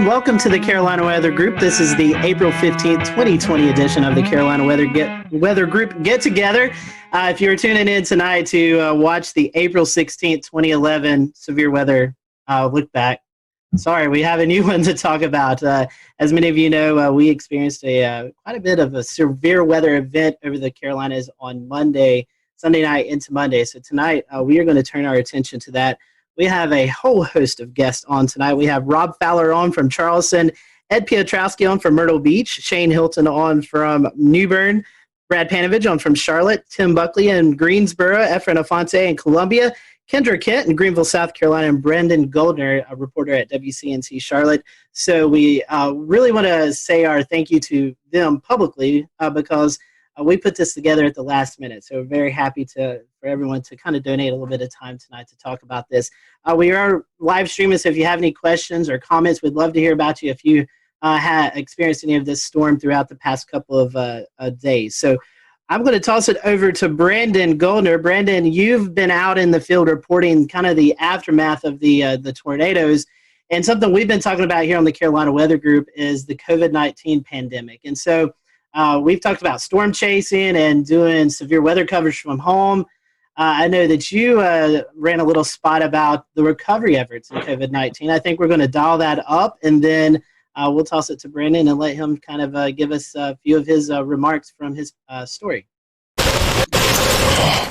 and welcome to the Carolina Weather Group. This is the April 15th, 2020 edition of the Carolina Weather Group Get Together. If you're tuning in tonight to watch the April 16th, 2011 severe weather look back, sorry, we have a new one to talk about. As many of you know, we experienced quite a bit of a severe weather event over the Carolinas on Sunday night into Monday. So tonight, we are going to turn our attention to that. We have a whole host of guests on tonight. We have Rob Fowler on from Charleston, Ed Piotrowski on from Myrtle Beach, Shane Hilton on from New Bern, Brad Panovich on from Charlotte, Tim Buckley in Greensboro, Efren Afonte in Columbia, Kendra Kent in Greenville, South Carolina, and Brendan Goldner, a reporter at WCNC Charlotte. So we really want to say our thank you to them publicly because we put this together at the last minute. So we're very happy for everyone to kind of donate a little bit of time tonight to talk about this. We are live streaming, so if you have any questions or comments, we'd love to hear about you if you had experienced any of this storm throughout the past couple of days. So I'm going to toss it over to Brandon Goldner. Brandon, you've been out in the field reporting kind of the aftermath of the tornadoes. And something we've been talking about here on the Carolina Weather Group is the COVID-19 pandemic. And so we've talked about storm chasing and doing severe weather coverage from home. I know that you ran a little spot about the recovery efforts in COVID-19. I think we're going to dial that up, and then we'll toss it to Brandon and let him kind of give us a few of his remarks from his story.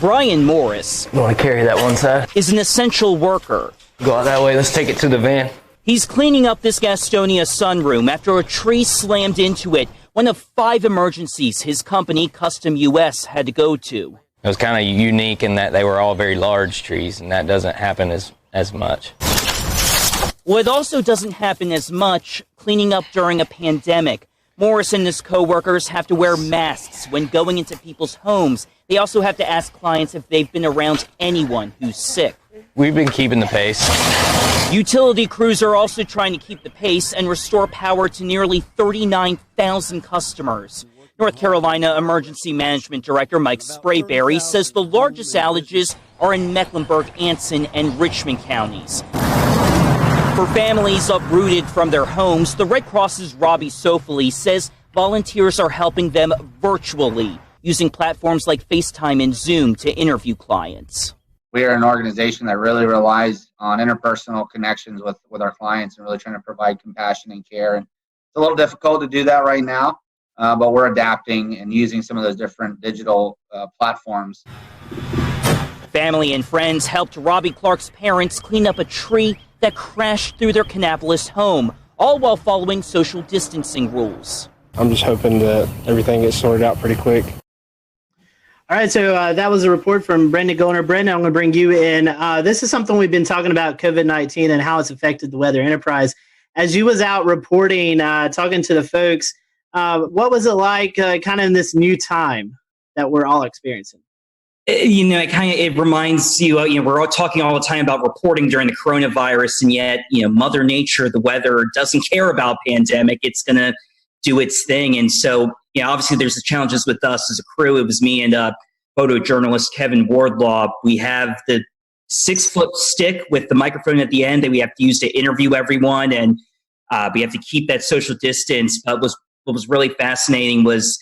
Brian Morris. You want to carry that one side? Is an essential worker. Go out that way. Let's take it to the van. He's cleaning up this Gastonia sunroom after a tree slammed into it. One of 5 emergencies his company, Custom US, had to go to. It was kind of unique in that they were all very large trees, and that doesn't happen as much. Well, it also doesn't happen as much cleaning up during a pandemic. Morris and his co-workers have to wear masks when going into people's homes. They also have to ask clients if they've been around anyone who's sick. We've been keeping the pace. Utility crews are also trying to keep the pace and restore power to nearly 39,000 customers. North Carolina Emergency Management Director Mike Sprayberry says the largest outages are in Mecklenburg, Anson, and Richmond counties. For families uprooted from their homes, the Red Cross's Robbie Sofoli says volunteers are helping them virtually, using platforms like FaceTime and Zoom to interview clients. We are an organization that really relies on interpersonal connections with our clients and really trying to provide compassion and care. And it's a little difficult to do that right now, but we're adapting and using some of those different digital platforms. Family and friends helped Robbie Clark's parents clean up a tree that crashed through their Kannapolis home, all while following social distancing rules. I'm just hoping that everything gets sorted out pretty quick. All right, so that was a report from Brendan Goldner. Brendan, I'm going to bring you in. This is something we've been talking about, COVID-19 and how it's affected the weather enterprise. As you was out reporting, talking to the folks, what was it like kind of in this new time that we're all experiencing? It reminds you, we're all talking all the time about reporting during the coronavirus, and yet, Mother Nature, the weather, doesn't care about pandemic. It's going to do its thing. And so, obviously there's the challenges with us as a crew. It was me and photojournalist Kevin Wardlaw. We have the 6-foot stick with the microphone at the end that we have to use to interview everyone. And we have to keep that social distance. But what was really fascinating was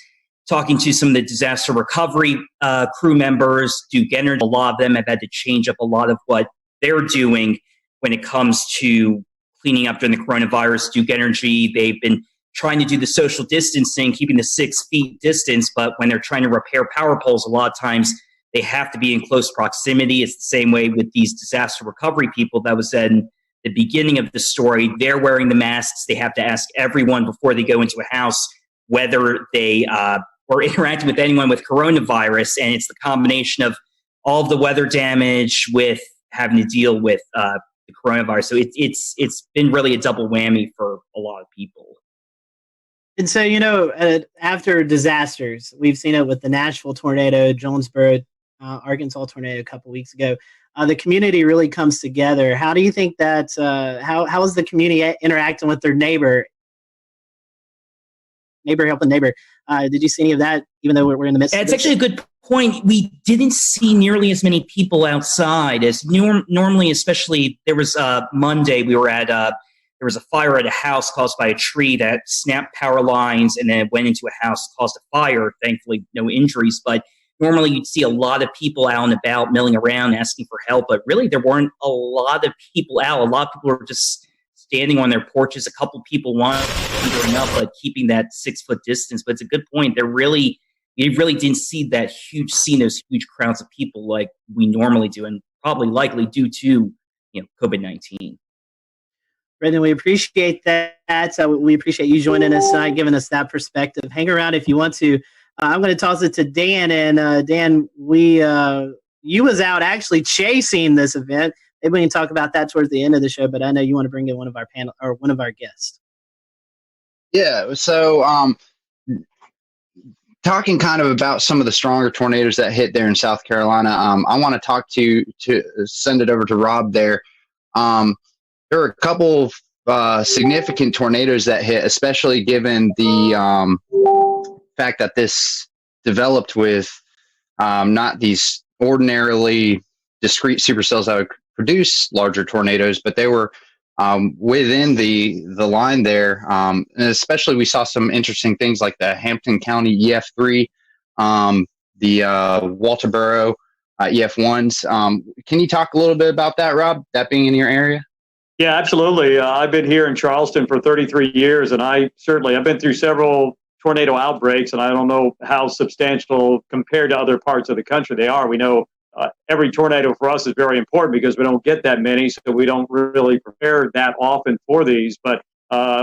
talking to some of the disaster recovery crew members. Duke Energy, a lot of them have had to change up a lot of what they're doing when it comes to cleaning up during the coronavirus. Duke Energy, they've been trying to do the social distancing, keeping the 6 feet distance, but when they're trying to repair power poles, a lot of times they have to be in close proximity. It's the same way with these disaster recovery people. That was in the beginning of the story. They're wearing the masks. They have to ask everyone before they go into a house whether they were interacting with anyone with coronavirus, and it's the combination of all of the weather damage with having to deal with the coronavirus. So it's been really a double whammy for a lot of people. And so, after disasters, we've seen it with the Nashville tornado, Jonesboro, Arkansas tornado a couple weeks ago. The community really comes together. How do you think that, how is the community interacting with their neighbor helping neighbor? Did you see any of that, even though we're in the midst of it? It's actually a good point. We didn't see nearly as many people outside as normally, especially there was Monday, we were at there was a fire at a house caused by a tree that snapped power lines, and then it went into a house, caused a fire. Thankfully, no injuries. But normally you'd see a lot of people out and about milling around asking for help, but really there weren't a lot of people out. A lot of people were just standing on their porches. A couple people wandering up, but keeping that 6-foot distance. But it's a good point. You really didn't see those huge crowds of people like we normally do, and probably likely due to COVID-19. Brendan, we appreciate that. We appreciate you joining us tonight, giving us that perspective. Hang around if you want to. I'm going to toss it to Dan, and Dan, you was out actually chasing this event. Maybe we can talk about that towards the end of the show, but I know you want to bring in one of our panel or one of our guests. Yeah, so talking kind of about some of the stronger tornadoes that hit there in South Carolina, I want to send it over to Rob there. There were a couple of significant tornadoes that hit, especially given the fact that this developed with not these ordinarily discrete supercells that would produce larger tornadoes, but they were within the line there. And especially we saw some interesting things like the Hampton County EF3, the Walterboro EF1s. Can you talk a little bit about that, Rob, that being in your area? Yeah, absolutely. I've been here in Charleston for 33 years, and I've been through several tornado outbreaks, and I don't know how substantial compared to other parts of the country they are. We know every tornado for us is very important because we don't get that many, so we don't really prepare that often for these. But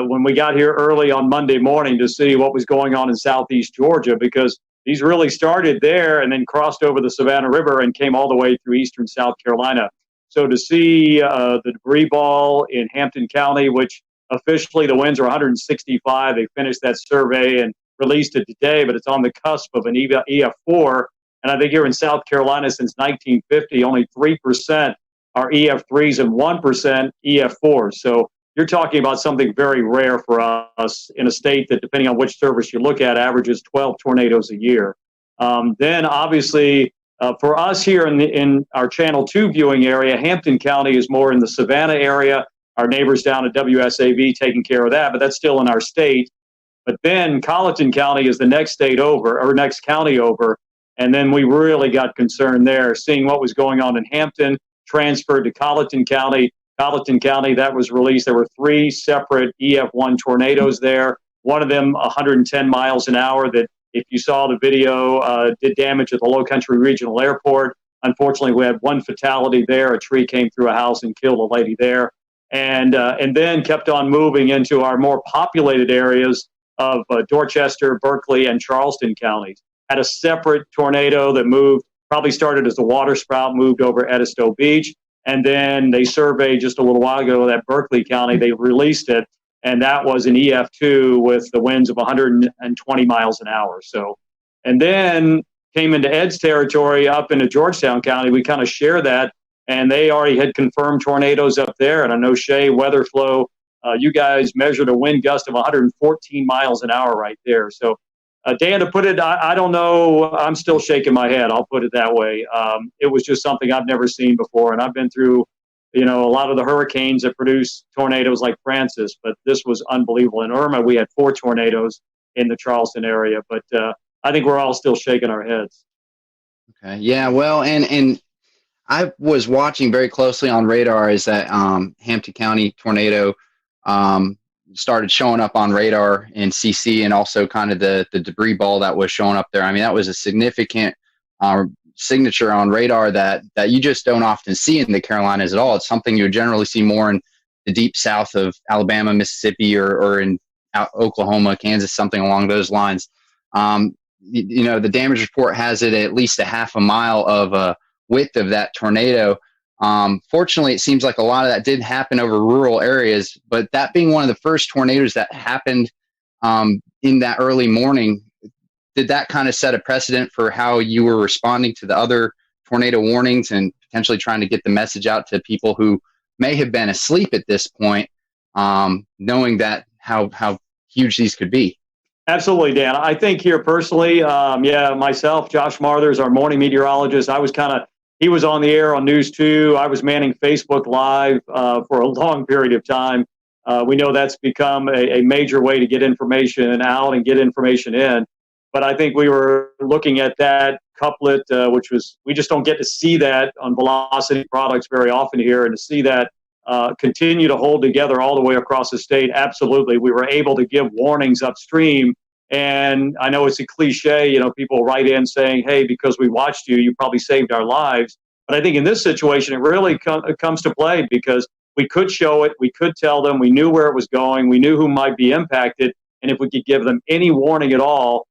when we got here early on Monday morning to see what was going on in southeast Georgia, because these really started there and then crossed over the Savannah River and came all the way through eastern South Carolina. So to see the debris ball in Hampton County, which officially the winds are 165, they finished that survey and released it today, but it's on the cusp of an EF4. And I think here in South Carolina since 1950, only 3% are EF3s and 1% EF4s. So you're talking about something very rare for us in a state that, depending on which service you look at, averages 12 tornadoes a year. Then obviously, for us here in our Channel 2 viewing area, Hampton County is more in the Savannah area. Our neighbors down at WSAV taking care of that, but that's still in our state. But then Colleton County is the next state over, or next county over, and then we really got concerned there, seeing what was going on in Hampton, transferred to Colleton County. Colleton County, that was released. There were 3 separate EF1 tornadoes there, one of them 110 miles an hour that, if you saw the video, did damage at the Low Country Regional Airport. Unfortunately, we had one fatality there. A tree came through a house and killed a lady there. And then kept on moving into our more populated areas of Dorchester, Berkeley, and Charleston counties. Had a separate tornado that moved, probably started as a water spout, moved over Edisto Beach. And then they surveyed just a little while ago that Berkeley County, they released it. And that was an EF2 with the winds of 120 miles an hour. So, and then came into Ed's territory up into Georgetown County. We kind of share that, and they already had confirmed tornadoes up there. And I know Shea Weatherflow, you guys measured a wind gust of 114 miles an hour right there. So, Dan, to put it, I don't know. I'm still shaking my head. I'll put it that way. It was just something I've never seen before, and I've been through a lot of the hurricanes that produce tornadoes like Francis, but this was unbelievable. In Irma, we had 4 tornadoes in the Charleston area, but I think we're all still shaking our heads. Okay. Yeah. Well, and I was watching very closely on radar as that Hampton County tornado started showing up on radar in CC, and also kind of the debris ball that was showing up there. I mean, that was a significant signature on radar that you just don't often see in the Carolinas at all. It's something you would generally see more in the deep south of Alabama, Mississippi, or in Oklahoma, Kansas, something along those lines. The damage report has it at least a half a mile of width of that tornado. Fortunately, it seems like a lot of that did happen over rural areas, but that being one of the first tornadoes that happened in that early morning, did that kind of set a precedent for how you were responding to the other tornado warnings and potentially trying to get the message out to people who may have been asleep at this point, knowing that how huge these could be? Absolutely, Dan. I think here personally, myself, Josh Marthers, our morning meteorologist, he was on the air on News 2. I was manning Facebook Live for a long period of time. We know that's become a major way to get information out and get information in. But I think we were looking at that couplet, which was, we just don't get to see that on Velocity products very often here, and to see that continue to hold together all the way across the state. Absolutely. We were able to give warnings upstream. And I know it's a cliche, people write in saying, hey, because we watched you, you probably saved our lives. But I think in this situation, it really comes to play, because we could show it, we could tell them, we knew where it was going, we knew who might be impacted. And if we could give them any warning at all,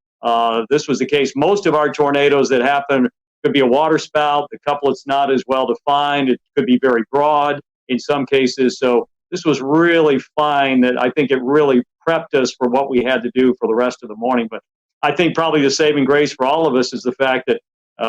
this was the case. Most of our tornadoes that happen could be a water spout. The couplet's not as well defined. It could be very broad in some cases. So this was really fine. That I think it really prepped us for what we had to do for the rest of the morning. But I think probably the saving grace for all of us is the fact that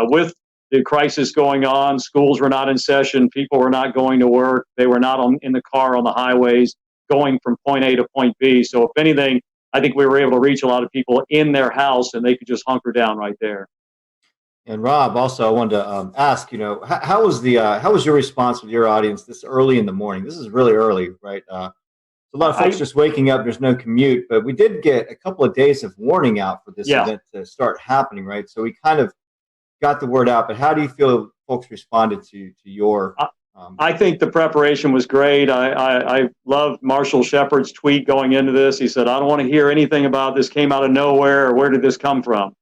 with the crisis going on, schools were not in session, people were not going to work, they were not in the car on the highways going from point A to point B. So if anything, I think we were able to reach a lot of people in their house, and they could just hunker down right there. And Rob, also, I wanted to ask, how was your response with your audience this early in the morning? This is really early, right? A lot of folks just waking up. There's no commute, but we did get a couple of days of warning out for this event to start happening, right? So we kind of got the word out. But how do you feel folks responded to your? I think the preparation was great. I loved Marshall Shepard's tweet going into this. He said, "I don't want to hear anything about this came out of nowhere, or where did this come from?"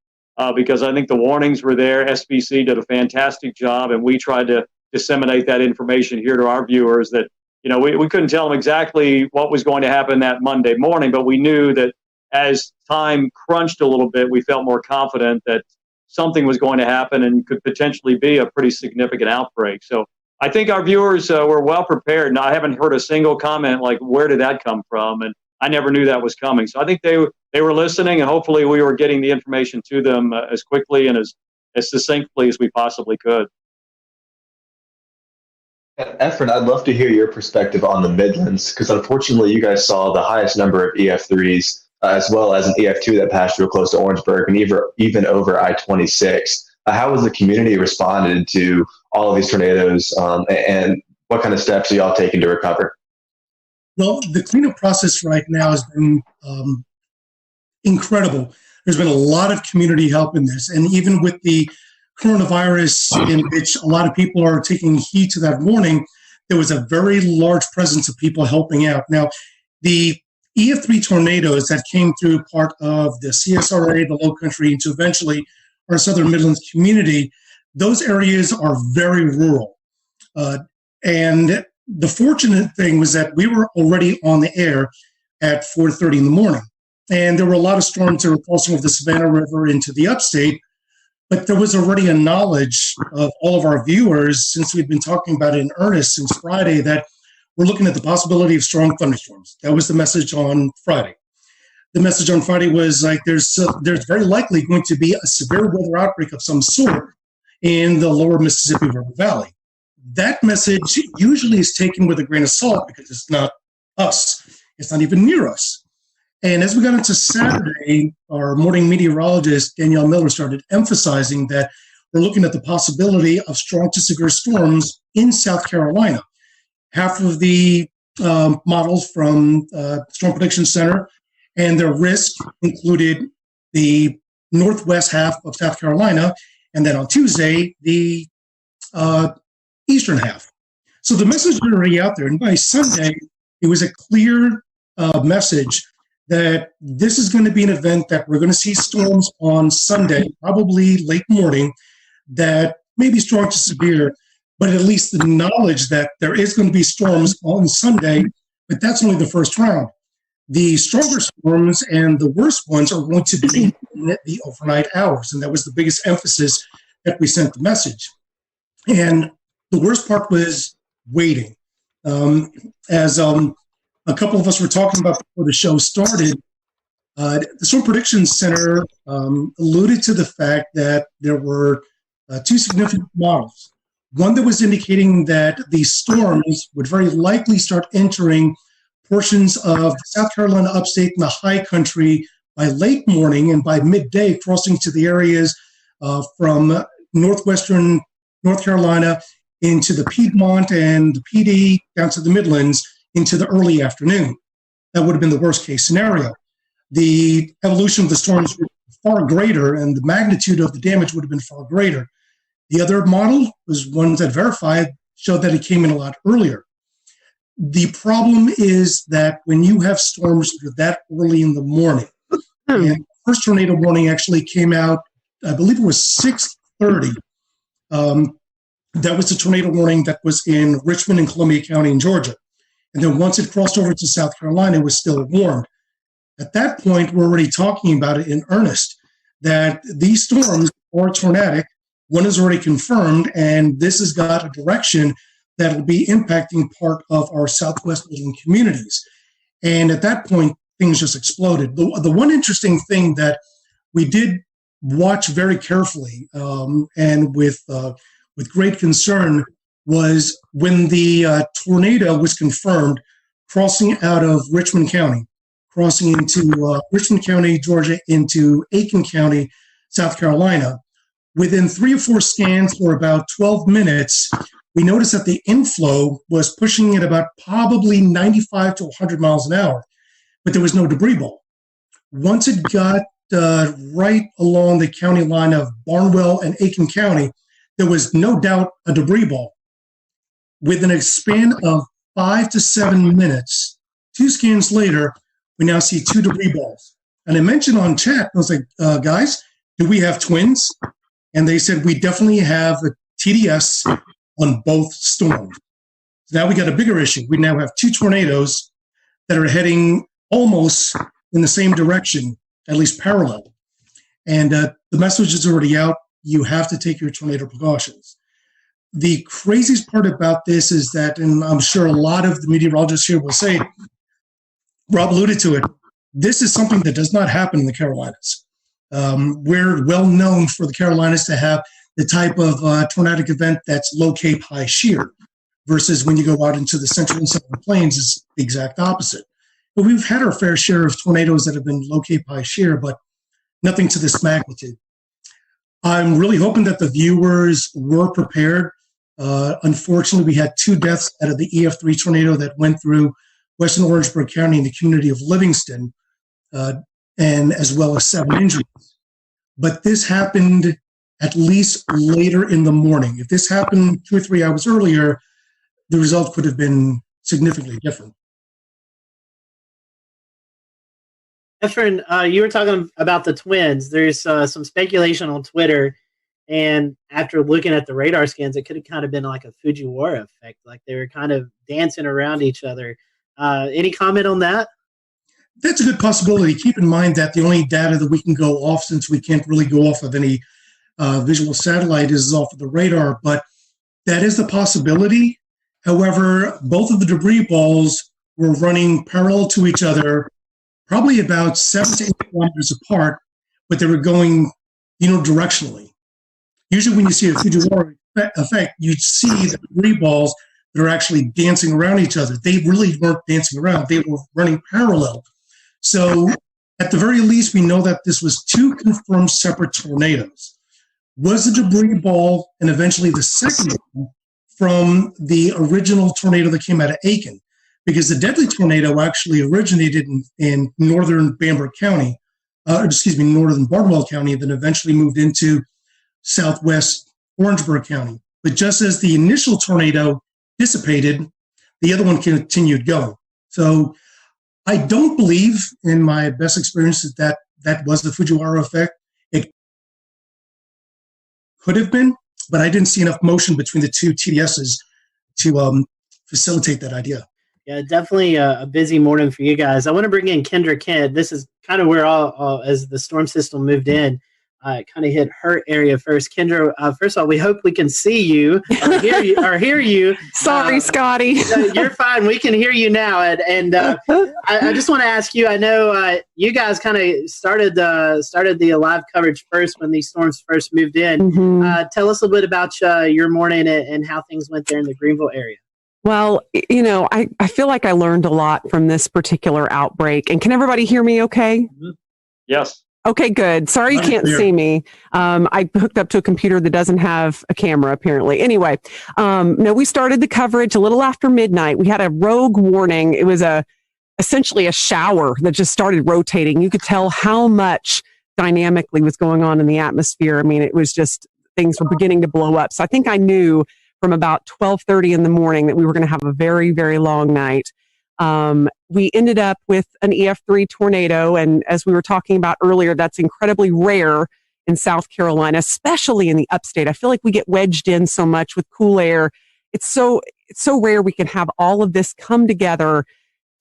Because I think the warnings were there. SBC did a fantastic job, and we tried to disseminate that information here to our viewers that, we couldn't tell them exactly what was going to happen that Monday morning, but we knew that as time crunched a little bit, we felt more confident that something was going to happen and could potentially be a pretty significant outbreak. So I think our viewers were well prepared, and I haven't heard a single comment like, where did that come from? And I never knew that was coming. So I think they were listening, and hopefully we were getting the information to them as quickly and as succinctly as we possibly could. Efren, I'd love to hear your perspective on the Midlands, because unfortunately you guys saw the highest number of EF3s as well as an EF2 that passed through close to Orangeburg and even over I-26. How has the community responded to all of these tornadoes, and what kind of steps are y'all taking to recover? Well, the cleanup process right now has been incredible. There's been a lot of community help in this. And even with the coronavirus, in which a lot of people are taking heed to that warning, there was a very large presence of people helping out. Now, the EF3 tornadoes that came through part of the CSRA, the Low Country, into eventually our Southern Midlands community, those areas are very rural. And the fortunate thing was that we were already on the air at 4:30 in the morning. And there were a lot of storms that were crossing over the Savannah River into the upstate, but there was already a knowledge of all of our viewers, since we've been talking about it in earnest since Friday, that we're looking at the possibility of strong thunderstorms. That was the message on Friday. The message on Friday was like, there's very likely going to be a severe weather outbreak of some sort in the lower Mississippi River Valley. That message usually is taken with a grain of salt because it's not us. It's not even near us. And as we got into Saturday, our morning meteorologist, Danielle Miller, started emphasizing that we're looking at the possibility of strong to severe storms in South Carolina. Half of the models from Storm Prediction Center and their risk included the northwest half of South Carolina, and then on Tuesday, the eastern half. So the message was already out there. And by Sunday, it was a clear message that this is going to be an event that we're going to see storms on Sunday, probably late morning, that may be strong to severe, but at least the knowledge that there is going to be storms on Sunday, but that's only the first round. The stronger storms and the worst ones are going to be in the overnight hours, and that was the biggest emphasis that we sent the message. And the worst part was waiting. As a couple of us were talking about before the show started, the Storm Prediction Center alluded to the fact that there were two significant models. One that was indicating that these storms would very likely start entering portions of South Carolina upstate and the high country by late morning, and by midday crossing to the areas from northwestern North Carolina into the Piedmont and the PD down to the Midlands into the early afternoon. that would have been the worst case scenario. The evolution of the storms were far greater, and the magnitude of the damage would have been far greater. The other model was ones that verified showed that it came in a lot earlier. The problem is that when you have storms that early in the morning, and the first tornado warning actually came out, I believe it was 6:30. That was the tornado warning that was in Richmond and Columbia County in Georgia. And then once it crossed over to South Carolina, it was still warned. At that point, we're already talking about it in earnest, that these storms are tornadic. One is already confirmed, and this has got a direction that will be impacting part of our Southwest Midland communities. And at that point, things just exploded. The one interesting thing that we did watch very carefully and with great concern was when the tornado was confirmed crossing out of Richmond County, crossing into Richmond County, Georgia, into Aiken County, South Carolina. Within 3 or 4 scans for about 12 minutes, we noticed that the inflow was pushing at about probably 95 to 100 miles an hour, but there was no debris ball. Once it got right along the county line of Barnwell and Aiken County, there was no doubt a debris ball. Within a span of 5 to 7 minutes, 2 scans later, we now see 2 debris balls. And I mentioned on chat, I was like, guys, do we have twins? And they said, we definitely have a TDS on both storms. So now we got a bigger issue. We now have 2 tornadoes that are heading almost in the same direction, at least parallel. And the message is already out. You have to take your tornado precautions. The craziest part about this is that, and I'm sure a lot of the meteorologists here will say, Rob alluded to it, this is something that does not happen in the Carolinas. We're well known for the Carolinas to have the type of tornadic event that's low cape, high shear, versus when you go out into the central and southern plains, it's the exact opposite. But we've had our fair share of tornadoes that have been low cape, high shear, but nothing to this magnitude. I'm really hoping that the viewers were prepared. Unfortunately, we had 2 deaths out of the EF3 tornado that went through western Orangeburg County in the community of Livingston, and as well as 7 injuries. But this happened at least later in the morning. If this happened 2 or 3 hours earlier, the result could have been significantly different. Efren, you were talking about the twins. There's some speculation on Twitter, and after looking at the radar scans, it could have kind of been like a Fujiwara effect, like they were kind of dancing around each other. Any comment on that? That's a good possibility. Keep in mind that the only data that we can go off, since we can't really go off of any visual satellite, is off of the radar, but that is the possibility. However, both of the debris balls were running parallel to each other, probably about 7 to 8 kilometers apart, but they were going, directionally. Usually when you see a Fujiwara effect, you'd see the debris balls that are actually dancing around each other. They really weren't dancing around. They were running parallel. So at the very least, we know that this was 2 confirmed separate tornadoes. Was the debris ball and eventually the second one from the original tornado that came out of Aiken? Because the deadly tornado actually originated in northern Bamberg County, northern Barnwell County, and then eventually moved into southwest Orangeburg County. But just as the initial tornado dissipated, the other one continued going. So I don't believe, in my best experience, that was the Fujiwara effect. It could have been, but I didn't see enough motion between the 2 TDSs to facilitate that idea. Yeah, definitely a busy morning for you guys. I want to bring in Kendra Kent. This is kind of where as the storm system moved in, it kind of hit her area first. Kendra, first of all, we hope we can see you or hear you. Sorry, Scotty. You're fine. We can hear you now. And I just want to ask you, I know you guys kind of started the live coverage first when these storms first moved in. Mm-hmm. Tell us a little bit about your morning and how things went there in the Greenville area. Well, I feel like I learned a lot from this particular outbreak. And can everybody hear me okay? Mm-hmm. Yes. Okay, good. Sorry you can't see me. I hooked up to a computer that doesn't have a camera, apparently. Anyway, no, we started the coverage a little after midnight. We had a rogue warning. It was a essentially a shower that just started rotating. You could tell how much dynamically was going on in the atmosphere. I mean, it was just, things were beginning to blow up. So I think I knew from about 12:30 in the morning that we were going to have a very, very long night. We ended up with an EF3 tornado. And as we were talking about earlier, that's incredibly rare in South Carolina, especially in the upstate. I feel like we get wedged in so much with cool air. It's so rare we can have all of this come together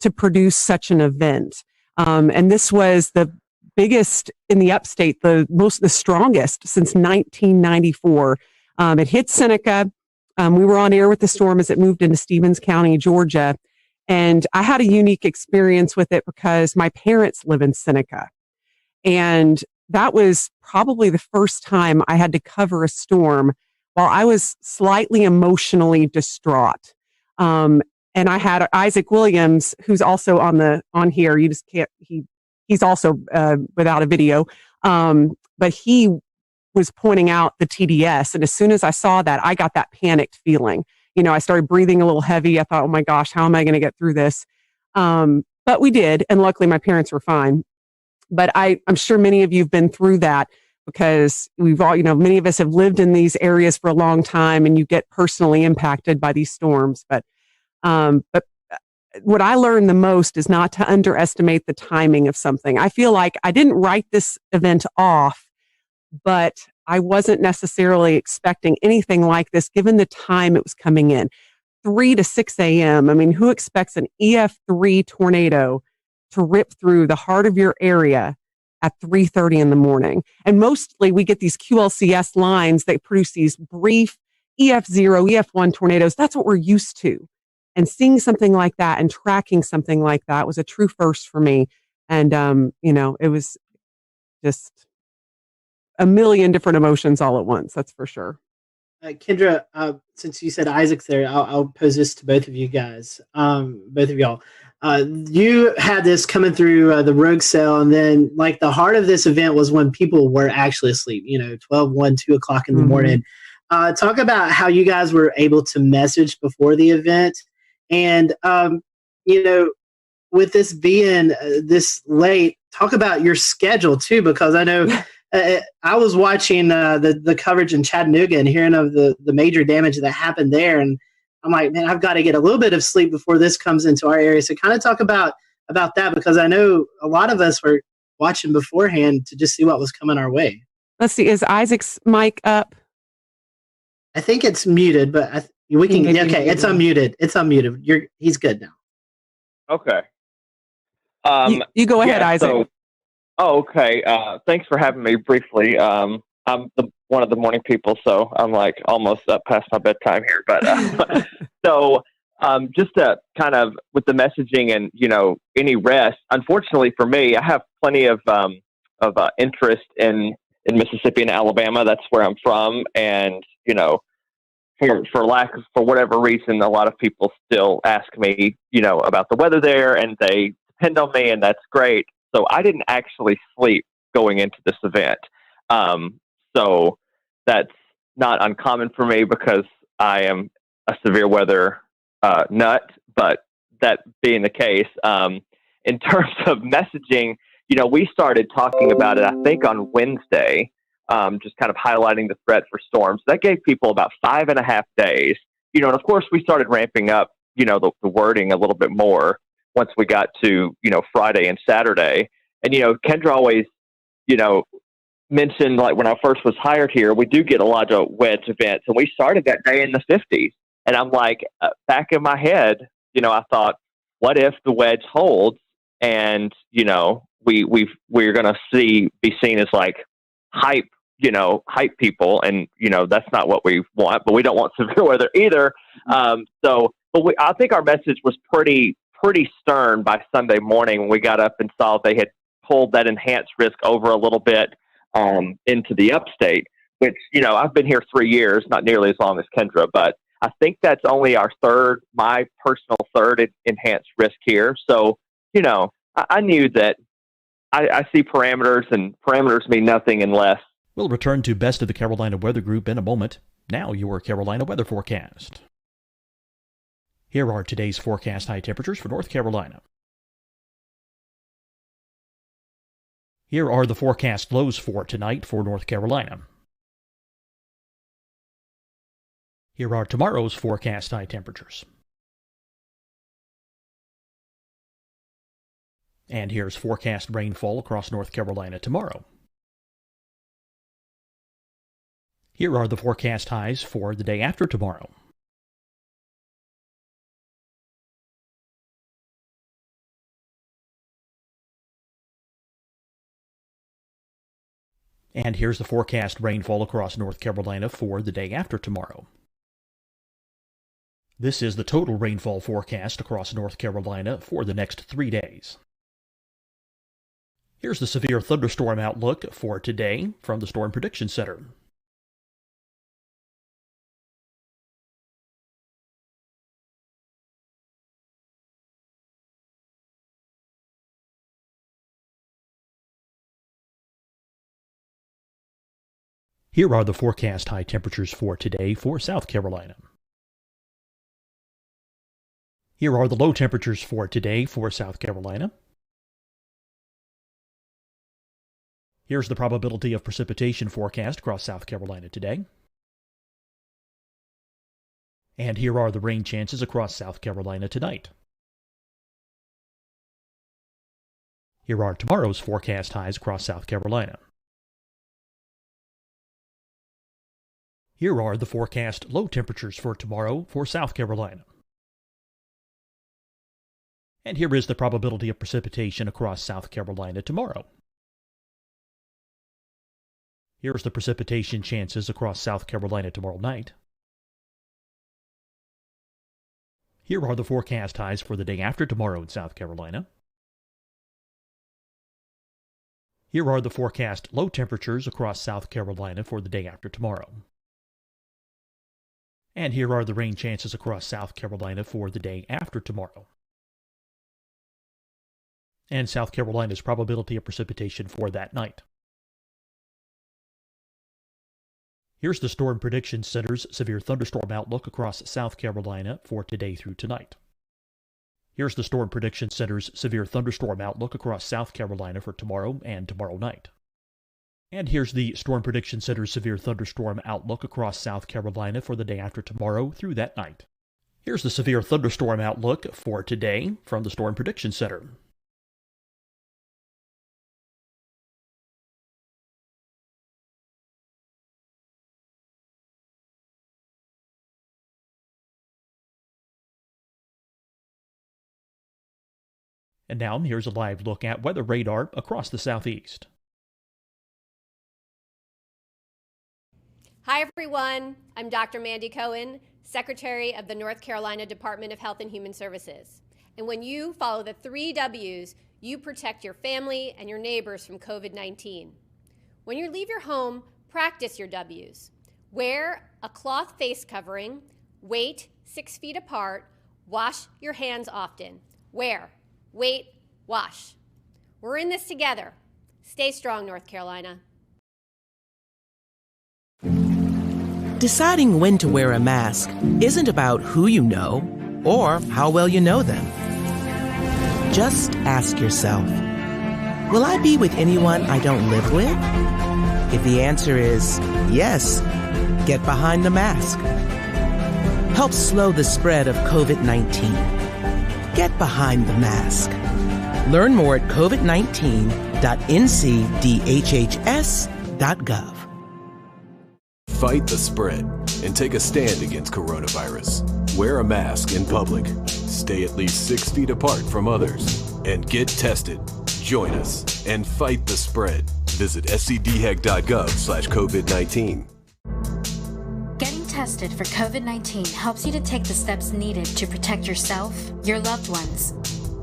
to produce such an event. And this was the biggest in the upstate, the strongest since 1994. It hit Seneca. We were on air with the storm as it moved into Stevens County, Georgia. And I had a unique experience with it because my parents live in Seneca. And that was probably the first time I had to cover a storm while I was slightly emotionally distraught. And I had Isaac Williams, who's also on here. You just can't, he's also without a video. But he was pointing out the TDS. And as soon as I saw that, I got that panicked feeling. You know, I started breathing a little heavy. I thought, oh my gosh, how am I going to get through this? But we did. And luckily my parents were fine. But I'm sure many of you have been through that because we've all, many of us have lived in these areas for a long time and you get personally impacted by these storms. But what I learned the most is not to underestimate the timing of something. I feel like I didn't write this event off, but I wasn't necessarily expecting anything like this given the time it was coming in. 3 to 6 a.m. I mean, who expects an EF3 tornado to rip through the heart of your area at 3:30 in the morning? And mostly we get these QLCS lines that produce these brief EF0, EF1 tornadoes. That's what we're used to. And seeing something like that and tracking something like that was a true first for me. And, it was just a million different emotions all at once. That's for sure. Kendra, since you said Isaac's there, I'll pose this to both of you guys, both of y'all. You had this coming through the rogue cell, and then like the heart of this event was when people were actually asleep, 12, 1, 2 o'clock in the morning. Talk about how you guys were able to message before the event. And, with this being this late, talk about your schedule too, because I know I was watching the coverage in Chattanooga and hearing of the major damage that happened there. And I'm like, man, I've got to get a little bit of sleep before this comes into our area. So kind of talk about that, because I know a lot of us were watching beforehand to just see what was coming our way. Let's see. Is Isaac's mic up? I think it's muted, but we can. Okay, it's unmuted. It's unmuted. He's good now. Okay. You go ahead, Isaac. Okay. Thanks for having me briefly. I'm one of the morning people, so I'm like almost up past my bedtime here. But so just to kind of with the messaging and any rest. Unfortunately for me, I have plenty of interest in Mississippi and Alabama. That's where I'm from, and for whatever reason, a lot of people still ask me, about the weather there, and they depend on me, and that's great. So I didn't actually sleep going into this event. So that's not uncommon for me because I am a severe weather nut. But that being the case, in terms of messaging, we started talking about it, I think, on Wednesday. Just kind of highlighting the threat for storms. That gave people about 5.5 days, and of course we started ramping up, the wording a little bit more once we got to, Friday and Saturday. And, Kendra always, mentioned, like when I first was hired here, we do get a lot of wedge events, and we started that day in the 50s. And I'm like, back in my head, I thought, what if the wedge holds and, we're going to be seen as like hype people, and that's not what we want, but we don't want severe weather either. I think our message was pretty stern by Sunday morning when we got up and saw they had pulled that enhanced risk over a little bit into the upstate, which I've been here 3 years, not nearly as long as Kendra, but I think that's only my personal third enhanced risk here. So I knew that I see parameters, and parameters mean nothing unless. We'll return to Best of the Carolina Weather Group in a moment. Now your Carolina weather forecast. Here are today's forecast high temperatures for North Carolina. Here are the forecast lows for tonight for North Carolina. Here are tomorrow's forecast high temperatures. And here's forecast rainfall across North Carolina tomorrow. Here are the forecast highs for the day after tomorrow. And here's the forecast rainfall across North Carolina for the day after tomorrow. This is the total rainfall forecast across North Carolina for the next 3 days. Here's the severe thunderstorm outlook for today from the Storm Prediction Center. Here are the forecast high temperatures for today for South Carolina. Here are the low temperatures for today for South Carolina. Here's the probability of precipitation forecast across South Carolina today. And here are the rain chances across South Carolina tonight. Here are tomorrow's forecast highs across South Carolina. Here are the forecast low temperatures for tomorrow for South Carolina. And here is the probability of precipitation across South Carolina tomorrow. Here's the precipitation chances across South Carolina tomorrow night. Here are the forecast highs for the day after tomorrow in South Carolina. Here are the forecast low temperatures across South Carolina for the day after tomorrow. And here are the rain chances across South Carolina for the day after tomorrow. And South Carolina's probability of precipitation for that night. Here's the Storm Prediction Center's severe thunderstorm outlook across South Carolina for today through tonight. Here's the Storm Prediction Center's severe thunderstorm outlook across South Carolina for tomorrow and tomorrow night. And here's the Storm Prediction Center's severe thunderstorm outlook across South Carolina for the day after tomorrow through that night. Here's the severe thunderstorm outlook for today from the Storm Prediction Center. And now here's a live look at weather radar across the southeast. Hi, everyone. I'm Dr. Mandy Cohen, Secretary of the North Carolina Department of Health and Human Services. And when you follow the 3 W's, you protect your family and your neighbors from COVID-19. When you leave your home, practice your W's. Wear a cloth face covering, wait 6 feet apart, wash your hands often. Wear, wait, wash. We're in this together. Stay strong, North Carolina. Deciding when to wear a mask isn't about who you know or how well you know them. Just ask yourself, will I be with anyone I don't live with? If the answer is yes, get behind the mask. Help slow the spread of COVID-19. Get behind the mask. Learn more at covid19.ncdhhs.gov. Fight the spread and take a stand against coronavirus. Wear a mask in public. Stay at least 6 feet apart from others. And get tested. Join us and fight the spread. Visit scdhec.gov/COVID-19. Getting tested for COVID-19 helps you to take the steps needed to protect yourself, your loved ones,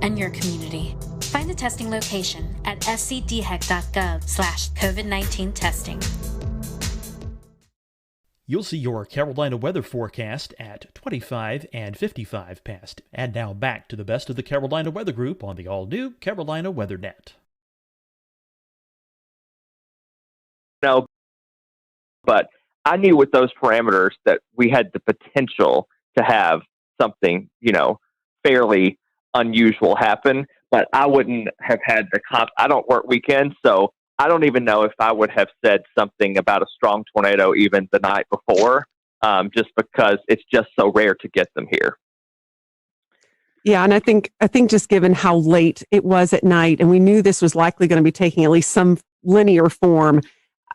and your community. Find a testing location at scdhec.gov/COVID-19 testing. You'll see your Carolina weather forecast at 25 and 55 past. And now back to the best of the Carolina Weather Group on the all-new Carolina Weather Net. No, but I knew with those parameters that we had the potential to have something, fairly unusual happen, but I wouldn't have had I don't work weekends, so I don't even know if I would have said something about a strong tornado even the night before, just because it's just so rare to get them here. Yeah, and I think just given how late it was at night, and we knew this was likely going to be taking at least some linear form.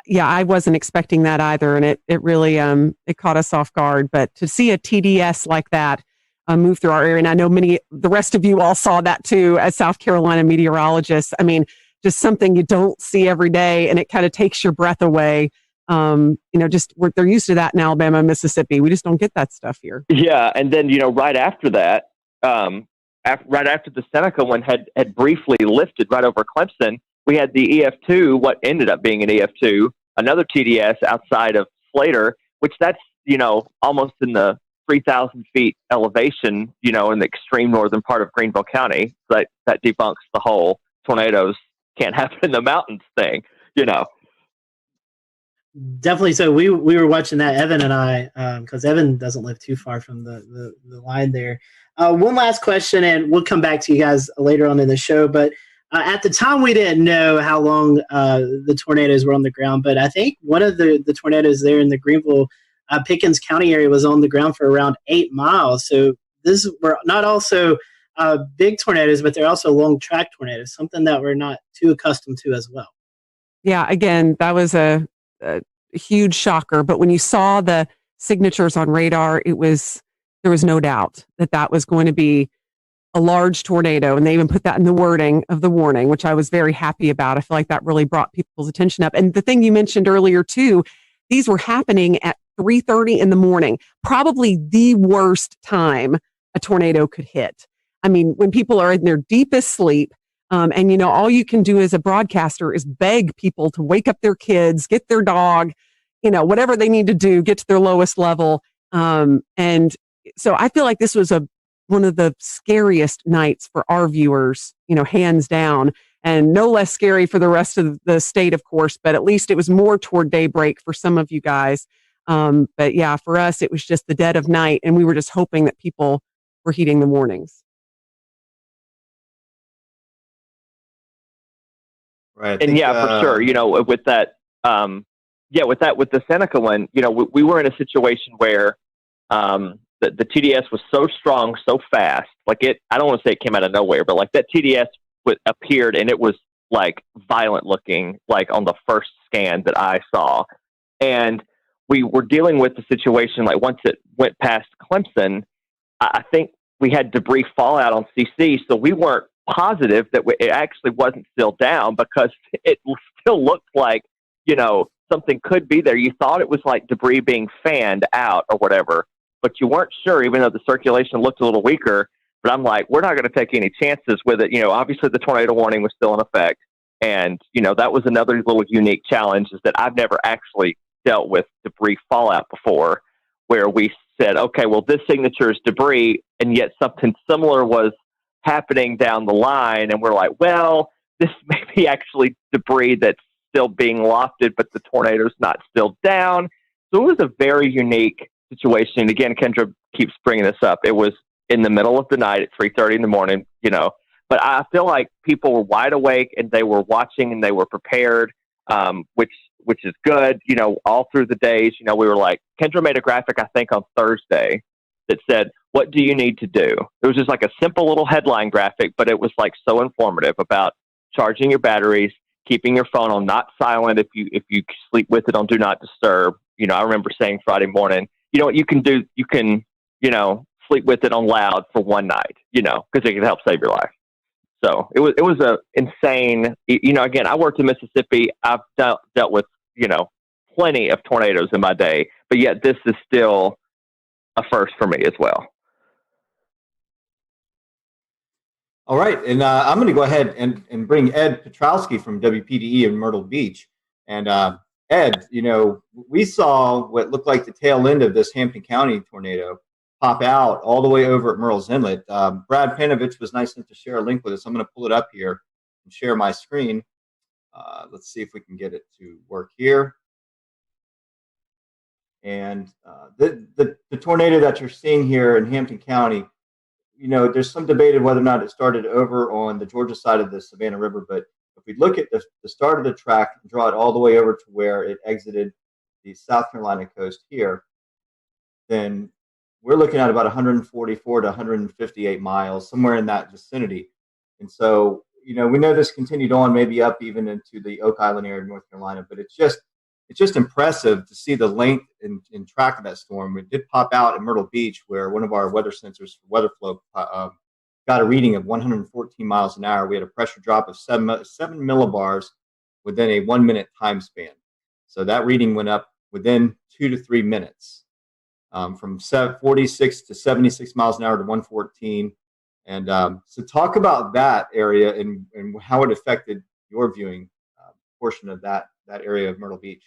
Yeah, I wasn't expecting that either, and it really it caught us off guard. But to see a TDS like that move through our area, and I know the rest of you all saw that too as South Carolina meteorologists. I mean, just something you don't see every day, and it kind of takes your breath away. They're used to that in Alabama and Mississippi. We just don't get that stuff here. Yeah, and then right after that. Right after the Seneca one had briefly lifted right over Clemson, we had the EF2, what ended up being an EF2, another TDS outside of Slater, which that's, almost in the 3,000 feet elevation, in the extreme northern part of Greenville County. That debunks the whole tornadoes can't happen in the mountains thing, Definitely. So we were watching that, Evan and I, because Evan doesn't live too far from the line there. One last question, and we'll come back to you guys later on in the show. But at the time, we didn't know how long the tornadoes were on the ground. But I think one of the tornadoes there in the Greenville, Pickens County area was on the ground for around 8 miles. So these were not also big tornadoes, but they're also long track tornadoes, something that we're not too accustomed to as well. Yeah, again, that was a huge shocker. But when you saw the signatures on radar, there was no doubt that was going to be a large tornado. And they even put that in the wording of the warning, which I was very happy about. I feel like that really brought people's attention up. And the thing you mentioned earlier too, these were happening at 3:30 in the morning, probably the worst time a tornado could hit. I mean, when people are in their deepest sleep, and all you can do as a broadcaster is beg people to wake up their kids, get their dog, whatever they need to do, get to their lowest level. And so I feel like this was one of the scariest nights for our viewers, hands down, and no less scary for the rest of the state, of course, but at least it was more toward daybreak for some of you guys. But yeah, for us, it was just the dead of night, and we were just hoping that people were heeding the warnings. Right. And for sure, with that, with the Seneca one, we were in a situation where the TDS was so strong, so fast. Like I don't want to say it came out of nowhere, but like that TDS appeared and it was like violent looking, like on the first scan that I saw. And we were dealing with the situation, like once it went past Clemson, I think we had debris fallout on CC. So we weren't positive that it actually wasn't still down because it still looked like, something could be there. You thought it was like debris being fanned out or whatever, but you weren't sure, even though the circulation looked a little weaker. But I'm like, we're not going to take any chances with it. Obviously the tornado warning was still in effect. And, that was another little unique challenge, is that I've never actually dealt with debris fallout before, where we said, okay, well, this signature is debris, and yet something similar was happening down the line. And we're like, well, this may be actually debris that's still being lofted, but the tornado's not still down. So it was a very unique situation. Again, Kendra keeps bringing this up. It was in the middle of the night at 3:30 in the morning, but I feel like people were wide awake and they were watching and they were prepared, which is good. All through the days, we were like, Kendra made a graphic, I think on Thursday, that said, what do you need to do? It was just like a simple little headline graphic, but it was like so informative about charging your batteries, keeping your phone on not silent if you sleep with it on do not disturb. I remember saying Friday morning, what you can do, you can, sleep with it on loud for one night, because it can help save your life. So it was a insane, again, I worked in Mississippi. I've dealt with, plenty of tornadoes in my day, but yet this is still a first for me as well. All right, and I'm going to go ahead and bring Ed Petrowski from WPDE in Myrtle Beach. And Ed, we saw what looked like the tail end of this Hampton County tornado pop out all the way over at Murrells Inlet. Brad Panovich was nice enough to share a link with us. I'm going to pull it up here and share my screen. Let's see if we can get it to work here. And the tornado that you're seeing here in Hampton County, there's some debate of whether or not it started over on the Georgia side of the Savannah River, but If we look at the start of the track and draw it all the way over to where it exited the South Carolina coast here, then we're looking at about 144 to 158 miles, somewhere in that vicinity. And so, we know this continued on, maybe up even into the Oak Island area of North Carolina, but it's just impressive to see the length and track of that storm. It did pop out at Myrtle Beach, where one of our weather sensors for weather flow got a reading of 114 miles an hour. We had a pressure drop of 7 millibars within a 1 minute time span. So that reading went up within 2 to 3 minutes, from 46 to 76 miles an hour to 114. And so talk about that area and how it affected your viewing portion of that area of Myrtle Beach.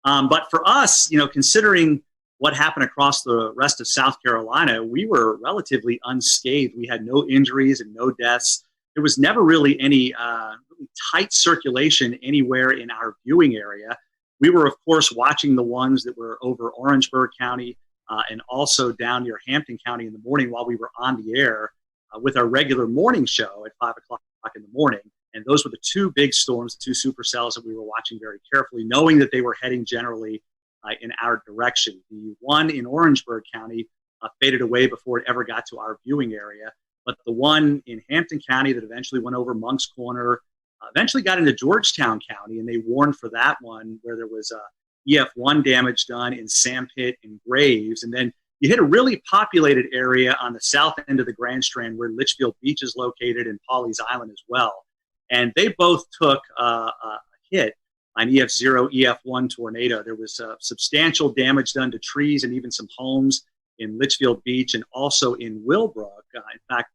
But for us, considering what happened across the rest of South Carolina, we were relatively unscathed. We had no injuries and no deaths. There was never really any really tight circulation anywhere in our viewing area. We were, of course, watching the ones that were over Orangeburg County and also down near Hampton County in the morning while we were on the air with our regular morning show at 5 o'clock in the morning. And those were the two big storms, the two supercells that we were watching very carefully, knowing that they were heading generally in our direction. The one in Orangeburg County faded away before it ever got to our viewing area. But the one in Hampton County that eventually went over Monk's Corner, eventually got into Georgetown County, and they warned for that one where there was EF1 damage done in Sandpit and Graves. And then you hit a really populated area on the south end of the Grand Strand where Litchfield Beach is located and Pawleys Island as well. And they both took a hit on EF0, EF1 tornado. There was substantial damage done to trees and even some homes in Litchfield Beach and also in Willbrook. In fact,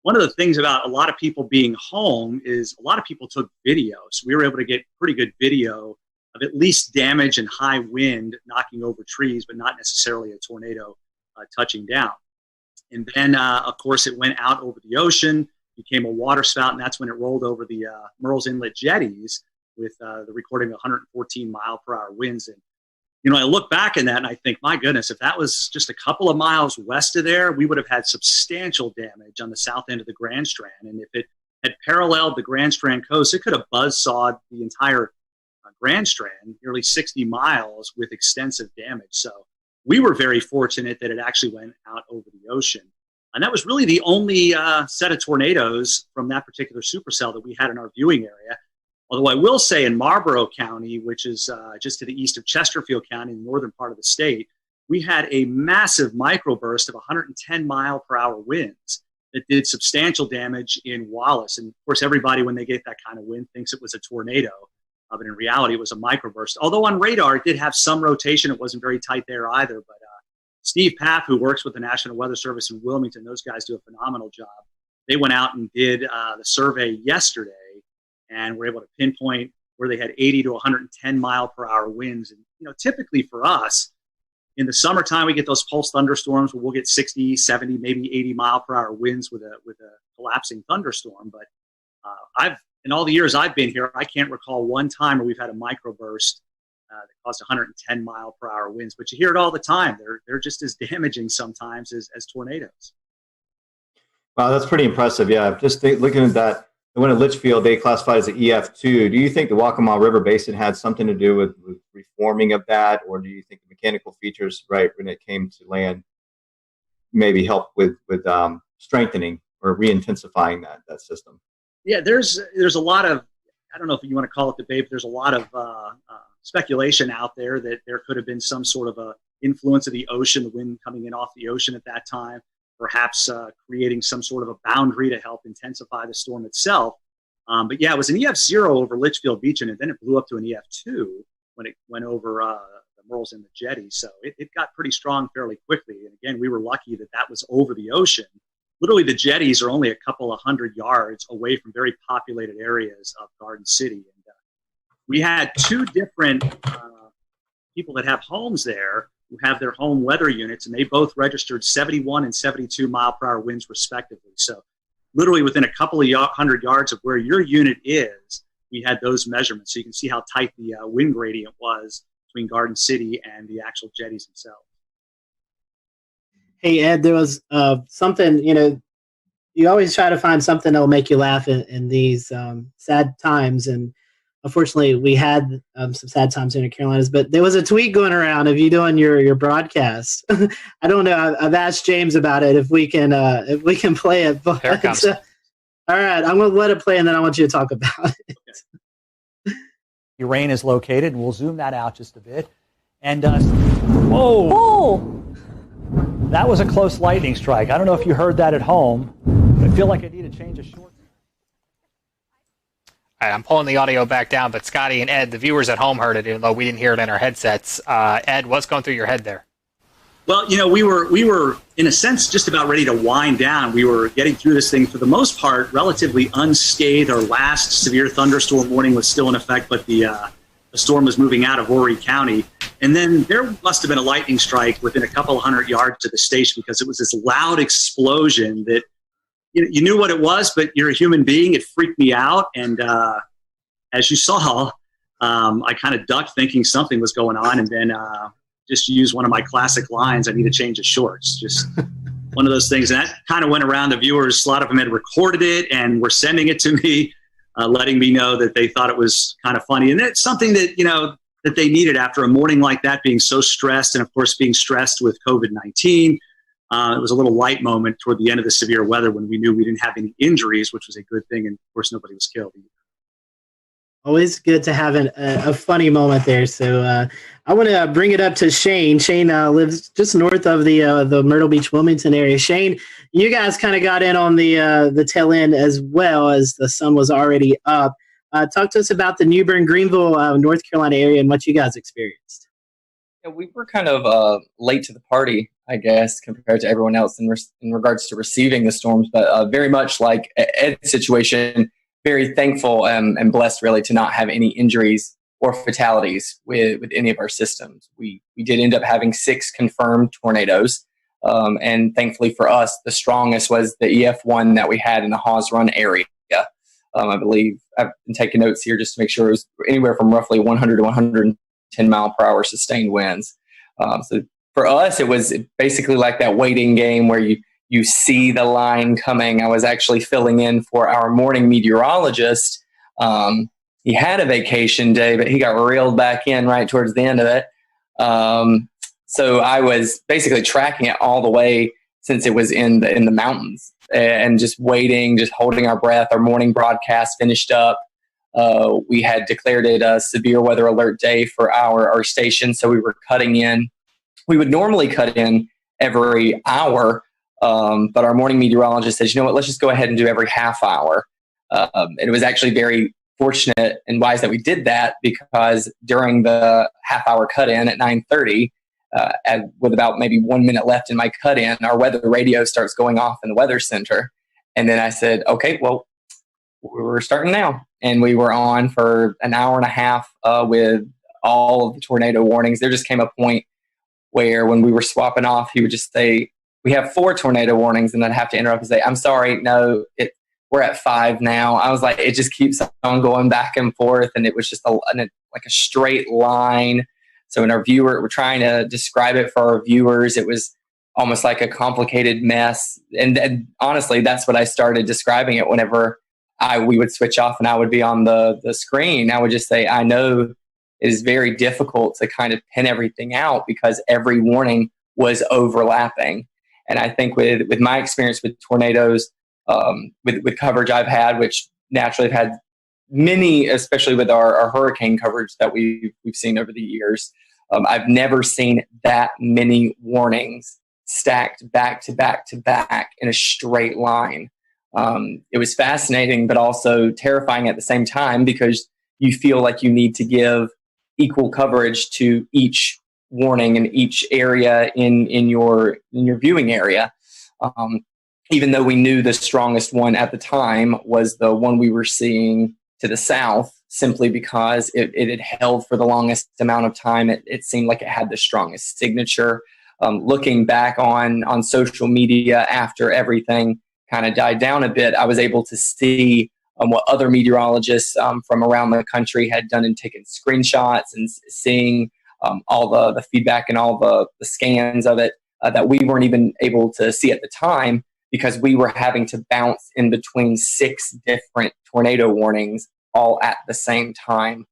one of the things about a lot of people being home is a lot of people took videos. We were able to get pretty good video of at least damage and high wind knocking over trees, but not necessarily a tornado touching down. And then, of course, it went out over the ocean, became a water spout, and that's when it rolled over the Murrells Inlet jetties with the recording of 114 mile per hour winds. And, I look back in that and I think, my goodness, if that was just a couple of miles west of there, we would have had substantial damage on the south end of the Grand Strand. And if it had paralleled the Grand Strand coast, it could have buzzsawed the entire Grand Strand, nearly 60 miles with extensive damage. So we were very fortunate that it actually went out over the ocean. And that was really the only set of tornadoes from that particular supercell that we had in our viewing area. Although I will say in Marlborough County, which is just to the east of Chesterfield County, in the northern part of the state, we had a massive microburst of 110 mile per hour winds that did substantial damage in Wallace. And of course, everybody, when they get that kind of wind, thinks it was a tornado. But in reality, it was a microburst. Although on radar, it did have some rotation. It wasn't very tight there either. But Steve Paff, who works with the National Weather Service in Wilmington, those guys do a phenomenal job. They went out and did the survey yesterday and were able to pinpoint where they had 80 to 110 mile per hour winds. And, typically for us, in the summertime, we get those pulse thunderstorms where we'll get 60, 70, maybe 80 mile per hour winds with a collapsing thunderstorm. But in all the years I've been here, I can't recall one time where we've had a microburst that caused 110 mile per hour winds. But you hear it all the time. They're just as damaging sometimes as tornadoes. Wow, that's pretty impressive. Yeah, just looking at that, the one at Litchfield, they classified as an EF2. Do you think the Waccamaw River Basin had something to do with reforming of that, or do you think the mechanical features, right, when it came to land, maybe help with strengthening or re-intensifying that system? Yeah, there's a lot of, I don't know if you want to call it debate, but there's a lot of speculation out there that there could have been some sort of a influence of the ocean, the wind coming in off the ocean at that time, perhaps creating some sort of a boundary to help intensify the storm itself. But yeah, it was an EF0 over Litchfield Beach, and then it blew up to an EF2 when it went over the Murrells Inlet jetty. So it got pretty strong fairly quickly. And again, we were lucky that was over the ocean. Literally, the jetties are only a couple of 100 yards away from very populated areas of Garden City. And we had two different people that have homes there who have their home weather units, and they both registered 71 and 72 mile per hour winds respectively. So literally within a couple of 100 yards of where your unit is, we had those measurements. So you can see how tight the wind gradient was between Garden City and the actual jetties themselves. Hey, Ed, there was something, you always try to find something that'll make you laugh in these sad times. And unfortunately, we had some sad times in the Carolinas. But there was a tweet going around of you doing your broadcast. I don't know. I've asked James about it if we can play it. But, Here it comes. All right, I'm going to let it play, and then I want you to talk about it. Rain is located, and we'll zoom that out just a bit. And whoa! Oh! That was a close lightning strike. I don't know if you heard that at home. I feel like I need to change a short. All right, I'm pulling the audio back down, but Scotty and Ed, the viewers at home heard it, even though we didn't hear it in our headsets. Ed, what's going through your head there? Well, we were in a sense just about ready to wind down. We were getting through this thing for the most part relatively unscathed. Our last severe thunderstorm warning was still in effect, but the storm was moving out of Horry County. And then there must have been a lightning strike within a couple hundred yards of the station, because it was this loud explosion that you knew what it was, but you're a human being. It freaked me out. And as you saw, I kind of ducked thinking something was going on, and then just use one of my classic lines, I need to change the shorts. Just one of those things. And that kind of went around the viewers. A lot of them had recorded it and were sending it to me, letting me know that they thought it was kind of funny. And it's something that, that they needed after a morning like that, being so stressed, and of course being stressed with COVID-19. It was a little light moment toward the end of the severe weather when we knew we didn't have any injuries, which was a good thing. And of course, nobody was killed either. Always good to have a funny moment there. So I want to bring it up to Shane. Shane lives just north of the Myrtle Beach, Wilmington area. Shane, you guys kind of got in on the tail end as well, as the sun was already up. Talk to us about the New Bern, Greenville, North Carolina area and what you guys experienced. Yeah, we were kind of late to the party, I guess, compared to everyone else in regards to receiving the storms. But very much like Ed's situation, very thankful and blessed, really, to not have any injuries or fatalities with any of our systems. We did end up having 6 confirmed tornadoes. And thankfully for us, the strongest was the EF1 that we had in the Hawes Run area. I believe I've been taking notes here just to make sure it was anywhere from roughly 100 to 110 mile per hour sustained winds. So for us, it was basically like that waiting game where you see the line coming. I was actually filling in for our morning meteorologist. He had a vacation day, but he got reeled back in right towards the end of it. So I was basically tracking it all the way since it was in the mountains, and just waiting, just holding our breath. Our morning broadcast finished up. We had declared it a severe weather alert day for our station, so we were cutting in. We would normally cut in every hour, but our morning meteorologist says, you know what, let's just go ahead and do every half hour. And it was actually very fortunate and wise that we did that, because during the half hour cut in at 9:30, with about maybe 1 minute left in my cut in, our weather radio starts going off in the weather center. And then I said, okay, well, we're starting now. And we were on for an hour and a half with all of the tornado warnings. There just came a point where when we were swapping off, he would just say, we have 4 tornado warnings. And then I'd have to interrupt and say, I'm sorry, no, we're at 5 now. I was like, it just keeps on going back and forth. And it was just like a straight line. So when we're trying to describe it for our viewers, it was almost like a complicated mess. And honestly, that's what I started describing it whenever we would switch off and I would be on the screen. I would just say, I know it is very difficult to kind of pin everything out because every warning was overlapping. And I think with my experience with tornadoes, with coverage I've had, which naturally I've had many, especially with our hurricane coverage that we've seen over the years, I've never seen that many warnings stacked back to back to back in a straight line. It was fascinating, but also terrifying at the same time, because you feel like you need to give equal coverage to each warning in each area in your viewing area. Even though we knew the strongest one at the time was the one we were seeing to the south, simply because it had held for the longest amount of time. It seemed like it had the strongest signature. Looking back on social media after everything kind of died down a bit, I was able to see what other meteorologists from around the country had done and taken screenshots, and seeing all the feedback and all the scans of it that we weren't even able to see at the time. because we were having to bounce in between 6 different tornado warnings all at the same time.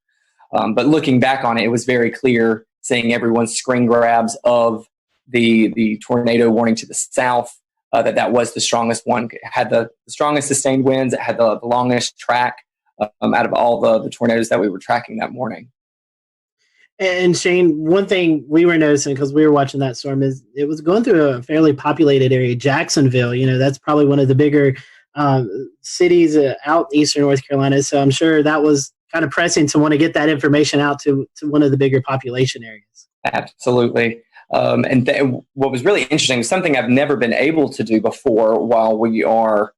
But looking back on it, it was very clear seeing everyone's screen grabs of the tornado warning to the south, that was the strongest one. It had the strongest sustained winds. It had the longest track out of all the tornadoes that we were tracking that morning. And Shane, one thing we were noticing because we were watching that storm is it was going through a fairly populated area, Jacksonville. That's probably one of the bigger cities out eastern North Carolina. So I'm sure that was kind of pressing to want to get that information out to one of the bigger population areas. Absolutely. What was really interesting, something I've never been able to do before while we are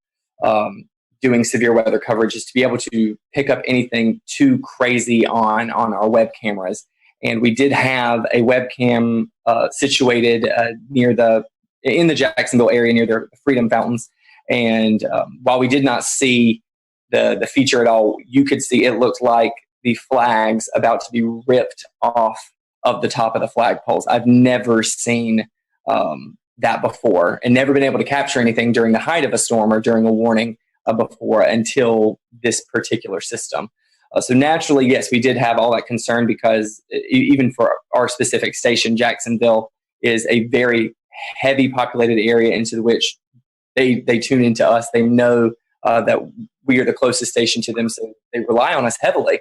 doing severe weather coverage, is to be able to pick up anything too crazy on our web cameras. And we did have a webcam situated in the Jacksonville area near the Freedom Fountains. And while we did not see the feature at all, you could see it looked like the flags about to be ripped off of the top of the flagpoles. I've never seen that before, and never been able to capture anything during the height of a storm or during a warning before until this particular system. So naturally, yes, we did have all that concern because even for our specific station, Jacksonville is a very heavy populated area into which they tune into us. They know that we are the closest station to them, so they rely on us heavily.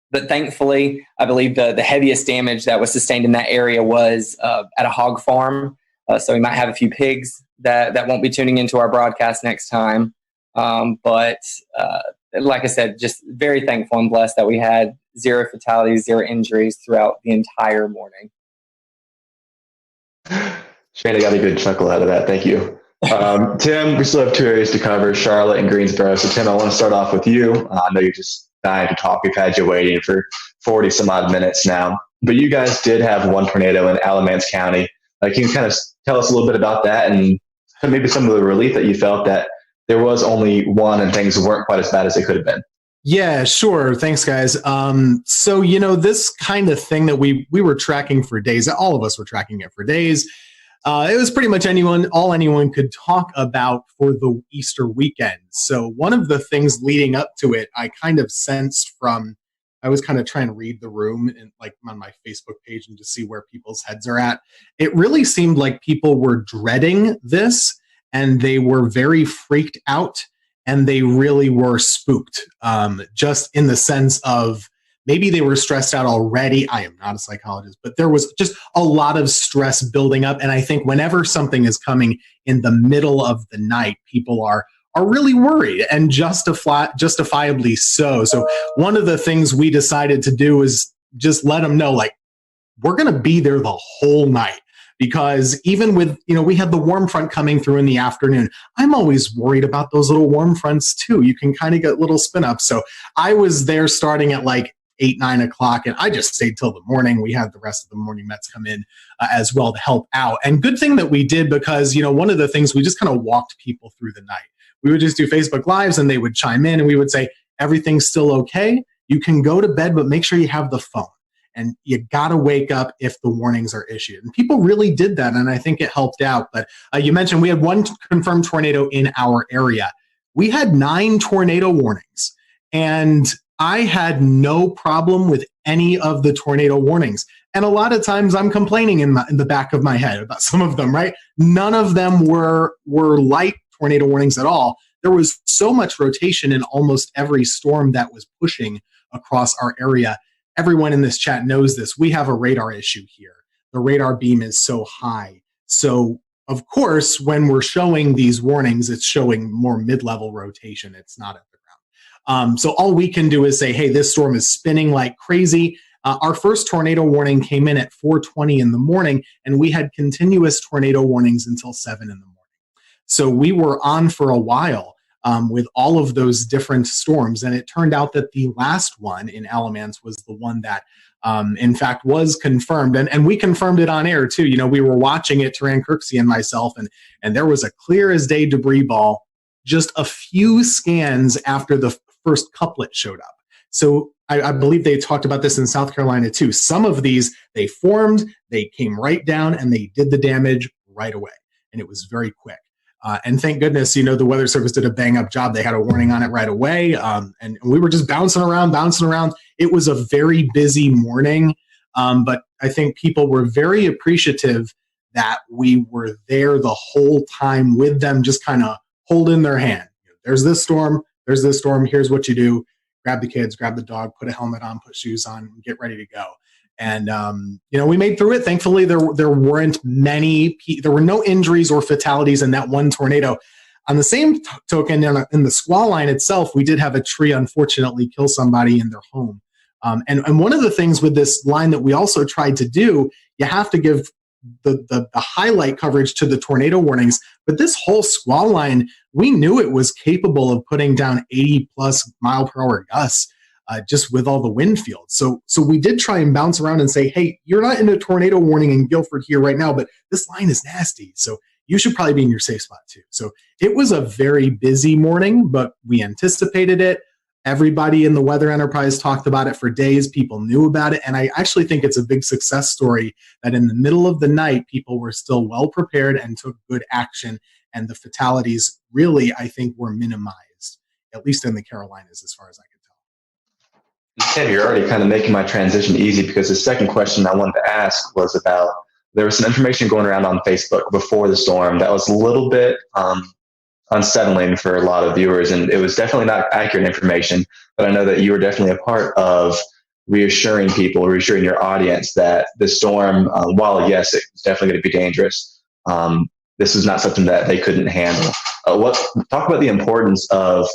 But thankfully, I believe the heaviest damage that was sustained in that area was at a hog farm. So we might have a few pigs that won't be tuning into our broadcast next time. But like I said, just very thankful and blessed that we had 0 fatalities, 0 injuries throughout the entire morning. Shane, I got a good chuckle out of that. Thank you. Tim, we still have 2 areas to cover, Charlotte and Greensboro. So Tim, I want to start off with you. I know you're just dying to talk. We've had you waiting for 40 some odd minutes now, but you guys did have 1 tornado in Alamance County. Can you kind of tell us a little bit about that and maybe some of the relief that you felt that there was only 1 and things weren't quite as bad as they could have been? Yeah, sure. Thanks, guys. So, this kind of thing that we were tracking for days, all of us were tracking it for days. It was pretty much all anyone could talk about for the Easter weekend. So one of the things leading up to it, I kind of sensed I was kind of trying to read the room and on my Facebook page and to see where people's heads are at. It really seemed like people were dreading this and they were very freaked out and they really were spooked, just in the sense of maybe they were stressed out already. I am not a psychologist, but there was just a lot of stress building up. And I think whenever something is coming in the middle of the night, people are really worried, and justifiably so. So one of the things we decided to do is just let them know, we're going to be there the whole night. Because even with, we had the warm front coming through in the afternoon. I'm always worried about those little warm fronts too. You can kind of get little spin ups. So I was there starting at 8, 9 o'clock, and I just stayed till the morning. We had the rest of the morning Mets come in as well to help out. And good thing that we did, because, one of the things, we just kind of walked people through the night. We would just do Facebook Lives and they would chime in and we would say, everything's still okay. You can go to bed, but make sure you have the phone. And you got to wake up if the warnings are issued. And people really did that, and I think it helped out. But you mentioned we had 1 confirmed tornado in our area. We had 9 tornado warnings, and I had no problem with any of the tornado warnings. And a lot of times I'm complaining in the back of my head about some of them, right? None of them were light tornado warnings at all. There was so much rotation in almost every storm that was pushing across our area. Everyone in this chat knows this. We have a radar issue here. The radar beam is so high. So, of course, when we're showing these warnings, it's showing more mid-level rotation. It's not at the ground. So all we can do is say, hey, this storm is spinning like crazy. Our first tornado warning came in at 4:20 in the morning, and we had continuous tornado warnings until 7 in the morning. So we were on for a while with all of those different storms. And it turned out that the last one in Alamance was the one that, in fact, was confirmed. And we confirmed it on air, too. We were watching it, Taran Kirksey and myself, and there was a clear as day debris ball just a few scans after the first couplet showed up. So I believe they talked about this in South Carolina, too. Some of these, they formed, they came right down, and they did the damage right away. And it was very quick. And thank goodness, the Weather Service did a bang up job. They had a warning on it right away. And we were just bouncing around. It was a very busy morning. But I think people were very appreciative that we were there the whole time with them, just kind of holding their hand. There's this storm. Here's what you do. Grab the kids, grab the dog, put a helmet on, put shoes on, and get ready to go. And, we made through it. Thankfully, there were no injuries or fatalities in that one tornado. On the same token, in the squall line itself, we did have a tree, unfortunately, kill somebody in their home. And one of the things with this line that we also tried to do, you have to give the highlight coverage to the tornado warnings. But this whole squall line, we knew it was capable of putting down 80 plus mile per hour gusts. Just with all the wind fields. So we did try and bounce around and say, hey, you're not in a tornado warning in Guilford here right now, but this line is nasty. So you should probably be in your safe spot too. So it was a very busy morning, but we anticipated it. Everybody in the weather enterprise talked about it for days. People knew about it. And I actually think it's a big success story that in the middle of the night, people were still well prepared and took good action. And the fatalities really, I think, were minimized, at least in the Carolinas, as far as I can. Ted, you're already kind of making my transition easy, because the second question I wanted to ask was about, there was some information going around on Facebook before the storm that was a little bit unsettling for a lot of viewers, and it was definitely not accurate information, but I know that you were definitely a part of reassuring your audience that the storm, while yes, it's definitely going to be dangerous, this is not something that they couldn't handle. Talk about the importance of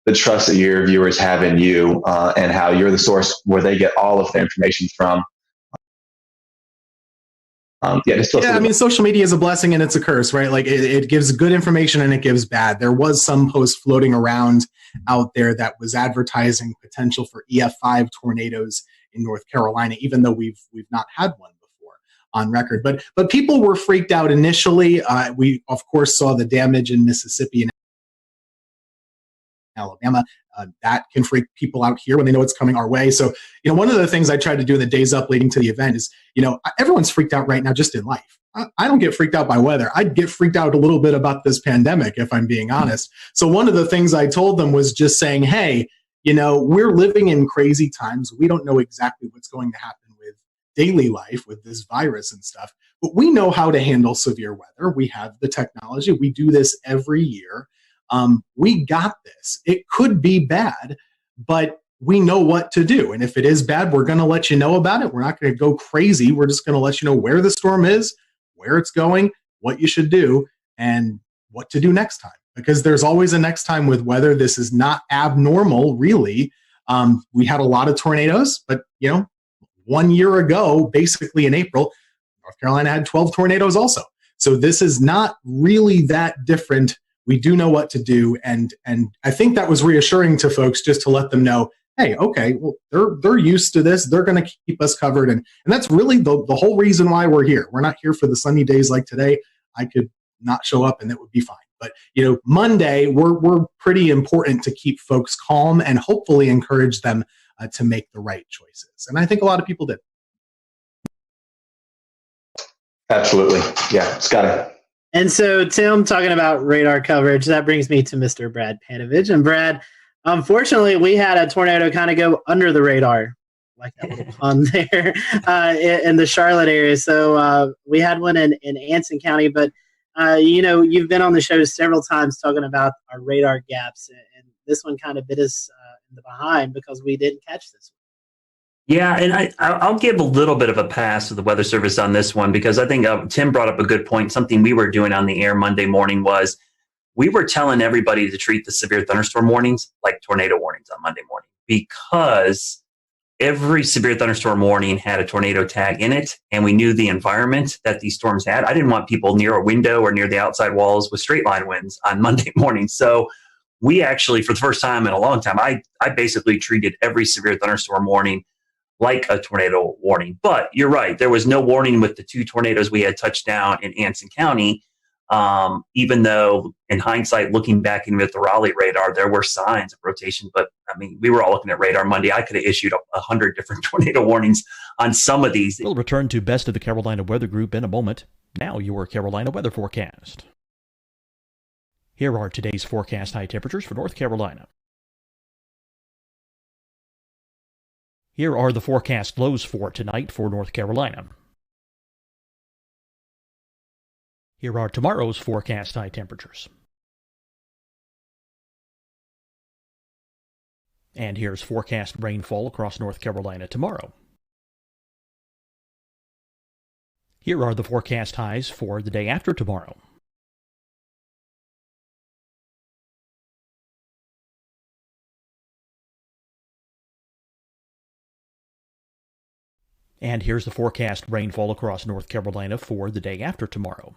the trust that your viewers have in you, and how you're the source where they get all of their information from. Social media is a blessing and it's a curse, right? Like it gives good information and it gives bad. There was some post floating around out there that was advertising potential for EF5 tornadoes in North Carolina, even though we've not had one before on record. But people were freaked out initially. We of course saw the damage in Mississippi and Alabama. That can freak people out here when they know it's coming our way. So, one of the things I tried to do in the days up leading to the event is, everyone's freaked out right now just in life. I don't get freaked out by weather. I'd get freaked out a little bit about this pandemic, if I'm being honest. So one of the things I told them was just saying, hey, we're living in crazy times. We don't know exactly what's going to happen with daily life with this virus and stuff, but we know how to handle severe weather. We have the technology. We do this every year. We got this. It could be bad, but we know what to do. And if it is bad, we're going to let you know about it. We're not going to go crazy. We're just going to let you know where the storm is, where it's going, what you should do, and what to do next time. Because there's always a next time with weather. This is not abnormal, really. We had a lot of tornadoes, but 1 year ago, basically in April, North Carolina had 12 tornadoes also. So this is not really that different. We do know what to do, and I think that was reassuring to folks, just to let them know, hey, okay, well, they're used to this. They're going to keep us covered, and that's really the whole reason why we're here. We're not here for the sunny days like today. I could not show up, and it would be fine. But Monday, we're pretty important to keep folks calm and hopefully encourage them to make the right choices. And I think a lot of people did. Absolutely, yeah, Scotty. And so, Tim, talking about radar coverage, that brings me to Mr. Brad Panovich. And Brad, unfortunately, we had a tornado kind of go under the radar, like that little pun there, in the Charlotte area. So we had one in Anson County. But, you've been on the show several times talking about our radar gaps. And this one kind of bit us in the behind because we didn't catch this one. Yeah, and I'll give a little bit of a pass to the Weather Service on this one, because I think Tim brought up a good point. Something we were doing on the air Monday morning was we were telling everybody to treat the severe thunderstorm warnings like tornado warnings on Monday morning, because every severe thunderstorm warning had a tornado tag in it, and we knew the environment that these storms had. I didn't want people near a window or near the outside walls with straight line winds on Monday morning. So we actually, for the first time in a long time, I basically treated every severe thunderstorm warning like a tornado warning. But you're right, there was no warning with the two tornadoes we had touched down in Anson County, even though in hindsight, looking back in with the Raleigh radar, there were signs of rotation. But I mean, we were all looking at radar Monday. I could have issued 100 different tornado warnings on some of these. We'll return to Best of the Carolina Weather Group in a moment. Now your Carolina weather forecast. Here are today's forecast high temperatures for North Carolina. Here are the forecast lows for tonight for North Carolina. Here are tomorrow's forecast high temperatures. And here's forecast rainfall across North Carolina tomorrow. Here are the forecast highs for the day after tomorrow. And here's the forecast rainfall across North Carolina for the day after tomorrow.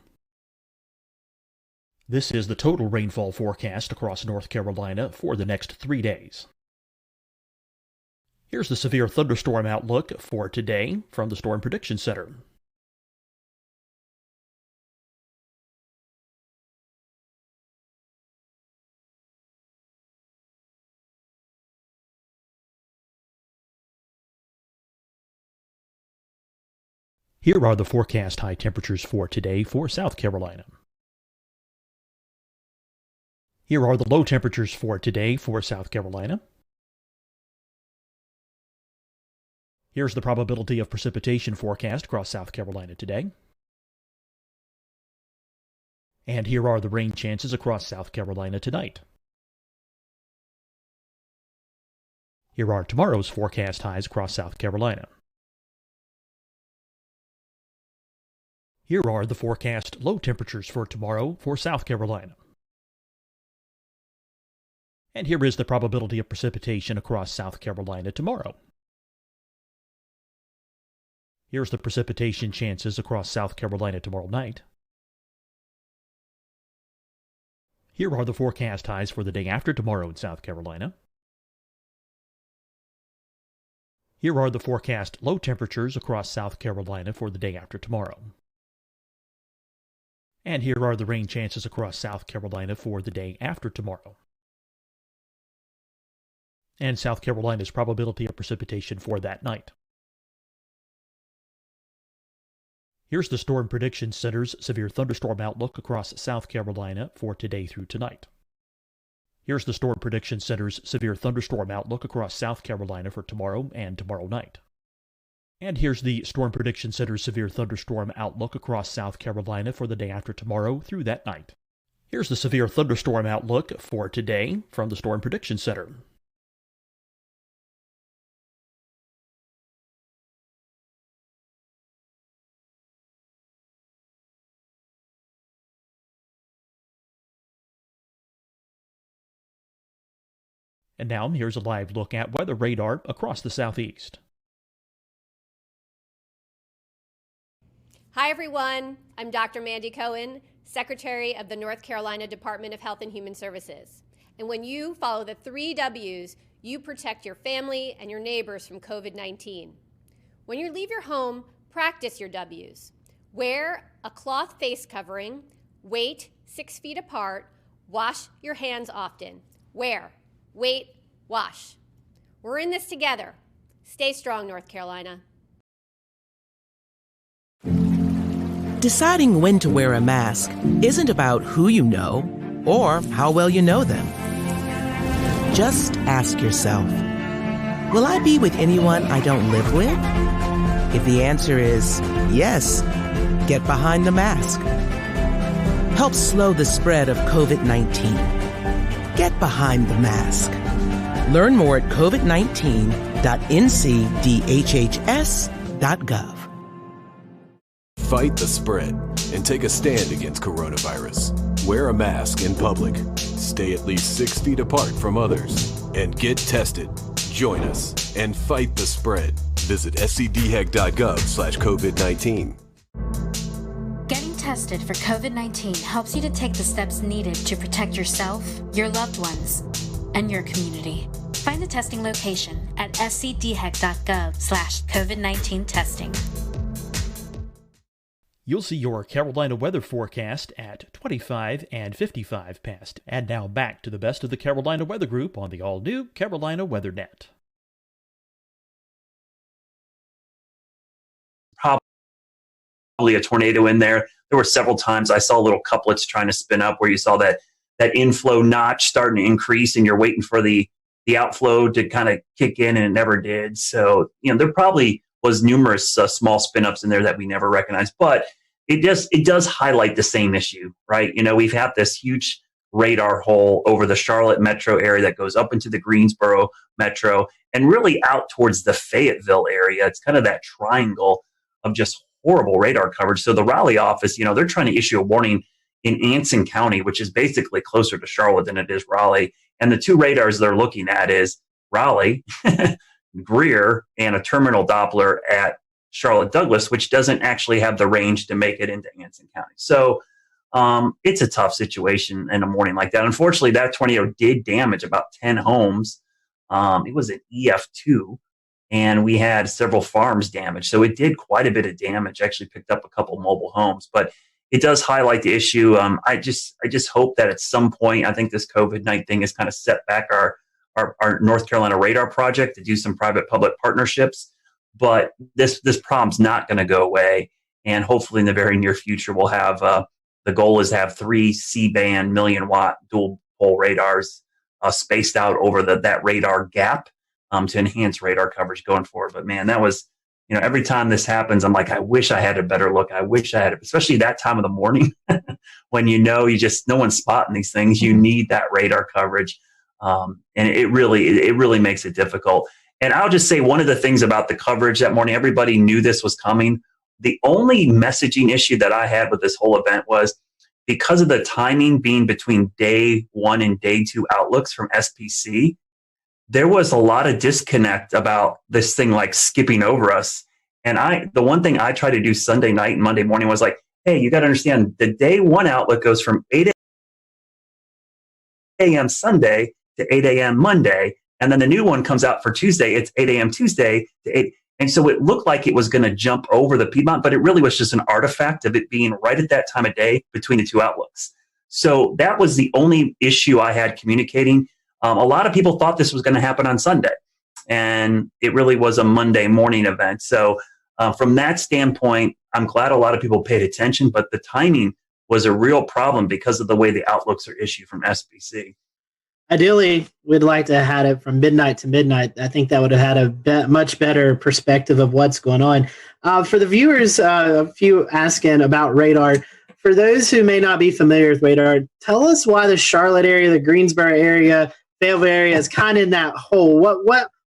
This is the total rainfall forecast across North Carolina for the next 3 days. Here's the severe thunderstorm outlook for today from the Storm Prediction Center. Here are the forecast high temperatures for today for South Carolina. Here are the low temperatures for today for South Carolina. Here's the probability of precipitation forecast across South Carolina today. And here are the rain chances across South Carolina tonight. Here are tomorrow's forecast highs across South Carolina. Here are the forecast low temperatures for tomorrow for South Carolina. And here is the probability of precipitation across South Carolina tomorrow. Here's the precipitation chances across South Carolina tomorrow night. Here are the forecast highs for the day after tomorrow in South Carolina. Here are the forecast low temperatures across South Carolina for the day after tomorrow. And here are the rain chances across South Carolina for the day after tomorrow. And South Carolina's probability of precipitation for that night. Here's the Storm Prediction Center's severe thunderstorm outlook across South Carolina for today through tonight. Here's the Storm Prediction Center's severe thunderstorm outlook across South Carolina for tomorrow and tomorrow night. And here's the Storm Prediction Center's severe thunderstorm outlook across South Carolina for the day after tomorrow through that night. Here's the severe thunderstorm outlook for today from the Storm Prediction Center. And now here's a live look at weather radar across the southeast. Hi, everyone. I'm Dr. Mandy Cohen, Secretary of the North Carolina Department of Health and Human Services. And when you follow the 3 W's, you protect your family and your neighbors from COVID-19. When you leave your home, practice your W's. Wear a cloth face covering, wait 6 feet apart, wash your hands often. Wear, wait, wash. We're in this together. Stay strong, North Carolina. Deciding when to wear a mask isn't about who you know or how well you know them. Just ask yourself, will I be with anyone I don't live with? If the answer is yes, get behind the mask. Help slow the spread of COVID-19. Get behind the mask. Learn more at covid19.ncdhhs.gov. Fight the spread and take a stand against coronavirus. Wear a mask in public. Stay at least 6 feet apart from others. And get tested. Join us and fight the spread. Visit scdhec.gov/COVID-19. Getting tested for COVID-19 helps you to take the steps needed to protect yourself, your loved ones, and your community. Find the testing location at scdhec.gov/COVID-19 testing. You'll see your Carolina weather forecast at 25 and 55 past. And now back to the best of the Carolina Weather Group on the all-new Carolina WeatherNet. Probably a tornado in there. There were several times I saw little couplets trying to spin up where you saw that inflow notch starting to increase, and you're waiting for the outflow to kind of kick in, and it never did. So, there probably was numerous small spin-ups in there that we never recognized, but it does highlight the same issue, right? We've had this huge radar hole over the Charlotte metro area that goes up into the Greensboro metro and really out towards the Fayetteville area. It's kind of that triangle of just horrible radar coverage. So the Raleigh office, they're trying to issue a warning in Anson County, which is basically closer to Charlotte than it is Raleigh. And the two radars they're looking at is Raleigh, Greer, and a terminal Doppler at Charlotte Douglas, which doesn't actually have the range to make it into Anson County. So it's a tough situation in a morning like that. Unfortunately, that tornado did damage about 10 homes. It was an EF2, and we had several farms damaged. So it did quite a bit of damage, actually picked up a couple mobile homes. But it does highlight the issue. I just hope that at some point, I think this COVID-19 thing has kind of set back our North Carolina radar project to do some private-public partnerships. But this problem's not going to go away. And hopefully in the very near future, we'll have the goal is to have 3 C-band million-watt dual-pole radars spaced out over that radar gap to enhance radar coverage going forward. But, man, that was, every time this happens, I'm like, I wish I had a better look. I wish I had it, especially that time of the morning when no one's spotting these things. You need that radar coverage. And it really makes it difficult. And I'll just say one of the things about the coverage that morning, everybody knew this was coming. The only messaging issue that I had with this whole event was because of the timing being between day 1 and day 2 outlooks from SPC, there was a lot of disconnect about this thing like skipping over us. And the one thing I tried to do Sunday night and Monday morning was like, hey, you got to understand the day 1 outlook goes from 8 a.m. Sunday to 8 a.m. Monday. And then the new one comes out for Tuesday. It's 8 a.m. Tuesday to 8. And so it looked like it was going to jump over the Piedmont, but it really was just an artifact of it being right at that time of day between the two outlooks. So that was the only issue I had communicating. A lot of people thought this was going to happen on Sunday, and it really was a Monday morning event. So from that standpoint, I'm glad a lot of people paid attention, but the timing was a real problem because of the way the outlooks are issued from SPC. Ideally, we'd like to have had it from midnight to midnight. I think that would have had a much better perspective of what's going on. For the viewers, a few asking about radar. For those who may not be familiar with radar, tell us why the Charlotte area, the Greensboro area, Fayetteville area is kind of in that hole.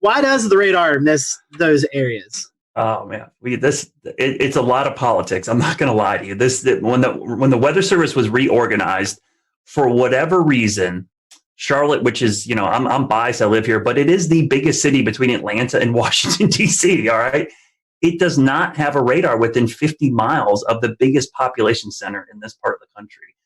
Why does the radar miss those areas? Oh man, it's a lot of politics. I'm not going to lie to you. When the Weather Service was reorganized, for whatever reason, Charlotte, which is, I'm biased, I live here, but it is the biggest city between Atlanta and Washington, D.C., all right? It does not have a radar within 50 miles of the biggest population center in this part of the country.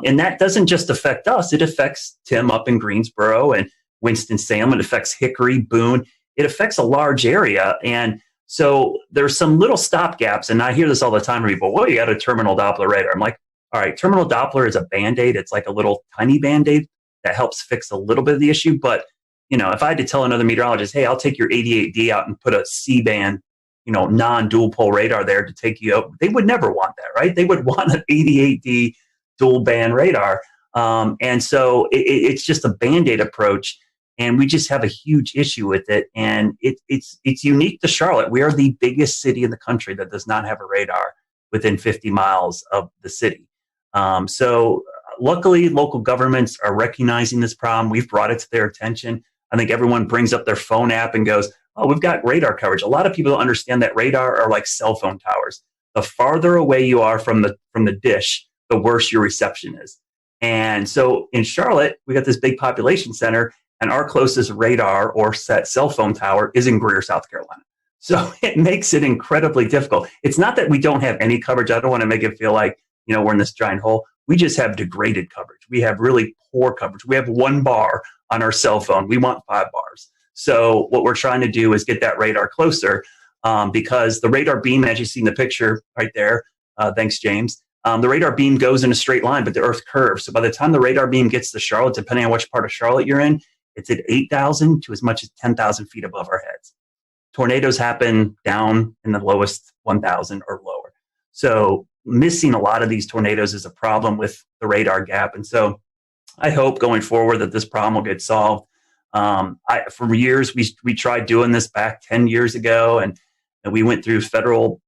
And that doesn't just affect us. It affects Tim up in Greensboro and Winston-Salem. It affects Hickory, Boone. It affects a large area. And so there's some little stopgaps. And I hear this all the time from people, well, you got a terminal Doppler radar. I'm like, all right, terminal Doppler is a Band-Aid. It's like a little tiny Band-Aid that helps fix a little bit of the issue. But, if I had to tell another meteorologist, hey, I'll take your 88D out and put a C-band, non-dual pole radar there to take you out, they would never want that, right? They would want an 88D dual band radar. And so it's just a Band-Aid approach. And we just have a huge issue with it. And it's unique to Charlotte. We are the biggest city in the country that does not have a radar within 50 miles of the city. So luckily, local governments are recognizing this problem. We've brought it to their attention. I think everyone brings up their phone app and goes, oh, we've got radar coverage. A lot of people don't understand that radar are like cell phone towers. The farther away you are from the dish, the worse your reception is. And so in Charlotte, we got this big population center, and our closest radar or set cell phone tower is in Greer, South Carolina. So it makes it incredibly difficult. It's not that we don't have any coverage. I don't want to make it feel like, we're in this giant hole. We just have degraded coverage. We have really poor coverage. We have 1 bar on our cell phone. We want 5 bars. So what we're trying to do is get that radar closer because the radar beam, as you see in the picture right there, thanks, James, the radar beam goes in a straight line, but the Earth curves. So by the time the radar beam gets to Charlotte, depending on which part of Charlotte you're in, it's at 8,000 to as much as 10,000 feet above our heads. Tornadoes happen down in the lowest 1,000 or lower. So missing a lot of these tornadoes is a problem with the radar gap. And so I hope going forward that this problem will get solved. For years, we tried doing this back 10 years ago, and we went through federal,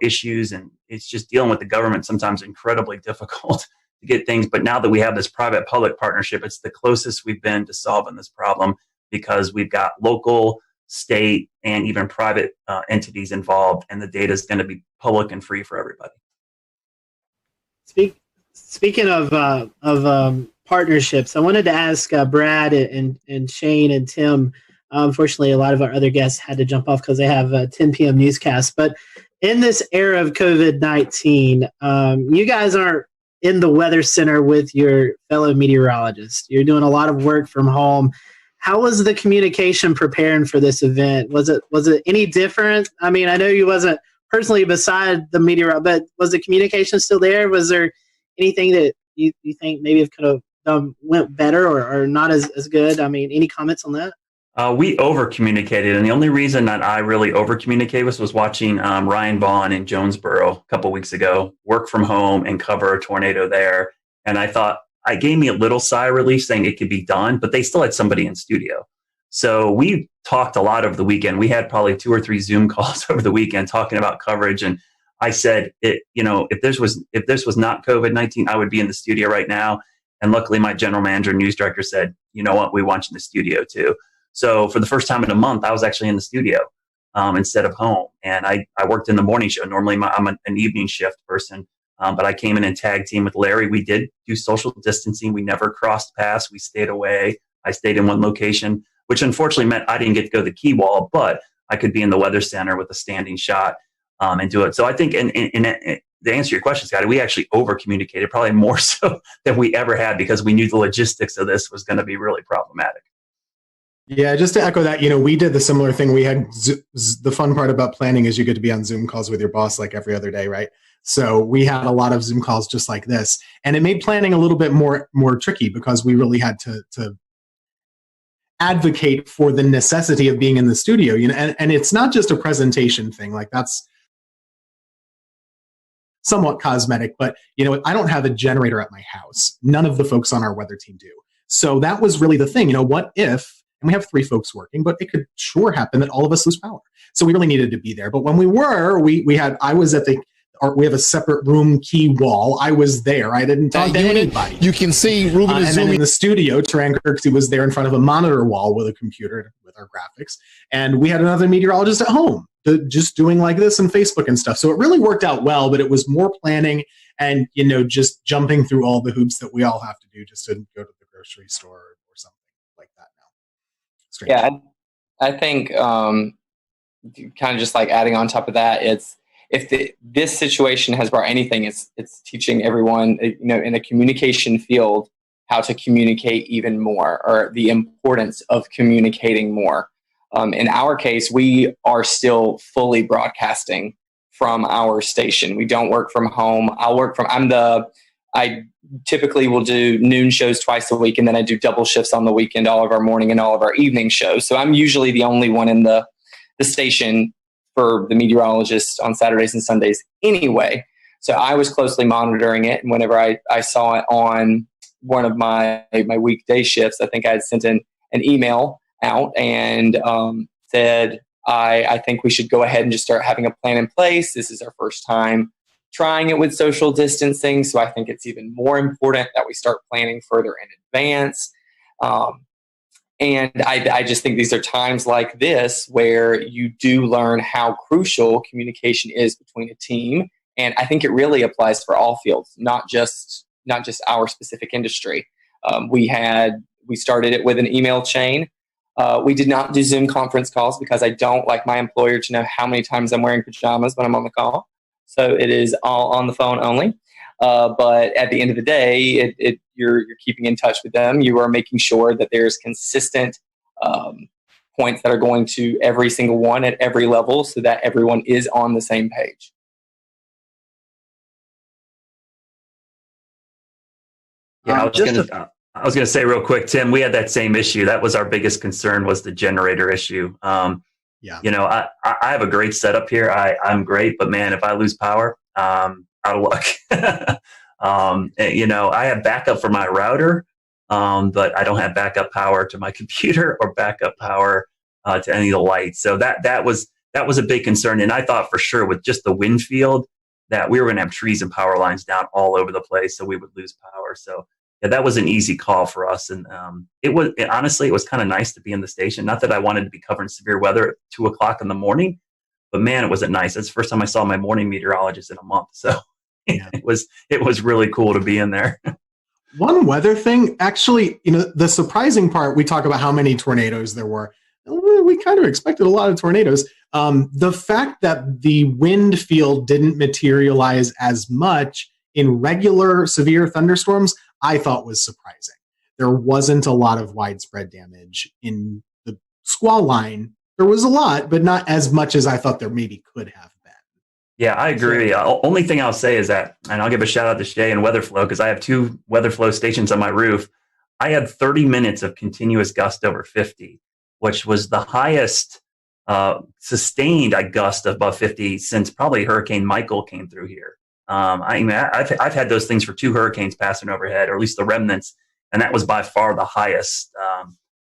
issues, and it's just dealing with the government sometimes incredibly difficult to get things. But now that we have this private-public partnership, it's the closest we've been to solving this problem, because we've got local, state, and even private entities involved, and the data is going to be public and free for everybody. Speaking of partnerships, I wanted to ask Brad and Shane and Tim. Unfortunately, a lot of our other guests had to jump off because they have a 10 p.m. newscast. But in this era of COVID-19, you guys aren't in the weather center with your fellow meteorologists. You're doing a lot of work from home. How was the communication preparing for this event? Was it any different? I mean, I know you wasn't personally beside the meteorologist, but was the communication still there? Was there anything that you think maybe it could have went better or not as good? I mean, any comments on that? We over-communicated, and the only reason that I really over-communicated was watching Ryan Vaughn in Jonesboro a couple weeks ago work from home and cover a tornado there. And I thought, it gave me a little sigh of relief saying it could be done, but they still had somebody in studio. So we talked a lot over the weekend. We had probably 2 or 3 Zoom calls over the weekend talking about coverage. And I said, if this was not COVID-19, I would be in the studio right now. And luckily, my general manager and news director said, you know what, we want you in the studio too. So for the first time in a month, I was actually in the studio instead of home. And I worked in the morning show. Normally, I'm an evening shift person, but I came in and tag team with Larry. We did do social distancing. We never crossed paths. We stayed away. I stayed in one location, which unfortunately meant I didn't get to go to the key wall, but I could be in the weather center with a standing shot and do it. So I think, and to answer your question, Scotty, we actually over-communicated, probably more so than we ever had, because we knew the logistics of this was going to be really problematic. Yeah, just to echo that, we did the similar thing. We had the fun part about planning is you get to be on Zoom calls with your boss like every other day, right? So we had a lot of Zoom calls just like this, and it made planning a little bit more tricky, because we really had to advocate for the necessity of being in the studio. And it's not just a presentation thing, like that's somewhat cosmetic, but I don't have a generator at my house. None of the folks on our weather team do. So that was really the thing. What if? And we have 3 folks working, but it could sure happen that all of us lose power. So we really needed to be there. But when we were, I was at we have a separate room key wall. I was there. I didn't talk to anybody. You can see Ruben is and zooming. then in the studio, Taran Kirksey was there in front of a monitor wall with a computer with our graphics. And we had another meteorologist at home just doing like this and Facebook and stuff. So it really worked out well, but it was more planning and, just jumping through all the hoops that we all have to do just to go to the grocery store or something like that now. Strange. Yeah, I think kind of just like adding on top of that, this situation has brought anything, it's teaching everyone, in the communication field, how to communicate even more, or the importance of communicating more. In our case, we are still fully broadcasting from our station. We don't work from home. I typically will do noon shows twice a week, and then I do double shifts on the weekend, all of our morning and all of our evening shows. So I'm usually the only one in the station for the meteorologists on Saturdays and Sundays anyway. So I was closely monitoring it. And whenever I saw it on one of my weekday shifts, I think I had sent an email out and said, I think we should go ahead and just start having a plan in place. This is our first time trying it with social distancing. So I think it's even more important that we start planning further in advance. And I just think these are times like this where you do learn how crucial communication is between a team. And I think it really applies for all fields, not just our specific industry. We started it with an email chain. We did not do Zoom conference calls because I don't like my employer to know how many times I'm wearing pajamas when I'm on the call. So it is all on the phone only. But at the end of the day, you're keeping in touch with them. You are making sure that there's consistent points that are going to every single one at every level so that everyone is on the same page. Yeah, I was going to say real quick, Tim, we had that same issue. That was our biggest concern, was the generator issue. I have a great setup here. I'm great, but man, if I lose power, out of luck. I have backup for my router, but I don't have backup power to my computer or backup power to any of the lights. So that was a big concern. And I thought for sure with just the wind field that we were going to have trees and power lines down all over the place, so we would lose power. So yeah, that was an easy call for us. And honestly, it was kind of nice to be in the station. Not that I wanted to be covering severe weather at 2:00 in the morning, but man, it wasn't nice. It's the first time I saw my morning meteorologist in a month. So yeah. it was really cool to be in there. One weather thing, actually, the surprising part, we talk about how many tornadoes there were. We kind of expected a lot of tornadoes. The fact that the wind field didn't materialize as much in regular severe thunderstorms, I thought was surprising. There wasn't a lot of widespread damage in the squall line. There was a lot, but not as much as I thought there maybe could have been. Yeah, I agree. Only thing I'll say is that, and I'll give a shout out to Shay and WeatherFlow, because I have 2 WeatherFlow stations on my roof. I had 30 minutes of continuous gust over 50, which was the highest sustained gust above 50 since probably Hurricane Michael came through here. I've had those things for 2 hurricanes passing overhead, or at least the remnants, and that was by far the highest.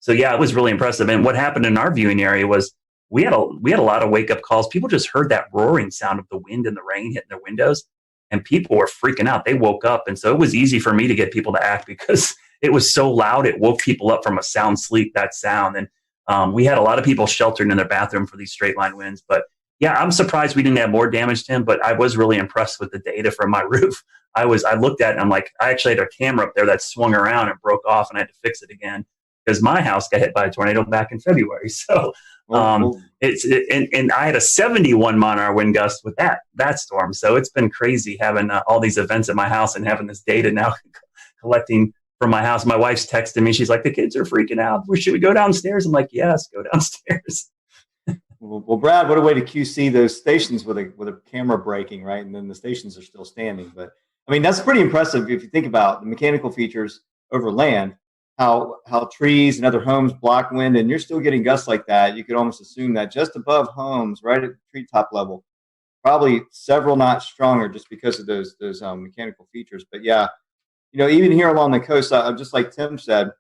So yeah, it was really impressive. And what happened in our viewing area was we had a lot of wake up calls. People just heard that roaring sound of the wind and the rain hitting their windows, and people were freaking out. They woke up, and so it was easy for me to get people to act because it was so loud. It woke people up from a sound sleep. That sound, and we had a lot of people sheltered in their bathroom for these straight line winds. But yeah, I'm surprised we didn't have more damage, Tim, but I was really impressed with the data from my roof. I looked at it and I'm like, I actually had a camera up there that swung around and broke off, and I had to fix it again because my house got hit by a tornado back in February. So and I had a 71 mile-an-hour wind gust with that storm. So it's been crazy having all these events at my house and having this data now collecting from my house. My wife's texting me. She's like, the kids are freaking out. Should we go downstairs? I'm like, yes, go downstairs. Well, Brad, what a way to QC those stations with a camera breaking, right? And then the stations are still standing. But I mean, that's pretty impressive if you think about the mechanical features over land, how trees and other homes block wind, and you're still getting gusts like that. You could almost assume that just above homes, right at the treetop level, probably several knots stronger just because of those mechanical features. But yeah, even here along the coast, just like Tim said,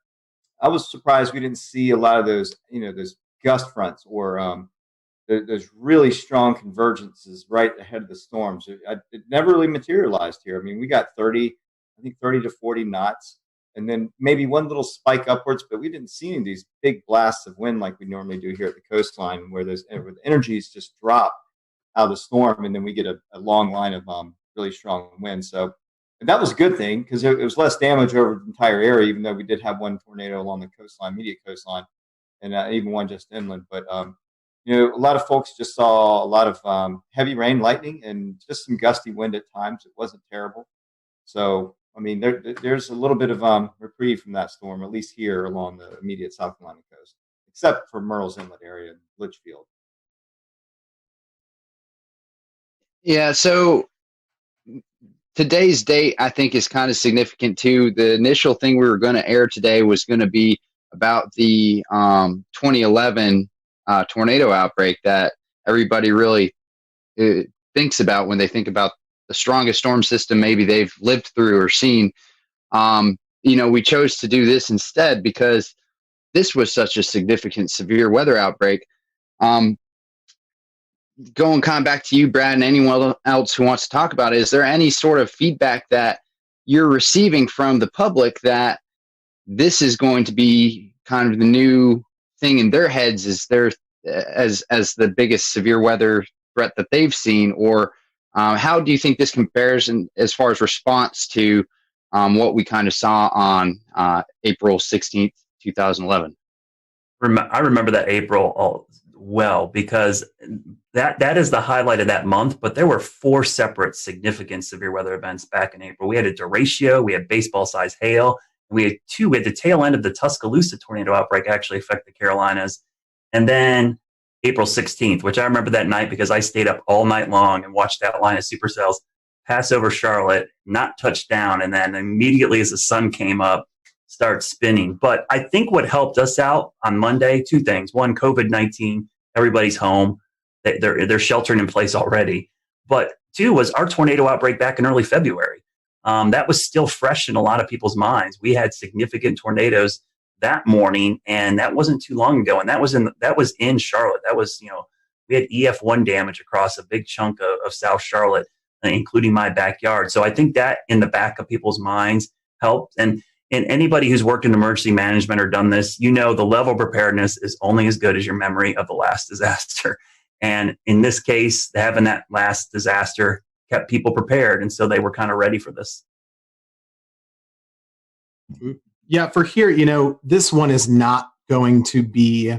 I was surprised we didn't see a lot of those, those gust fronts or there's really strong convergences right ahead of the storms. It never really materialized here. I mean, we got 30 to 40 knots, and then maybe one little spike upwards, but we didn't see any of these big blasts of wind like we normally do here at the coastline, where the energies just drop out of the storm, and then we get a long line of really strong wind. So that was a good thing because it was less damage over the entire area, even though we did have one tornado along the coastline, immediate coastline, and even one just inland. But a lot of folks just saw a lot of heavy rain, lightning, and just some gusty wind at times. It wasn't terrible. So, I mean, there's a little bit of reprieve from that storm, at least here along the immediate South Carolina coast, except for Murrells Inlet area and Litchfield. Yeah, so today's date, I think, is kind of significant, too. The initial thing we were going to air today was going to be about the 2011 tornado outbreak that everybody really thinks about when they think about the strongest storm system maybe they've lived through or seen. We chose to do this instead because this was such a significant severe weather outbreak. Going kind of back to you, Brad, and anyone else who wants to talk about it, is there any sort of feedback that you're receiving from the public that this is going to be kind of the new thing in their heads as the biggest severe weather threat that they've seen? Or how do you think this compares as far as response to what we kind of saw on April 16th, 2011? I remember that April well, because that is the highlight of that month, but there were 4 separate significant severe weather events back in April. We had a derecho, we had baseball-sized hail, and we had the tail end of the Tuscaloosa tornado outbreak actually affect the Carolinas. And then April 16th, which I remember that night because I stayed up all night long and watched that line of supercells pass over Charlotte, not touch down, and then immediately as the sun came up, start spinning. But I think what helped us out on Monday, 2 things. One, COVID-19, everybody's home. They're sheltering in place already. But 2 was our tornado outbreak back in early February. that was still fresh in a lot of people's minds. We had significant tornadoes that morning, and that wasn't too long ago. And that was in Charlotte. That was, we had EF1 damage across a big chunk of South Charlotte, including my backyard. So I think that in the back of people's minds helped. And anybody who's worked in emergency management or done this, the level of preparedness is only as good as your memory of the last disaster. And in this case, having that last disaster kept people prepared. And so they were kind of ready for this. Yeah, for here, this one is not going to be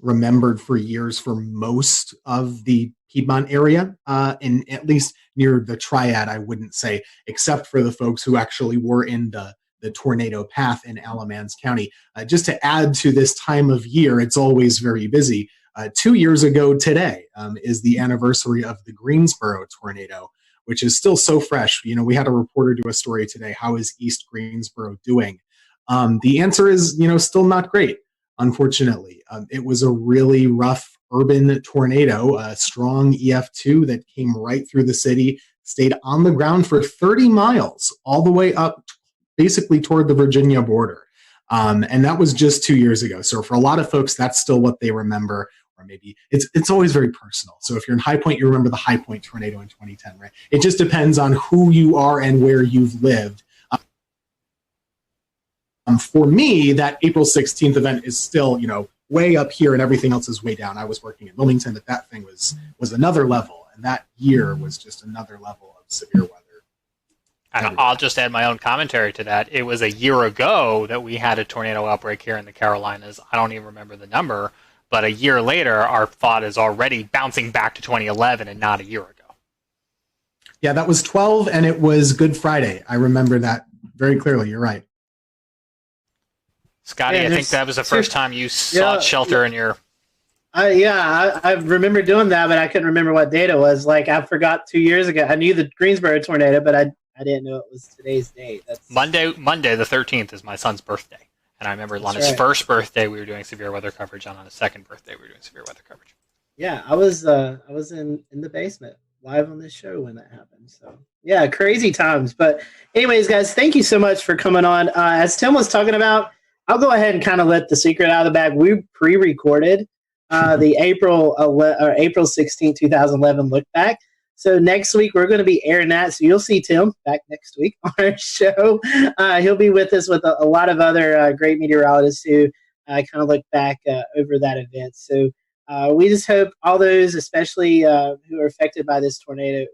remembered for years for most of the Piedmont area, and at least near the Triad, I wouldn't say, except for the folks who actually were in the tornado path in Alamance County. Just to add to this time of year, it's always very busy. 2 years ago today is the anniversary of the Greensboro tornado, which is still so fresh. We had a reporter do a story today. How is East Greensboro doing? The answer is, still not great, unfortunately. It was a really rough urban tornado, a strong EF2 that came right through the city, stayed on the ground for 30 miles, all the way up basically toward the Virginia border. And that was just 2 years ago. So for a lot of folks, that's still what they remember. Or maybe it's always very personal. So if you're in High Point, you remember the High Point tornado in 2010, right? It just depends on who you are and where you've lived. For me, that April 16th event is still, way up here and everything else is way down. I was working in Wilmington, but that thing was another level. And that year was just another level of severe weather. And I'll just add my own commentary to that. It was a year ago that we had a tornado outbreak here in the Carolinas. I don't even remember the number. But a year later, our thought is already bouncing back to 2011 and not a year ago. Yeah, that was 12, and it was Good Friday. I remember that very clearly. You're right. Scotty, I think that was the first time you sought shelter in your... I remember doing that, but I couldn't remember what date it was. Like, I forgot 2 years ago. I knew the Greensboro tornado, but I didn't know it was today's date. That's Monday the 13th is my son's birthday. And I remember on his first birthday, we were doing severe weather coverage, and on his second birthday, we were doing severe weather coverage. Yeah, I was in the basement live on this show when that happened. So yeah, crazy times. But anyways, guys, thank you so much for coming on. As Tim was talking about, I'll go ahead and kind of let the secret out of the bag. We pre-recorded the April 16, 2011 look back. So next week, we're going to be airing that. So you'll see Tim back next week on our show. He'll be with us with a lot of other great meteorologists who kind of look back over that event. So we just hope all those, especially who are affected by this tornado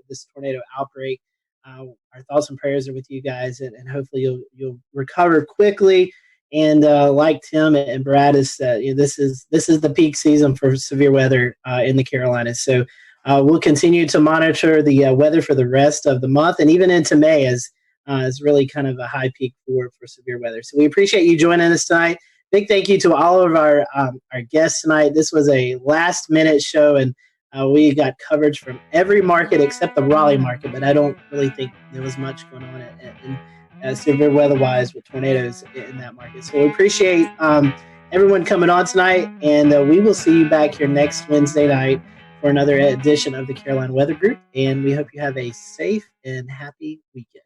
outbreak, our thoughts and prayers are with you guys, and hopefully you'll recover quickly. And like Tim and Brad has said, this is the peak season for severe weather in the Carolinas. So we'll continue to monitor the weather for the rest of the month and even into May as is really kind of a high peak for severe weather. So we appreciate you joining us tonight. Big thank you to all of our guests tonight. This was a last-minute show, and we got coverage from every market except the Raleigh market, but I don't really think there was much going on in severe weather-wise with tornadoes in that market. So we appreciate everyone coming on tonight, and we will see you back here next Wednesday night for another edition of the Carolina Weather Group, and we hope you have a safe and happy weekend.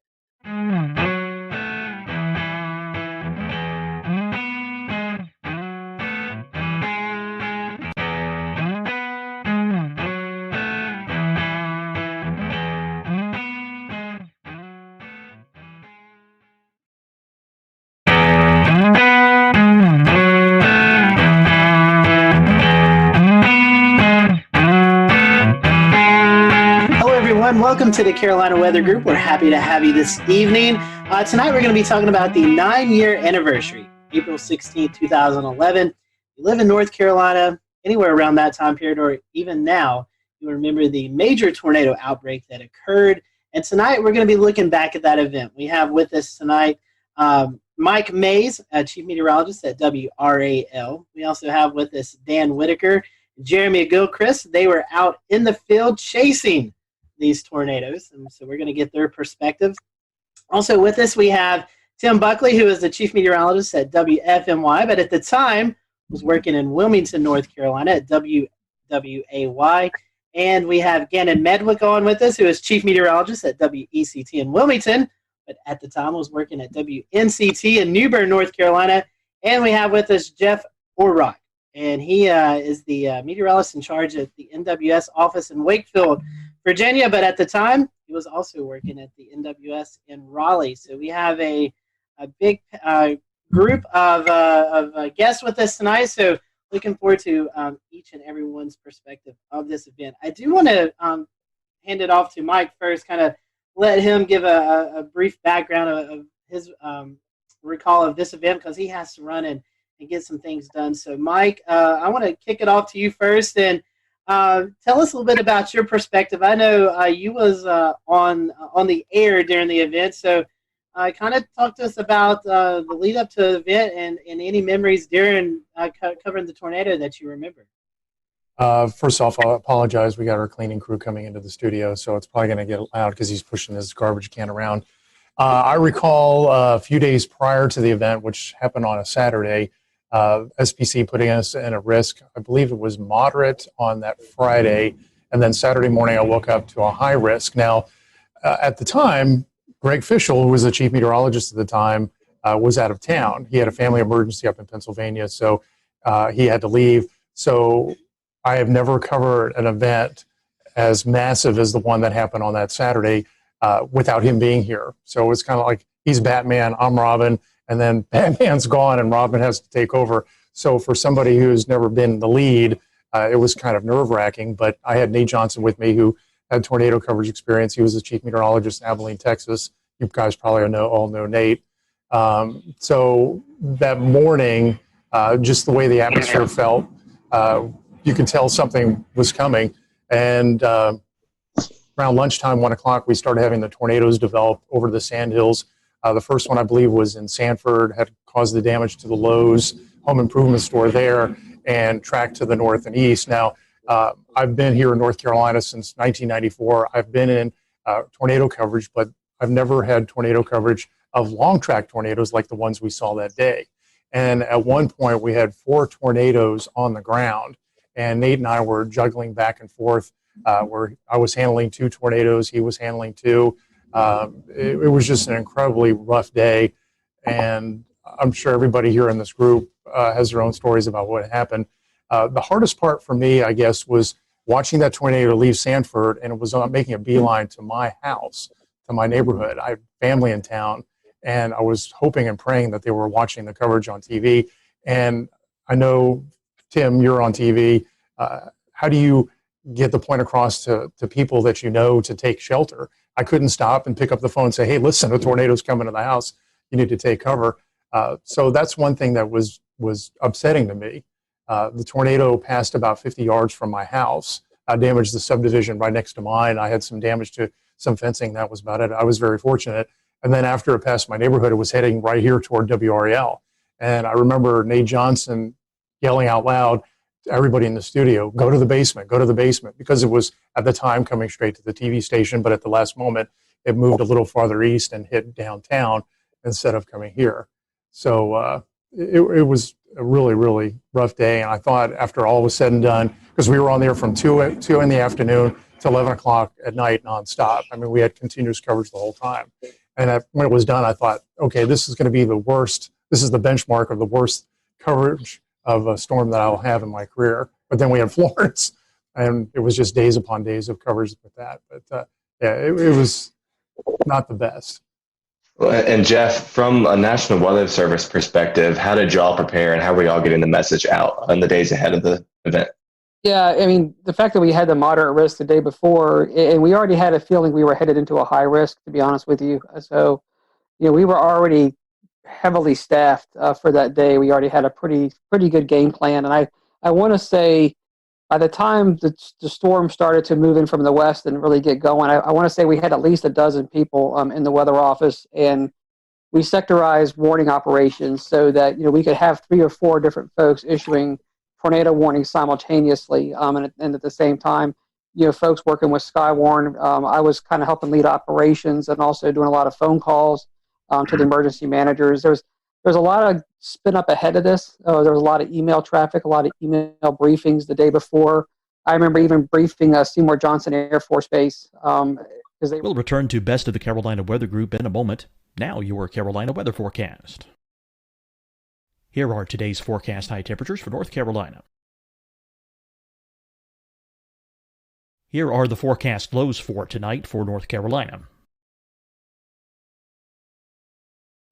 Welcome to the Carolina Weather Group. We're happy to have you this evening. Tonight we're going to be talking about the 9-year anniversary, April 16, 2011. If you live in North Carolina, anywhere around that time period, or even now, you remember the major tornado outbreak that occurred. And tonight we're going to be looking back at that event. We have with us tonight Mike Mays, Chief Meteorologist at WRAL. We also have with us Dan Whitaker, Jeremy Gilchrist. They were out in the field chasing these tornadoes, and so we're going to get their perspective. Also with us, we have Tim Buckley, who is the Chief Meteorologist at WFMY, but at the time was working in Wilmington, North Carolina at WWAY. And we have Gannon Medwick on with us, who is chief meteorologist at WECT in Wilmington, but at the time was working at WNCT in New Bern, North Carolina. And we have with us Jeff Orrock, and he is the meteorologist in charge at the NWS office in Wakefield, Virginia, but at the time he was also working at the NWS in Raleigh. So we have a big group of guests with us tonight. So looking forward to each and everyone's perspective of this event. I do want to hand it off to Mike first, kind of let him give a brief background of his recall of this event, because he has to run and get some things done. So Mike, I want to kick it off to you first, and tell us a little bit about your perspective. I know you was on the air during the event, so kind of talk to us about the lead up to the event and any memories during covering the tornado that you remember. First off, I'll apologize. We got our cleaning crew coming into the studio, so it's probably going to get loud because he's pushing his garbage can around. I recall a few days prior to the event, which happened on a Saturday, SPC putting us in a risk. I believe it was moderate on that Friday, and then Saturday morning I woke up to a high risk. Now, at the time, Greg Fischel, who was the chief meteorologist at the time, was out of town. He had a family emergency up in Pennsylvania, so he had to leave. So I have never covered an event as massive as the one that happened on that Saturday without him being here. So it's kind of like he's Batman, I'm Robin, and then Batman's gone and Robin has to take over. So for somebody who's never been the lead, it was kind of nerve-wracking. But I had Nate Johnson with me, who had tornado coverage experience. He was the chief meteorologist in Abilene, Texas. You guys probably all know Nate. So that morning, just the way the atmosphere felt, you could tell something was coming. And around lunchtime, 1 o'clock, we started having the tornadoes develop over the Sandhills. The first one, I believe, was in Sanford, had caused the damage to the Lowe's home improvement store there and tracked to the north and east. Now, I've been here in North Carolina since 1994. I've been in tornado coverage, but I've never had tornado coverage of long track tornadoes like the ones we saw that day. And at one point, we had 4 tornadoes on the ground, and Nate and I were juggling back and forth, where I was handling 2 tornadoes, he was handling 2. It was just an incredibly rough day, and I'm sure everybody here in this group has their own stories about what happened. The hardest part for me, I guess, was watching that tornado leave Sanford, and it was making a beeline to my house, to my neighborhood. I have family in town, and I was hoping and praying that they were watching the coverage on TV. And I know, Tim, you're on TV. How do you get the point across to people that you know to take shelter? I couldn't stop and pick up the phone and say, hey, listen, a tornado's coming to the house. You need to take cover. So that's one thing that was upsetting to me. The tornado passed about 50 yards from my house. I damaged the subdivision right next to mine. I had some damage to some fencing. That was about it. I was very fortunate. And then after it passed my neighborhood, it was heading right here toward WREL. And I remember Nate Johnson yelling out loud to everybody in the studio, go to the basement, because it was at the time coming straight to the TV station, but at the last moment, it moved a little farther east and hit downtown instead of coming here. So it was a really, really rough day. And I thought after all was said and done, because we were on there from 2 in the afternoon to 11 o'clock at night nonstop. I mean, we had continuous coverage the whole time. And when it was done, I thought, okay, this is going to be the worst. This is the benchmark of the worst coverage of a storm that I'll have in my career. But then we had Florence, and it was just days upon days of coverage with that. But yeah, it was not the best. And Jeff, from a National Weather Service perspective, how did y'all prepare, and how were y'all getting the message out in the days ahead of the event? Yeah, I mean, the fact that we had the moderate risk the day before, and we already had a feeling we were headed into a high risk, to be honest with you. So, we were already heavily staffed for that day. We already had a pretty good game plan. And I want to say by the time the storm started to move in from the west and really get going, I want to say we had at least a dozen people in the weather office, and we sectorized warning operations so that we could have 3 or 4 different folks issuing tornado warnings simultaneously, and at the same time, folks working with Skywarn. I was kind of helping lead operations and also doing a lot of phone calls to the emergency managers. There's a lot of spin up ahead of this. There was a lot of email traffic, a lot of email briefings the day before. I remember even briefing Seymour Johnson Air Force Base because they. We'll return to Best of the Carolina Weather Group in a moment. Now your Carolina weather forecast. Here are today's forecast high temperatures for North Carolina. Here are the forecast lows for tonight for North Carolina.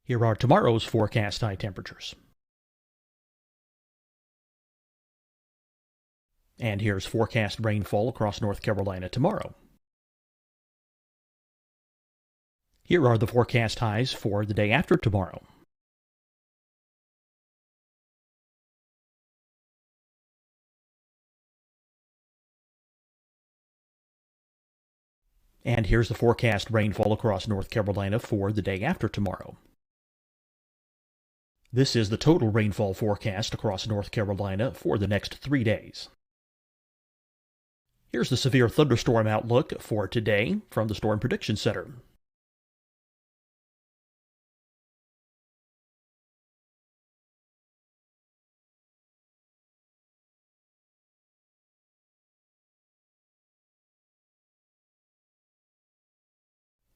Here are tomorrow's forecast high temperatures. And here's forecast rainfall across North Carolina tomorrow. Here are the forecast highs for the day after tomorrow. And here's the forecast rainfall across North Carolina for the day after tomorrow. This is the total rainfall forecast across North Carolina for the next 3 days. Here's the severe thunderstorm outlook for today from the Storm Prediction Center.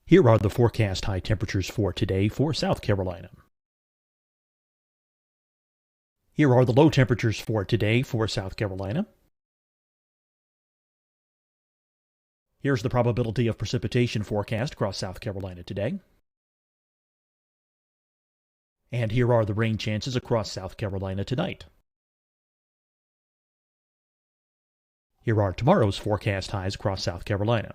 Here are the forecast high temperatures for today for South Carolina. Here are the low temperatures for today for South Carolina. Here's the probability of precipitation forecast across South Carolina today. And here are the rain chances across South Carolina tonight. Here are tomorrow's forecast highs across South Carolina.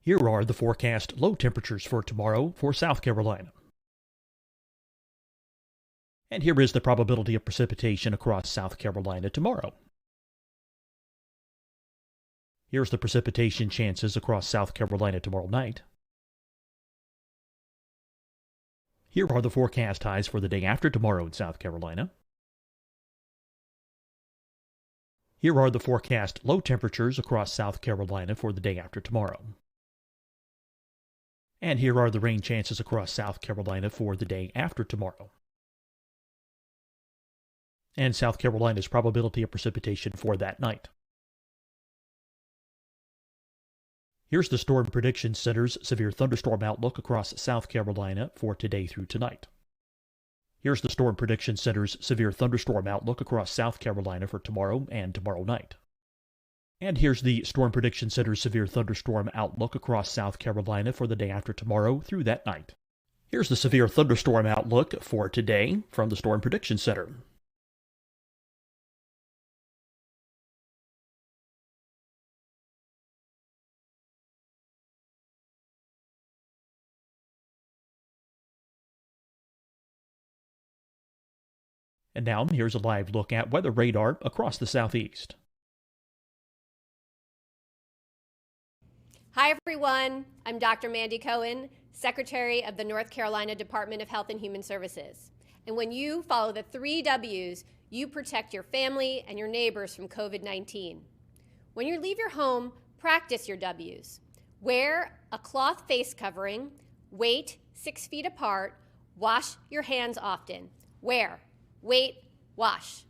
Here are the forecast low temperatures for tomorrow for South Carolina. And here is the probability of precipitation across South Carolina tomorrow. Here's the precipitation chances across South Carolina tomorrow night. Here are the forecast highs for the day after tomorrow in South Carolina. Here are the forecast low temperatures across South Carolina for the day after tomorrow. And here are the rain chances across South Carolina for the day after tomorrow. And South Carolina's probability of precipitation for that night. Here's the Storm Prediction Center's severe thunderstorm outlook across South Carolina for today through tonight. Here's the Storm Prediction Center's severe thunderstorm outlook across South Carolina for tomorrow and tomorrow night. And here's the Storm Prediction Center's severe thunderstorm outlook across South Carolina for the day after tomorrow through that night. Here's the severe thunderstorm outlook for today from the Storm Prediction Center. And now here's a live look at weather radar across the southeast. Hi, everyone. I'm Dr. Mandy Cohen, Secretary of the North Carolina Department of Health and Human Services. And when you follow the 3 W's, you protect your family and your neighbors from COVID-19. When you leave your home, practice your W's. Wear a cloth face covering, wait 6 feet apart, wash your hands often. Wear, wait, wash.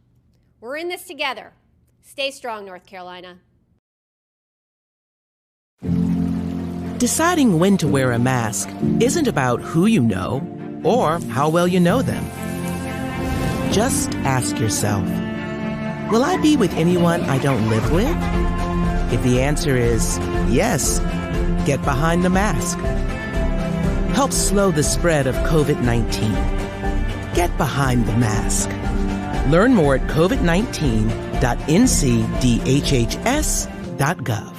We're in this together. Stay strong, North Carolina. Deciding when to wear a mask isn't about who you know or how well you know them. Just ask yourself, will I be with anyone I don't live with? If the answer is yes, get behind the mask. Help slow the spread of COVID-19. Get behind the mask. Learn more at covid19.ncdhhs.gov.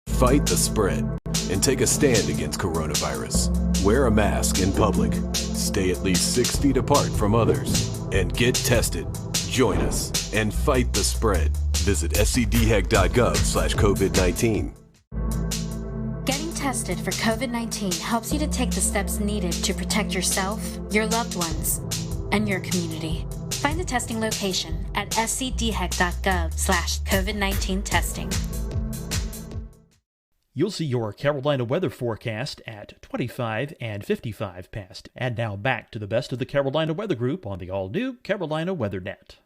Fight the spread and take a stand against coronavirus. Wear a mask in public. Stay at least 6 feet apart from others. And get tested. Join us and fight the spread. Visit scdhec.gov/COVID-19. Getting tested for COVID-19 helps you to take the steps needed to protect yourself, your loved ones, and your community. Find the testing location at scdhec.gov/COVID-19 testing. You'll see your Carolina weather forecast at 25 and 55 past. And now back to the Best of the Carolina Weather Group on the all-new Carolina WeatherNet.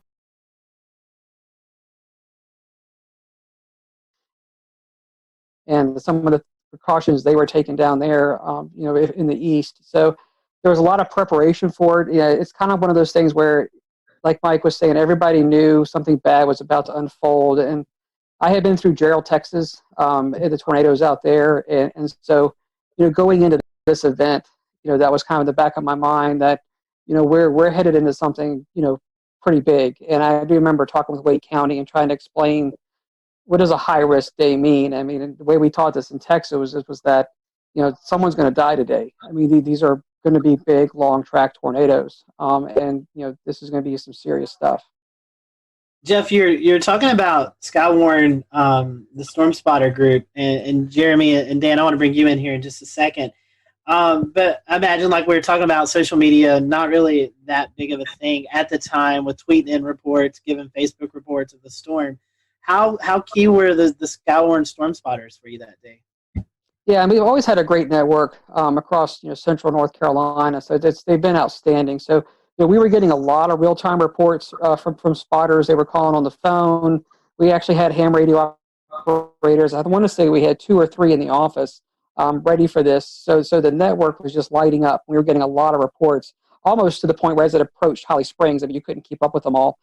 and some of the precautions they were taking down there, in the east. So there was a lot of preparation for it. Yeah, it's kind of one of those things where, like Mike was saying, everybody knew something bad was about to unfold. And I had been through Gerald, Texas, and the tornadoes out there, and so going into this event, that was kind of the back of my mind that we're headed into something pretty big. And I do remember talking with Wake County and trying to explain what does a high risk day mean. I mean, the way we taught this in Texas was that someone's going to die today. I mean, these are going to be big, long track tornadoes, and this is going to be some serious stuff. Jeff, you're talking about Skywarn, the Storm Spotter group, and Jeremy and Dan. I want to bring you in here in just a second. But I imagine, like we were talking about, social media not really that big of a thing at the time, with tweeting in reports, giving Facebook reports of the storm. How key were the Skywarn Storm Spotters for you that day? Yeah, I mean, we've always had a great network across central North Carolina, so they've been outstanding. So we were getting a lot of real-time reports from spotters. They were calling on the phone. We actually had ham radio operators. I want to say we had 2 or 3 in the office ready for this. So the network was just lighting up. We were getting a lot of reports, almost to the point where as it approached Holly Springs, I mean, you couldn't keep up with them all.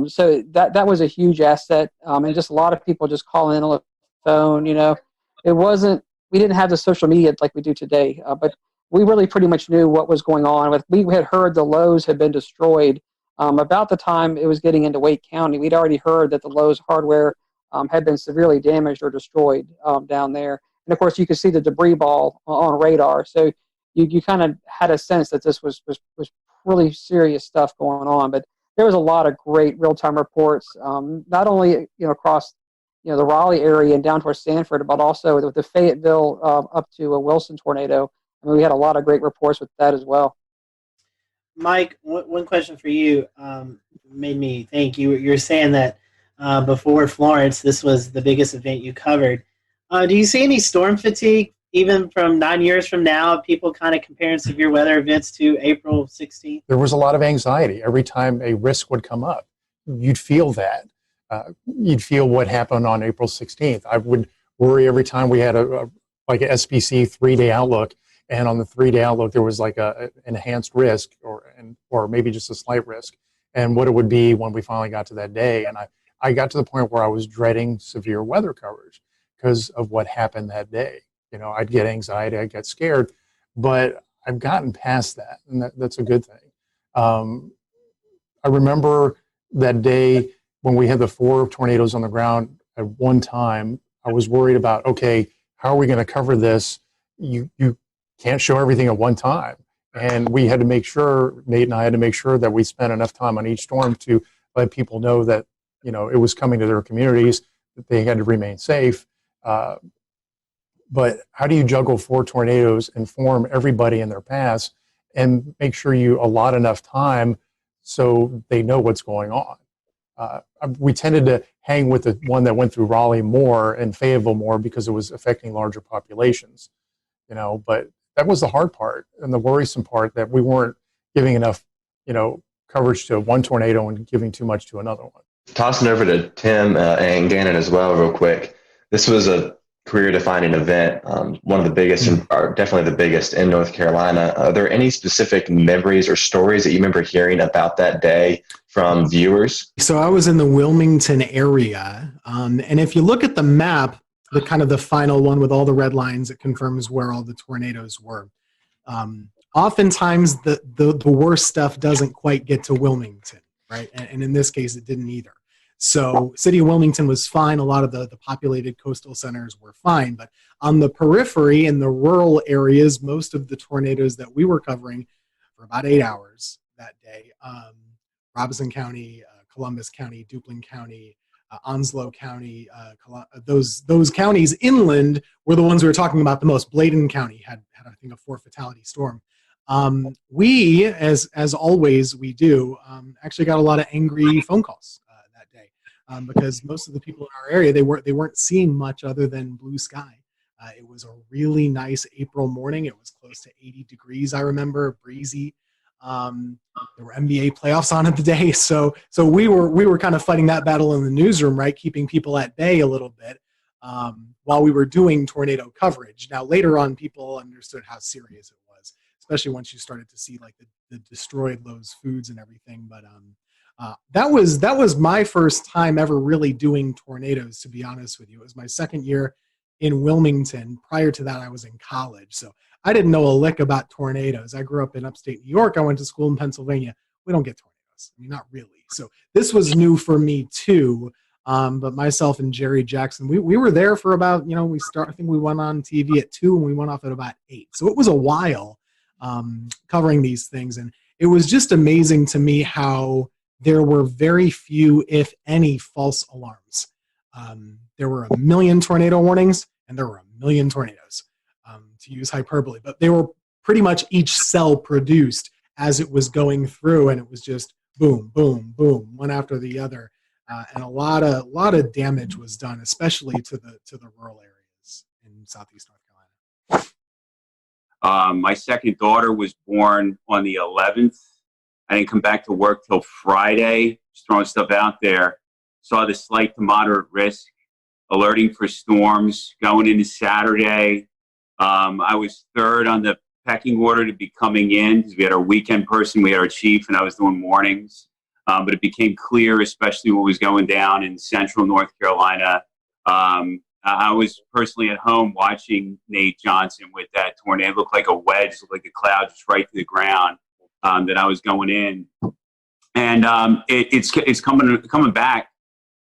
So that was a huge asset, and just a lot of people just calling in on the phone. It wasn't. We didn't have the social media like we do today, but we really pretty much knew what was going on. We had heard the Lowe's had been destroyed about the time it was getting into Wake County. We'd already heard that the Lowe's hardware had been severely damaged or destroyed down there. And of course, you could see the debris ball on radar. So you kind of had a sense that this was really serious stuff going on. But there was a lot of great real-time reports, not only across the Raleigh area and down towards Sanford, but also with the Fayetteville up to a Wilson tornado. I mean, we had a lot of great reports with that as well. Mike, one question for you made me think. You're saying that before Florence, this was the biggest event you covered. Do you see any storm fatigue, even from 9 years from now, people kind of comparing severe weather events to April 16th? There was a lot of anxiety every time a risk would come up. You'd feel that. You'd feel what happened on April 16th. I would worry every time we had a SPC 3-day outlook, and on the 3-day outlook there was like an enhanced risk or maybe just a slight risk, and what it would be when we finally got to that day. And I got to the point where I was dreading severe weather coverage because of what happened that day. I'd get anxiety, I'd get scared, but I've gotten past that, and that's a good thing. I remember that day when we had the 4 tornadoes on the ground at one time. I was worried about, okay, how are we going to cover this? You can't show everything at one time. And we had to make sure, Nate and I had to make sure that we spent enough time on each storm to let people know that, it was coming to their communities, that they had to remain safe. But how do you juggle 4 tornadoes, inform everybody in their paths, and make sure you allot enough time so they know what's going on? We tended to hang with the one that went through Raleigh more and Fayetteville more because it was affecting larger populations, but that was the hard part and the worrisome part, that we weren't giving enough, coverage to one tornado and giving too much to another one. Tossing over to Tim and Gannon as well real quick. This was a career-defining event, one of the biggest, or definitely the biggest in North Carolina. Are there any specific memories or stories that you remember hearing about that day from viewers? So I was in the Wilmington area, and if you look at the map, the kind of the final one with all the red lines, it confirms where all the tornadoes were. Oftentimes, the worst stuff doesn't quite get to Wilmington, right? And in this case, it didn't either. So city of Wilmington was fine. A lot of the populated coastal centers were fine. But on the periphery in the rural areas, most of the tornadoes that we were covering for about 8 hours that day, Robeson County, Columbus County, Duplin County, Onslow County, those counties inland were the ones we were talking about the most. Bladen County had I think, a 4 fatality storm. We, as always we do, actually got a lot of angry phone calls that day because most of the people in our area, they weren't seeing much other than blue sky. It was a really nice April morning. It was close to 80 degrees, I remember, breezy. There were NBA playoffs on at the day, so we were kind of fighting that battle in the newsroom, right, keeping people at bay a little bit. while we were doing tornado coverage. Now, later on, people understood how serious it was, especially once you started to see like the destroyed those foods and everything. But that was my first time ever really doing tornadoes, to be honest with you. It was my second year in Wilmington. Prior to that, I was in college, so I didn't know a lick about tornadoes. I grew up in upstate New York. I went to school in Pennsylvania. We don't get tornadoes. I mean, not really. So this was new for me too. But myself and Jerry Jackson, we were there for about, I think we went on TV at 2 and we went off at about 8. So it was a while covering these things. And it was just amazing to me how there were very few, if any, false alarms. There were 1 million tornado warnings and there were 1 million tornadoes, to use hyperbole. But they were pretty much each cell produced as it was going through, and it was just boom, boom, boom, one after the other. And a lot of damage was done, especially to the rural areas in southeast North Carolina. My second daughter was born on the 11th. I didn't come back to work till Friday. Just throwing stuff out there. Saw the slight to moderate risk, alerting for storms going into Saturday. I was third on the pecking order to be coming in because we had our weekend person, we had our chief, and I was doing mornings. But it became clear, especially what was going down in central North Carolina. I was personally at home watching Nate Johnson with that tornado. It looked like a wedge, it looked like a cloud just right to the ground that I was going in. And it's coming back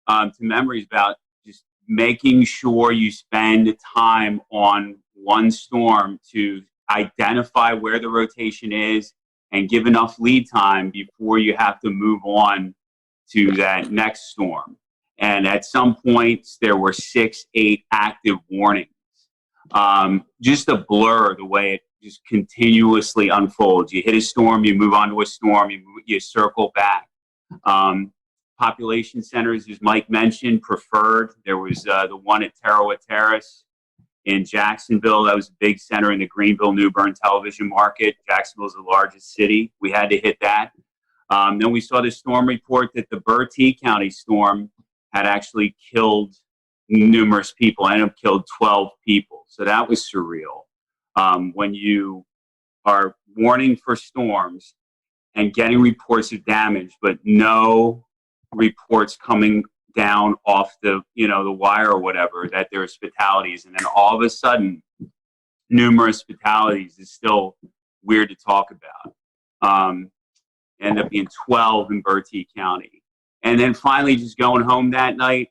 to memories about just making sure you spend time on one storm to identify where the rotation is and give enough lead time before you have to move on to that next storm. And at some points, there were 6, 8 active warnings. Just a blur the way it just continuously unfolds. You hit a storm, you move on to a storm, you circle back. Population centers, as Mike mentioned, preferred. There was the one at Tarawa Terrace in Jacksonville. That was a big center in the Greenville-New Bern television market. Jacksonville is the largest city. We had to hit that. Then we saw the storm report that the Bertie County storm had actually killed numerous people. Ended up killed 12 people. So that was surreal. When you are warning for storms and getting reports of damage, but no reports coming down off the wire or whatever that there's fatalities, and then all of a sudden numerous fatalities is still weird to talk about. End up being 12 in Bertie County, and then finally just going home that night.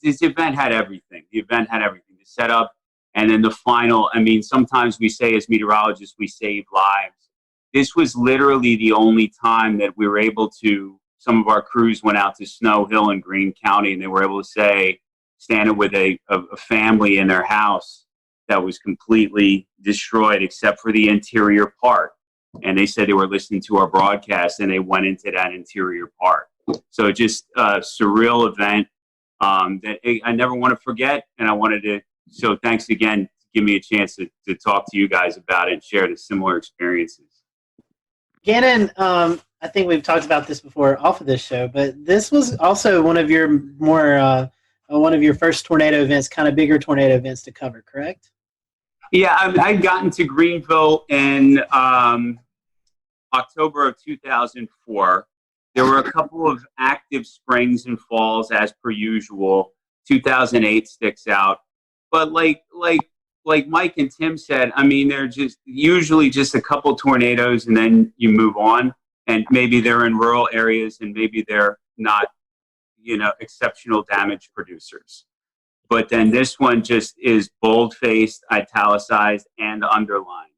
This event had everything. The event had everything. The setup, and then the final. I mean, sometimes we say as meteorologists we save lives. This was literally the only time that we were able to. Some of our crews went out to Snow Hill in Greene County, and they were able to standing with a family in their house that was completely destroyed except for the interior part. And they said they were listening to our broadcast, and they went into that interior part. So just a surreal event that I never want to forget. And I wanted to, so thanks again to give me a chance to talk to you guys about it and share the similar experiences. Gannon, I think we've talked about this before off of this show, but this was also one of your one of your first tornado events, kind of bigger tornado events to cover, correct? Yeah, I'd gotten to Greenville in October of 2004. There were a couple of active springs and falls as per usual. 2008 sticks out, but like Mike and Tim said, I mean, they're just usually just a couple tornadoes and then you move on. And maybe they're in rural areas and maybe they're not, exceptional damage producers. But then this one just is bold-faced, italicized, and underlined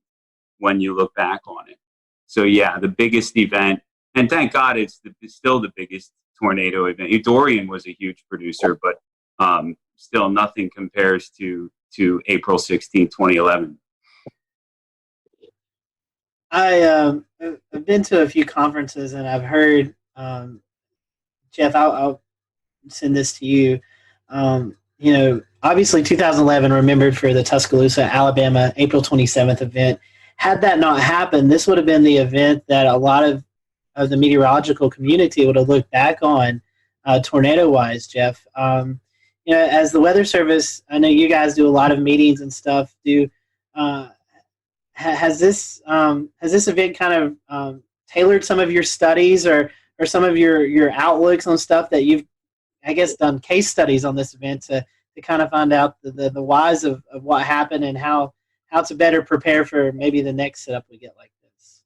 when you look back on it. So yeah, the biggest event, and thank God it's still the biggest tornado event. Dorian was a huge producer, but still nothing compares to April 16, 2011. I've been to a few conferences and I've heard, Jeff, I'll send this to you. Obviously 2011 remembered for the Tuscaloosa, Alabama, April 27th event. Had that not happened, this would have been the event that a lot of the meteorological community would have looked back on tornado-wise, Jeff. as the Weather Service, I know you guys do a lot of meetings and stuff. Has this event kind of tailored some of your studies or some of your outlooks on stuff that you've, I guess, done case studies on this event to kind of find out the whys of what happened and how to better prepare for maybe the next setup we get like this?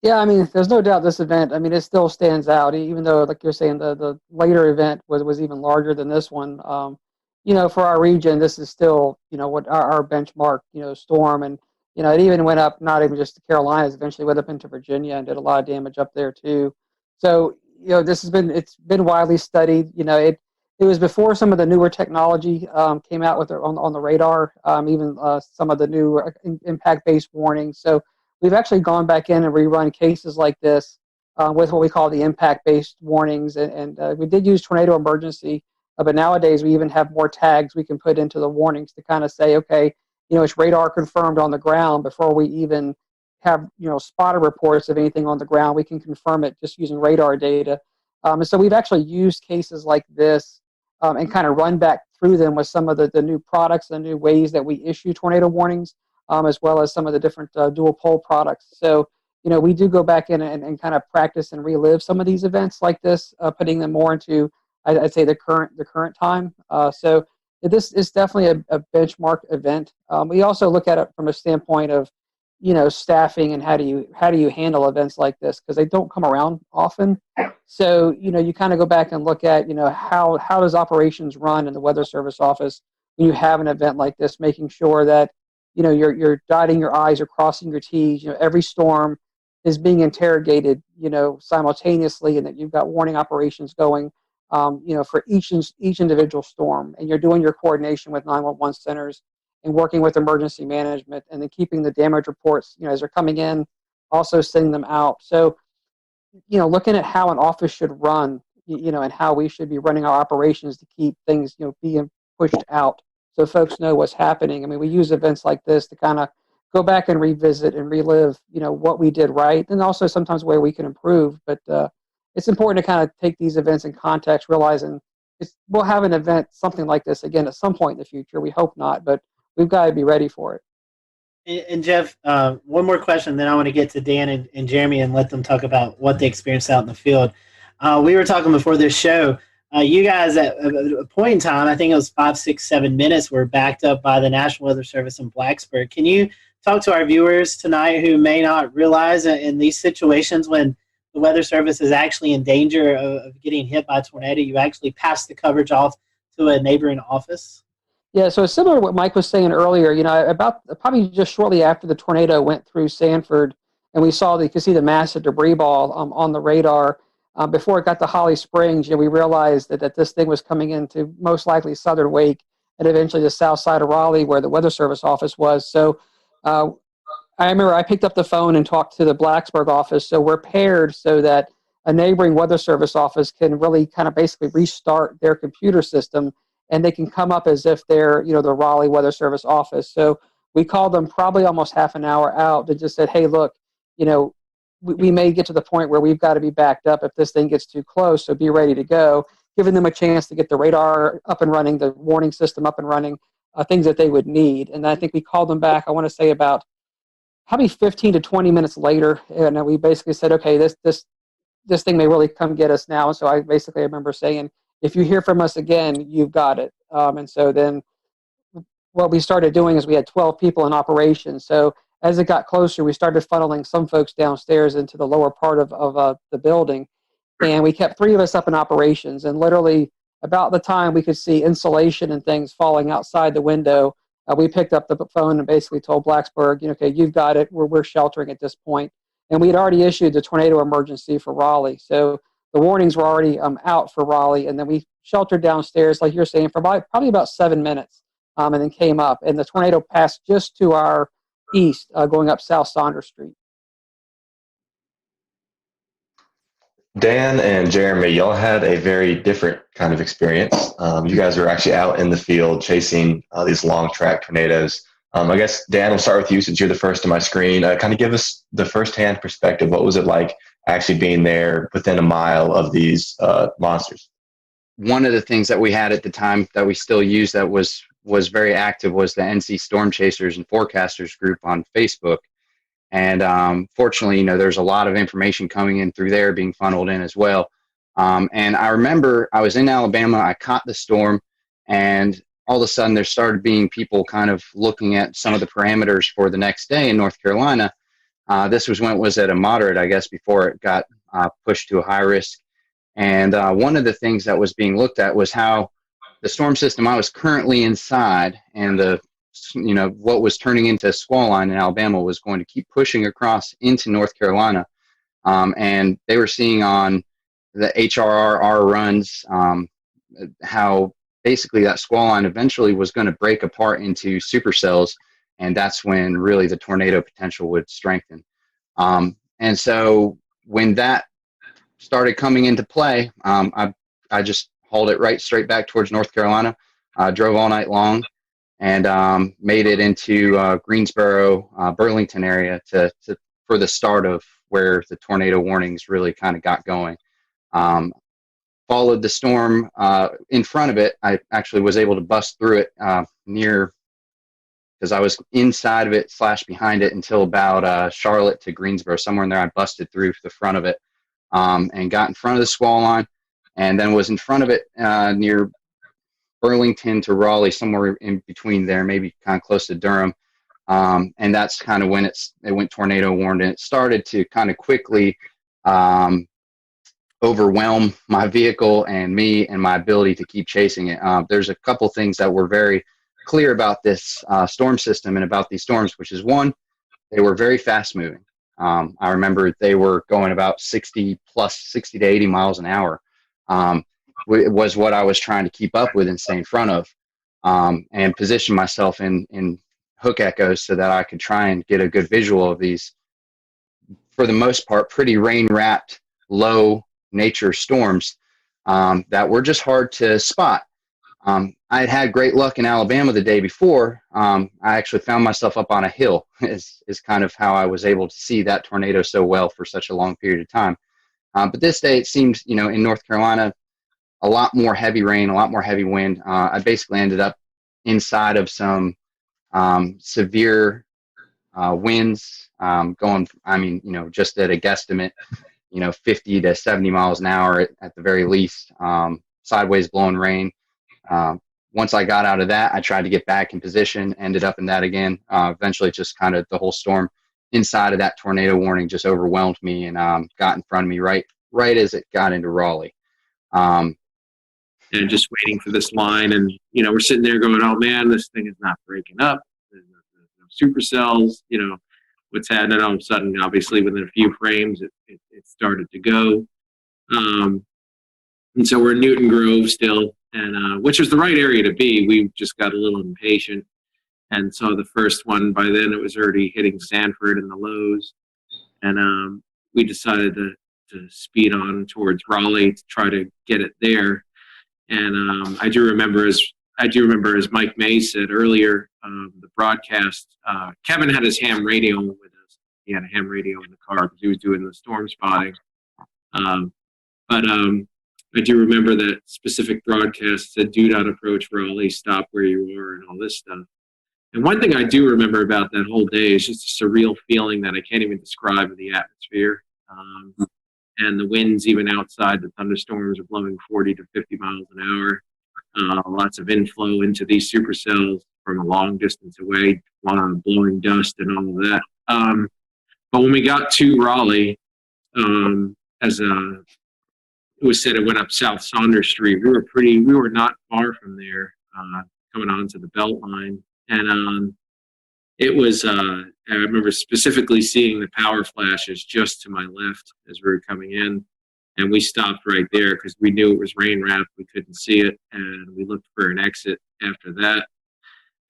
Yeah, I mean, there's no doubt this event, I mean, it still stands out, even though, like you're saying, the later event was even larger than this one. For our region, this is still, what our benchmark, storm. And, it even went up, not even just the Carolinas, eventually went up into Virginia and did a lot of damage up there too. So, it's been widely studied. It was before some of the newer technology came out with on the radar, even some of the new impact-based warnings. So we've actually gone back in and rerun cases like this with what we call the impact-based warnings. And we did use tornado emergency, but nowadays we even have more tags we can put into the warnings to kind of say, okay, it's radar confirmed on the ground before we even have, spotter reports of anything on the ground. We can confirm it just using radar data. And so we've actually used cases like this and kind of run back through them with some of the new products, the new ways that we issue tornado warnings, as well as some of the different dual pole products. So, we do go back in and kind of practice and relive some of these events like this, putting them more into, I'd say, the current time. So this is definitely a benchmark event. We also look at it from a standpoint of, staffing and how do you handle events like this, because they don't come around often. So, you kind of go back and look at, how does operations run in the Weather Service office when you have an event like this, making sure that, you're dotting your I's or crossing your T's. Every storm is being interrogated, simultaneously, and that you've got warning operations going, for each individual storm, and you're doing your coordination with 911 centers and working with emergency management, and then keeping the damage reports, as they're coming in, also sending them out. So, looking at how an office should run, and how we should be running our operations to keep things, being pushed out so folks know what's happening. I mean, we use events like this to kind of go back and revisit and relive, what we did right, and also sometimes where we can improve. But it's important to kind of take these events in context, realizing we'll have an event, something like this again at some point in the future. We hope not, but we've got to be ready for it. And Jeff, one more question, then I want to get to Dan and Jeremy and let them talk about what they experienced out in the field. We were talking before this show. You guys, at a point in time, I think it was 5, 6, 7 minutes, were backed up by the National Weather Service in Blacksburg. Can you talk to our viewers tonight who may not realize that in these situations when the Weather Service is actually in danger of getting hit by a tornado, you actually pass the coverage off to a neighboring office? Yeah, so it's similar to what Mike was saying earlier. About probably just shortly after the tornado went through Sanford, and you could see the massive debris ball on the radar. Before it got to Holly Springs, we realized that this thing was coming into most likely southern Wake and eventually the south side of Raleigh, where the Weather Service office was. So I remember I picked up the phone and talked to the Blacksburg office. So we're paired so that a neighboring Weather Service office can really kind of basically restart their computer system, and they can come up as if they're, the Raleigh Weather Service office. So we called them probably almost half an hour out to just said, hey, look, we may get to the point where we've got to be backed up if this thing gets too close, so be ready to go, giving them a chance to get the radar up and running, the warning system up and running, things that they would need. And I think we called them back, I want to say about probably 15 to 20 minutes later, and we basically said, okay, this thing may really come get us now. And so I remember saying, if you hear from us again, you've got it. And so then what we started doing is we had 12 people in operation. So as it got closer, we started funneling some folks downstairs into the lower part of the building. And we kept 3 of us up in operations. And literally about the time we could see insulation and things falling outside the window, we picked up the phone and basically told Blacksburg, okay, you've got it. We're sheltering at this point. And we had already issued the tornado emergency for Raleigh. So the warnings were already out for Raleigh. And then we sheltered downstairs, like you're saying, for probably about 7 minutes, and then came up. And the tornado passed just to our east, going up South Saunders Street. Dan and Jeremy, y'all had a very different kind of experience. You guys were actually out in the field chasing these long track tornadoes. I guess, Dan, we'll start with you since you're the first on my screen. Kind of give us the firsthand perspective. What was it like actually being there within a mile of these monsters? one of the things that we had at the time that we still use that was very active was the NC Storm Chasers and Forecasters group on Facebook. And fortunately, there's a lot of information coming in through there being funneled in as well. And I remember I was in Alabama, I caught the storm, and all of a sudden there started being people kind of looking at some of the parameters for the next day in North Carolina. This was when it was at a moderate, I guess, before it got pushed to a high risk. And one of the things that was being looked at was how the storm system I was currently inside and what was turning into a squall line in Alabama was going to keep pushing across into North Carolina. And they were seeing on the HRR runs how basically that squall line eventually was going to break apart into supercells, and that's when really the tornado potential would strengthen. And so when that started coming into play, I just hauled it right straight back towards North Carolina, drove all night long, and made it into Greensboro, Burlington area for the start of where the tornado warnings really kind of got going. Followed the storm in front of it. I actually was able to bust through it because I was inside of it / behind it until about Charlotte to Greensboro, somewhere in there. I busted through the front of it and got in front of the squall line, and then was in front of it near Burlington to Raleigh, somewhere in between there, maybe kind of close to Durham. And that's kind of when it went tornado warned, and it started to kind of quickly overwhelm my vehicle and me and my ability to keep chasing it. There's a couple things that were very clear about this storm system and about these storms, which is one, they were very fast moving. I remember they were going about 60 to 80 miles an hour. It was what I was trying to keep up with and stay in front of, and position myself in hook echoes so that I could try and get a good visual of these, for the most part, pretty rain-wrapped, low nature storms that were just hard to spot. I had had great luck in Alabama the day before. I actually found myself up on a hill is kind of how I was able to see that tornado so well for such a long period of time. But this day it seemed, in North Carolina, a lot more heavy rain, a lot more heavy wind. I basically ended up inside of some severe winds going, just at a guesstimate, 50 to 70 miles an hour at the very least, sideways blowing rain. Once I got out of that, I tried to get back in position, ended up in that again. Eventually just kind of the whole storm inside of that tornado warning just overwhelmed me and got in front of me right as it got into Raleigh. And just waiting for this line, and we're sitting there going, oh man, this thing is not breaking up. There's no supercells, what's happening. All of a sudden, obviously within a few frames it started to go. And so we're in Newton Grove still, and which is the right area to be. We just got a little impatient, and so the first one, by then it was already hitting Sanford in the lows, and we decided to speed on towards Raleigh to try to get it there. And I do remember, as Mike May said earlier, the broadcast, Kevin had his ham radio with us. He had a ham radio in the car because he was doing the storm spotting. But I do remember that specific broadcast said, do not approach Raleigh, stop where you are, and all this stuff. And one thing I do remember about that whole day is just a surreal feeling that I can't even describe of the atmosphere. And the winds, even outside, the thunderstorms are blowing 40 to 50 miles an hour. Lots of inflow into these supercells from a long distance away, blowing dust and all of that. But when we got to Raleigh, as it was said, it went up South Saunders Street. We were not far from there, coming onto the belt line. And it was, I remember specifically seeing the power flashes just to my left as we were coming in. And we stopped right there because we knew it was rain wrapped. We couldn't see it. And we looked for an exit after that.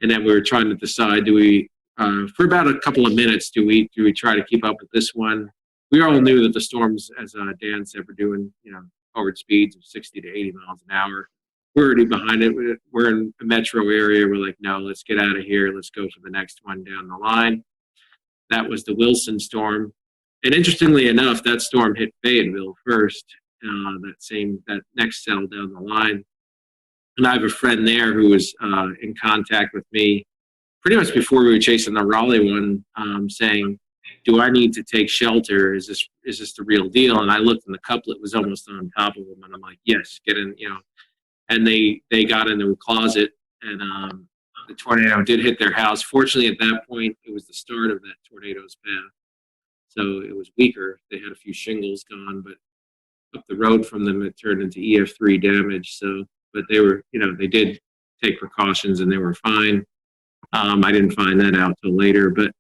And then we were trying to decide, do we, for about a couple of minutes, do we try to keep up with this one? We all knew that the storms, as Dan said, were doing, forward speeds of 60 to 80 miles an hour. We're already behind it. We're in a metro area. We're like, no, let's get out of here. Let's go for the next one down the line. That was the Wilson storm. And interestingly enough, that storm hit Fayetteville first. that next cell down the line. And I have a friend there who was in contact with me pretty much before we were chasing the Raleigh one, saying, do I need to take shelter? Is this the real deal? And I looked, and the couplet was almost on top of him, and I'm like, yes, get in, And they got into a closet, and the tornado did hit their house. Fortunately, at that point, it was the start of that tornado's path, so it was weaker. They had a few shingles gone, but up the road from them, it turned into EF3 damage. So, but they were, they did take precautions, and they were fine. I didn't find that out till later, but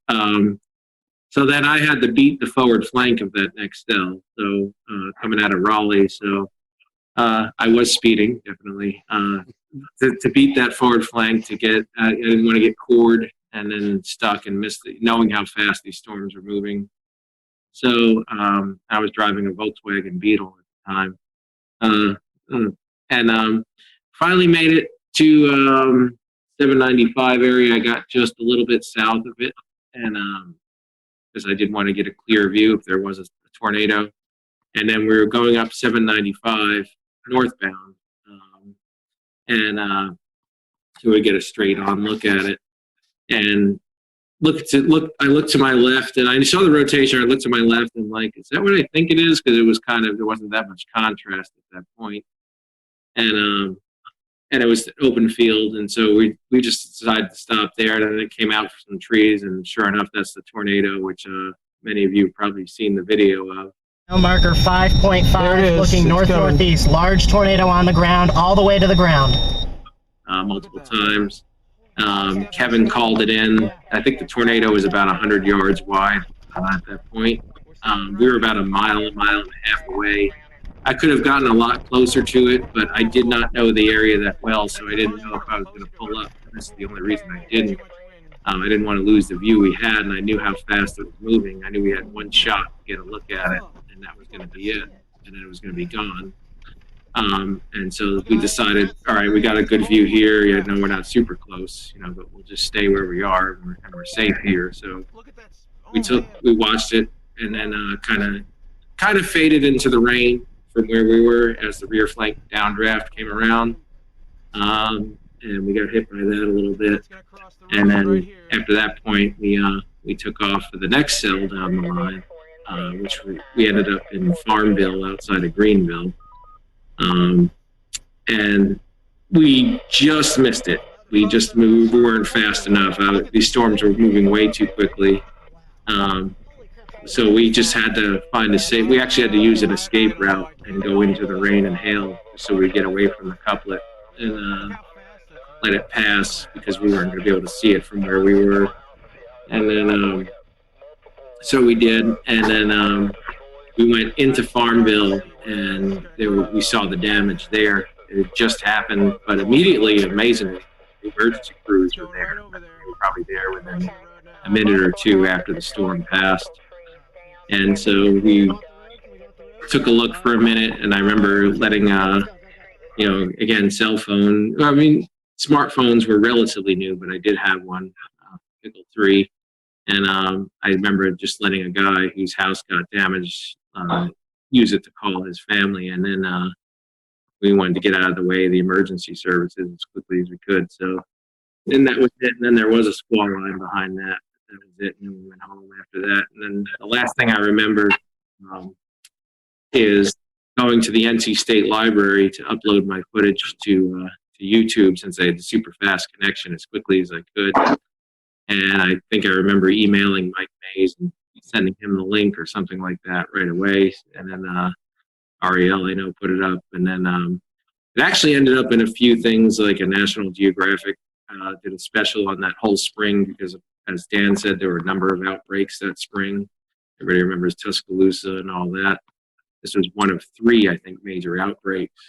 so then I had to beat the forward flank of that next cell. So coming out of Raleigh, so I was speeding definitely to beat that forward flank to get. I didn't want to get cored and then stuck and miss knowing how fast these storms were moving. So I was driving a Volkswagen Beetle at the time, and finally made it to 795 area. I got just a little bit south of it, and because I did want to get a clear view if there was a tornado. And then we were going up 795 northbound, and so we get a straight on look at it, and I looked to my left, and I saw the rotation. I looked to my left, and like, is that what I think it is? Because it was there wasn't that much contrast at that point, and it was open field, and so we just decided to stop there. And then it came out from some trees, and sure enough, that's the tornado, which many of you have probably seen the video of. Marker 5.5, looking north-northeast. Large tornado on the ground, all the way to the ground. Multiple times. Kevin called it in. I think the tornado was about 100 yards wide at that point. We were about a mile and a half away. I could have gotten a lot closer to it, but I did not know the area that well, so I didn't know if I was going to pull up. That's the only reason I didn't. I didn't want to lose the view we had, and I knew how fast it was moving. I knew we had one shot to get a look at it, and that was going to be it, and then it was going to be gone. And so we decided, all right, we got a good view here. Yeah, no, we're not super close, but we'll just stay where we are, and we're safe here. So we watched it, and then kind of faded into the rain from where we were as the rear flank downdraft came around, and we got hit by that a little bit. And then after that point, we took off for the next cell down the line, which we ended up in Farmville outside of Greenville. And we just missed it. We weren't fast enough. These storms were moving way too quickly. So we just had to find we actually had to use an escape route and go into the rain and hail so we get away from the couplet and let it pass, because we weren't going to be able to see it from where we were. And then, so we did. And then we went into Farmville, and we saw the damage there. It just happened, but immediately, amazingly, the emergency crews were there. They were probably there within a minute or two after the storm passed. And so we took a look for a minute, and I remember letting, again, cell phone. Smartphones were relatively new, but I did have one, Pickle 3. And I remember just letting a guy whose house got damaged use it to call his family. And then we wanted to get out of the way of the emergency services as quickly as we could. So then that was it. And then there was a squall line behind that. That was it. And then we went home after that. And then the last thing I remember is going to the NC State Library to upload my footage to YouTube, since I had the super fast connection, as quickly as I could. And I think I remember emailing Mike Mays and sending him the link or something like that right away. And then Ariel, I know, put it up. And then it actually ended up in a few things, like a National Geographic did a special on that whole spring, because, as Dan said, there were a number of outbreaks that spring. Everybody remembers Tuscaloosa and all that. This was one of 3, I think, major outbreaks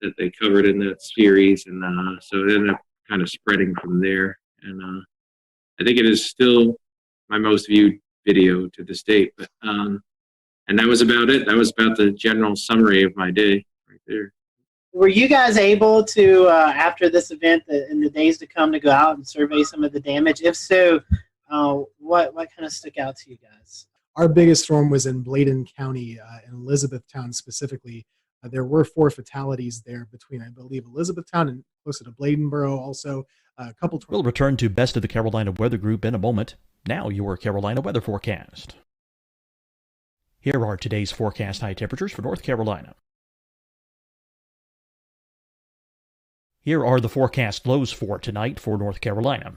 that they covered in that series. And so it ended up kind of spreading from there. And I think it is still my most viewed video to this date. But and that was about it. That was about the general summary of my day right there. Were you guys able to, after this event, in the days to come, to go out and survey some of the damage? If so, what kind of stuck out to you guys? Our biggest storm was in Bladen County, in Elizabethtown specifically. There were 4 fatalities there between, I believe, Elizabethtown and closer to Bladenboro. Also, a couple. We'll return to Best of the Carolina Weather Group in a moment. Now your Carolina weather forecast. Here are today's forecast high temperatures for North Carolina. Here are the forecast lows for tonight for North Carolina.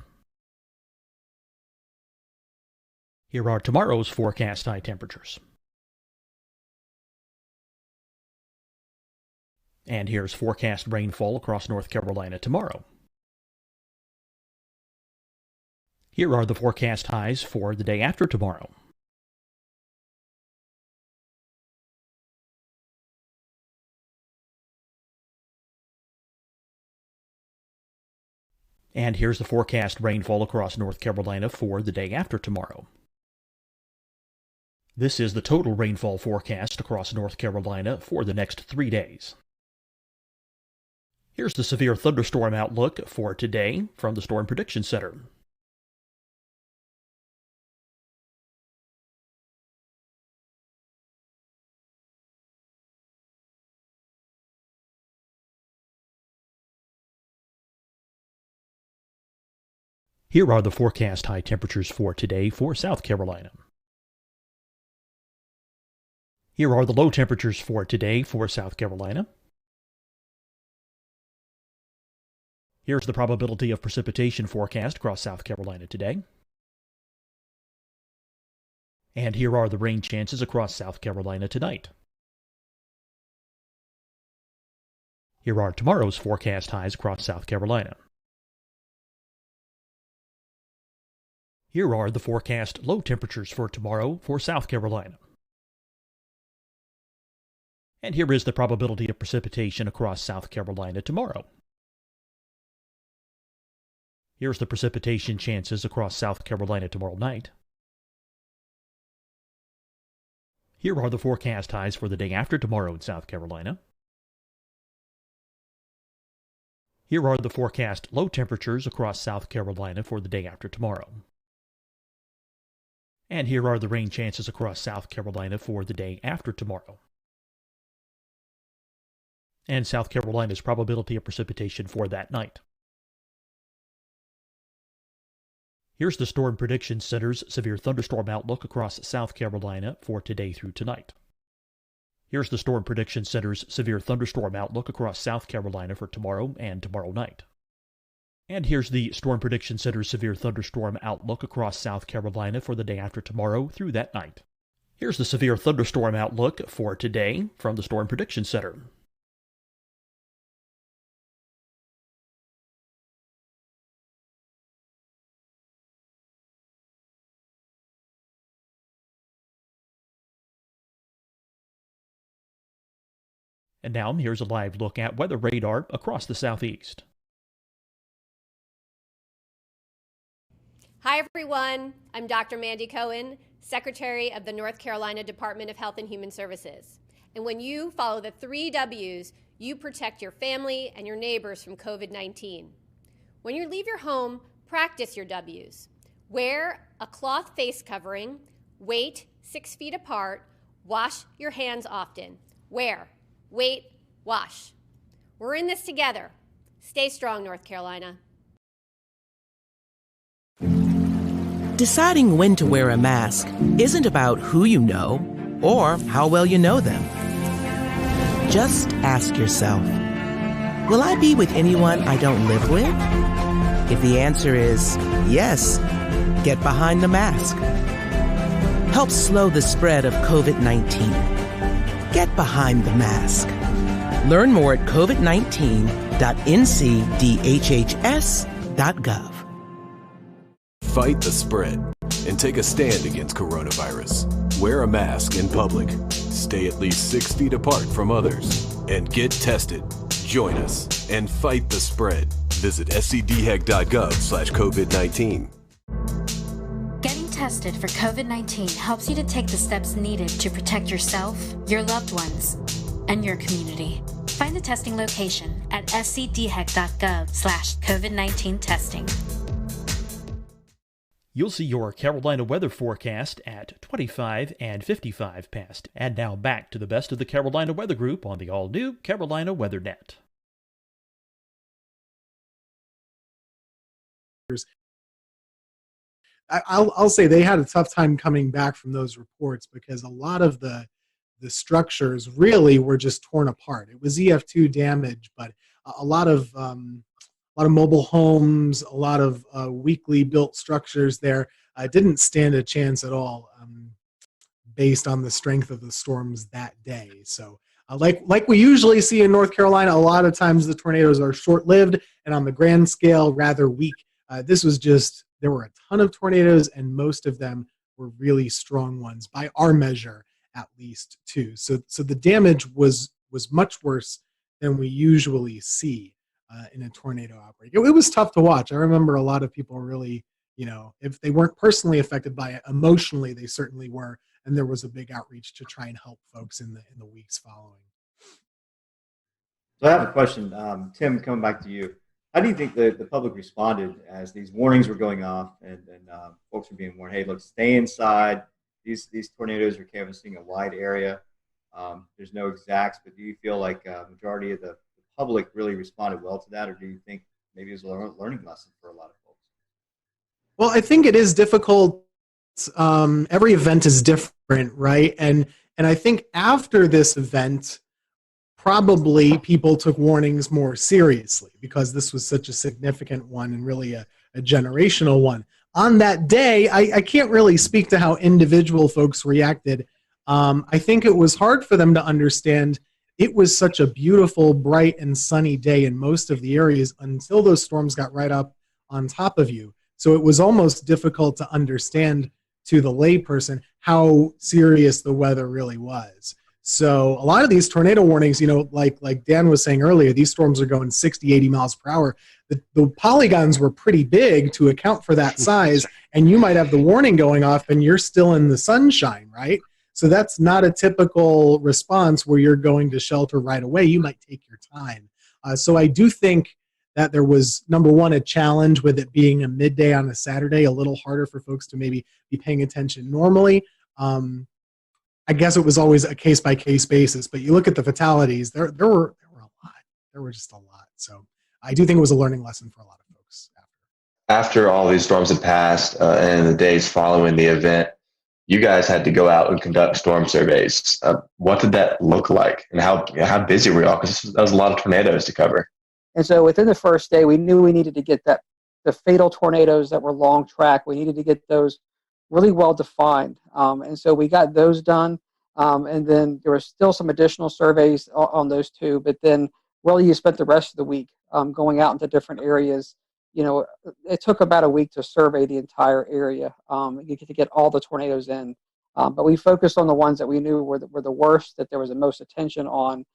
Here are tomorrow's forecast high temperatures. And here's forecast rainfall across North Carolina tomorrow. Here are the forecast highs for the day after tomorrow. And here's the forecast rainfall across North Carolina for the day after tomorrow. This is the total rainfall forecast across North Carolina for the next 3 days. Here's the severe thunderstorm outlook for today from the Storm Prediction Center. Here are the forecast high temperatures for today for South Carolina. Here are the low temperatures for today for South Carolina. Here's the probability of precipitation forecast across South Carolina today. And here are the rain chances across South Carolina tonight. Here are tomorrow's forecast highs across South Carolina. Here are the forecast low temperatures for tomorrow for South Carolina. And here is the probability of precipitation across South Carolina tomorrow. Here's the precipitation chances across South Carolina tomorrow night. Here are the forecast highs for the day after tomorrow in South Carolina. Here are the forecast low temperatures across South Carolina for the day after tomorrow. And here are the rain chances across South Carolina for the day after tomorrow. And South Carolina's probability of precipitation for that night. Here's the Storm Prediction Center's severe thunderstorm outlook across South Carolina for today through tonight. Here's the Storm Prediction Center's severe thunderstorm outlook across South Carolina for tomorrow and tomorrow night. And here's the Storm Prediction Center's severe thunderstorm outlook across South Carolina for the day after tomorrow through that night. Here's the severe thunderstorm outlook for today from the Storm Prediction Center. And now here's a live look at weather radar across the southeast. Hi, everyone. I'm Dr. Mandy Cohen, Secretary of the North Carolina Department of Health and Human Services. And when you follow the 3 W's, you protect your family and your neighbors from COVID-19. When you leave your home, practice your W's. Wear a cloth face covering, wait 6 feet apart, wash your hands often. Wear, wait, wash. We're in this together. Stay strong, North Carolina. Deciding when to wear a mask isn't about who you know or how well you know them. Just ask yourself, will I be with anyone I don't live with? If the answer is yes, get behind the mask. Help slow the spread of COVID-19. Get behind the mask. Learn more at covid19.ncdhhs.gov. Fight the spread and take a stand against coronavirus. Wear a mask in public. Stay at least 6 feet apart from others. And get tested. Join us and fight the spread. Visit scdhec.gov/COVID-19. Getting tested for COVID-19 helps you to take the steps needed to protect yourself, your loved ones, and your community. Find the testing location at scdhec.gov/COVID-19 testing. You'll see your Carolina weather forecast at 25 and 55 past. And now back to the best of the Carolina Weather Group on the all-new Carolina Weather Net. I'll say they had a tough time coming back from those reports because a lot of the structures really were just torn apart. It was EF2 damage, but a lot of mobile homes, a lot of weakly built structures there didn't stand a chance at all based on the strength of the storms that day. So like we usually see in North Carolina, a lot of times the tornadoes are short-lived and on the grand scale rather weak. This was just, there were a ton of tornadoes and most of them were really strong ones by our measure at least too. So the damage was much worse than we usually see in a tornado outbreak. It was tough to watch. I remember a lot of people really, if they weren't personally affected by it, emotionally they certainly were, and there was a big outreach to try and help folks in the weeks following. So I have a question, Tim, coming back to you. How do you think the public responded as these warnings were going off and folks were being warned, hey, look, stay inside. These tornadoes are canvassing a wide area. There's no exacts, but do you feel like a majority of the public really responded well to that, or do you think maybe it was a learning lesson for a lot of folks? Well, I think it is difficult. Every event is different, right? And I think after this event, probably people took warnings more seriously because this was such a significant one and really a generational one. On that day, I can't really speak to how individual folks reacted. I think it was hard for them to understand. It was such a beautiful, bright, and sunny day in most of the areas until those storms got right up on top of you. So it was almost difficult to understand to the layperson how serious the weather really was. So a lot of these tornado warnings, like Dan was saying earlier, these storms are going 60, 80 miles per hour. The polygons were pretty big to account for that size, and you might have the warning going off and you're still in the sunshine, right? So that's not a typical response where you're going to shelter right away. You might take your time. So I do think that there was, number one, a challenge with it being a midday on a Saturday, a little harder for folks to maybe be paying attention normally. I guess it was always a case-by-case basis, but you look at the fatalities, there were a lot. There were just a lot. So I do think it was a learning lesson for a lot of folks. After all these storms had passed and the days following the event, you guys had to go out and conduct storm surveys. What did that look like, and how busy were y'all? Because that was a lot of tornadoes to cover. And so within the first day, we knew we needed to get the fatal tornadoes that were long track. We needed to get those really well defined. And so we got those done. And then there were still some additional surveys on those two. But then really you spent the rest of the week going out into different areas. It took about a week to survey the entire area to get all the tornadoes in. But we focused on the ones that we knew were the worst, that there was the most attention on,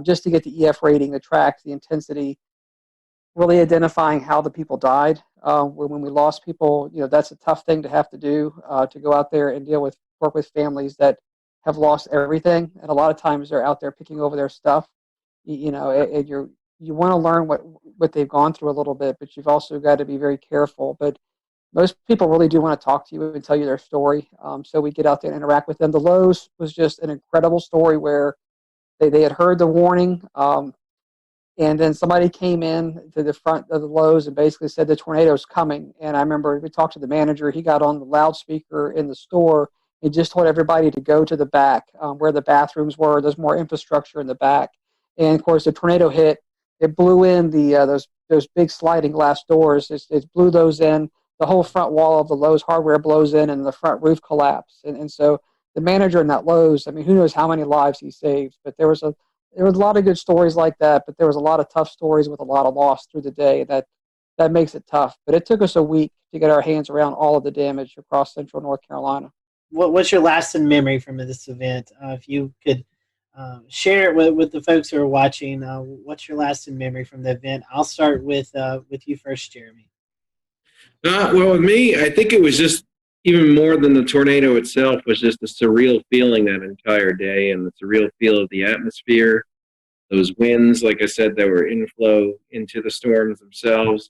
just to get the EF rating, the tracks, the intensity, really identifying how the people died. When we lost people, that's a tough thing to have to do, to go out there and work with families that have lost everything. And a lot of times they're out there picking over their stuff, and you want to learn what they've gone through a little bit, but you've also got to be very careful. But most people really do want to talk to you and tell you their story. So we get out there and interact with them. The Lowe's was just an incredible story where they had heard the warning, and then somebody came in to the front of the Lowe's and basically said the tornado's coming. And I remember we talked to the manager. He got on the loudspeaker in the store and just told everybody to go to the back where the bathrooms were. There's more infrastructure in the back. And, of course, the tornado hit. It blew in those big sliding glass doors. It blew those in. The whole front wall of the Lowe's hardware blows in, and the front roof collapsed. And so the manager in that Lowe's, I mean, who knows how many lives he saved. But there was a lot of good stories like that, but there was a lot of tough stories with a lot of loss through the day. That makes it tough. But it took us a week to get our hands around all of the damage across central North Carolina. What's your lasting memory from this event? If you could share it with the folks who are watching, what's your lasting memory from the event? I'll start with you first, Jeremy. Well, with me, I think it was just even more than the tornado itself, was just a surreal feeling that entire day, and the surreal feel of the atmosphere, those winds, like I said, that were inflow into the storms themselves.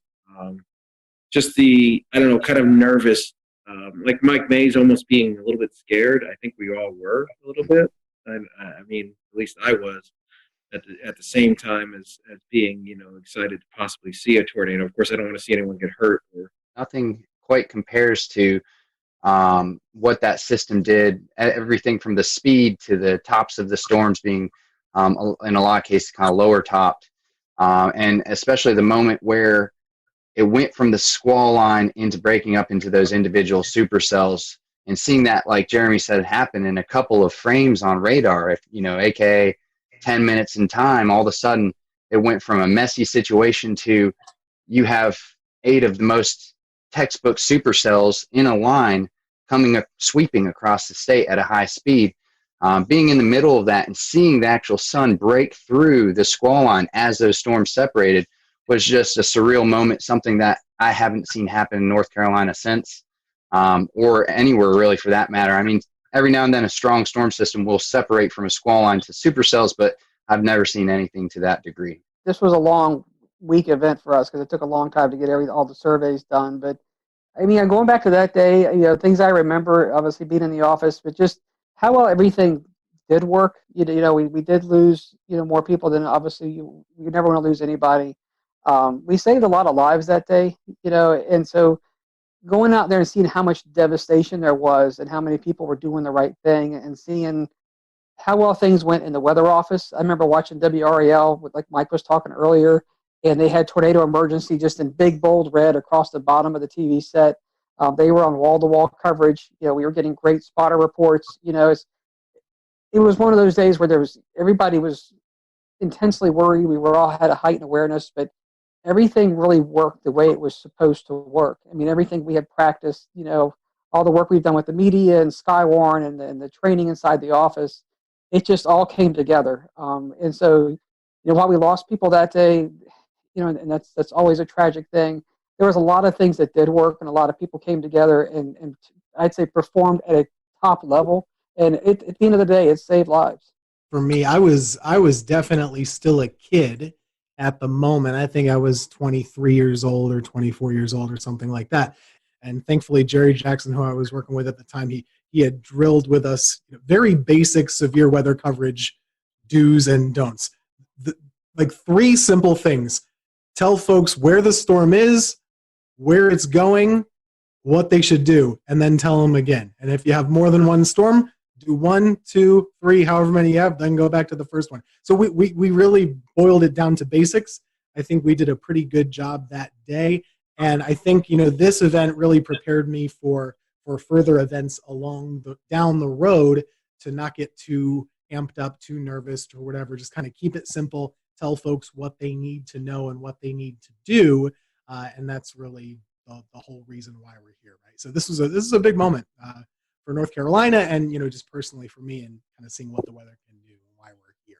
Just the, kind of nervous like Mike Mays almost being a little bit scared. I think we all were a little bit. I mean, at least I was at the same time as being, excited to possibly see a tornado. Of course, I don't want to see anyone get hurt. Nothing quite compares to what that system did. Everything from the speed to the tops of the storms being, in a lot of cases, kind of lower topped, and especially the moment where it went from the squall line into breaking up into those individual supercells, and seeing that, like Jeremy said, happen in a couple of frames on radar, aka 10 minutes in time. All of a sudden it went from a messy situation to you have 8 of the most textbook supercells in a line sweeping across the state at a high speed. Being in the middle of that and seeing the actual sun break through the squall line as those storms separated was just a surreal moment, something that I haven't seen happen in North Carolina since, or anywhere really for that matter. I mean, every now and then a strong storm system will separate from a squall line to supercells, but I've never seen anything to that degree. This was a long week event for us because it took a long time to get all the surveys done. But I mean, going back to that day, things I remember, obviously being in the office, but just how well everything did work. We did lose, more people than obviously you never want to lose anybody. We saved a lot of lives that day, and so going out there and seeing how much devastation there was and how many people were doing the right thing and seeing how well things went in the weather office. I remember watching WRAL, like Mike was talking earlier, and they had tornado emergency just in big, bold red across the bottom of the TV set. They were on wall-to-wall coverage. We were getting great spotter reports. It was one of those days where everybody was intensely worried. We all had a heightened awareness, but everything really worked the way it was supposed to work. I mean, everything we had practiced, all the work we've done with the media and Skywarn and the training inside the office, it just all came together. And so, while we lost people that day, and that's always a tragic thing, there was a lot of things that did work, and a lot of people came together and I'd say performed at a top level. And at the end of the day, it saved lives. For me, I was definitely still a kid at the moment. I think I was 23 years old or 24 years old or something like that. And thankfully, Jerry Jackson, who I was working with at the time, he had drilled with us very basic severe weather coverage do's and don'ts. Like 3 simple things. Tell folks where the storm is, where it's going, what they should do, and then tell them again. And if you have more than one storm, do 1, 2, 3, however many you have, then go back to the first one. So we really boiled it down to basics. I think we did a pretty good job that day. And I think, this event really prepared me for further events down the road to not get too amped up, too nervous or whatever. Just kind of keep it simple, tell folks what they need to know and what they need to do. And that's really the whole reason why we're here, right? So this is a big moment for North Carolina and, just personally for me and kind of seeing what the weather can do and why we're here.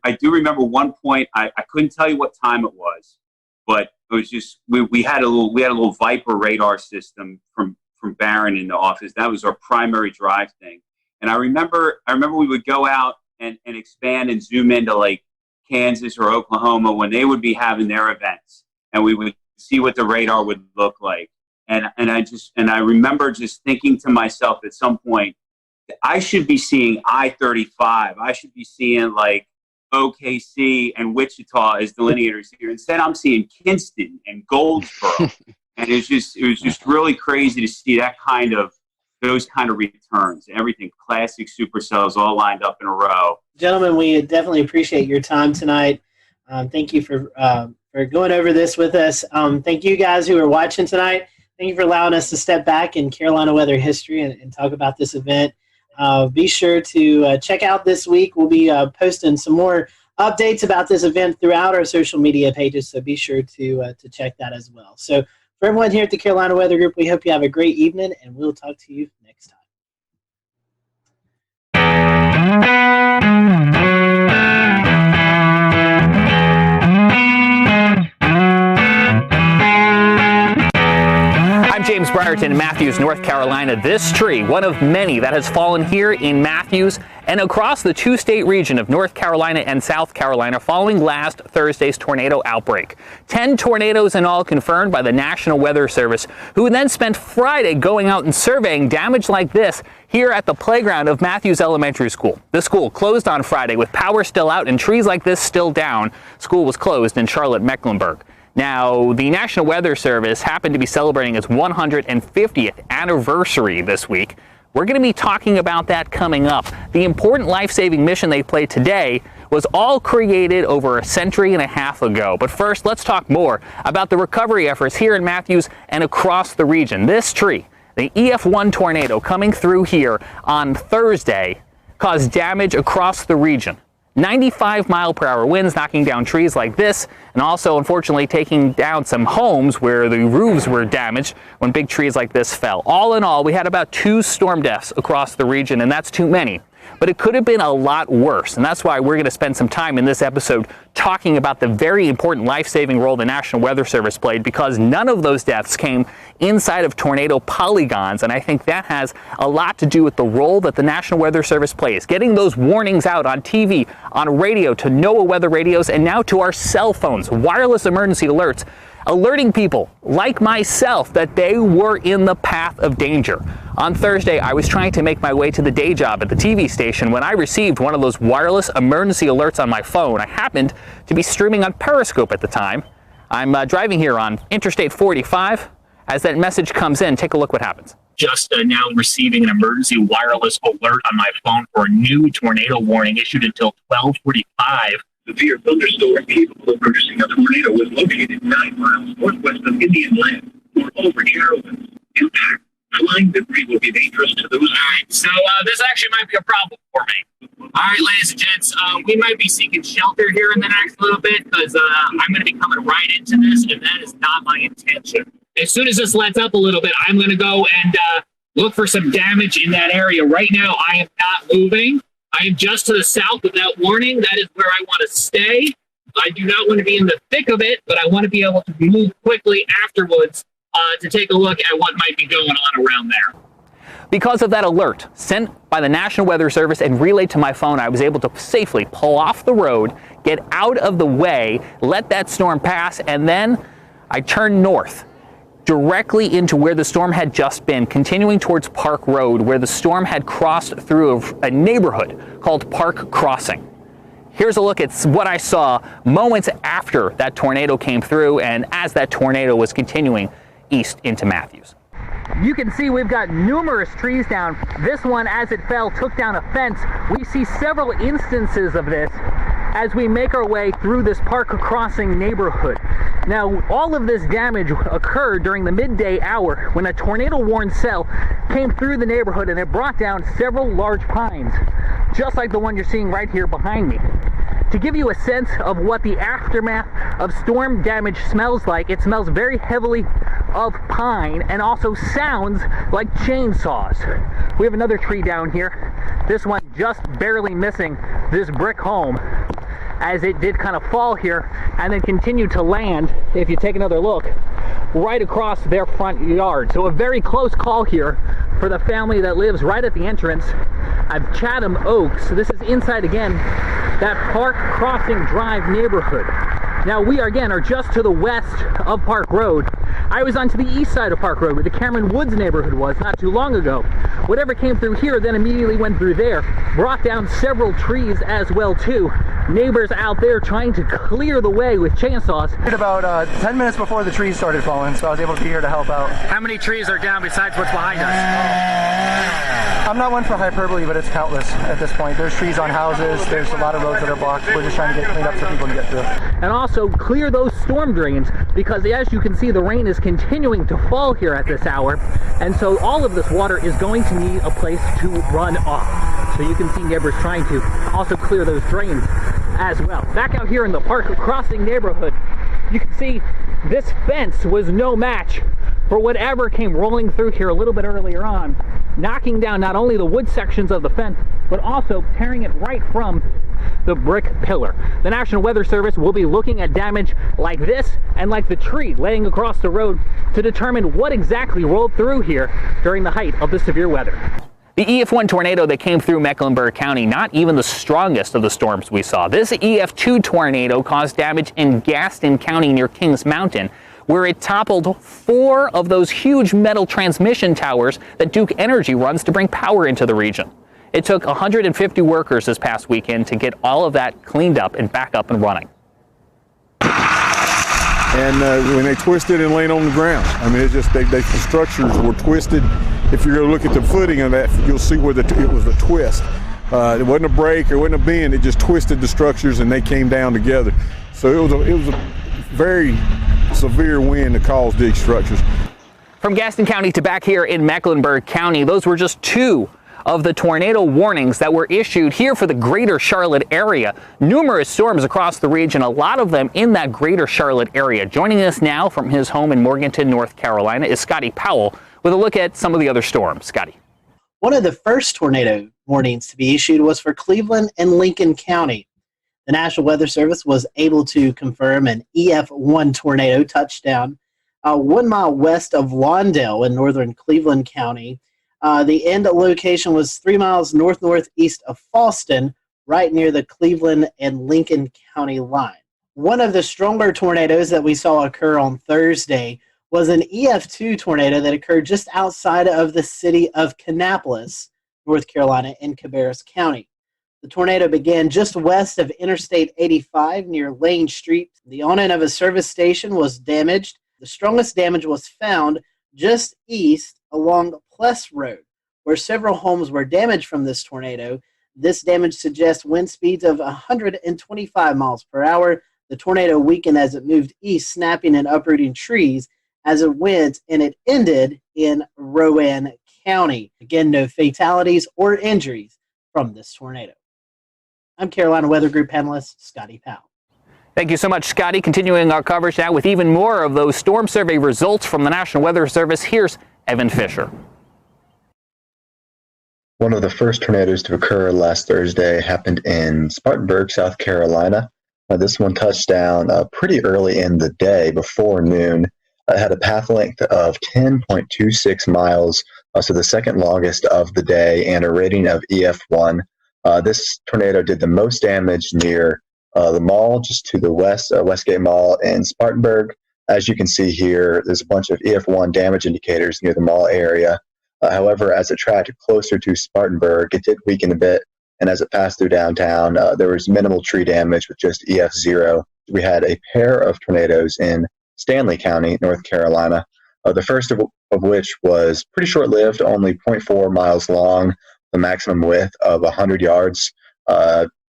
I do remember one point, I couldn't tell you what time it was, but it was just, we had a little Viper radar system from Barron in the office. That was our primary drive thing. And I remember we would go out and expand and zoom into like Kansas or Oklahoma when they would be having their events, and we would see what the radar would look like. And I remember just thinking to myself at some point, I should be seeing I-35. I should be seeing like OKC and Wichita as delineators here. Instead, I'm seeing Kinston and Goldsboro. And it was just really crazy to see those kind of returns. Everything, classic supercells all lined up in a row. Gentlemen, we definitely appreciate your time tonight. Thank you for going over this with us. Thank you guys who are watching tonight. Thank you for allowing us to step back in Carolina weather history and talk about this event. Be sure to check out this week. We'll be posting some more updates about this event throughout our social media pages, so be sure to check that as well. So for everyone here at the Carolina Weather Group, we hope you have a great evening, and we'll talk to you next time. I'm James James Brierton in Matthews, North Carolina. This tree, one of many that has fallen here in Matthews and across the two-state region of North Carolina and South Carolina following last Thursday's tornado outbreak. 10 tornadoes in all confirmed by the National Weather Service, who then spent Friday going out and surveying damage like this here at the playground of Matthews Elementary School. The school closed on Friday with power still out and trees like this still down. School was closed in Charlotte, Mecklenburg. Now, the National Weather Service happened to be celebrating its 150th anniversary this week. We're going to be talking about that coming up. The important life-saving mission they played today was all created over a century and a half ago. But first, let's talk more about the recovery efforts here in Matthews and across the region. This tree, the EF1 tornado coming through here on Thursday, caused damage across the region. 95-mile-per-hour winds knocking down trees like this, and also, unfortunately, taking down some homes where the roofs were damaged when big trees like this fell. All in all, we had about 2 storm deaths across the region, and that's too many. But it could have been a lot worse, and that's why we're going to spend some time in this episode talking about the very important life-saving role the National Weather Service played, because none of those deaths came inside of tornado polygons, and I think that has a lot to do with the role that the National Weather Service plays, getting those warnings out on TV, on radio, to NOAA weather radios, and now to our cell phones, wireless emergency alerts, alerting people like myself that they were in the path of danger. On Thursday, I was trying to make my way to the day job at the TV station when I received one of those wireless emergency alerts on my phone. I happened to be streaming on Periscope at the time. I'm driving here on Interstate 45. As that message comes in, take a look what happens. Just now receiving an emergency wireless alert on my phone for a new tornado warning issued until 12:45. Severe thunderstorm capable of producing a tornado was located 9 miles northwest of Indian Land or over Carrollton. Impact. Flying debris will be dangerous to those. All right, so this actually might be a problem for me. All right, ladies and gents, we might be seeking shelter here in the next little bit because I'm going to be coming right into this, and that is not my intention. As soon as this lets up a little bit, I'm going to go and look for some damage in that area. Right now, I am not moving. I am just to the south of that warning. That is where I want to stay. I do not want to be in the thick of it, but I want to be able to move quickly afterwards to take a look at what might be going on around there. Because of that alert sent by the National Weather Service and relayed to my phone, I was able to safely pull off the road, get out of the way, let that storm pass, and then I turned north, directly into where the storm had just been, continuing towards Park Road, where the storm had crossed through a neighborhood called Park Crossing. Here's a look at what I saw moments after that tornado came through and as that tornado was continuing east into Matthews. You can see we've got numerous trees down. This one, as it fell, took down a fence. We see several instances of this as we make our way through this Park Crossing neighborhood. Now, all of this damage occurred during the midday hour when a tornado-warned cell came through the neighborhood and it brought down several large pines, just like the one you're seeing right here behind me. To give you a sense of what the aftermath of storm damage smells like, it smells very heavily of pine and also sounds like chainsaws. We have another tree down here. This one just barely missing this brick home as it did kind of fall here and then continue to land, if you take another look, right across their front yard. So a very close call here for the family that lives right at the entrance of Chatham Oaks. This is inside, again, that Park Crossing Drive neighborhood. Now we are just to the west of Park Road. I was onto the east side of Park Road where the Cameron Woods neighborhood was not too long ago. Whatever came through here then immediately went through there, brought down several trees as well too. Neighbors out there trying to clear the way with chainsaws. About 10 minutes before the trees started falling, so I was able to be here to help out. How many trees are down besides what's behind us? I'm not one for hyperbole, but it's countless at this point. There's trees on houses, there's a lot of roads that are blocked. We're just trying to get cleaned up so people can get through. And also clear those storm drains, because as you can see, the rain is continuing to fall here at this hour, and so all of this water is going to need a place to run off. So you can see neighbors trying to also clear those drains as well. Back out here in the Park Crossing neighborhood, you can see this fence was no match for whatever came rolling through here a little bit earlier on, knocking down not only the wood sections of the fence, but also tearing it right from the brick pillar. The National Weather Service will be looking at damage like this and like the tree laying across the road to determine what exactly rolled through here during the height of the severe weather. The EF1 tornado that came through Mecklenburg County, not even the strongest of the storms we saw. This EF2 tornado caused damage in Gaston County near Kings Mountain, where it toppled 4 of those huge metal transmission towers that Duke Energy runs to bring power into the region. It took 150 workers this past weekend to get all of that cleaned up and back up and running. And when they twisted and laid on the ground, I mean, it just the structures were twisted. If you're going to look at the footing of that, you'll see where it was a twist. It wasn't a break, it wasn't a bend. It just twisted the structures and they came down together. So it was a very severe wind that caused these structures. From Gaston County to back here in Mecklenburg County, those were just 2 of the tornado warnings that were issued here for the greater Charlotte area. Numerous storms across the region, a lot of them in that greater Charlotte area. Joining us now from his home in Morganton, North Carolina, is Scotty Powell with a look at some of the other storms. Scotty. One of the first tornado warnings to be issued was for Cleveland and Lincoln County. The National Weather Service was able to confirm an EF1 tornado touchdown 1 mile west of Lawndale in northern Cleveland County. The end location was 3 miles northeast of Fallston, right near the Cleveland and Lincoln County line. One of the stronger tornadoes that we saw occur on Thursday was an EF2 tornado that occurred just outside of the city of Kannapolis, North Carolina, in Cabarrus County. The tornado began just west of Interstate 85 near Lane Street. The awning of a service station was damaged. The strongest damage was found just east along Pless Road, where several homes were damaged from this tornado. This damage suggests wind speeds of 125 miles per hour. The tornado weakened as it moved east, snapping and uprooting trees as it went, and it ended in Rowan County. Again, no fatalities or injuries from this tornado. I'm Carolina Weather Group panelist Scotty Powell. Thank you so much, Scotty. Continuing our coverage now with even more of those storm survey results from the National Weather Service. Here's Evan Fisher. One of the first tornadoes to occur last Thursday happened in Spartanburg, South Carolina. This one touched down pretty early in the day, before noon. It had a path length of 10.26 miles, so the second longest of the day, and a rating of EF1. This tornado did the most damage near the mall, just to the west, Westgate Mall in Spartanburg. As you can see here, there's a bunch of EF1 damage indicators near the mall area. However, as it tracked closer to Spartanburg, it did weaken a bit, and as it passed through downtown, there was minimal tree damage with just EF0. We had a pair of tornadoes in Stanley County, North Carolina, the first of which was pretty short-lived, only 0.4 miles long, the maximum width of 100 yards.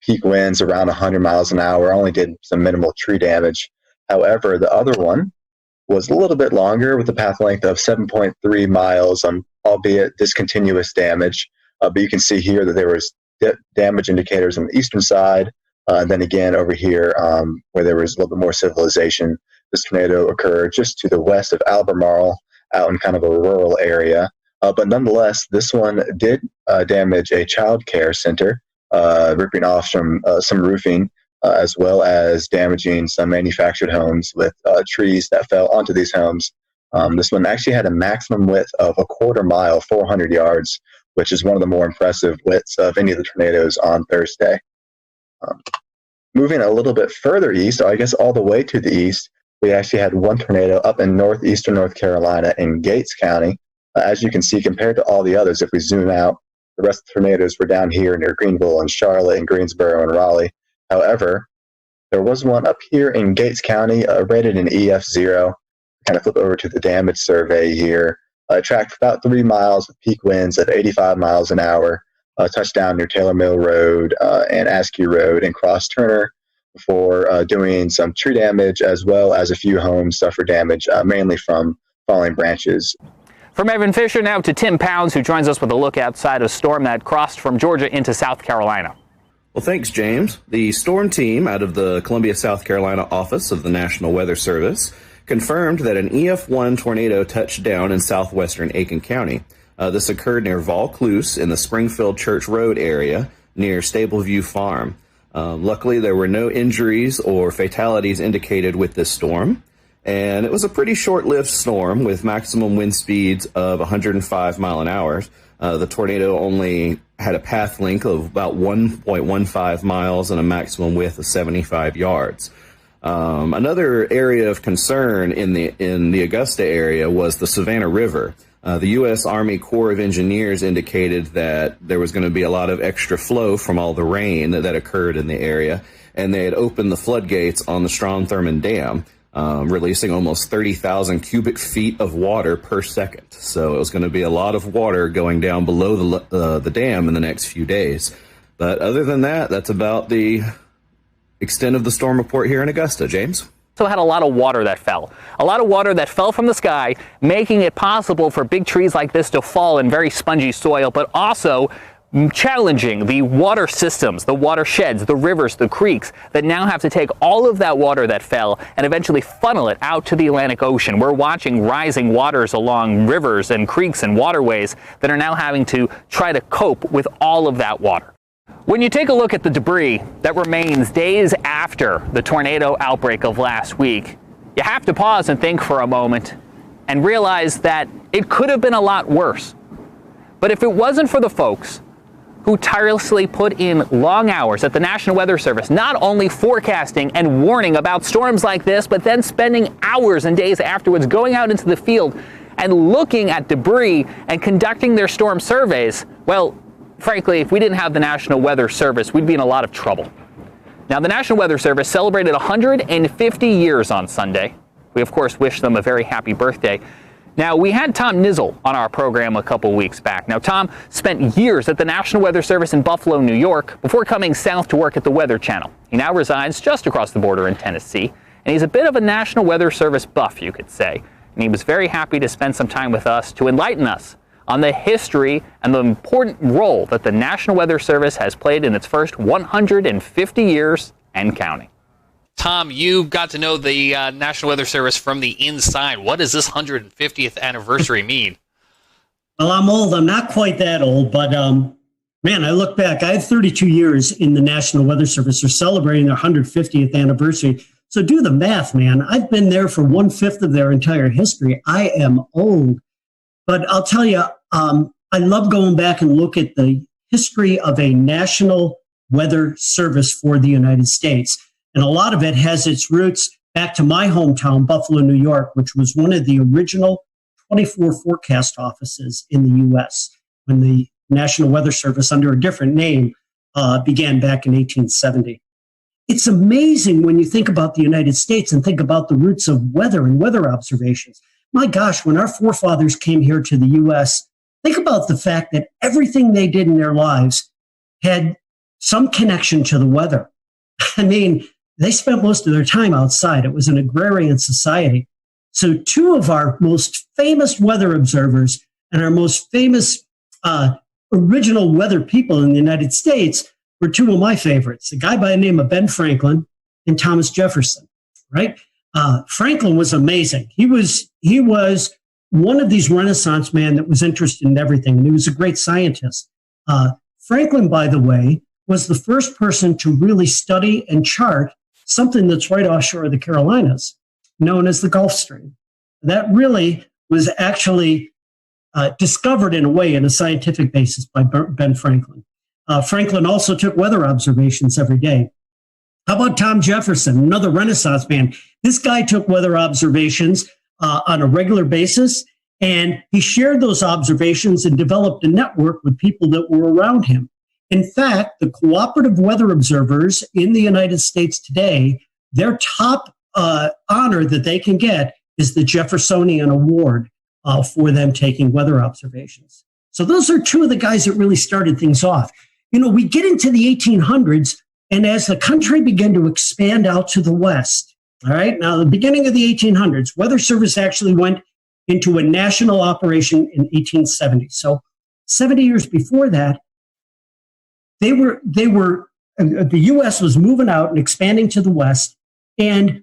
Peak winds around 100 miles an hour, only did some minimal tree damage. However, the other one was a little bit longer with a path length of 7.3 miles, albeit discontinuous damage. But you can see here that there was damage indicators on the eastern side. And then again over here where there was a little bit more civilization. This tornado occurred just to the west of Albemarle, out in kind of a rural area. But nonetheless, this one did damage a child care center, ripping off some roofing, as well as damaging some manufactured homes with trees that fell onto these homes. This one actually had a maximum width of a quarter mile, 400 yards, which is one of the more impressive widths of any of the tornadoes on Thursday. Moving a little bit further east, I guess all the way to the east, we actually had one tornado up in northeastern North Carolina in Gates County. As you can see, compared to all the others, if we zoom out, the rest of the tornadoes were down here near Greenville and Charlotte and Greensboro and Raleigh. However, there was one up here in Gates County, rated an EF0. Kind of flip over to the damage survey here. Tracked about 3 miles with peak winds at 85 miles an hour. Touched down near Taylor Mill Road and Askew Road, and crossed Turner before doing some tree damage, as well as a few homes suffered damage, mainly from falling branches. From Evan Fisher now to Tim Pounds, who joins us with a look outside a storm that crossed from Georgia into South Carolina. Well, thanks, James. The storm team out of the Columbia, South Carolina office of the National Weather Service confirmed that an EF1 tornado touched down in southwestern Aiken County. This occurred near Vaucluse in the Springfield Church Road area near Stableview Farm. Luckily, there were no injuries or fatalities indicated with this storm, and it was a pretty short-lived storm with maximum wind speeds of 105 mile an hour. The tornado only had a path length of about 1.15 miles and a maximum width of 75 yards. Another area of concern in the Augusta area was the Savannah River. The U.S. Army Corps of Engineers indicated that there was going to be a lot of extra flow from all the rain that occurred in the area, and they had opened the floodgates on the Strom-Thurmond Dam, releasing almost 30,000 cubic feet of water per second. So it was going to be a lot of water going down below the dam in the next few days. But other than that, that's about the extent of the storm report here in Augusta. James? Also had a lot of water that fell. A lot of water that fell from the sky, making it possible for big trees like this to fall in very spongy soil, but also challenging the water systems, the watersheds, the rivers, the creeks that now have to take all of that water that fell and eventually funnel it out to the Atlantic Ocean. We're watching rising waters along rivers and creeks and waterways that are now having to try to cope with all of that water. When you take a look at the debris that remains days after the tornado outbreak of last week, you have to pause and think for a moment and realize that it could have been a lot worse. But if it wasn't for the folks who tirelessly put in long hours at the National Weather Service, not only forecasting and warning about storms like this, but then spending hours and days afterwards going out into the field and looking at debris and conducting their storm surveys, well, frankly, if we didn't have the National Weather Service, we'd be in a lot of trouble. Now, the National Weather Service celebrated 150 years on Sunday. We, of course, wish them a very happy birthday. Now, we had Tom Nizzle on our program a couple weeks back. Now, Tom spent years at the National Weather Service in Buffalo, New York, before coming south to work at the Weather Channel. He now resides just across the border in Tennessee, and he's a bit of a National Weather Service buff, you could say. And he was very happy to spend some time with us to enlighten us on the history and the important role that the National Weather Service has played in its first 150 years and counting. Tom, you got to know the National Weather Service from the inside. What does this 150th anniversary mean? Well, I'm old. I'm not quite that old, but man, I look back. I have 32 years in the National Weather Service. They're celebrating their 150th anniversary. So do the math, man. I've been there for 1/5 of their entire history. I am old. But I'll tell you, I love going back and look at the history of a National Weather Service for the United States. And a lot of it has its roots back to my hometown, Buffalo, New York, which was one of the original 24 forecast offices in the U.S. when the National Weather Service, under a different name, began back in 1870. It's amazing when you think about the United States and think about the roots of weather and weather observations. My gosh, when our forefathers came here to the U.S., think about the fact that everything they did in their lives had some connection to the weather. I mean, they spent most of their time outside. It was an agrarian society. So two of our most famous weather observers and our most famous original weather people in the United States were two of my favorites, a guy by the name of Ben Franklin and Thomas Jefferson, right? Franklin was amazing. He was one of these Renaissance men that was interested in everything, and he was a great scientist. Franklin, by the way, was the first person to really study and chart something that's right offshore of the Carolinas, known as the Gulf Stream. That really was actually discovered in a way in a scientific basis by Ben Franklin. Franklin also took weather observations every day. How about Tom Jefferson, another Renaissance man? This guy took weather observations on a regular basis, and he shared those observations and developed a network with people that were around him. In fact, the cooperative weather observers in the United States today, their top honor that they can get is the Jeffersonian Award for them taking weather observations. So those are two of the guys that really started things off. You know, we get into the 1800s, and as the country began to expand out to the west, all right, now the beginning of the 1800s, Weather Service actually went into a national operation in 1870. So 70 years before that, the U.S. was moving out and expanding to the west, and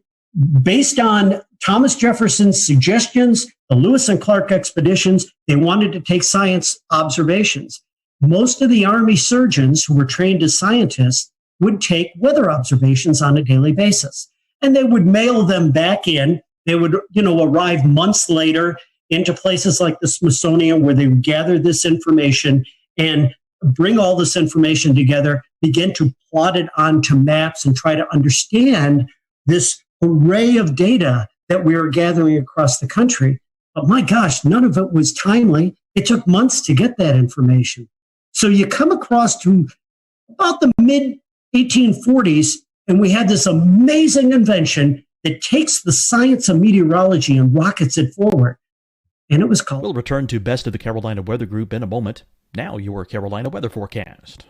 based on Thomas Jefferson's suggestions, the Lewis and Clark expeditions, they wanted to take science observations. Most of the Army surgeons who were trained as scientists would take weather observations on a daily basis. And they would mail them back in. They would, arrive months later into places like the Smithsonian where they would gather this information and bring all this information together, begin to plot it onto maps and try to understand this array of data that we are gathering across the country. But my gosh, none of it was timely. It took months to get that information. So you come across to about the mid-1840s, and we had this amazing invention that takes the science of meteorology and rockets it forward. And it was called... We'll return to Best of the Carolina Weather Group in a moment. Now your Carolina weather forecast.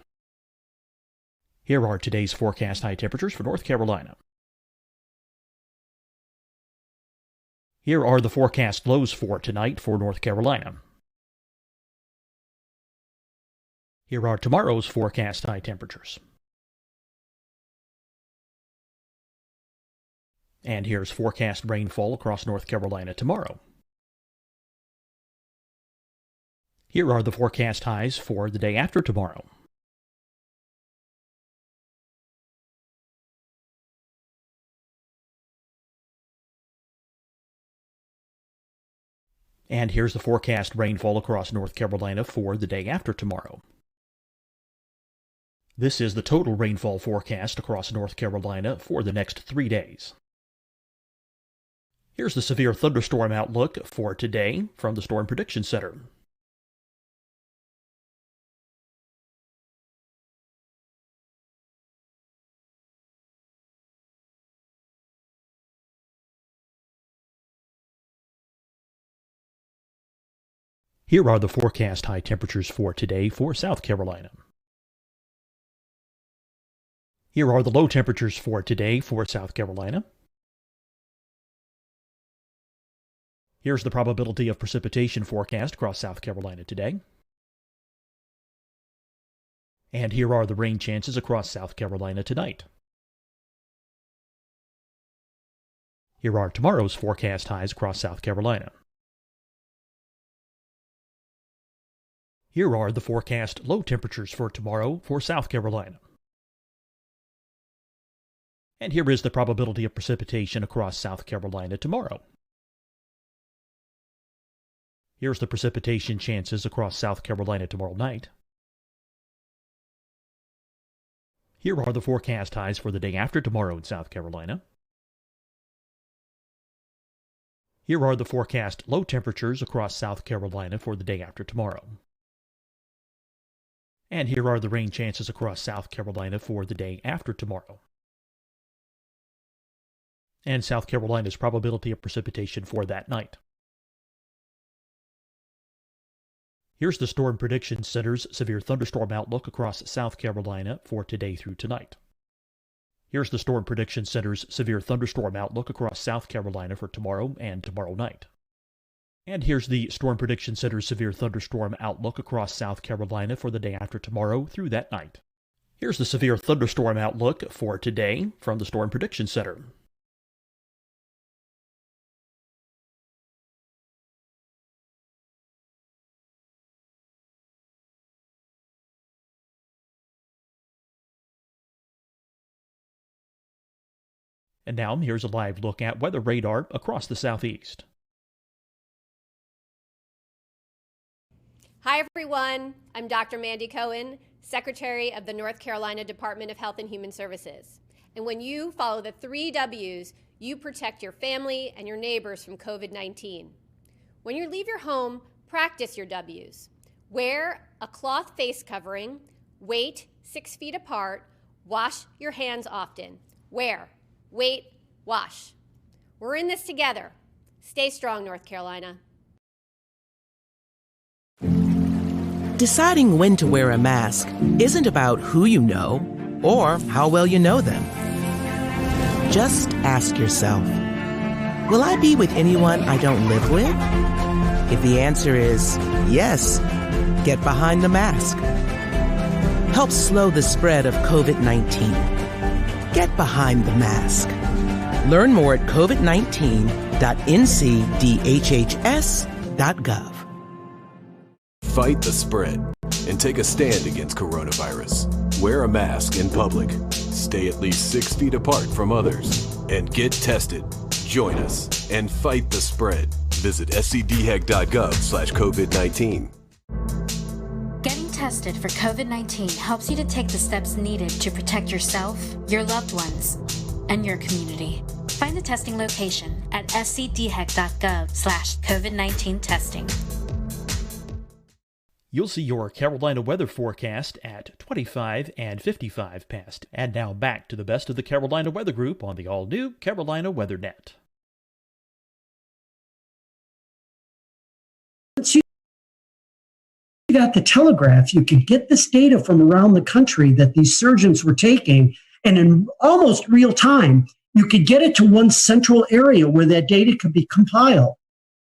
Here are today's forecast high temperatures for North Carolina. Here are the forecast lows for tonight for North Carolina. Here are tomorrow's forecast high temperatures. And here's forecast rainfall across North Carolina tomorrow. Here are the forecast highs for the day after tomorrow. And here's the forecast rainfall across North Carolina for the day after tomorrow. This is the total rainfall forecast across North Carolina for the next 3 days. Here's the severe thunderstorm outlook for today from the Storm Prediction Center. Here are the forecast high temperatures for today for South Carolina. Here are the low temperatures for today for South Carolina. Here's the probability of precipitation forecast across South Carolina today. And here are the rain chances across South Carolina tonight. Here are tomorrow's forecast highs across South Carolina. Here are the forecast low temperatures for tomorrow for South Carolina. And here is the probability of precipitation across South Carolina tomorrow. Here's the precipitation chances across South Carolina tomorrow night. Here are the forecast highs for the day after tomorrow in South Carolina. Here are the forecast low temperatures across South Carolina for the day after tomorrow. And here are the rain chances across South Carolina for the day after tomorrow. And South Carolina's probability of precipitation for that night. Here's the Storm Prediction Center's severe thunderstorm outlook across South Carolina for today through tonight. Here's the Storm Prediction Center's severe thunderstorm outlook across South Carolina for tomorrow and tomorrow night. And here's the Storm Prediction Center's severe thunderstorm outlook across South Carolina for the day after tomorrow through that night. Here's the severe thunderstorm outlook for today from the Storm Prediction Center. And now here's a live look at weather radar across the southeast. Hi everyone, I'm Dr. Mandy Cohen, Secretary of the North Carolina Department of Health and Human Services. And when you follow the 3 W's, you protect your family and your neighbors from COVID-19. When you leave your home, practice your W's. Wear a cloth face covering, wait 6 feet apart, wash your hands often. Wear, wait, wash. We're in this together. Stay strong, North Carolina. Deciding when to wear a mask isn't about who you know or how well you know them. Just ask yourself, will I be with anyone I don't live with? If the answer is yes, get behind the mask. Help slow the spread of COVID-19. Get behind the mask. Learn more at covid19.ncdhhs.gov. Fight the spread and take a stand against coronavirus. Wear a mask in public. Stay at least 6 feet apart from others. And get tested. Join us and fight the spread. Visit scdhec.gov/COVID-19. Getting tested for COVID-19 helps you to take the steps needed to protect yourself, your loved ones, and your community. Find the testing location at scdhec.gov/COVID-19 testing. You'll see your Carolina weather forecast at 25 and 55 past. And now back to the best of the Carolina Weather Group on the all-new Carolina Weather Net. Once you got the telegraph, you could get this data from around the country that these surgeons were taking, and in almost real time, you could get it to one central area where that data could be compiled.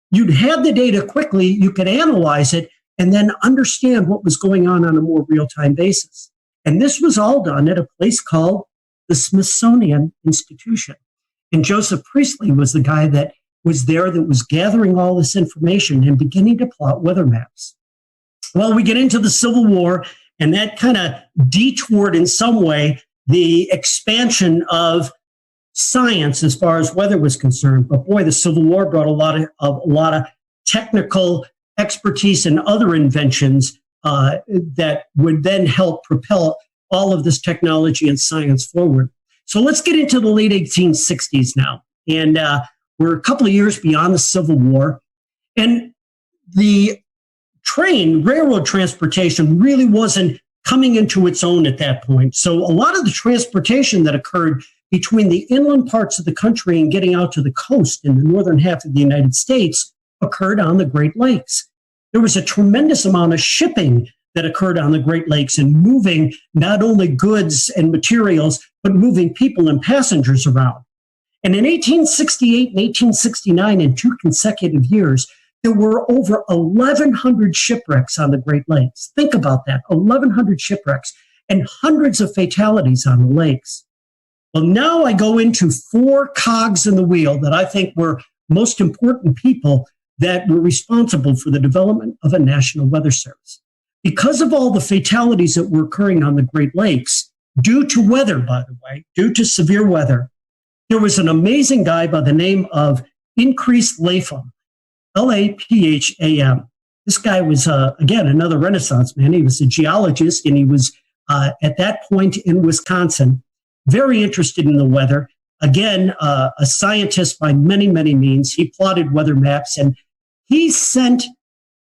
You'd have the data quickly, you could analyze it, and then understand what was going on a more real-time basis. And this was all done at a place called the Smithsonian Institution. And Joseph Priestley was the guy that was there that was gathering all this information and beginning to plot weather maps. Well, we get into the Civil War, and that kind of detoured in some way the expansion of science as far as weather was concerned. But boy, the Civil War brought a lot of technical expertise and other inventions that would then help propel all of this technology and science forward. So let's get into the late 1860s now. And we're a couple of years beyond the Civil War. And the railroad transportation really wasn't coming into its own at that point. So a lot of the transportation that occurred between the inland parts of the country and getting out to the coast in the northern half of the United States occurred on the Great Lakes. There was a tremendous amount of shipping that occurred on the Great Lakes and moving not only goods and materials, but moving people and passengers around. And in 1868 and 1869, in 2 consecutive years, there were over 1,100 shipwrecks on the Great Lakes. Think about that, 1,100 shipwrecks and hundreds of fatalities on the lakes. Well, now I go into 4 cogs in the wheel that I think were most important people that were responsible for the development of a national weather service. Because of all the fatalities that were occurring on the Great Lakes, due to weather, by the way, due to severe weather, there was an amazing guy by the name of Increase Lapham, Lapham. This guy was, again, another Renaissance man. He was a geologist, and he was, at that point in Wisconsin, very interested in the weather. Again, a scientist by many, many means. He plotted weather maps, and he sent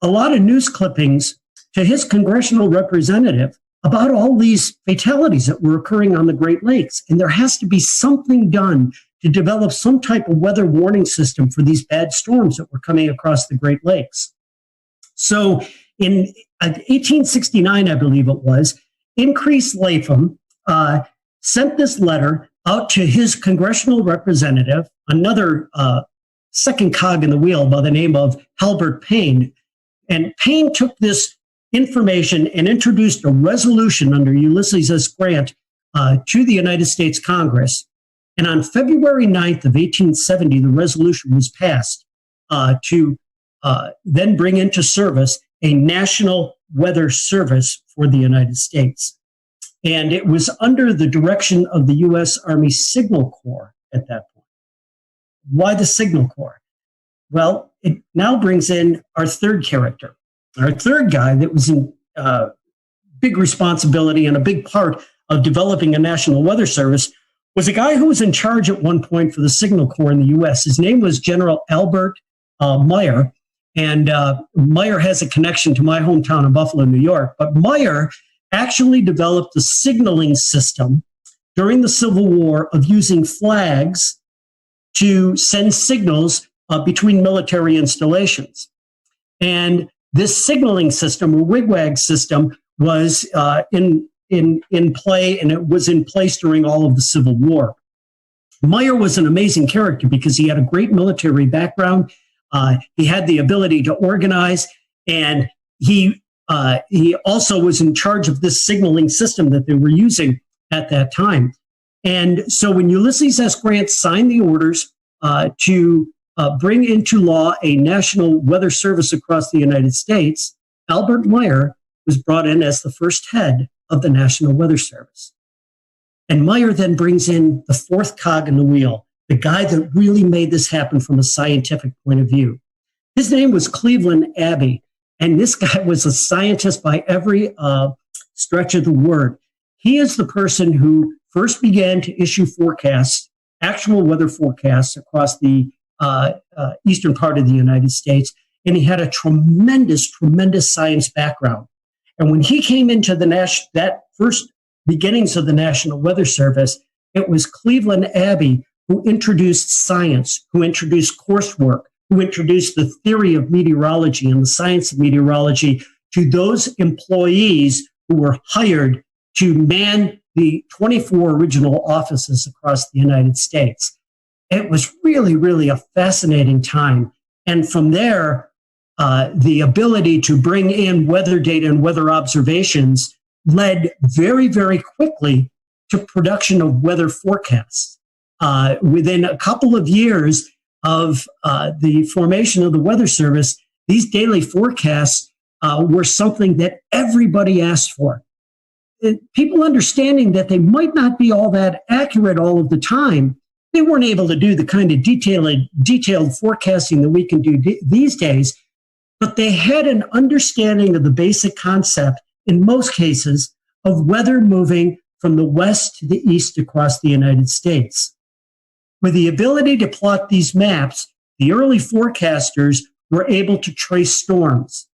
a lot of news clippings to his congressional representative about all these fatalities that were occurring on the Great Lakes. And there has to be something done to develop some type of weather warning system for these bad storms that were coming across the Great Lakes. So in 1869, I believe it was, Increase Lapham sent this letter out to his congressional representative, another second cog in the wheel by the name of Halbert Payne. And Payne took this information and introduced a resolution under Ulysses S. Grant to the United States Congress. And on February 9th of 1870, the resolution was passed to then bring into service a national weather service for the United States. And it was under the direction of the U.S. Army Signal Corps at that point. Why the Signal Corps? Well, it now brings in our third character. Our third guy that was in big responsibility and a big part of developing a national weather service was a guy who was in charge at one point for the Signal Corps in the U.S. His name was General Albert Meyer. And Meyer has a connection to my hometown of Buffalo, New York. But Meyer actually developed a signaling system during the Civil War of using flags to send signals between military installations. And this signaling system, or wigwag system, was in play, and it was in place during all of the Civil War. Meyer was an amazing character because he had a great military background. He had the ability to organize, and he also was in charge of this signaling system that they were using at that time. And so when Ulysses S. Grant signed the orders to bring into law a national weather service across the United States, Albert Meyer was brought in as the first head of the National Weather Service. And Meyer then brings in the fourth cog in the wheel, the guy that really made this happen from a scientific point of view. His name was Cleveland Abbey, and this guy was a scientist by every stretch of the word. He is the person who first began to issue forecasts, actual weather forecasts across the eastern part of the United States, and he had a tremendous science background. And when he came into that first beginnings of the National Weather Service, it was Cleveland Abbey who introduced science, who introduced coursework, who introduced the theory of meteorology and the science of meteorology to those employees who were hired to man the 24 original offices across the United States. It was really, really a fascinating time. And from there, the ability to bring in weather data and weather observations led very, very quickly to production of weather forecasts. Within a couple of years of the formation of the Weather Service, these daily forecasts were something that everybody asked for. People understanding that they might not be all that accurate all of the time, they weren't able to do the kind of detailed forecasting that we can do these days, but they had an understanding of the basic concept, in most cases, of weather moving from the west to the east across the United States. With the ability to plot these maps, the early forecasters were able to trace storms.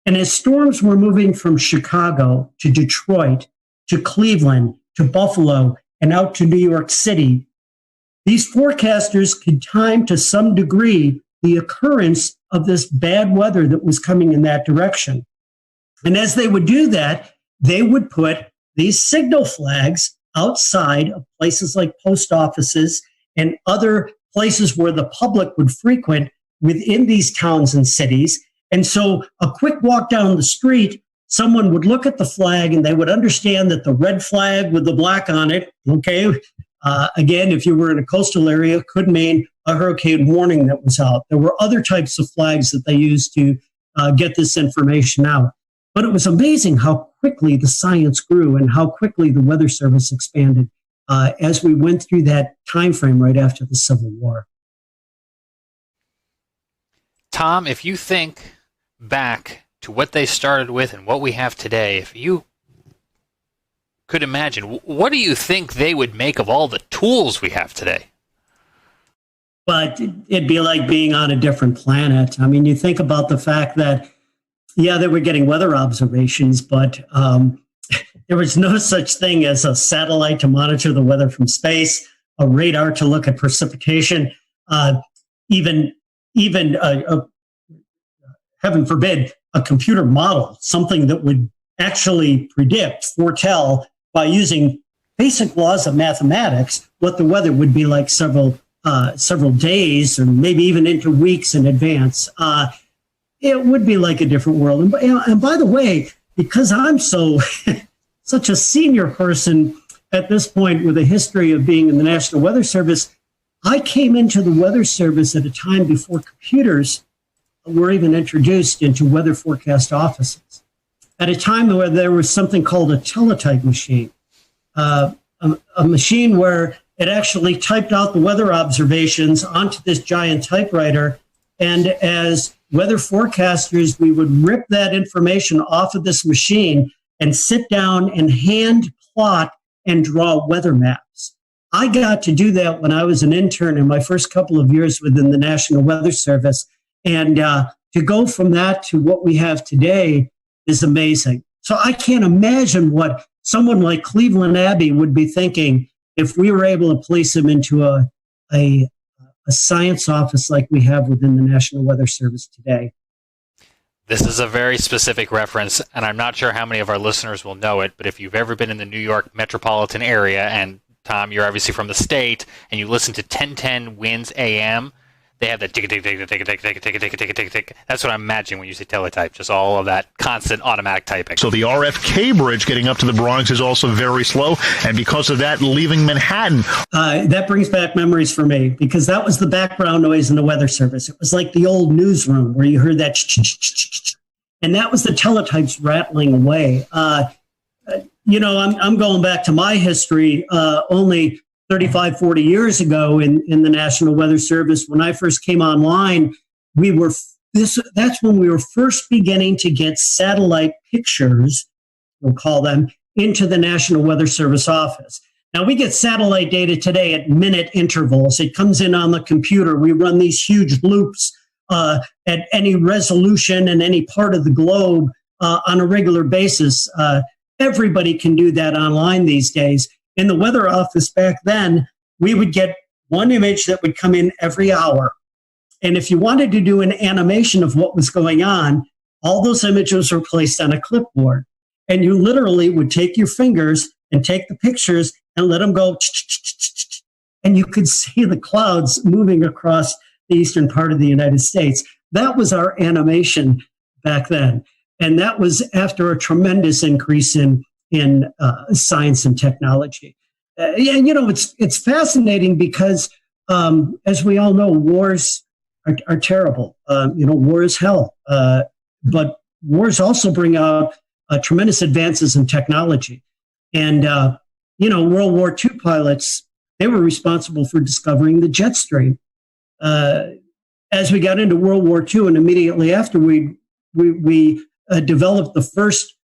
And as storms were moving from Chicago to Detroit to Cleveland to Buffalo and out to New York City, these forecasters could time to some degree the occurrence of this bad weather that was coming in that direction. And as they would do that, they would put these signal flags outside of places like post offices and other places where the public would frequent within these towns and cities. And so a quick walk down the street, someone would look at the flag and they would understand that the red flag with the black on it, okay, again, if you were in a coastal area, could mean a hurricane warning that was out. There were other types of flags that they used to get this information out. But it was amazing how quickly the science grew and how quickly the Weather Service expanded as we went through that time frame right after the Civil War. Tom, if you think back to what they started with and what we have today, if you could imagine, what do you think they would make of all the tools we have today? But it'd be like being on a different planet. I mean, you think about the fact that, yeah, they were getting weather observations, but there was no such thing as a satellite to monitor the weather from space, a radar to look at precipitation, even heaven forbid, a computer model, something that would actually foretell by using basic laws of mathematics what the weather would be like several days or maybe even into weeks in advance. It would be like a different world. And by the way, because I'm such a senior person at this point with a history of being in the National Weather Service, I came into the Weather Service at a time before computers were even introduced into weather forecast offices. At a time where there was something called a teletype machine, a machine where it actually typed out the weather observations onto this giant typewriter. And as weather forecasters, we would rip that information off of this machine and sit down and hand plot and draw weather maps. I got to do that when I was an intern in my first couple of years within the National Weather Service. And to go from that to what we have today is amazing. So I can't imagine what someone like Cleveland Abbey would be thinking if we were able to place him into a science office like we have within the National Weather Service today. This is a very specific reference, and I'm not sure how many of our listeners will know it, but if you've ever been in the New York metropolitan area, and Tom, you're obviously from the state, and you listen to 1010 Winds AM, they have the tick tick tick tick tick tick tick tick tick tick tick tick. That's what I'm imagining when you say teletype. Just all of that constant automatic typing. So the RFK bridge getting up to the Bronx is also very slow, and because of that, leaving Manhattan. That brings back memories for me, because that was the background noise in the Weather Service. It was like the old newsroom where you heard that, and that was the teletypes rattling away. I'm going back to my history. Only 35, 40 years ago in the National Weather Service, when I first came online, that's when we were first beginning to get satellite pictures, we'll call them, into the National Weather Service office. Now, we get satellite data today at minute intervals. It comes in on the computer. We run these huge loops at any resolution in any part of the globe on a regular basis. Everybody can do that online these days. In the weather office back then, we would get one image that would come in every hour. And if you wanted to do an animation of what was going on, all those images were placed on a clipboard. And you literally would take your fingers and take the pictures and let them go. And you could see the clouds moving across the eastern part of the United States. That was our animation back then. And that was after a tremendous increase in science and technology. It's fascinating because, as we all know, wars are terrible. War is hell. But wars also bring out tremendous advances in technology. And, World War II pilots, they were responsible for discovering the jet stream. As we got into World War II and immediately after, we developed the first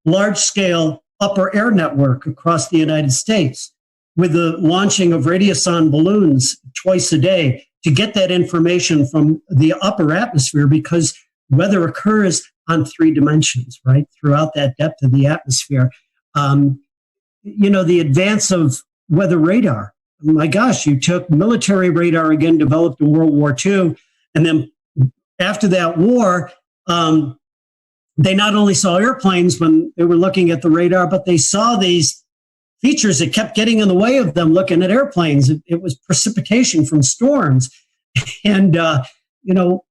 large-scale upper air network across the United States with the launching of radiosonde balloons twice a day to get that information from the upper atmosphere, because weather occurs on 3 dimensions, right, throughout that depth of the atmosphere. The advance of weather radar. My gosh, you took military radar, again, developed in World War II, and then after that war, they not only saw airplanes when they were looking at the radar, but they saw these features that kept getting in the way of them looking at airplanes. It was precipitation from storms. And,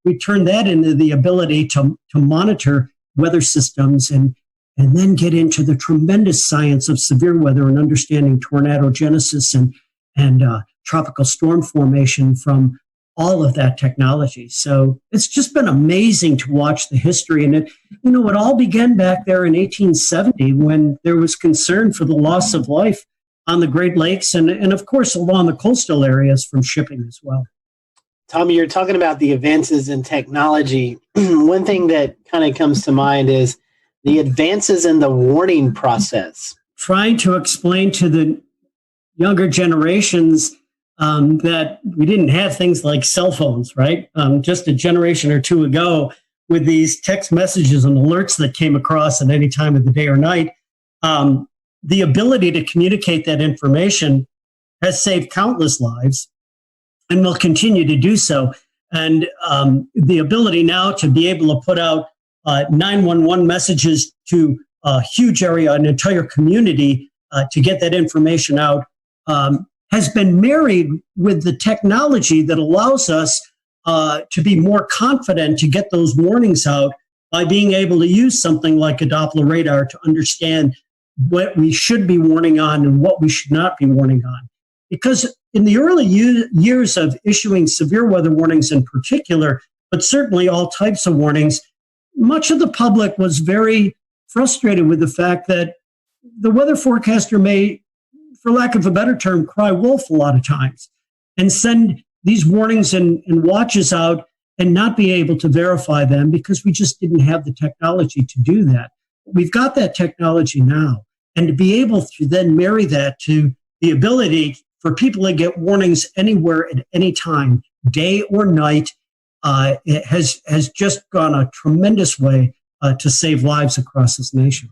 we turned that into the ability to monitor weather systems and then get into the tremendous science of severe weather and understanding tornado genesis and tropical storm formation from all of that technology. So it's just been amazing to watch the history. And it all began back there in 1870 when there was concern for the loss of life on the Great Lakes and of course, along the coastal areas from shipping as well. Tommy, you're talking about the advances in technology. One thing that kind of comes to mind is the advances in the warning process. Trying to explain to the younger generations that we didn't have things like cell phones, right? Just a generation or two ago, with these text messages and alerts that came across at any time of the day or night, the ability to communicate that information has saved countless lives and will continue to do so. And the ability now to be able to put out 911 messages to a huge area, an entire community, to get that information out, has been married with the technology that allows us to be more confident to get those warnings out by being able to use something like a Doppler radar to understand what we should be warning on and what we should not be warning on. Because in the early years of issuing severe weather warnings in particular, but certainly all types of warnings, much of the public was very frustrated with the fact that the weather forecaster may, for lack of a better term, cry wolf a lot of times and send these warnings and watches out and not be able to verify them because we just didn't have the technology to do that. We've got that technology now. And to be able to then marry that to the ability for people to get warnings anywhere at any time, day or night, it has just gone a tremendous way to save lives across this nation.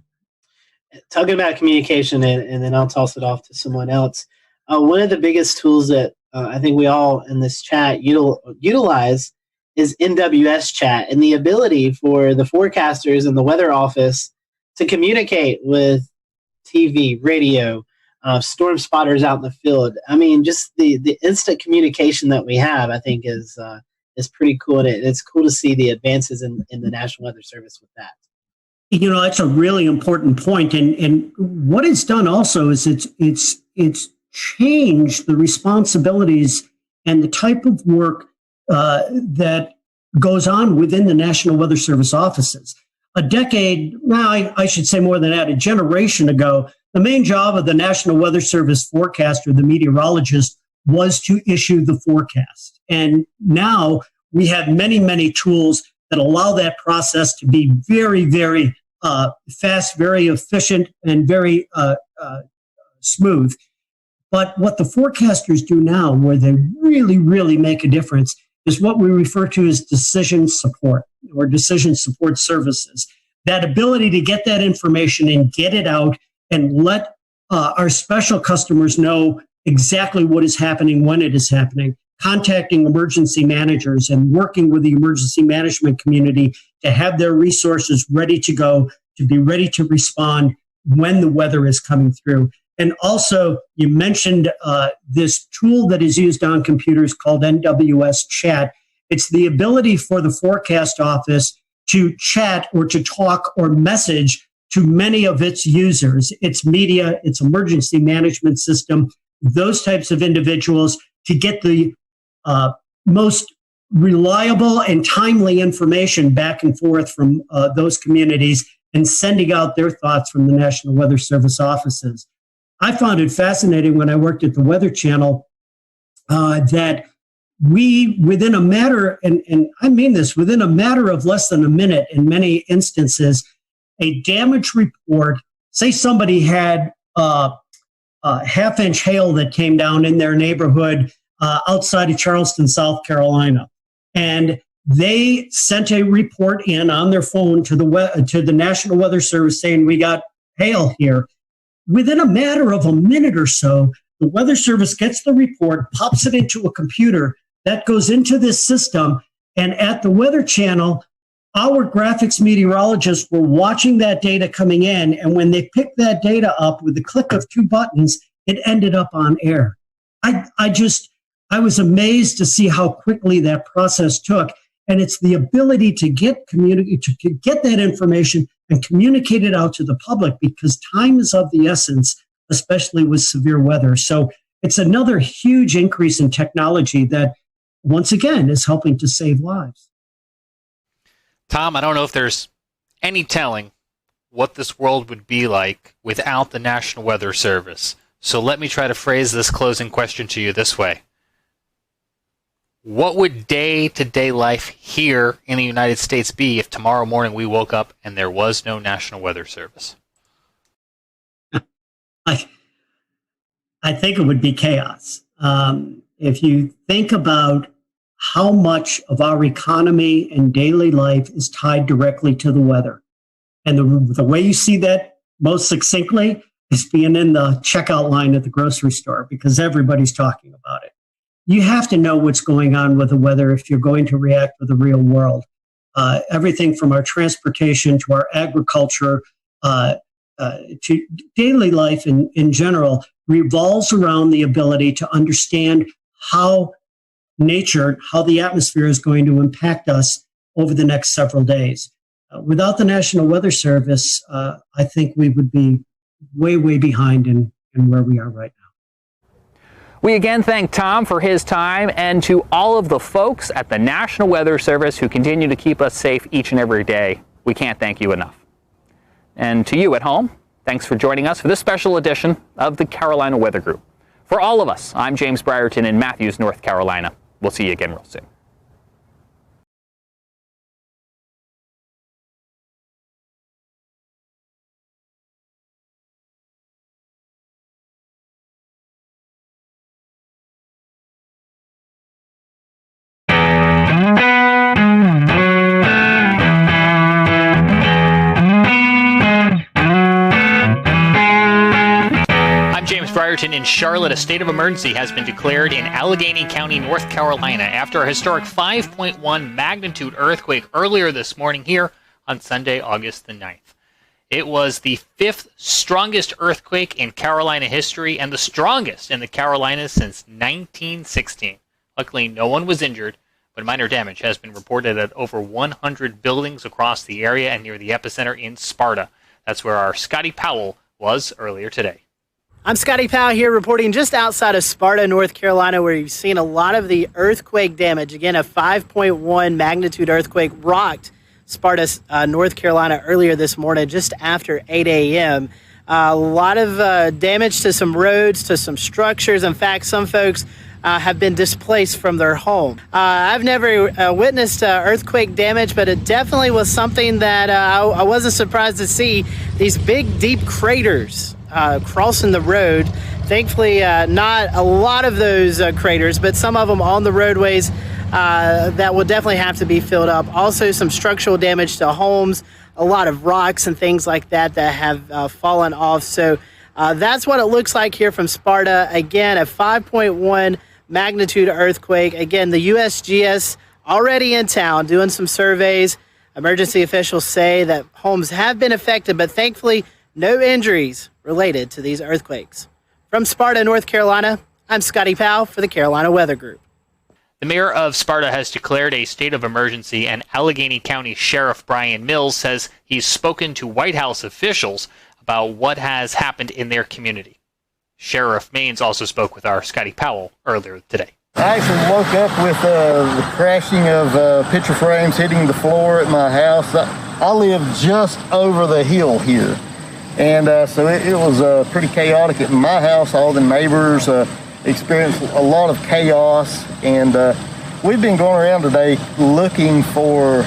Talking about communication, and then I'll toss it off to someone else. One of the biggest tools that I think we all in this chat utilize is NWS chat, and the ability for the forecasters and the weather office to communicate with TV, radio, storm spotters out in the field. I mean, just the instant communication that we have, I think, is pretty cool. And it's cool to see the advances in the National Weather Service with that. You know, that's a really important point. And what it's done also is it's changed the responsibilities and the type of work that goes on within the National Weather Service offices. A decade, now I should say more than that, a generation ago, the main job of the National Weather Service forecaster, the meteorologist, was to issue the forecast. And now we have many, many tools that allow that process to be very, very fast, very efficient, and very smooth. But what the forecasters do now, where they really, really make a difference, is what we refer to as decision support or decision support services. That ability to get that information and get it out and let our special customers know exactly what is happening, when it is happening, contacting emergency managers and working with the emergency management community to have their resources ready to go, to be ready to respond when the weather is coming through. And also, you mentioned this tool that is used on computers called NWS Chat. It's the ability for the forecast office to chat or to talk or message to many of its users, its media, its emergency management system, those types of individuals, to get the most reliable and timely information back and forth from those communities and sending out their thoughts from the National Weather Service offices. I found it fascinating when I worked at the Weather Channel that we, within a matter, and I mean this, within a matter of less than a minute in many instances, a damage report, say somebody had a half-inch hail that came down in their neighborhood outside of Charleston, South Carolina, and they sent a report in on their phone to the National Weather Service saying, we got hail here. Within a matter of a minute or so, the Weather Service gets the report, pops it into a computer that goes into this system, and at the Weather Channel, our graphics meteorologists were watching that data coming in, and when they picked that data up with the click of two buttons, it ended up on air. I was amazed to see how quickly that process took, and it's the ability to get that information and communicate it out to the public, because time is of the essence, especially with severe weather. So it's another huge increase in technology that, once again, is helping to save lives. Tom, I don't know if there's any telling what this world would be like without the National Weather Service. So let me try to phrase this closing question to you this way. What would day-to-day life here in the United States be if tomorrow morning we woke up and there was no National Weather Service? I think it would be chaos. If you think about how much of our economy and daily life is tied directly to the weather, and the way you see that most succinctly is being in the checkout line at the grocery store, because everybody's talking about it. You have to know what's going on with the weather if you're going to react with the real world. Everything from our transportation to our agriculture to daily life in general revolves around the ability to understand how nature, how the atmosphere is going to impact us over the next several days. Without the National Weather Service, I think we would be way, way behind in where we are right now. We again thank Tom for his time, and to all of the folks at the National Weather Service who continue to keep us safe each and every day. We can't thank you enough. And to you at home, thanks for joining us for this special edition of the Carolina Weather Group. For all of us, I'm James Brierton in Matthews, North Carolina. We'll see you again real soon. In Charlotte, a state of emergency has been declared in Allegheny County, North Carolina, after a historic 5.1 magnitude earthquake earlier this morning here on Sunday, August the 9th. It was the 5th strongest earthquake in Carolina history and the strongest in the Carolinas since 1916. Luckily, no one was injured, but minor damage has been reported at over 100 buildings across the area and near the epicenter in Sparta. That's where our Scotty Powell was earlier today. I'm Scotty Powell here reporting just outside of Sparta, North Carolina, where you've seen a lot of the earthquake damage. Again, a 5.1 magnitude earthquake rocked Sparta, North Carolina earlier this morning, just after 8 a.m. A lot of damage to some roads, to some structures. In fact, some folks have been displaced from their home. I've never witnessed earthquake damage, but it definitely was something that I wasn't surprised to see. These big, deep craters crossing the road. Thankfully, not a lot of those craters, but some of them on the roadways that will definitely have to be filled up. Also, some structural damage to homes, a lot of rocks and things like that that have fallen off. So that's what it looks like here from Sparta. Again, a 5.1 magnitude earthquake. Again, the USGS already in town doing some surveys. Emergency officials say that homes have been affected, but thankfully no injuries related to these earthquakes. From Sparta, North Carolina, I'm Scotty Powell for the Carolina Weather Group. The mayor of Sparta has declared a state of emergency, and Allegheny County Sheriff Brian Mills says he's spoken to White House officials about what has happened in their community. Sheriff Maines also spoke with our Scotty Powell earlier today. I actually woke up with the crashing of picture frames hitting the floor at my house. I live just over the hill here, and so it was pretty chaotic at my house. All the neighbors experienced a lot of chaos, and we've been going around today looking for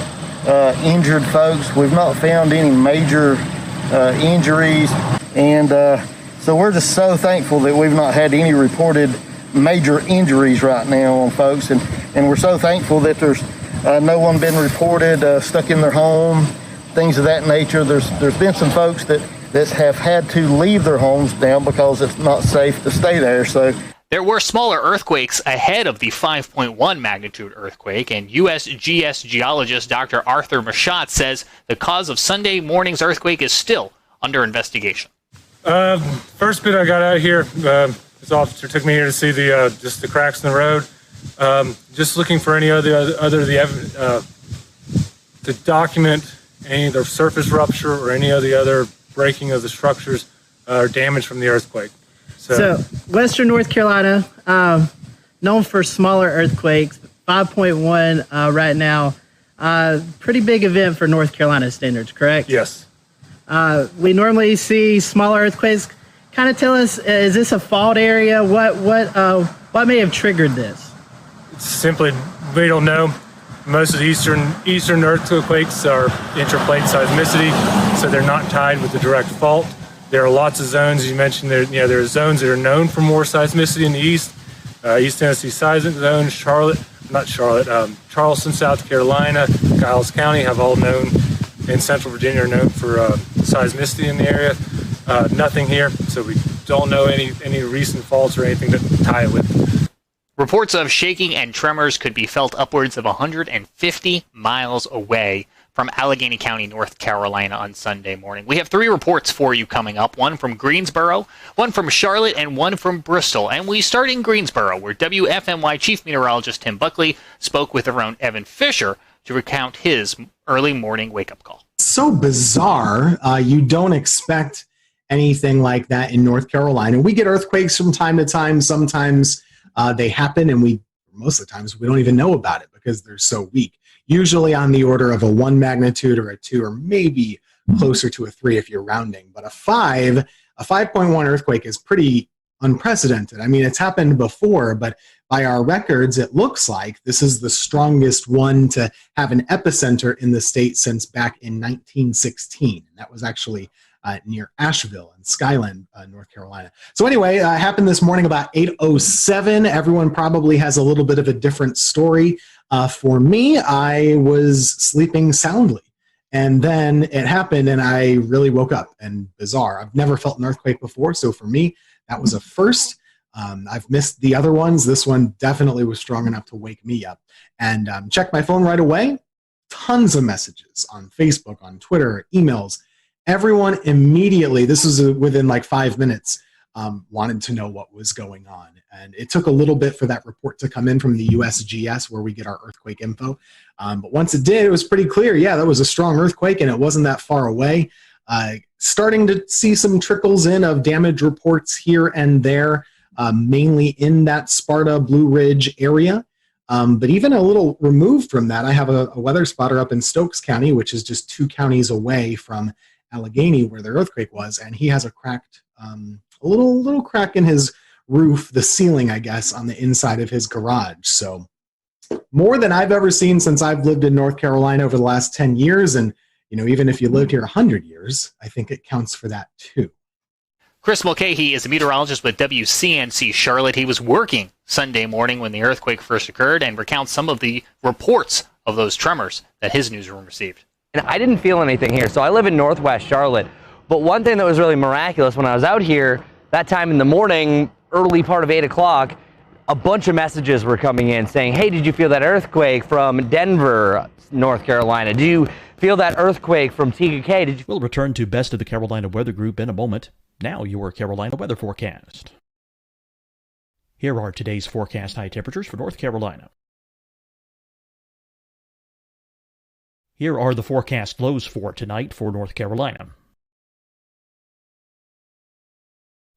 injured folks. We've not found any major injuries, and so we're just so thankful that we've not had any reported major injuries right now on folks, and we're so thankful that there's no one been reported stuck in their home, things of that nature. There's been some folks that have had to leave their homes now because it's not safe to stay there. So there were smaller earthquakes ahead of the 5.1 magnitude earthquake, and USGS geologist Dr. Arthur Machat says the cause of Sunday morning's earthquake is still under investigation. First bit I got out here, this officer took me here to see just the cracks in the road. Just looking for any to document any of the surface rupture or any of the other breaking of the structures or damage from the earthquake. So Western North Carolina, known for smaller earthquakes, 5.1 right now. Pretty big event for North Carolina standards, correct? Yes. We normally see smaller earthquakes. Kind of tell us, is this a fault area? What may have triggered this? It's simply, we don't know. Most of the eastern earthquakes are intraplate seismicity, so they're not tied with the direct fault. There are lots of zones. You mentioned there are zones that are known for more seismicity in the east. East Tennessee seismic zone, Charleston, South Carolina, Giles County have all known, and Central Virginia are known for seismicity in the area. Nothing here, so we don't know any recent faults or anything to tie it with. Reports of shaking and tremors could be felt upwards of 150 miles away from Allegheny County, North Carolina on Sunday morning. We have 3 reports for you coming up, one from Greensboro, one from Charlotte, and one from Bristol. And we start in Greensboro, where WFMY Chief Meteorologist Tim Buckley spoke with our own Evan Fisher to recount his early morning wake-up call. So bizarre. You don't expect anything like that in North Carolina. We get earthquakes from time to time. Sometimes they happen, and most of the times we don't even know about it because they're so weak. Usually on the order of a 1 magnitude or a 2, or maybe closer to a 3 if you're rounding. But a 5.1 earthquake is pretty unprecedented. I mean, it's happened before, but by our records, it looks like this is the strongest one to have an epicenter in the state since back in 1916. And that was actually near Asheville in Skyland, North Carolina. So anyway, it happened this morning about 8:07. Everyone probably has a little bit of a different story. For me, I was sleeping soundly, and then it happened, and I really woke up. And bizarre, I've never felt an earthquake before, so for me, that was a first. I've missed the other ones. This one definitely was strong enough to wake me up. And checked my phone right away. Tons of messages on Facebook, on Twitter, emails. everyone immediately, this was within like 5 minutes, wanted to know what was going on. And it took a little bit for that report to come in from the USGS, where we get our earthquake info. But once it did, it was pretty clear. Yeah, that was a strong earthquake, and it wasn't that far away. Starting to see some trickles in of damage reports here and there, mainly in that Sparta Blue Ridge area. But even a little removed from that, I have a weather spotter up in Stokes County, which is just 2 counties away from Allegheny, where the earthquake was, and he has a cracked, a little crack in his roof, the ceiling, I guess, on the inside of his garage. So more than I've ever seen since I've lived in North Carolina over the last 10 years. And, you know, even if you lived here 100 years, I think it counts for that too. Chris Mulcahy is a meteorologist with WCNC Charlotte. He was working Sunday morning when the earthquake first occurred and recounts some of the reports of those tremors that his newsroom received. And I didn't feel anything here. So I live in Northwest Charlotte. But one thing that was really miraculous when I was out here, that time in the morning, early part of 8 o'clock, a bunch of messages were coming in saying, hey, did you feel that earthquake from Denver, North Carolina? Do you feel that earthquake from TKK? We'll return to Best of the Carolina Weather Group in a moment. Now your Carolina weather forecast. Here are today's forecast high temperatures for North Carolina. Here are the forecast lows for tonight for North Carolina.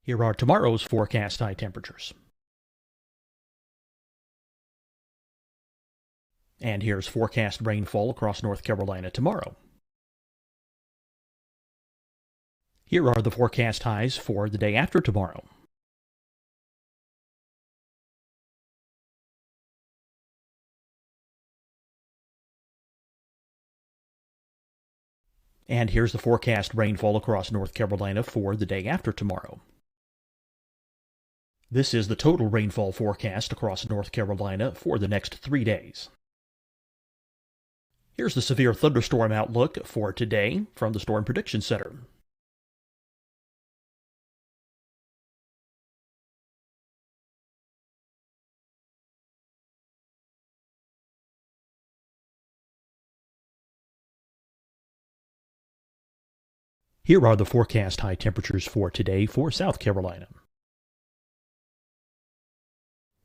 Here are tomorrow's forecast high temperatures. And here's forecast rainfall across North Carolina tomorrow. Here are the forecast highs for the day after tomorrow. And here's the forecast rainfall across North Carolina for the day after tomorrow. This is the total rainfall forecast across North Carolina for the next 3 days. Here's the severe thunderstorm outlook for today from the Storm Prediction Center. Here are the forecast high temperatures for today for South Carolina.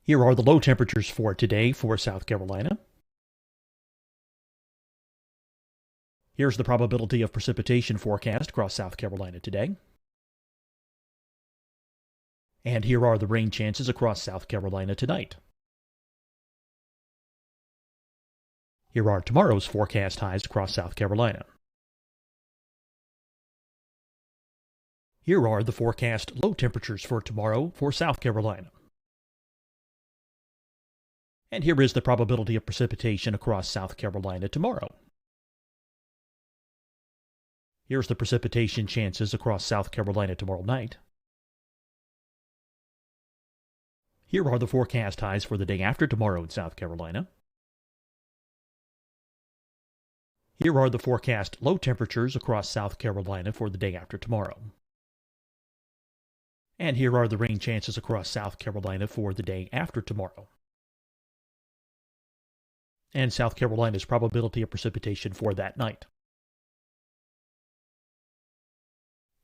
Here are the low temperatures for today for South Carolina. Here's the probability of precipitation forecast across South Carolina today. And here are the rain chances across South Carolina tonight. Here are tomorrow's forecast highs across South Carolina. Here are the forecast low temperatures for tomorrow for South Carolina. And here is the probability of precipitation across South Carolina tomorrow. Here's the precipitation chances across South Carolina tomorrow night. Here are the forecast highs for the day after tomorrow in South Carolina. Here are the forecast low temperatures across South Carolina for the day after tomorrow. And here are the rain chances across South Carolina for the day after tomorrow. And South Carolina's probability of precipitation for that night.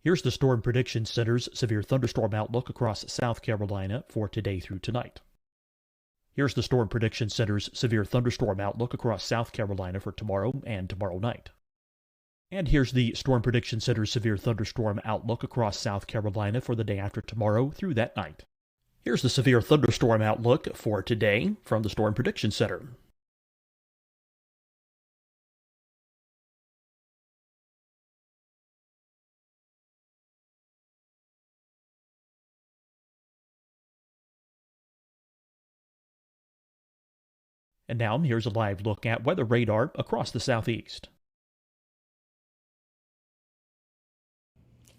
Here's the Storm Prediction Center's severe thunderstorm outlook across South Carolina for today through tonight. Here's the Storm Prediction Center's severe thunderstorm outlook across South Carolina for tomorrow and tomorrow night. And here's the Storm Prediction Center's severe thunderstorm outlook across South Carolina for the day after tomorrow through that night. Here's the severe thunderstorm outlook for today from the Storm Prediction Center. And now here's a live look at weather radar across the southeast.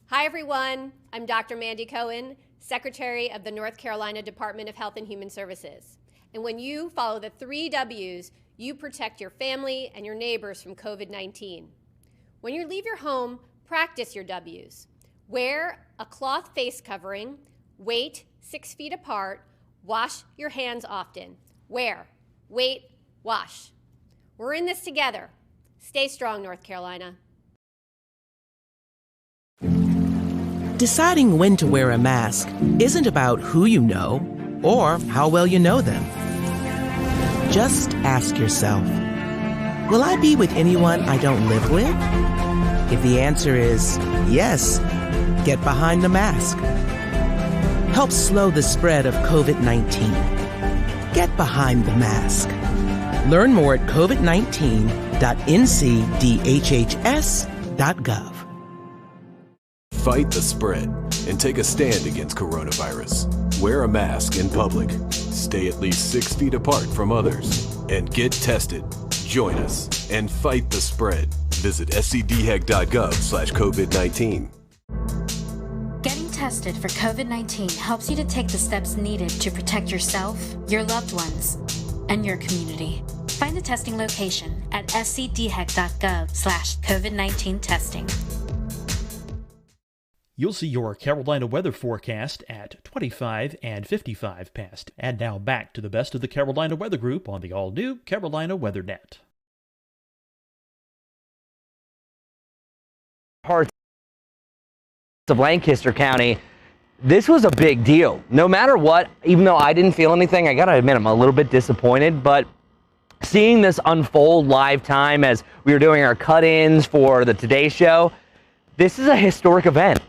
Hi, everyone. I'm Dr. Mandy Cohen, Secretary of the North Carolina Department of Health and Human Services. And when you follow the 3 W's, you protect your family and your neighbors from COVID-19. When you leave your home, practice your W's. Wear a cloth face covering, wait 6 feet apart, wash your hands often. Wear, wait, wash. We're in this together. Stay strong, North Carolina. Deciding when to wear a mask isn't about who you know or how well you know them. Just ask yourself, will I be with anyone I don't live with? If the answer is yes, get behind the mask. Help slow the spread of COVID-19. Get behind the mask. Learn more at covid19.ncdhhs.gov. Fight the spread and take a stand against coronavirus. Wear a mask in public. Stay at least 6 feet apart from others. And get tested. Join us and fight the spread. Visit scdhec.gov/COVID-19. Getting tested for COVID-19 helps you to take the steps needed to protect yourself, your loved ones, and your community. Find the testing location at scdhec.gov/COVID-19 testing. You'll see your Carolina weather forecast at 25 and 55 past. And now back to the best of the Carolina Weather Group on the all-new Carolina WeatherNet. Parts of Lancaster County, this was a big deal. No matter what, even though I didn't feel anything, I gotta admit I'm a little bit disappointed, but seeing this unfold live time as we were doing our cut-ins for the Today Show, this is a historic event.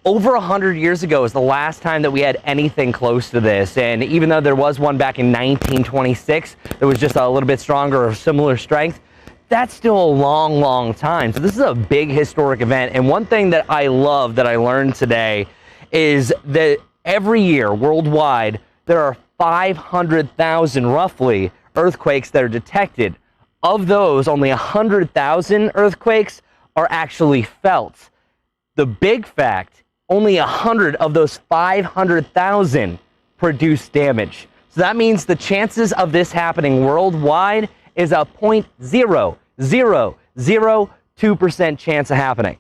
Over 100 years ago is the last time that we had anything close to this, and even though there was one back in 1926 that was just a little bit stronger or similar strength, that's still a long, long time. So this is a big historic event, and one thing that I love that I learned today is that every year worldwide there are 500,000 roughly earthquakes that are detected. Of those, only 100,000 earthquakes are actually felt. The big fact, only 100 of those 500,000 produce damage. So that means the chances of this happening worldwide is a 0.0002% chance of happening.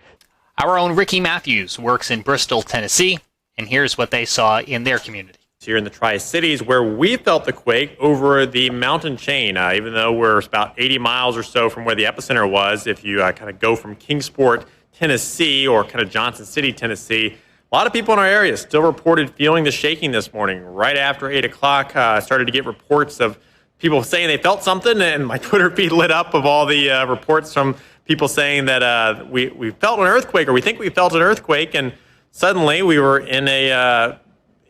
Our own Ricky Matthews works in Bristol, Tennessee, and here's what they saw in their community. Here in the Tri-Cities, where we felt the quake over the mountain chain, even though we're about 80 miles or so from where the epicenter was. If you kind of go from Kingsport, Tennessee, or kind of Johnson City, Tennessee, a lot of people in our area still reported feeling the shaking this morning. Right after 8 o'clock, I started to get reports of people saying they felt something, and my Twitter feed lit up of all the reports from people saying that we felt an earthquake, or we think we felt an earthquake, and suddenly we were in a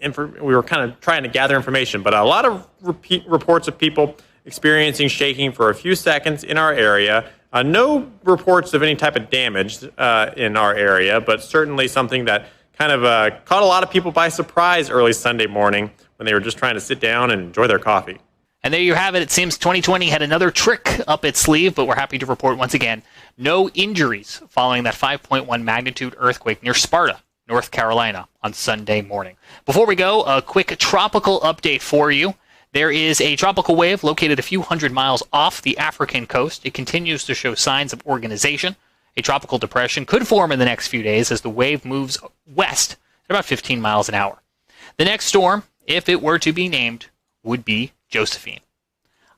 we were kind of trying to gather information, but a lot of reports of people experiencing shaking for a few seconds in our area. No reports of any type of damage in our area, but certainly something that kind of caught a lot of people by surprise early Sunday morning when they were just trying to sit down and enjoy their coffee. And there you have it. It seems 2020 had another trick up its sleeve, but we're happy to report once again no injuries following that 5.1 magnitude earthquake near Sparta, North Carolina on Sunday morning. Before we go, a quick tropical update for you. There is a tropical wave located a few hundred miles off the African coast. It continues to show signs of organization. A tropical depression could form in the next few days as the wave moves west at about 15 miles an hour. The next storm, if it were to be named, would be Josephine.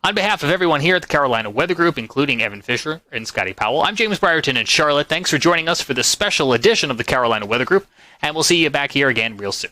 On behalf of everyone here at the Carolina Weather Group, including Evan Fisher and Scotty Powell, I'm James Brierton in Charlotte. Thanks for joining us for this special edition of the Carolina Weather Group, and we'll see you back here again real soon.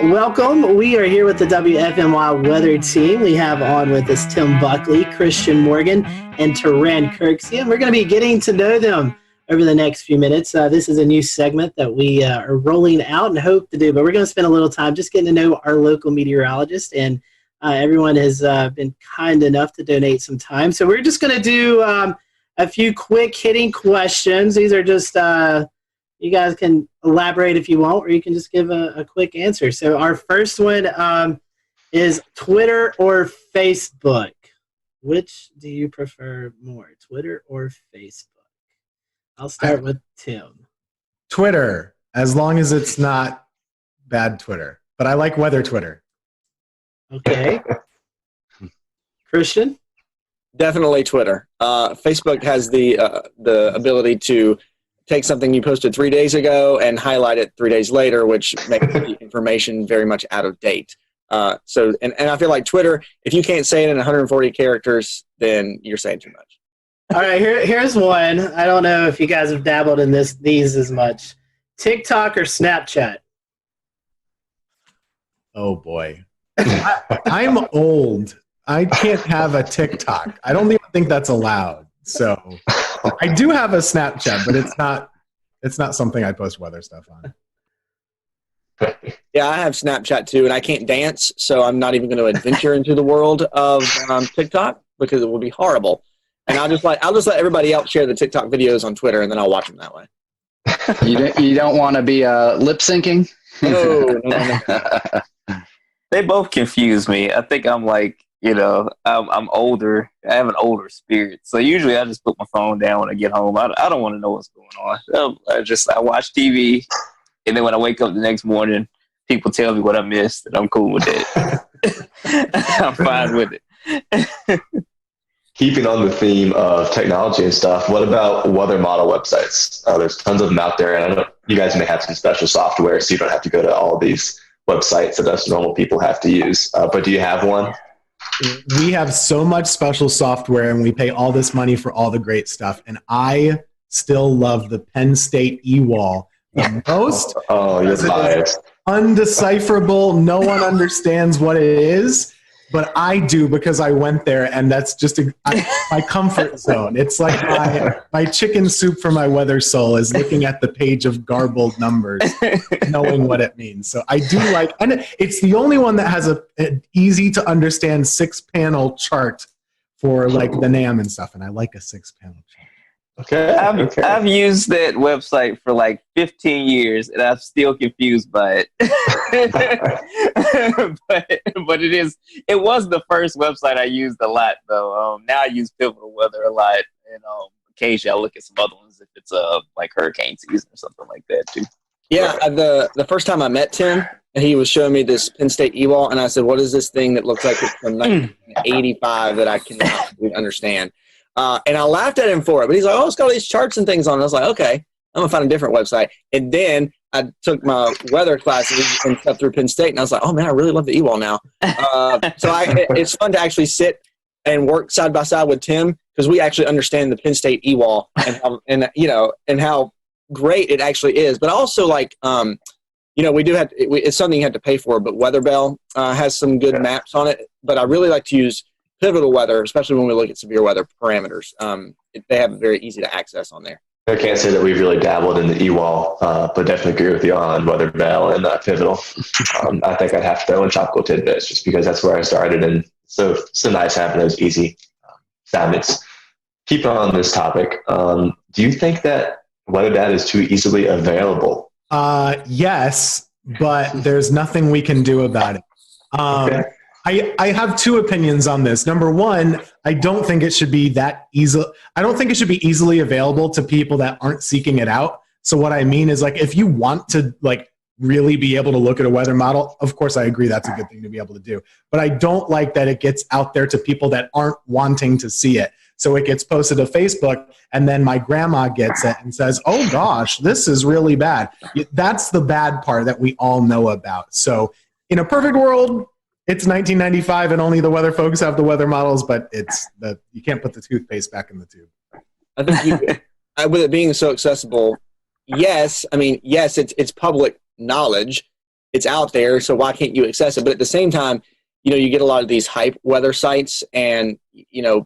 Welcome. We are here with the WFMY weather team. We have on with us Tim Buckley, Christian Morgan, and Teran Kirksey, and we're going to be getting to know them over the next few minutes. This is a new segment that we are rolling out and hope to do, but we're going to spend a little time just getting to know our local meteorologist, and everyone has been kind enough to donate some time. So we're just going to do a few quick hitting questions. These are just you guys can elaborate if you want, or you can just give a quick answer. So our first one is Twitter or Facebook? Which do you prefer more, Twitter or Facebook? I'll start with Tim. Twitter, as long as it's not bad Twitter. But I like weather Twitter. Okay. Christian? Definitely Twitter. Facebook has the ability to take something you posted 3 days ago and highlight it 3 days later, which makes the information very much out of date. So I feel like Twitter, if you can't say it in 140 characters, then you're saying too much. All right, here's one. I don't know if you guys have dabbled in these as much. TikTok or Snapchat? Oh boy. I'm old. I can't have a TikTok. I don't even think that's allowed. So I do have a Snapchat, but it's not something I post weather stuff on. Yeah, I have Snapchat too, and I can't dance, so I'm not even going to adventure into the world of TikTok because it will be horrible. And I'll just let everybody else share the TikTok videos on Twitter, and then I'll watch them that way. You don't want to be lip syncing? No. They both confuse me. I think I'm like, I'm older. I have an older spirit. So usually I just put my phone down when I get home. I don't want to know what's going on. I watch TV, and then when I wake up the next morning, people tell me what I missed, and I'm cool with it. I'm fine with it. Keeping on the theme of technology and stuff, what about weather model websites? There's tons of them out there, and I know you guys may have some special software, so you don't have to go to all these websites that us normal people have to use. But do you have one? We have so much special software, and we pay all this money for all the great stuff. And I still love the Penn State e-wall the most. Oh, you're biased. Undecipherable. No one understands what it is. But I do, because I went there, and that's just my comfort zone. It's like my chicken soup for my weather soul is looking at the page of garbled numbers, knowing what it means. So I do like, and it's the only one that has an easy to understand 6-panel chart for like the NAM and stuff, and I like a 6-panel chart. Okay. I've used that website for like 15 years, and I'm still confused by it. but it was the first website I used a lot, though. Now I use Pivotal Weather a lot, and occasionally I'll look at some other ones if it's like hurricane season or something like that too. Yeah, the first time I met Tim, he was showing me this Penn State e-wall, and I said, "What is this thing that looks like it's from 1985 that I cannot understand?" And I laughed at him for it, but he's like, "Oh, it's got all these charts and things on it." I was like, "Okay, I'm gonna find a different website." And then I took my weather classes and stuff through Penn State, and I was like, "Oh man, I really love the e-wall now." It's fun to actually sit and work side by side with Tim, because we actually understand the Penn State e-wall and how great it actually is. But also, like, we do have it's something you have to pay for, but WeatherBell has some good maps on it. But I really like to use Pivotal Weather, especially when we look at severe weather parameters. They have it very easy to access on there. I can't say that we've really dabbled in the e-wall, but definitely agree with you on WeatherBell and Pivotal. I think I'd have to throw in Tropical Tidbits just because that's where I started, and so nice having those easy assignments. Keep on this topic. Do you think that weather data is too easily available? Yes, but there's nothing we can do about it. Okay. I have two opinions on this. Number one, I don't think it should be that easy. I don't think it should be easily available to people that aren't seeking it out. So what I mean is, like, if you want to really be able to look at a weather model, of course I agree that's a good thing to be able to do. But I don't like that it gets out there to people that aren't wanting to see it. So it gets posted to Facebook, and then my grandma gets it and says, "Oh gosh, this is really bad." That's the bad part that we all know about. So in a perfect world, it's 1995 and only the weather folks have the weather models, but you can't put the toothpaste back in the tube. I think with it being so accessible, yes, it's public knowledge. It's out there, so why can't you access it? But at the same time, you get a lot of these hype weather sites and,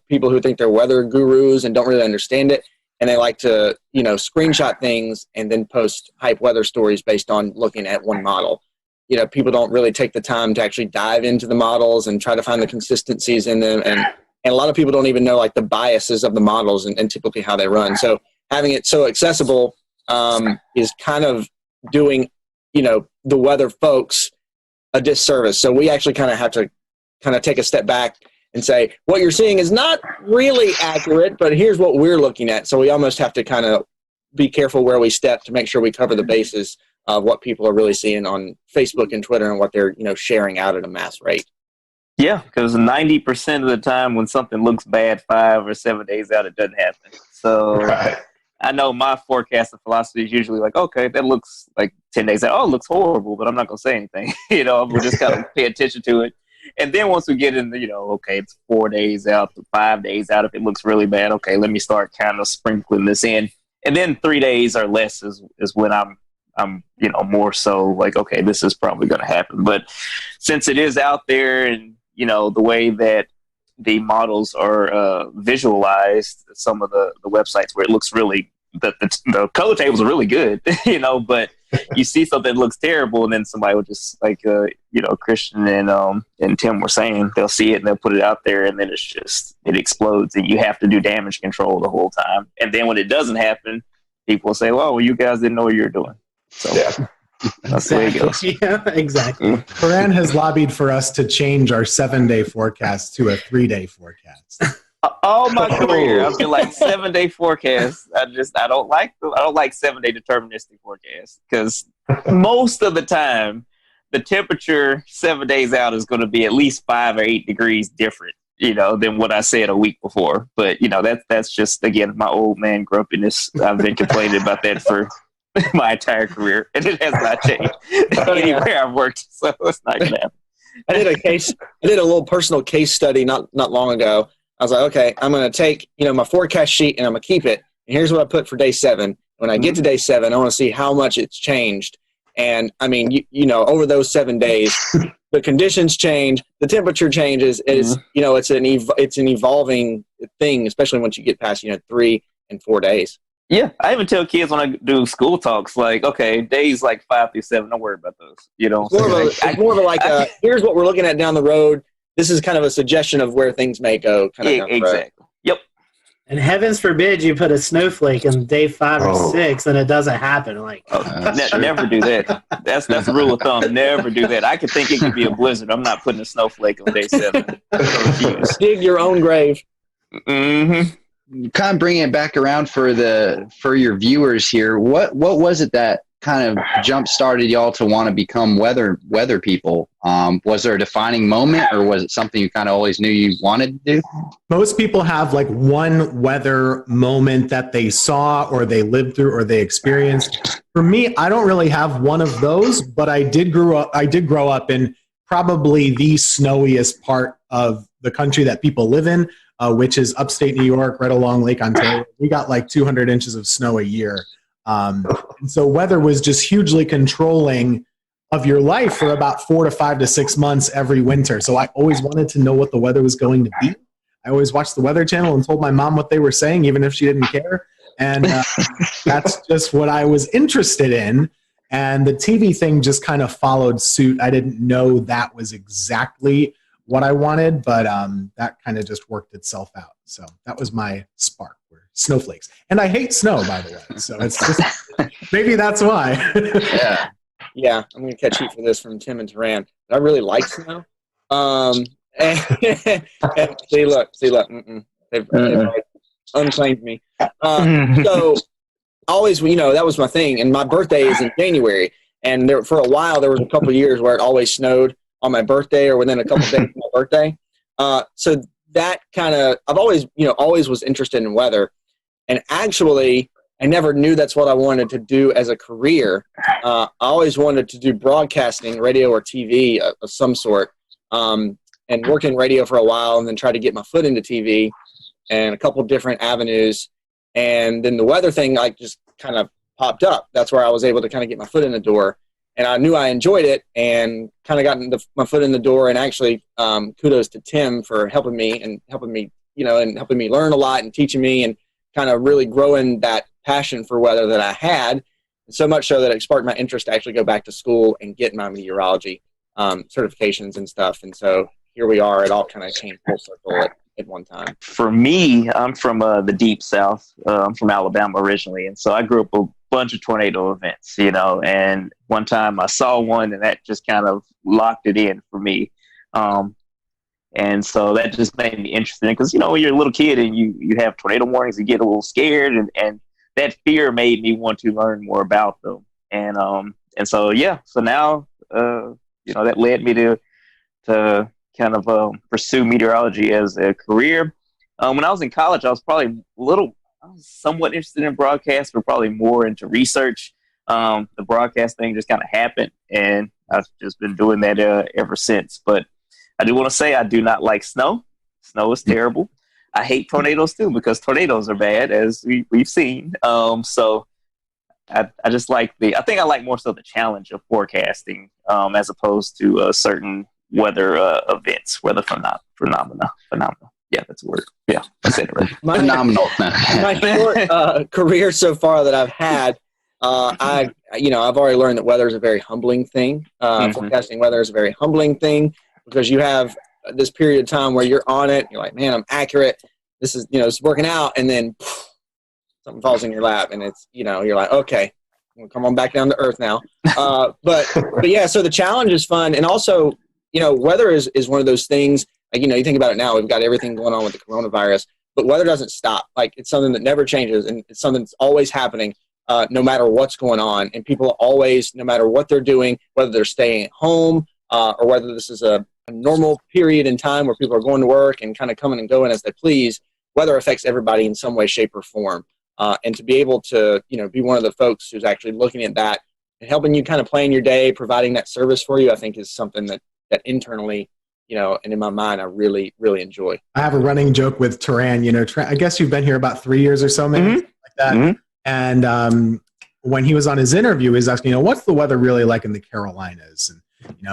people who think they're weather gurus and don't really understand it. And they like to, screenshot things and then post hype weather stories based on looking at one model. People don't really take the time to actually dive into the models and try to find the consistencies in them. And a lot of people don't even know, like, the biases of the models and typically how they run. So having it so accessible is kind of doing, the weather folks a disservice. So we actually kind of have to take a step back and say, what you're seeing is not really accurate, but here's what we're looking at. So we almost have to kind of be careful where we step to make sure we cover the bases of what people are really seeing on Facebook and Twitter and what they're, sharing out at a mass rate. Yeah, because 90% of the time when something looks bad 5 or 7 days out, it doesn't happen. So I know my forecasting philosophy is usually like, okay, that looks like 10 days out. Oh, it looks horrible, but I'm not going to say anything. We'll just kind of pay attention to it. And then once we get in the, okay, it's 4 days out to 5 days out. If it looks really bad, okay, let me start kind of sprinkling this in. And then 3 days or less is when I'm more so like, okay, this is probably going to happen. But since it is out there and, the way that the models are visualized, some of the websites where it looks really, the color tables are really good, but you see something that looks terrible and then somebody will just like, Christian and Tim were saying, they'll see it and they'll put it out there and then it explodes and you have to do damage control the whole time. And then when it doesn't happen, people will say, well, you guys didn't know what you were doing. So that's the way it goes. Yeah, exactly. Corinne has lobbied for us to change our 7-day forecast to a 3-day forecast. All my career, I've been like 7-day forecasts. I don't like 7-day deterministic forecasts because most of the time the temperature 7 days out is going to be at least 5 or 8 degrees different, than what I said a week before. But that's just, again, my old man grumpiness. I've been complaining about that for my entire career, and it has not changed anywhere I've worked. So it's not gonna happen. I did a little personal case study not long ago. I was like, okay, I'm going to take, my forecast sheet and I'm going to keep it. And here's what I put for day 7. When I get to day 7, I want to see how much it's changed. And I mean, over those 7 days, the conditions change, the temperature changes. It's an evolving thing, especially once you get past, 3 and 4 days. Yeah, I even tell kids when I do school talks, like, okay, days like 5 through 7, don't worry about those. It's more of a here's what we're looking at down the road. This is kind of a suggestion of where things may go. Exactly. Yep. And heavens forbid you put a snowflake in day 5 or 6 and it doesn't happen. Never do that. That's the rule of thumb. Never do that. I could think it could be a blizzard. I'm not putting a snowflake on day 7. Dig your own grave. Mm-hmm. Kind of bringing it back around for your viewers here. What was it that kind of jump started y'all to want to become weather people? Was there a defining moment, or was it something you kind of always knew you wanted to do? Most people have like one weather moment that they saw or they lived through or they experienced. For me, I don't really have one of those, but I did grow up in probably the snowiest part of the country that people live in, which is upstate New York, right along Lake Ontario. We got like 200 inches of snow a year. And so weather was just hugely controlling of your life for about 4 to 5 to 6 months every winter. So I always wanted to know what the weather was going to be. I always watched the Weather Channel and told my mom what they were saying, even if she didn't care. And that's just what I was interested in. And the TV thing just kind of followed suit. I didn't know that was exactly what I wanted, but that kind of just worked itself out. So that was my spark, were snowflakes. And I hate snow, by the way. So it's just, maybe that's why. Yeah, I'm going to catch heat for this from Tim and Taran. I really like snow. And see, look. They've unclaimed me. So always, that was my thing. And my birthday is in January. And for a while, there was a couple of years where it always snowed on my birthday or within a couple of days of my birthday. So that kind of, I've always, always was interested in weather. And actually, I never knew that's what I wanted to do as a career. I always wanted to do broadcasting, radio or TV of some sort, and work in radio for a while and then try to get my foot into TV and a couple of different avenues. And then the weather thing just kind of popped up. That's where I was able to kind of get my foot in the door. And I knew I enjoyed it and kind of got my foot in the door. And actually, kudos to Tim for helping me, and helping me learn a lot and teaching me and kind of really growing that passion for weather that I had. So much so that it sparked my interest to actually go back to school and get my meteorology certifications and stuff. And so here we are. It all kind of came full circle at one time. For me, I'm from the deep South. I'm from Alabama originally. And so I grew up a bunch of tornado events, and one time I saw one and that just kind of locked it in for me. And so that just made me interested because, when you're a little kid and you have tornado warnings, you get a little scared, and that fear made me want to learn more about them. And so, yeah, so now, that led me to kind of pursue meteorology as a career. When I was in college, I was probably I was somewhat interested in broadcast, but probably more into research. The broadcast thing just kind of happened, and I've just been doing that ever since. But I do want to say I do not like snow. Snow is terrible. I hate tornadoes too, because tornadoes are bad, as we've seen. So I just like I think I like more so the challenge of forecasting as opposed to certain weather events, weather phenomena. Yeah, that's a word. Yeah, I said it right. Phenomenal. My short career so far that I've had, I've already learned that weather is a very humbling thing. Forecasting weather is a very humbling thing, because you have this period of time where you're on it. You're like, man, I'm accurate. This is, it's working out. And then something falls in your lap, and it's, you're like, okay, we'll come on back down to earth now. But yeah, so the challenge is fun. And also, weather is one of those things, like, you think about it now, we've got everything going on with the coronavirus, but weather doesn't stop. Like, it's something that never changes, and it's something that's always happening, no matter what's going on. And people are always, no matter what they're doing, whether they're staying at home, or whether this is a normal period in time where people are going to work and kind of coming and going as they please, weather affects everybody in some way, shape, or form. And to be able to, be one of the folks who's actually looking at that and helping you kind of plan your day, providing that service for you, I think is something that internally, and in my mind, I really, really enjoy. I have a running joke with Turan. I guess you've been here about 3 years or so, maybe like that. And when he was on his interview, he was asking, what's the weather really like in the Carolinas? And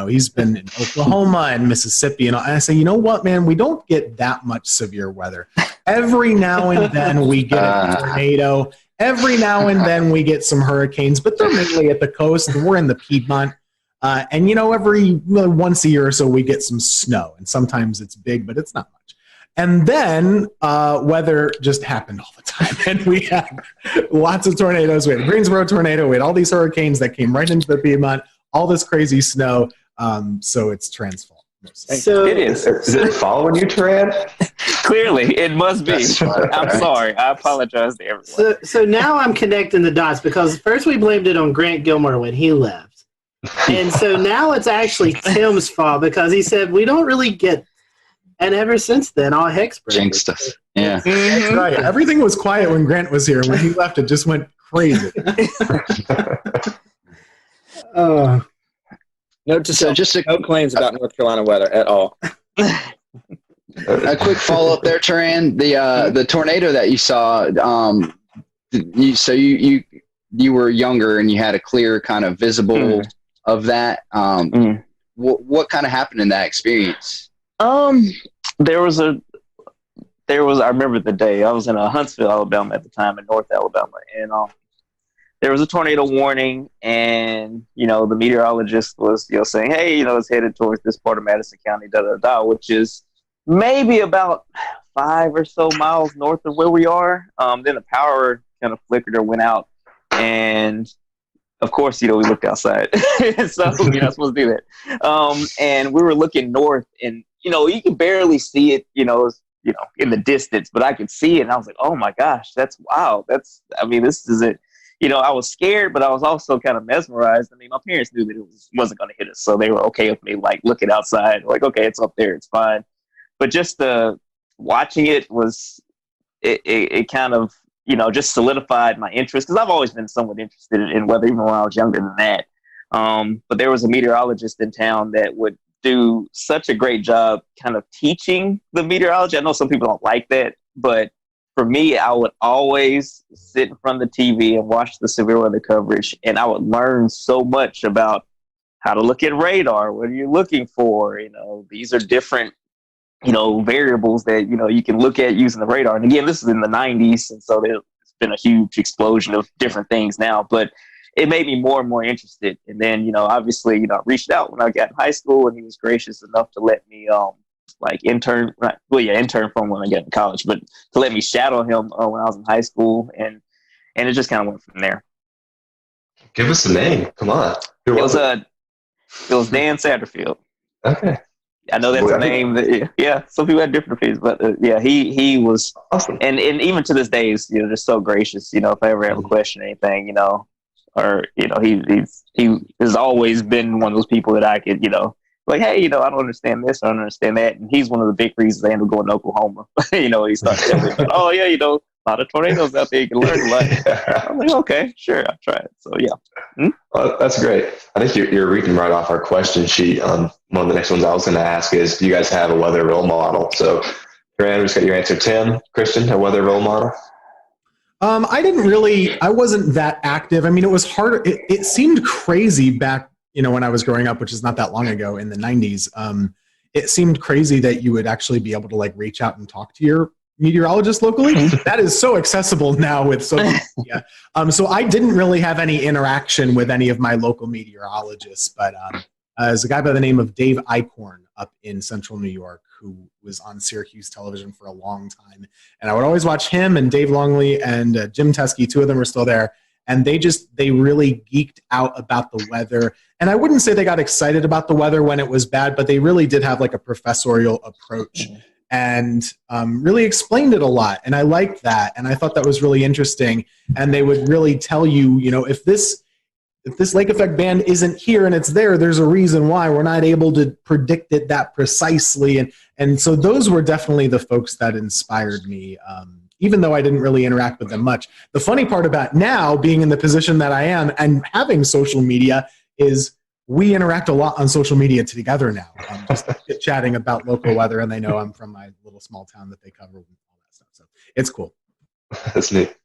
he's been in Oklahoma and Mississippi, and I say, you know what, man, we don't get that much severe weather. Every now and then we get a tornado. Every now and then we get some hurricanes, but they're mainly at the coast. We're in the Piedmont. And, every once a year or so we get some snow, and sometimes it's big, but it's not much. And then weather just happened all the time, and we had lots of tornadoes. We had a Greensboro tornado. We had all these hurricanes that came right into the Piedmont, all this crazy snow. So it's transformed. So it is. Is it following you, Turan? Clearly, it must be. I'm sorry. I apologize to everyone. So now I'm connecting the dots, because first we blamed it on Grant Gilmore when he left. And so now it's actually Tim's fault, because he said we don't really get, and ever since then, all heck's breaking. Jinxed us. Yeah. That's right. Everything was quiet when Grant was here. When he left, it just went crazy. No claims about North Carolina weather at all. A quick follow up there, Turan. The tornado that you saw, you were younger and you had a clear kind of visible of that. What kind of happened in that experience? There was I remember the day. I was in Huntsville, Alabama at the time, in North Alabama, and there was a tornado warning, and the meteorologist was saying, hey, it's headed towards this part of Madison County, which is maybe about 5 or so miles north of where we are. Then the power kind of flickered or went out, and of course, we looked outside, so you're not supposed to do that. And we were looking north, and you can barely see it, in the distance, but I could see it, and I was like, oh my gosh, that's wow. This is it. I was scared, but I was also kind of mesmerized. My parents knew that it wasn't going to hit us, so they were okay with me, like, looking outside, like, okay, it's up there, it's fine. But just watching it was, it kind of, just solidified my interest, because I've always been somewhat interested in weather, even when I was younger than that. But there was a meteorologist in town that would do such a great job kind of teaching the meteorology. I know some people don't like that, but for me, I would always sit in front of the TV and watch the severe weather coverage, and I would learn so much about how to look at radar. What are you looking for? These are different, variables that, you can look at using the radar. And again, this is in the 90s, and so there's been a huge explosion of different things now, but it made me more and more interested. And then, obviously, I reached out when I got in high school, and he was gracious enough to let me, intern from when I got in college, but to let me shadow him when I was in high school, and it just kind of went from there. Give us a name. Come on. Who was it? It was Dan Satterfield. Okay. I know that's a name that, some people had different opinions, but he was awesome. And even to this day, he's, just so gracious, if I ever have a question or anything, or, he has always been one of those people that I could, Like, hey, I don't understand this, I don't understand that. And he's one of the big reasons I ended up going to Oklahoma. He started telling me about, oh, yeah, a lot of tornadoes out there. You can learn a lot. I'm like, okay, sure, I'll try it. So, yeah. Well, that's great. I think you're reading right off our question sheet. One of the next ones I was going to ask is, do you guys have a weather role model? So, Rand, we just got your answer. Tim, Christian, a weather role model? I wasn't that active. I mean, it was hard. It seemed crazy back, when I was growing up, which is not that long ago in the 90s. It seemed crazy that you would actually be able to reach out and talk to your meteorologist locally. That is so accessible now with social media. So I didn't really have any interaction with any of my local meteorologists, but there's a guy by the name of Dave Eichhorn up in central New York who was on Syracuse television for a long time. And I would always watch him and Dave Longley and Jim Teskey. Two of them are still there. And they really geeked out about the weather. And I wouldn't say they got excited about the weather when it was bad, but they really did have a professorial approach and really explained it a lot. And I liked that. And I thought that was really interesting. And they would really tell you, if this lake effect band isn't here and it's there, there's a reason why. We're not able to predict it that precisely. And so those were definitely the folks that inspired me, even though I didn't really interact with them much. The funny part about now being in the position that I am and having social media is we interact a lot on social media together now, just chatting about local weather, and they know I'm from my little small town that they cover and all that stuff. So it's cool. That's neat.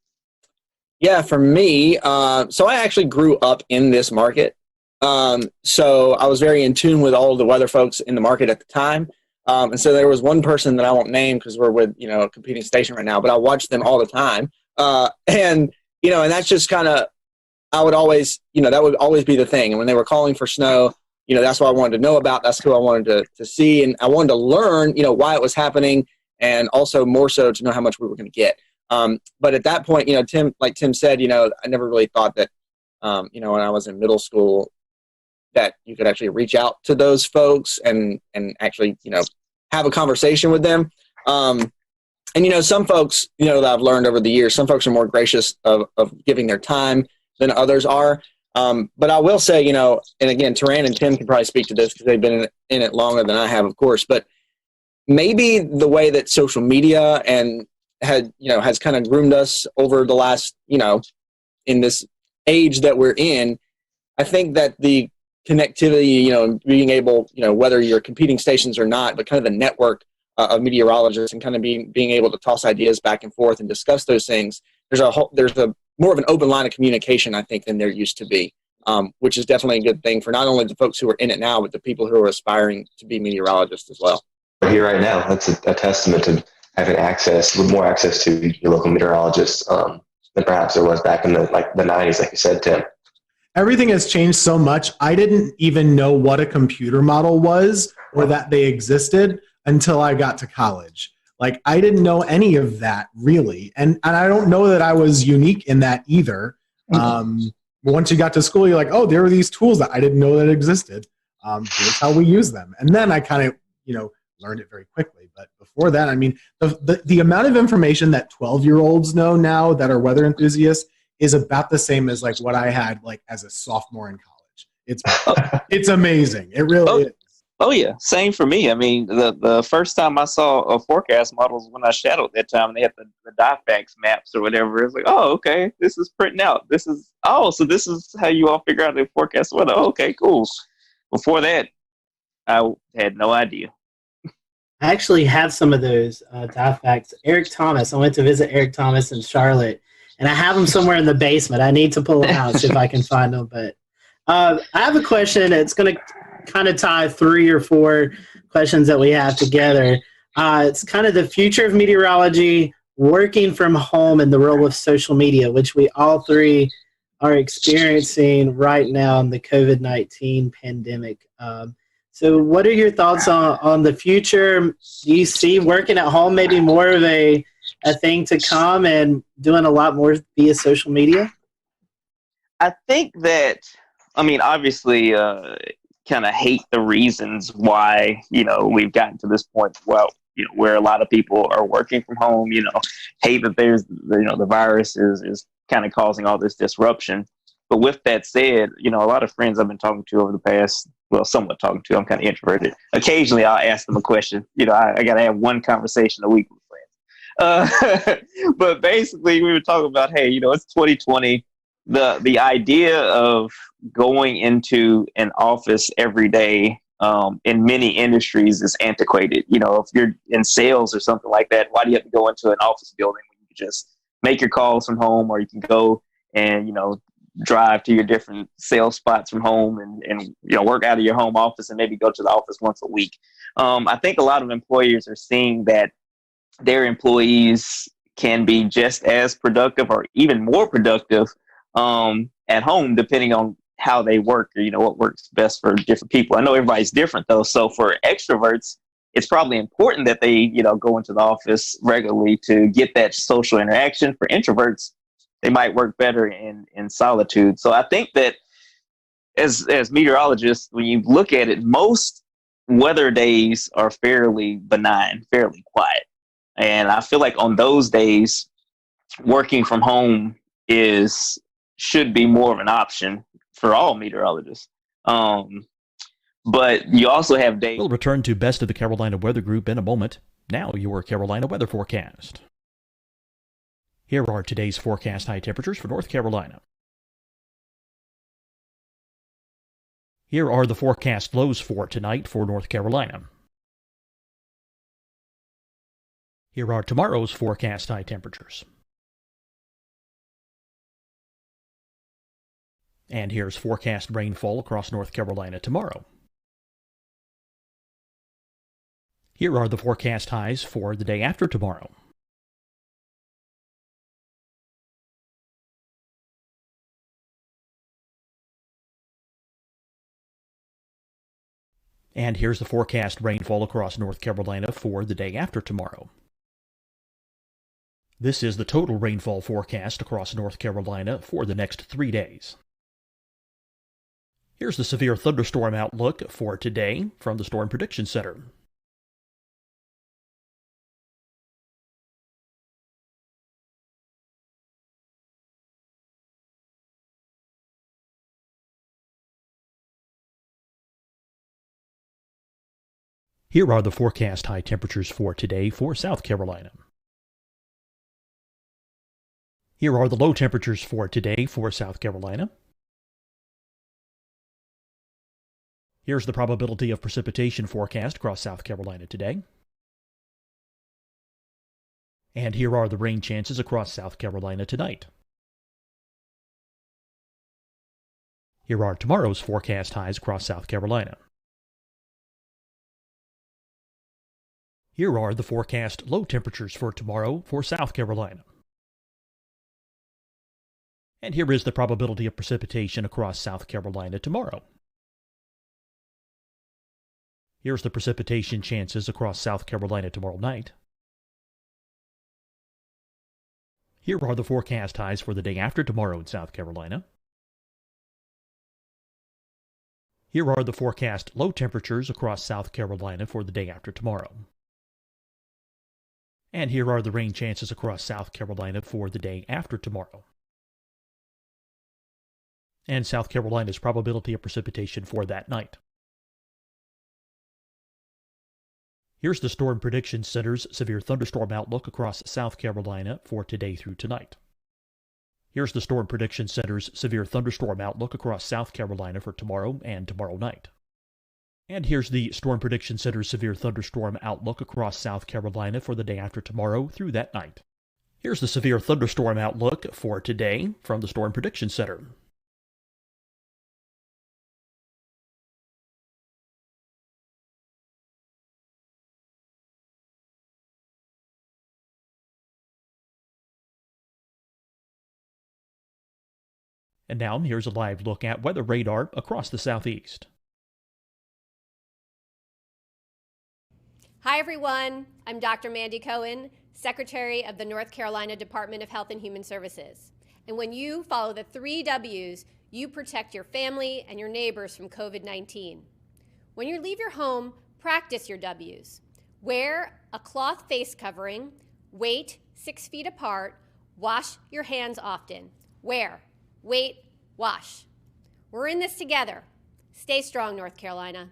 Yeah, for me, so I actually grew up in this market. So I was very in tune with all of the weather folks in the market at the time. And so there was one person that I won't name because we're with, a competing station right now, but I watched them all the time. And that's just kind of, I would always, that would always be the thing. And when they were calling for snow, that's what I wanted to know about. That's who I wanted to see. And I wanted to learn, why it was happening, and also more so to know how much we were going to get. But at that point, Tim, like Tim said, I never really thought that, when I was in middle school, that you could actually reach out to those folks and actually, have a conversation with them. And, some folks, that I've learned over the years, some folks are more gracious of giving their time than others are. But I will say, and again, Taran and Tim can probably speak to this because they've been in it longer than I have, of course, but maybe the way that social media and has kind of groomed us over the last, in this age that we're in, I think that the connectivity, being able, whether you're competing stations or not, but kind of the network of meteorologists and kind of being able to toss ideas back and forth and discuss those things, there's a more of an open line of communication, I think, than there used to be, which is definitely a good thing for not only the folks who are in it now, but the people who are aspiring to be meteorologists as well. Here right now, that's a testament to having more access to your local meteorologists than perhaps there was back in the 90s, like you said, Tim. Everything has changed so much. I didn't even know what a computer model was or that they existed until I got to college. I didn't know any of that really. And I don't know that I was unique in that either. Once you got to school, you're like, oh, there are these tools that I didn't know that existed. Here's how we use them. And then I kind of, learned it very quickly. But before that, I mean, the amount of information that 12-year-olds know now that are weather enthusiasts is about the same as what I had as a sophomore in college. It's amazing. It really is. Oh yeah, same for me. I mean, the first time I saw a forecast model was when I shadowed that time, and they had the DIFAX maps or whatever. It's like, oh, okay, this is printing out. So this is how you all figure out the forecast weather. Oh, okay, cool. Before that, I had no idea. I actually have some of those DIFAX. Eric Thomas. I went to visit Eric Thomas in Charlotte, and I have them somewhere in the basement. I need to pull them out, see if I can find them. But I have a question. It's going to kind of tie 3 or 4 questions that we have together. It's kind of the future of meteorology, working from home, and the role of social media, which we all 3 are experiencing right now in the COVID-19 pandemic. So what are your thoughts on the future? Do you see working at home maybe more of a thing to come and doing a lot more via social media? I think that, obviously, kind of hate the reasons why, we've gotten to this point, where a lot of people are working from home, hate that there's, the virus is kind of causing all this disruption. But with that said, a lot of friends I've been talking to over the past well, somewhat talking to. I'm kind of introverted. Occasionally, I'll ask them a question. I got to have one conversation a week with friends. But basically, we were talking about, hey, it's 2020. The idea of going into an office every day in many industries is antiquated. If you're in sales or something like that, why do you have to go into an office building when you can just make your calls from home, or you can go and drive to your different sales spots from home and work out of your home office and maybe go to the office once a week. I think a lot of employers are seeing that their employees can be just as productive or even more productive at home, depending on how they work or what works best for different people. I know everybody's different though. So for extroverts, it's probably important that they go into the office regularly to get that social interaction. For introverts, they might work better in solitude. So I think that as meteorologists, when you look at it, most weather days are fairly benign, fairly quiet. And I feel like on those days, working from home should be more of an option for all meteorologists. But you also have days. We'll return to Best of the Carolina Weather Group in a moment. Now your Carolina weather forecast. Here are today's forecast high temperatures for North Carolina. Here are the forecast lows for tonight for North Carolina. Here are tomorrow's forecast high temperatures. And here's forecast rainfall across North Carolina tomorrow. Here are the forecast highs for the day after tomorrow. And here's the forecast rainfall across North Carolina for the day after tomorrow. This is the total rainfall forecast across North Carolina for the next 3 days. Here's the severe thunderstorm outlook for today from the Storm Prediction Center. Here are the forecast high temperatures for today for South Carolina. Here are the low temperatures for today for South Carolina. Here's the probability of precipitation forecast across South Carolina today. And here are the rain chances across South Carolina tonight. Here are tomorrow's forecast highs across South Carolina. Here are the forecast low temperatures for tomorrow for South Carolina. And here is the probability of precipitation across South Carolina tomorrow. Here's the precipitation chances across South Carolina tomorrow night. Here are the forecast highs for the day after tomorrow in South Carolina. Here are the forecast low temperatures across South Carolina for the day after tomorrow. And here are the rain chances across South Carolina for the day after tomorrow. And South Carolina's probability of precipitation for that night. Here's the Storm Prediction Center's severe thunderstorm outlook across South Carolina for today through tonight. Here's the Storm Prediction Center's severe thunderstorm outlook across South Carolina for tomorrow and tomorrow night. And here's the Storm Prediction Center's severe thunderstorm outlook across South Carolina for the day after tomorrow through that night. Here's the severe thunderstorm outlook for today from the Storm Prediction Center. And now here's a live look at weather radar across the southeast. Hi, everyone. I'm Dr. Mandy Cohen, Secretary of the North Carolina Department of Health and Human Services. And when you follow the 3 W's, you protect your family and your neighbors from COVID-19. When you leave your home, practice your W's. Wear a cloth face covering, wait 6 feet apart, wash your hands often. Wear, wait, wash. We're in this together. Stay strong, North Carolina.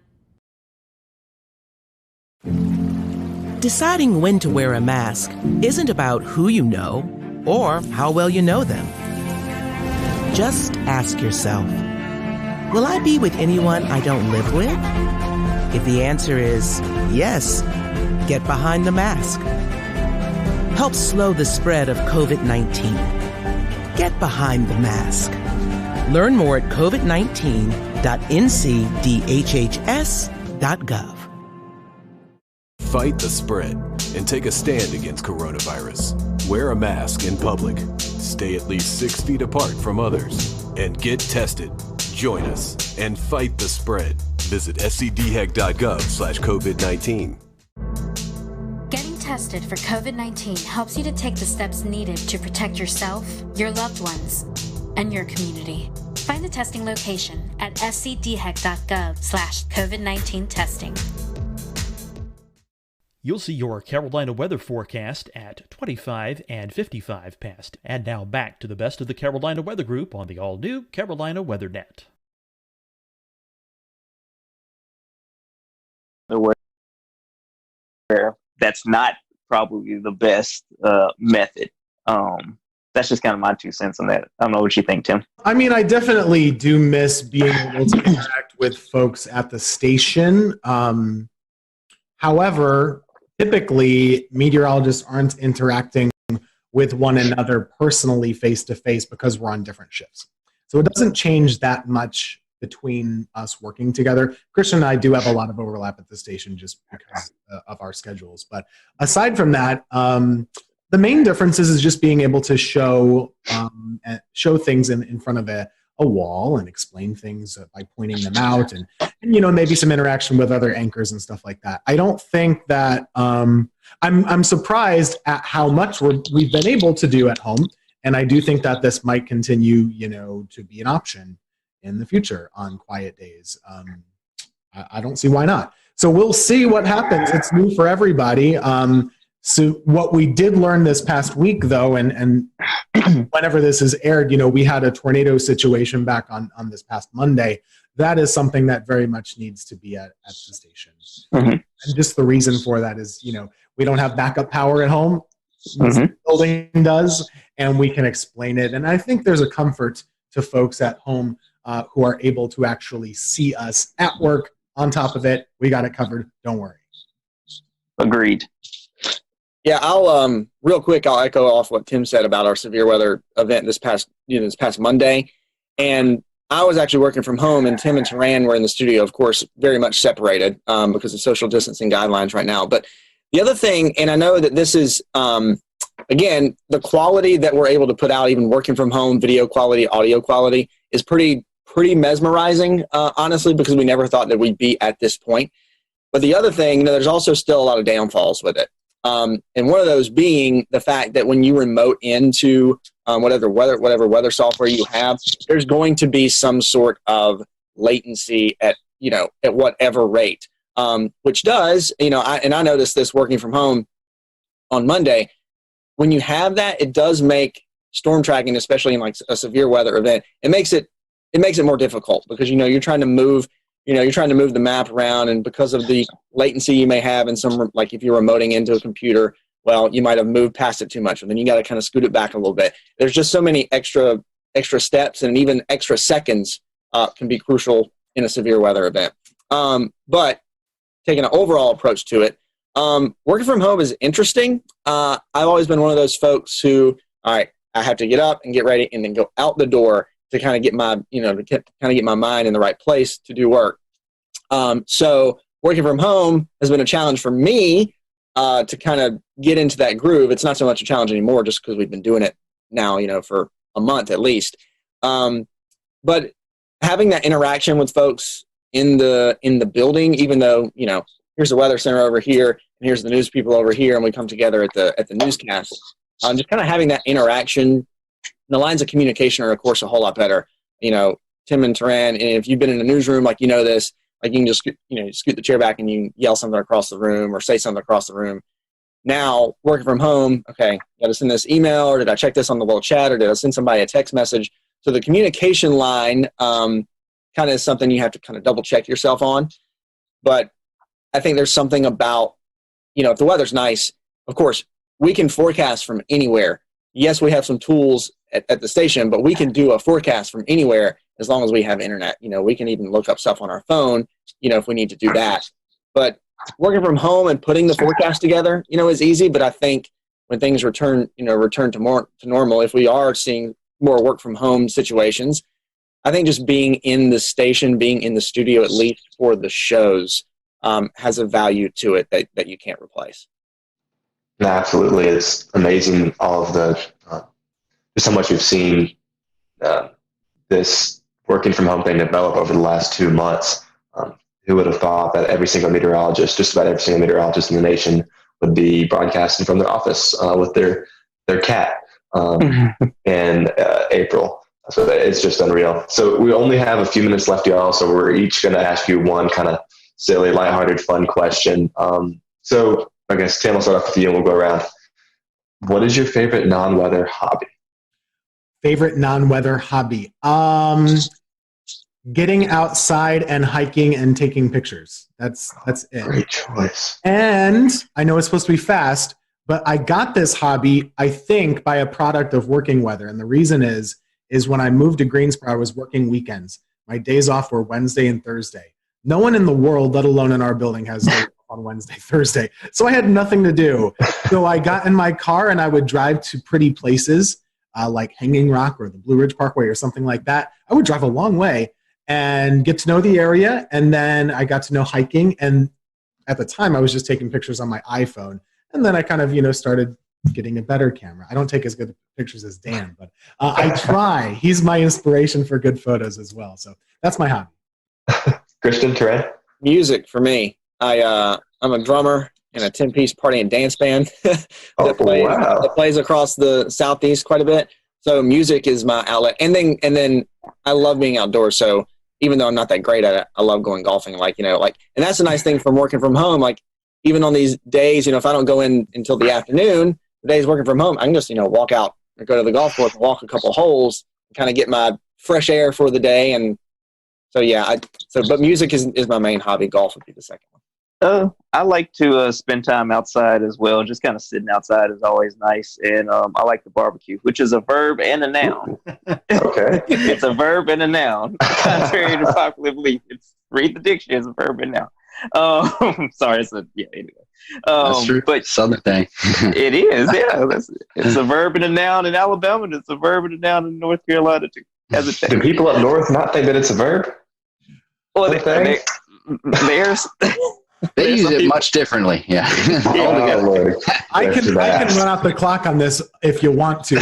Deciding when to wear a mask isn't about who you know or how well you know them. Just ask yourself, will I be with anyone I don't live with? If the answer is yes, get behind the mask. Help slow the spread of COVID-19. Get behind the mask. Learn more at covid19.ncdhhs.gov. Fight the spread and take a stand against coronavirus. Wear a mask in public. Stay at least 6 feet apart from others. And get tested. Join us and fight the spread. Visit scdhec.gov/COVID-19. Getting tested for COVID-19 helps you to take the steps needed to protect yourself, your loved ones, and your community. Find the testing location at scdhec.gov/COVID-19 testing. You'll see your Carolina weather forecast at 25 and 55 past. And now back to the best of the Carolina Weather Group on the all-new Carolina Weather Net. That's not probably the best method. That's just kind of my 2 cents on that. I don't know what you think, Tim. I mean, I definitely do miss being able to interact with folks at the station. However, typically meteorologists aren't interacting with one another personally face-to-face because we're on different shifts. So it doesn't change that much between us working together. Christian and I do have a lot of overlap at the station just because of our schedules. But aside from that, the main difference is just being able to show things in front of a wall and explain things by pointing them out and maybe some interaction with other anchors and stuff like that. I don't think that I'm surprised at how much we've been able to do at home, and I do think that this might continue to be an option in the future on quiet days. I don't see why not. So we'll see what happens. It's new for everybody. So what we did learn this past week, though, and whenever this is aired, we had a tornado situation back on this past Monday. That is something that very much needs to be at the station. Mm-hmm. And just the reason for that is, we don't have backup power at home. Mm-hmm. The building does, and we can explain it. And I think there's a comfort to folks at home who are able to actually see us at work. On top of it, we got it covered. Don't worry. Agreed. Yeah, I'll real quick. I'll echo off what Tim said about our severe weather event this past Monday, and I was actually working from home, and Tim and Taran were in the studio, of course, very much separated because of social distancing guidelines right now. But the other thing, and I know that this is again the quality that we're able to put out, even working from home, video quality, audio quality, is pretty mesmerizing, honestly, because we never thought that we'd be at this point. But the other thing, there's also still a lot of downfalls with it. And one of those being the fact that when you remote into whatever weather software you have, there's going to be some sort of latency at whatever rate, which does, I noticed this working from home on Monday. When you have that, it does make storm tracking, especially in like a severe weather event, it makes it more difficult because, you're trying to move the map around, and because of the latency you may have in some, like if you're remoting into a computer, well, you might have moved past it too much, and then you got to kind of scoot it back a little bit. There's just so many extra steps, and even extra seconds can be crucial in a severe weather event. But taking an overall approach to it, working from home is interesting. I've always been one of those folks who, all right, I have to get up and get ready and then go out the door to kind of get my, get my mind in the right place to do work. So working from home has been a challenge for me to kind of get into that groove. It's not so much a challenge anymore just because we've been doing it now, for a month at least. But having that interaction with folks in the building, even though, here's the weather center over here and here's the news people over here, and we come together at the newscast, just kind of having that interaction. The lines of communication are, of course, a whole lot better. Tim and Taran, and if you've been in a newsroom, like this, like you can just scoot the chair back and you yell something across the room or say something across the room. Now, working from home, okay, got to send this email, or did I check this on the wall chat, or did I send somebody a text message? So the communication line kind kind of is something you have to kind of double check yourself on. But I think there's something about, if the weather's nice, of course, we can forecast from anywhere. Yes, we have some tools at the station, but we can do a forecast from anywhere as long as we have internet. We can even look up stuff on our phone, if we need to do that. But working from home and putting the forecast together, is easy. But I think when things return to normal, if we are seeing more work from home situations, I think just being in the station, being in the studio, at least for the shows, has a value to it that you can't replace. No, absolutely. It's amazing all of the, just how much we've seen this working from home thing develop over the last 2 months. Who would have thought that every single meteorologist, just about every single meteorologist in the nation, would be broadcasting from their office with their cat in April. So it's just unreal. So we only have a few minutes left, y'all. So we're each going to ask you one kind of silly, lighthearted, fun question. So I guess, Tim, I'll start off with you and we'll go around. What is your favorite non-weather hobby? Favorite non-weather hobby? Getting outside and hiking and taking pictures. That's it. Great choice. And I know it's supposed to be fast, but I got this hobby, I think, by a product of working weather. And the reason is when I moved to Greensboro, I was working weekends. My days off were Wednesday and Thursday. No one in the world, let alone in our building, has days off on Wednesday, Thursday. So I had nothing to do. So I got in my car and I would drive to pretty places like Hanging Rock or the Blue Ridge Parkway or something like that. I would drive a long way and get to know the area. And then I got to know hiking. And at the time, I was just taking pictures on my iPhone. And then I kind of, started getting a better camera. I don't take as good pictures as Dan, but I try. He's my inspiration for good photos as well. So that's my hobby. Christian, Turan? Music for me. I'm a drummer in a 10-piece party and dance band that plays across the Southeast quite a bit. So music is my outlet. And then I love being outdoors. So even though I'm not that great at it, I love going golfing. And that's a nice thing from working from home. Like, even on these days, if I don't go in until the afternoon, the days working from home, I can just, walk out or go to the golf course and walk a couple holes, kind of get my fresh air for the day. And so, but music is my main hobby. Golf would be the second one. I like to spend time outside as well. Just kind of sitting outside is always nice. And I like to barbecue, which is a verb and a noun. Okay. It's a verb and a noun. Contrary to popular belief. Read the dictionary, it's a verb and noun. Sorry, anyway. That's true. But Southern thing. It is, yeah. It's a verb and a noun in Alabama, and it's a verb and a noun in North Carolina too. Do people up north not think that it's a verb? Well, there's they use it much differently. Yeah. I can run out the clock on this if you want to.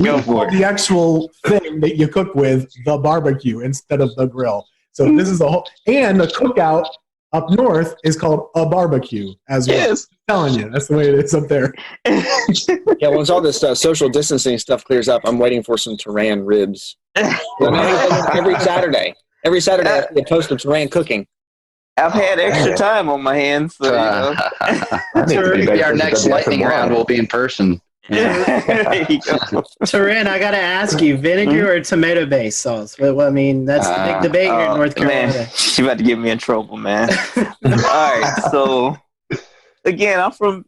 Go for it. The actual thing that you cook with, the barbecue instead of the grill. So this is and the cookout up north is called a barbecue as well. Yes. I'm telling you, that's the way it is up there. Yeah, once all this social distancing stuff clears up, I'm waiting for some Turan ribs. Every Saturday I have to post of Turan cooking. I've had extra time on my hands. So, maybe our next lightning round will be in person. There you go. Turan, I got to ask you, vinegar or tomato-based sauce? Well, I mean, that's the big debate here in North Carolina. Man, you about to get me in trouble, man. All right, so again, I'm from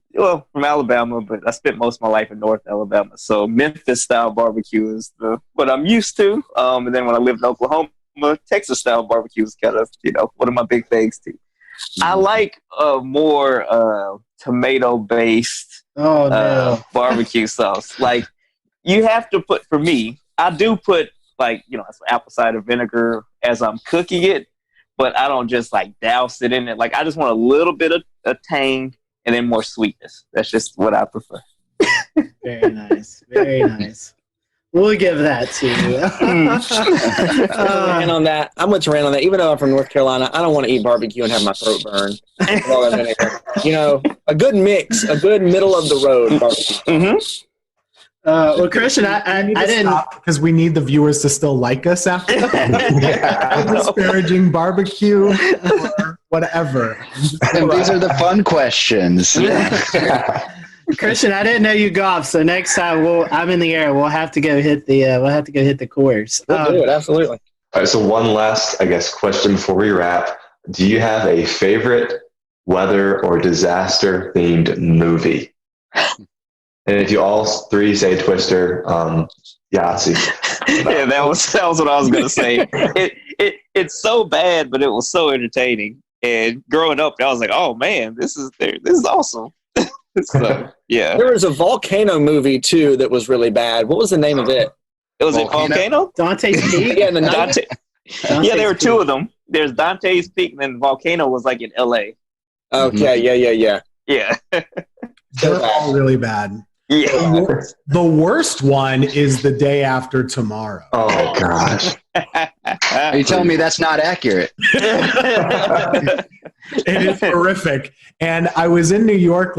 Alabama, but I spent most of my life in North Alabama. So Memphis-style barbecue is what I'm used to. And then when I lived in Oklahoma, Texas-style barbecue is kind of, one of my big things too. I like more tomato-based barbecue sauce. Like, you have to put, for me, I do put some apple cider vinegar as I'm cooking it, but I don't just douse it in it. Like, I just want a little bit of tang and then more sweetness. That's just what I prefer. Very nice. Very nice. We'll give that to you. And on that, I'm with Turan on that. Even though I'm from North Carolina, I don't want to eat barbecue and have my throat burn. A good mix, a good middle of the road barbecue. Well, Christian, I didn't, because we need the viewers to still like us after that. Disparaging barbecue or whatever. And these are the fun questions. Christian, I didn't know you golf, so next time I'm in the air. We'll have to go hit the course. We'll do it, absolutely. All right, so one last, I guess, question before we wrap. Do you have a favorite weather or disaster themed movie? And if you all three say Twister, Yahtzee. Yeah, that was what I was gonna say. It's so bad, but it was so entertaining. And growing up, I was like, "Oh man, this is awesome." So yeah, there was a volcano movie too that was really bad. What was the name of it? It was Volcano? Dante's Peak. Yeah, the Dante. Yeah, there were two of them. There's Dante's Peak, and then Volcano was like in L.A. Okay, Yeah. They're all really bad. Yeah. The worst one is The Day After Tomorrow. Oh gosh. Are you telling me that's not accurate? It is horrific. And I was in New York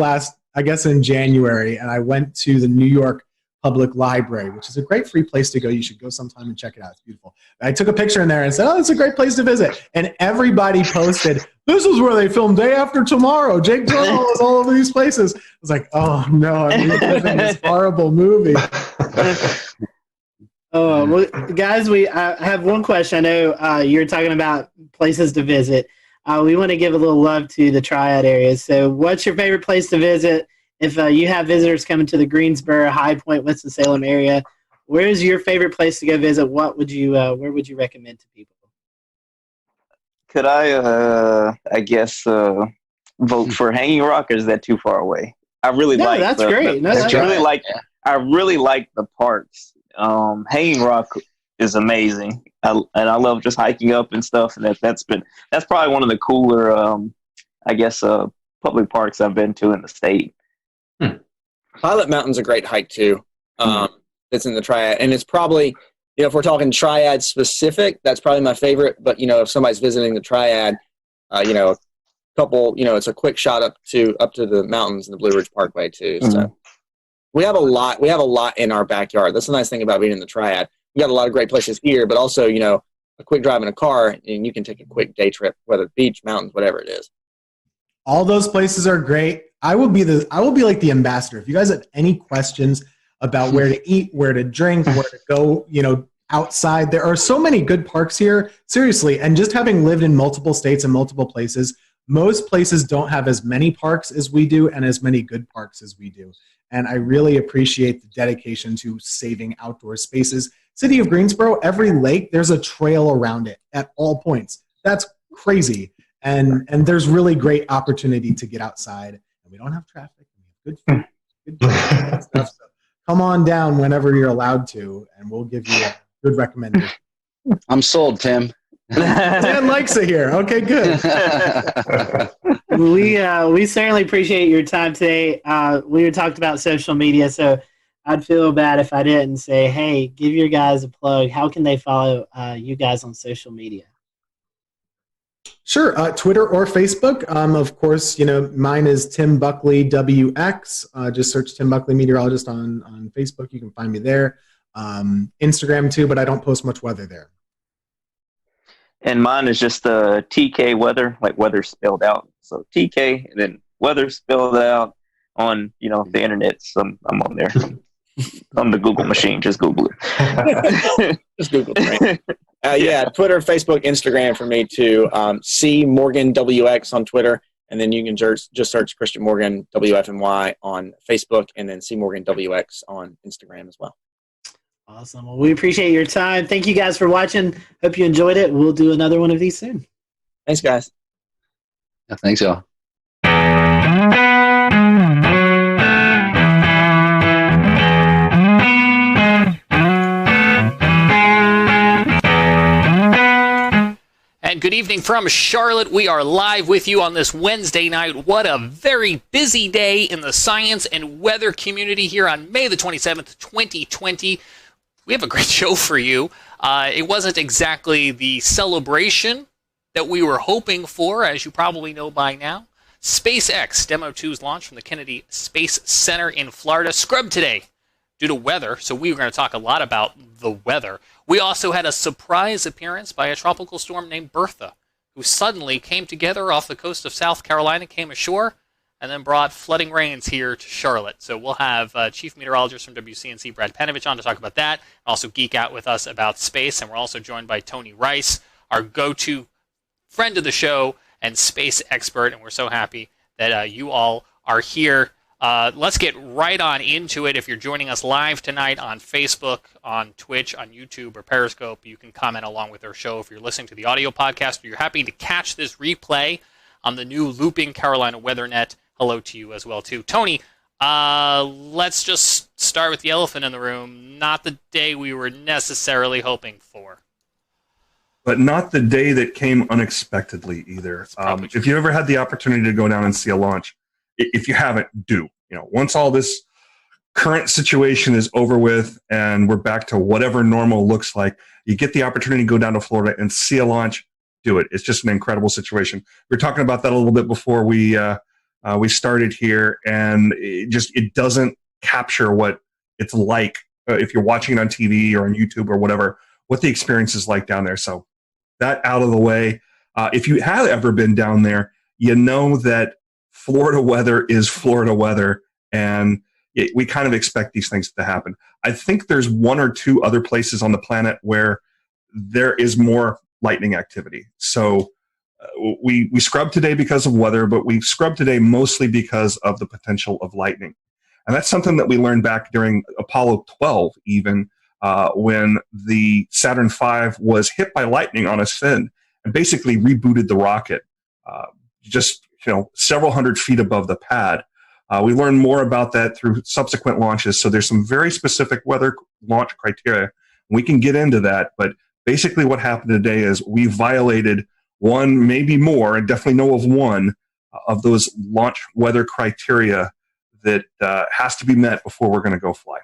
in January, and I went to the New York Public Library, which is a great free place to go. You should go sometime and check it out. It's beautiful. I took a picture in there and said, "Oh, it's a great place to visit." And everybody posted, "This is where they filmed Day After Tomorrow. Jake Gyllenhaal is all over these places." I was like, "Oh no, I'm reliving this horrible movie." Oh, well, guys, I have one question. I know you're talking about places to visit. We want to give a little love to the Triad areas. So what's your favorite place to visit? If you have visitors coming to the Greensboro, High Point, Winston-Salem area, where is your favorite place to go visit? Where would you recommend to people? Could I guess, vote for Hanging Rock, or is that too far away? I really like. That's great. I really like the parks. Hanging Rock is amazing, and I love just hiking up and stuff. And that's probably one of the cooler, public parks I've been to in the state. Pilot Mountain's a great hike too. It's in the Triad, and it's probably, if we're talking Triad specific, that's probably my favorite. But if somebody's visiting the Triad, a couple, it's a quick shot up to the mountains and the Blue Ridge Parkway too. So we have a lot in our backyard. That's the nice thing about being in the Triad. We got a lot of great places here, but also a quick drive in a car, and you can take a quick day trip, whether beach, mountains, whatever it is. All those places are great. I will be like the ambassador. If you guys have any questions about where to eat, where to drink, where to go, outside, there are so many good parks here. Seriously, and just having lived in multiple states and multiple places, most places don't have as many parks as we do and as many good parks as we do. And I really appreciate the dedication to saving outdoor spaces. City of Greensboro, every lake, there's a trail around it at all points. That's crazy. And there's really great opportunity to get outside. And we don't have traffic. We have good food, good drinks, and stuff. So come on down whenever you're allowed to, and we'll give you a good recommendation. I'm sold, Tim. Dan likes it here. Okay, good. We certainly appreciate your time today. We talked about social media, so I'd feel bad if I didn't say, hey, give your guys a plug. How can they follow you guys on social media? Sure, Twitter or Facebook. Of course, mine is Tim Buckley WX. Just search Tim Buckley Meteorologist on Facebook. You can find me there. Instagram too, but I don't post much weather there. And mine is just TK Weather, like weather spelled out. So TK and then weather spelled out on the internet. So I'm on there. On the Google machine, just Google it. Just Google it. Yeah, Twitter, Facebook, Instagram for me too. C Morgan WX on Twitter, and then you can just search Christian Morgan WFNY on Facebook, and then C Morgan WX on Instagram as well. Awesome. Well, we appreciate your time. Thank you guys for watching. Hope you enjoyed it. We'll do another one of these soon. Thanks, guys. Yeah, thanks, y'all. And good evening from Charlotte. We are live with you on this Wednesday night. What a very busy day in the science and weather community here on May the 27th, 2020. We have a great show for you. It wasn't exactly the celebration that we were hoping for, as you probably know by now. SpaceX Demo 2's launch from the Kennedy Space Center in Florida scrubbed today due to weather, so we were going to talk a lot about the weather. We also had a surprise appearance by a tropical storm named Bertha, who suddenly came together off the coast of South Carolina, came ashore, and then brought flooding rains here to Charlotte. So we'll have Chief Meteorologist from WCNC, Brad Panovich, on to talk about that, and also geek out with us about space. And we're also joined by Tony Rice, our go-to friend of the show and space expert, and we're so happy that you all are here. Let's get right on into it. If you're joining us live tonight on Facebook, on Twitch, on YouTube, or Periscope, you can comment along with our show. If you're listening to the audio podcast or you're happy to catch this replay on the new Looping Carolina WeatherNet, hello to you as well, too. Tony, let's just start with the elephant in the room. Not the day we were necessarily hoping for. But not the day that came unexpectedly either. If you ever had the opportunity to go down and see a launch, if you haven't, do. Once all this current situation is over with and we're back to whatever normal looks like, you get the opportunity to go down to Florida and see a launch, do it. It's just an incredible situation. We were talking about that a little bit before we started here, and it doesn't capture what it's like if you're watching it on TV or on YouTube or whatever, what the experience is like down there. So that out of the way. If you have ever been down there, you know that Florida weather is Florida weather, and we kind of expect these things to happen. I think there's one or two other places on the planet where there is more lightning activity. So we scrubbed today because of weather, but we scrubbed today mostly because of the potential of lightning. And that's something that we learned back during Apollo 12, even when the Saturn V was hit by lightning on its fin and basically rebooted the rocket. Several hundred feet above the pad. We learned more about that through subsequent launches. So there's some very specific weather launch criteria. We can get into that, but basically what happened today is we violated one, maybe more, and definitely know of one of those launch weather criteria that has to be met before we're going to go fly.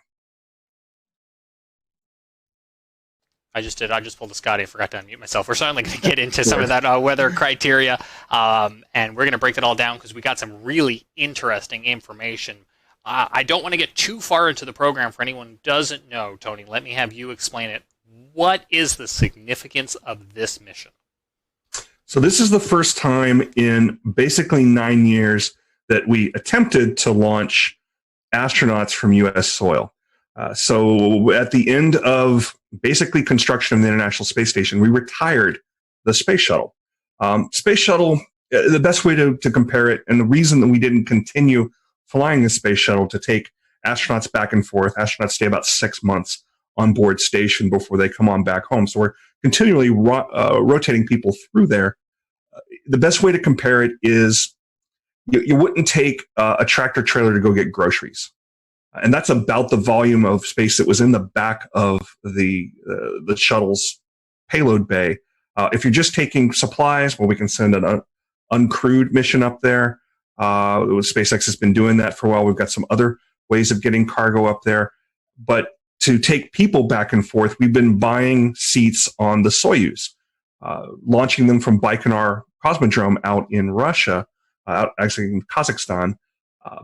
I just pulled a Scotty. I forgot to unmute myself. We're certainly going to get into some of that weather criteria, and we're going to break it all down because we got some really interesting information. I don't want to get too far into the program for anyone who doesn't know, Tony. Let me have you explain it. What is the significance of this mission? So this is the first time in basically 9 years that we attempted to launch astronauts from U.S. soil. So at the end of basically construction of the International Space Station, we retired the space shuttle. Space shuttle, the best way to compare it, and the reason that we didn't continue flying the space shuttle to take astronauts back and forth, astronauts stay about 6 months on board station before they come on back home. So we're continually rotating people through there. The best way to compare it is you wouldn't take a tractor trailer to go get groceries. And that's about the volume of space that was in the back of the shuttle's payload bay. If you're just taking supplies, well, we can send an uncrewed mission up there. SpaceX has been doing that for a while. We've got some other ways of getting cargo up there. But to take people back and forth, we've been buying seats on the Soyuz, launching them from Baikonur Cosmodrome out in Russia, actually in Kazakhstan.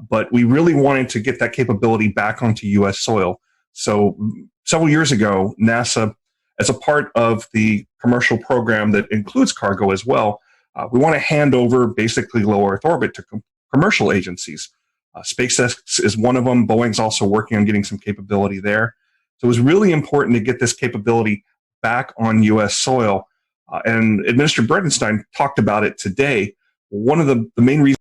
But we really wanted to get that capability back onto U.S. soil. So several years ago, NASA, as a part of the commercial program that includes cargo as well, we want to hand over basically low Earth orbit to commercial agencies. SpaceX is one of them. Boeing's also working on getting some capability there. So it was really important to get this capability back on U.S. soil. And Administrator Bredenstein talked about it today. One of the main reasons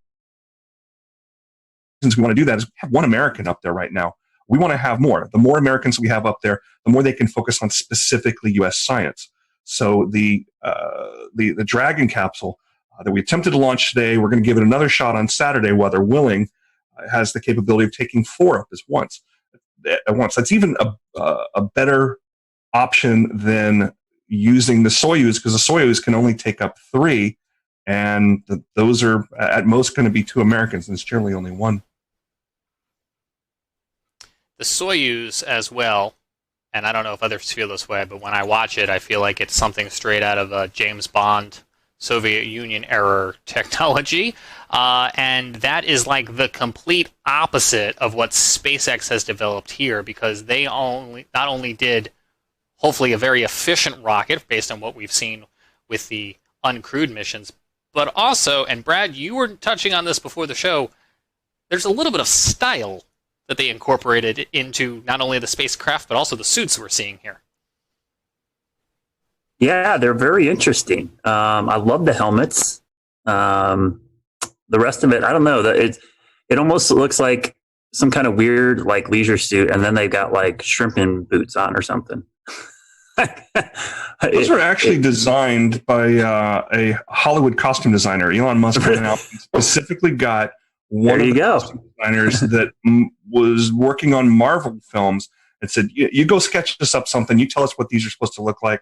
we want to do that is have one American up there right now. We want to have more. The more Americans we have up there, the more they can focus on specifically U.S. science. So the Dragon capsule that we attempted to launch today, we're going to give it another shot on Saturday, weather willing, has the capability of taking 4 up at once. That's even a better option than using the Soyuz, because the Soyuz can only take up 3, and those are at most going to be 2 Americans, and it's generally only 1. The Soyuz as well, and I don't know if others feel this way, but when I watch it, I feel like it's something straight out of James Bond, Soviet Union era technology, and that is like the complete opposite of what SpaceX has developed here, because they not only did hopefully a very efficient rocket based on what we've seen with the uncrewed missions, but also, and Brad, you were touching on this before the show, there's a little bit of style that they incorporated into not only the spacecraft, but also the suits we're seeing here. Yeah, they're very interesting. I love the helmets. The rest of it, I don't know. It almost looks like some kind of weird like leisure suit, and then they've got like shrimping boots on or something. Those were actually designed by a Hollywood costume designer. Elon Musk went out and specifically got one of the costume designers that was working on Marvel films and said, you go sketch us up something. You tell us what these are supposed to look like.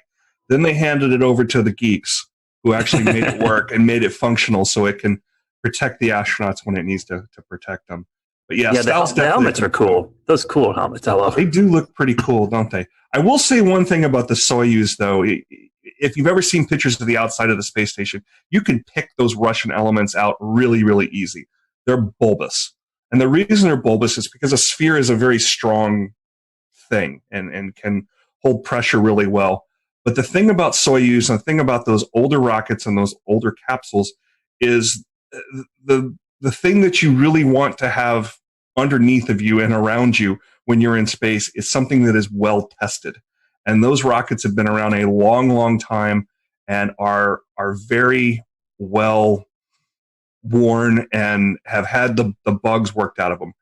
Then they handed it over to the geeks who actually made it work and made it functional so it can protect the astronauts when it needs to protect them. But yeah, the helmets are cool. Those cool helmets, I love. They do look pretty cool, don't they? I will say one thing about the Soyuz, though. If you've ever seen pictures of the outside of the space station, you can pick those Russian elements out really, really easy. They're bulbous. And the reason they're bulbous is because a sphere is a very strong thing and can hold pressure really well. But the thing about Soyuz and the thing about those older rockets and those older capsules is the thing that you really want to have underneath of you and around you when you're in space is something that is well tested. And those rockets have been around a long, long time and are very well worn and have had the bugs worked out of them.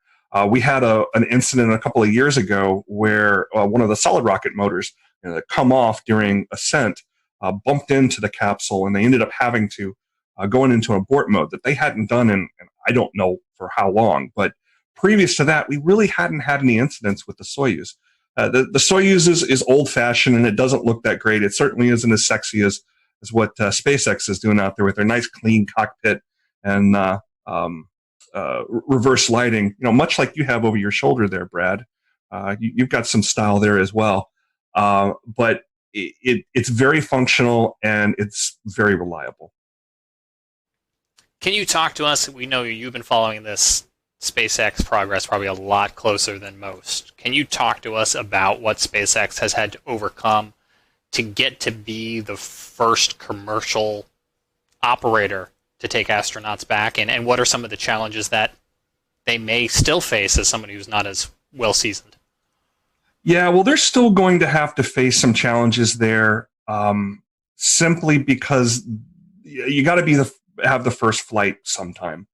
We had an incident a couple of years ago where one of the solid rocket motors that come off during ascent bumped into the capsule, and they ended up having to going into abort mode that they hadn't done in I don't know for how long. But previous to that, we really hadn't had any incidents with the Soyuz. The Soyuz is old-fashioned, and it doesn't look that great. It certainly isn't as sexy as what SpaceX is doing out there with their nice, clean cockpit and reverse lighting. Much like you have over your shoulder there, Brad. You've got some style there as well. But it's very functional, and it's very reliable. Can you talk to us? We know you've been following this SpaceX progress probably a lot closer than most. Can you talk to us about what SpaceX has had to overcome to get to be the first commercial operator to take astronauts back? And what are some of the challenges that they may still face as somebody who's not as well seasoned? Yeah, well, they're still going to have to face some challenges there, simply because you got to have the first flight sometime.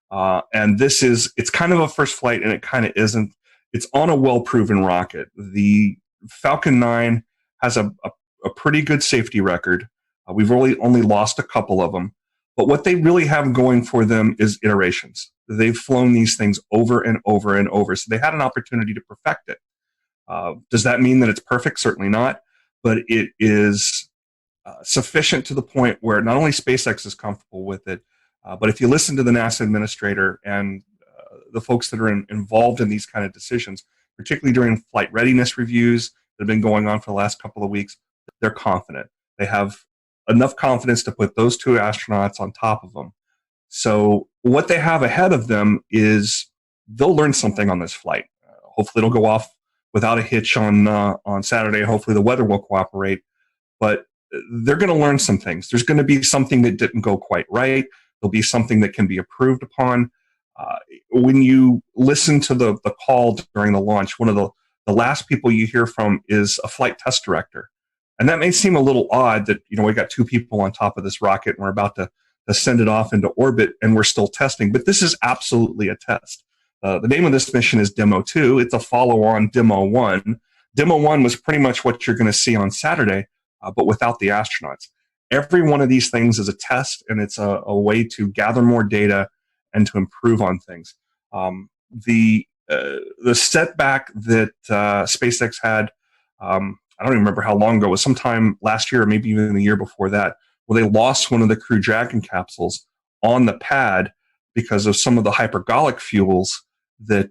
And it's kind of a first flight, and it kind of isn't. It's on a well-proven rocket. The Falcon 9 has a pretty good safety record. We've only lost a couple of them. But what they really have going for them is iterations. They've flown these things over and over and over, so they had an opportunity to perfect it. Does that mean that it's perfect? Certainly not. But it is sufficient to the point where not only SpaceX is comfortable with it, but if you listen to the NASA administrator and the folks that are involved in these kind of decisions, particularly during flight readiness reviews that have been going on for the last couple of weeks, they're confident. They have enough confidence to put those two astronauts on top of them. So what they have ahead of them is they'll learn something on this flight. Hopefully it'll go off without a hitch on Saturday. Hopefully the weather will cooperate. But they're going to learn some things. There's going to be something that didn't go quite right. There'll be something that can be improved upon. When you listen to the call during the launch, one of the last people you hear from is a flight test director. And that may seem a little odd that, we got two people on top of this rocket and we're about to send it off into orbit and we're still testing. But this is absolutely a test. The name of this mission is Demo 2. It's a follow-on Demo 1. Demo 1 was pretty much what you're going to see on Saturday, but without the astronauts. Every one of these things is a test, and it's a way to gather more data and to improve on things. The setback that SpaceX had, I don't even remember how long ago, it was sometime last year or maybe even the year before that, where they lost one of the Crew Dragon capsules on the pad because of some of the hypergolic fuels that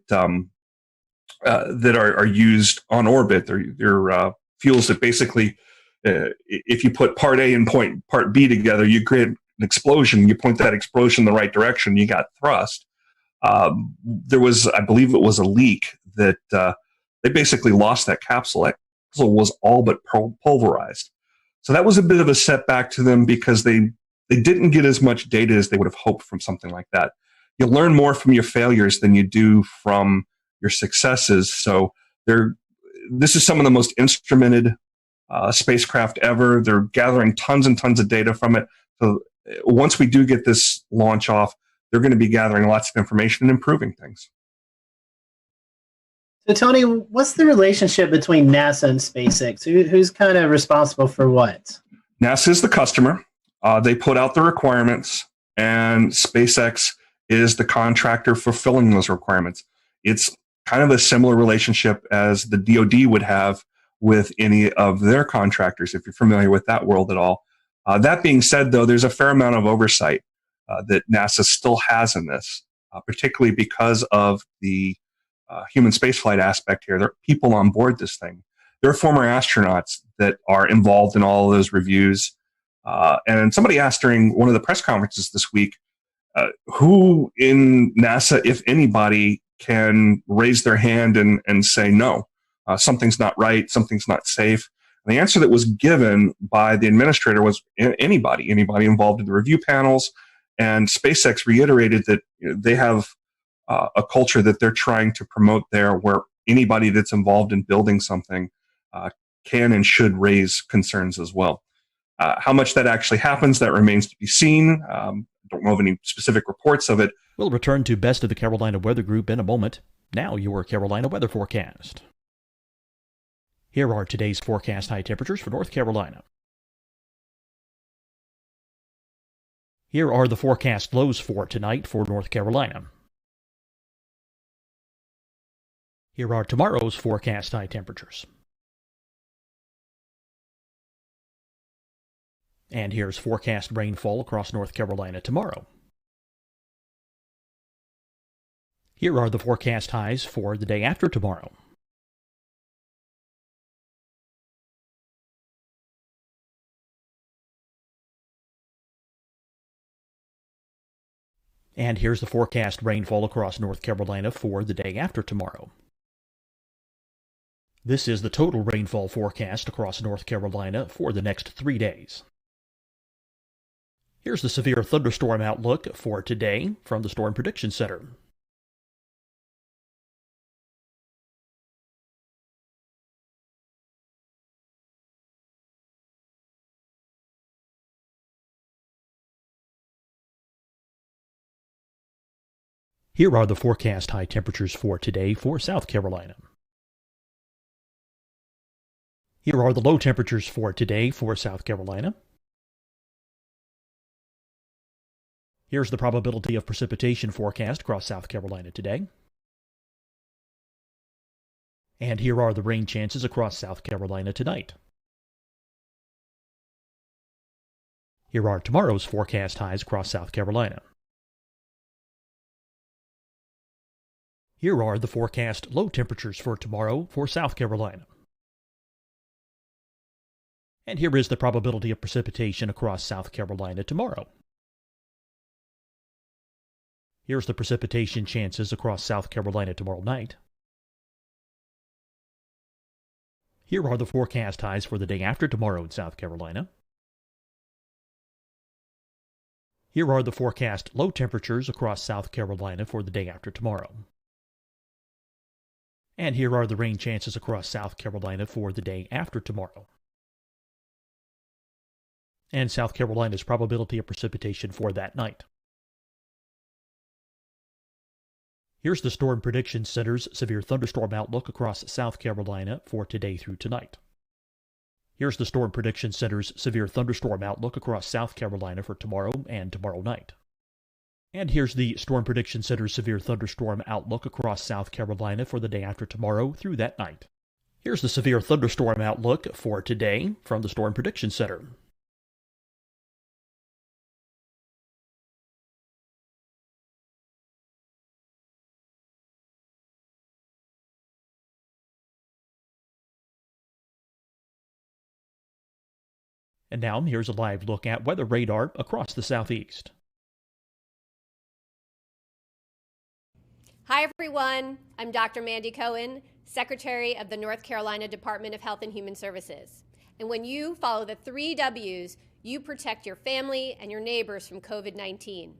are used on orbit. They're fuels that basically, if you put part A and part B together, you create an explosion. You point that explosion in the right direction, you got thrust. There was, I believe it was a leak that they basically lost that capsule. That capsule was all but pulverized. So that was a bit of a setback to them because they didn't get as much data as they would have hoped from something like that. you learn more from your failures than you do from your successes. So this is some of the most instrumented spacecraft ever. They're gathering tons and tons of data from it. So once we do get this launch off, they're going to be gathering lots of information and improving things. So, Tony, what's the relationship between NASA and SpaceX? Who's kind of responsible for what? NASA is the customer. They put out the requirements, and SpaceX is the contractor fulfilling those requirements. It's kind of a similar relationship as the DoD would have with any of their contractors, if you're familiar with that world at all. That being said, though, there's a fair amount of oversight that NASA still has in this, particularly because of the human spaceflight aspect here. There are people on board this thing. There are former astronauts that are involved in all of those reviews. And somebody asked during one of the press conferences this week, who in NASA, if anybody, can raise their hand and say, no, something's not right, something's not safe. And the answer that was given by the administrator was anybody involved in the review panels. And SpaceX reiterated that they have a culture that they're trying to promote there, where anybody that's involved in building something can and should raise concerns as well. How much that actually happens, that remains to be seen. Don't know of any specific reports of it. We'll return to Best of the Carolina Weather Group in a moment. Now your Carolina weather forecast. Here are today's forecast high temperatures for North Carolina. Here are the forecast lows for tonight for North Carolina. Here are tomorrow's forecast high temperatures. And here's forecast rainfall across North Carolina tomorrow. Here are the forecast highs for the day after tomorrow. And here's the forecast rainfall across North Carolina for the day after tomorrow. This is the total rainfall forecast across North Carolina for the next 3 days. Here's the severe thunderstorm outlook for today from the Storm Prediction Center. Here are the forecast high temperatures for today for South Carolina. Here are the low temperatures for today for South Carolina. Here's the probability of precipitation forecast across South Carolina today. And here are the rain chances across South Carolina tonight. Here are tomorrow's forecast highs across South Carolina. Here are the forecast low temperatures for tomorrow for South Carolina. And here is the probability of precipitation across South Carolina tomorrow. Here's the precipitation chances across South Carolina tomorrow night. Here are the forecast highs for the day after tomorrow in South Carolina. Here are the forecast low temperatures across South Carolina for the day after tomorrow. And here are the rain chances across South Carolina for the day after tomorrow. And South Carolina's probability of precipitation for that night. Here's the Storm Prediction Center's severe thunderstorm outlook across South Carolina for today through tonight. Here's the Storm Prediction Center's severe thunderstorm outlook across South Carolina for tomorrow and tomorrow night. And here's the Storm Prediction Center's severe thunderstorm outlook across South Carolina for the day after tomorrow through that night. Here's the severe thunderstorm outlook for today from the Storm Prediction Center. And now here's a live look at weather radar across the southeast. Hi, everyone. I'm Dr. Mandy Cohen, Secretary of the North Carolina Department of Health and Human Services. And when you follow the 3 W's, you protect your family and your neighbors from COVID-19.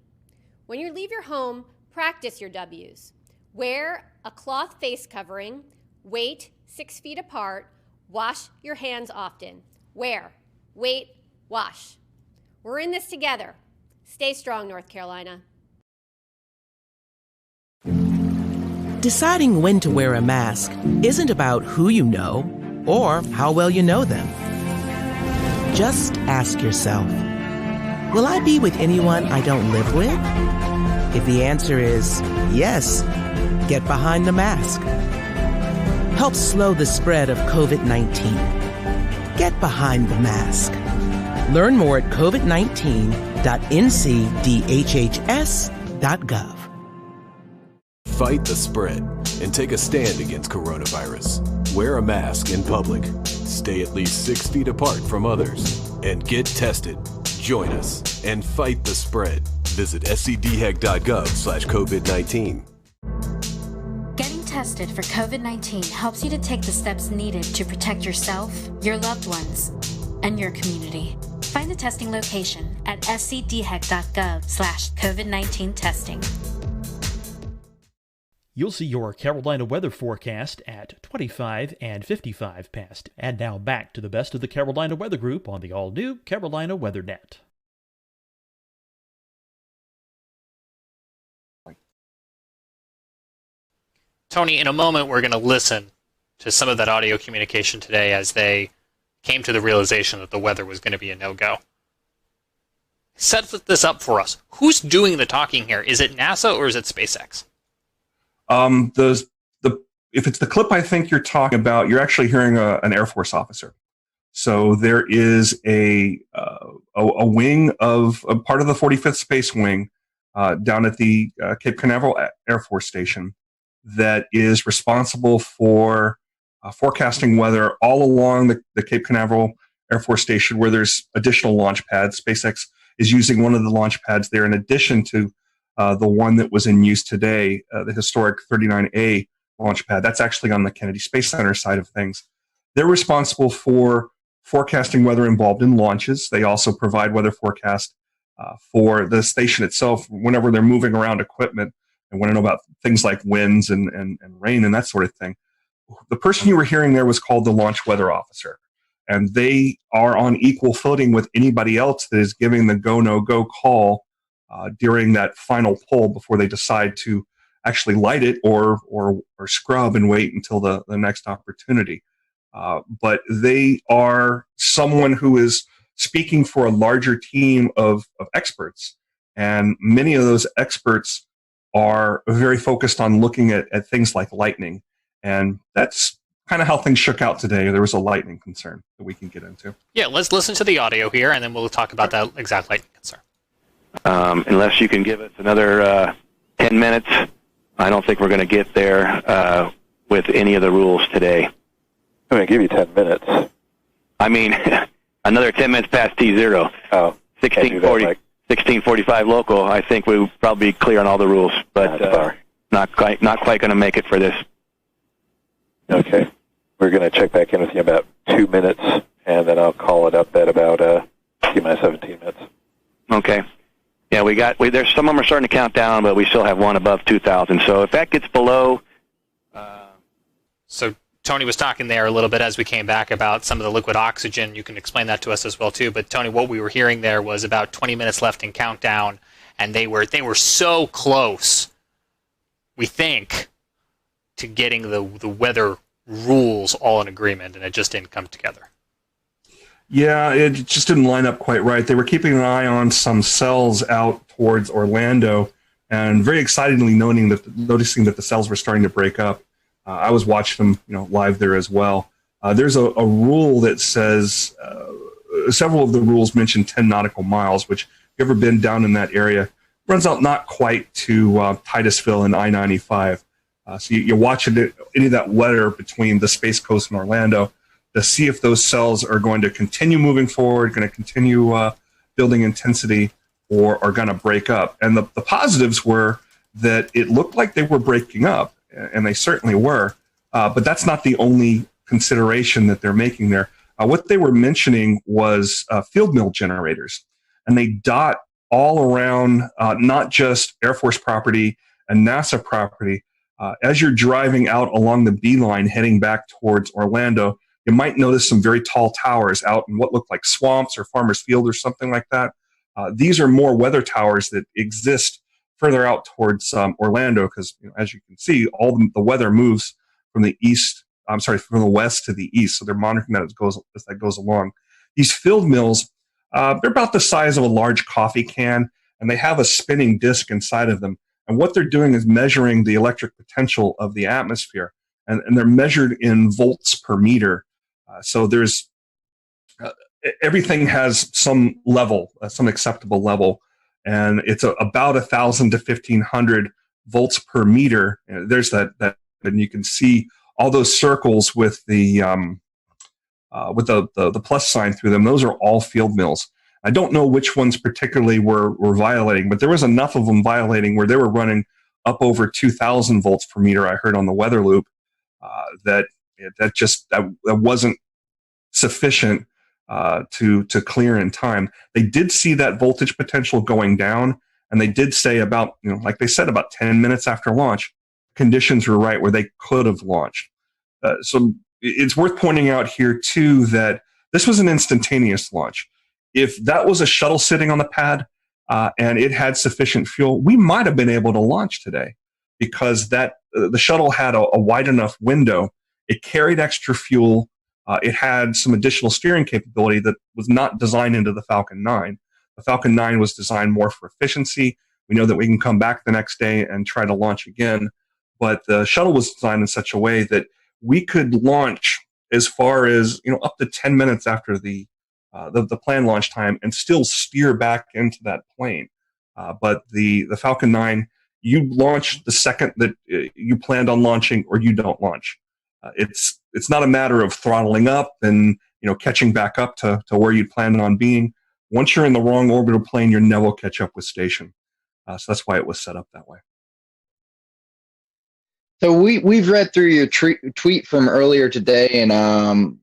When you leave your home, Practice your W's. Wear a cloth face covering, wait 6 feet apart, wash your hands often. Wear, wait, wash. We're in this together. Stay strong, North Carolina. Deciding when to wear a mask isn't about who you know or how well you know them. Just ask yourself, will I be with anyone I don't live with? If the answer is yes, get behind the mask. Help slow the spread of COVID-19. Get behind the mask. Learn more at covid19.ncdhhs.gov. Fight the spread and take a stand against coronavirus. Wear a mask in public. Stay at least 6 feet apart from others. And get tested. Join us and fight the spread. Visit scdhec.gov/COVID-19. Getting tested for COVID-19 helps you to take the steps needed to protect yourself, your loved ones, and your community. Find the testing location at scdhec.gov/COVID-19 testing. You'll see your Carolina weather forecast at 25 and 55 past. And now back to the best of the Carolina Weather Group on the all-new Carolina Weather Net. Tony, in a moment, we're going to listen to some of that audio communication today as they came to the realization that the weather was going to be a no-go. Set this up for us. Who's doing the talking here? Is it NASA or is it SpaceX? If it's the clip I think you're talking about, you're actually hearing an Air Force officer. So there is a wing of a part of the 45th Space Wing down at the Cape Canaveral Air Force Station that is responsible for forecasting weather all along the Cape Canaveral Air Force Station, where there's additional launch pads. SpaceX is using one of the launch pads there in addition to the one that was in use today, the historic 39A launch pad. That's actually on the Kennedy Space Center side of things. They're responsible for forecasting weather involved in launches. They also provide weather forecast for the station itself whenever they're moving around equipment and want to know about things like winds and rain and that sort of thing. The person you were hearing there was called the launch weather officer. And they are on equal footing with anybody else that is giving the go, no go call during that final pull before they decide to actually light it or scrub and wait until the next opportunity. But they are someone who is speaking for a larger team of experts. And many of those experts are very focused on looking at things like lightning. And that's kind of how things shook out today. There was a lightning concern that we can get into. Yeah, let's listen to the audio here, and then we'll talk about that exact lightning concern. Unless you can give us another 10 minutes, I don't think we're going to get there with any of the rules today. I'm going to give you 10 minutes. I mean, another 10 minutes past T0. Oh, 16:45 local. I think we'll probably be clear on all the rules, but not quite going to make it for this. Okay. We're going to check back in with you in about 2 minutes, and then I'll call it up at about 17 minutes. Okay. Yeah, there's some of them are starting to count down, but we still have one above 2,000. So if that gets below... So Tony was talking there a little bit as we came back about some of the liquid oxygen. You can explain that to us as well, too. But, Tony, what we were hearing there was about 20 minutes left in countdown, and they were so close, we think, to getting the weather rules all in agreement, and it just didn't come together. Yeah, it just didn't line up quite right. They were keeping an eye on some cells out towards Orlando, and very excitedly noticing that the cells were starting to break up. I was watching them, live there as well. There's a rule that says several of the rules mention 10 nautical miles, which, if you've ever been down in that area, runs out not quite to Titusville and I-95. So you're watching any of that weather between the Space Coast and Orlando to see if those cells are going to continue moving forward, going to continue building intensity, or are going to break up. And the positives were that it looked like they were breaking up, and they certainly were, but that's not the only consideration that they're making there. What they were mentioning was field mill generators, and they dot all around not just Air Force property and NASA property. As you're driving out along the beeline heading back towards Orlando, you might notice some very tall towers out in what look like swamps or farmers field or something like that. These are more weather towers that exist further out towards Orlando, because as you can see, all the weather moves from the from the west to the east. So they're monitoring that as that goes along. These field mills, they're about the size of a large coffee can, and they have a spinning disc inside of them. And what they're doing is measuring the electric potential of the atmosphere, and they're measured in volts per meter. So there's everything has some level, some acceptable level, and it's about 1,000 to 1,500 volts per meter. There's that, and you can see all those circles with the plus sign through them. Those are all field mills. I don't know which ones particularly were violating, but there was enough of them violating where they were running up over 2,000 volts per meter. I heard on the weather loop that wasn't sufficient to clear in time. They did see that voltage potential going down, and they did say about, like they said, about 10 minutes after launch, conditions were right where they could have launched. So it's worth pointing out here too that this was an instantaneous launch. If that was a shuttle sitting on the pad and it had sufficient fuel, we might have been able to launch today, because the shuttle had a wide enough window. It carried extra fuel. It had some additional steering capability that was not designed into the Falcon 9. The Falcon 9 was designed more for efficiency. We know that we can come back the next day and try to launch again. But the shuttle was designed in such a way that we could launch as far as up to 10 minutes after the planned launch time and still steer back into that plane. But the Falcon 9, you launch the second that you planned on launching, or you don't launch. It's not a matter of throttling up and catching back up to where you planned on being. Once you're in the wrong orbital plane, you never catch up with station. So that's why it was set up that way. So we've read through your tweet from earlier today, and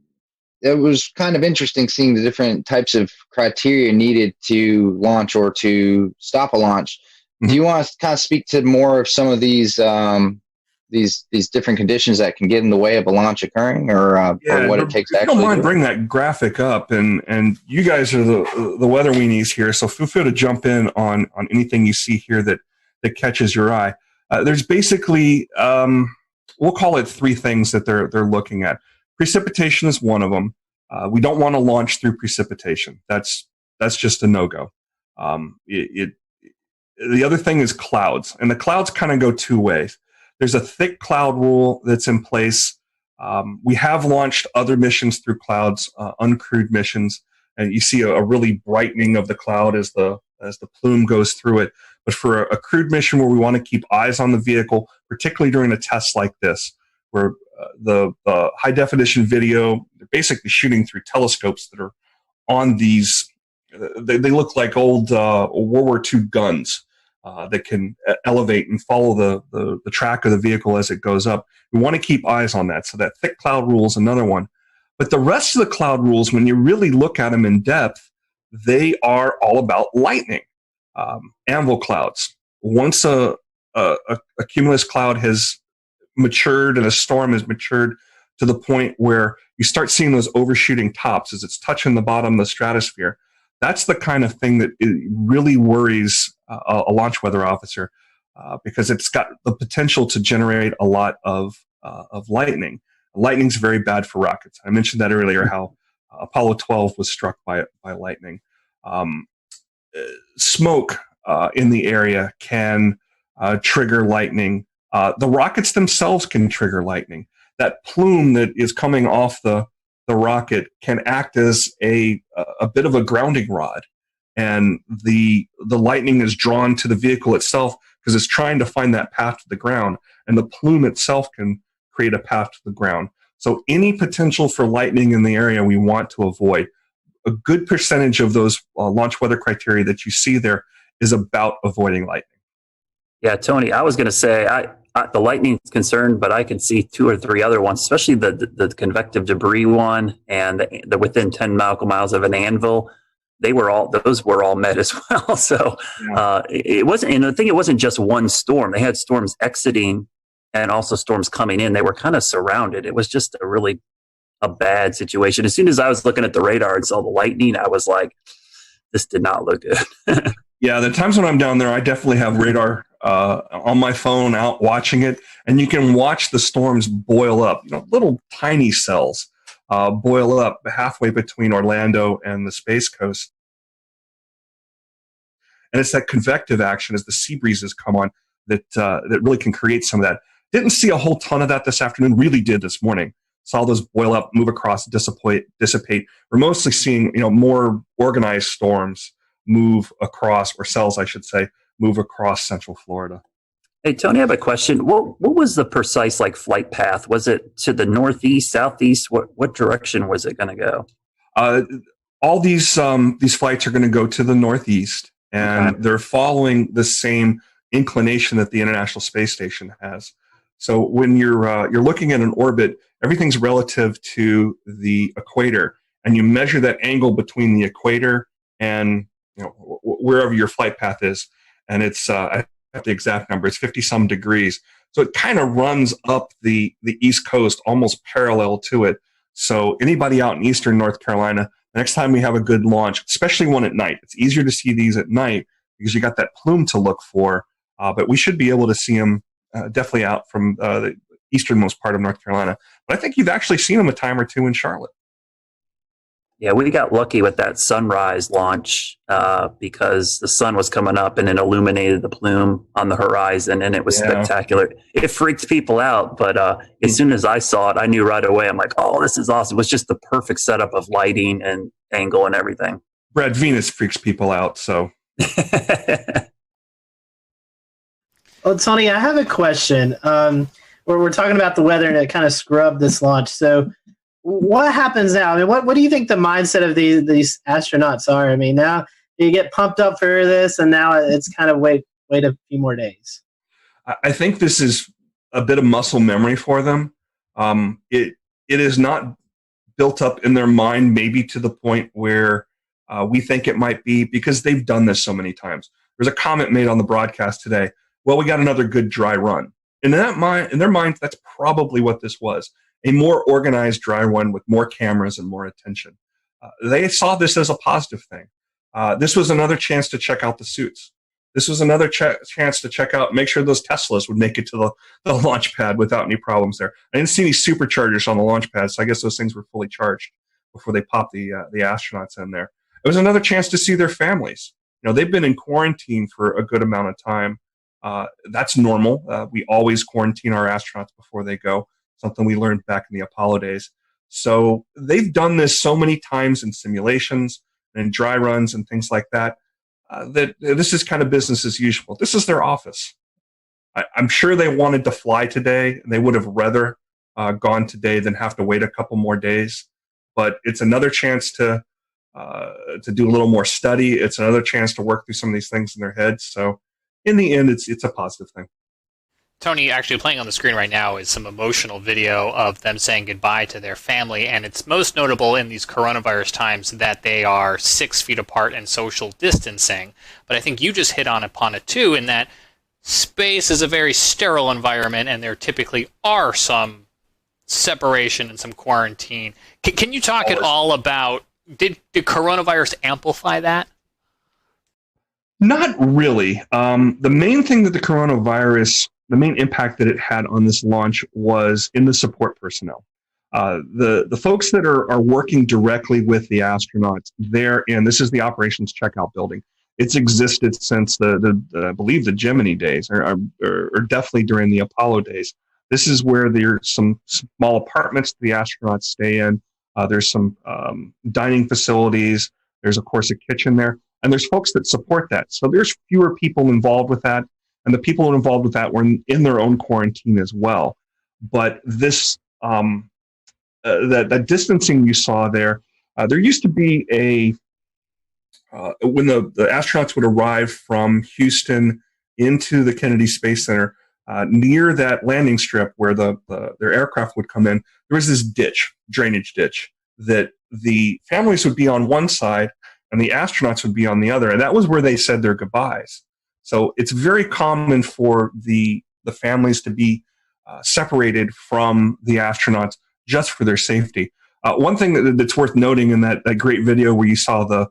it was kind of interesting seeing the different types of criteria needed to launch or to stop a launch. Mm-hmm. Do you want to kind of speak to more of some of these different conditions that can get in the way of a launch occurring, or what it takes to actually? I don't mind bring that graphic up, and you guys are the weather weenies here, so feel free to jump in on anything you see here that catches your eye. There's basically, we'll call it three things that they're looking at. Precipitation is one of them. We don't want to launch through precipitation. That's just a no-go. The other thing is clouds, and the clouds kind of go two ways. There's a thick cloud rule that's in place. We have launched other missions through clouds, uncrewed missions, and you see a really brightening of the cloud as the plume goes through it. But for a crewed mission where we want to keep eyes on the vehicle, particularly during a test like this, where the high definition video, they're basically shooting through telescopes that are on these, they look like old World War II guns that can elevate and follow the track of the vehicle as it goes up. We want to keep eyes on that. So that thick cloud rule is another one. But the rest of the cloud rules, when you really look at them in depth, they are all about lightning. Anvil clouds. Once a cumulus cloud has matured and a storm has matured to the point where you start seeing those overshooting tops as it's touching the bottom of the stratosphere, that's the kind of thing that really worries a launch weather officer because it's got the potential to generate a lot of lightning. Lightning's very bad for rockets. I mentioned that earlier, how Apollo 12 was struck by lightning. Smoke in the area can trigger lightning. The rockets themselves can trigger lightning. That plume that is coming off the rocket can act as a bit of a grounding rod, and the lightning is drawn to the vehicle itself because it's trying to find that path to the ground, and the plume itself can create a path to the ground. So any potential for lightning in the area we want to avoid. A good percentage of those launch weather criteria that you see there is about avoiding lightning. Yeah, Tony, I was going to say the lightning is concerned, but I can see two or three other ones, especially the convective debris one and the within 10 nautical miles of an anvil. those were all met as well. So it wasn't, and I think it wasn't just one storm. They had storms exiting and also storms coming in. They were kind of surrounded. It was just a bad situation. As soon as I was looking at the radar and saw the lightning, I was like, this did not look good. Yeah, the times when I'm down there, I definitely have radar on my phone out watching it, and you can watch the storms boil up. Little tiny cells boil up halfway between Orlando and the Space Coast. And it's that convective action as the sea breezes come on that really can create some of that. Didn't see a whole ton of that this afternoon. Really did this morning. Saw those boil up, move across, dissipate. We're mostly seeing more organized storms move across, or cells, I should say, move across Central Florida. Hey, Tony, I have a question. What was the precise flight path? Was it to the northeast, southeast? What direction was it going to go? All these flights are going to go to the northeast, and they're following the same inclination that the International Space Station has. So when you're looking at an orbit, everything's relative to the equator, and you measure that angle between the equator and wherever your flight path is, and it's I have the exact number. It's 50-some degrees, so it kind of runs up the East Coast, almost parallel to it. So anybody out in Eastern North Carolina, the next time we have a good launch, especially one at night, it's easier to see these at night because you got that plume to look for. But we should be able to see them definitely out from the easternmost part of North Carolina. But I think you've actually seen them a time or two in Charlotte. Yeah, we got lucky with that sunrise launch because the sun was coming up and it illuminated the plume on the horizon, and it was spectacular. It freaked people out, but as soon as I saw it, I knew right away. I'm like, oh, this is awesome. It was just the perfect setup of lighting and angle and everything. Brad, Venus freaks people out, so. Well, Tony, I have a question. We're talking about the weather and it kind of scrubbed this launch. So what happens now? I mean, what do you think the mindset of these astronauts are? I mean, now you get pumped up for this, and now it's kind of wait a few more days. I think this is a bit of muscle memory for them. It is not built up in their mind, maybe to the point where we think it might be, because they've done this so many times. There's a comment made on the broadcast today. Well, we got another good dry run. In their minds, that's probably what this was. A more organized dry run with more cameras and more attention. They saw this as a positive thing. This was another chance to check out the suits. This was another chance to check out, make sure those Teslas would make it to the launch pad without any problems there. I didn't see any superchargers on the launch pad, so I guess those things were fully charged before they popped the astronauts in there. It was another chance to see their families. They've been in quarantine for a good amount of time. That's normal. We always quarantine our astronauts before they go, something we learned back in the Apollo days. So they've done this so many times in simulations and dry runs and things like that, that this is kind of business as usual. This is their office. I'm sure they wanted to fly today, and they would have rather gone today than have to wait a couple more days. But it's another chance to do a little more study. It's another chance to work through some of these things in their heads. So in the end, it's a positive thing. Tony, actually playing on the screen right now is some emotional video of them saying goodbye to their family, and it's most notable in these coronavirus times that they are 6 feet apart and social distancing. But I think you just hit upon it too, in that space is a very sterile environment, and there typically are some separation and some quarantine. Can you talk at all about, did coronavirus amplify that? Not really. The main thing that the main impact that it had on this launch was in the support personnel. The folks that are working directly with the astronauts, this is the operations checkout building. It's existed since I believe the Gemini days, or definitely during the Apollo days. This is where there's some small apartments the astronauts stay in. There's some dining facilities. There's, of course, a kitchen there. And there's folks that support that. So there's fewer people involved with that. And the people involved with that were in their own quarantine as well. But this, that distancing you saw there used to be when the astronauts would arrive from Houston into the Kennedy Space Center, near that landing strip where their aircraft would come in, there was this drainage ditch, that the families would be on one side, and the astronauts would be on the other. And that was where they said their goodbyes. So it's very common for the families to be separated from the astronauts just for their safety. One thing that's worth noting in that great video where you saw the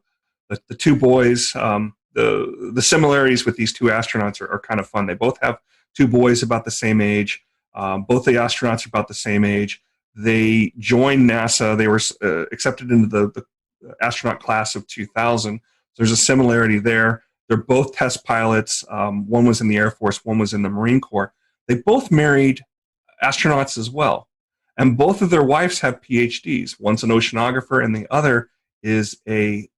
two boys, the similarities with these two astronauts are kind of fun. They both have two boys about the same age. Both the astronauts are about the same age. They joined NASA. They were accepted into the astronaut class of 2000. So there's a similarity there. They're both test pilots. One was in the Air Force, one was in the Marine Corps. They both married astronauts as well. And both of their wives have PhDs. One's an oceanographer, and the other is a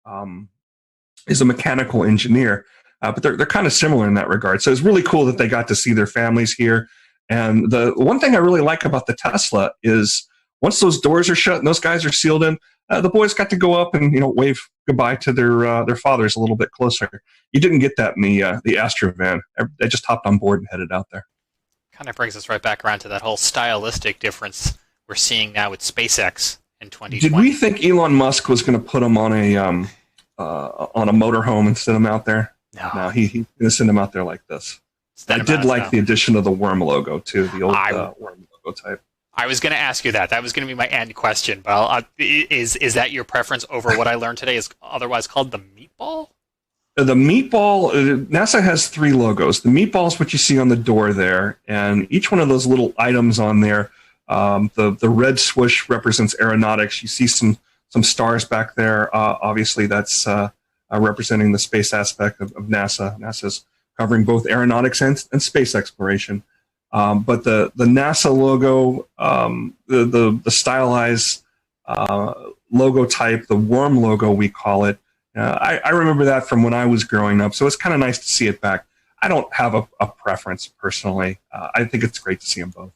mechanical engineer. But they're kind of similar in that regard. So it's really cool that they got to see their families here. And the one thing I really like about the Tesla is once those doors are shut and those guys are sealed in, the boys got to go up and wave goodbye to their fathers a little bit closer. You didn't get that in the Astro van. They just hopped on board and headed out there. Kind of brings us right back around to that whole stylistic difference we're seeing now with SpaceX in 2020. Did we think Elon Musk was going to put them on a motorhome and send them out there? No, he's going to send them out there like this. I did like the addition of the worm logo too, the old worm logo type. I was going to ask you that. That was going to be my end question. But is that your preference over what I learned today is otherwise called the meatball? The meatball, NASA has 3 logos. The meatball is what you see on the door there, and each one of those little items on there, the red swoosh represents aeronautics. You see some stars back there. Obviously, that's representing the space aspect of NASA. NASA's covering both aeronautics and space exploration. But the NASA logo, the stylized logo type, the worm logo we call it, I remember that from when I was growing up, so it's kind of nice to see it back. I don't have a preference personally. I think it's great to see them both.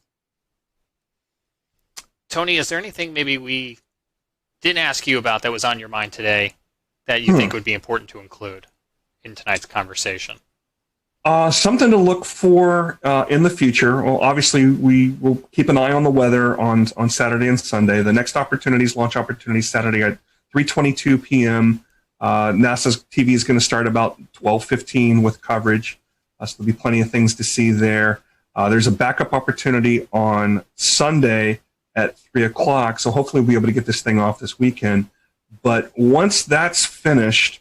Tony, is there anything maybe we didn't ask you about that was on your mind today that you think would be important to include in tonight's conversation? Something to look for in the future. Well, obviously, we will keep an eye on the weather on Saturday and Sunday. The next launch opportunity, Saturday at 3:22 p.m. NASA's TV is going to start about 12:15 with coverage. So there'll be plenty of things to see there. There's a backup opportunity on Sunday at 3 o'clock. So hopefully we'll be able to get this thing off this weekend. But once that's finished,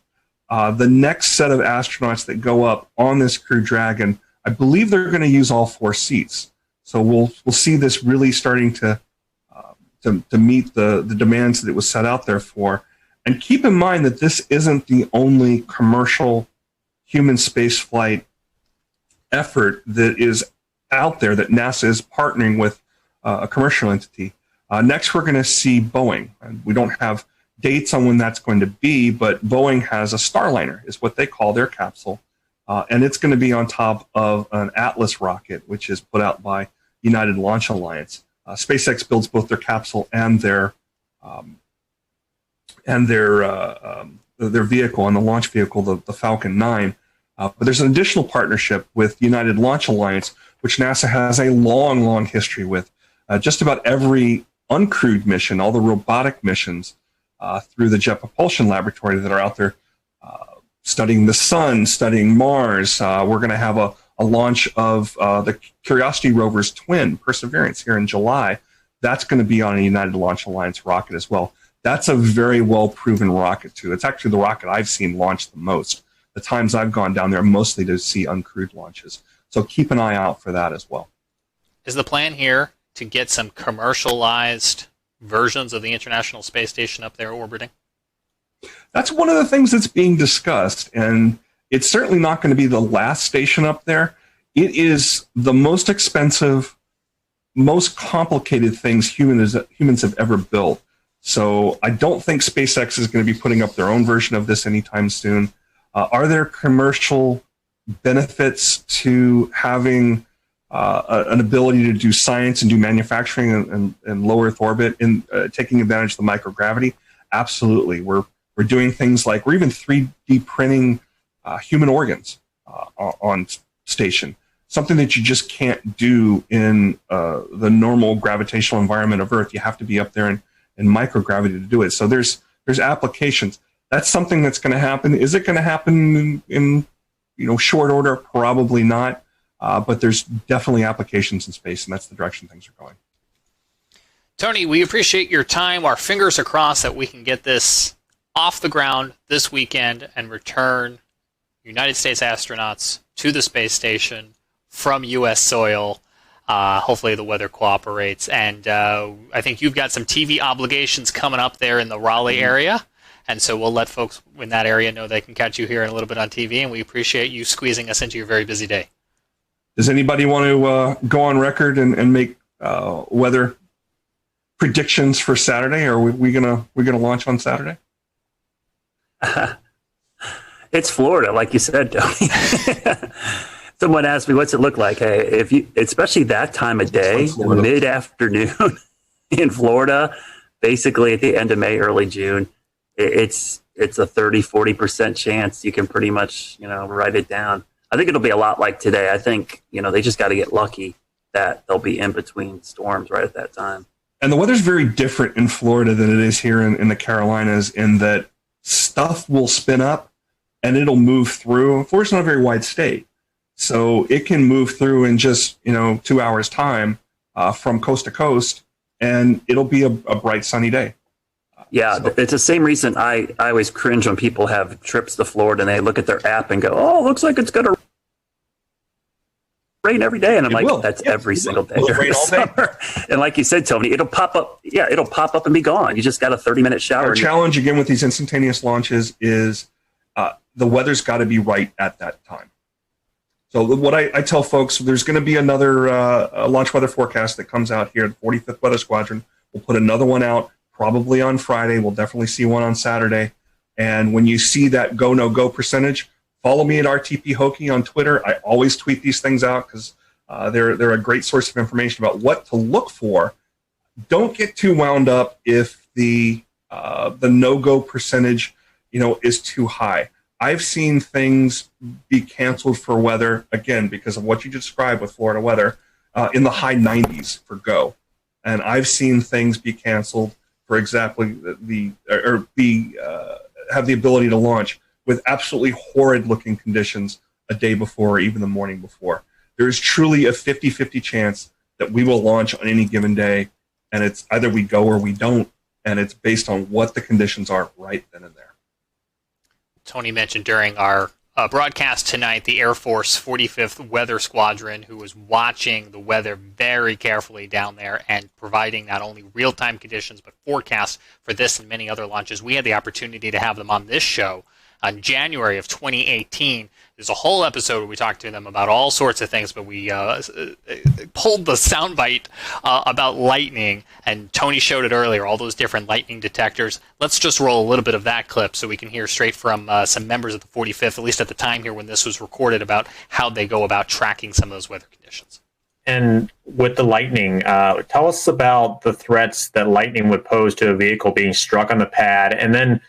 the next set of astronauts that go up on this Crew Dragon, I believe they're going to use all 4 seats. So we'll see this really starting to meet the demands that it was set out there for. And keep in mind that this isn't the only commercial human spaceflight effort that is out there that NASA is partnering with a commercial entity. Next, we're going to see Boeing. And we don't have dates on when that's going to be, but Boeing has a Starliner, is what they call their capsule. And it's going to be on top of an Atlas rocket, which is put out by United Launch Alliance. SpaceX builds both their capsule and their vehicle, and the launch vehicle, the Falcon 9. But there's an additional partnership with United Launch Alliance, which NASA has a long, long history with. Just about every uncrewed mission, all the robotic missions through the Jet Propulsion Laboratory that are out there studying the sun, studying Mars. We're going to have a launch of the Curiosity rover's twin, Perseverance, here in July. That's going to be on a United Launch Alliance rocket as well. That's a very well-proven rocket, too. It's actually the rocket I've seen launch the most. The times I've gone down there mostly to see uncrewed launches. So keep an eye out for that as well. Is the plan here to get some commercialized versions of the International Space Station up there orbiting? That's one of the things that's being discussed, and it's certainly not going to be the last station up there. It is the most expensive, most complicated things humans have ever built. So I don't think SpaceX is going to be putting up their own version of this anytime soon. Are there commercial benefits to having an ability to do science and do manufacturing in low Earth orbit and taking advantage of the microgravity? Absolutely. We're doing things like we're even 3D printing human organs on station, something that you just can't do in the normal gravitational environment of Earth. You have to be up there in microgravity to do it. So there's applications. That's something that's going to happen. Is it going to happen in short order? Probably not. But there's definitely applications in space, and that's the direction things are going. Tony, we appreciate your time. Our fingers are crossed that we can get this off the ground this weekend and return United States astronauts to the space station from U.S. soil. Hopefully the weather cooperates. And I think you've got some TV obligations coming up there in the Raleigh area. And so we'll let folks in that area know they can catch you here in a little bit on TV. And we appreciate you squeezing us into your very busy day. Does anybody want to go on record and make weather predictions for Saturday? Or are we gonna launch on Saturday? It's Florida, like you said, Tony. Someone asked me, what's it look like? Hey, if you, especially that time of day, mid-afternoon in Florida, basically at the end of May, early June, it's a 30-40% chance you can pretty much, write it down. I think it'll be a lot like today. I think, they just got to get lucky that they'll be in between storms right at that time. And the weather's very different in Florida than it is here in the Carolinas, in that stuff will spin up and it'll move through. Florida's not a very wide state, so it can move through in just 2 hours time from coast to coast, and it'll be a bright sunny day. Yeah, so it's the same reason I always cringe when people have trips to Florida and they look at their app and go, "Oh, looks like it's gonna rain every day," and I'm like, "That's every single day during the summer." And like you said, Tony, it'll pop up. Yeah, it'll pop up and be gone. You just got a 30-minute shower. Our challenge again with these instantaneous launches is the weather's got to be right at that time. So what I tell folks, there's going to be another launch weather forecast that comes out here. The 45th Weather Squadron will put another one out probably on Friday. We'll definitely see one on Saturday. And when you see that go, no go percentage, follow me at RTP Hokie on Twitter. I always tweet these things out because they're a great source of information about what to look for. Don't get too wound up if the no-go percentage is too high. I've seen things be canceled for weather, again, because of what you described with Florida weather, in the high 90s for go. And I've seen things be canceled for exactly have the ability to launch with absolutely horrid-looking conditions a day before or even the morning before. There is truly a 50-50 chance that we will launch on any given day, and it's either we go or we don't, and it's based on what the conditions are right then and there. Tony mentioned during our broadcast tonight the Air Force 45th Weather Squadron, who was watching the weather very carefully down there and providing not only real-time conditions but forecasts for this and many other launches. We had the opportunity to have them on this show in January of 2018. There's a whole episode where we talked to them about all sorts of things, but we pulled the soundbite about lightning, and Tony showed it earlier, all those different lightning detectors. Let's just roll a little bit of that clip so we can hear straight from some members of the 45th, at least at the time here when this was recorded, about how they go about tracking some of those weather conditions. And with the lightning, tell us about the threats that lightning would pose to a vehicle being struck on the pad, and then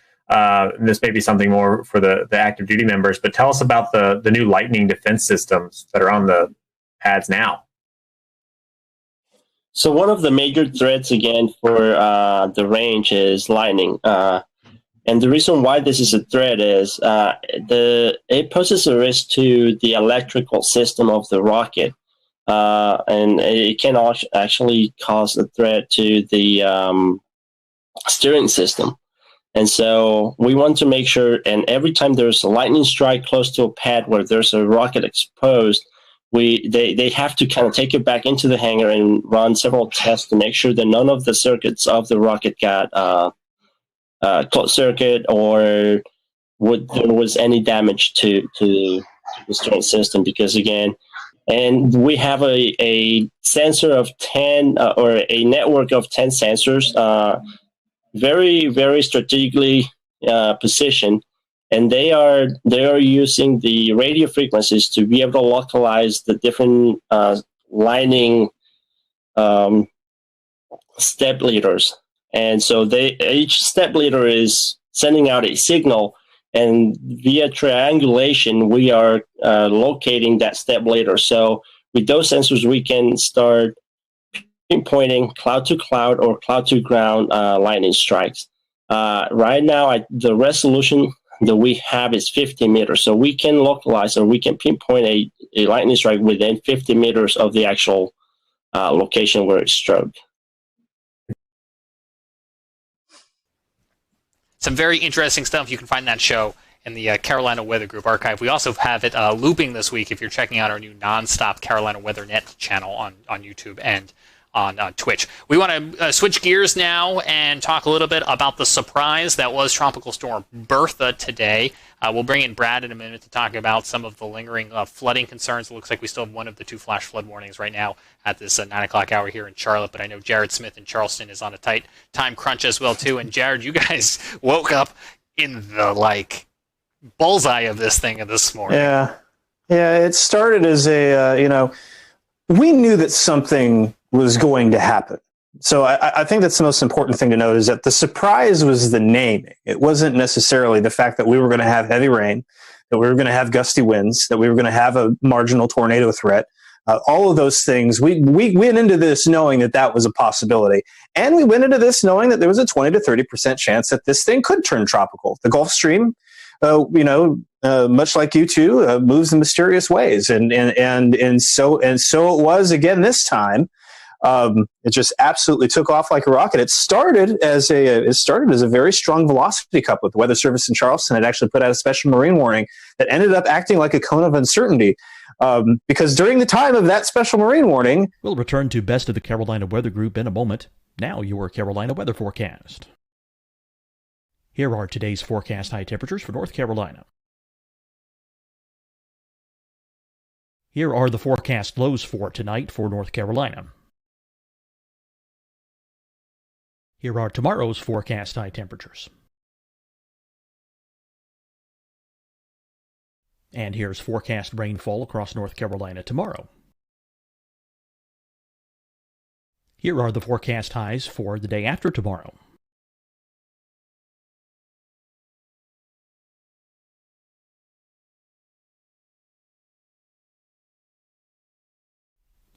this may be something more for the active duty members, but tell us about the new lightning defense systems that are on the pads now. So one of the major threats, again, for the range is lightning. And the reason why this is a threat is it poses a risk to the electrical system of the rocket. And it can actually cause a threat to the steering system. And so we want to make sure, and every time there's a lightning strike close to a pad where there's a rocket exposed, they have to kind of take it back into the hangar and run several tests to make sure that none of the circuits of the rocket got closed circuit or there was any damage to the steering system. Because again, and we have a sensor of 10 or a network of 10 sensors, very, very strategically positioned, and they are using the radio frequencies to be able to localize the different lightning step leaders. And so each step leader is sending out a signal, and via triangulation, we are locating that step leader. So with those sensors, we can start pinpointing cloud to cloud or cloud to ground lightning strikes. Right now, the resolution that we have is 50 meters. So we can localize or we can pinpoint a lightning strike within 50 meters of the actual location where it struck. Some very interesting stuff. You can find that show in the Carolina Weather Group archive. We also have it looping this week if you're checking out our new nonstop Carolina Weather Net channel on YouTube and on Twitch. We want to switch gears now and talk a little bit about the surprise that was Tropical Storm Bertha today. We'll bring in Brad in a minute to talk about some of the lingering flooding concerns. It looks like we still have one of the 2 flash flood warnings right now at this 9 o'clock hour here in Charlotte, but I know Jared Smith in Charleston is on a tight time crunch as well, too. And Jared, you guys woke up in the, bullseye of this thing this morning. Yeah, it started as we knew that something was going to happen. So I think that's the most important thing to note, is that the surprise was the naming. It wasn't necessarily the fact that we were going to have heavy rain, that we were going to have gusty winds, that we were going to have a marginal tornado threat. All of those things, we went into this knowing that was a possibility. And we went into this knowing that there was a 20 to 30% chance that this thing could turn tropical. The Gulf Stream, much like you two, moves in mysterious ways. And so it was again this time. It just absolutely took off like a rocket. It started as a very strong velocity cup with the Weather Service in Charleston. It actually put out a special marine warning that ended up acting like a cone of uncertainty. Because during the time of that special marine warning... We'll return to Best of the Carolina Weather Group in a moment. Now your Carolina weather forecast. Here are today's forecast high temperatures for North Carolina. Here are the forecast lows for tonight for North Carolina. Here are tomorrow's forecast high temperatures. And here's forecast rainfall across North Carolina tomorrow. Here are the forecast highs for the day after tomorrow.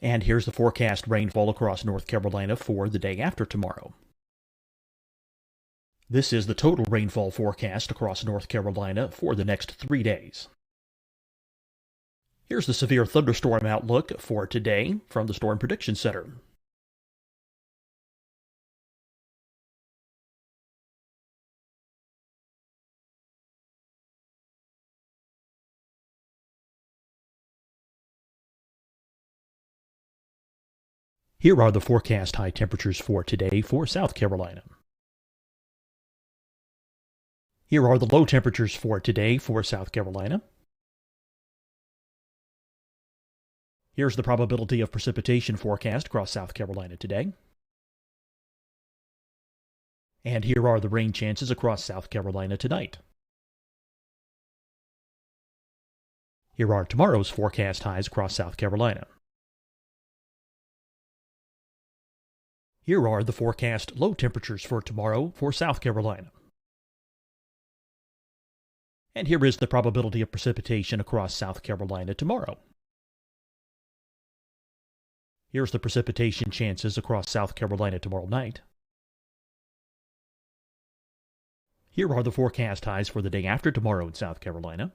And here's the forecast rainfall across North Carolina for the day after tomorrow. This is the total rainfall forecast across North Carolina for the next 3 days. Here's the severe thunderstorm outlook for today from the Storm Prediction Center. Here are the forecast high temperatures for today for South Carolina. Here are the low temperatures for today for South Carolina. Here's the probability of precipitation forecast across South Carolina today. And here are the rain chances across South Carolina tonight. Here are tomorrow's forecast highs across South Carolina. Here are the forecast low temperatures for tomorrow for South Carolina. And here is the probability of precipitation across South Carolina tomorrow. Here's the precipitation chances across South Carolina tomorrow night. Here are the forecast highs for the day after tomorrow in South Carolina.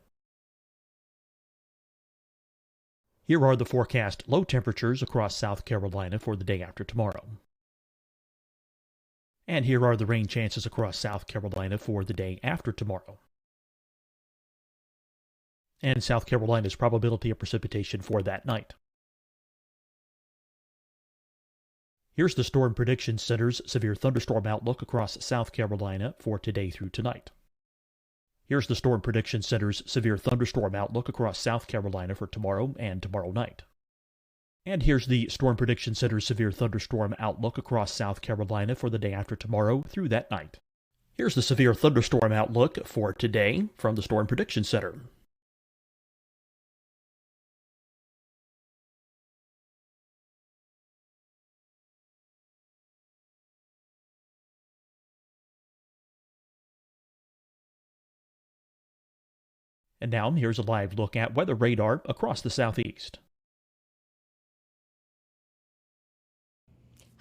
Here are the forecast low temperatures across South Carolina for the day after tomorrow. And here are the rain chances across South Carolina for the day after tomorrow. And South Carolina's probability of precipitation for that night. Here's the Storm Prediction Center's severe thunderstorm outlook across South Carolina for today through tonight. Here's the Storm Prediction Center's severe thunderstorm outlook across South Carolina for tomorrow and tomorrow night. And here's the Storm Prediction Center's severe thunderstorm outlook across South Carolina for the day after tomorrow through that night. Here's the severe thunderstorm outlook for today from the Storm Prediction Center. And now here's a live look at weather radar across the southeast.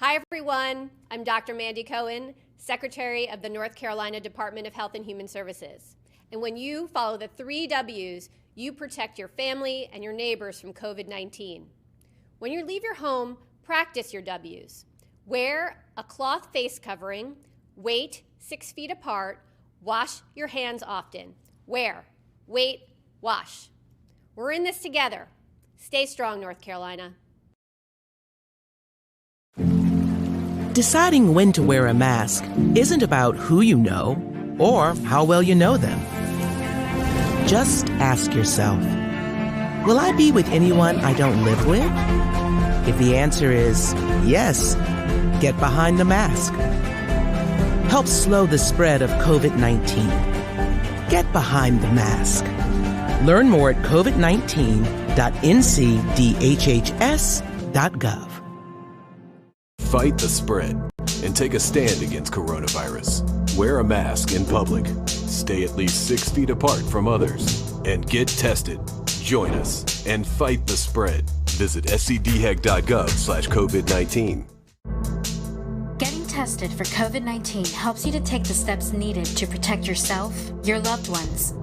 Hi, everyone. I'm Dr. Mandy Cohen, Secretary of the North Carolina Department of Health and Human Services. And when you follow the 3 W's, you protect your family and your neighbors from COVID-19. When you leave your home, practice your W's. Wear a cloth face covering, wait 6 feet apart, wash your hands often. Wear, wait, wash. We're in this together. Stay strong, North Carolina. Deciding when to wear a mask isn't about who you know or how well you know them. Just ask yourself, will I be with anyone I don't live with? If the answer is yes, get behind the mask. Help slow the spread of COVID-19. Get behind the mask. Learn more at covid19.ncdhhs.gov. Fight the spread and take a stand against coronavirus. Wear a mask in public. Stay at least 6 feet apart from others. And get tested. Join us and fight the spread. Visit scdhec.gov/COVID-19. Getting tested for COVID-19 helps you to take the steps needed to protect yourself, your loved ones,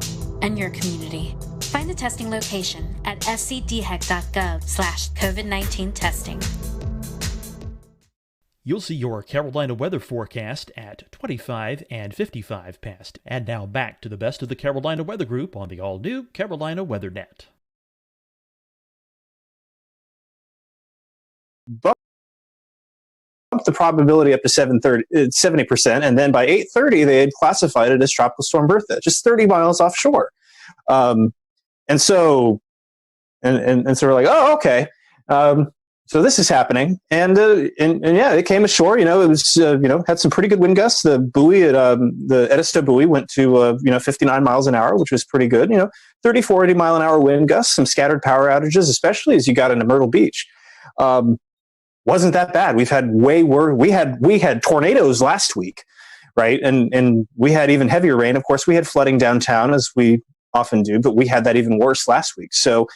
and your community. Find the testing location at scdhec.gov/COVID-19 testing. You'll see your Carolina weather forecast at 25 and 55 past. And now back to the best of the Carolina Weather Group on the all-new Carolina Weather Net. Bump the probability up to 70%, and then by 8:30 they had classified it as Tropical Storm Bertha, just 30 miles offshore. And so we're like, oh, okay. So this is happening, and yeah, it came ashore. It was had some pretty good wind gusts. The buoy at the Edisto buoy went to 59 miles an hour, which was pretty good. 30, 40 mile an hour wind gusts, some scattered power outages, especially as you got into Myrtle Beach. Wasn't that bad. We've had way worse. We had tornadoes last week, right? And we had even heavier rain. Of course, we had flooding downtown, as we often do, but we had that even worse last week. So,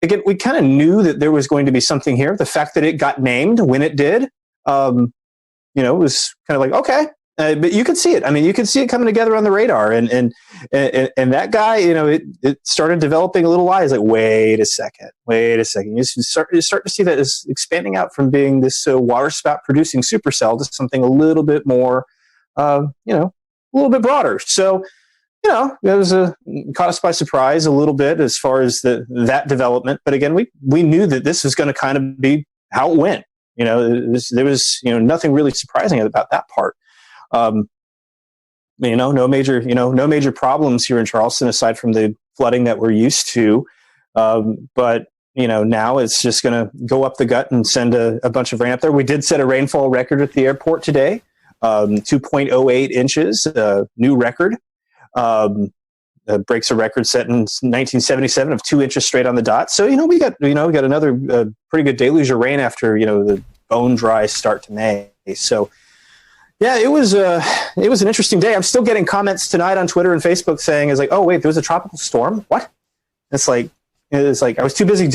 again, we kind of knew that there was going to be something here. The fact that it got named when it did, was kind of like, okay. But you could see it. I mean, you could see it coming together on the radar. And that guy, it started developing a little eyes like, wait a second. You start to see that it's expanding out from being this water spout producing supercell to something a little bit more, a little bit broader. So, it was caught us by surprise a little bit as far as that development. But again, we knew that this was going to kind of be how it went. There was nothing really surprising about that part. No major problems here in Charleston aside from the flooding that we're used to. But now it's just going to go up the gut and send a bunch of rain up there. We did set a rainfall record at the airport today, 2.08 inches, new record. Breaks a record set in 1977 of 2 inches straight on the dot. So, we got another pretty good deluge of rain after, the bone dry start to May. So, yeah, it was an interesting day. I'm still getting comments tonight on Twitter and Facebook saying, oh, wait, there was a tropical storm? What? It's like I was too busy.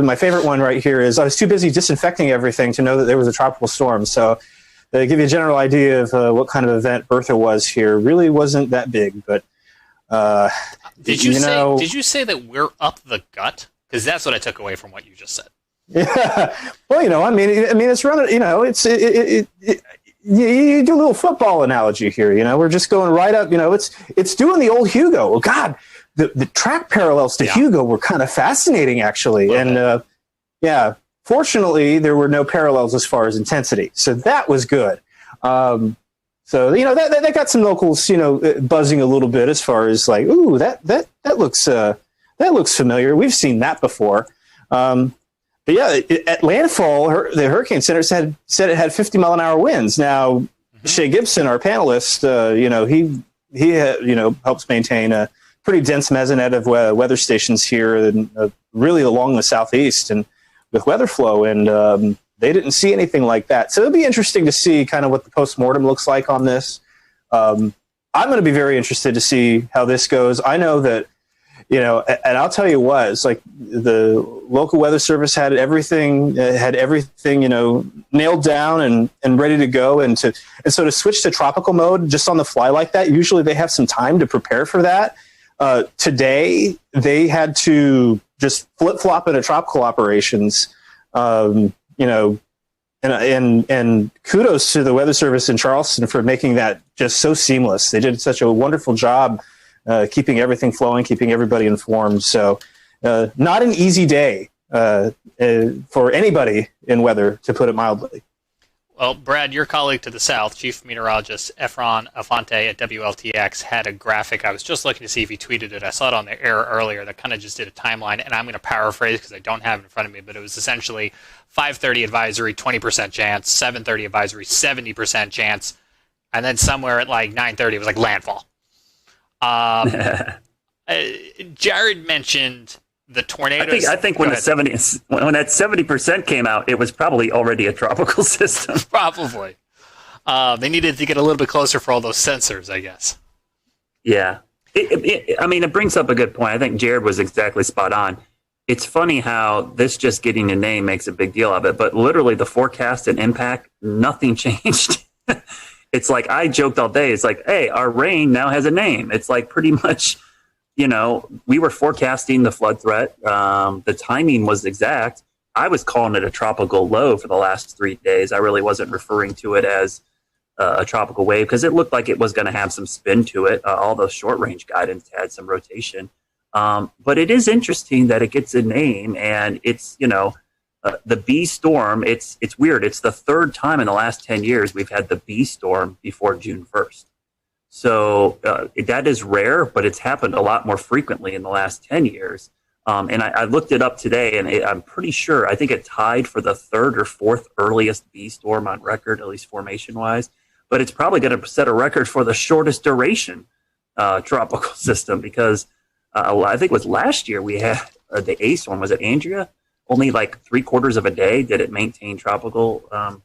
My favorite one right here is I was too busy disinfecting everything to know that there was a tropical storm. So, to give you a general idea of what kind of event Bertha was here, really wasn't that big. But did you say that we're up the gut? Because that's what I took away from what you just said. Yeah. Well, it's running. You do a little football analogy here. We're just going right up. It's doing the old Hugo. Oh God, the track parallels to Hugo were kind of fascinating, actually. And yeah. Fortunately, there were no parallels as far as intensity, so that was good. So that got some locals, buzzing a little bit as far as like, ooh, that looks familiar. We've seen that before. But yeah, at landfall, the Hurricane Center said it had 50 mile an hour winds. Now, Shay Gibson, our panelist, he helps maintain a pretty dense mesonet of weather stations here, and really along the southeast and with weather flow, and they didn't see anything like that. So it'll be interesting to see kind of what the postmortem looks like on this. I'm going to be very interested to see how this goes. I know that And I'll tell you what, it's like the local weather service had everything, nailed down and ready to go. And so to switch to tropical mode just on the fly like that, usually they have some time to prepare for that. Today they had to just flip flop into tropical operations, and kudos to the weather service in Charleston for making that just so seamless. They did such a wonderful job keeping everything flowing, keeping everybody informed. So not an easy day for anybody in weather, to put it mildly. Well, Brad, your colleague to the south, Chief Meteorologist Efron Afante at WLTX, had a graphic. I was just looking to see if he tweeted it. I saw it on the air earlier that kind of just did a timeline, and I'm going to paraphrase because I don't have it in front of me, but it was essentially 5:30 advisory, 20% chance, 7:30 advisory, 70% chance, and then somewhere at like 9:30 it was like landfall. Jared mentioned the tornadoes. I think when that 70% came out, it was probably already a tropical system. Probably. They needed to get a little bit closer for all those sensors, I guess. Yeah. It brings up a good point. I think Jared was exactly spot on. It's funny how this just getting a name makes a big deal of it, but literally the forecast and impact, nothing changed. It's like, I joked all day. It's like, hey, our rain now has a name. It's like pretty much, we were forecasting the flood threat. The timing was exact. I was calling it a tropical low for the last 3 days. I really wasn't referring to it as a tropical wave because it looked like it was going to have some spin to it. All those short range guidance had some rotation. But it is interesting that it gets a name, and it's, the B storm. It's weird. It's the third time in the last 10 years we've had the B storm before June 1st. So that is rare, but it's happened a lot more frequently in the last 10 years. And I looked it up today, and I'm pretty sure, I think it tied for the third or fourth earliest B storm on record, at least formation-wise. But it's probably going to set a record for the shortest duration tropical system because I think it was last year we had the A storm. Was it Andrea? Only like 3/4 of a day did it maintain tropical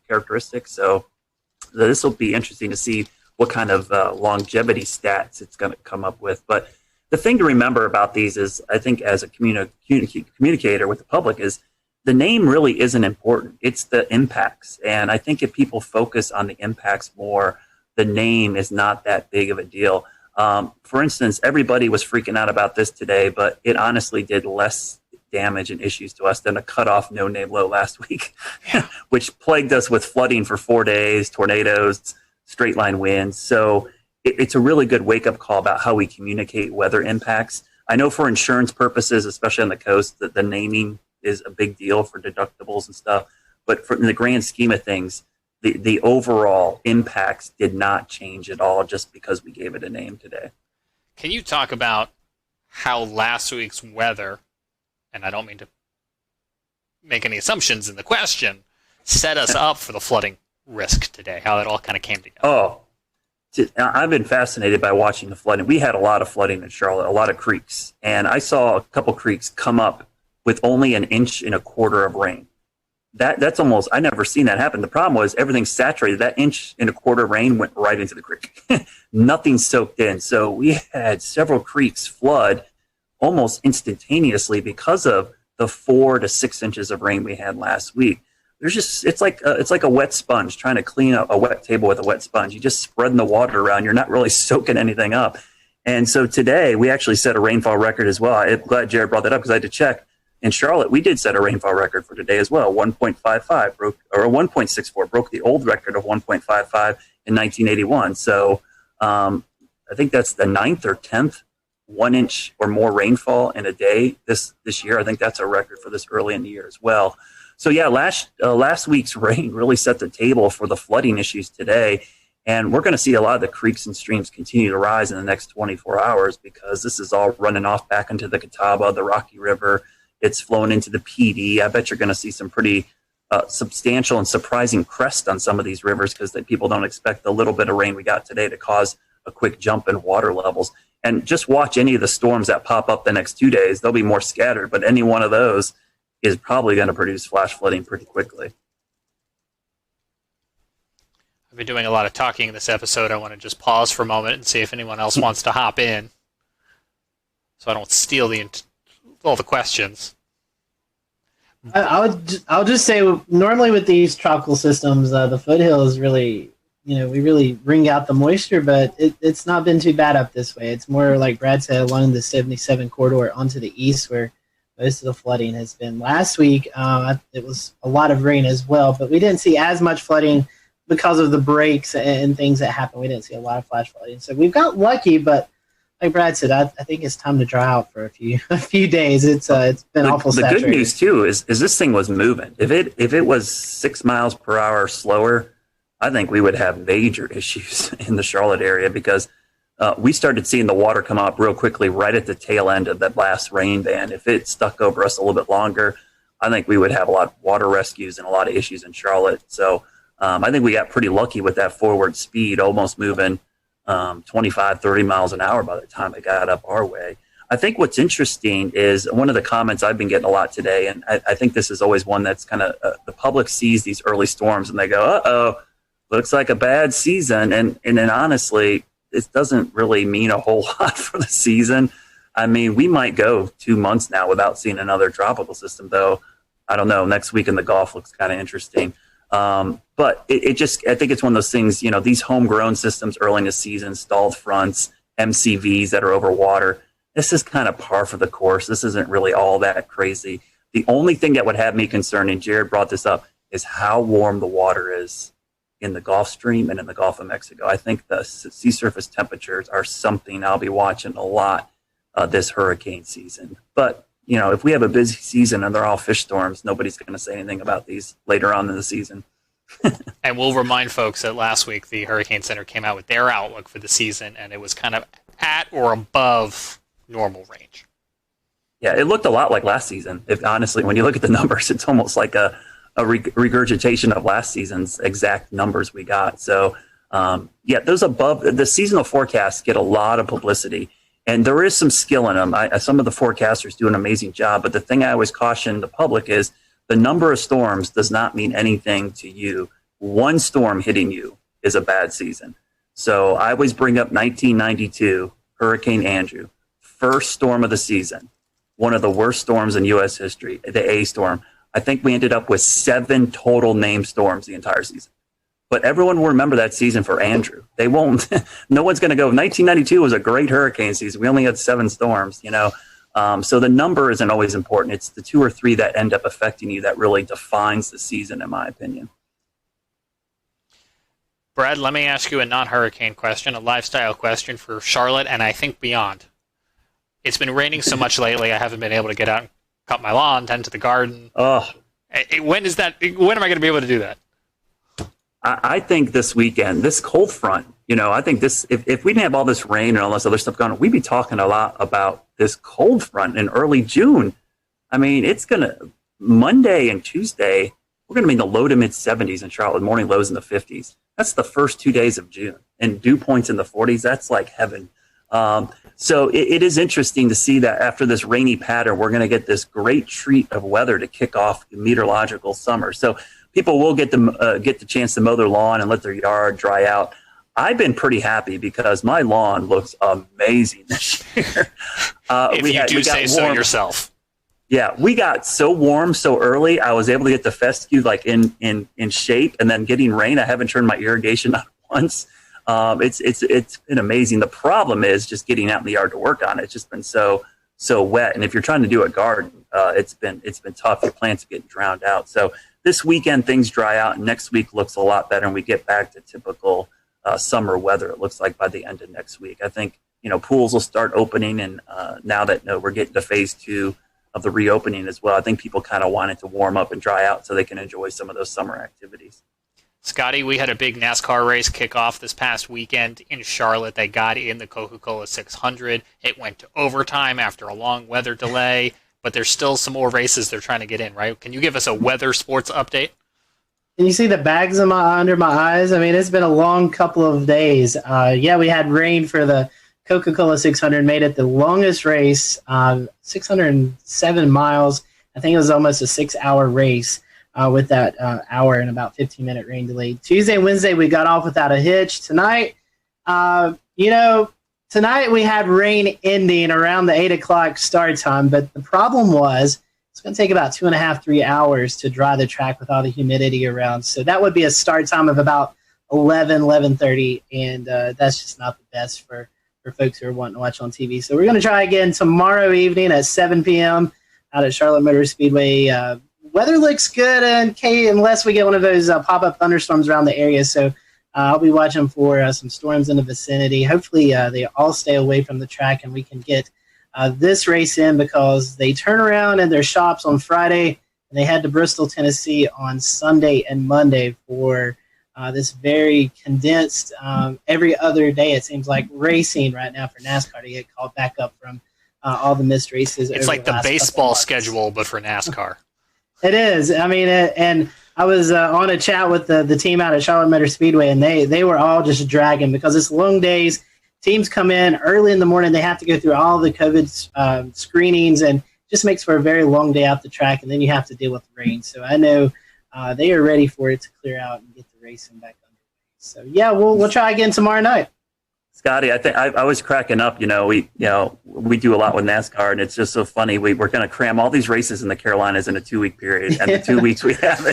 characteristics. So this will be interesting to see what kind of longevity stats it's going to come up with. But the thing to remember about these is, I think as a communicator with the public, is the name really isn't important. It's the impacts. And I think if people focus on the impacts more, the name is not that big of a deal. For instance, everybody was freaking out about this today, but it honestly did less damage and issues to us than a cutoff no-name low last week, which plagued us with flooding for 4 days, tornadoes, straight line winds. So it's a really good wake-up call about how we communicate weather impacts. I know for insurance purposes, especially on the coast, that the naming is a big deal for deductibles and stuff. But in the grand scheme of things, the overall impacts did not change at all just because we gave it a name today. Can you talk about how last week's weather, and I don't mean to make any assumptions in the question, set us up for the flooding risk today, how it all kind of came together? Oh, I've been fascinated by watching the flooding. We had a lot of flooding in Charlotte, a lot of creeks, and I saw a couple creeks come up with only 1.25 inches of rain. That's almost, I never seen that happen. The problem was everything's saturated. That 1.25 inches of rain went right into the creek. Nothing soaked in. So we had several creeks flood almost instantaneously because of the 4 to 6 inches of rain we had last week. It's like a wet sponge, trying to clean up a wet table with a wet sponge. You just spreading the water around. You're not really soaking anything up. And so today we actually set a rainfall record as well. I'm glad Jared brought that up because I had to check. In Charlotte, we did set a rainfall record for today as well. 1.55 broke, or 1.64 broke the old record of 1.55 in 1981. So I think that's the 9th or 10th 1 inch or more rainfall in a day this year. I think that's a record for this early in the year as well. So yeah, last week's rain really set the table for the flooding issues today. And we're going to see a lot of the creeks and streams continue to rise in the next 24 hours because this is all running off back into the Catawba, the Rocky River. It's flowing into the PD. I bet you're going to see some pretty substantial and surprising crest on some of these rivers because people don't expect the little bit of rain we got today to cause a quick jump in water levels. And just watch any of the storms that pop up the next 2 days. They'll be more scattered, but any one of those is probably going to produce flash flooding pretty quickly. I've been doing a lot of talking in this episode. I want to just pause for a moment and see if anyone else wants to hop in. so I don't steal all the questions. I'll just say, normally with these tropical systems, the foothills really, we really wring out the moisture, but it's not been too bad up this way. It's more like Brad said, along the 77 corridor onto the east, where most of the flooding has been. Last week, it was a lot of rain as well, but we didn't see as much flooding because of the breaks and things that happened. We didn't see a lot of flash flooding, so we've got lucky. But like Brad said, I think it's time to dry out for a few days. It's been awful. The good news too is this thing was moving. If it was 6 miles per hour slower, I think we would have major issues in the Charlotte area, because we started seeing the water come up real quickly right at the tail end of that last rain band. If it stuck over us a little bit longer, I think we would have a lot of water rescues and a lot of issues in Charlotte. So I think we got pretty lucky with that forward speed, almost moving 25, 30 miles an hour by the time it got up our way. I think what's interesting is one of the comments I've been getting a lot today, and I think this is always one that's kind of the public sees these early storms and they go, uh-oh, looks like a bad season. And then honestly, it doesn't really mean a whole lot for the season. I mean, we might go 2 months now without seeing another tropical system, though. I don't know. Next week in the Gulf looks kind of interesting. But I think it's one of those things, these homegrown systems early in the season, stalled fronts, MCVs that are over water. This is kind of par for the course. This isn't really all that crazy. The only thing that would have me concerned, and Jared brought this up, is how warm the water is in the Gulf Stream and in the Gulf of Mexico. I think the sea surface temperatures are something I'll be watching a lot this hurricane season. But, if we have a busy season and they're all fish storms, nobody's going to say anything about these later on in the season. And we'll remind folks that last week the Hurricane Center came out with their outlook for the season, and it was kind of at or above normal range. Yeah, it looked a lot like last season. Honestly, when you look at the numbers, it's almost like a regurgitation of last season's exact numbers we got. So, those above the seasonal forecasts get a lot of publicity, and there is some skill in them. Some of the forecasters do an amazing job, but the thing I always caution the public is the number of storms does not mean anything to you. One storm hitting you is a bad season. So I always bring up 1992, Hurricane Andrew, first storm of the season, one of the worst storms in U.S. history, the A storm. I think we ended up with 7 total named storms the entire season. But everyone will remember that season for Andrew. They won't. No one's going to go, 1992 was a great hurricane season. We only had 7 storms, So the number isn't always important. It's the 2 or 3 that end up affecting you that really defines the season, in my opinion. Brad, let me ask you a non-hurricane question, a lifestyle question for Charlotte and I think beyond. It's been raining so much lately, I haven't been able to get out and cut my lawn, tend to the garden. Oh, when am I going to be able to do that? I think this weekend, this cold front, I think this, if we didn't have all this rain and all this other stuff going on, we'd be talking a lot about this cold front in early June. I mean, it's going to, Monday and Tuesday, we're going to be in the low to mid 70s in Charlotte, morning lows in the 50s. That's the first 2 days of June. And dew points in the 40s, that's like heaven. So it is interesting to see that after this rainy pattern, we're going to get this great treat of weather to kick off the meteorological summer. So people will get the chance to mow their lawn and let their yard dry out. I've been pretty happy because my lawn looks amazing this year. If you do say so yourself. Yeah, we got so warm so early. I was able to get the fescue like in shape, and then getting rain. I haven't turned my irrigation on once. It's been amazing. The problem is just getting out in the yard to work on it. It's just been so wet. And if you're trying to do a garden, it's been tough. Your plants are getting drowned out. So this weekend things dry out, and next week looks a lot better, and we get back to typical summer weather. It looks like by the end of next week. I think pools will start opening, and now that we're getting to phase 2 of the reopening as well, I think people kind of want it to warm up and dry out so they can enjoy some of those summer activities. Scotty, we had a big NASCAR race kick off this past weekend in Charlotte. They got in the Coca-Cola 600. It went to overtime after a long weather delay, but there's still some more races they're trying to get in, right? Can you give us a weather sports update? Can you see the bags under my eyes? I mean, it's been a long couple of days. We had rain for the Coca-Cola 600, made it the longest race, 607 miles. I think it was almost a 6-hour race. With that hour and about 15-minute rain delay. Tuesday and Wednesday, we got off without a hitch. Tonight, tonight we had rain ending around the 8 o'clock start time, but the problem was it's going to take about 2.5, 3 hours to dry the track with all the humidity around. So that would be a start time of about 11:30, and that's just not the best for folks who are wanting to watch on TV. So we're going to try again tomorrow evening at 7 p.m. out at Charlotte Motor Speedway. Weather looks good, unless we get one of those pop-up thunderstorms around the area. So I'll be watching for some storms in the vicinity. Hopefully they all stay away from the track and we can get this race in, because they turn around in their shops on Friday and they head to Bristol, Tennessee on Sunday and Monday for this very condensed every other day, it seems like, racing right now for NASCAR to get called back up from all the missed races. It's like the baseball schedule, but for NASCAR. It is. I mean, and I was on a chat with the team out at Charlotte Motor Speedway, and they were all just dragging because it's long days. Teams come in early in the morning. They have to go through all the COVID screenings, and just makes for a very long day out the track, and then you have to deal with the rain. So I know they are ready for it to clear out and get the racing back underway. So, yeah, we'll try again tomorrow night. Scotty, I think I was cracking up. We do a lot with NASCAR, and it's just so funny. We're going to cram all these races in the Carolinas in a 2-week period, and the 2 weeks we have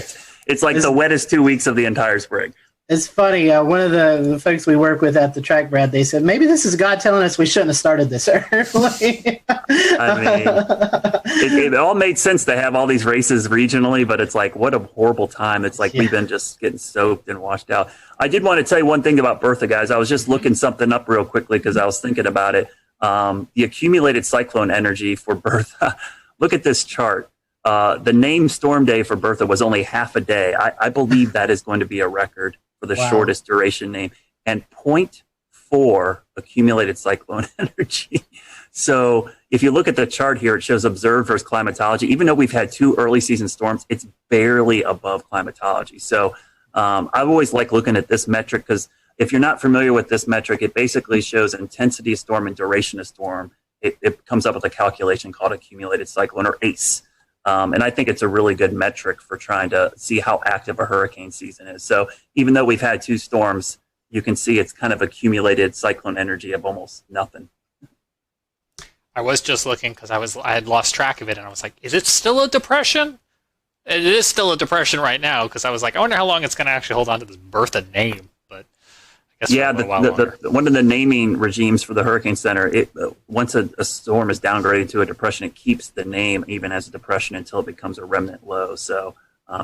it's like the wettest 2 weeks of the entire spring. It's funny. One of the folks we work with at the track, Brad, they said maybe this is God telling us we shouldn't have started this early. I mean, it all made sense to have all these races regionally, but it's like, what a horrible time. It's like we've been just getting soaked and washed out. I did want to tell you one thing about Bertha, guys. I was just looking something up real quickly because I was thinking about it. The accumulated cyclone energy for Bertha. Look at this chart. The name storm day for Bertha was only half a day. I believe that is going to be a record for the shortest duration name, and 0.4 accumulated cyclone energy. So if you look at the chart here, it shows observed versus climatology. Even though we've had 2 early season storms, it's barely above climatology. So I've always liked looking at this metric, because if you're not familiar with this metric, it basically shows intensity of storm and duration of storm. It comes up with a calculation called accumulated cyclone, or ACE. And I think it's a really good metric for trying to see how active a hurricane season is. So even though we've had 2 storms, you can see it's kind of accumulated cyclone energy of almost nothing. I was just looking because I had lost track of it, and I was like, is it still a depression? It is still a depression right now, because I was like, I wonder how long it's going to actually hold on to this Bertha name. But I guess one of the naming regimes for the Hurricane Center, once a storm is downgraded to a depression, it keeps the name even as a depression until it becomes a remnant low. So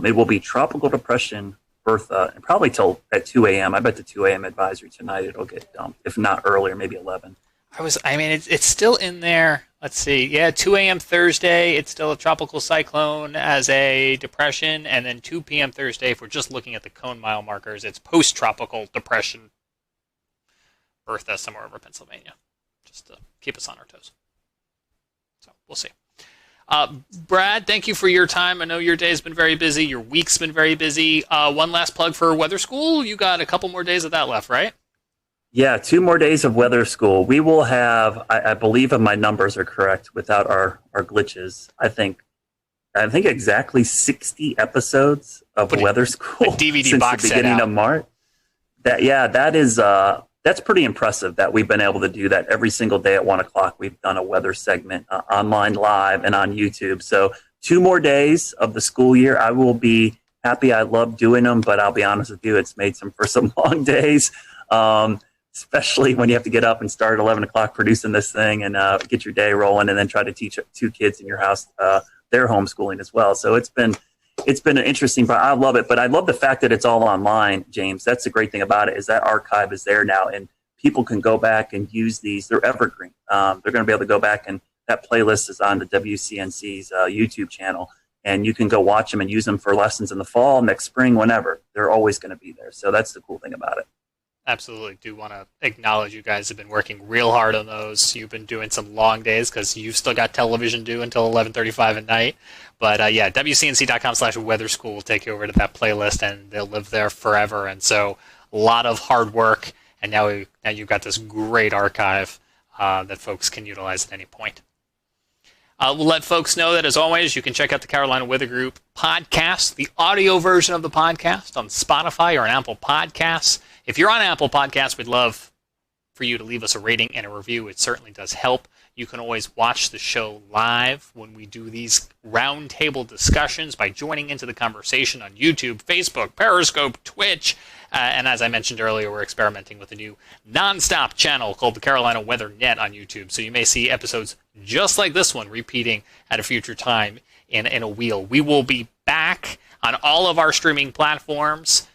it will be Tropical Depression Bertha, and probably till at 2 a.m. I bet the 2 a.m. advisory tonight it'll get dumped, if not earlier, maybe 11. It's still in there. Let's see. Yeah, 2 a.m. Thursday, it's still a tropical cyclone as a depression, and then 2 p.m. Thursday, if we're just looking at the cone mile markers, it's post-tropical depression Bertha somewhere over Pennsylvania, just to keep us on our toes. So we'll see. Brad, thank you for your time. I know your day's been very busy. Your week's been very busy. One last plug for Weather School. You got a couple more days of that left, right? Yeah, 2 more days of Weather School. We will have, I believe if my numbers are correct, without our glitches, I think exactly 60 episodes of Weather School a DVD since box the beginning of March. That's pretty impressive that we've been able to do that every single day at 1 o'clock. We've done a weather segment online live and on YouTube. So 2 more days of the school year. I will be happy. I love doing them, but I'll be honest with you, it's made for some long days, especially when you have to get up and start at 11 o'clock producing this thing and get your day rolling, and then try to teach 2 kids in your house their homeschooling as well. So it's been an interesting, but I love it. But I love the fact that it's all online, James. That's the great thing about it, is that archive is there now, and people can go back and use these. They're evergreen. They're going to be able to go back, and that playlist is on the WCNC's YouTube channel, and you can go watch them and use them for lessons in the fall, next spring, whenever. They're always going to be there. So that's the cool thing about it. Absolutely. Do want to acknowledge you guys have been working real hard on those. You've been doing some long days because you've still got television due until 11:35 at night. But WCNC.com/weather school will take you over to that playlist, and they'll live there forever. And so a lot of hard work, and now you've got this great archive that folks can utilize at any point. We'll let folks know that, as always, you can check out the Carolina Weather Group podcast, the audio version of the podcast on Spotify or on Apple Podcasts. If you're on Apple Podcasts, we'd love for you to leave us a rating and a review. It certainly does help. You can always watch the show live when we do these roundtable discussions by joining into the conversation on YouTube, Facebook, Periscope, Twitch, and as I mentioned earlier, we're experimenting with a new nonstop channel called the Carolina Weather Net on YouTube. So you may see episodes just like this one repeating at a future time in a wheel. We will be back on all of our streaming platforms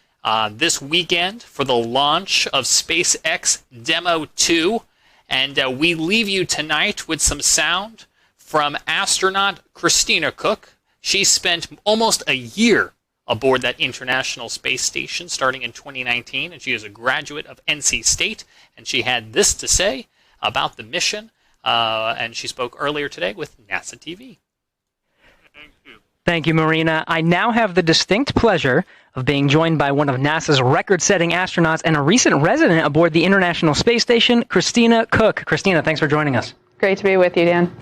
this weekend for the launch of SpaceX Demo 2. And we leave you tonight with some sound from astronaut Christina Cook. She spent almost a year aboard that International Space Station starting in 2019, and she is a graduate of NC State, and she had this to say about the mission, and she spoke earlier today with NASA TV. Thank you, Marina. I now have the distinct pleasure of being joined by one of NASA's record-setting astronauts and a recent resident aboard the International Space Station, Christina Cook. Christina, thanks for joining us. Great to be with you, Dan.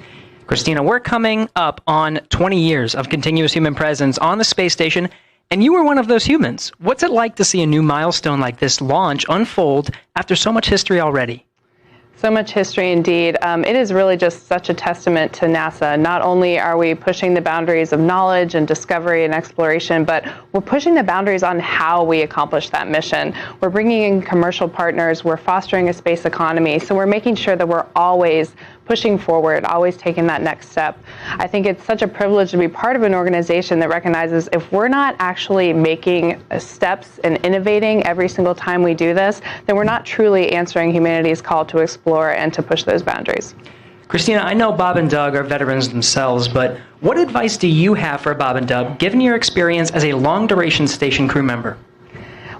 Christina, we're coming up on 20 years of continuous human presence on the space station, and you were one of those humans. What's it like to see a new milestone like this launch unfold after so much history already? So much history indeed. It is really just such a testament to NASA. Not only are we pushing the boundaries of knowledge and discovery and exploration, but we're pushing the boundaries on how we accomplish that mission. We're bringing in commercial partners. We're fostering a space economy. So we're making sure that we're always pushing forward, always taking that next step. I think it's such a privilege to be part of an organization that recognizes if we're not actually making steps and innovating every single time we do this, then we're not truly answering humanity's call to explore and to push those boundaries. Christina, I know Bob and Doug are veterans themselves, but what advice do you have for Bob and Doug, given your experience as a long-duration station crew member?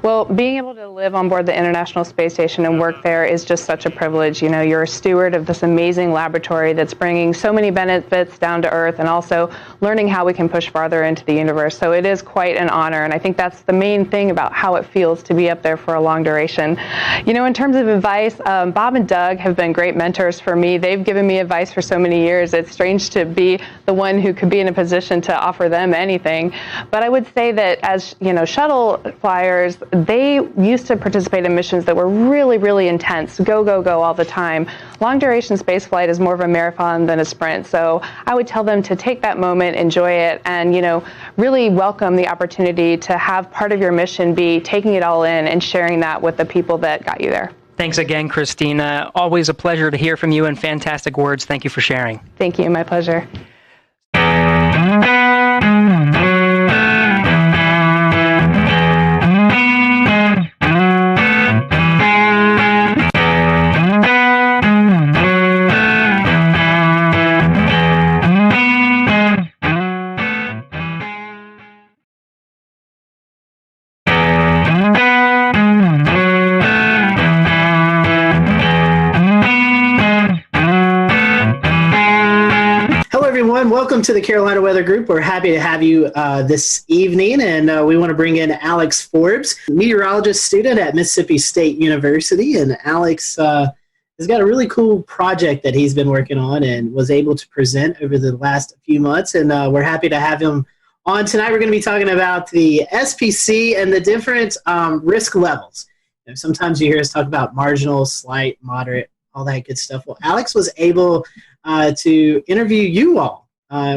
Well, being able to live on board the International Space Station and work there is just such a privilege. You know, you're a steward of this amazing laboratory that's bringing so many benefits down to Earth and also learning how we can push farther into the universe. So it is quite an honor, and I think that's the main thing about how it feels to be up there for a long duration. You know, in terms of advice, Bob and Doug have been great mentors for me. They've given me advice for so many years. It's strange to be the one who could be in a position to offer them anything. But I would say that as, you know, shuttle flyers, they used to participate in missions that were really, really intense, go, go, go all the time. Long duration space flight is more of a marathon than a sprint. So I would tell them to take that moment, enjoy it, and, you know, really welcome the opportunity to have part of your mission be taking it all in and sharing that with the people that got you there. Thanks again, Christina. Always a pleasure to hear from you and fantastic words. Thank you for sharing. Thank you. My pleasure. Welcome to the Carolina Weather Group. We're happy to have you this evening, and we want to bring in Alex Forbes, meteorologist student at Mississippi State University. And Alex has got a really cool project that he's been working on and was able to present over the last few months, and we're happy to have him on tonight. We're going to be talking about the SPC and the different risk levels. You know, sometimes you hear us talk about marginal, slight, moderate, all that good stuff. Well, Alex was able to interview you all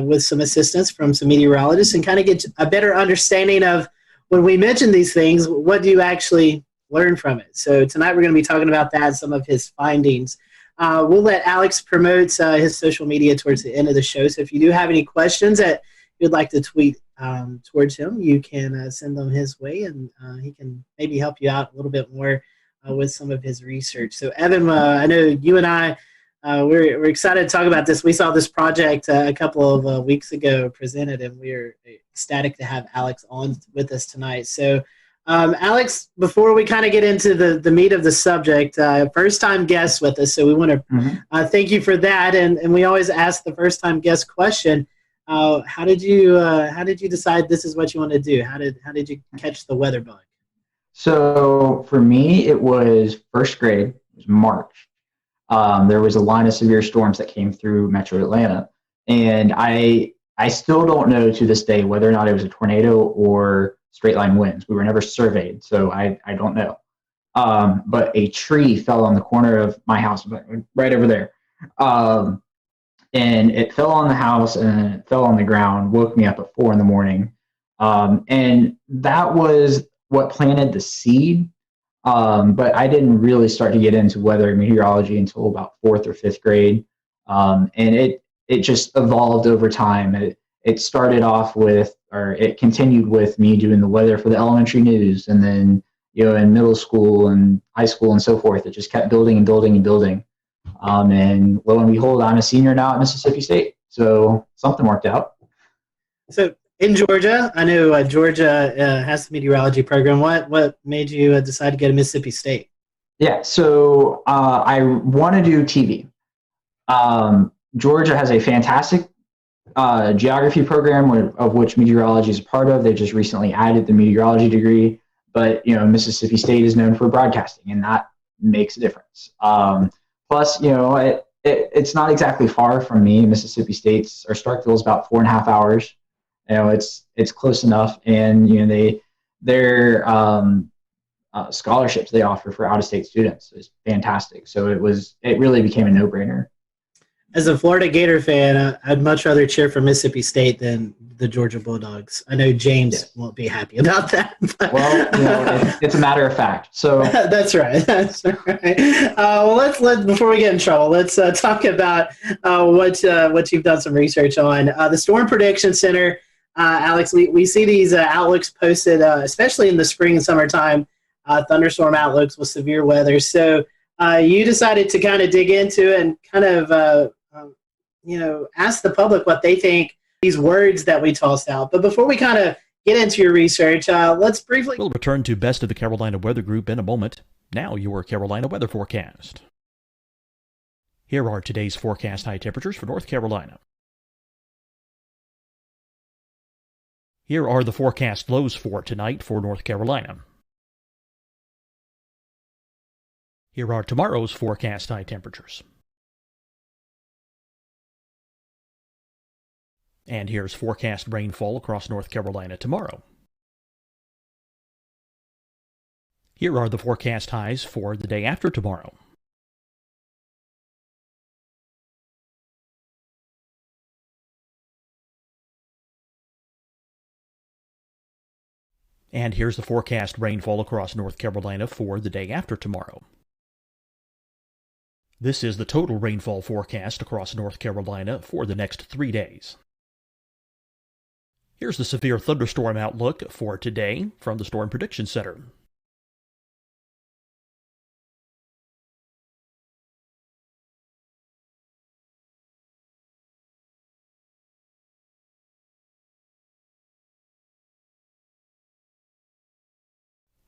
with some assistance from some meteorologists and kind of get a better understanding of when we mention these things, what do you actually learn from it? So tonight we're going to be talking about that, some of his findings. We'll let Alex promote his social media towards the end of the show. So if you do have any questions that you'd like to tweet towards him, you can send them his way, and he can maybe help you out a little bit more with some of his research. So Evan, I know you and I, we're excited to talk about this. We saw this project a couple of weeks ago presented, and we're ecstatic to have Alex on with us tonight. So, Alex, before we kind of get into the meat of the subject, first-time guest with us, so we want to thank you for that. And we always ask the first-time guest question: how did you decide this is what you want to do? How did you catch the weather bug? So for me, it was first grade. It was March. There was a line of severe storms that came through Metro Atlanta, and I still don't know to this day whether or not it was a tornado or straight line winds. We were never surveyed, so I don't know. but a tree fell on the corner of my house, right over there. And it fell on the house and it fell on the ground, woke me up at 4 a.m. And that was what planted the seed. But I didn't really start to get into weather meteorology until about 4th or 5th grade. And it just evolved over time. It started off with, or it continued with me doing the weather for the elementary news. And then, in middle school and high school and so forth, it just kept building and building and building. And lo and behold, I'm a senior now at Mississippi State. So something worked out. So in Georgia, I know Georgia has the meteorology program. What made you decide to go to Mississippi State? Yeah, so I want to do TV. Georgia has a fantastic geography program of which meteorology is a part of. They just recently added the meteorology degree, but Mississippi State is known for broadcasting, and that makes a difference. Plus, it's not exactly far from me. Mississippi State's or Starkville is about 4.5 hours. It's close enough, and their scholarships they offer for out-of-state students is fantastic. So it really became a no-brainer. As a Florida Gator fan, I'd much rather cheer for Mississippi State than the Georgia Bulldogs. I know James won't be happy about that. But. Well, it's a matter of fact. So that's right. That's right. Well, let's before we get in trouble, let's talk about what you've done some research on. The Storm Prediction Center, Alex. We see these outlooks posted, especially in the spring and summertime, thunderstorm outlooks with severe weather. So you decided to kind of dig into it and kind of ask the public what they think these words that we tossed out. But before we kind of get into your research, let's briefly... We'll return to Best of the Carolina Weather Group in a moment. Now your Carolina weather forecast. Here are today's forecast high temperatures for North Carolina. Here are the forecast lows for tonight for North Carolina. Here are tomorrow's forecast high temperatures. And here's forecast rainfall across North Carolina tomorrow. Here are the forecast highs for the day after tomorrow. And here's the forecast rainfall across North Carolina for the day after tomorrow. This is the total rainfall forecast across North Carolina for the next 3 days. Here's the severe thunderstorm outlook for today from the Storm Prediction Center.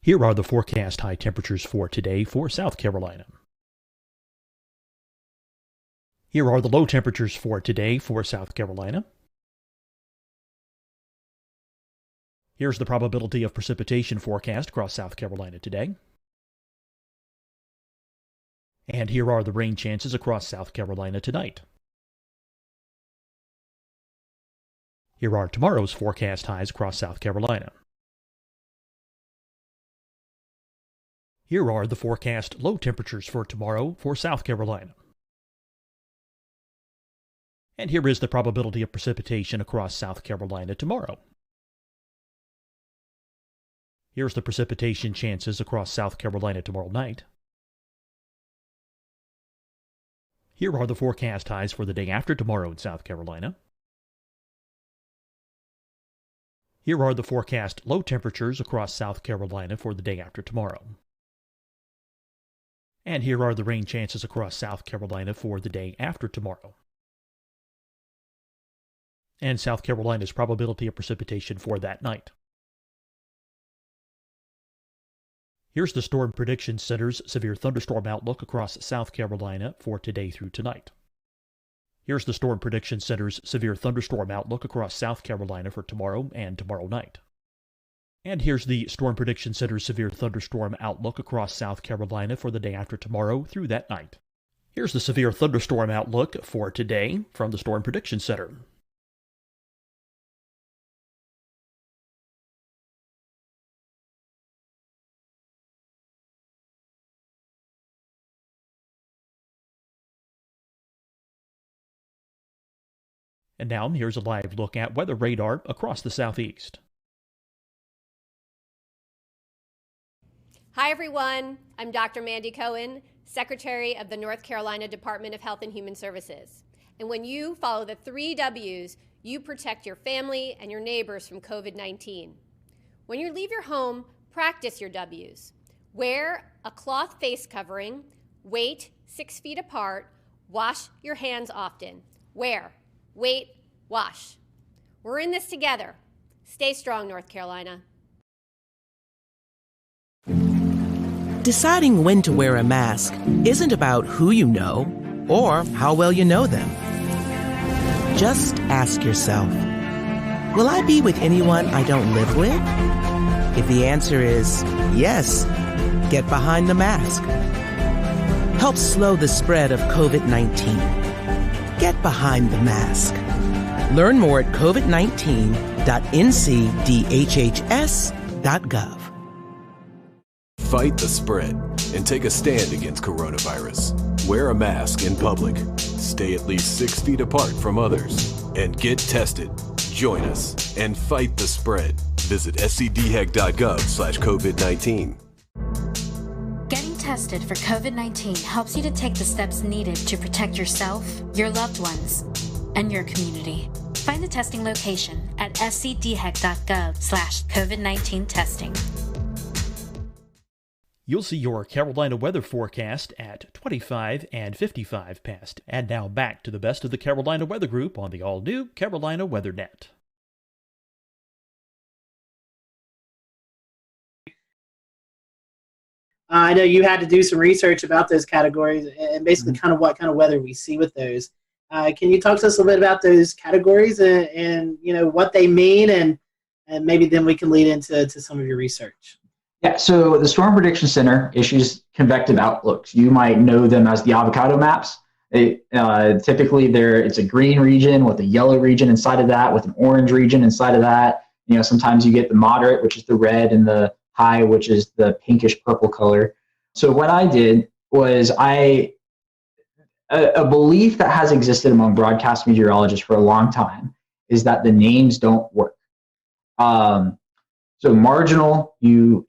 Here are the forecast high temperatures for today for South Carolina. Here are the low temperatures for today for South Carolina. Here's the probability of precipitation forecast across South Carolina today. And here are the rain chances across South Carolina tonight. Here are tomorrow's forecast highs across South Carolina. Here are the forecast low temperatures for tomorrow for South Carolina. And here is the probability of precipitation across South Carolina tomorrow. Here's the precipitation chances across South Carolina tomorrow night. Here are the forecast highs for the day after tomorrow in South Carolina. Here are the forecast low temperatures across South Carolina for the day after tomorrow. And here are the rain chances across South Carolina for the day after tomorrow. And South Carolina's probability of precipitation for that night. Here's the Storm Prediction Center's severe thunderstorm outlook across South Carolina for today through tonight. Here's the Storm Prediction Center's severe thunderstorm outlook across South Carolina for tomorrow and tomorrow night. And here's the Storm Prediction Center's severe thunderstorm outlook across South Carolina for the day after tomorrow through that night. Here's the severe thunderstorm outlook for today from the Storm Prediction Center. And now here's a live look at weather radar across the southeast. Hi, everyone. I'm Dr. Mandy Cohen, Secretary of the North Carolina Department of Health and Human Services. And when you follow the 3 W's, you protect your family and your neighbors from COVID-19. When you leave your home, practice your W's. Wear a cloth face covering, wait 6 feet apart, wash your hands often. Wear, wait, wash. We're in this together. Stay strong, North Carolina. Deciding when to wear a mask isn't about who you know or how well you know them. Just ask yourself, will I be with anyone I don't live with? If the answer is yes, get behind the mask. Help slow the spread of COVID-19. Get behind the mask. Learn more at covid19.ncdhhs.gov. Fight the spread and take a stand against coronavirus. Wear a mask in public. Stay at least 6 feet apart from others. And get tested. Join us and fight the spread. Visit scdhec.gov/COVID-19. Getting tested for COVID-19 helps you to take the steps needed to protect yourself, your loved ones, and your community. Find the testing location at scdhec.gov/COVID-19 testing. You'll see your Carolina weather forecast at 25 and 55 past. And now back to the best of the Carolina Weather Group on the all-new Carolina Weather Net. I know you had to do some research about those categories and basically kind of what kind of weather we see with those. Can you talk to us a little bit about those categories and you know what they mean and maybe then we can lead into some of your research? Yeah, so the Storm Prediction Center issues convective outlooks. You might know them as the avocado maps. Typically, it's a green region with a yellow region inside of that, with an orange region inside of that. You know, sometimes you get the moderate, which is the red, and the high, which is the pinkish purple color. So what I did was a belief that has existed among broadcast meteorologists for a long time is that the names don't work. So marginal you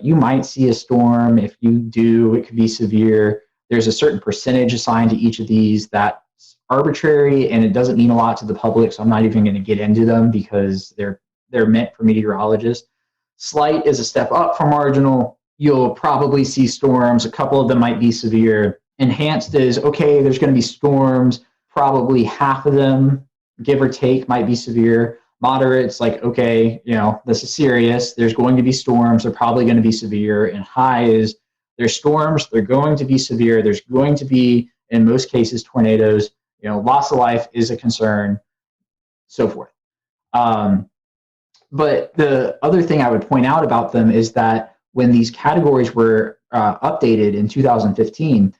might see a storm. If you do, it could be severe. There's a certain percentage assigned to each of these that's arbitrary and it doesn't mean a lot to the public. So I'm not even going to get into them because they're meant for meteorologists. Slight is a step up from marginal. You'll probably see storms. A couple of them might be severe. Enhanced is, okay, there's going to be storms. Probably half of them, give or take, might be severe. Moderate's like, okay, this is serious. There's going to be storms. They're probably going to be severe. And high is there's storms. They're going to be severe. There's going to be, in most cases, tornadoes. Loss of life is a concern, so forth. But the other thing I would point out about them is that when these categories were updated in 2015,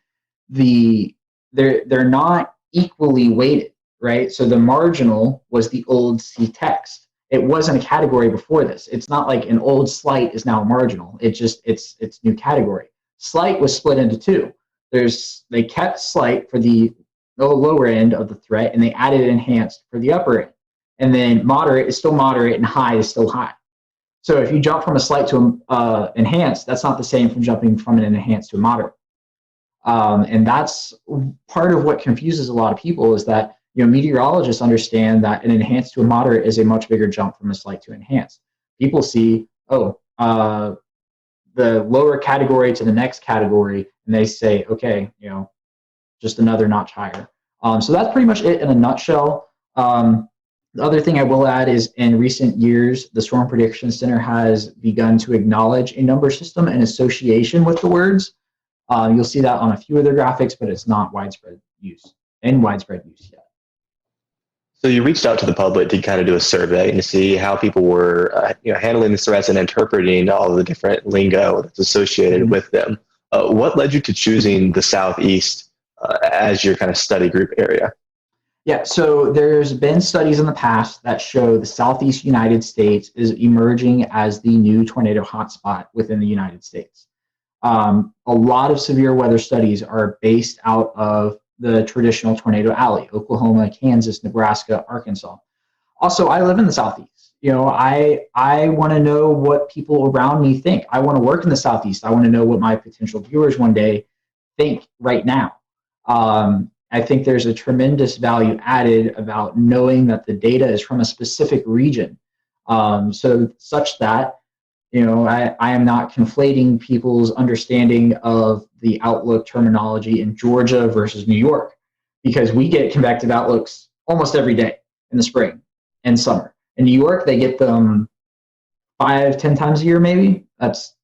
they're not equally weighted. Right? So the marginal was the old C text. It wasn't a category before this. It's not like an old slight is now marginal. It's new category. Slight was split into two. They kept slight for the lower end of the threat and they added enhanced for the upper end. And then moderate is still moderate and high is still high. So if you jump from a slight to enhanced, that's not the same from jumping from an enhanced to a moderate. And that's part of what confuses a lot of people is that meteorologists understand that an enhanced to a moderate is a much bigger jump from a slight to enhanced. People see, the lower category to the next category, and they say, okay, just another notch higher. So that's pretty much it in a nutshell. The other thing I will add is in recent years, the Storm Prediction Center has begun to acknowledge a number system in association with the words. You'll see that on a few of their graphics, but it's not widespread use yet. So you reached out to the public to kind of do a survey and to see how people were handling the threats and interpreting all of the different lingo that's associated with them. What led you to choosing the Southeast as your kind of study group area? Yeah, so there's been studies in the past that show the Southeast United States is emerging as the new tornado hotspot within the United States. A lot of severe weather studies are based out of the traditional tornado alley: Oklahoma, Kansas, Nebraska, Arkansas. Also, I live in the Southeast. I want to know what people around me think. I want to work in the Southeast. I want to know what my potential viewers one day think right now. I think there's a tremendous value added about knowing that the data is from a specific region, so such that I am not conflating people's understanding of the outlook terminology in Georgia versus New York, because we get convective outlooks almost every day in the spring and summer. In New York, they get them 5-10 times a year, maybe. That's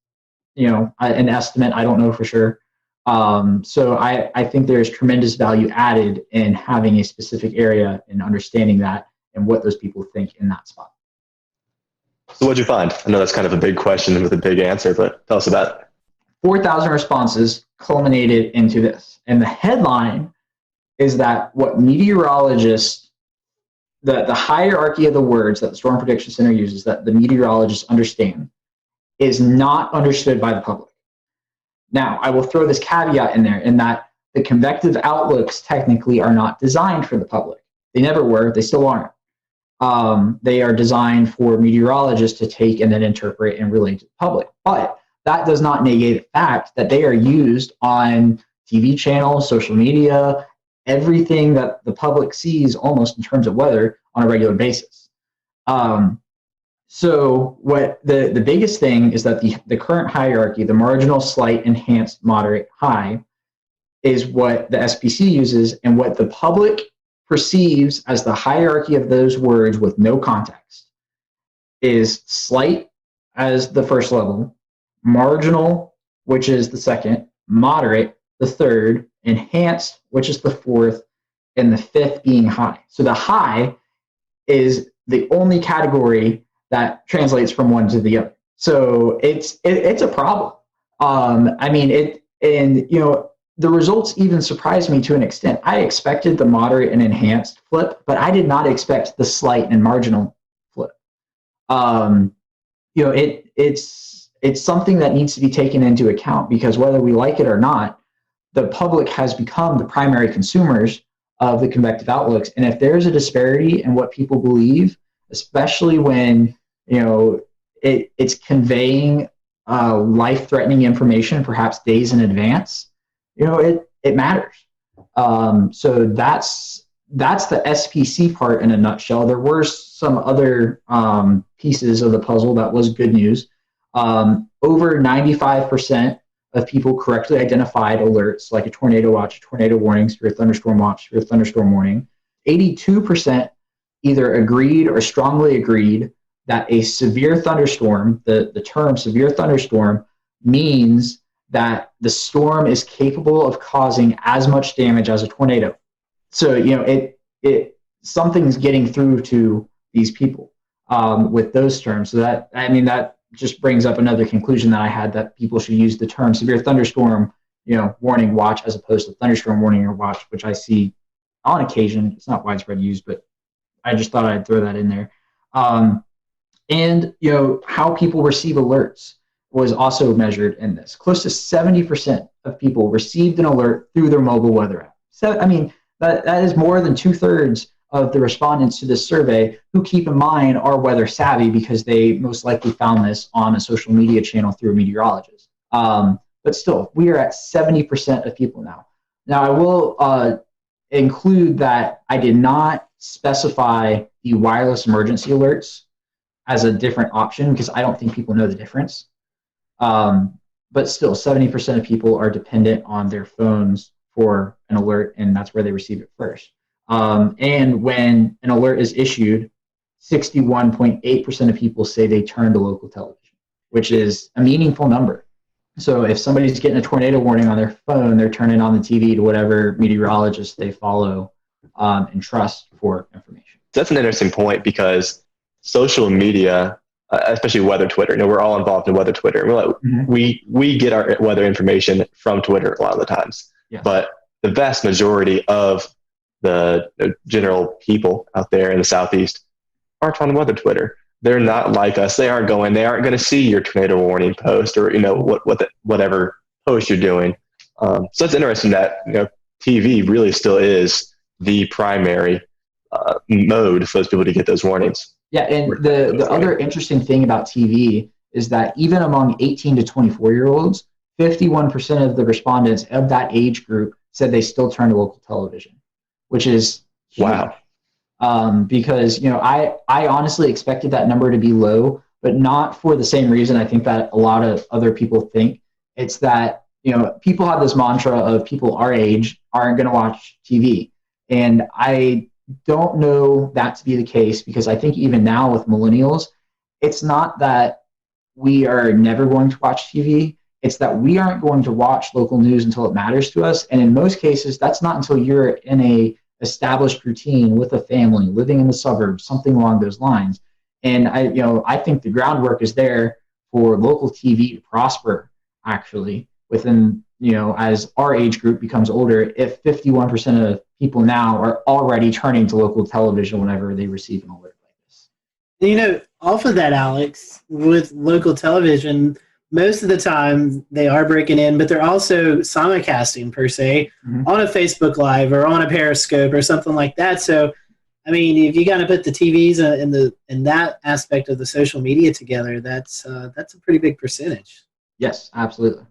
an estimate. I don't know for sure. So I think there's tremendous value added in having a specific area and understanding that and what those people think in that spot. So what'd you find? I know that's kind of a big question with a big answer, but tell us about it. 4,000 responses culminated into this. And the headline is that what meteorologists, the hierarchy of the words that the Storm Prediction Center uses, that the meteorologists understand, is not understood by the public. Now, I will throw this caveat in there in that the convective outlooks technically are not designed for the public. They never were. They still aren't. They are designed for meteorologists to take and then interpret and relate to the public. But that does not negate the fact that they are used on TV channels, social media, everything that the public sees almost in terms of weather on a regular basis. So what the biggest thing is that the current hierarchy, the marginal, slight, enhanced, moderate, high, is what the SPC uses, and what the public perceives as the hierarchy of those words with no context is slight as the first level, marginal, which is the second, moderate, the third, enhanced, which is the fourth, and the fifth being high. So the high is the only category that translates from one to the other. So it's a problem. The results even surprised me to an extent. I expected the moderate and enhanced flip, but I did not expect the slight and marginal flip. It's something that needs to be taken into account, because whether we like it or not, the public has become the primary consumers of the convective outlooks. And if there's a disparity in what people believe, especially when it's conveying life-threatening information, perhaps days in advance, it matters. So that's the SPC part in a nutshell. There were some other pieces of the puzzle that was good news. Over 95% of people correctly identified alerts like a tornado watch, a tornado warning, severe thunderstorm watch, severe thunderstorm warning. 82% either agreed or strongly agreed that a severe thunderstorm, the term severe thunderstorm, means that the storm is capable of causing as much damage as a tornado. So, something's getting through to these people with those terms. So that just brings up another conclusion that I had, that people should use the term severe thunderstorm, warning watch, as opposed to thunderstorm warning or watch, which I see on occasion. It's not widespread use, but I just thought I'd throw that in there. And how people receive alerts was also measured in this. Close to 70% of people received an alert through their mobile weather app. So, that is more than 2/3 of the respondents to this survey, who, keep in mind, are weather savvy because they most likely found this on a social media channel through a meteorologist. But still, we are at 70% of people now. Now, I will include that I did not specify the wireless emergency alerts as a different option, because I don't think people know the difference. But still, 70% of people are dependent on their phones for an alert, and that's where they receive it first. And when an alert is issued, 61.8% of people say they turn to local television, which is a meaningful number. So if somebody's getting a tornado warning on their phone, they're turning on the TV to whatever meteorologist they follow and trust for information. That's an interesting point, because social media, especially weather Twitter, we're all involved in weather Twitter. We get our weather information from Twitter a lot of the times. Yeah. But the vast majority of the general people out there in the Southeast aren't on weather Twitter. They're not like us. They aren't going to see your tornado warning post or, whatever post you're doing. So it's interesting that, TV really still is the primary mode for those people to get those warnings. Yeah, and the other interesting thing about TV is that even among 18 to 24-year-olds, 51% of the respondents of that age group said they still turn to local television, which is huge. Wow. Because I honestly expected that number to be low, but not for the same reason I think that a lot of other people think. It's that people have this mantra of people our age aren't going to watch TV, and I don't know that to be the case, because I think even now with millennials, it's not that we are never going to watch TV. It's that we aren't going to watch local news until it matters to us. And in most cases, that's not until you're in a established routine with a family, living in the suburbs, something along those lines. And I think the groundwork is there for local TV to prosper, actually, within, as our age group becomes older, if 51% of people now are already turning to local television whenever they receive an alert like this. Off of that, Alex, with local television, most of the time they are breaking in, but they're also simulcasting per se on a Facebook Live or on a Periscope or something like that. So, I mean, if you got to put the TVs in that aspect of the social media together, that's a pretty big percentage. Yes, absolutely.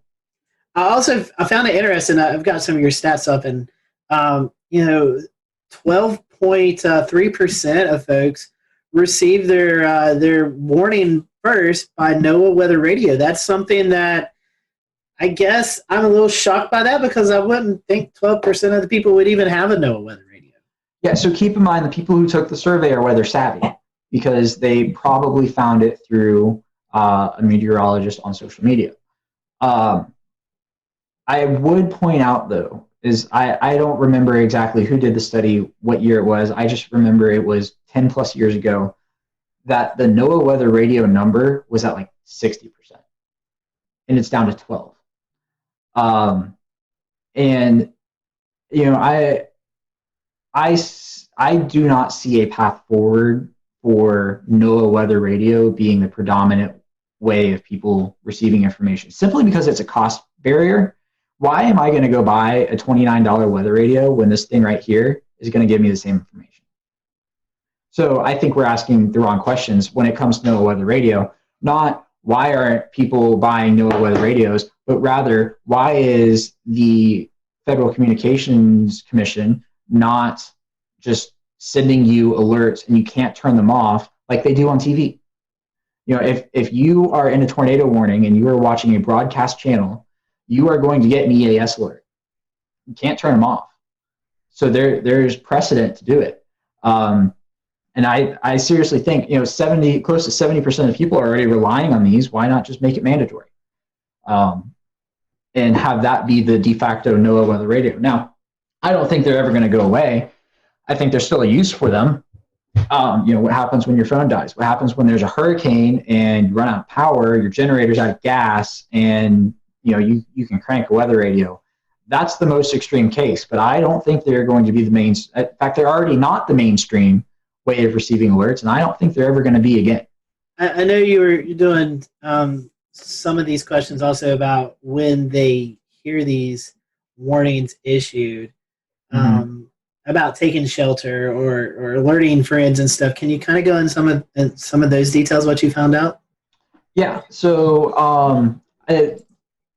I found it interesting. I've got some of your stats up, and 12.3% of folks receive their warning first by NOAA Weather Radio. That's something that I guess I'm a little shocked by that, because I wouldn't think 12% of the people would even have a NOAA Weather Radio. Yeah, so keep in mind the people who took the survey are weather savvy, because they probably found it through a meteorologist on social media. I would point out, though, is I don't remember exactly who did the study, what year it was. I just remember it was 10 plus years ago, that the NOAA Weather Radio number was at like 60%, and it's down to 12. And I do not see a path forward for NOAA Weather Radio being the predominant way of people receiving information, simply because it's a cost barrier. Why am I going to go buy a $29 weather radio when this thing right here is going to give me the same information? So I think we're asking the wrong questions when it comes to NOAA Weather Radio. Not why aren't people buying NOAA Weather radios, but rather why is the Federal Communications Commission not just sending you alerts and you can't turn them off like they do on TV? If you are in a tornado warning and you are watching a broadcast channel, you are going to get an EAS alert. You can't turn them off. So there's precedent to do it. And I seriously think, close to 70% of people are already relying on these. Why not just make it mandatory? And have that be the de facto NOAA Weather Radio. Now, I don't think they're ever going to go away. I think there's still a use for them. What happens when your phone dies? What happens when there's a hurricane and you run out of power, your generator's out of gas, and you can crank a weather radio? That's the most extreme case, but I don't think they're going to be the main. In fact, they're already not the mainstream way of receiving alerts, and I don't think they're ever going to be again. I know you're doing some of these questions also about when they hear these warnings issued, about taking shelter or alerting friends and stuff. Can you kind of go in some of those details, what you found out? Yeah. So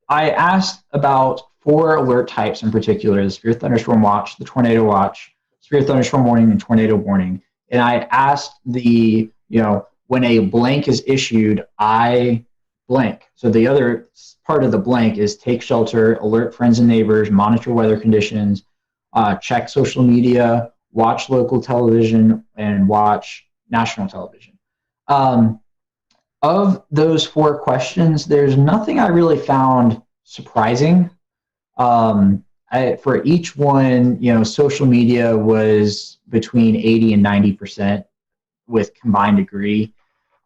I asked about 4 alert types in particular: the severe thunderstorm watch, the tornado watch, severe thunderstorm warning, and tornado warning. And I asked when a blank is issued, I blank. So the other part of the blank is take shelter, alert friends and neighbors, monitor weather conditions, check social media, watch local television, and watch national television. Of those 4 questions, there's nothing I really found surprising. For each one, social media was between 80 and 90% with combined degree.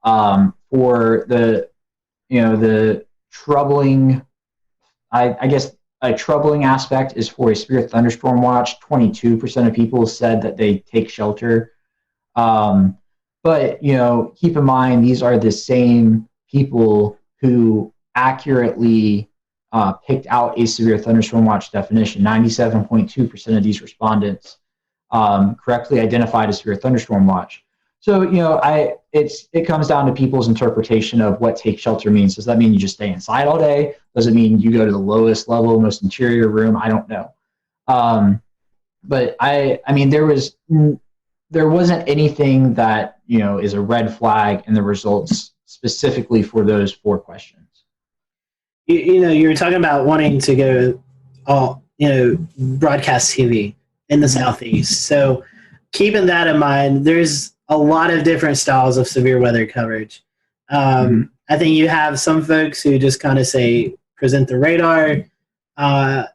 For the troubling, I guess a troubling aspect is for a severe thunderstorm watch. 22% of people said that they take shelter. But keep in mind, these are the same people who accurately picked out a severe thunderstorm watch definition. 97.2% of these respondents correctly identified a severe thunderstorm watch. So, it comes down to people's interpretation of what take shelter means. Does that mean you just stay inside all day? Does it mean you go to the lowest level, most interior room? I don't know. But I mean, there wasn't anything that, is a red flag in the results specifically for those 4 questions. You were talking about wanting to go broadcast TV in the Southeast. So keeping that in mind, there's a lot of different styles of severe weather coverage. I think you have some folks who just kind of say, present the radar. And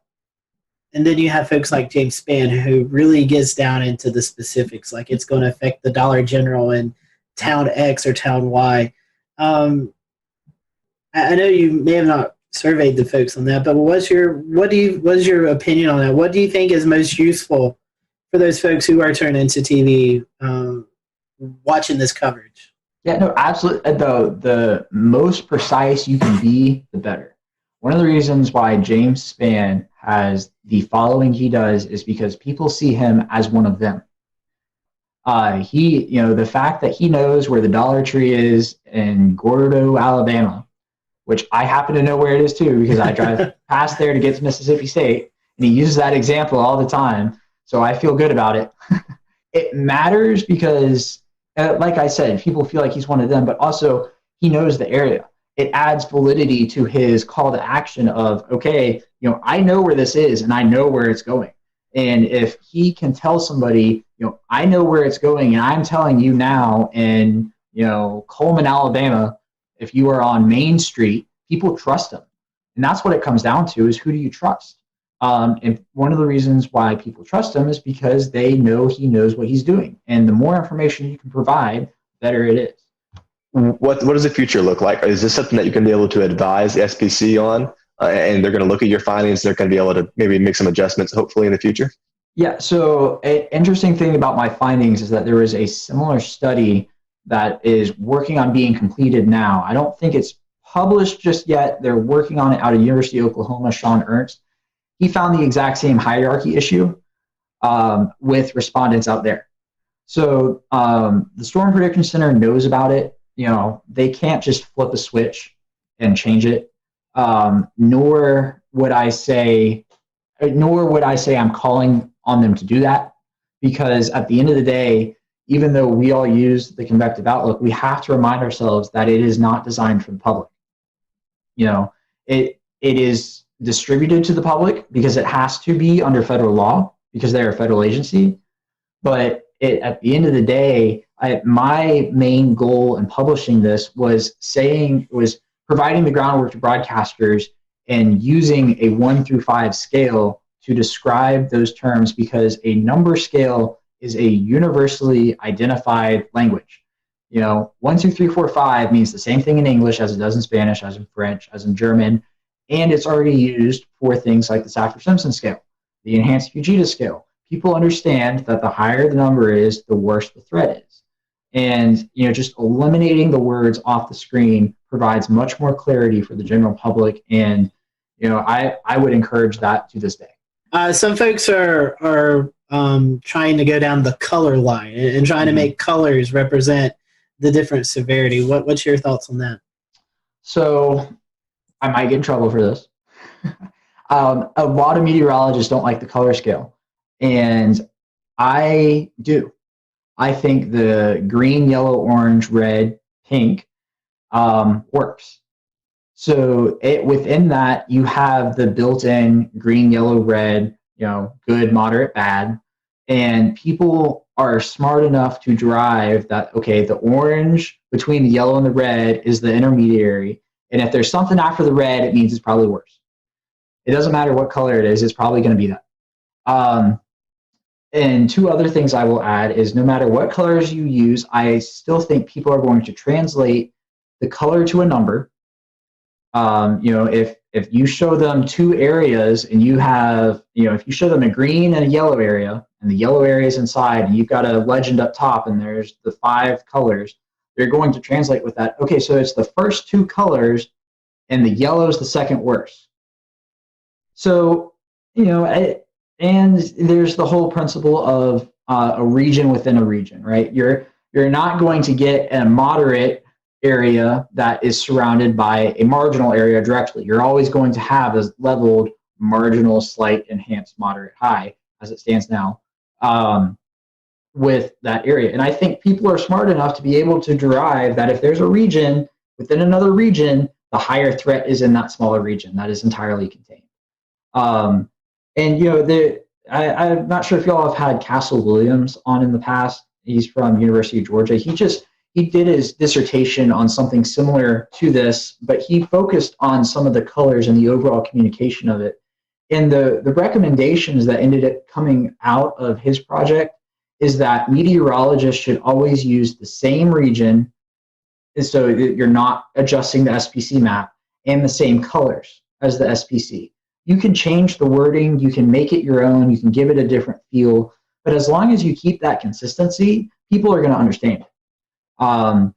then you have folks like James Spann who really gets down into the specifics, like it's going to affect the Dollar General in town X or town Y. I know you may have not surveyed the folks on that, but what's your opinion on that? What do you think is most useful for those folks who are turning into TV watching this coverage? Yeah, no, absolutely. The most precise you can be, the better. One of the reasons why James Spann has the following he does is because people see him as one of them. The fact that he knows where the Dollar Tree is in Gordo, Alabama, which I happen to know where it is too because I drive past there to get to Mississippi State, and he uses that example all the time, so I feel good about it. It matters because, like I said, people feel like he's one of them, but also he knows the area. It adds validity to his call to action of, okay, I know where this is and I know where it's going. And if he can tell somebody, I know where it's going and I'm telling you now in, Coleman, Alabama, if you are on Main Street, people trust him. And that's what it comes down to is who do you trust? And one of the reasons why people trust him is because they know he knows what he's doing. And the more information you can provide, the better it is. What does the future look like? Is this something that you can be able to advise the SPC on? And they're going to look at your findings. They're going to be able to maybe make some adjustments, hopefully, in the future? Yeah. So an interesting thing about my findings is that there is a similar study that is working on being completed now. I don't think it's published just yet. They're working on it out of University of Oklahoma, Sean Ernst. He found the exact same hierarchy issue with respondents out there. So the Storm Prediction Center knows about it. They can't just flip a switch and change it. Nor would I say I'm calling on them to do that, because at the end of the day, even though we all use the convective outlook, we have to remind ourselves that it is not designed for the public. It is distributed to the public because it has to be under federal law because they're a federal agency. But at the end of the day, my main goal in publishing this was providing the groundwork to broadcasters and using a 1 through 5 scale to describe those terms, because a number scale is a universally identified language. 1, 2, 3, 4, 5 means the same thing in English as it does in Spanish, as in French, as in German, and it's already used for things like the Saffir-Simpson scale, the enhanced Fujita scale. People understand that the higher the number is, the worse the threat is. And just eliminating the words off the screen provides much more clarity for the general public, and I would encourage that to this day. Some folks are trying to go down the color line and trying to make colors represent the different severity. What's your thoughts on that? So I might get in trouble for this. A lot of meteorologists don't like the color scale, and I do. I think the green, yellow, orange, red, pink works. So within that, you have the built-in green, yellow, red, good, moderate, bad. And people are smart enough to drive that, okay, the orange between the yellow and the red is the intermediary. And if there's something after the red, it means it's probably worse. It doesn't matter what color it is, it's probably going to be that. And 2 other things I will add is no matter what colors you use, I still think people are going to translate the color to a number. If you show them 2 areas and you have, if you show them a green and a yellow area, and the yellow area is inside, and you've got a legend up top, and there's the 5 colors, they're going to translate with that. Okay, so it's the first 2 colors, and the yellow is the second worst. So, and there's the whole principle of a region within a region, right? You're not going to get a moderate area that is surrounded by a marginal area directly. You're always going to have a leveled marginal, slight, enhanced, moderate, high, as it stands now, with that area. And I think people are smart enough to be able to derive that if there's a region within another region, the higher threat is in that smaller region that is entirely contained. And I'm not sure if y'all have had Castle Williams on in the past. He's from University of Georgia. He did his dissertation on something similar to this, but he focused on some of the colors and the overall communication of it. And the recommendations that ended up coming out of his project is that meteorologists should always use the same region, so you're not adjusting the SPC map, and the same colors as the SPC. You can change the wording, you can make it your own, you can give it a different feel, but as long as you keep that consistency, people are going to understand it.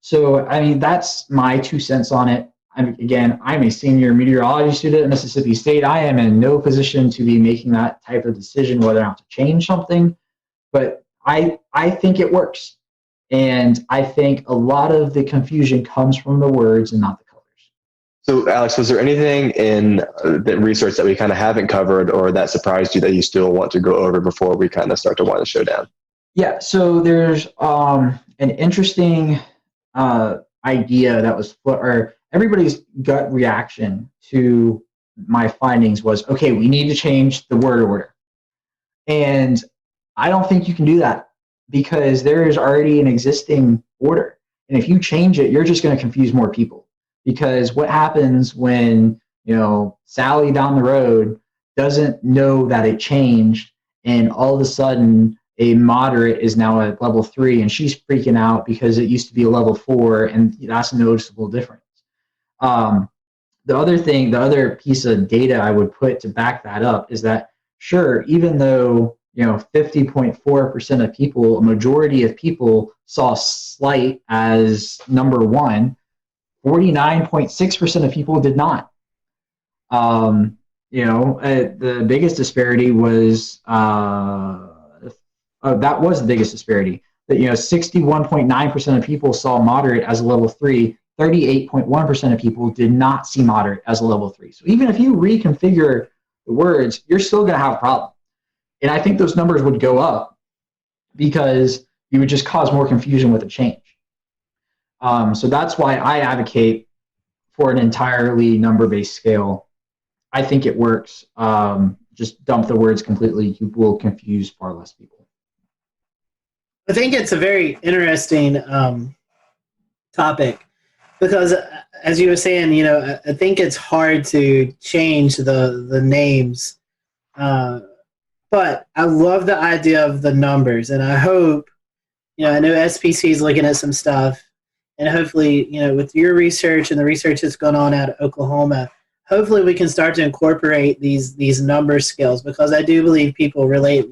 So, I mean, that's my 2 cents on it. I'm a senior meteorology student at Mississippi State. I am in no position to be making that type of decision whether or not to change something, but I think it works. And I think a lot of the confusion comes from the words and not the colors. So, Alex, was there anything in the research that we kind of haven't covered or that surprised you that you still want to go over before we kind of start to wind the show down? Yeah, so there's an interesting idea that was, or everybody's gut reaction to my findings was, okay, we need to change the word order. And I don't think you can do that because there is already an existing order. And if you change it, you're just going to confuse more people. Because what happens when, Sally down the road doesn't know that it changed and all of a sudden a moderate is now at level 3 and she's freaking out because it used to be a level 4 and that's a noticeable difference. The other piece of data I would put to back that up is that, sure, even though 50.4% of people, a majority of people saw slight as number 1, 49.6% of people did not. The biggest disparity was that was the biggest disparity. That 61.9% of people saw moderate as a level 3. 38.1% of people did not see moderate as a level 3. So even if you reconfigure the words, you're still going to have a problem. And I think those numbers would go up because you would just cause more confusion with a change. So that's why I advocate for an entirely number-based scale. I think it works. Just dump the words completely. You will confuse far less people. I think it's a very interesting topic because, as you were saying, I think it's hard to change the names. But I love the idea of the numbers, and I hope, I know SPC is looking at some stuff, and hopefully, with your research and the research that's going on out of Oklahoma, hopefully we can start to incorporate these number skills because I do believe people relate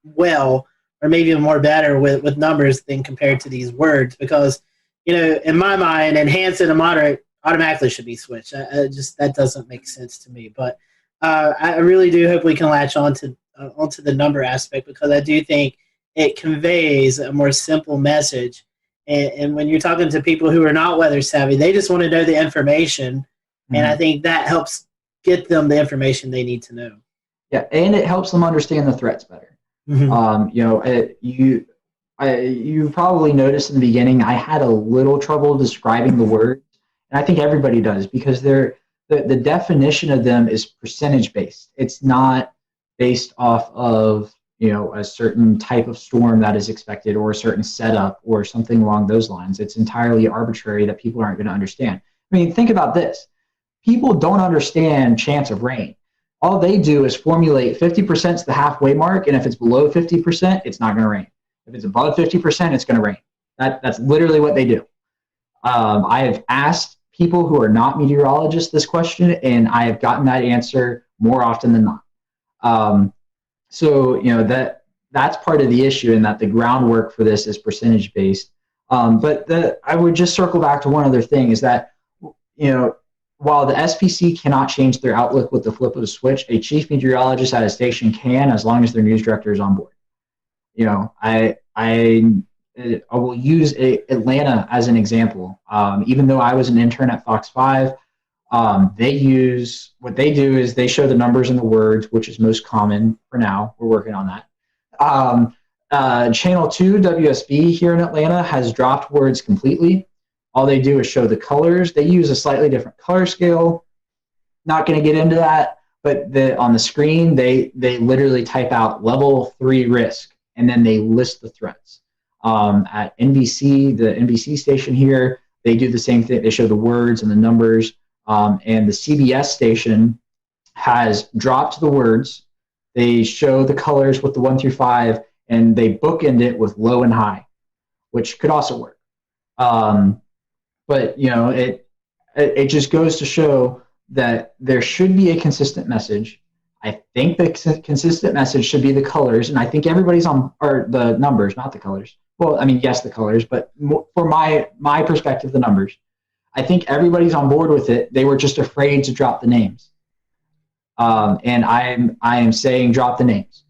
well, or maybe even more better with numbers than compared to these words because, in my mind, enhanced and moderate automatically should be switched. That doesn't make sense to me. But I really do hope we can latch onto the number aspect because I do think it conveys a more simple message. And when you're talking to people who are not weather savvy, they just want to know the information. Mm-hmm. And I think that helps get them the information they need to know. Yeah, and it helps them understand the threats better. Mm-hmm. You probably noticed in the beginning, I had a little trouble describing the words. And I think everybody does because the definition of them is percentage based. It's not based off of a certain type of storm that is expected or a certain setup or something along those lines. It's entirely arbitrary that people aren't going to understand. I mean, think about this. People don't understand chance of rain. All they do is formulate 50% is the halfway mark, and if it's below 50%, it's not going to rain. If it's above 50%, it's going to rain. That's literally what they do. I have asked people who are not meteorologists this question, and I have gotten that answer more often than not. So that's part of the issue, in that the groundwork for this is percentage based. But I would just circle back to one other thing is that while the SPC cannot change their outlook with the flip of a switch, a chief meteorologist at a station can, as long as their news director is on board. You know, I will use Atlanta as an example. Even though I was an intern at Fox 5, what they do is they show the numbers and the words, which is most common for now. We're working on that. Channel 2, WSB here in Atlanta, has dropped words completely. All they do is show the colors. They use a slightly different color scale. Not going to get into that, but on the screen, they literally type out level 3 risk, and then they list the threats. At NBC, the NBC station here, they do the same thing. They show the words and the numbers. And the CBS station has dropped the words. They show the colors with the 1 through 5, and they bookend it with low and high, which could also work. But you know, it just goes to show that there should be a consistent message. I think the consistent message should be the colors, and I think everybody's on, or the numbers, not the colors. Well, I mean, yes, the colors, but for my perspective, the numbers. I think everybody's on board with it. They were just afraid to drop the names. And I am saying drop the names.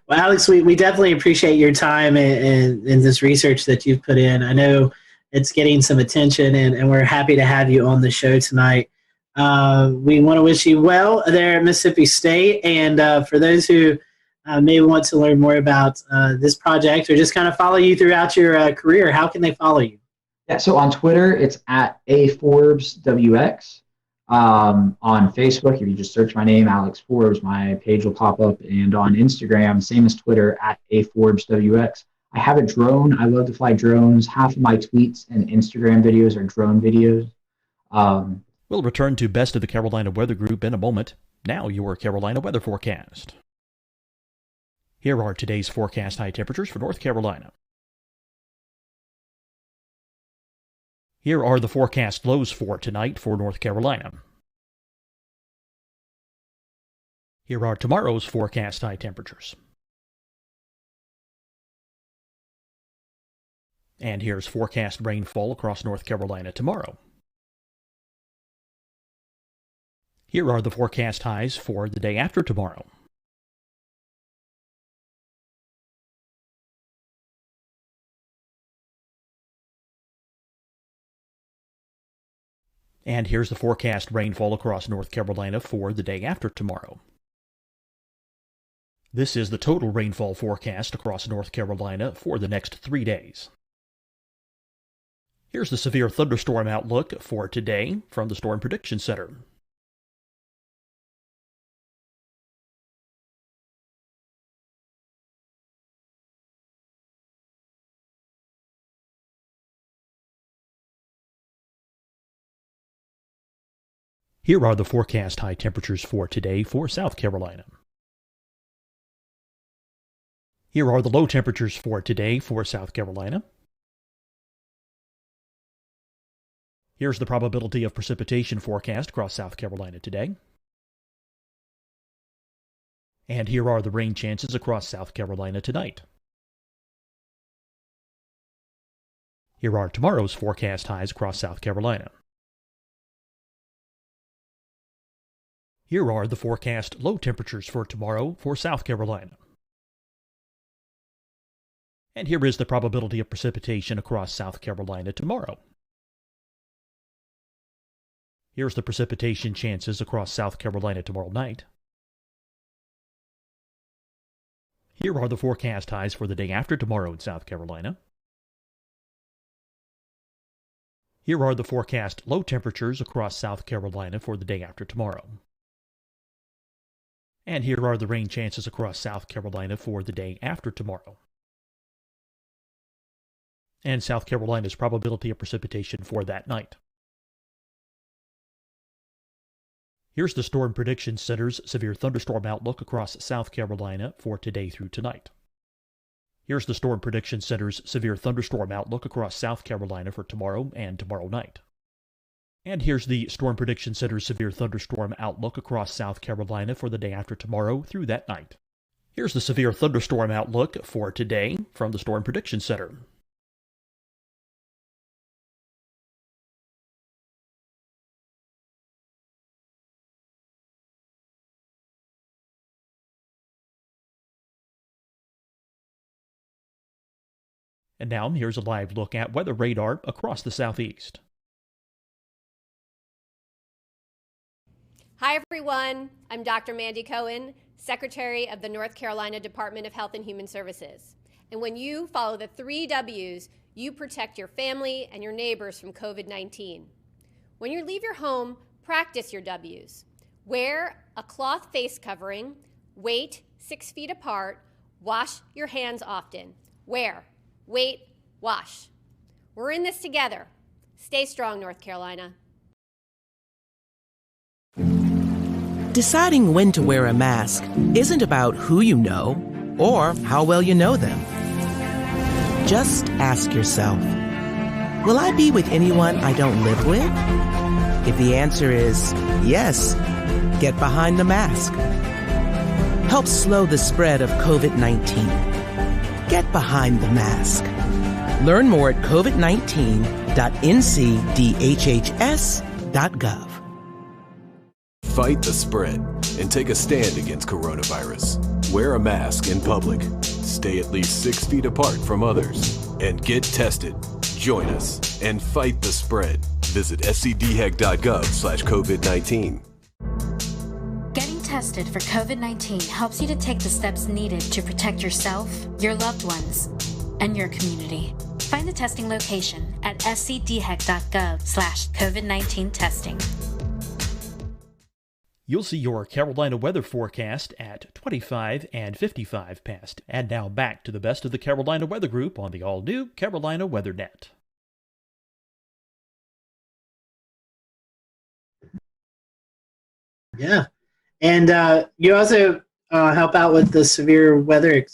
Well, Alex, we definitely appreciate your time and this research that you've put in. I know it's getting some attention, and we're happy to have you on the show tonight. We want to wish you well there at Mississippi State. And for those who may want to learn more about this project or just kind of follow you throughout your career, how can they follow you? Yeah, so on Twitter, it's at AForbesWX. On Facebook, if you just search my name, Alex Forbes, my page will pop up. And on Instagram, same as Twitter, at AForbesWX. I have a drone. I love to fly drones. Half of my tweets and Instagram videos are drone videos. We'll return to Best of the Carolina Weather Group in a moment. Now your Carolina weather forecast. Here are today's forecast high temperatures for North Carolina. Here are the forecast lows for tonight for North Carolina. Here are tomorrow's forecast high temperatures. And here's forecast rainfall across North Carolina tomorrow. Here are the forecast highs for the day after tomorrow. And here's the forecast rainfall across North Carolina for the day after tomorrow. This is the total rainfall forecast across North Carolina for the next 3 days. Here's the severe thunderstorm outlook for today from the Storm Prediction Center. Here are the forecast high temperatures for today for South Carolina. Here are the low temperatures for today for South Carolina. Here's the probability of precipitation forecast across South Carolina today. And here are the rain chances across South Carolina tonight. Here are tomorrow's forecast highs across South Carolina. Here are the forecast low temperatures for tomorrow for South Carolina. And here is the probability of precipitation across South Carolina tomorrow. Here's the precipitation chances across South Carolina tomorrow night. Here are the forecast highs for the day after tomorrow in South Carolina. Here are the forecast low temperatures across South Carolina for the day after tomorrow. And here are the rain chances across South Carolina for the day after tomorrow. And South Carolina's probability of precipitation for that night. Here's the Storm Prediction Center's severe thunderstorm outlook across South Carolina for today through tonight. Here's the Storm Prediction Center's severe thunderstorm outlook across South Carolina for tomorrow and tomorrow night. And here's the Storm Prediction Center's severe thunderstorm outlook across South Carolina for the day after tomorrow through that night. Here's the severe thunderstorm outlook for today from the Storm Prediction Center. And now here's a live look at weather radar across the southeast. Hi, everyone. I'm Dr. Mandy Cohen, Secretary of the North Carolina Department of Health and Human Services. And when you follow the 3 W's, you protect your family and your neighbors from COVID-19. When you leave your home, practice your W's. Wear a cloth face covering, wait 6 feet apart, wash your hands often. Wear, wait, wash. We're in this together. Stay strong, North Carolina. Deciding when to wear a mask isn't about who you know or how well you know them. Just ask yourself, will I be with anyone I don't live with? If the answer is yes, get behind the mask. Help slow the spread of COVID-19. Get behind the mask. Learn more at covid19.ncdhhs.gov. Fight the spread and take a stand against coronavirus. Wear a mask in public. Stay at least 6 feet apart from others. And get tested. Join us and fight the spread. Visit scdhec.gov/COVID-19. Getting tested for COVID-19 helps you to take the steps needed to protect yourself, your loved ones, and your community. Find the testing location at scdhec.gov/COVID-19 testing. You'll see your Carolina weather forecast at 25 and 55 past. And now back to the best of the Carolina Weather Group on the all-new Carolina Weather Net. Yeah. And you also help out with the severe weather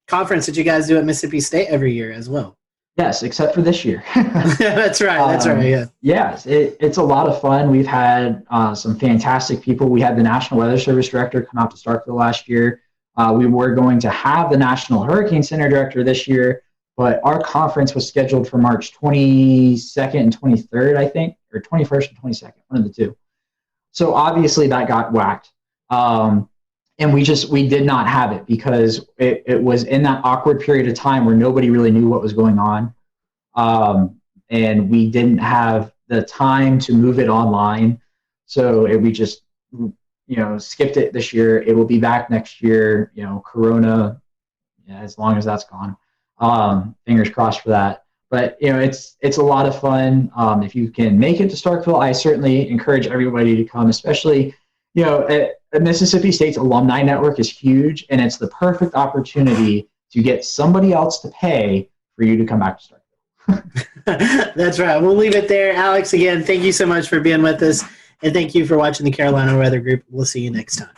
conference that you guys do at Mississippi State every year as well. Yes, except for this year. That's right. That's right. Yeah. Yes, it's a lot of fun. We've had some fantastic people. We had the National Weather Service director come out to Starkville last year. We were going to have the National Hurricane Center director this year, but our conference was scheduled for March 22nd and 23rd, I think, or 21st and 22nd, one of the two. So obviously that got whacked. And we did not have it because it was in that awkward period of time where nobody really knew what was going on. And we didn't have the time to move it online. So we just, skipped it this year. It will be back next year, Corona, as long as that's gone. Fingers crossed for that. But, it's a lot of fun. If you can make it to Starkville, I certainly encourage everybody to come, especially, Mississippi State's alumni network is huge, and it's the perfect opportunity to get somebody else to pay for you to come back to Starkville. That's right. We'll leave it there. Alex, again, thank you so much for being with us, and thank you for watching the Carolina Weather Group. We'll see you next time.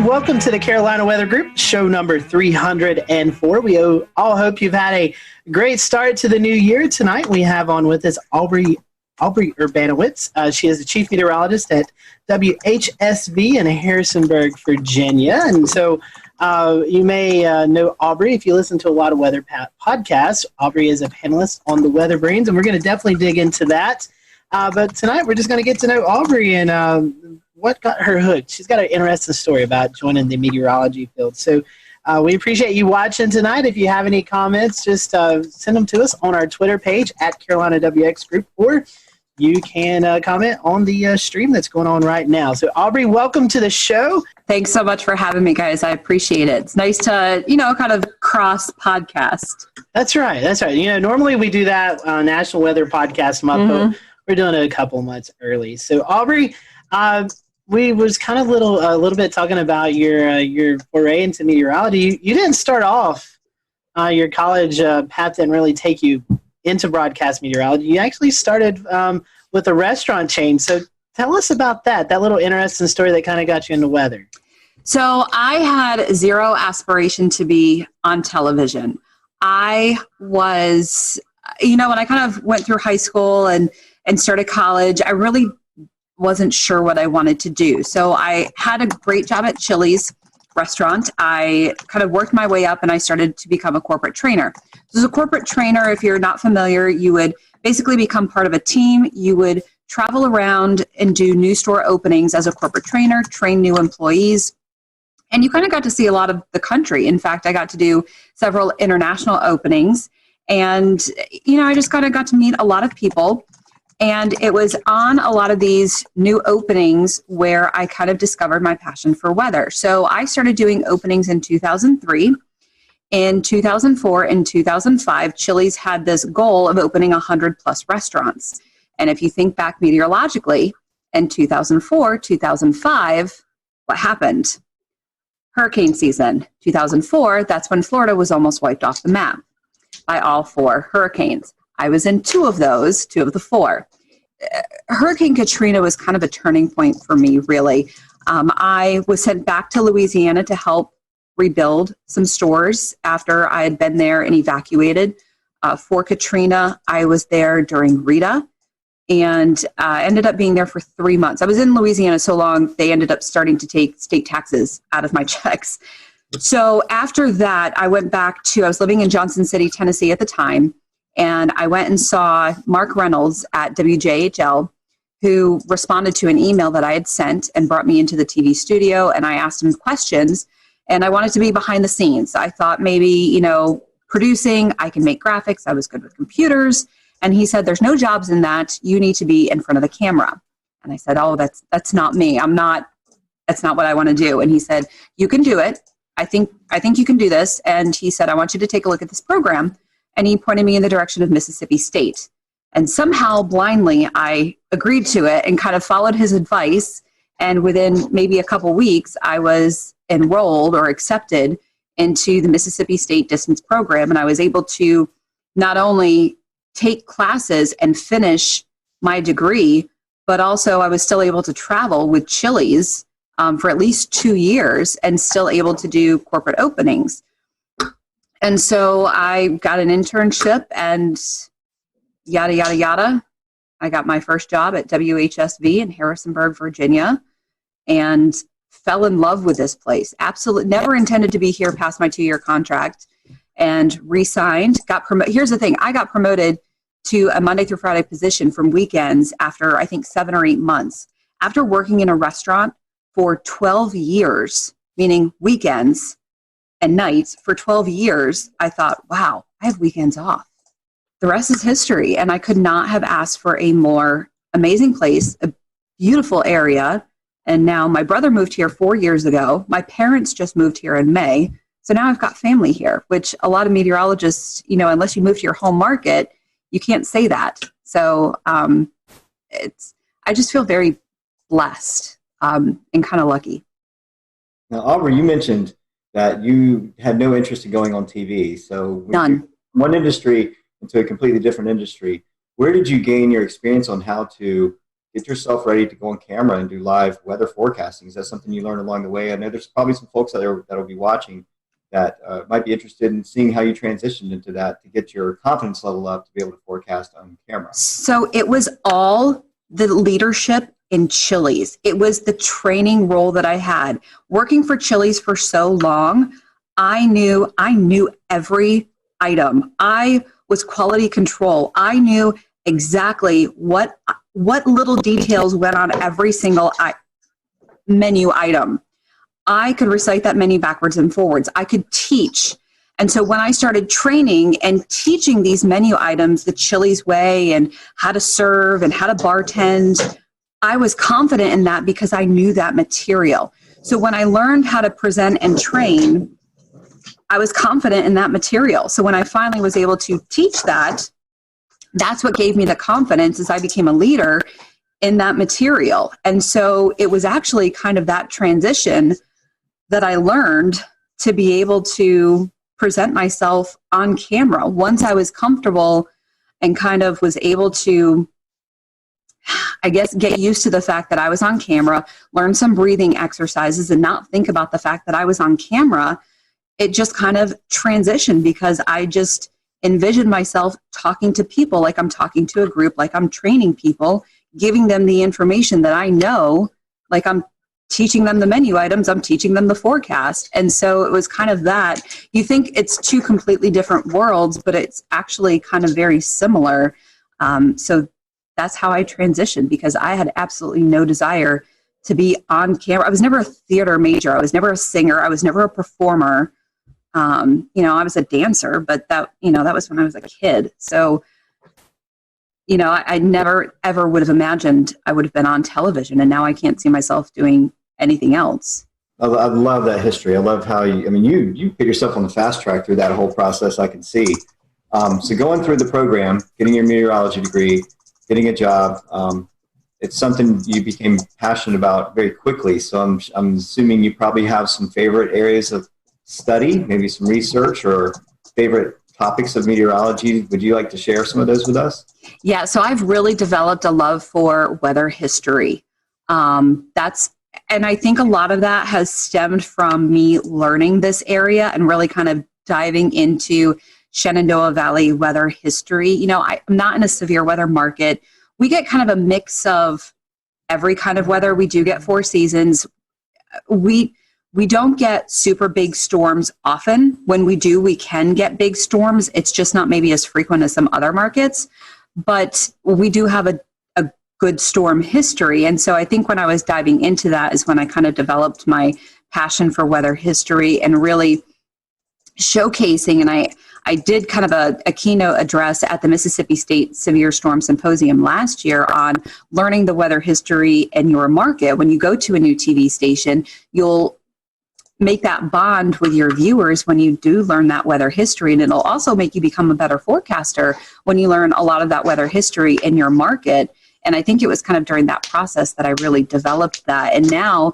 Welcome to the Carolina Weather Group, show number 304. We all hope you've had a great start to the new year. Tonight we have on with us Aubrey Urbanowitz. She is the chief meteorologist at WHSV in Harrisonburg, Virginia. And so you may know Aubrey if you listen to a lot of weather podcasts. Aubrey is a panelist on the Weather Brains, and we're going to definitely dig into that. But tonight we're just going to get to know Aubrey and what got her hooked. She's got an interesting story about joining the meteorology field. So we appreciate you watching tonight. If you have any comments, just send them to us on our Twitter page at Carolina WX Group, or you can comment on the stream that's going on right now. So Aubrey, welcome to the show. Thanks so much for having me, guys. I appreciate it. It's nice to, kind of cross podcast. That's right. That's right. Normally we do that National Weather Podcast month, but we're doing it a couple months early. So Aubrey, we was kind of a little bit talking about your foray into meteorology. You didn't start off your college path didn't really take you into broadcast meteorology. You actually started with a restaurant chain. So tell us about that little interesting story that kind of got you into weather. So I had zero aspiration to be on television. I was, when I kind of went through high school and started college, I really wasn't sure what I wanted to do. So I had a great job at Chili's restaurant. I kind of worked my way up and I started to become a corporate trainer. So as a corporate trainer, if you're not familiar, you would basically become part of a team. You would travel around and do new store openings as a corporate trainer, train new employees. And you kind of got to see a lot of the country. In fact, I got to do several international openings. And, I just kind of got to meet a lot of people. And it was on a lot of these new openings where I kind of discovered my passion for weather. So I started doing openings in 2003. In 2004 and 2005, Chili's had this goal of opening 100 plus restaurants. And if you think back meteorologically, in 2004, 2005, what happened? Hurricane season. 2004, that's when Florida was almost wiped off the map by all 4 hurricanes. I was in 2 of those, 2 of the 4. Hurricane Katrina was kind of a turning point for me, really. I was sent back to Louisiana to help rebuild some stores after I had been there and evacuated. For Katrina, I was there during Rita and ended up being there for 3 months. I was in Louisiana so long, they ended up starting to take state taxes out of my checks. So after that, I went back to, I was living in Johnson City, Tennessee at the time, and I went and saw Mark Reynolds at WJHL, who responded to an email that I had sent and brought me into the TV studio, and I asked him questions, and I wanted to be behind the scenes. I thought maybe, producing, I can make graphics, I was good with computers, and he said, there's no jobs in that, you need to be in front of the camera. And I said, oh, that's not me, that's not what I want to do. And he said, you can do it. I think you can do this. And he said, I want you to take a look at this program. And he pointed me in the direction of Mississippi State. And somehow blindly, I agreed to it and kind of followed his advice. And within maybe a couple weeks, I was enrolled or accepted into the Mississippi State distance program. And I was able to not only take classes and finish my degree, but also I was still able to travel with Chili's for at least 2 years and still able to do corporate openings. And so I got an internship and yada, yada, yada. I got my first job at WHSV in Harrisonburg, Virginia, and fell in love with this place. Absolutely never intended to be here past my 2-year contract and re-signed, got promoted. Here's the thing. I got promoted to a Monday through Friday position from weekends after I think 7 or 8 months. After working in a restaurant for 12 years, meaning weekends and nights for 12 years, I thought, wow, I have weekends off. The rest is history. And I could not have asked for a more amazing place, a beautiful area. And now my brother moved here 4 years ago. My parents just moved here in May. So now I've got family here, which a lot of meteorologists, unless you move to your home market, you can't say that. So I just feel very blessed and kind of lucky. Now, Aubrey, you mentioned that you had no interest in going on TV. So none. From one industry into a completely different industry, where did you gain your experience on how to get yourself ready to go on camera and do live weather forecasting? Is that something you learned along the way? I know there's probably some folks that'll be watching that might be interested in seeing how you transitioned into that to get your confidence level up to be able to forecast on camera. So it was all the leadership in Chili's. It was the training role that I had. Working for Chili's for so long, I knew every item. I was quality control. I knew exactly what little details went on every single menu item. I could recite that menu backwards and forwards. I could teach. And so when I started training and teaching these menu items the Chili's way and how to serve and how to bartend, I was confident in that because I knew that material. So when I learned how to present and train, I was confident in that material. So when I finally was able to teach that, that's what gave me the confidence as I became a leader in that material. And so it was actually kind of that transition that I learned to be able to present myself on camera. Once I was comfortable and kind of was able to I guess, get used to the fact that I was on camera, learn some breathing exercises, and not think about the fact that I was on camera, it just kind of transitioned because I just envisioned myself talking to people like I'm talking to a group, like I'm training people, giving them the information that I know, like I'm teaching them the menu items, I'm teaching them the forecast. And so it was kind of that. You think it's two completely different worlds, but it's actually kind of very similar. So that's how I transitioned, because I had absolutely no desire to be on camera. I was never a theater major. I was never a singer. I was never a performer. I was a dancer, but that was when I was a kid. So, I never ever would have imagined I would have been on television, and now I can't see myself doing anything else. I love that history. I love how you put yourself on the fast track through that whole process. I can see. So going through the program, getting your meteorology degree, getting a job, it's something you became passionate about very quickly. So I'm assuming you probably have some favorite areas of study, maybe some research or favorite topics of meteorology. Would you like to share some of those with us? Yeah, so I've really developed a love for weather history. And I think a lot of that has stemmed from me learning this area and really kind of diving into Shenandoah Valley weather history. I'm not in a severe weather market. We get kind of a mix of every kind of weather. We do get 4 seasons. We don't get super big storms often. When we do, we can get big storms. It's just not maybe as frequent as some other markets. But we do have a good storm history. And so I think when I was diving into that is when I kind of developed my passion for weather history and really showcasing. And I did kind of a keynote address at the Mississippi State Severe Storm Symposium last year on learning the weather history in your market. When you go to a new TV station, you'll make that bond with your viewers when you do learn that weather history. And it'll also make you become a better forecaster when you learn a lot of that weather history in your market. And I think it was kind of during that process that I really developed that. And now,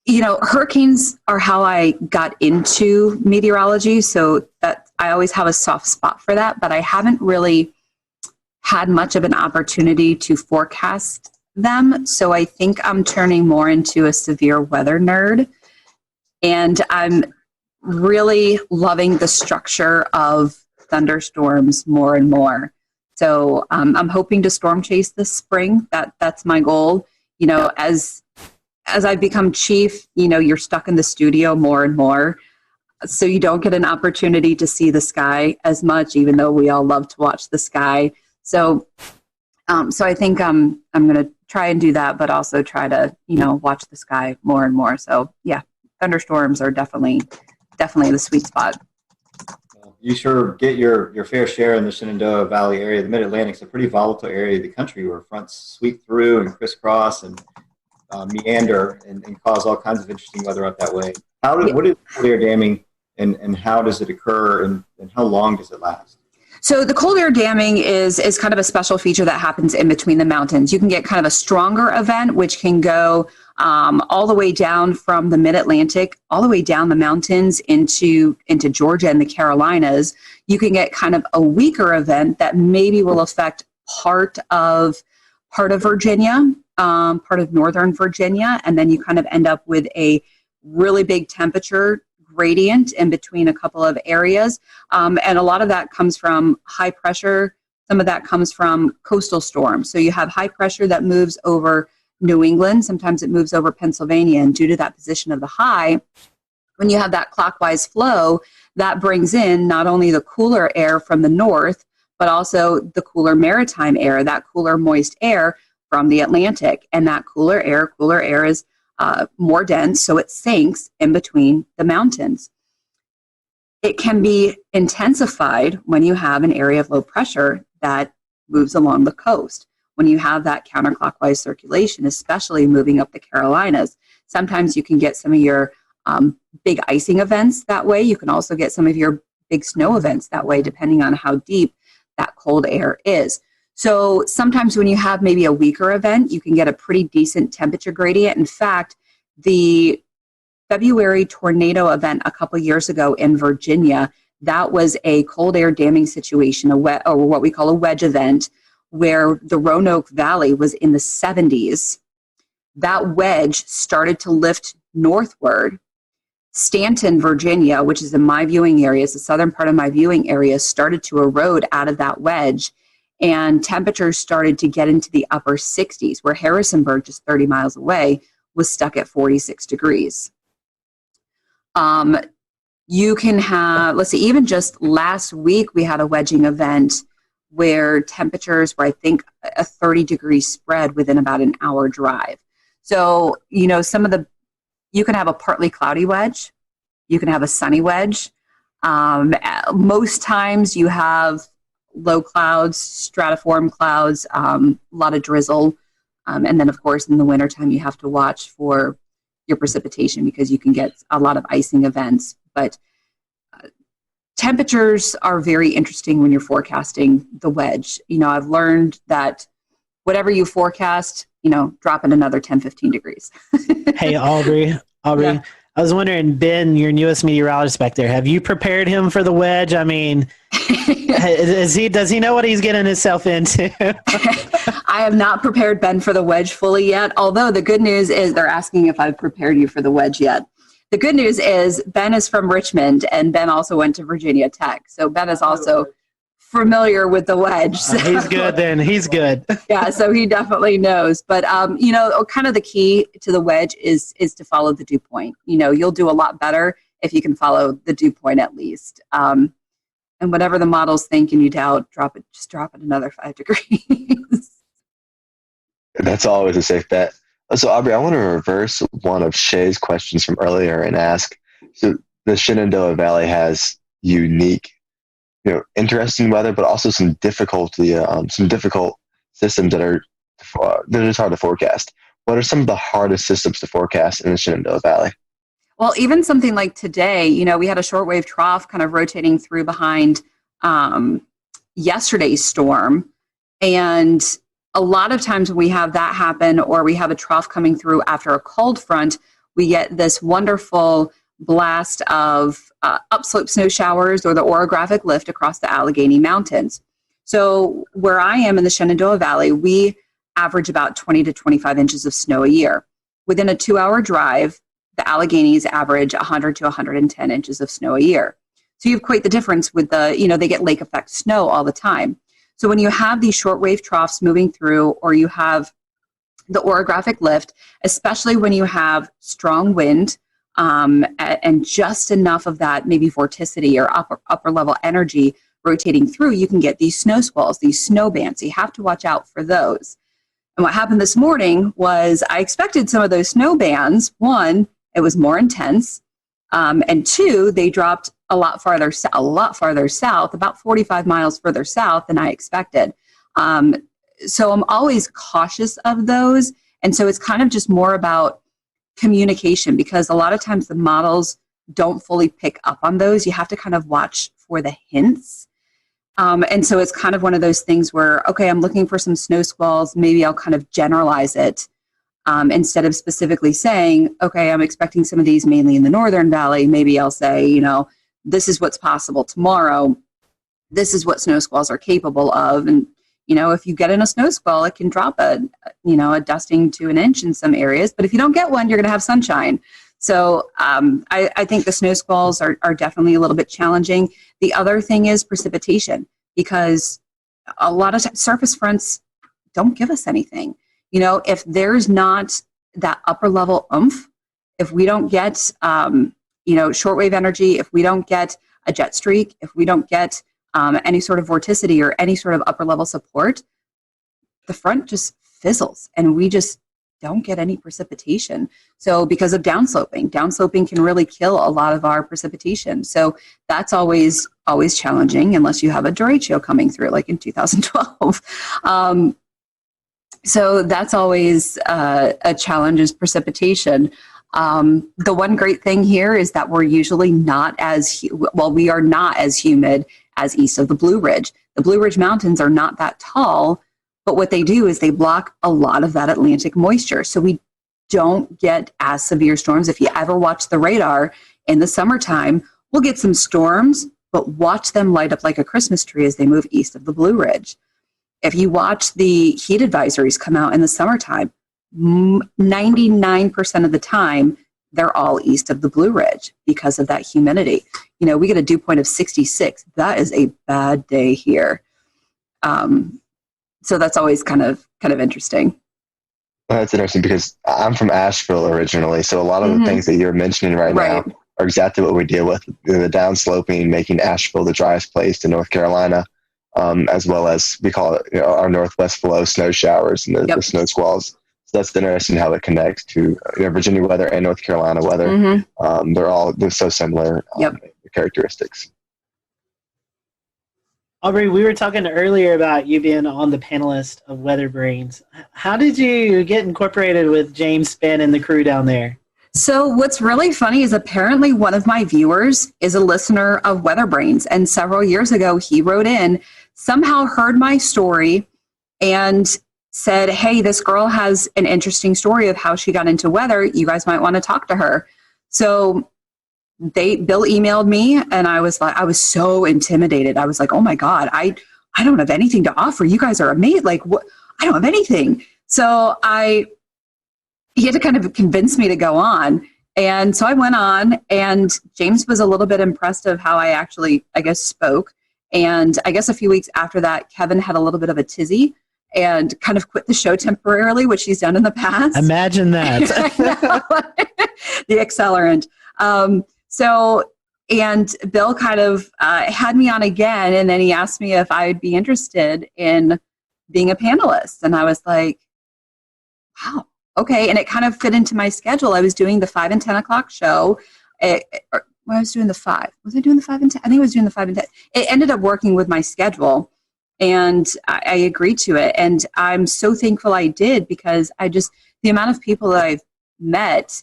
hurricanes are how I got into meteorology. So that I always have a soft spot for that, but I haven't really had much of an opportunity to forecast them. So I think I'm turning more into a severe weather nerd. And I'm really loving the structure of thunderstorms more and more. So I'm hoping to storm chase this spring. That's my goal. As I've become chief, you're stuck in the studio more and more. So you don't get an opportunity to see the sky as much, even though we all love to watch the sky. So I think I'm going to try and do that, but also try to, watch the sky more and more. So yeah, thunderstorms are definitely the sweet spot. You sure get your fair share in the Shenandoah Valley area. The Mid-Atlantic's a pretty volatile area of the country where fronts sweep through and crisscross and meander and cause all kinds of interesting weather up that way. What is cold air damming and how does it occur and how long does it last? So the cold air damming is kind of a special feature that happens in between the mountains. You can get kind of a stronger event, which can go all the way down from the mid-Atlantic, all the way down the mountains into Georgia and the Carolinas. You can get kind of a weaker event that maybe will affect part of Virginia, part of northern Virginia, and then you kind of end up with a really big temperature gradient in between a couple of areas. And a lot of that comes from high pressure. Some of that comes from coastal storms. So you have high pressure that moves over New England. Sometimes it moves over Pennsylvania. And due to that position of the high, when you have that clockwise flow, that brings in not only the cooler air from the north, but also the cooler maritime air, that cooler moist air from the Atlantic. And that cooler air is more dense, so it sinks in between the mountains. It can be intensified when you have an area of low pressure that moves along the coast. When you have that counterclockwise circulation, especially moving up the Carolinas, sometimes you can get some of your big icing events that way. You can also get some of your big snow events that way, depending on how deep that cold air is. So sometimes when you have maybe a weaker event, you can get a pretty decent temperature gradient. In fact, the February tornado event a couple years ago in Virginia, that was a cold air damming situation, or what we call a wedge event, where the Roanoke Valley was in the 70s, that wedge started to lift northward. Stanton, Virginia, which is in my viewing area, is the southern part of my viewing area, started to erode out of that wedge, and temperatures started to get into the upper 60s, where Harrisonburg, just 30 miles away, was stuck at 46 degrees. You can have, let's see, even just last week we had a wedging event where temperatures were, I think, a 30-degree spread within about an hour drive. So, you know, you can have a partly cloudy wedge. You can have a sunny wedge. Most times you have low clouds, stratiform clouds, a lot of drizzle. And then, of course, in the wintertime, you have to watch for your precipitation because you can get a lot of icing events. But temperatures are very interesting when you're forecasting the wedge. You know, I've learned that whatever you forecast, you know, drop it another 10, 15 degrees. Hey, Aubrey, yeah. I was wondering, Ben, your newest meteorologist back there, have you prepared him for the wedge? I mean, does he know what he's getting himself into? I have not prepared Ben for the wedge fully yet, although the good news is they're asking if I've prepared you for the wedge yet. The good news is Ben is from Richmond, and Ben also went to Virginia Tech. So Ben is also familiar with the wedge. So. He's good then. He's good. Yeah, so he definitely knows. But, you know, kind of the key to the wedge is to follow the dew point. You know, you'll do a lot better if you can follow the dew point at least. And whatever the models think and you doubt, just drop it another 5 degrees. That's always a safe bet. So, Aubrey, I want to reverse one of Shay's questions from earlier and ask, so the Shenandoah Valley has unique, you know, interesting weather, but also some difficult systems that are just hard to forecast. What are some of the hardest systems to forecast in the Shenandoah Valley? Well, even something like today, you know, we had a shortwave trough kind of rotating through behind yesterday's storm. And a lot of times when we have that happen, or we have a trough coming through after a cold front, we get this wonderful blast of upslope snow showers or the orographic lift across the Allegheny Mountains. So where I am in the Shenandoah Valley, we average about 20 to 25 inches of snow a year. Within a 2-hour drive, the Alleghenies average 100 to 110 inches of snow a year. So you have quite the difference with they get lake effect snow all the time. So when you have these shortwave troughs moving through, or you have the orographic lift, especially when you have strong wind and just enough of that maybe vorticity or upper level energy rotating through, you can get these snow squalls, these snow bands. So you have to watch out for those. And what happened this morning was I expected some of those snow bands. One, it was more intense. And two, they dropped a lot farther south, about 45 miles further south than I expected. So I'm always cautious of those. And so it's kind of just more about communication, because a lot of times the models don't fully pick up on those. You have to kind of watch for the hints. And so it's kind of one of those things where, okay, I'm looking for some snow squalls. Maybe I'll kind of generalize it instead of specifically saying, okay, I'm expecting some of these mainly in the Northern Valley. Maybe I'll say, you know, this is what's possible tomorrow. This is what snow squalls are capable of. And, you know, if you get in a snow squall, it can drop a dusting to an inch in some areas. But if you don't get one, you're going to have sunshine. So I think the snow squalls are definitely a little bit challenging. The other thing is precipitation, because a lot of surface fronts don't give us anything. You know, if there's not that upper level oomph, if we don't get, shortwave energy, if we don't get a jet streak, if we don't get any sort of vorticity or any sort of upper level support, the front just fizzles and we just don't get any precipitation. So because of downsloping can really kill a lot of our precipitation. So that's always challenging unless you have a derecho coming through like in 2012. So that's always a challenge, is precipitation. The one great thing here is that we're usually we are not as humid as east of the Blue Ridge. The Blue Ridge Mountains are not that tall, but what they do is they block a lot of that Atlantic moisture. So we don't get as severe storms. If you ever watch the radar in the summertime, we'll get some storms, but watch them light up like a Christmas tree as they move east of the Blue Ridge. if you watch the heat advisories come out in the summertime, 99% of the time, they're all east of the Blue Ridge because of that humidity. You know, we get a dew point of 66. That is a bad day here. So that's always kind of interesting. Well, that's interesting because I'm from Asheville originally, so a lot of the things that you're mentioning right now are exactly what we deal with. The downsloping, making Asheville the driest place in North Carolina, as well as we call it our northwest flow, snow showers and the snow squalls. So that's interesting how it connects to Virginia weather and North Carolina weather. They're so similar characteristics. Aubrey, we were talking earlier about you being on the panelist of Weather Brains. How did you get incorporated with James Spann and the crew down there? So what's really funny is apparently one of my viewers is a listener of Weather Brains. And several years ago, he wrote in, somehow heard my story and said, hey, this girl has an interesting story of how she got into weather. You guys might want to talk to her. So Bill emailed me, and I was so intimidated. I was like, oh my God, I don't have anything to offer. You guys are amazing. Like, what? I don't have anything. So he had to kind of convince me to go on. And so I went on, and James was a little bit impressed of how I actually, I guess, spoke. And I guess a few weeks after that, Kevin had a little bit of a tizzy and kind of quit the show temporarily, which he's done in the past. Imagine that. The accelerant. And Bill kind of had me on again, and then he asked me if I'd be interested in being a panelist. And I was like, wow, okay. And it kind of fit into my schedule. I was doing the 5 and 10 o'clock show. I was doing the 5. Was I doing the 5 and 10? I think I was doing the 5 and 10. It ended up working with my schedule, and I agreed to it. And I'm so thankful I did, because the amount of people that I've met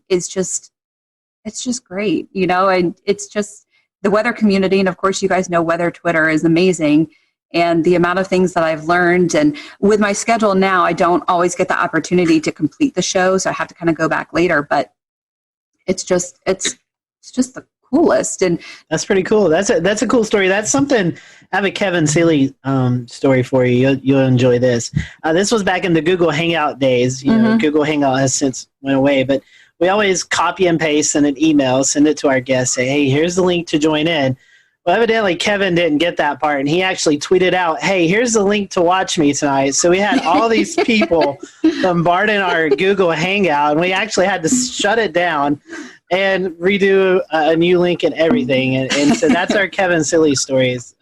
is just, it's just great, and it's just the weather community. And of course, you guys know Weather Twitter is amazing. And the amount of things that I've learned, and with my schedule now, I don't always get the opportunity to complete the show. So I have to kind of go back later, but it's just the coolest. And that's pretty cool. That's a cool story. That's something. I have a Kevin Seeley story for you. You'll enjoy this. This was back in the Google Hangout days. Google Hangout has since went away, but we always copy and paste in an email, send it to our guests, say, hey, here's the link to join in. Well, evidently Kevin didn't get that part, and he actually tweeted out, hey, here's the link to watch me tonight. So we had all these people bombarding our Google Hangout, and we actually had to shut it down and redo a new link and everything. And so that's our Kevin Seeley stories.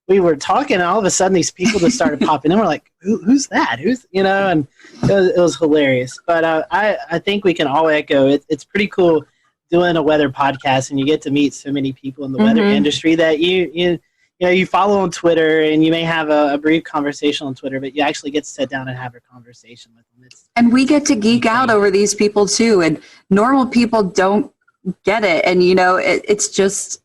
We were talking, and all of a sudden these people just started popping in. We're like, who's that? And it was hilarious. But I think we can all echo it's pretty cool doing a weather podcast, and you get to meet so many people in the weather industry that you follow on Twitter, and you may have a brief conversation on Twitter, but you actually get to sit down and have a conversation with them. And we get to geek out over these people too, and normal people don't get it. And it's just,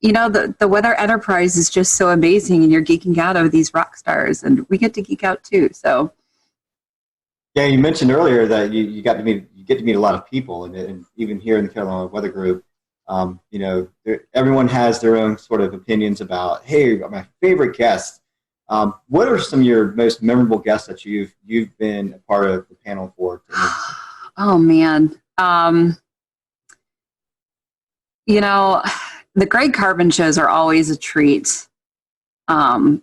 the weather enterprise is just so amazing, and you're geeking out over these rock stars, and we get to geek out too. So yeah, you mentioned earlier that you get to meet a lot of people, and even here in the Carolina Weather Group, everyone has their own sort of opinions about, hey, my favorite guest. What are some of your most memorable guests that you've been a part of the panel for? Oh man, the Greg Carbon shows are always a treat. Those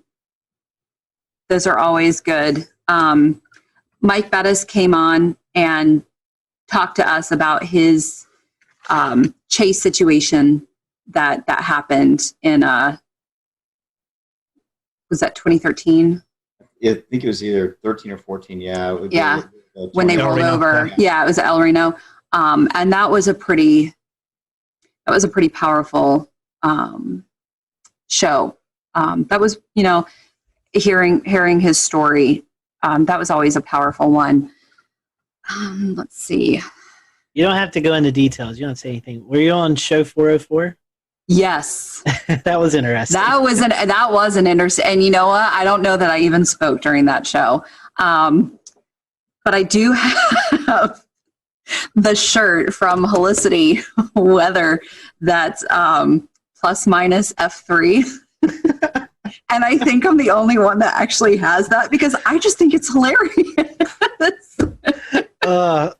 are always good. Mike Bettis came on and talked to us about his chase situation that happened in was that 2013? I think it was either 13 or 14. Yeah. When they rolled over. Yeah, it was El Reno, and that was a pretty powerful show. That was hearing his story. That was always a powerful one. Let's see. You don't have to go into details. You don't say anything. Were you on show 404? Yes. That was interesting. That was an interesting. And you know what? I don't know that I even spoke during that show. But I do have the shirt from Helicity Weather that's plus minus F3. And I think I'm the only one that actually has that because I just think it's hilarious.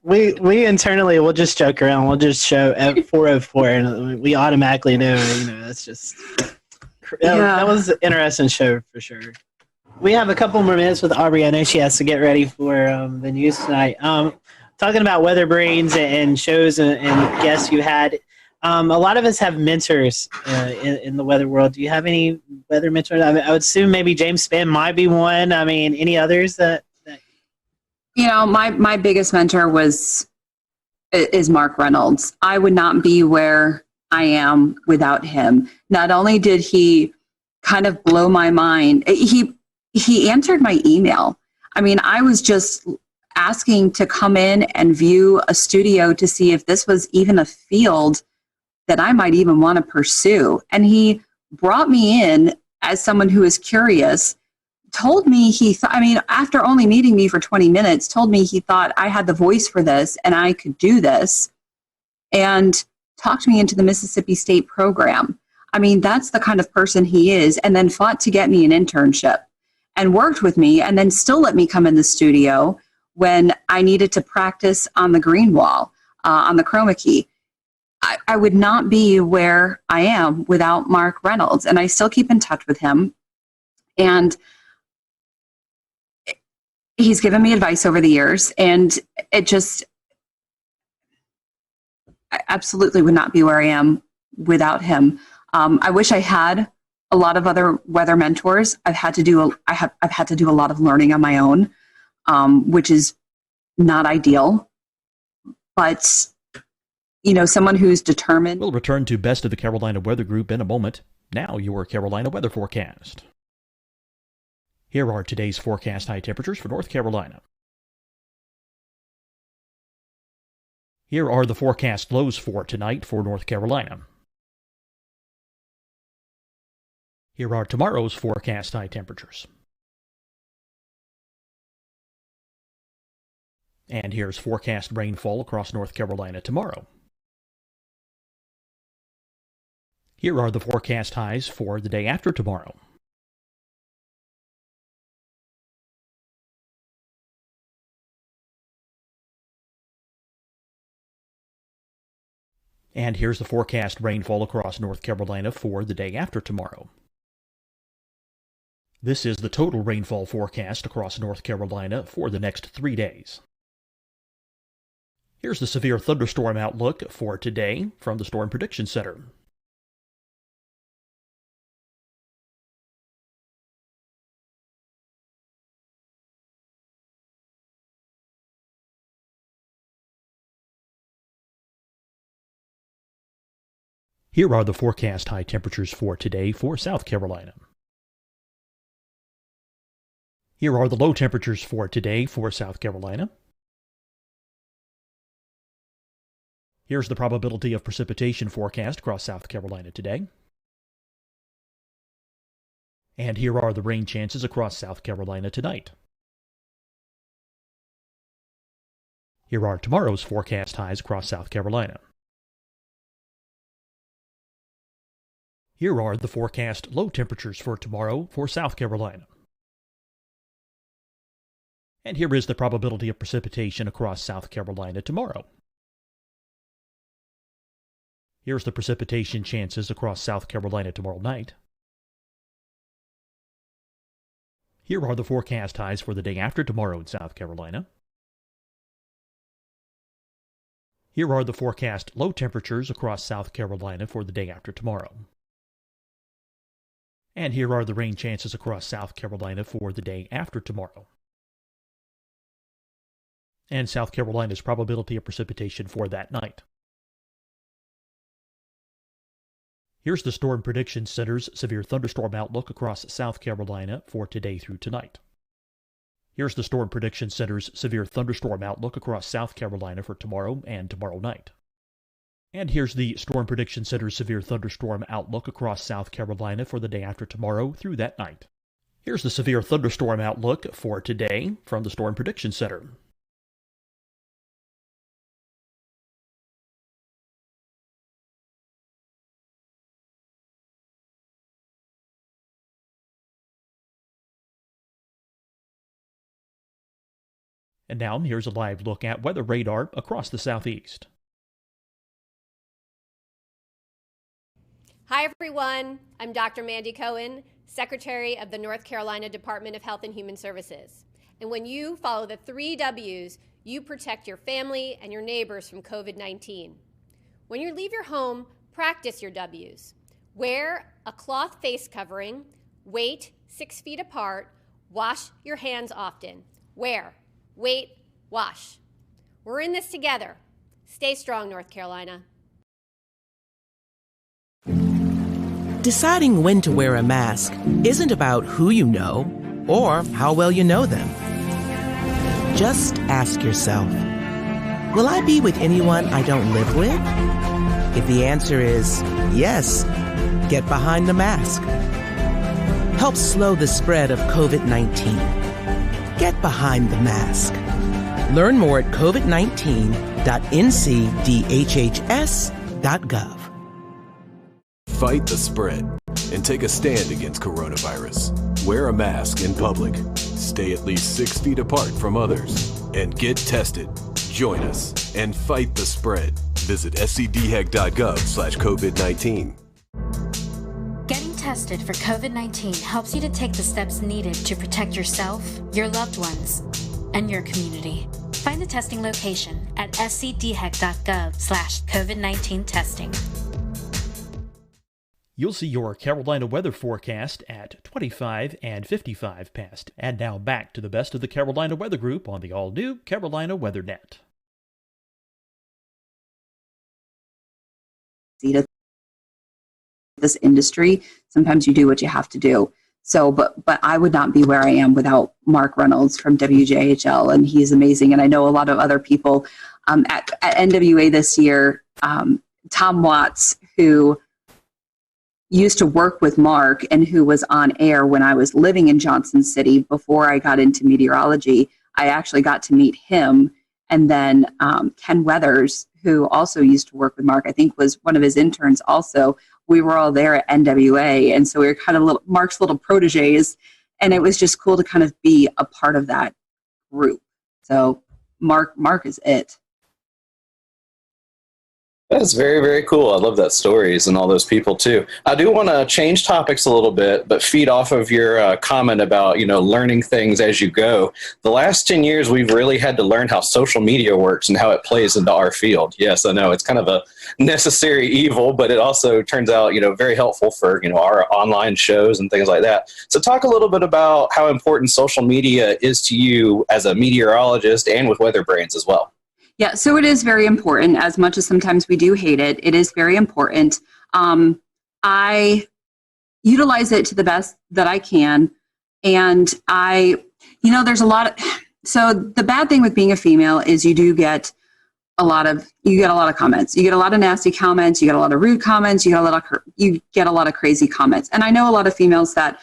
We internally will just joke around. We'll just show at 404, and we automatically know. That's just that was an interesting show for sure. We have a couple more minutes with Aubrey. I know she has to get ready for the news tonight. Talking about weather brains and shows and guests you had. A lot of us have mentors in the weather world. Do you have any weather mentors? I would assume maybe James Spann might be one. I mean, any others that my biggest mentor is Mark Reynolds. I would not be where I am without him. Not only did he kind of blow my mind, he answered my email. I mean, I was just asking to come in and view a studio to see if this was even a field that I might even want to pursue. And he brought me in as someone who is curious, told me after only meeting me for 20 minutes, told me he thought I had the voice for this and I could do this, and talked me into the Mississippi State program. I mean, that's the kind of person he is, and then fought to get me an internship and worked with me and then still let me come in the studio when I needed to practice on the green wall, on the chroma key. I would not be where I am without Mark Reynolds, and I still keep in touch with him. And he's given me advice over the years, and I absolutely would not be where I am without him. I wish I had a lot of other weather mentors. I've had to do a lot of learning on my own, which is not ideal. But someone who's determined. We'll return to Best of the Carolina Weather Group in a moment. Now your Carolina weather forecast. Here are today's forecast high temperatures for North Carolina. Here are the forecast lows for tonight for North Carolina. Here are tomorrow's forecast high temperatures. And here's forecast rainfall across North Carolina tomorrow. Here are the forecast highs for the day after tomorrow. And here's the forecast rainfall across North Carolina for the day after tomorrow. This is the total rainfall forecast across North Carolina for the next 3 days. Here's the severe thunderstorm outlook for today from the Storm Prediction Center. Here are the forecast high temperatures for today for South Carolina. Here are the low temperatures for today for South Carolina. Here's the probability of precipitation forecast across South Carolina today. And here are the rain chances across South Carolina tonight. Here are tomorrow's forecast highs across South Carolina. Here are the forecast low temperatures for tomorrow for South Carolina. And here is the probability of precipitation across South Carolina tomorrow. Here's the precipitation chances across South Carolina tomorrow night. Here are the forecast highs for the day after tomorrow in South Carolina. Here are the forecast low temperatures across South Carolina for the day after tomorrow. And here are the rain chances across South Carolina for the day after tomorrow. And South Carolina's probability of precipitation for that night. Here's the Storm Prediction Center's severe thunderstorm outlook across South Carolina for today through tonight. Here's the Storm Prediction Center's severe thunderstorm outlook across South Carolina for tomorrow and tomorrow night. And here's the Storm Prediction Center's severe thunderstorm outlook across South Carolina for the day after tomorrow through that night. Here's the severe thunderstorm outlook for today from the Storm Prediction Center. And now here's a live look at weather radar across the southeast. Hi, everyone. I'm Dr. Mandy Cohen, Secretary of the North Carolina Department of Health and Human Services. And when you follow the 3 W's, you protect your family and your neighbors from COVID-19. When you leave your home, practice your W's. Wear a cloth face covering, wait 6 feet apart, wash your hands often. Wear, wait, wash. We're in this together. Stay strong, North Carolina. Deciding when to wear a mask isn't about who you know or how well you know them. Just ask yourself, will I be with anyone I don't live with? If the answer is yes, get behind the mask. Help slow the spread of COVID-19. Get behind the mask. Learn more at covid19.ncdhhs.gov. Fight the spread and take a stand against coronavirus. Wear a mask in public. Stay at least 6 feet apart from others. And get tested. Join us and fight the spread. Visit scdhec.gov/COVID-19. Getting tested for COVID-19 helps you to take the steps needed to protect yourself, your loved ones, and your community. Find the testing location at scdhec.gov/COVID-19 testing. You'll see your Carolina weather forecast at 25 and 55 past. And now back to the best of the Carolina Weather Group on the all-new Carolina Weather Net. This industry, sometimes you do what you have to do. So, but I would not be where I am without Mark Reynolds from WJHL, and he's amazing. And I know a lot of other people at NWA this year. Tom Watts, who used to work with Mark and who was on air when I was living in Johnson City before I got into meteorology. I actually got to meet him. And then Ken Weathers, who also used to work with Mark, I think was one of his interns also. We were all there at NWA. And so we were kind of Mark's little proteges. And it was just cool to kind of be a part of that group. So Mark is it. That's very, very cool. I love that stories and all those people too. I do want to change topics a little bit, but feed off of your comment about, learning things as you go. The last 10 years, we've really had to learn how social media works and how it plays into our field. Yes, I know it's kind of a necessary evil, but it also turns out, very helpful for, our online shows and things like that. So talk a little bit about how important social media is to you as a meteorologist and with Weather Brains as well. Yeah, so it is very important. As much as sometimes we do hate it, it is very important. I utilize it to the best that I can. And there's a lot of, so the bad thing with being a female is you get a lot of comments. You get a lot of nasty comments. You get a lot of rude comments. You get a lot of crazy comments. And I know a lot of females that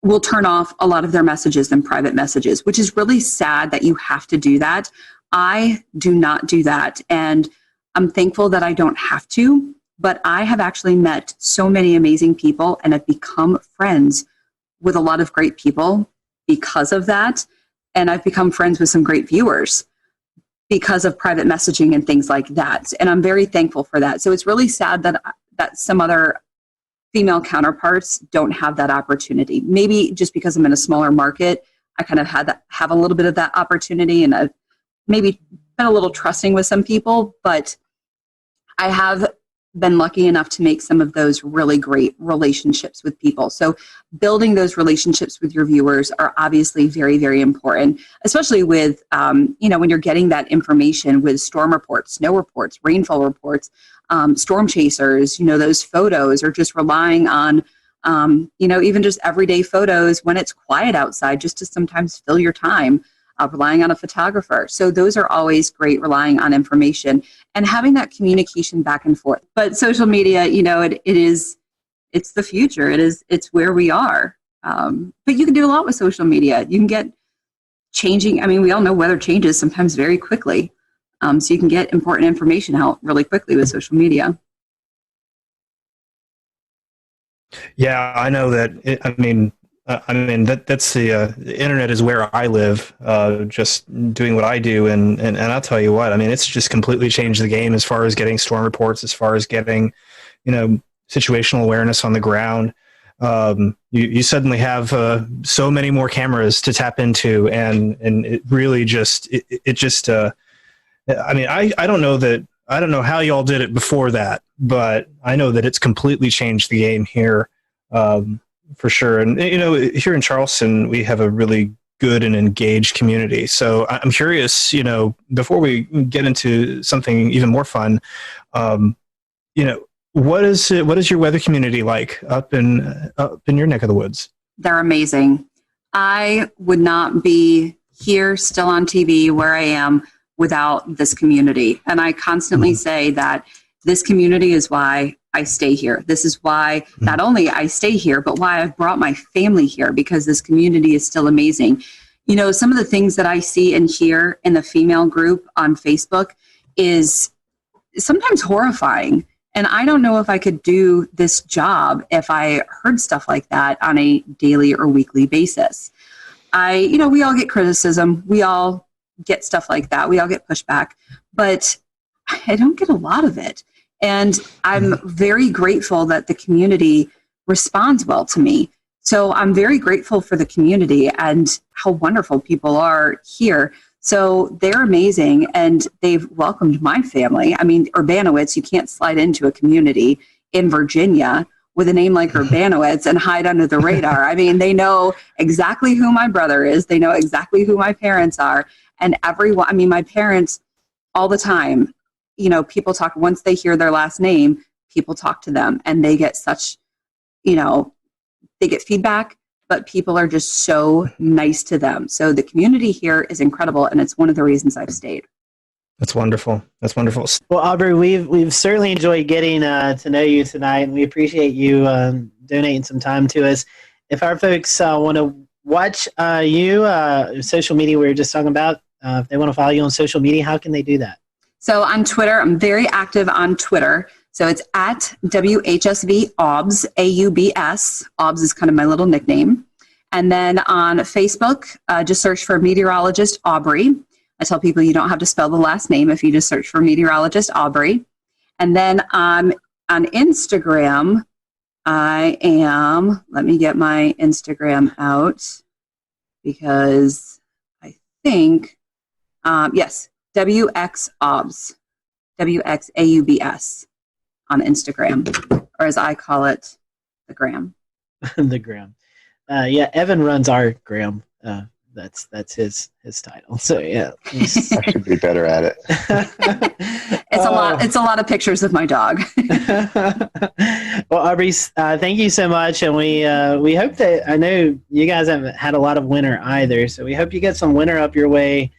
will turn off a lot of their messages and private messages, which is really sad that you have to do that. I do not do that. And I'm thankful that I don't have to, but I have actually met so many amazing people and have become friends with a lot of great people because of that. And I've become friends with some great viewers because of private messaging and things like that. And I'm very thankful for that. So it's really sad that some other female counterparts don't have that opportunity. Maybe just because I'm in a smaller market, I kind of have a little bit of that opportunity, and I've maybe been a little trusting with some people, but I have been lucky enough to make some of those really great relationships with people. So building those relationships with your viewers are obviously very, very important, especially with, when you're getting that information with storm reports, snow reports, rainfall reports, storm chasers, those photos, or just relying on, even just everyday photos when it's quiet outside, just to sometimes fill your time, relying on a photographer. So those are always great, relying on information and having that communication back and forth. But social media, it's the future. It's where we are. But you can do a lot with social media. You can get changing. I mean, we all know weather changes sometimes very quickly. So you can get important information out really quickly with social media. Yeah, I know that. I mean, that's the internet is where I live, just doing what I do. And I'll tell you what, I mean, it's just completely changed the game as far as getting storm reports, as far as getting, situational awareness on the ground. You suddenly have so many more cameras to tap into, and it really just I mean, I don't know how y'all did it before that, but I know that it's completely changed the game here, for sure. And here in Charleston, we have a really good and engaged community. So I'm curious, before we get into something even more fun, what is your weather community like up in your neck of the woods? They're amazing. I would not be here still on TV where I am without this community. And I constantly say that this community is why I stay here. This is why not only I stay here, but why I've brought my family here, because this community is still amazing. Some of the things that I see and hear in the female group on Facebook is sometimes horrifying. And I don't know if I could do this job if I heard stuff like that on a daily or weekly basis. We all get criticism. We all get stuff like that. We all get pushback, but I don't get a lot of it. And I'm very grateful that the community responds well to me. So I'm very grateful for the community and how wonderful people are here. So they're amazing, and they've welcomed my family. I mean, Urbanowitz, you can't slide into a community in Virginia with a name like Urbanowitz and hide under the radar. I mean, they know exactly who my brother is. They know exactly who my parents are. And my parents, all the time, people talk, once they hear their last name, people talk to them, and they get such, they get feedback, but people are just so nice to them. So the community here is incredible, and it's one of the reasons I've stayed. That's wonderful. That's wonderful. Well, Aubrey, we've certainly enjoyed getting to know you tonight, and we appreciate you donating some time to us. If our folks want to watch social media we were just talking about, if they want to follow you on social media, how can they do that? So on Twitter, I'm very active on Twitter. So it's at WHSV AUBS, AUBS. AUBS is kind of my little nickname. And then on Facebook, just search for meteorologist Aubrey. I tell people you don't have to spell the last name if you just search for meteorologist Aubrey. And then on Instagram, let me get my Instagram out, because I think, yes, WXAUBS, WXAUBS on Instagram, or as I call it, the gram. The gram. Evan runs our gram. That's his title. So yeah, I should be better at it. It's a lot of pictures of my dog. Well, Aubrey, thank you so much, and we hope that, I know you guys haven't had a lot of winter either, so we hope you get some winter up your way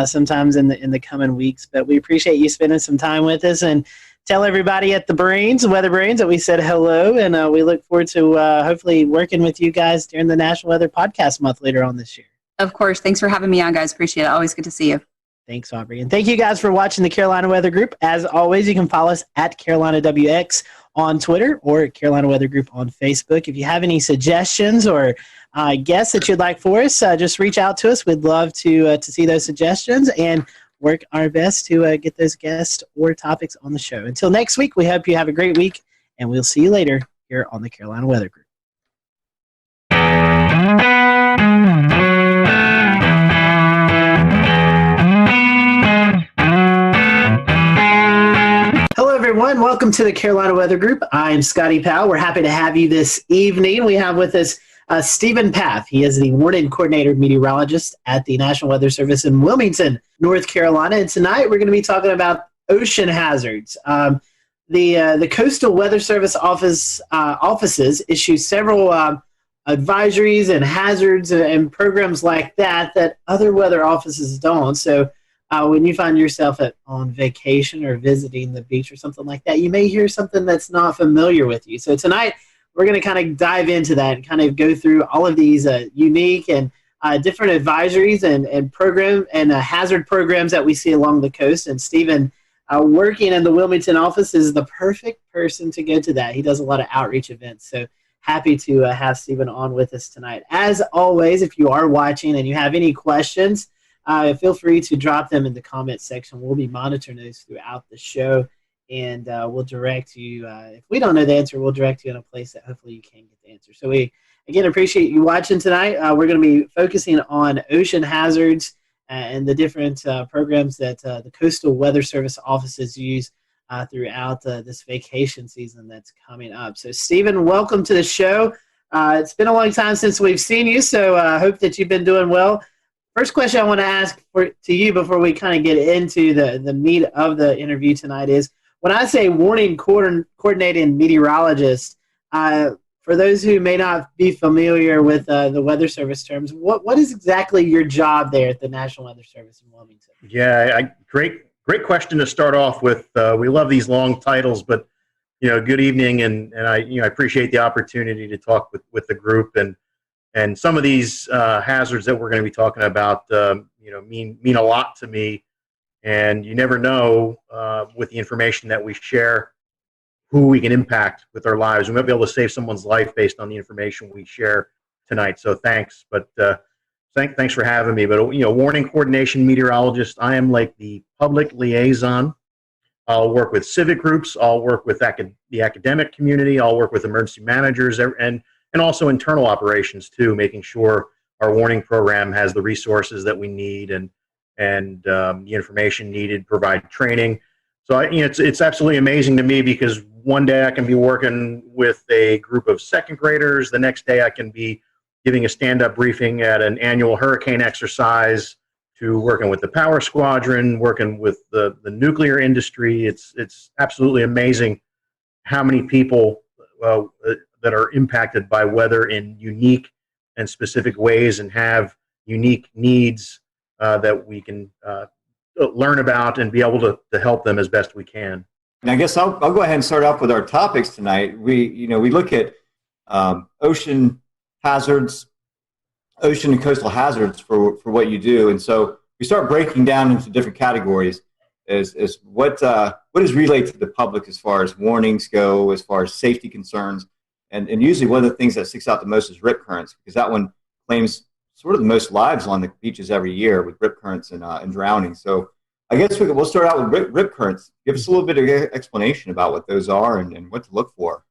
sometimes in the coming weeks. But we appreciate you spending some time with us, and tell everybody at the Weather Brains, that we said hello, and we look forward to hopefully working with you guys during the National Weather Podcast Month later on this year. Of course. Thanks for having me on, guys. Appreciate it. Always good to see you. Thanks, Aubrey. And thank you guys for watching the Carolina Weather Group. As always, you can follow us at Carolina WX on Twitter or Carolina Weather Group on Facebook. If you have any suggestions or guests that you'd like for us, just reach out to us. We'd love to see those suggestions and work our best to get those guests or topics on the show. Until next week, we hope you have a great week, and we'll see you later here on the Carolina Weather Group. Hello, everyone. Welcome to the Carolina Weather Group. I'm Scotty Powell. We're happy to have you this evening. We have with us Stephen Path. He is the Warning Coordinator Meteorologist at the National Weather Service in Wilmington, North Carolina. And tonight we're going to be talking about ocean hazards. The Coastal Weather Service offices issue several advisories and hazards and programs like that other weather offices don't. So when you find yourself on vacation or visiting the beach or something like that, you may hear something that's not familiar with you. So tonight we're going to kind of dive into that and kind of go through all of these unique and different advisories and program and hazard programs that we see along the coast. And Stephen, working in the Wilmington office, is the perfect person to go to that. He does a lot of outreach events. So happy to have Stephen on with us tonight. As always, if you are watching and you have any questions, feel free to drop them in the comments section. We'll be monitoring those throughout the show, and we'll direct you. If we don't know the answer, we'll direct you in a place that hopefully you can get the answer. So we, again, appreciate you watching tonight. We're going to be focusing on ocean hazards and the different programs that the Coastal Weather Service offices use throughout this vacation season that's coming up. So, Stephen, welcome to the show. It's been a long time since we've seen you, so I hope that you've been doing well. First question I want to ask to you before we kind of get into the meat of the interview tonight is, when I say warning coordinating meteorologist, for those who may not be familiar with the Weather Service terms, what is exactly your job there at the National Weather Service in Wilmington? Yeah, great question to start off with. We love these long titles, but good evening, and I appreciate the opportunity to talk with the group, and some of these hazards that we're going to be talking about, mean a lot to me, and you never know with the information that we share who we can impact with our lives. We might be able to save someone's life based on the information we share tonight. So thanks, but thanks for having me. But warning coordination meteorologist, I am like the public liaison. I'll work with civic groups. I'll work with the academic community. I'll work with emergency managers and also internal operations too, making sure our warning program has the resources that we need and the information needed, provide training. So it's absolutely amazing to me, because one day I can be working with a group of second graders. The next day I can be giving a stand-up briefing at an annual hurricane exercise, to working with the power squadron, working with the nuclear industry. It's absolutely amazing how many people that are impacted by weather in unique and specific ways and have unique needs that we can learn about and be able to help them as best we can. And I guess I'll go ahead and start off with our topics tonight. We look at ocean hazards, ocean and coastal hazards for what you do, and so we start breaking down into different categories. Is what is relayed to the public as far as warnings go, as far as safety concerns, and usually one of the things that sticks out the most is rip currents, because that one claims sort of the most lives on the beaches every year with rip currents and drowning. So I guess we'll start out with rip currents. Give us a little bit of explanation about what those are and what to look for.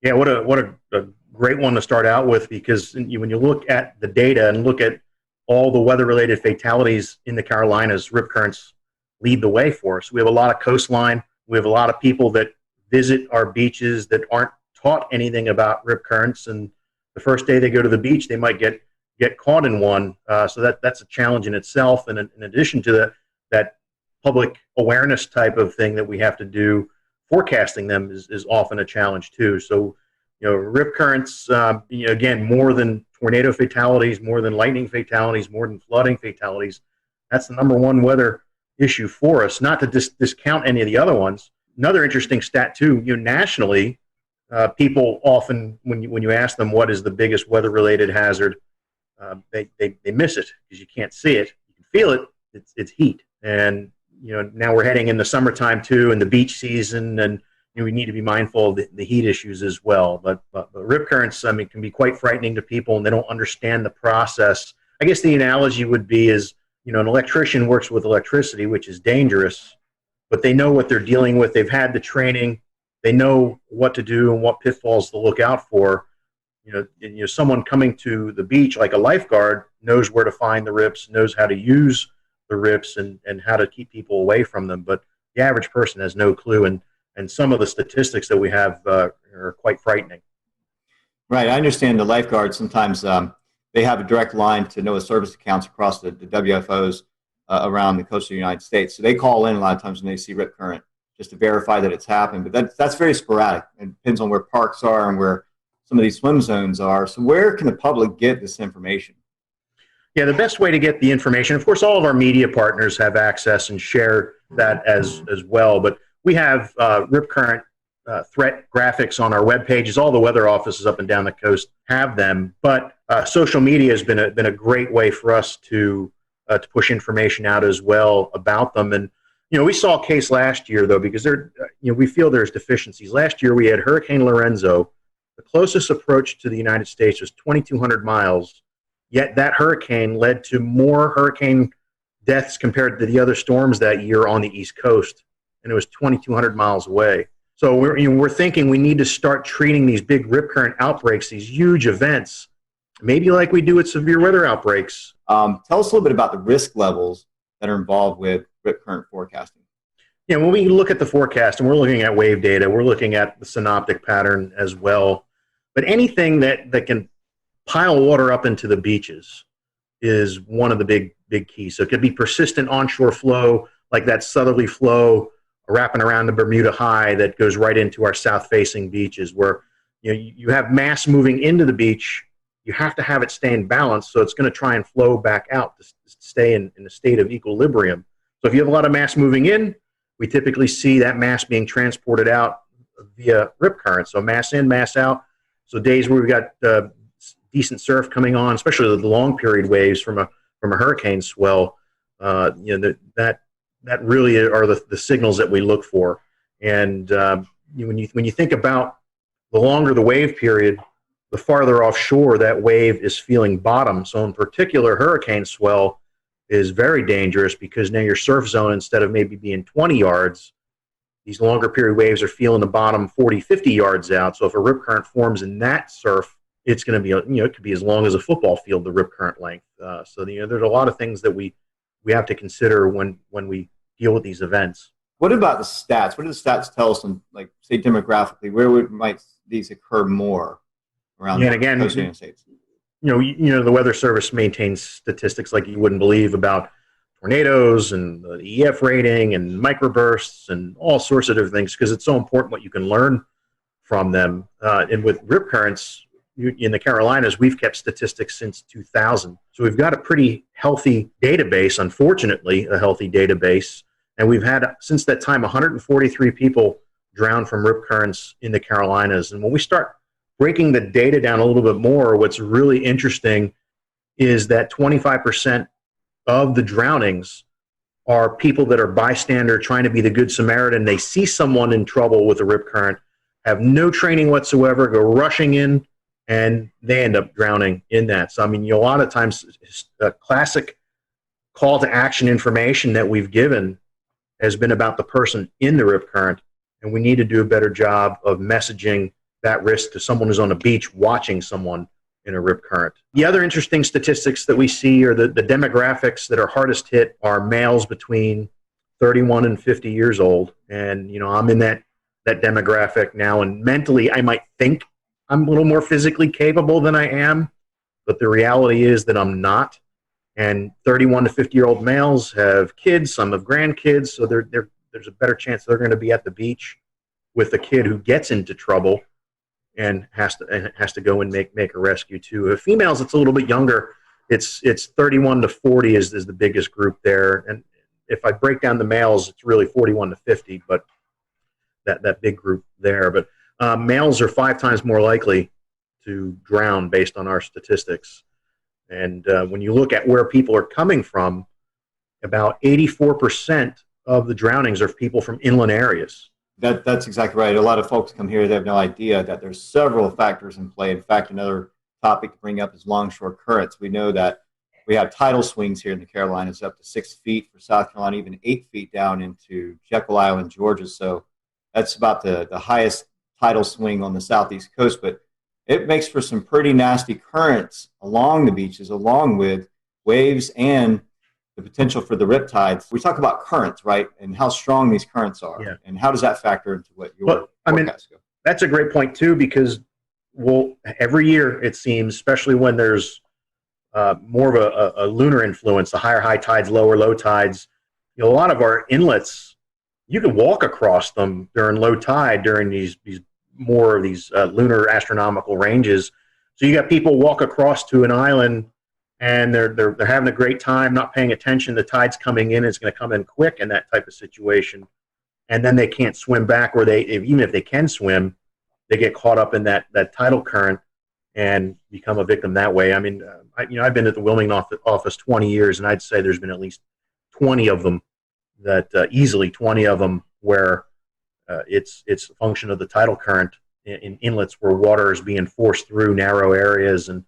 Yeah, what a great one to start out with, because when you look at the data and look at all the weather-related fatalities in the Carolinas, rip currents lead the way for us. We have a lot of coastline. We have a lot of people that visit our beaches that aren't taught anything about rip currents, and the first day they go to the beach, they might get caught in one. So that's a challenge in itself. And in addition to that public awareness type of thing that we have to do, forecasting them is often a challenge too. So, rip currents, again, more than tornado fatalities, more than lightning fatalities, more than flooding fatalities. That's the number one weather issue for us, not to discount any of the other ones. Another interesting stat too, nationally, people often, when you ask them what is the biggest weather-related hazard, they miss it because you can't see it. You can feel it. It's heat. And now we're heading into summertime too, and the beach season, and we need to be mindful of the heat issues as well. But rip currents, can be quite frightening to people, and they don't understand the process. I guess the analogy would be is, an electrician works with electricity, which is dangerous, but they know what they're dealing with. They've had the training. They know what to do and what pitfalls to look out for. Someone coming to the beach, like a lifeguard, knows where to find the rips, knows how to use the rips and how to keep people away from them. But the average person has no clue, and some of the statistics that we have are quite frightening. Right. I understand the lifeguards sometimes they have a direct line to NOAA service accounts across the WFOs around the coastal United States. So they call in a lot of times when they see rip current just to verify that it's happened. But that's very sporadic. It depends on where parks are and where some of these swim zones are. So where can the public get this information? Yeah, the best way to get the information, of course, all of our media partners have access and share that as well. But we have rip current threat graphics on our web pages. All the weather offices up and down the coast have them. But social media has been a great way for us to push information out as well about them. And we saw a case last year though, because we feel there's deficiencies. Last year we had Hurricane Lorenzo, The closest approach to the United States was 2,200 miles, yet that hurricane led to more hurricane deaths compared to the other storms that year on the East Coast, and it was 2,200 miles away. So we're thinking we need to start treating these big rip current outbreaks, these huge events, maybe like we do with severe weather outbreaks. Tell us a little bit about the risk levels that are involved with rip current forecasting. Yeah, when we look at the forecast and we're looking at wave data, we're looking at the synoptic pattern as well. But anything that can pile water up into the beaches is one of the big keys. So it could be persistent onshore flow, like that southerly flow wrapping around the Bermuda High that goes right into our south-facing beaches, where you have mass moving into the beach. You have to have it stay in balance, so it's going to try and flow back out to stay in a state of equilibrium. So if you have a lot of mass moving in, we typically see that mass being transported out via rip current. So mass in, mass out. So days where we've got decent surf coming on, especially the long period waves from a hurricane swell, that really are the signals that we look for. And when you think about the longer the wave period, the farther offshore that wave is feeling bottom. So in particular, hurricane swell is very dangerous because now your surf zone, instead of maybe being 20 yards, these longer period waves are feeling the bottom 40, 50 yards out. So if a rip current forms in that surf, it's going to be, it could be as long as a football field, the rip current length. So there's a lot of things that we have to consider when we deal with these events. What about the stats? What do the stats tell us on, like, say, demographically, where might these occur more around the United States? The Weather Service maintains statistics like you wouldn't believe about tornadoes and the EF rating and microbursts and all sorts of different things, because it's so important what you can learn from them. And with rip currents in the Carolinas, we've kept statistics since 2000. So we've got a pretty healthy database, unfortunately, a healthy database. And we've had, since that time, 143 people drown from rip currents in the Carolinas. And when we start breaking the data down a little bit more, what's really interesting is that 25% of the drownings are people that are bystander trying to be the good Samaritan. They see someone in trouble with a rip current, have no training whatsoever, go rushing in, and they end up drowning in that. So, a lot of times, a classic call to action information that we've given has been about the person in the rip current, and we need to do a better job of messaging that risk to someone who's on the beach watching someone in a rip current. The other interesting statistics that we see are the demographics that are hardest hit are males between 31 and 50 years old. And, I'm in that demographic now, and mentally I might think I'm a little more physically capable than I am, but the reality is that I'm not. And 31 to 50-year-old males have kids, some have grandkids, so there's a better chance they're going to be at the beach with a kid who gets into trouble and has to go and make a rescue too. If females, it's a little bit younger. It's 31 to 40 is the biggest group there. And if I break down the males, it's really 41 to 50, but that big group there. But males are 5 times more likely to drown based on our statistics. And when you look at where people are coming from, about 84% of the drownings are people from inland areas. That's exactly right. A lot of folks come here, they have no idea that there's several factors in play. In fact, another topic to bring up is longshore currents. We know that we have tidal swings here in the Carolinas up to 6 feet for South Carolina, even 8 feet down into Jekyll Island, Georgia. So that's about the highest tidal swing on the southeast coast. But it makes for some pretty nasty currents along the beaches, along with waves and the potential for the riptides. We talk about currents, right, and how strong these currents are. Yeah. And how does that factor into what your forecasts go? That's a great point, too, because every year, it seems, especially when there's more of a lunar influence, the higher high tides, lower low tides, a lot of our inlets, you can walk across them during low tide during these more of these lunar astronomical ranges. So you got people walk across to an island and they're having a great time, not paying attention. The tide's coming in, it's going to come in quick in that type of situation. And then they can't swim back, or even if they can swim, they get caught up in that tidal current and become a victim that way. I've been at the Wilmington office 20 years, and I'd say there's been at least 20 of them easily 20 of them where it's a function of the tidal current in inlets where water is being forced through narrow areas and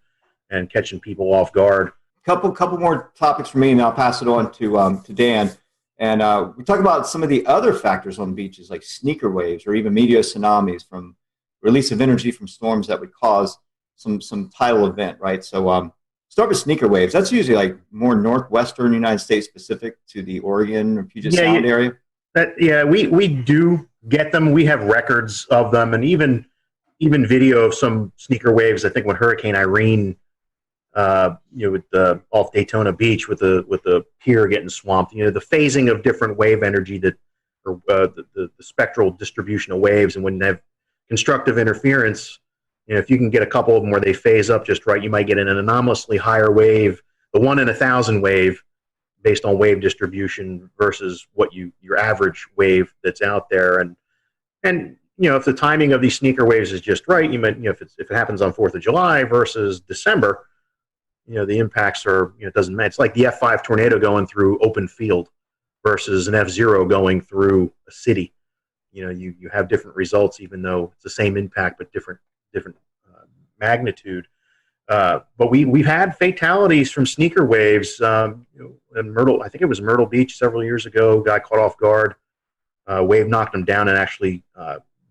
catching people off guard. Couple more topics for me, and I'll pass it on to Dan. And we talk about some of the other factors on beaches, like sneaker waves or even meteor tsunamis from release of energy from storms that would cause some tidal event, right? So start with sneaker waves. That's usually like more northwestern United States specific to the Oregon or Puget Sound area. We do get them. We have records of them, and even video of some sneaker waves. I think when Hurricane Irene, with the off Daytona Beach with the pier getting swamped, the phasing of different wave energy or the spectral distribution of waves, and when they have constructive interference, if you can get a couple of them where they phase up just right, you might get an anomalously higher wave, the 1 in 1,000 wave, based on wave distribution versus what your average wave that's out there. And if the timing of these sneaker waves is just right, you might, if it happens on 4th of July versus December, the impacts are, it doesn't matter. It's like the F5 tornado going through open field versus an F0 going through a city. You have different results, even though it's the same impact, but different magnitude. But we've had fatalities from sneaker waves. In Myrtle, I think it was Myrtle Beach several years ago, guy caught off guard. Wave knocked him down and actually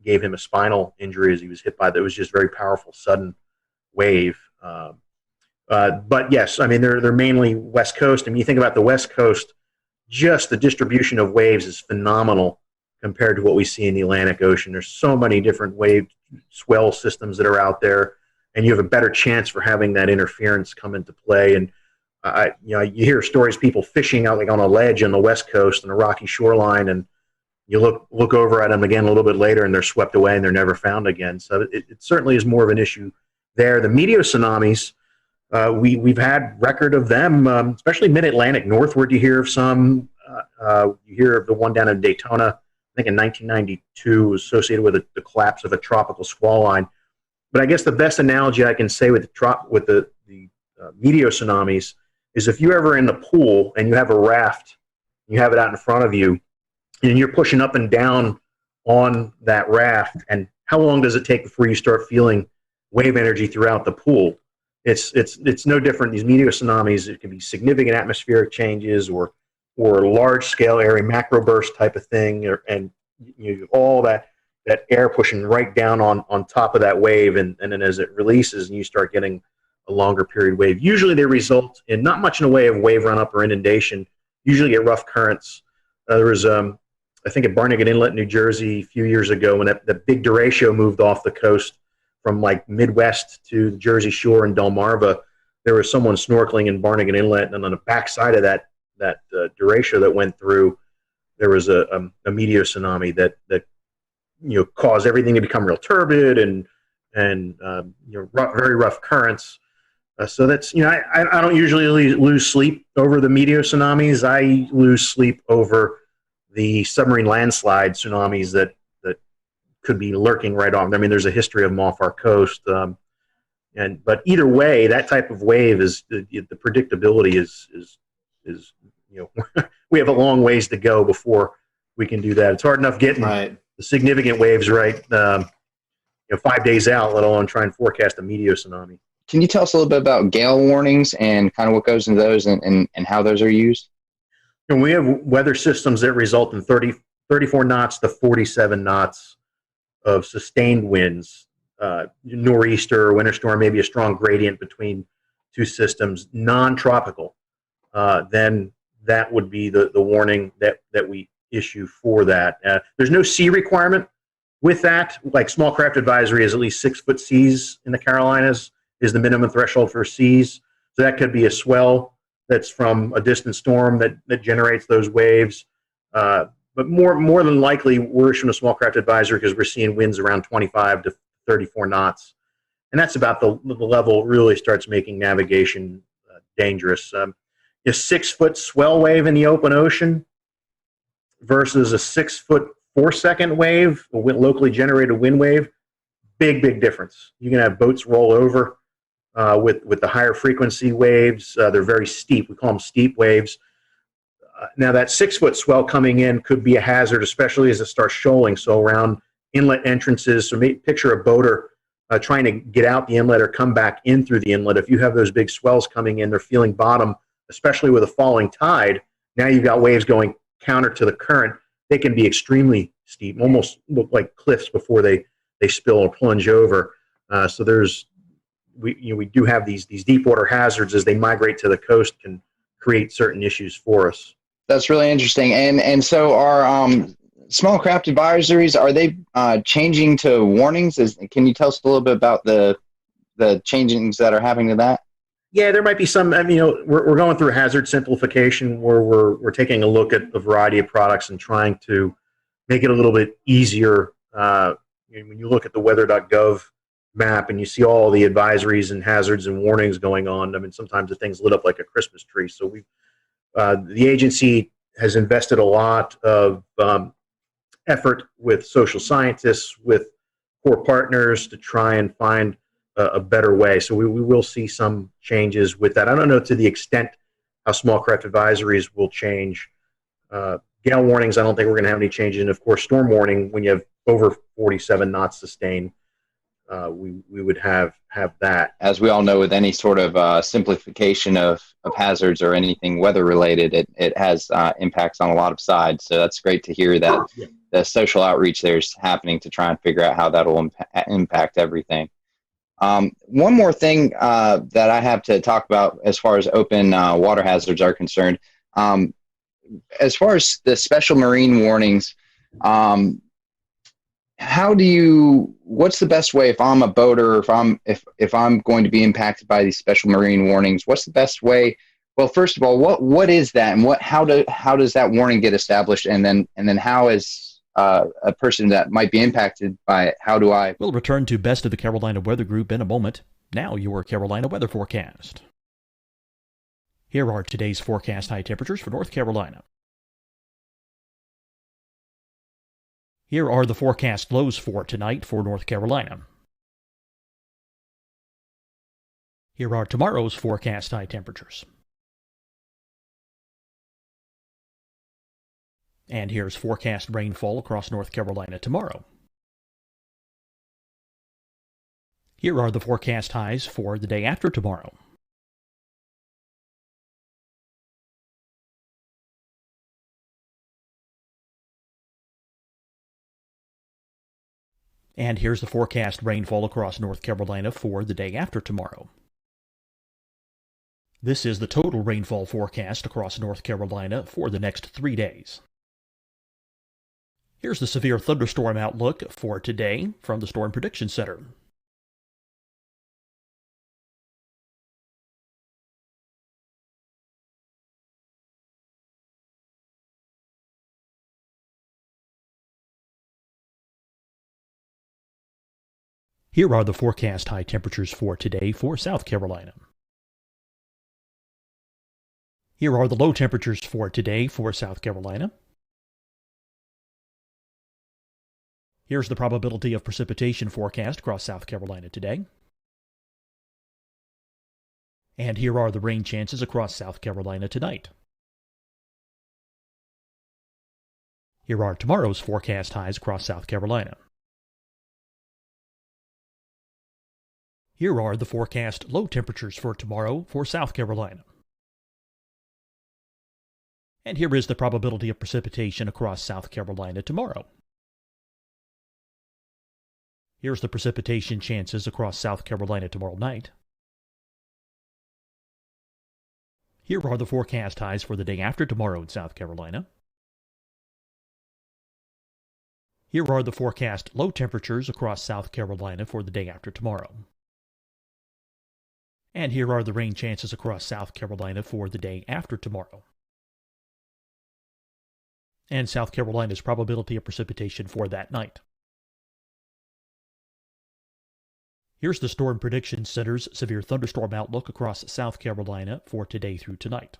gave him a spinal injury as he was hit by that. It was just very powerful, sudden wave. But yes, I mean, they're mainly West Coast. I mean, you think about the West Coast, just the distribution of waves is phenomenal compared to what we see in the Atlantic Ocean. There's so many different wave swell systems that are out there, and you have a better chance for having that interference come into play. And you hear stories people fishing out like on a ledge on the West Coast on a rocky shoreline, and you look over at them again a little bit later, and they're swept away and they're never found again. So it certainly is more of an issue there. The meteor tsunamis, we've had record of them, especially mid-Atlantic northward. You hear of some. You hear of the one down in Daytona, I think in 1992, associated with the collapse of a tropical squall line. But I guess the best analogy I can say with the meteor tsunamis is if you're ever in the pool and you have a raft, you have it out in front of you, and you're pushing up and down on that raft, and how long does it take before you start feeling wave energy throughout the pool? It's no different. These meteor tsunamis, it can be significant atmospheric changes or large scale area macro burst type of thing, and all that air pushing right down on top of that wave, and then as it releases and you start getting a longer period wave. Usually they result in not much in the way of wave run up or inundation. Usually get rough currents. There was I think at Barnegat Inlet, New Jersey, a few years ago, when that big derecho moved off the coast from like Midwest to the Jersey Shore in Delmarva, there was someone snorkeling in Barnegat Inlet, and on the backside of that derecho that went through, there was a meteor tsunami that caused everything to become real turbid and very rough currents. So that's I don't usually lose sleep over the meteor tsunamis. I lose sleep over the submarine landslide tsunamis that could be lurking right off. I mean, there's a history of them off our coast. But either way, that type of wave is the predictability is we have a long ways to go before we can do that. It's hard enough getting the significant waves right 5 days out, let alone try and forecast a meteor tsunami. Can you tell us a little bit about gale warnings and kind of what goes into those and how those are used? And we have weather systems that result in 34 knots to 47 knots of sustained winds, nor'easter or winter storm, maybe a strong gradient between two systems, non-tropical. Then that would be the warning that we issue for that. There's no sea requirement with that. Like small craft advisory is at least 6 foot seas in the Carolinas is the minimum threshold for seas. So that could be a swell that's from a distant storm that generates those waves. But more than likely, we're issuing a small craft advisory because we're seeing winds around 25 to 34 knots. And that's about the level it really starts making navigation dangerous. A 6 foot swell wave in the open ocean versus a 6 foot 4 second wave, a locally generated wind wave, big difference. You can have boats roll over with the higher frequency waves. They're very steep. We call them steep waves. Now that 6 foot swell coming in could be a hazard, especially as it starts shoaling. So around inlet entrances. So picture a boater trying to get out the inlet or come back in through the inlet. If you have those big swells coming in, they're feeling bottom, especially with a falling tide. Now you've got waves going counter to the current. They can be extremely steep, almost look like cliffs before they spill or plunge over. So we do have these deep water hazards as they migrate to the coast, can create certain issues for us. That's really interesting. And so our small craft advisories, are they changing to warnings? Can you tell us a little bit about the changings that are happening to that? Yeah, there might be some. We're going through hazard simplification where we're taking a look at a variety of products and trying to make it a little bit easier. When you look at the weather.gov map and you see all the advisories and hazards and warnings going on, I mean, sometimes the thing's lit up like a Christmas tree. So the agency has invested a lot of effort with social scientists, with core partners to try and find a better way. So we will see some changes with that. I don't know to the extent how small craft advisories will change. Gale warnings, I don't think we're going to have any changes. And of course, storm warning, when you have over 47 knots sustained, we would have that. As we all know, with any sort of simplification of hazards or anything weather related, it has impacts on a lot of sides. So that's great to hear that the social outreach there's happening to try and figure out how that will impact everything. One more thing that I have to talk about as far as open water hazards are concerned, as far as the special marine warnings, what's the best way if I'm a boater, if I'm going to be impacted by these special marine warnings, what's the best way? Well, first of all, what is that, and how does that warning get established, and then how is a person that might be impacted by it, how do I? We'll return to Best of the Carolina Weather Group in a moment. Now your Carolina weather forecast. Here are today's forecast high temperatures for North Carolina. Here are the forecast lows for tonight for North Carolina. Here are tomorrow's forecast high temperatures. And here's forecast rainfall across North Carolina tomorrow. Here are the forecast highs for the day after tomorrow. And here's the forecast rainfall across North Carolina for the day after tomorrow. This is the total rainfall forecast across North Carolina for the next 3 days. Here's the severe thunderstorm outlook for today from the Storm Prediction Center. Here are the forecast high temperatures for today for South Carolina. Here are the low temperatures for today for South Carolina. Here's the probability of precipitation forecast across South Carolina today. And here are the rain chances across South Carolina tonight. Here are tomorrow's forecast highs across South Carolina. Here are the forecast low temperatures for tomorrow for South Carolina. And here is the probability of precipitation across South Carolina tomorrow. Here's the precipitation chances across South Carolina tomorrow night. Here are the forecast highs for the day after tomorrow in South Carolina. Here are the forecast low temperatures across South Carolina for the day after tomorrow. And here are the rain chances across South Carolina for the day after tomorrow. And South Carolina's probability of precipitation for that night. Here's the Storm Prediction Center's severe thunderstorm outlook across South Carolina for today through tonight.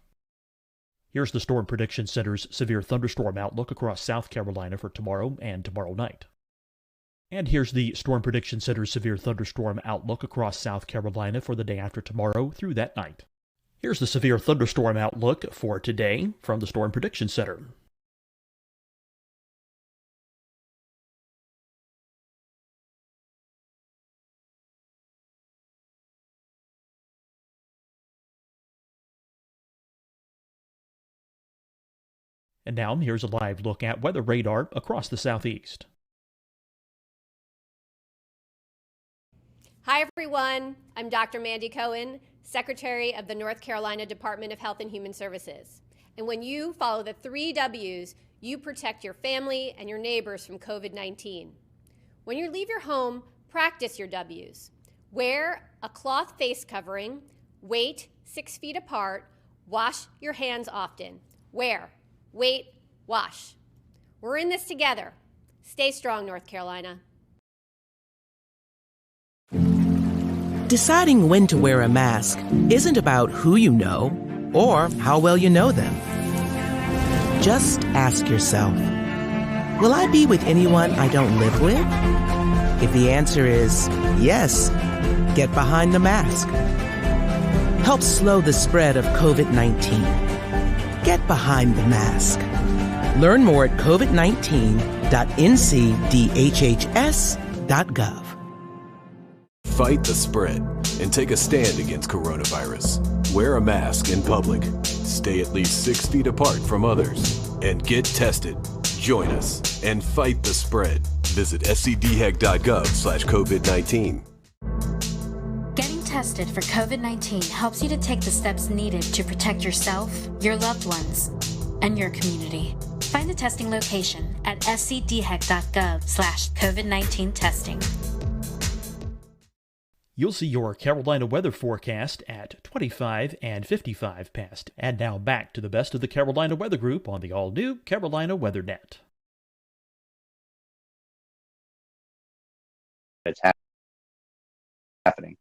Here's the Storm Prediction Center's severe thunderstorm outlook across South Carolina for tomorrow and tomorrow night. And here's the Storm Prediction Center's severe thunderstorm outlook across South Carolina for the day after tomorrow through that night. Here's the severe thunderstorm outlook for today from the Storm Prediction Center. And now here's a live look at weather radar across the southeast. Hi, everyone. I'm Dr. Mandy Cohen, Secretary of the North Carolina Department of Health and Human Services. And when you follow the 3 W's, you protect your family and your neighbors from COVID-19. When you leave your home, practice your W's. Wear a cloth face covering, wait 6 feet apart, wash your hands often. Wear, wait, wash. We're in this together. Stay strong, North Carolina. Deciding when to wear a mask isn't about who you know or how well you know them. Just ask yourself, will I be with anyone I don't live with? If the answer is yes, get behind the mask. Help slow the spread of COVID-19. Get behind the mask. Learn more at covid19.ncdhhs.gov. Fight the spread and take a stand against coronavirus. Wear a mask in public. Stay at least 6 feet apart from others. And get tested. Join us and fight the spread. Visit scdhec.gov/COVID-19. Getting tested for COVID-19 helps you to take the steps needed to protect yourself, your loved ones, and your community. Find the testing location at scdhec.gov/COVID-19 testing. You'll see your Carolina weather forecast at 25 and 55 past. And now back to the best of the Carolina Weather Group on the all-new Carolina Weather Net. It's happening.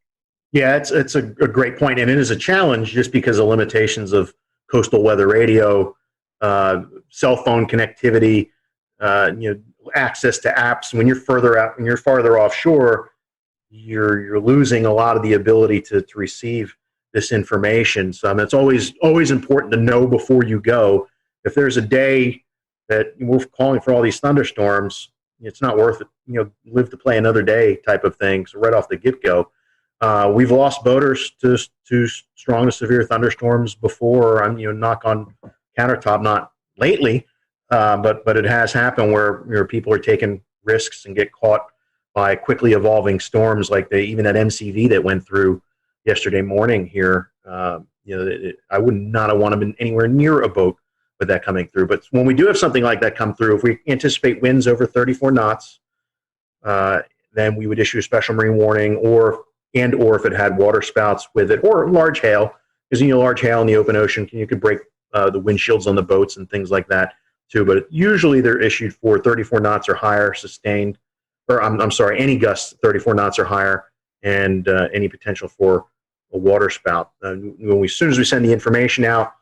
Yeah, it's a great point, and it is a challenge just because of limitations of coastal weather radio, cell phone connectivity, access to apps. When you're further out, when you're farther offshore, you're losing a lot of the ability to receive this information. So it's always important to know before you go. If there's a day that we're calling for all these thunderstorms, it's not worth it. Live to play another day type of thing. So right off the get-go, we've lost boaters to strong to severe thunderstorms before. Knock on countertop, not lately, but it has happened where people are taking risks and get caught by quickly evolving storms like even that MCV that went through yesterday morning here. I would not have wanted to been anywhere near a boat with that coming through. But when we do have something like that come through, if we anticipate winds over 34 knots, then we would issue a special marine warning, or if it had water spouts with it, or large hail, because large hail in the open ocean you could break the windshields on the boats and things like that too. But usually they're issued for 34 knots or higher sustained. Or I'm sorry, any gusts 34 knots or higher, and any potential for a water spout. As soon as we send the information out,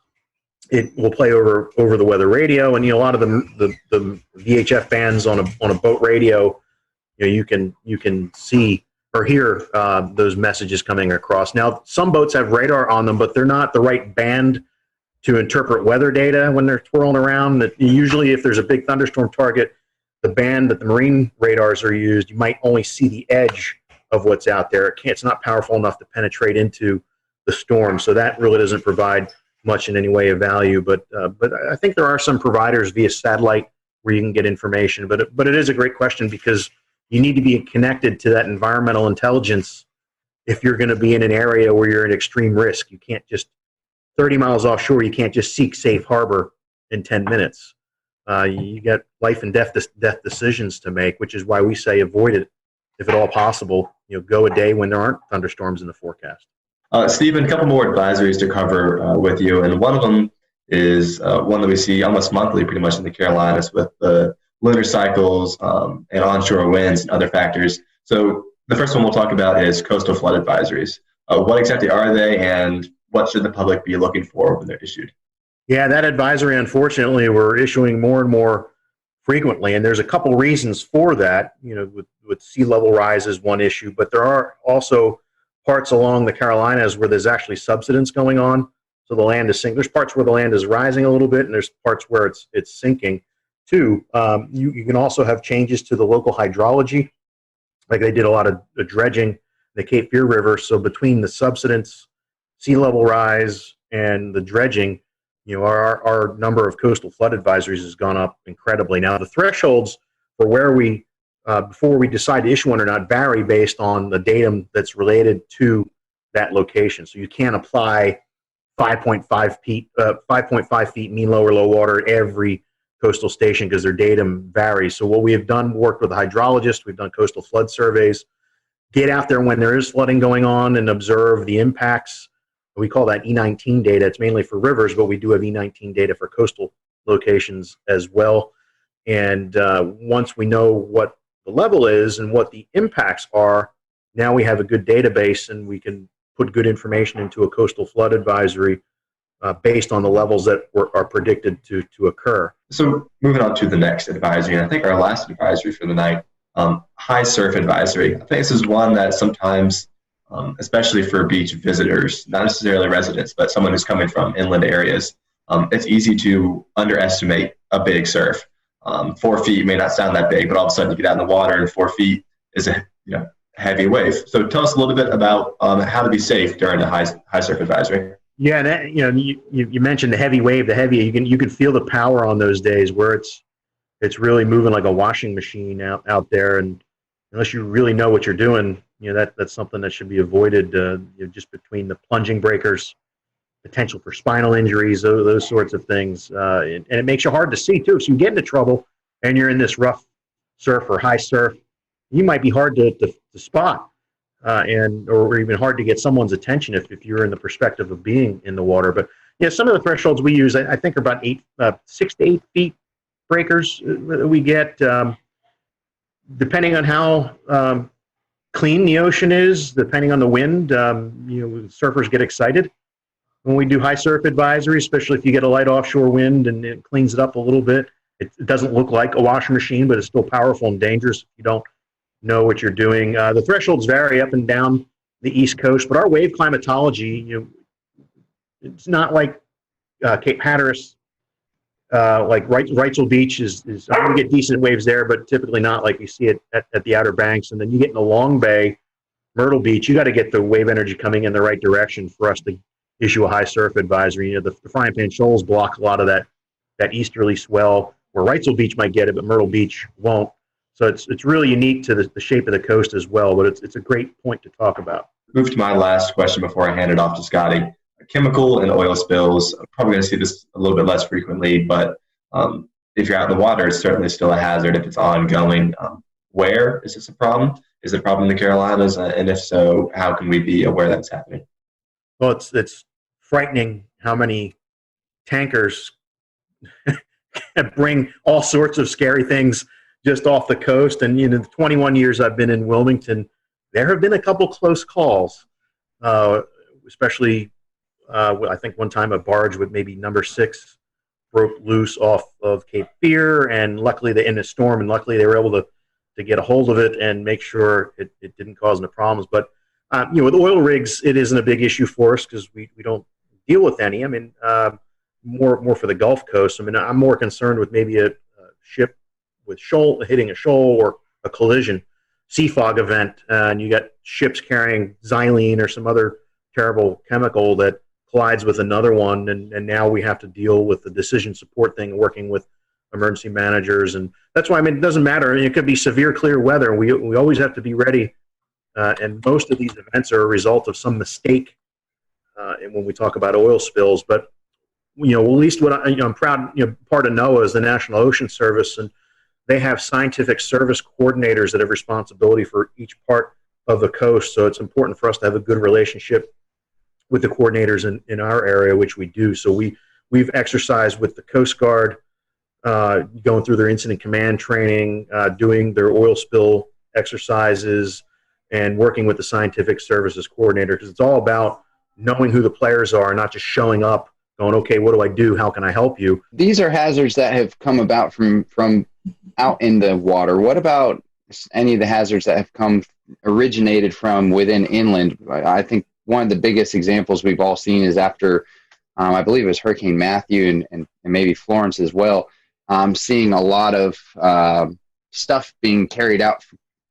it will play over the weather radio, and a lot of the VHF bands on a boat radio, you can see or hear those messages coming across. Now, some boats have radar on them, but they're not the right band to interpret weather data when they're twirling around. Usually, if there's a big thunderstorm target, the band that the marine radars are used, you might only see the edge of what's out there. It's not powerful enough to penetrate into the storm, so that really doesn't provide much in any way of value. But I think there are some providers via satellite where you can get information. But it is a great question, because you need to be connected to that environmental intelligence if you're going to be in an area where you're at extreme risk. You can't just 30 miles offshore. You can't just seek safe harbor in 10 minutes. You got life and death decisions to make, which is why we say avoid it if at all possible. Go a day when there aren't thunderstorms in the forecast. Stephen, a couple more advisories to cover with you, and one of them is one that we see almost monthly pretty much in the Carolinas with the lunar cycles and onshore winds and other factors. So the first one we'll talk about is coastal flood advisories. What exactly are they, and what should the public be looking for when they're issued? Yeah, that advisory, unfortunately, we're issuing more and more frequently, and there's a couple reasons for that. With sea level rise is one issue, but there are also parts along the Carolinas where there's actually subsidence going on, so the land is sinking. There's parts where the land is rising a little bit, and there's parts where it's sinking too. You can also have changes to the local hydrology, like they did a lot of dredging in the Cape Fear River. So between the subsidence, sea level rise, and the dredging, our number of coastal flood advisories has gone up incredibly. Now, the thresholds for where we, before we decide to issue one or not, vary based on the datum that's related to that location. So you can't apply 5.5 feet mean low or low water at every coastal station because their datum varies. So what we have done, worked with a hydrologist, we've done coastal flood surveys, get out there when there is flooding going on and observe the impacts. We call that E19 data. It's mainly for rivers, but we do have E19 data for coastal locations as well. And once we know what the level is and what the impacts are, now we have a good database and we can put good information into a coastal flood advisory based on the levels that are predicted to occur. So moving on to the next advisory, and I think our last advisory for the night, high surf advisory. I think this is one that sometimes, especially for beach visitors, not necessarily residents, but someone who's coming from inland areas, it's easy to underestimate a big surf. 4 feet may not sound that big, but all of a sudden you get out in the water and 4 feet is a heavy wave. So tell us a little bit about how to be safe during the high surf advisory. Yeah, and you mentioned the heavy wave, you can feel the power on those days where it's really moving like a washing machine out there, and unless you really know what you're doing, that's something that should be avoided. Just between the plunging breakers, potential for spinal injuries, those sorts of things, and it makes you hard to see too. So you get into trouble, and you're in this rough surf or high surf, you might be hard to spot, or even hard to get someone's attention if you're in the perspective of being in the water. But some of the thresholds we use, I think, are about 6 to 8 feet breakers we get, depending on how clean the ocean is, depending on the wind. Surfers get excited when we do high surf advisory, especially if you get a light offshore wind and it cleans it up a little bit. It doesn't look like a washing machine, but it's still powerful and dangerous if you don't know what you're doing. The thresholds vary up and down the East Coast, but our wave climatology, it's not like Cape Hatteras, like Wrightsville Beach is you get decent waves there, but typically not like you see it at the Outer Banks. And then you get in the Long Bay, Myrtle Beach, you got to get the wave energy coming in the right direction for us to issue a high surf advisory. The Frying Pan Shoals block a lot of that easterly swell, where Wrightsville Beach might get it, but Myrtle Beach won't. So it's really unique to the shape of the coast as well, but it's a great point to talk about. Move to my last question before I hand it off to Scotty. Chemical and oil spills, I'm probably going to see this a little bit less frequently, but if you're out in the water, it's certainly still a hazard if it's ongoing. Where is this a problem? Is it a problem in the Carolinas? And if so, how can we be aware that it's happening? Well, it's frightening how many tankers bring all sorts of scary things just off the coast. And the 21 years I've been in Wilmington, there have been a couple close calls, especially I think one time a barge with maybe number 6 broke loose off of Cape Fear, and luckily in a storm, and luckily they were able to get a hold of it and make sure it didn't cause any problems. But with oil rigs, it isn't a big issue for us because we don't deal with any. I mean, more for the Gulf Coast. I mean, I'm more concerned with maybe a ship with hitting a shoal or a collision, sea fog event, and you got ships carrying xylene or some other terrible chemical that collides with another one, and now we have to deal with the decision support thing, working with emergency managers. And that's why, it doesn't matter. It could be severe clear weather. We always have to be ready, and most of these events are a result of some mistake, and when we talk about oil spills. But at least what I'm proud, part of NOAA is the National Ocean Service, and they have scientific service coordinators that have responsibility for each part of the coast. So it's important for us to have a good relationship with the coordinators in our area, which we do. So we've exercised with the Coast Guard, going through their incident command training, doing their oil spill exercises, and working with the scientific services coordinator, because it's all about knowing who the players are, not just showing up going, okay, what do I do? How can I help you? These are hazards that have come about from out in the water. What about any of the hazards that have originated from within inland? I think one of the biggest examples we've all seen is after, I believe it was Hurricane Matthew and maybe Florence as well, seeing a lot of stuff being carried out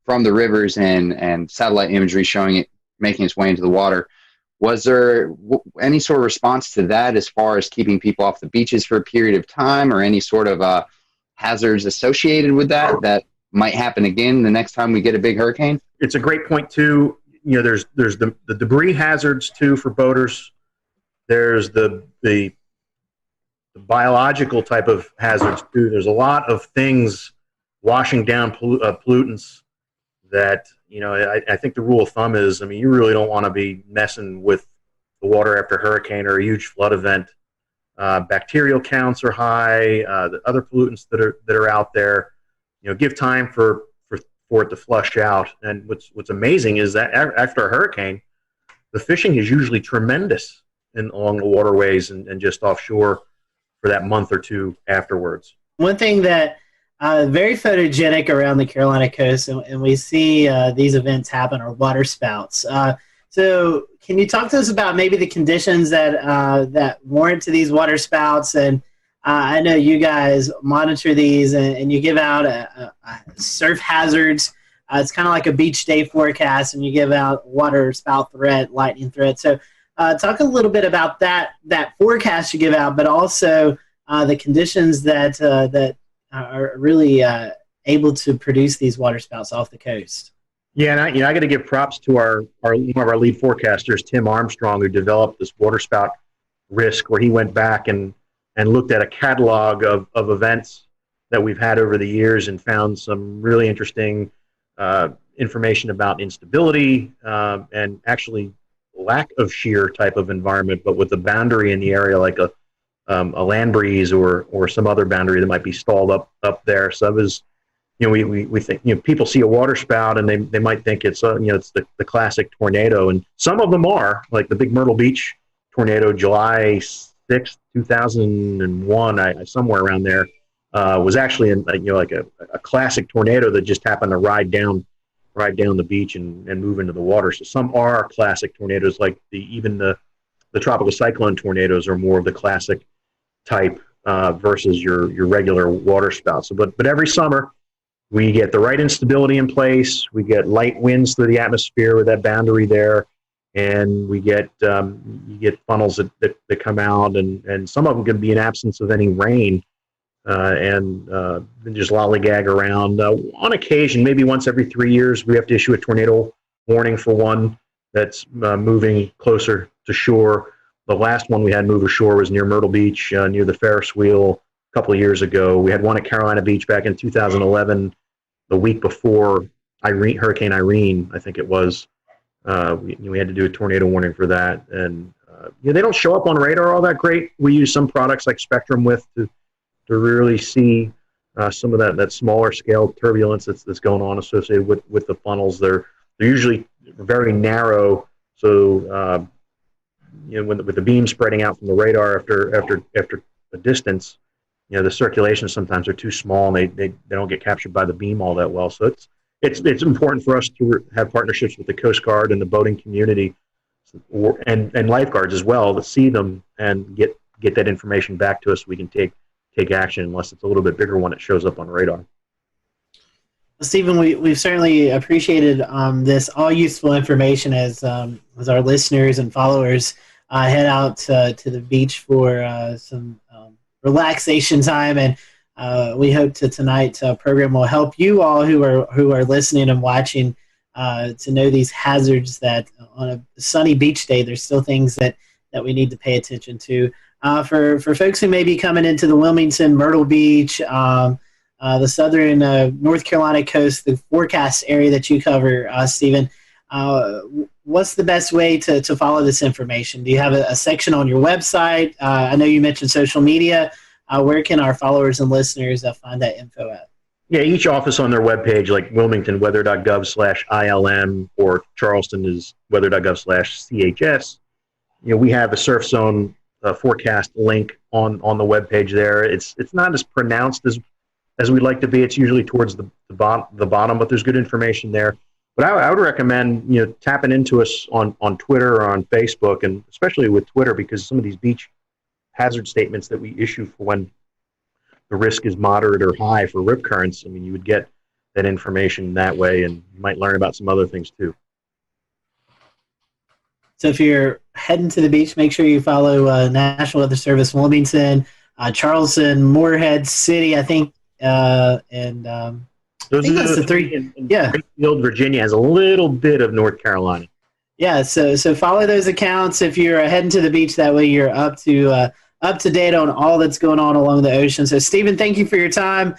from the rivers and satellite imagery showing it making its way into the water. Was there any sort of response to that as far as keeping people off the beaches for a period of time, or any sort of hazards associated with that might happen again the next time we get a big hurricane? It's a great point too. There's the debris hazards too for boaters. There's the biological type of hazards too. There's a lot of things washing down pollutants that, I think the rule of thumb is, you really don't want to be messing with the water after a hurricane or a huge flood event. Bacterial counts are high. The other pollutants that are out there, give time for it to flush out. And what's amazing is that after a hurricane, the fishing is usually tremendous along the waterways and just offshore for that month or two afterwards. One thing that very photogenic around the Carolina coast, and we see these events happen, are water spouts. So can you talk to us about maybe the conditions that warrant to these water spouts? And I know you guys monitor these, and you give out surf hazards. It's kind of like a beach day forecast, and you give out water spout threat, lightning threat. So talk a little bit about that forecast you give out, but also the conditions that are really able to produce these water spouts off the coast. Yeah, and I got to give props to one of our lead forecasters, Tim Armstrong, who developed this water spout risk, where he went back and looked at a catalog of events that we've had over the years and found some really interesting information about instability and actually lack of shear type of environment, but with a boundary in the area like a land breeze or some other boundary that might be stalled up there. So it was, we think, people see a water spout and they might think it's it's the classic tornado, and some of them are, like the big Myrtle Beach tornado, July 6th, 2001, somewhere around there, was actually like a classic tornado that just happened to ride down the beach and move into the water. So some are classic tornadoes, like even the tropical cyclone tornadoes are more of the classic type versus your regular water spouts. So, but every summer we get the right instability in place. We get light winds through the atmosphere with that boundary there, and we get you get funnels that come out, and some of them can be in absence of any rain, and just lollygag around. On occasion, maybe once every 3 years, we have to issue a tornado warning for one that's moving closer to shore. The last one we had move ashore was near Myrtle Beach, near the Ferris wheel, a couple of years ago. We had one at Carolina Beach back in 2011, the week before Hurricane Irene, I think it was. We had to do a tornado warning for that. And they don't show up on radar all that great. We use some products like Spectrum to really see some of that smaller scale turbulence that's going on associated with the funnels. They're usually very narrow, so with the beam spreading out from the radar after a distance, the circulations sometimes are too small and they don't get captured by the beam all that well. So it's important for us to have partnerships with the Coast Guard and the boating community and lifeguards as well to see them and get that information back to us so we can take action, unless it's a little bit bigger one that shows up on radar. Stephen, we've certainly appreciated this all useful information as our listeners and followers head out to the beach for some relaxation time, and we hope tonight's program will help you all who are listening and watching to know these hazards, that on a sunny beach day there's still things that we need to pay attention to. For folks who may be coming into the Wilmington, Myrtle Beach, the southern North Carolina coast, the forecast area that you cover, Stephen, what's the best way to follow this information? Do you have a section on your website? I know you mentioned social media. Where can our followers and listeners find that info at? Yeah, each office on their webpage, like Wilmington, weather.gov/ILM, or Charleston is weather.gov/CHS. We have a surf zone forecast link on the webpage there. It's not as pronounced as we'd like to be. It's usually towards the bottom, but there's good information there. But I would recommend tapping into us on Twitter or on Facebook, and especially with Twitter, because some of these beach hazard statements that we issue for when the risk is moderate or high for rip currents, you would get that information that way, and you might learn about some other things too. So if you're heading to the beach, make sure you follow National Weather Service Wilmington, Charleston, Moorhead City, I think, and I think that's the three. Yeah. Springfield, Virginia has a little bit of North Carolina. Yeah, so follow those accounts if you're heading to the beach. That way you're up to date on all that's going on along the ocean. So, Stephen, thank you for your time.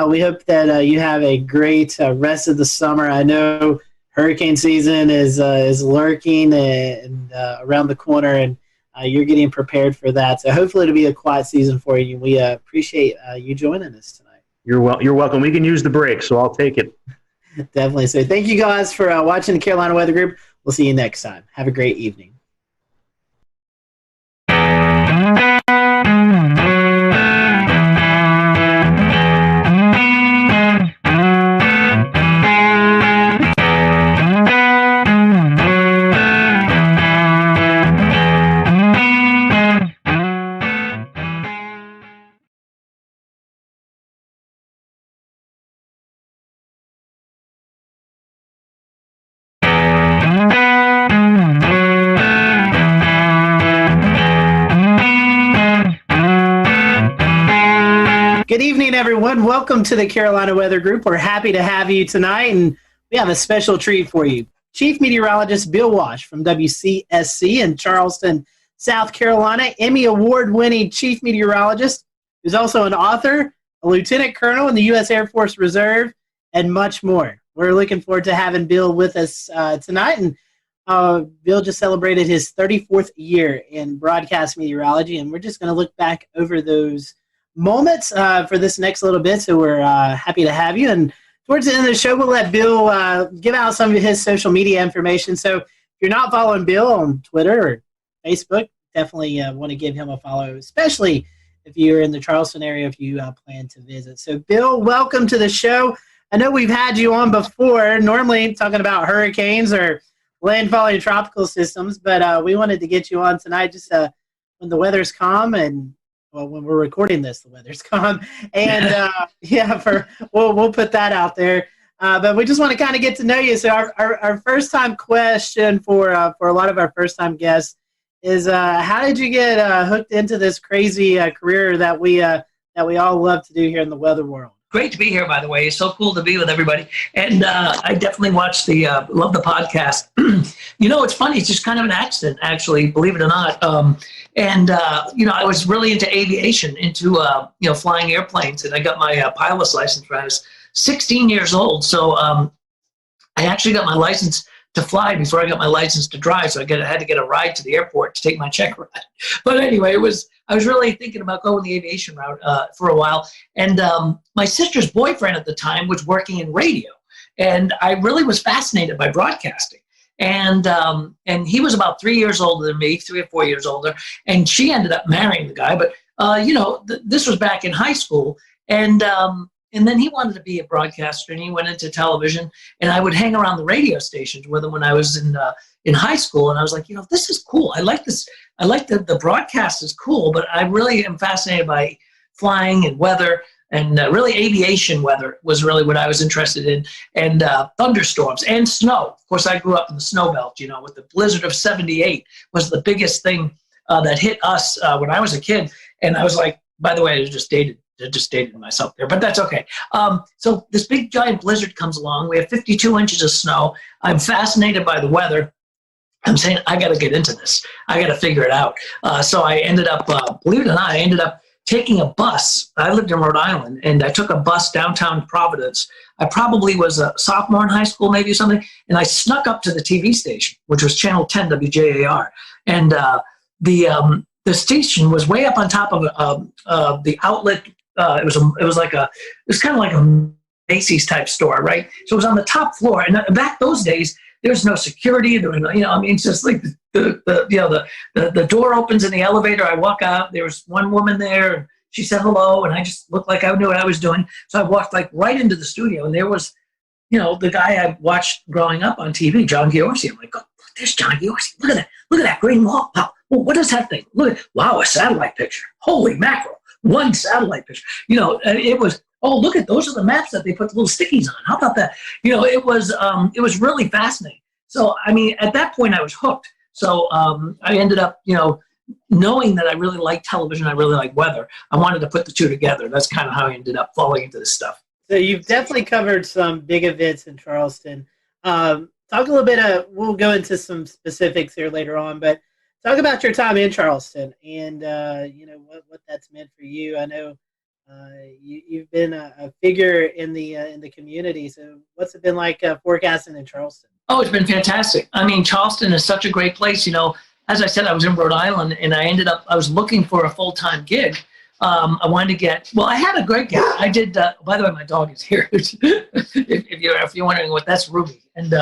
We hope that you have a great rest of the summer. I know hurricane season is lurking and around the corner, and you're getting prepared for that. So hopefully it'll be a quiet season for you. We appreciate you joining us tonight. You're welcome. We can use the break, so I'll take it. Definitely. So thank you guys for watching the Carolina Weather Group. We'll see you next time. Have a great evening. Good evening, everyone. Welcome to the Carolina Weather Group. We're happy to have you tonight, and we have a special treat for you. Chief Meteorologist Bill Wash from WCSC in Charleston, South Carolina, Emmy Award-winning Chief Meteorologist, who's also an author, a Lieutenant Colonel in the U.S. Air Force Reserve, and much more. We're looking forward to having Bill with us tonight, and Bill just celebrated his 34th year in broadcast meteorology, and we're just going to look back over those moments for this next little bit. So we're happy to have you. And towards the end of the show, we'll let Bill give out some of his social media information. So if you're not following Bill on Twitter or Facebook, definitely want to give him a follow, especially if you're in the Charleston area, if you plan to visit. So Bill, welcome to the show. I know we've had you on before, normally talking about hurricanes or landfalling tropical systems, but we wanted to get you on tonight just when the weather's calm and well, when we're recording this, the weather's calm, and we'll put that out there. But we just want to kind of get to know you. So our first time question for a lot of our first time guests is how did you get hooked into this crazy career that we all love to do here in the weather world? Great to be here, by the way. It's so cool to be with everybody. And I definitely watch love the podcast. It's funny. It's just kind of an accident, actually, believe it or not. I was really into aviation, into, flying airplanes. And I got my pilot's license when I was 16 years old. So I actually got my license to fly before I got my license to drive. So I had to get a ride to the airport to take my check ride. But anyway, I was really thinking about going the aviation route for a while. And my sister's boyfriend at the time was working in radio. And I really was fascinated by broadcasting. And he was about 3 years older than me, 3 or 4 years older. And she ended up marrying the guy. But, this was back in high school. And then he wanted to be a broadcaster, and he went into television. And I would hang around the radio stations with him when I was in high school. And I was like, this is cool. I like this. I like the broadcast is cool, but I really am fascinated by flying and weather, and really aviation weather was really what I was interested in, and thunderstorms and snow. Of course, I grew up in the snow belt, with the blizzard of '78 was the biggest thing that hit us when I was a kid. And I was like, by the way, I just dated myself there, but that's okay. So this big giant blizzard comes along. We have 52 inches of snow. I'm fascinated by the weather. I'm saying, I got to get into this. I got to figure it out. So I ended up, believe it or not, I ended up taking a bus. I lived in Rhode Island, and I took a bus downtown Providence. I probably was a sophomore in high school, maybe or something, and I snuck up to the TV station, which was Channel 10 WJAR. And the station was way up on top of the outlet. It was kind of like a Macy's type store, right? So it was on the top floor, and back those days, there's no security. There was no, it's just like the door opens in the elevator. I walk out. There was one woman there, and she said hello, and I just looked like I knew what I was doing. So I walked right into the studio, and there was, the guy I watched growing up on TV, John Giorgi. I'm like, oh, there's John Giorgi. Look at that green wall. Wow, well, what is that thing? Wow, a satellite picture. Holy mackerel. One satellite picture. It was, oh, look at those are the maps that they put the little stickies on. How about that? It was really fascinating. So, at that point I was hooked. So I ended up, knowing that I really like television, I really like weather. I wanted to put the two together. That's kind of how I ended up falling into this stuff. So you've definitely covered some big events in Charleston. Talk a little bit. We'll go into some specifics here later on, but talk about your time in Charleston and what that's meant for you. I know you've been a figure in the community. So what's it been like forecasting in Charleston? Oh, it's been fantastic. I mean, Charleston is such a great place. As I said, I was in Rhode Island, and I was looking for a full-time gig. I wanted to I had a great gig. I did, by the way, my dog is here. if you're wondering what, that's Ruby. And,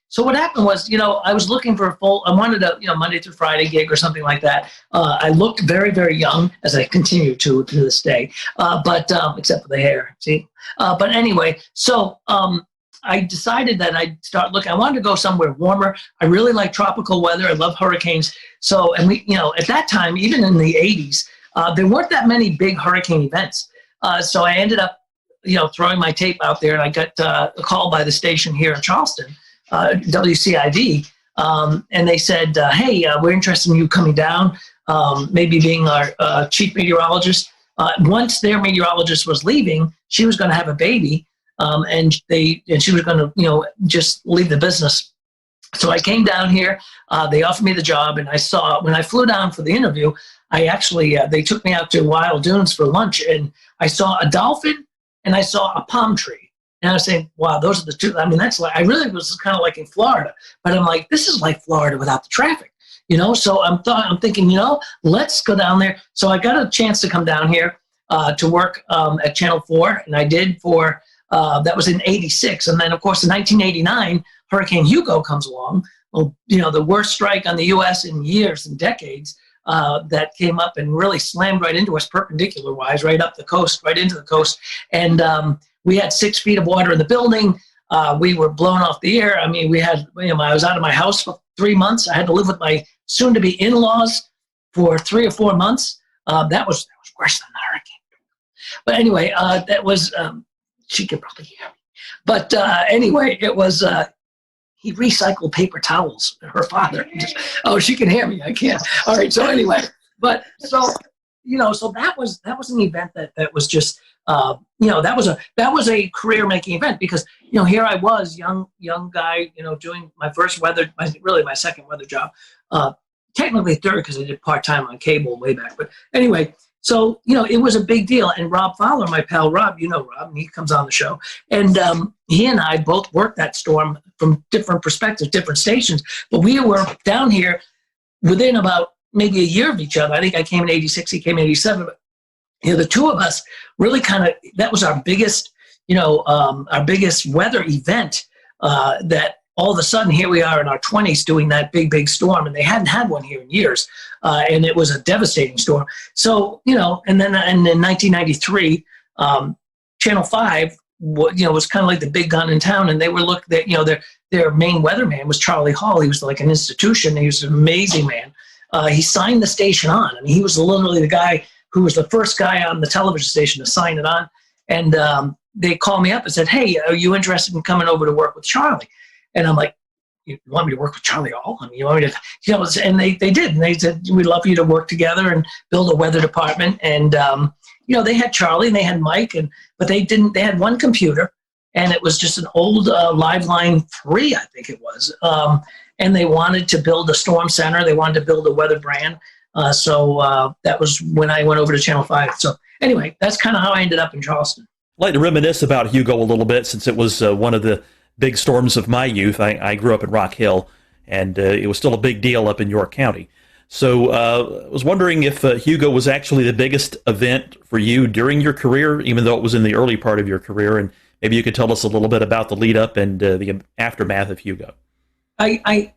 so what happened was, I was looking for I wanted a, Monday through Friday gig or something like that. I looked very, very young, as I continue to this day, except for the hair, see? But anyway, so, I decided that I'd start looking. I wanted to go somewhere warmer. I really like tropical weather. I love hurricanes. So, and we, at that time, even in the 80s, there weren't that many big hurricane events. So I ended up, throwing my tape out there, and I got a call by the station here in Charleston, WCIV, and they said, hey, we're interested in you coming down, maybe being our chief meteorologist. Once their meteorologist was leaving, she was going to have a baby. And she was going to, just leave the business. So I came down here, they offered me the job, and when I flew down for the interview, I actually, they took me out to Wild Dunes for lunch, and I saw a dolphin and I saw a palm tree. And I was saying, wow, those are the two. I mean, that's like, I really was kind of like in Florida, but I'm like, this is like Florida without the traffic, So I'm thinking, let's go down there. So I got a chance to come down here to work at Channel 4, and I did for, that was in '86. And then, of course, in 1989, Hurricane Hugo comes along. Well, the worst strike on the U.S. in years and decades that came up and really slammed right into us perpendicular-wise, right up the coast, right into the coast. And we had 6 feet of water in the building. We were blown off the air. I mean, we had, I was out of my house for 3 months. I had to live with my soon-to-be in-laws for 3 or 4 months. That was worse than the hurricane. But anyway, that was... she could probably hear me. But anyway, it was, he recycled paper towels, her father. She can hear me, I can't. All right, so anyway, but so, so that was an event that was just, that was a career-making event because, here I was, young guy, doing my first my second weather job. Technically third because I did part-time on cable way back. But anyway, so, it was a big deal. And Rob Fowler, my pal Rob, Rob, and he comes on the show. And he and I both worked that storm from different perspectives, different stations. But we were down here within about maybe a year of each other. I think I came in '86, he came in '87. But, the two of us really that was our biggest, our biggest weather event that all of a sudden, here we are in our 20s doing that big storm, and they hadn't had one here in years, and it was a devastating storm. So, and then in 1993, Channel 5, was kind of like the big gun in town, and they were their main weatherman was Charlie Hall. He was like an institution. He was an amazing man. He signed the station on. I mean, he was literally the guy who was the first guy on the television station to sign it on, and they called me up and said, hey, are you interested in coming over to work with Charlie? And I'm like, you want me to work with Charlie Hall? I mean, you want me to, and they did. And they said, we'd love you to work together and build a weather department. And, they had Charlie and they had Mike, but they had one computer, and it was just an old Liveline 3, I think it was. And they wanted to build a storm center. They wanted to build a weather brand. So that was when I went over to Channel 5. So anyway, that's kind of how I ended up in Charleston. I'd like to reminisce about Hugo a little bit, since it was one of the big storms of my youth. I grew up in Rock Hill, and it was still a big deal up in York County. So I was wondering if Hugo was actually the biggest event for you during your career, even though it was in the early part of your career, and maybe you could tell us a little bit about the lead up and the aftermath of Hugo. I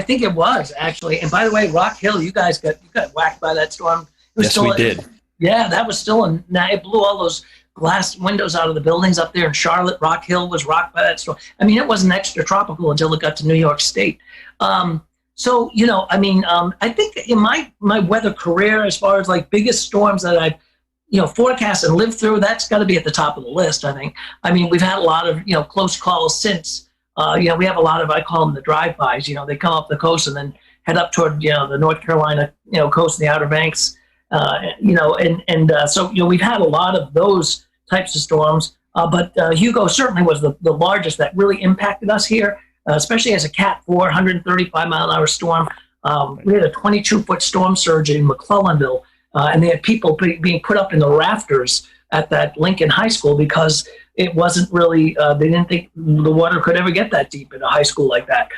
think it was actually. And by the way, Rock Hill, you guys got whacked by that storm. Yes, we did. Yeah, that was still it blew all those glass windows out of the buildings up there in Charlotte. Rock Hill was rocked by that storm. I mean, it wasn't extra tropical until it got to New York State. So, I think in my weather career, as far as like biggest storms that I've, forecast and lived through, that's got to be at the top of the list, I think. I mean, we've had a lot of, close calls since, We have a lot of, I call them the drive-bys. They come up the coast and then head up toward, the North Carolina, coast and the Outer Banks. So we've had a lot of those types of storms. But Hugo certainly was the largest that really impacted us here, especially as a Cat 4, 135 mile an hour storm. We had a 22-foot storm surge in McClellanville, and they had people being put up in the rafters at that Lincoln High School because it wasn't really, they didn't think the water could ever get that deep in a high school like that.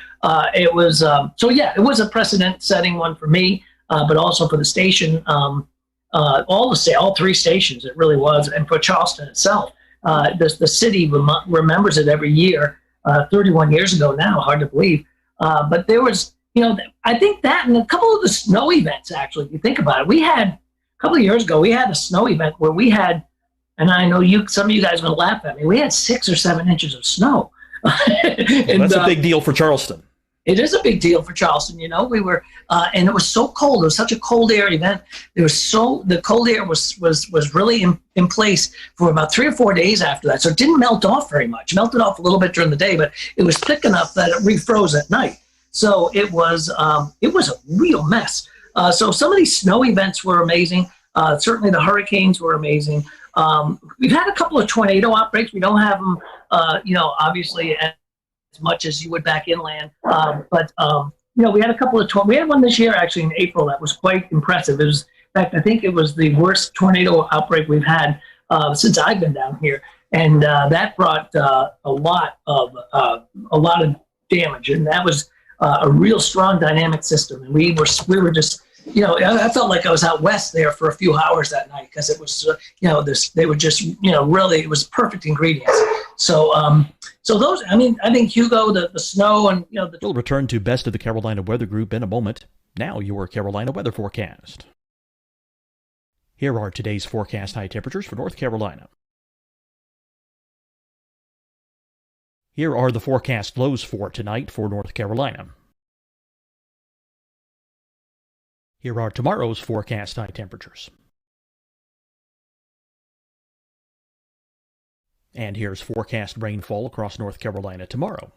It was a precedent-setting one for me, but also for the station, all three stations, it really was, and for Charleston itself. The city remembers it every year, 31 years ago now, hard to believe. But there was, I think that and a couple of the snow events, actually, if you think about it, a couple of years ago, we had a snow event where we had, and I know some of you guys are going to laugh at me, we had 6 or 7 inches of snow. And, that's a big deal for Charleston. It is a big deal for Charleston. We were, and it was so cold. It was such a cold air event. The cold air was really in place for about 3 or 4 days after that. So it didn't melt off very much. It melted off a little bit during the day, but it was thick enough that it refroze at night. So it was a real mess. So some of these snow events were amazing. Certainly the hurricanes were amazing. We've had a couple of tornado outbreaks. We don't have them, obviously as much as you would back inland. But we had a couple of we had one this year actually in April that was quite impressive. It was, in fact, I think it was the worst tornado outbreak we've had since I've been down here, and that brought a lot of damage, and that was a real strong dynamic system. And we were just. I felt like I was out west there for a few hours that night because it was, they were just, really, it was perfect ingredients. So those, I think Hugo, the snow and, We'll return to Best of the Carolina Weather Group in a moment. Now your Carolina weather forecast. Here are today's forecast high temperatures for North Carolina. Here are the forecast lows for tonight for North Carolina. Here are tomorrow's forecast high temperatures. And here's forecast rainfall across North Carolina tomorrow.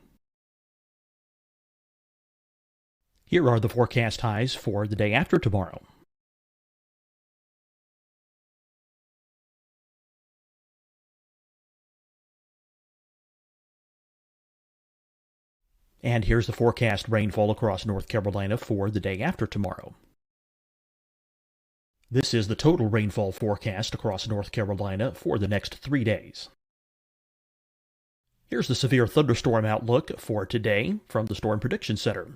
Here are the forecast highs for the day after tomorrow. And here's the forecast rainfall across North Carolina for the day after tomorrow. This is the total rainfall forecast across North Carolina for the next 3 days. Here's the severe thunderstorm outlook for today from the Storm Prediction Center.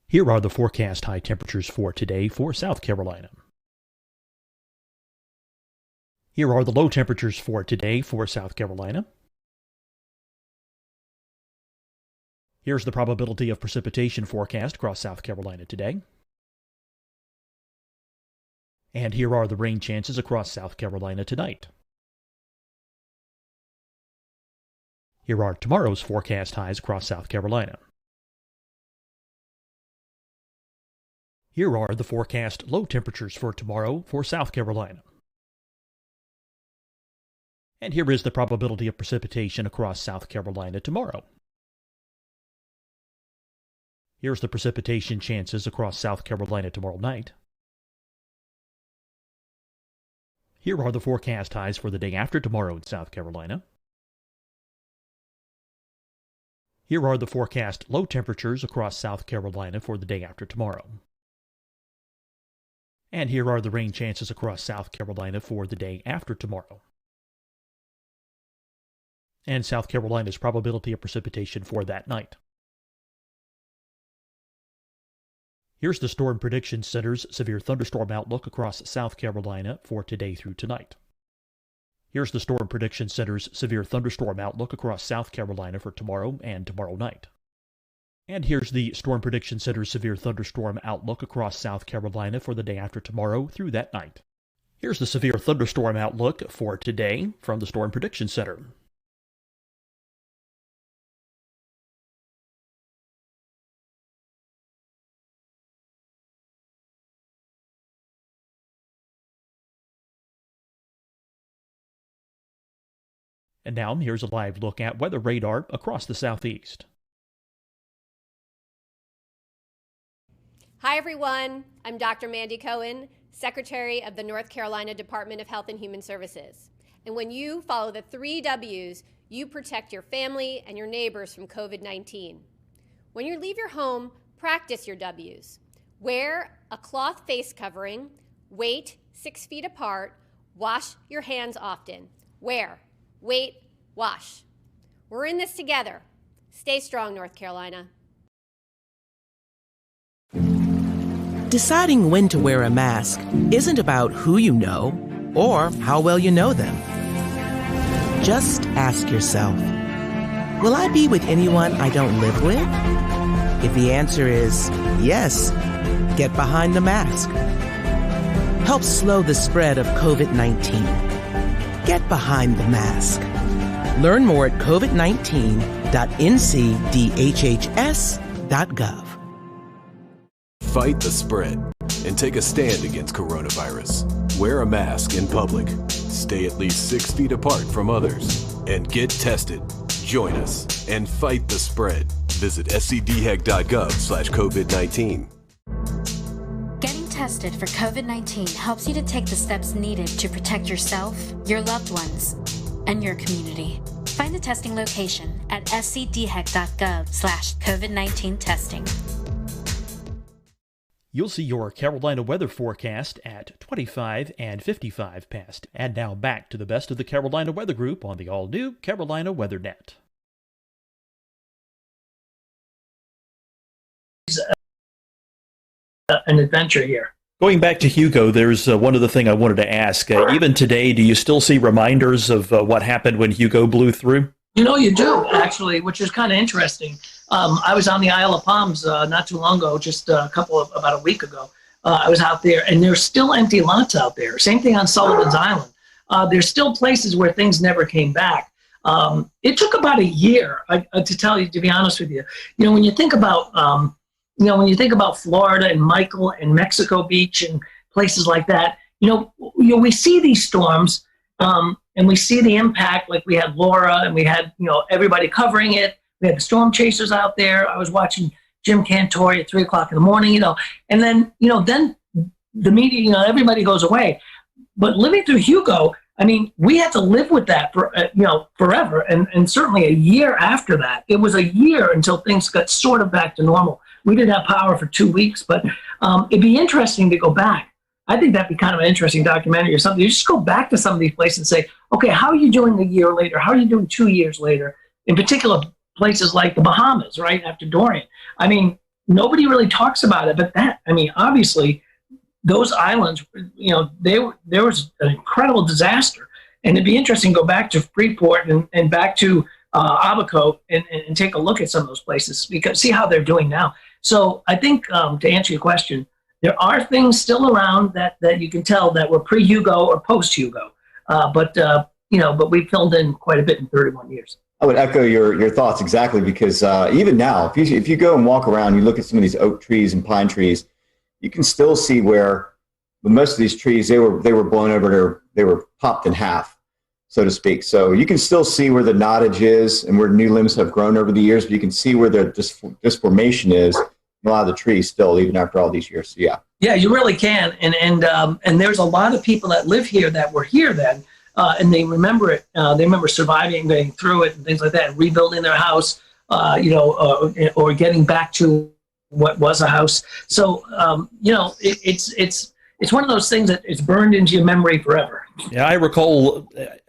Here are the forecast high temperatures for today for South Carolina. Here are the low temperatures for today for South Carolina. Here's the probability of precipitation forecast across South Carolina today. And here are the rain chances across South Carolina tonight. Here are tomorrow's forecast highs across South Carolina. Here are the forecast low temperatures for tomorrow for South Carolina. And here is the probability of precipitation across South Carolina tomorrow. Here's the precipitation chances across South Carolina tomorrow night. Here are the forecast highs for the day after tomorrow in South Carolina. Here are the forecast low temperatures across South Carolina for the day after tomorrow. And here are the rain chances across South Carolina for the day after tomorrow. And South Carolina's probability of precipitation for that night. Here's the Storm Prediction Center's severe thunderstorm outlook across South Carolina for today through tonight. Here's the Storm Prediction Center's severe thunderstorm outlook across South Carolina for tomorrow and tomorrow night. And here's the Storm Prediction Center's severe thunderstorm outlook across South Carolina for the day after tomorrow through that night. Here's the severe thunderstorm outlook for today from the Storm Prediction Center. And now here's a live look at weather radar across the southeast. Hi, everyone. I'm Dr. Mandy Cohen, Secretary of the North Carolina Department of Health and Human Services. And when you follow the 3 W's, you protect your family and your neighbors from COVID-19. When you leave your home, practice your W's. Wear a cloth face covering, wait 6 feet apart, wash your hands often. Wear, wait, wash. We're in this together. Stay strong, North Carolina. Deciding when to wear a mask isn't about who you know or how well you know them. Just ask yourself, will I be with anyone I don't live with? If the answer is yes, get behind the mask. Help slow the spread of COVID-19. Get behind the mask. Learn more at covid19.ncdhhs.gov. Fight the spread and take a stand against coronavirus. Wear a mask in public. Stay at least 6 feet apart from others. And get tested. Join us and fight the spread. Visit scdhec.gov/COVID-19. Getting tested for COVID-19 helps you to take the steps needed to protect yourself, your loved ones, and your community. Find the testing location at scdhec.gov/COVID-19 testing. You'll see your Carolina weather forecast at 25 and 55 past. And now back to the best of the Carolina Weather Group on the all-new Carolina WeatherNet. An adventure here. Going back to Hugo, there's one other thing I wanted to ask. Even today, do you still see reminders of what happened when Hugo blew through? You know, you do, actually, which is kind of interesting. I was on the Isle of Palms not too long ago, just about a week ago. I was out there, and there's still empty lots out there. Same thing on Sullivan's Island. There's still places where things never came back. It took about a year, to be honest with you. You know, when you think about, Florida and Michael and Mexico Beach and places like that, we see these storms, and we see the impact. Like we had Laura, and we had, everybody covering it. We had the storm chasers out there. I was watching Jim Cantore at 3 o'clock in the morning, and then, then the media, everybody goes away. But living through Hugo, I mean, we had to live with that for, forever. And certainly a year after that, it was a year until things got sort of back to normal. We didn't have power for 2 weeks, but it'd be interesting to go back. I think that'd be kind of an interesting documentary or something. You just go back to some of these places and say, okay, how are you doing a year later? How are you doing 2 years later? In particular, places like the Bahamas, right after Dorian. I mean, nobody really talks about it, but obviously, those islands, there was an incredible disaster. And it'd be interesting to go back to Freeport and back to Abaco and take a look at some of those places, because see how they're doing now. So I think to answer your question, there are things still around that you can tell that were pre-Hugo or post-Hugo. But we filled in quite a bit in 31 years. I would echo your thoughts exactly, because even now, if you go and walk around, you look at some of these oak trees and pine trees, you can still see where most of these trees, they were blown over, they were popped in half, so to speak. So you can still see where the knottage is and where new limbs have grown over the years, but you can see where the disformation is in a lot of the trees still, even after all these years. So yeah. Yeah, you really can. And there's a lot of people that live here that were here then. And they remember it. They remember surviving, getting through it, and things like that, and rebuilding their house, or getting back to what was a house. So, it's one of those things that is burned into your memory forever. Yeah, I recall.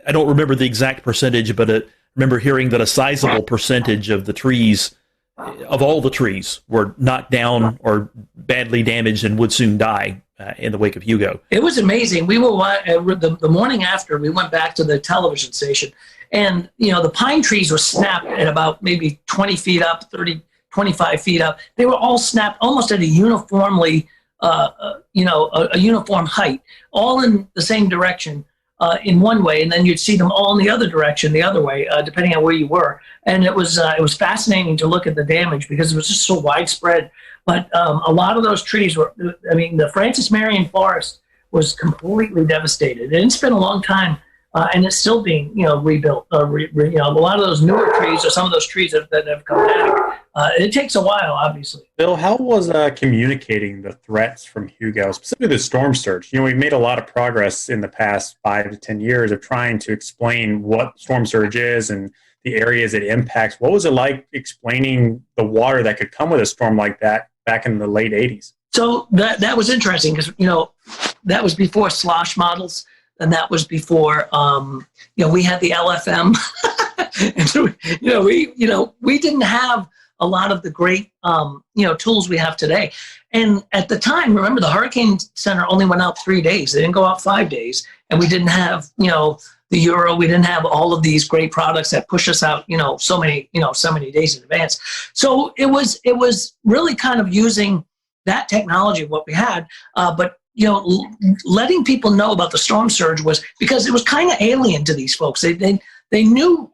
I don't remember the exact percentage, but I remember hearing that a sizable percentage of the trees, of all the trees, were knocked down or badly damaged and would soon die in the wake of Hugo. It was amazing. We were the morning after, we went back to the television station, and the pine trees were snapped at about maybe 20 feet up, 30, 25 feet up. They were all snapped almost at a uniformly, a uniform height, all in the same direction in one way, and then you'd see them all in the other direction, the other way, depending on where you were. And it was fascinating to look at the damage, because it was just so widespread. But a lot of those trees were, the Francis Marion Forest was completely devastated. And it's been a long time and it's still being rebuilt. A lot of those newer trees, or some of those trees that have come back, it takes a while, obviously. Bill, how was communicating the threats from Hugo, specifically the storm surge? We've made a lot of progress in the past 5 to 10 years of trying to explain what storm surge is and the areas it impacts. What was it like explaining the water that could come with a storm like that back in the late 80s? So that was interesting because, that was before slosh models, and that was before, we had the LFM. And so, we didn't have a lot of the great, tools we have today. And at the time, remember, the Hurricane Center only went out 3 days. They didn't go out 5 days. And we didn't have, the Euro. We didn't have all of these great products that push us out, so many days in advance. So it was really kind of using that technology, what we had, but letting people know about the storm surge was because it was kind of alien to these folks. They knew,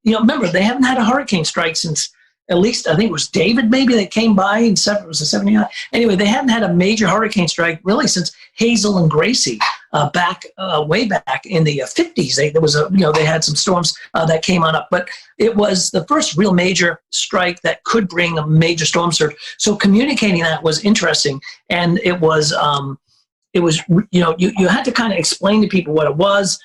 remember, they haven't had a hurricane strike since at least, I think it was David maybe that came by in '79. Anyway, they hadn't had a major hurricane strike really since Hazel and Gracie way back in the 50s. They had some storms that came on up, but it was the first real major strike that could bring a major storm surge. So communicating that was interesting, and it was you had to kind of explain to people what it was,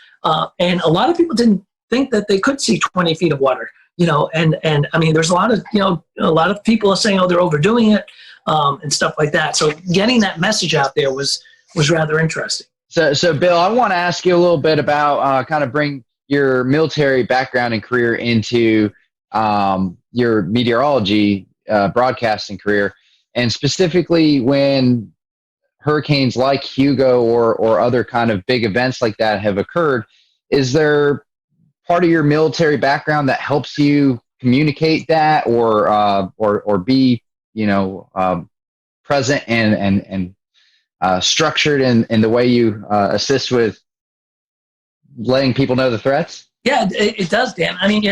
and a lot of people didn't think that they could see 20 feet of water. And I mean, there's a lot of people are saying, oh, they're overdoing it, and stuff like that. So getting that message out there was rather interesting. So Bill, I want to ask you a little bit about kind of bring your military background and career into your meteorology broadcasting career, and specifically when hurricanes like Hugo or other kind of big events like that have occurred. Is there part of your military background that helps you communicate that or be present and structured in the way you assist with letting people know the threats? Yeah, it does, Dan. I mean,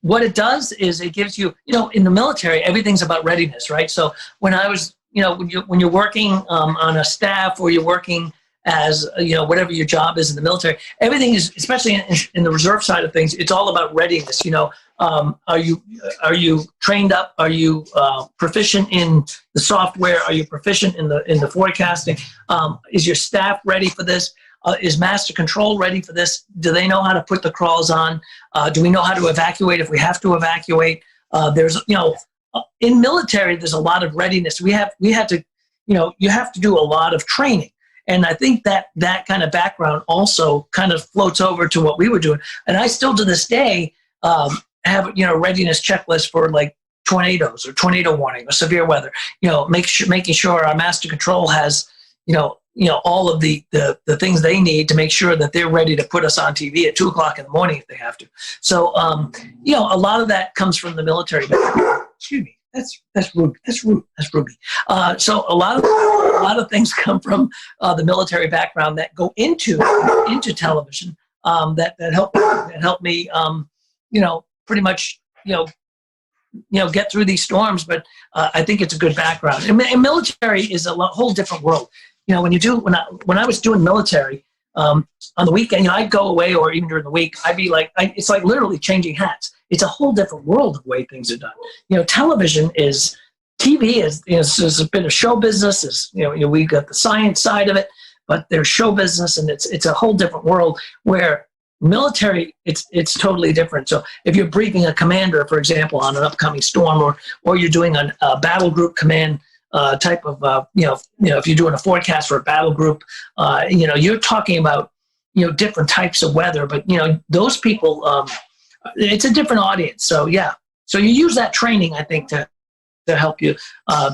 what it does is it gives you, in the military, everything's about readiness, right? So when I was, when you're working on a staff, or you're working as whatever your job is in the military, everything is, especially in the reserve side of things, it's all about readiness. Are you trained up? Are you proficient in the software? Are you proficient in the forecasting? Is your staff ready for this? Is master control ready for this? Do they know how to put the crawls on? Do we know how to evacuate if we have to evacuate? There's in military, there's a lot of readiness. We had to, you have to do a lot of training. And I think that kind of background also kind of floats over to what we were doing. And I still to this day have readiness checklist for like tornadoes or tornado warning or severe weather. Making sure our master control has all of the things they need to make sure that they're ready to put us on TV at 2:00 in the morning if they have to. So a lot of that comes from the military background. Excuse me. That's Ruby. That's Ruby. So a lot of things come from the military background that go into television that help me pretty much get through these storms. But I think it's a good background. And military is a whole different world. When I was doing military on the weekend, I'd go away, or even during the week, I'd be like, it's like literally changing hats. It's a whole different world of the way things are done. TV has been a show business. We got the science side of it, but there's show business, and it's a whole different world where military, it's totally different. So if you're briefing a commander, for example, on an upcoming storm, or you're doing a battle group command type of, if you're doing a forecast for a battle group, you're talking about, different types of weather, but, those people, it's a different audience. So, yeah. So you use that training, I think, to help you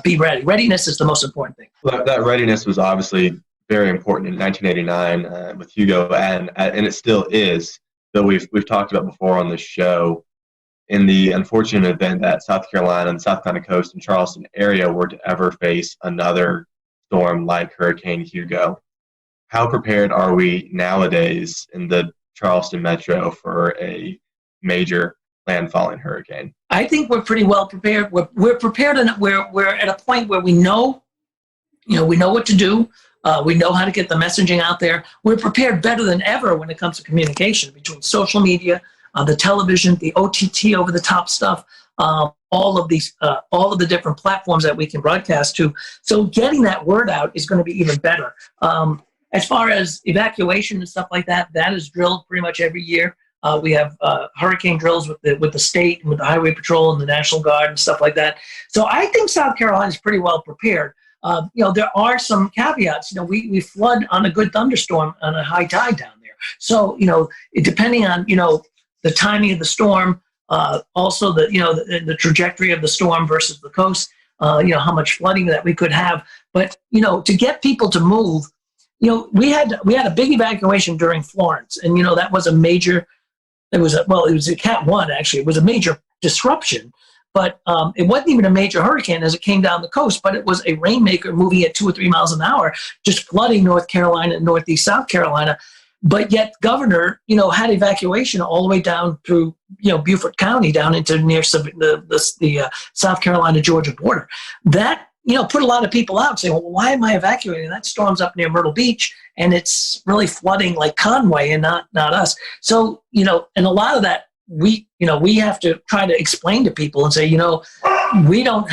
be ready. Readiness is the most important thing. Well, that readiness was obviously very important in 1989 with Hugo, and it still is, though we've talked about before on this show. In the unfortunate event that South Carolina and the South Carolina coast and Charleston area were to ever face another storm like Hurricane Hugo, how prepared are we nowadays in the Charleston metro for a major landfalling hurricane? I think we're pretty well prepared. We're prepared, and we're at a point where we know what to do. We know how to get the messaging out there. We're prepared better than ever when it comes to communication between social media, the television, the OTT over-the-top stuff, all of the different platforms that we can broadcast to. So getting that word out is going to be even better. As far as evacuation and stuff like that, that is drilled pretty much every year. We have hurricane drills with the state and with the Highway Patrol and the National Guard and stuff like that. So I think South Carolina is pretty well prepared. There are some caveats. We flood on a good thunderstorm on a high tide down there. So, depending on, the timing of the storm, also the trajectory of the storm versus the coast, how much flooding that we could have. But, to get people to move, we had a big evacuation during Florence, and, that was a major, it was a Cat 1, actually. It was a major disruption. But it wasn't even a major hurricane as it came down the coast, but it was a rainmaker moving at 2 or 3 miles an hour, just flooding North Carolina and northeast South Carolina. But yet governor, had evacuation all the way down through, Beaufort County down into near the South Carolina-Georgia border. That, put a lot of people out saying, well, why am I evacuating? That storm's up near Myrtle Beach, and it's really flooding like Conway and not us. So, and a lot of that, we have to try to explain to people and say, we don't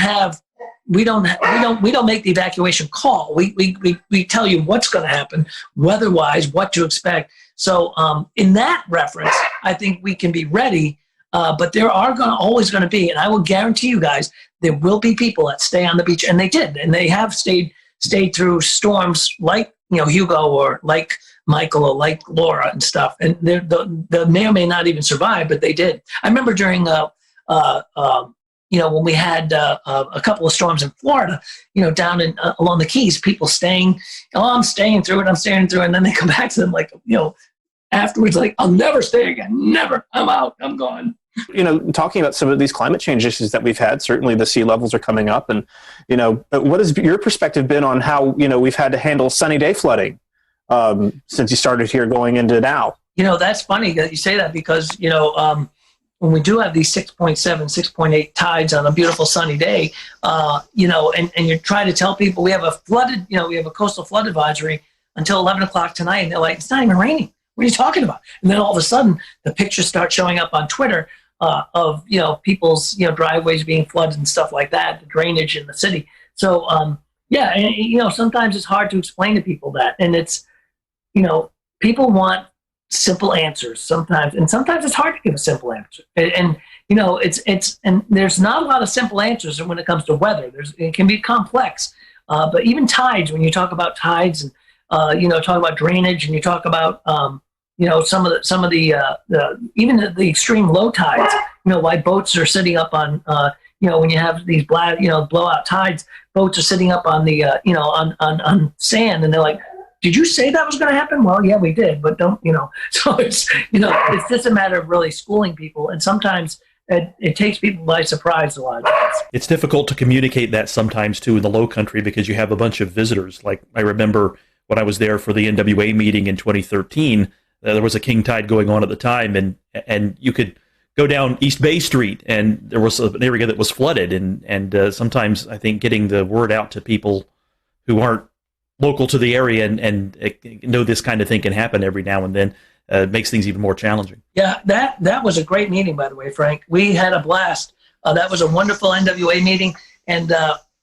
make the evacuation call. We tell you what's going to happen, weather-wise, what to expect. So in that reference, I think we can be ready. But there are always going to be, and I will guarantee you guys, there will be people that stay on the beach, and they did, and they have stayed through storms like Hugo or like Michael or like Laura and stuff, and they may or may not even survive, but they did. I remember during when we had a couple of storms in Florida, down in along the Keys, people staying. Oh, I'm staying through it. And then they come back to them like, afterwards, like, I'll never stay again. Never. I'm out. I'm gone. Talking about some of these climate change issues that we've had, certainly the sea levels are coming up, and what has your perspective been on how we've had to handle sunny day flooding since you started here going into now? That's funny that you say that because when we do have these 6.7, 6.8 tides on a beautiful sunny day, and you try to tell people we have a coastal flood advisory until 11 o'clock tonight, and they're like, it's not even raining. What are you talking about? And then all of a sudden, the pictures start showing up on Twitter of people's driveways being flooded and stuff like that, the drainage in the city. So sometimes it's hard to explain to people that, and it's people want simple answers sometimes, and sometimes it's hard to give a simple answer. And and there's not a lot of simple answers when it comes to weather. It can be complex, but even tides. When you talk about tides and talk about drainage, and you talk about some of the even the extreme low tides. Why boats are sitting up on when you have these blowout tides, boats are sitting up on the on sand, and they're like, did you say that was going to happen? Well, yeah, we did, but don't, so it's, it's just a matter of really schooling people. And sometimes it takes people by surprise a lot of times. It's difficult to communicate that sometimes too in the low country because you have a bunch of visitors. Like I remember when I was there for the NWA meeting in 2013, there was a king tide going on at the time, and you could go down East Bay Street and there was an area that was flooded. And sometimes I think getting the word out to people who aren't local to the area and know this kind of thing can happen every now and then makes things even more challenging. Yeah, that was a great meeting, by the way, Frank. We had a blast. That was a wonderful NWA meeting, and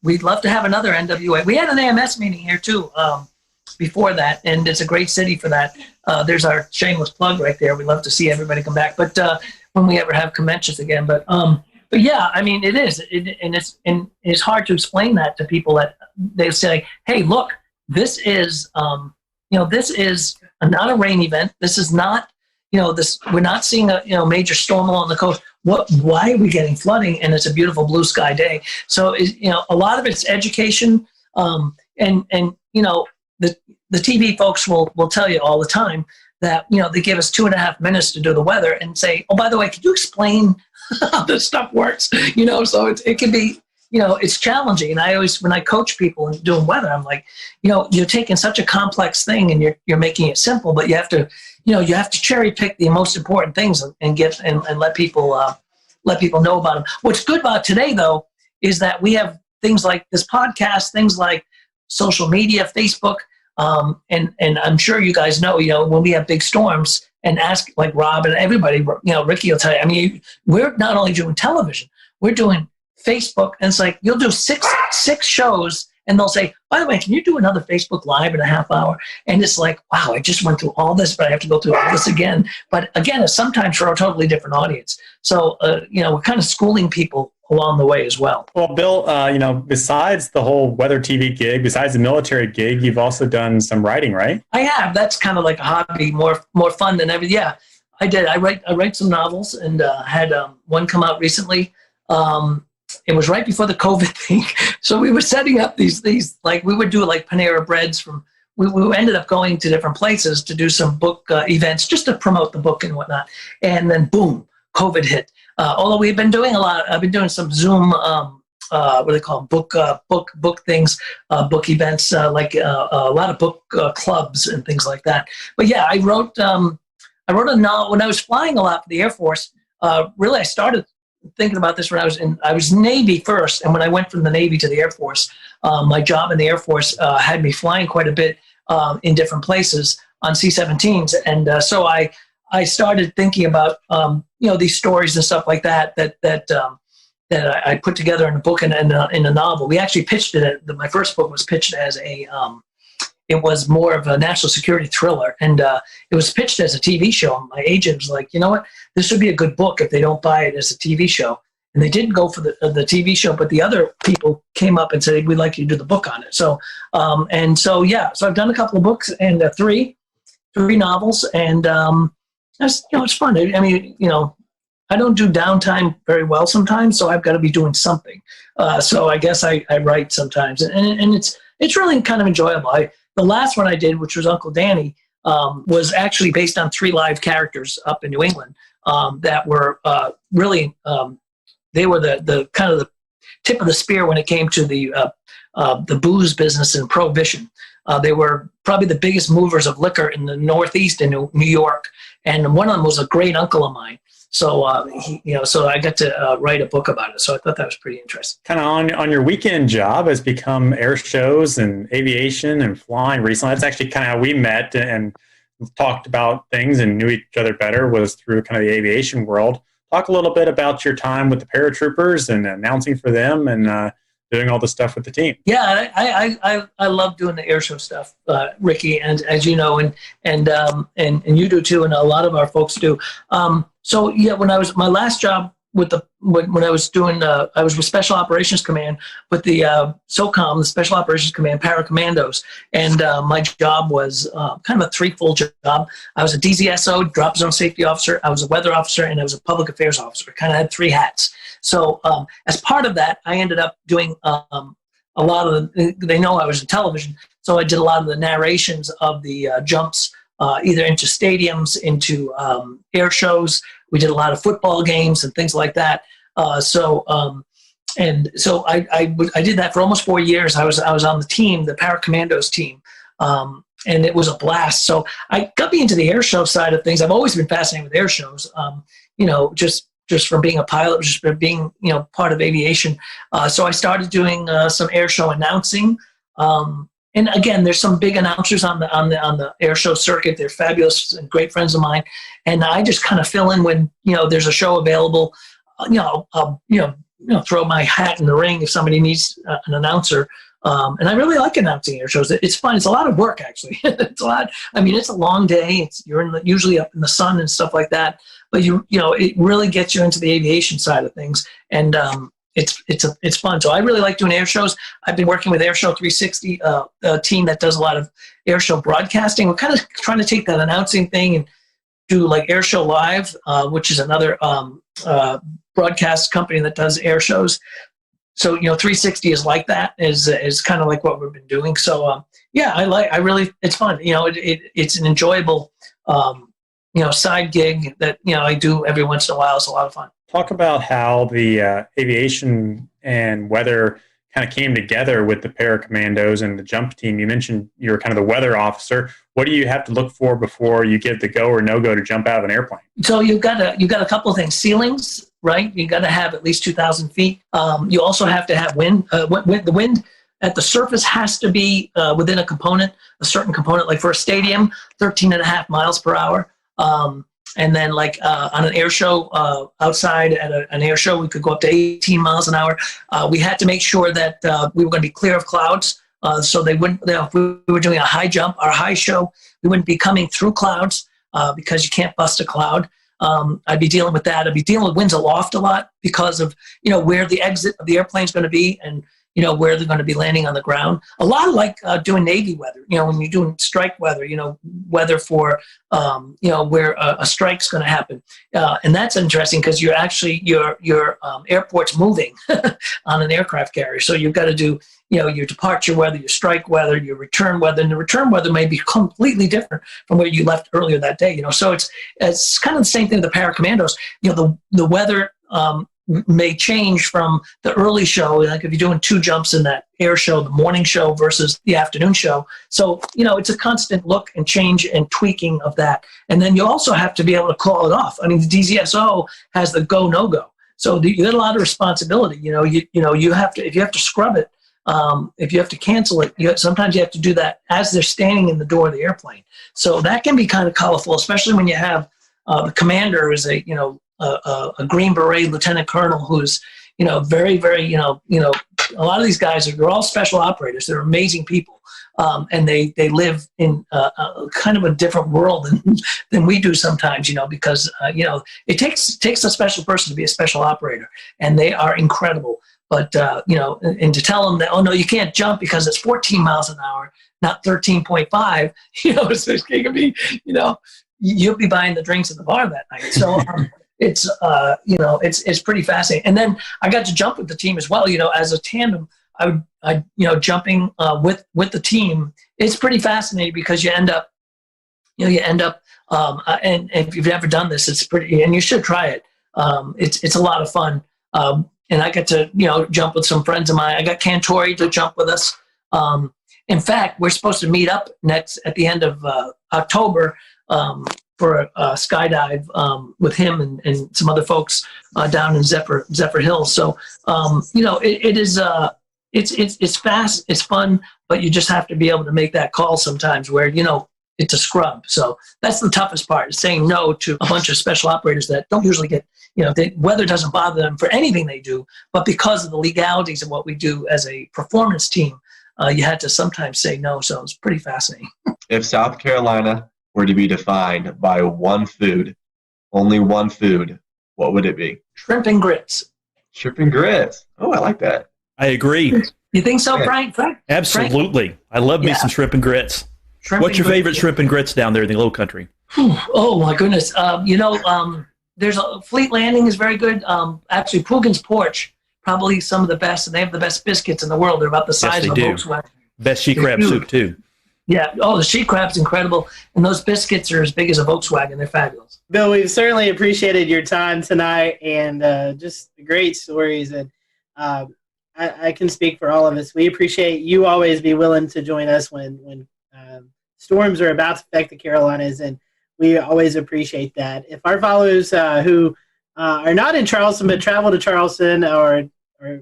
we'd love to have another NWA. We had an AMS meeting here too before that, and it's a great city for that. There's our shameless plug right there. We'd love to see everybody come back, but when we ever have conventions again. But yeah, I mean, it is, and it's hard to explain that to people that they say, hey, look, this is, this is not a rain event. This is not, we're not seeing a, major storm along the coast. Why are we getting flooding? And it's a beautiful blue sky day. So, a lot of it's education. The TV folks will tell you all the time that, they give us 2.5 minutes to do the weather and say, oh, by the way, could you explain how this stuff works? So it can be, it's challenging. And I always, when I coach people and doing weather, I'm like, you're taking such a complex thing and you're making it simple, but you have to cherry pick the most important things and let people know about them. What's good about today, though, is that we have things like this podcast, things like social media, Facebook, And I'm sure you guys know, when we have big storms, and ask like Rob and everybody, Ricky will tell you, I mean, we're not only doing television, we're doing Facebook. And it's like, you'll do six shows and they'll say, by the way, can you do another Facebook Live in a half hour? And it's like, wow, I just went through all this, but I have to go through all this again. But again, it's sometimes for a totally different audience. So, we're kind of schooling people along the way as well. Well, Bill, besides the whole weather TV gig, besides the military gig, you've also done some writing, right? I have. That's kind of like a hobby, more fun than ever. Yeah, I did. I write some novels, and had one come out recently. It was right before the COVID thing, so we were setting up these like we would do like Panera Breads from. We ended up going to different places to do some book events just to promote the book and whatnot, and then boom, COVID hit. Although we've been doing a lot, I've been doing some Zoom, what do they call them? book things, book events, like a lot of book clubs and things like that. But yeah, I wrote a novel when I was flying a lot for the Air Force. Really, I started thinking about this when I was Navy first, and when I went from the Navy to the Air Force, my job in the Air Force had me flying quite a bit in different places on C-17s, and so I started thinking about these stories and stuff like that I put together in a book and in a novel. We actually pitched it. My first book was pitched as it was more of a national security thriller, and it was pitched as a TV show. And my agent was like, you know what, this would be a good book if they don't buy it as a TV show. And they didn't go for the TV show, but the other people came up and said, we'd like you to do the book on it. So so I've done a couple of books and three novels, and it's fun. I mean, I don't do downtime very well sometimes, so I've got to be doing something. So I guess I write sometimes, and it's really kind of enjoyable. The last one I did, which was Uncle Danny, was actually based on 3 live characters up in New England that were really they were the kind of the tip of the spear when it came to the booze business and prohibition. They were probably the biggest movers of liquor in the Northeast in New York, and one of them was a great uncle of mine. So so I got to write a book about it. So I thought that was pretty interesting. Kind of on your weekend job has become air shows and aviation and flying recently. That's actually kind of how we met and talked about things and knew each other better, was through kind of the aviation world. Talk a little bit about your time with the paratroopers and announcing for them and doing all the stuff with the team. Yeah, I love doing the air show stuff, Ricky, and as you know, and you do too, and a lot of our folks do. So yeah, when I was my last job with when I was doing I was with Special Operations Command with the SOCOM, the Special Operations Command Paracommandos, and my job was kind of a threefold job. I was a DZSO, drop zone safety officer, I was a weather officer, and I was a public affairs officer. I kind of had 3 hats. So as part of that, I ended up doing a lot of they know I was in television, so I did a lot of the narrations of the jumps, either into stadiums, into air shows. We did a lot of football games and things like that. So I did that for almost 4 years. I was on the team, the Paracommandos team, and it was a blast. So I got me into the air show side of things. I've always been fascinated with air shows. Just from being a pilot, just from being part of aviation. So I started doing some air show announcing. And again, there's some big announcers on the air show circuit. They're fabulous and great friends of mine. And I just kind of fill in when there's a show available. I'll throw my hat in the ring if somebody needs an announcer. And I really like announcing air shows. It's fun. It's a lot of work, actually. It's a lot. I mean, it's a long day. You're usually up in the sun and stuff like that. But it really gets you into the aviation side of things, and it's fun. So I really like doing air shows. I've been working with Air Show 360, a team that does a lot of air show broadcasting. We're kind of trying to take that announcing thing and do like Air Show Live, which is another broadcast company that does air shows. So 360 is like that, is kind of like what we've been doing. So it's fun. It's an enjoyable side gig that I do every once in a while. It's a lot of fun. Talk about how the aviation and weather kind of came together with the Paracommandos and the jump team. You mentioned you were kind of the weather officer. What do you have to look for before you give the go or no go to jump out of an airplane? So you've got a couple of things. Ceilings, right? You got to have at least 2,000 feet. You also have to have wind. The wind that the surface has to be within a certain component, like for a stadium, 13.5 miles per hour. And then like on an air show, outside at an air show, we could go up to 18 miles an hour. We had to make sure that we were going to be clear of clouds. So they wouldn't, if we were doing a high jump, our high show, we wouldn't be coming through clouds because you can't bust a cloud. I'd be dealing with that. I'd be dealing with winds aloft a lot because of, where the exit of the airplane is going to be and, where they're going to be landing on the ground. A lot like doing Navy weather, when you're doing strike weather, weather for, where a strike's going to happen. And that's interesting because you're actually, your airport's moving on an aircraft carrier. So you've got to do, your departure weather, your strike weather, your return weather, and the return weather may be completely different from where you left earlier that day. So it's kind of the same thing with the paracommandos. The weather may change from the early show, like if you're doing 2 jumps in that air show, the morning show versus the afternoon show. So, it's a constant look and change and tweaking of that. And then you also have to be able to call it off. I mean, the DZSO has the go, no go. So you got a lot of responsibility. You have to, if you have to scrub it, if you have to cancel it, sometimes you have to do that as they're standing in the door of the airplane. So that can be kind of colorful, especially when you have the commander is a Green Beret lieutenant colonel who's, very, very, a lot of these guys they're all special operators. They're amazing people. And they live in kind of a different world than we do sometimes, because, it takes a special person to be a special operator, and they are incredible. But, and to tell them that, oh, no, you can't jump because it's 14 miles an hour, not 13.5, so it can be, you'll be buying the drinks at the bar that night. So it's pretty fascinating. And then I got to jump with the team as well, as a tandem. I jumping with the team, it's pretty fascinating because you end up, and if you've never done this, it's pretty, and you should try it. It's a lot of fun. And I got to, jump with some friends of mine. I got Cantore to jump with us. In fact, we're supposed to meet up at the end of October for a skydive with him and some other folks down in Zephyr Hills. So, it is, it's fast, it's fun, but you just have to be able to make that call sometimes where, it's a scrub. So that's the toughest part, is saying no to a bunch of special operators that don't usually get, the weather doesn't bother them for anything they do, but because of the legalities of what we do as a performance team, you had to sometimes say no. So it's pretty fascinating. If South Carolina were to be defined by one food, only one food, what would it be? Shrimp and grits. Shrimp and grits. Oh, I like that. I agree. You think so, Frank? Absolutely. Frank? I love me some shrimp and grits. What's your favorite shrimp and grits down there in the Low Country? Oh my goodness! There's Fleet Landing is very good. Actually, Poogan's Porch, probably some of the best, and they have the best biscuits in the world. They're about the size of a Volkswagen. Best she crab soup too. Yeah. Oh, the she crab's incredible, and those biscuits are as big as a Volkswagen. They're fabulous. Bill, we've certainly appreciated your time tonight and just great stories. And I can speak for all of us. We appreciate you always be willing to join us when storms are about to affect the Carolinas, and we always appreciate that. If our followers who are not in Charleston but travel to Charleston, or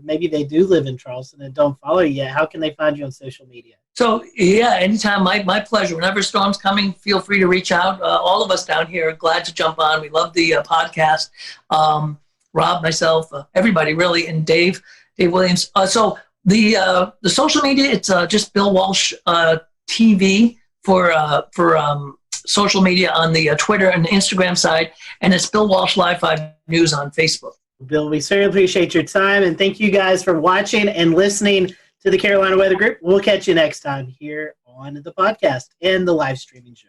maybe they do live in Charleston and don't follow you yet, how can they find you on social media? So, yeah, anytime, my pleasure. Whenever a storm's coming, feel free to reach out. All of us down here are glad to jump on. We love the podcast. Rob, myself, everybody really, and Dave Williams. So the social media, it's just Bill Walsh TV for social media on the Twitter and Instagram side, and it's Bill Walsh Live 5 News on Facebook. Bill, we certainly appreciate your time, and thank you guys for watching and listening to the Carolina Weather Group. We'll catch you next time here on the podcast and the live streaming show.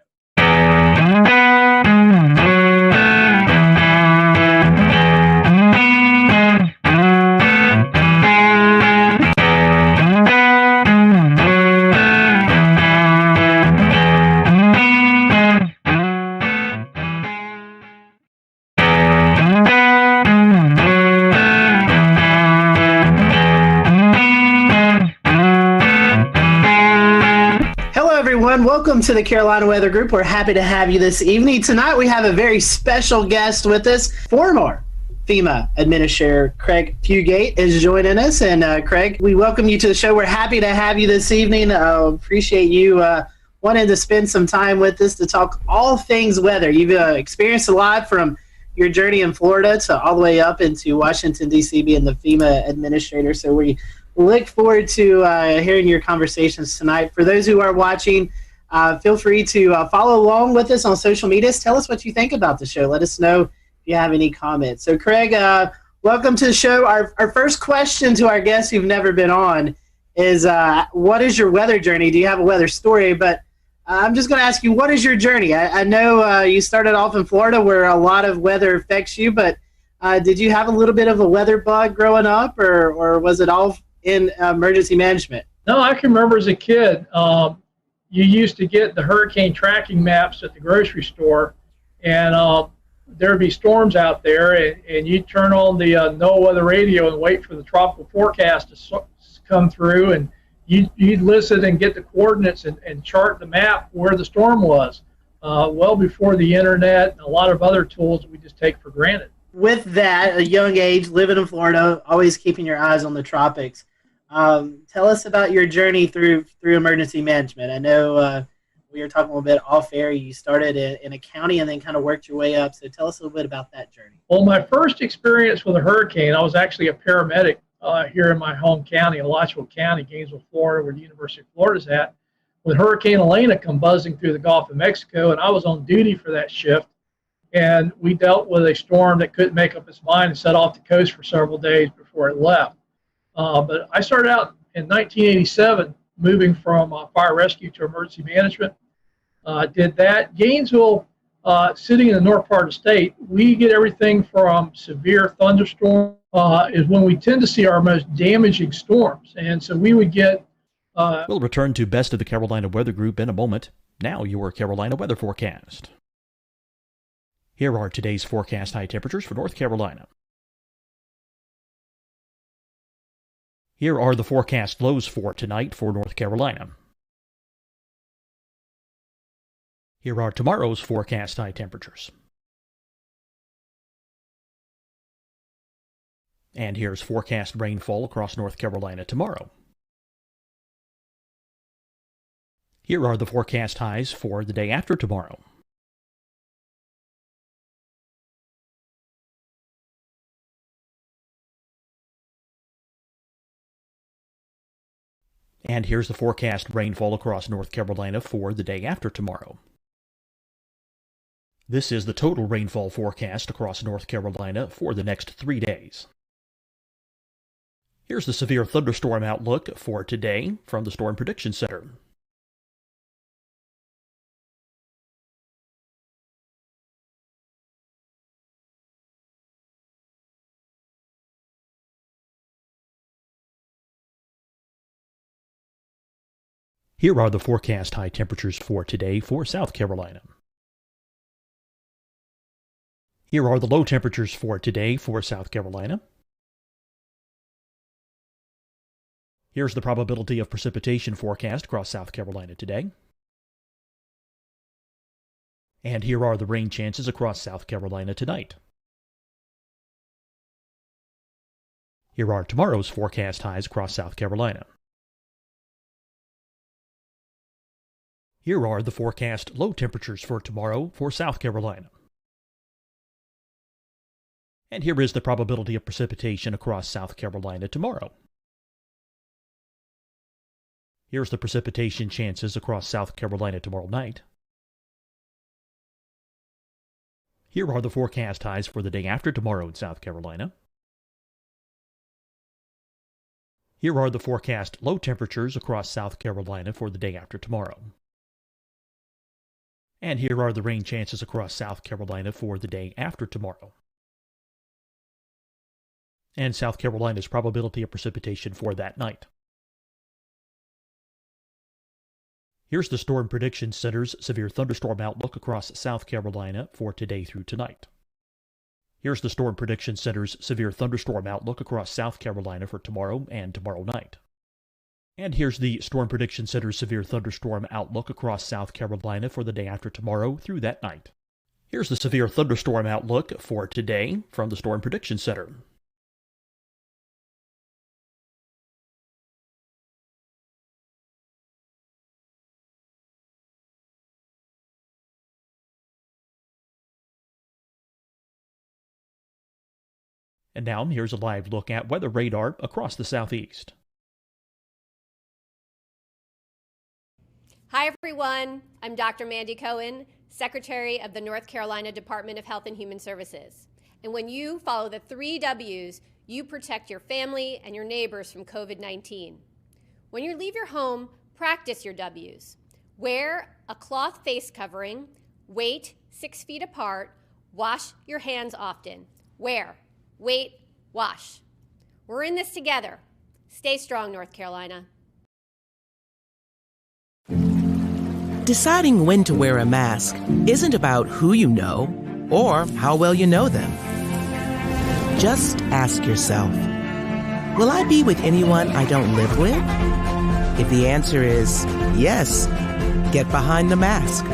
Welcome to the Carolina Weather Group. We're happy to have you this evening. Tonight we have a very special guest with us, former FEMA Administrator Craig Fugate is joining us. And Craig, we welcome you to the show. We're happy to have you this evening. Appreciate you wanting to spend some time with us to talk all things weather. You've experienced a lot from your journey in Florida to all the way up into Washington, D.C., being the FEMA Administrator. So we look forward to hearing your conversations tonight. For those who are watching, feel free to follow along with us on social media. Tell us what you think about the show. Let us know if you have any comments. So, Craig, welcome to the show. Our first question to our guests who've never been on is, what is your weather journey? Do you have a weather story? But I'm just going to ask you, what is your journey? I know you started off in Florida where a lot of weather affects you, but did you have a little bit of a weather bug growing up, or was it all in emergency management? No, I can remember as a kid, you used to get the hurricane tracking maps at the grocery store, and there would be storms out there, and you'd turn on the NOAA weather radio and wait for the tropical forecast to come through, and you'd listen and get the coordinates and chart the map where the storm was, well before the internet and a lot of other tools that we just take for granted. With that, a young age, living in Florida, always keeping your eyes on the tropics, tell us about your journey through emergency management. I know we were talking a little bit off air. You started in a county and then kind of worked your way up. So tell us a little bit about that journey. Well, my first experience with a hurricane, I was actually a paramedic here in my home county, Alachua County, Gainesville, Florida, where the University of Florida's at, when Hurricane Elena come buzzing through the Gulf of Mexico, and I was on duty for that shift. And we dealt with a storm that couldn't make up its mind and set off the coast for several days before it left. But I started out in 1987, moving from fire rescue to emergency management. Did that. Gainesville, sitting in the north part of the state, we get everything from severe thunderstorms is when we tend to see our most damaging storms. And so we would get... We'll return to Best of the Carolina Weather Group in a moment. Now your Carolina weather forecast. Here are today's forecast high temperatures for North Carolina. Here are the forecast lows for tonight for North Carolina. Here are tomorrow's forecast high temperatures. And here's forecast rainfall across North Carolina tomorrow. Here are the forecast highs for the day after tomorrow. And here's the forecast rainfall across North Carolina for the day after tomorrow. This is the total rainfall forecast across North Carolina for the next 3 days. Here's the severe thunderstorm outlook for today from the Storm Prediction Center. Here are the forecast high temperatures for today for South Carolina. Here are the low temperatures for today for South Carolina. Here's the probability of precipitation forecast across South Carolina today. And here are the rain chances across South Carolina tonight. Here are tomorrow's forecast highs across South Carolina. Here are the forecast low temperatures for tomorrow for South Carolina. And here is the probability of precipitation across South Carolina tomorrow. Here's the precipitation chances across South Carolina tomorrow night. Here are the forecast highs for the day after tomorrow in South Carolina. Here are the forecast low temperatures across South Carolina for the day after tomorrow. And here are the rain chances across South Carolina for the day after tomorrow. And South Carolina's probability of precipitation for that night. Here's the Storm Prediction Center's severe thunderstorm outlook across South Carolina for today through tonight. Here's the Storm Prediction Center's severe thunderstorm outlook across South Carolina for tomorrow and tomorrow night. And here's the Storm Prediction Center's severe thunderstorm outlook across South Carolina for the day after tomorrow through that night. Here's the severe thunderstorm outlook for today from the Storm Prediction Center. And now here's a live look at weather radar across the southeast. Hi, everyone. I'm Dr. Mandy Cohen, Secretary of the North Carolina Department of Health and Human Services. And when you follow the 3 W's, you protect your family and your neighbors from COVID-19. When you leave your home, practice your W's. Wear a cloth face covering, wait 6 feet apart, wash your hands often. Wear, wait, wash. We're in this together. Stay strong, North Carolina. Deciding when to wear a mask isn't about who you know or how well you know them. Just ask yourself, will I be with anyone I don't live with? If the answer is yes, get behind the mask.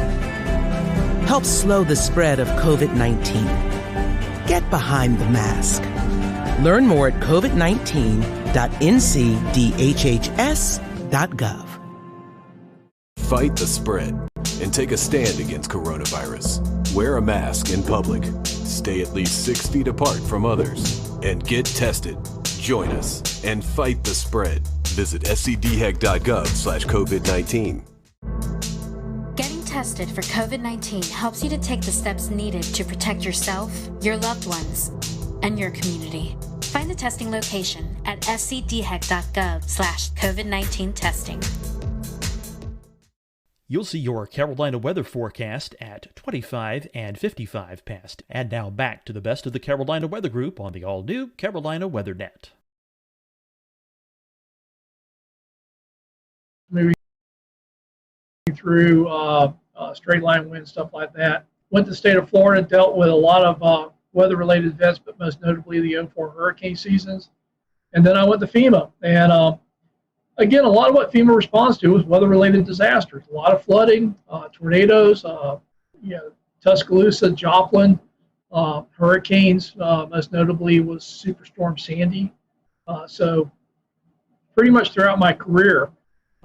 Help slow the spread of COVID-19. Get behind the mask. Learn more at covid19.ncdhhs.gov. Fight the spread and take a stand against coronavirus. Wear a mask in public. Stay at least 6 feet apart from others. And get tested. Join us and fight the spread. Visit scdhec.gov/COVID-19. Getting tested for COVID-19 helps you to take the steps needed to protect yourself, your loved ones, and your community. Find the testing location at scdhec.gov/COVID-19 testing. You'll see your Carolina weather forecast at 25 and 55 past. And now back to the best of the Carolina Weather Group on the all-new Carolina Weather Net. Moving through straight line wind, stuff like that. Went to the state of Florida, dealt with a lot of weather-related events, but most notably the 04 hurricane seasons. And then I went to FEMA. And again, a lot of what FEMA responds to is weather-related disasters. A lot of flooding, tornadoes, Tuscaloosa, Joplin, hurricanes. Most notably was Superstorm Sandy. So pretty much throughout my career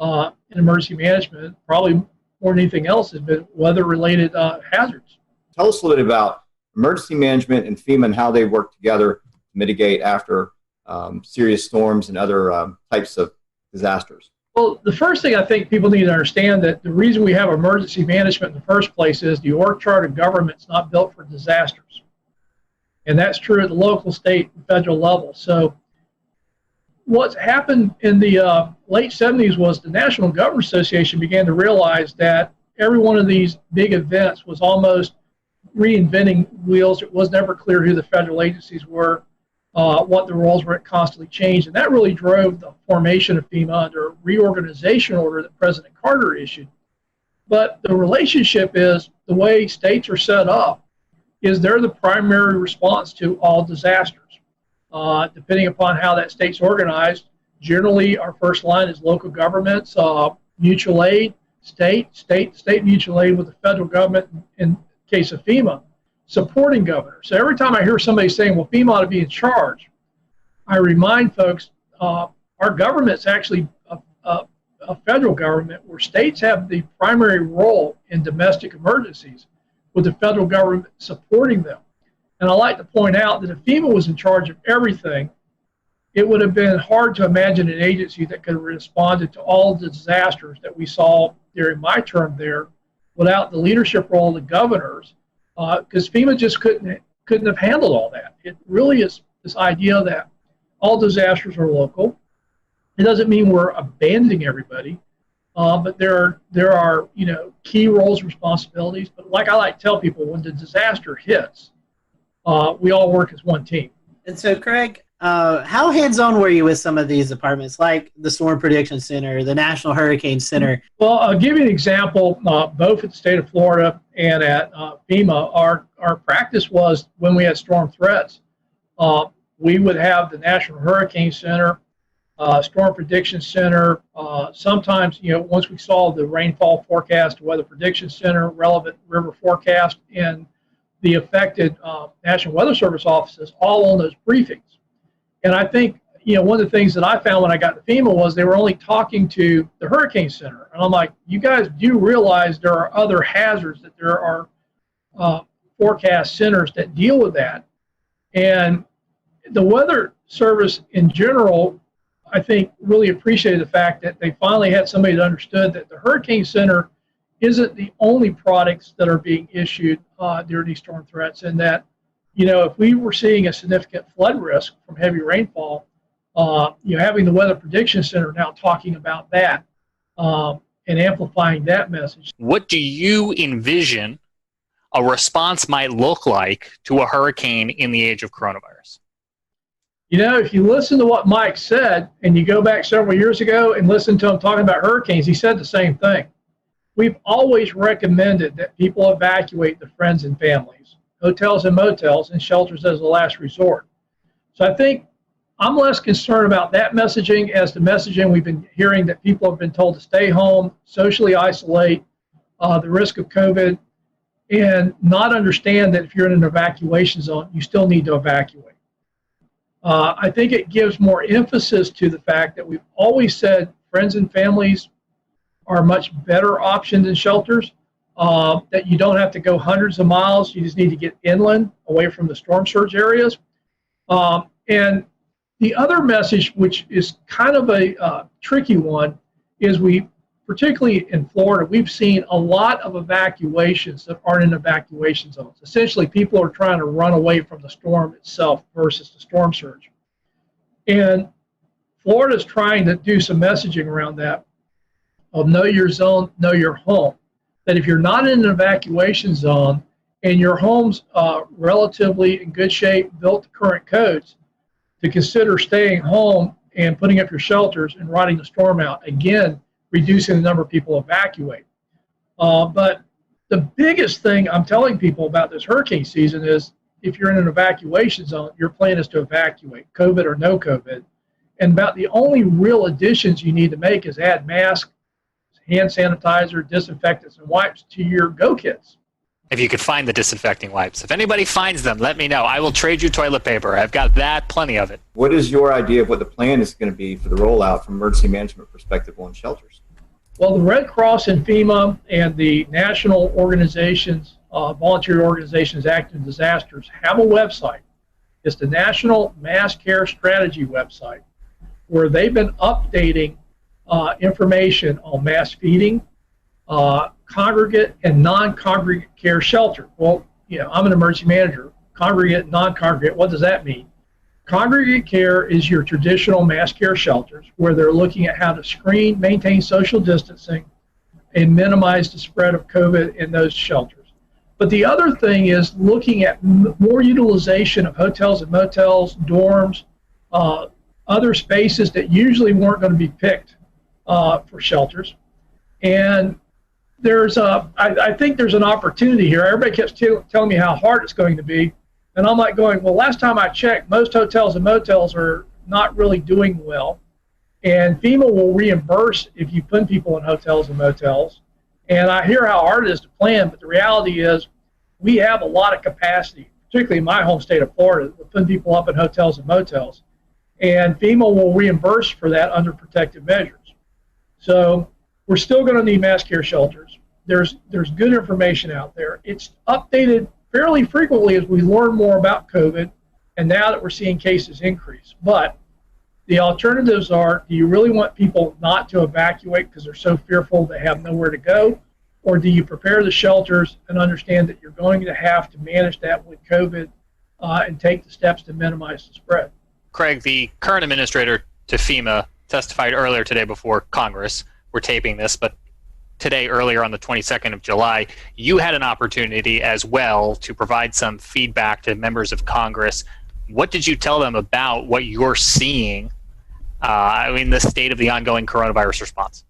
in emergency management, probably more than anything else, has been weather-related hazards. Tell us a little bit about emergency management and FEMA and how they work together to mitigate after serious storms and other types of disasters. Well, the first thing I think people need to understand that the reason we have emergency management in the first place is the org chart of government's not built for disasters. And that's true at the local, state, and federal level. So what's happened in the late 70s was the National Government Association began to realize that every one of these big events was almost reinventing wheels. It was never clear who the federal agencies were, what the roles were, constantly changed. And that really drove the formation of FEMA under a reorganization order that President Carter issued. But the relationship is the way states are set up is they're the primary response to all disasters. Depending upon how that state's organized, generally our first line is local governments, mutual aid, state mutual aid with the federal government in case of FEMA, supporting governors. So every time I hear somebody saying, well, FEMA ought to be in charge, I remind folks our government's actually a federal government where states have the primary role in domestic emergencies with the federal government supporting them. And I like to point out that if FEMA was in charge of everything, it would have been hard to imagine an agency that could have responded to all the disasters that we saw during my term there without the leadership role of the governors, because FEMA just couldn't have handled all that. It really is this idea that all disasters are local. It doesn't mean we're abandoning everybody, but there are key roles and responsibilities. But like I like to tell people, when the disaster hits, we all work as one team. And so, Craig, how hands-on were you with some of these departments, like the Storm Prediction Center, the National Hurricane Center? Well, I'll give you an example. Both at the state of Florida and at FEMA, our practice was when we had storm threats, we would have the National Hurricane Center, Storm Prediction Center. Sometimes, once we saw the rainfall forecast, Weather Prediction Center, relevant river forecast, and the affected National Weather Service offices all on those briefings. And I think, one of the things that I found when I got to FEMA was they were only talking to the Hurricane Center. And I'm like, you guys do realize there are other hazards, that there are forecast centers that deal with that. And the Weather Service in general, I think, really appreciated the fact that they finally had somebody that understood that the Hurricane Center isn't the only products that are being issued during these storm threats, and that, if we were seeing a significant flood risk from heavy rainfall, having the Weather Prediction Center now talking about that and amplifying that message. What do you envision a response might look like to a hurricane in the age of coronavirus? If you listen to what Mike said, and you go back several years ago and listen to him talking about hurricanes, he said the same thing. We've always recommended that people evacuate their friends and families, hotels and motels, and shelters as a last resort. So I think I'm less concerned about that messaging as the messaging we've been hearing, that people have been told to stay home, socially isolate, the risk of COVID, and not understand that if you're in an evacuation zone, you still need to evacuate. I think it gives more emphasis to the fact that we've always said friends and families are a much better option than shelters, that you don't have to go hundreds of miles. You just need to get inland, away from the storm surge areas. And the other message, which is kind of a tricky one, is particularly in Florida, we've seen a lot of evacuations that aren't in evacuation zones. Essentially, people are trying to run away from the storm itself versus the storm surge. And Florida's trying to do some messaging around that, of know your zone, know your home. That if you're not in an evacuation zone and your home's relatively in good shape, built to current codes, to consider staying home and putting up your shelters and riding the storm out. Again, reducing the number of people evacuate. But the biggest thing I'm telling people about this hurricane season is, if you're in an evacuation zone, your plan is to evacuate, COVID or no COVID. And about the only real additions you need to make is add masks, hand sanitizer, disinfectants, and wipes to your go kits. If you could find the disinfecting wipes. If anybody finds them, let me know. I will trade you toilet paper. I've got plenty of it. What is your idea of what the plan is going to be for the rollout from emergency management perspective on shelters? Well, the Red Cross and FEMA and the national organizations, volunteer organizations active in disasters, have a website. It's the National Mass Care Strategy website, where they've been updating information on mass feeding, congregate and non-congregate care shelter. Well, I'm an emergency manager. Congregate, non-congregate, what does that mean? Congregate care is your traditional mass care shelters, where they're looking at how to screen, maintain social distancing, and minimize the spread of COVID in those shelters. But the other thing is looking at more utilization of hotels and motels, dorms, other spaces that usually weren't going to be picked for shelters. And I think there's an opportunity here. Everybody keeps telling me how hard it's going to be. And I'm like going, well, last time I checked, most hotels and motels are not really doing well. And FEMA will reimburse if you put people in hotels and motels. And I hear how hard it is to plan, but the reality is we have a lot of capacity, particularly in my home state of Florida, to put people up in hotels and motels. And FEMA will reimburse for that under protective measures. So we're still going to need mass care shelters. There's good information out there. It's updated fairly frequently as we learn more about COVID, and now that we're seeing cases increase. But the alternatives are, do you really want people not to evacuate because they're so fearful they have nowhere to go? Or do you prepare the shelters and understand that you're going to have to manage that with COVID and take the steps to minimize the spread? Craig, the current administrator to FEMA, testified earlier today before Congress. We're taping this, but today, earlier on the 22nd of July, you had an opportunity as well to provide some feedback to members of Congress. What did you tell them about what you're seeing in the state of the ongoing coronavirus response?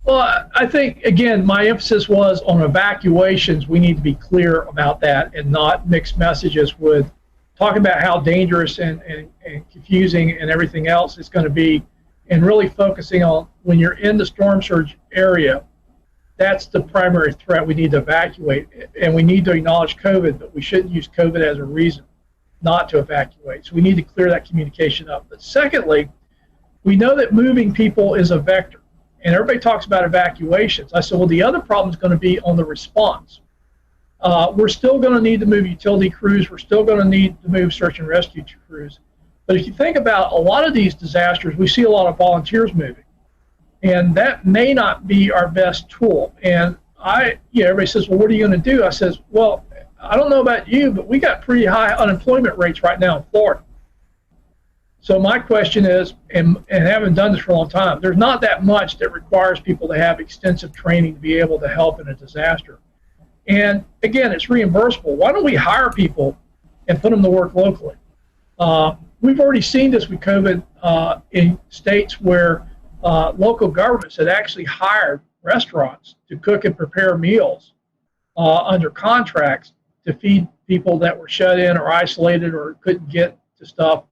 Well, I think, again, my emphasis was on evacuations. We need to be clear about that and not mix messages with talking about how dangerous and confusing and everything else it's going to be, and really focusing on when you're in the storm surge area, that's the primary threat. We need to evacuate, and we need to acknowledge COVID, but we shouldn't use COVID as a reason not to evacuate. So we need to clear that communication up. But secondly, we know that moving people is a vector, and everybody talks about evacuations. I said, well, the other problem is going to be on the response. We're still going to need to move utility crews. We're still going to need to move search and rescue crews. But if you think about a lot of these disasters, we see a lot of volunteers moving. And that may not be our best tool. And everybody says, well, what are you going to do? I says, well, I don't know about you, but we got pretty high unemployment rates right now in Florida. So my question is, and having done this for a long time, there's not that much that requires people to have extensive training to be able to help in a disaster. And again, it's reimbursable. Why don't we hire people and put them to work locally? We've already seen this with COVID in states where local governments had actually hired restaurants to cook and prepare meals under contracts to feed people that were shut in or isolated or couldn't get to stuff.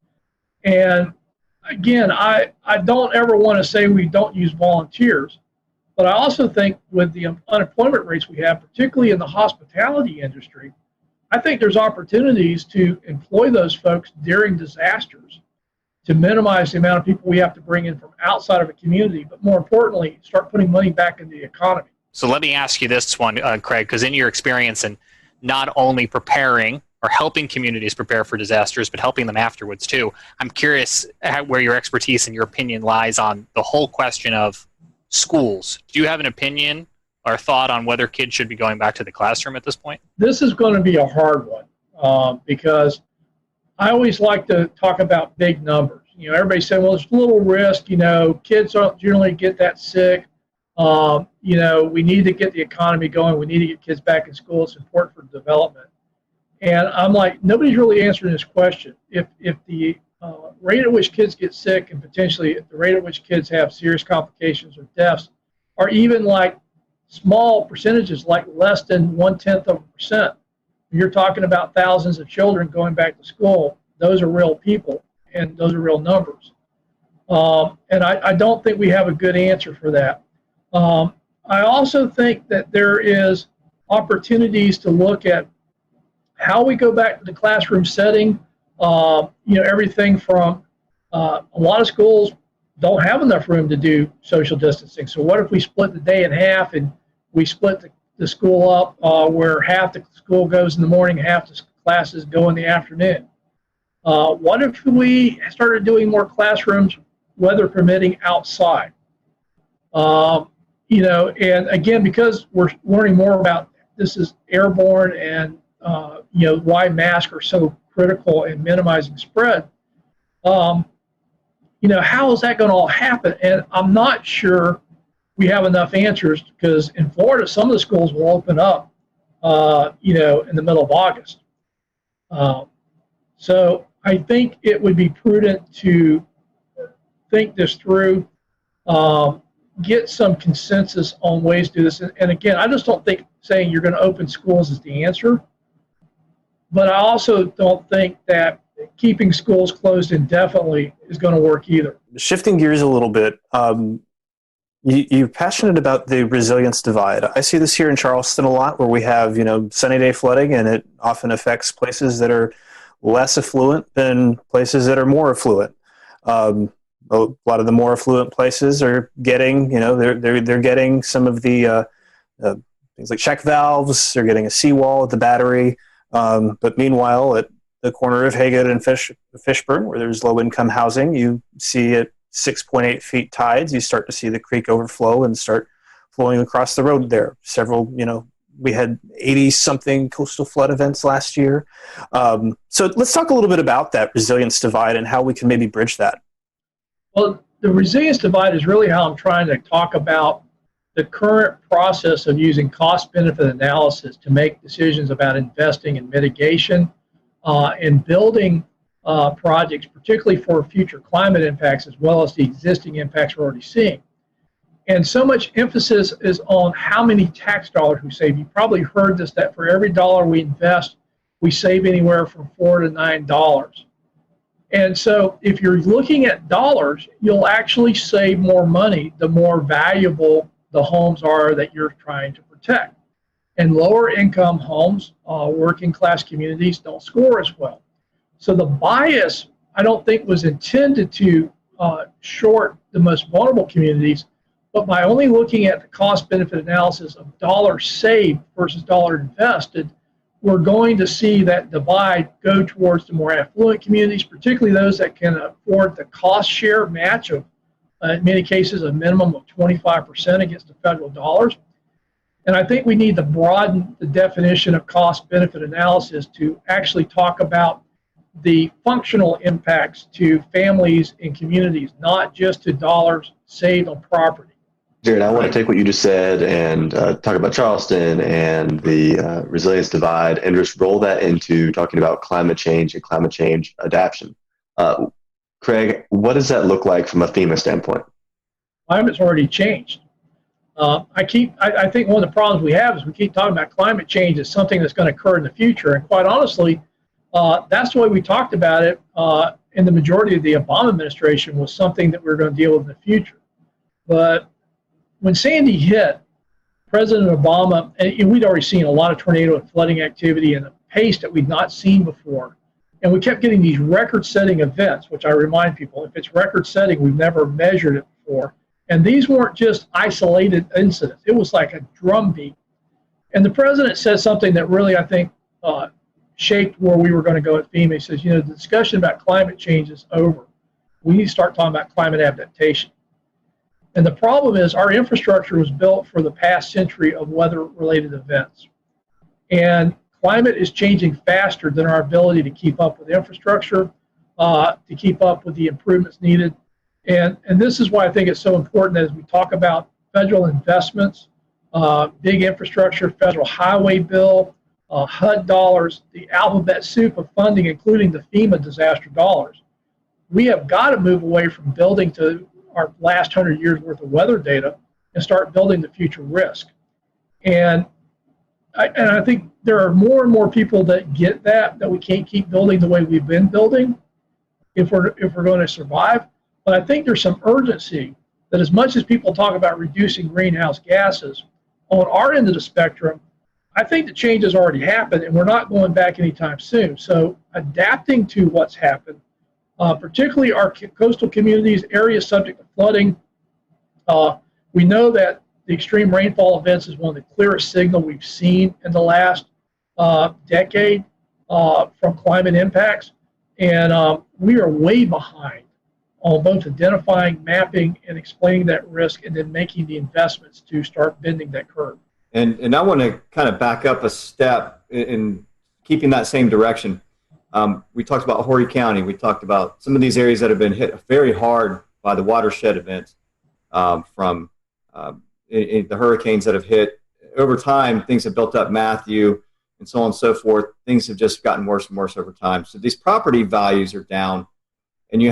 And again, I don't ever want to say we don't use volunteers, but I also think with the unemployment rates we have, particularly in the hospitality industry, I think there's opportunities to employ those folks during disasters to minimize the amount of people we have to bring in from outside of a community, but more importantly, start putting money back in the economy. So let me ask you this one, Craig, because in your experience in not only preparing or helping communities prepare for disasters, but helping them afterwards too, I'm curious where your expertise and your opinion lies on the whole question of schools. Do you have an opinion or thought on whether kids should be going back to the classroom at this point? This is going to be a hard one because I always like to talk about big numbers. Everybody said, well, there's little risk. Kids don't generally get that sick. We need to get the economy going. We need to get kids back in school. It's important for development. And I'm like, nobody's really answering this question. If the rate at which kids get sick and potentially the rate at which kids have serious complications or deaths are even like small percentages, like less than 0.1%. You're talking about thousands of children going back to school. Those are real people, and those are real numbers. And I don't think we have a good answer for that. I also think that there is opportunities to look at how we go back to the classroom setting. Everything from a lot of schools don't have enough room to do social distancing. So what if we split the day in half and we split the school up where half the school goes in the morning, half the classes go in the afternoon? What if we started doing more classrooms, weather permitting, outside? And again, because we're learning more about this is airborne and why masks are so critical in minimizing spread. How is that going to all happen? And I'm not sure we have enough answers because in Florida, some of the schools will open up, in the middle of August. So I think it would be prudent to think this through, get some consensus on ways to do this. And again, I just don't think saying you're going to open schools is the answer. But I also don't think that keeping schools closed indefinitely is going to work either. Shifting gears a little bit, you're passionate about the resilience divide. I see this here in Charleston a lot where we have, sunny day flooding, and it often affects places that are less affluent than places that are more affluent. A lot of the more affluent places are getting, they're getting some of the things like check valves. They're getting a seawall at the battery. But meanwhile, at the corner of Haggard and Fishburne, where there's low-income housing, you see at 6.8 feet tides, you start to see the creek overflow and start flowing across the road there. Several, we had 80-something coastal flood events last year. So let's talk a little bit about that resilience divide and how we can maybe bridge that. Well, the resilience divide is really how I'm trying to talk about the current process of using cost-benefit analysis to make decisions about investing in mitigation and building projects, particularly for future climate impacts, as well as the existing impacts we're already seeing. And so much emphasis is on how many tax dollars we save. You probably heard this, that for every dollar we invest, we save anywhere from $4 to $9. And so if you're looking at dollars, you'll actually save more money the more valuable the homes are that you're trying to protect. And lower income homes, working class communities don't score as well. So the bias, I don't think, was intended to short the most vulnerable communities, but by only looking at the cost benefit analysis of dollars saved versus dollar invested, we're going to see that divide go towards the more affluent communities, particularly those that can afford the cost share match of, in many cases, a minimum of 25% against the federal dollars. And I think we need to broaden the definition of cost benefit analysis to actually talk about the functional impacts to families and communities, not just to dollars saved on property. Jared, I want to take what you just said and talk about Charleston and the resilience divide and just roll that into talking about climate change and climate change adaptation. Craig, what does that look like from a FEMA standpoint? Climate's already changed. I think one of the problems we have is we keep talking about climate change as something that's going to occur in the future. And quite honestly, that's the way we talked about it in the majority of the Obama administration, was something that we we're going to deal with in the future. But when Sandy hit, President Obama, and we'd already seen a lot of tornado and flooding activity and a pace that we'd not seen before. And we kept getting these record-setting events, which I remind people, if it's record-setting, we've never measured it before. And these weren't just isolated incidents. It was like a drumbeat. And the president said something that really, I think, shaped where we were going to go at FEMA. He says, the discussion about climate change is over. We need to start talking about climate adaptation. And the problem is our infrastructure was built for the past century of weather-related events. And climate is changing faster than our ability to keep up with infrastructure, to keep up with the improvements needed. And this is why I think it's so important that as we talk about federal investments, big infrastructure, federal highway bill, HUD dollars, the alphabet soup of funding, including the FEMA disaster dollars, we have got to move away from building to our last 100 years worth of weather data and start building the future risk. And I think there are more and more people that get that we can't keep building the way we've been building if we're going to survive. But I think there's some urgency that as much as people talk about reducing greenhouse gases, on our end of the spectrum, I think the change has already happened and we're not going back anytime soon. So adapting to what's happened, particularly our coastal communities, areas subject to flooding, we know that the extreme rainfall events is one of the clearest signals we've seen in the last decade from climate impacts. And we are way behind on both identifying, mapping, and explaining that risk, and then making the investments to start bending that curve. And I want to kind of back up a step in keeping that same direction. We talked about Horry County. We talked about some of these areas that have been hit very hard by the watershed events from the hurricanes that have hit. Over time, things have built up, Matthew, and so on and so forth. Things have just gotten worse and worse over time. So these property values are down, and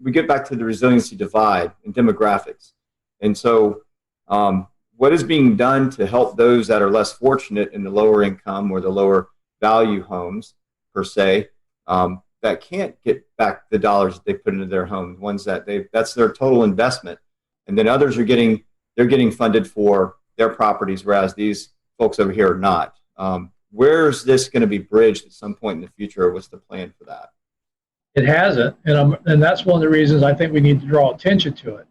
we get back to the resiliency divide and demographics. And so what is being done to help those that are less fortunate in the lower income or the lower value homes, per se, that can't get back the dollars that they put into their homes, ones that that's their total investment. And then others are getting funded for their properties, whereas these folks over here are not. Where's this going to be bridged at some point in the future? Or what's the plan for that? It hasn't, and that's one of the reasons I think we need to draw attention to it.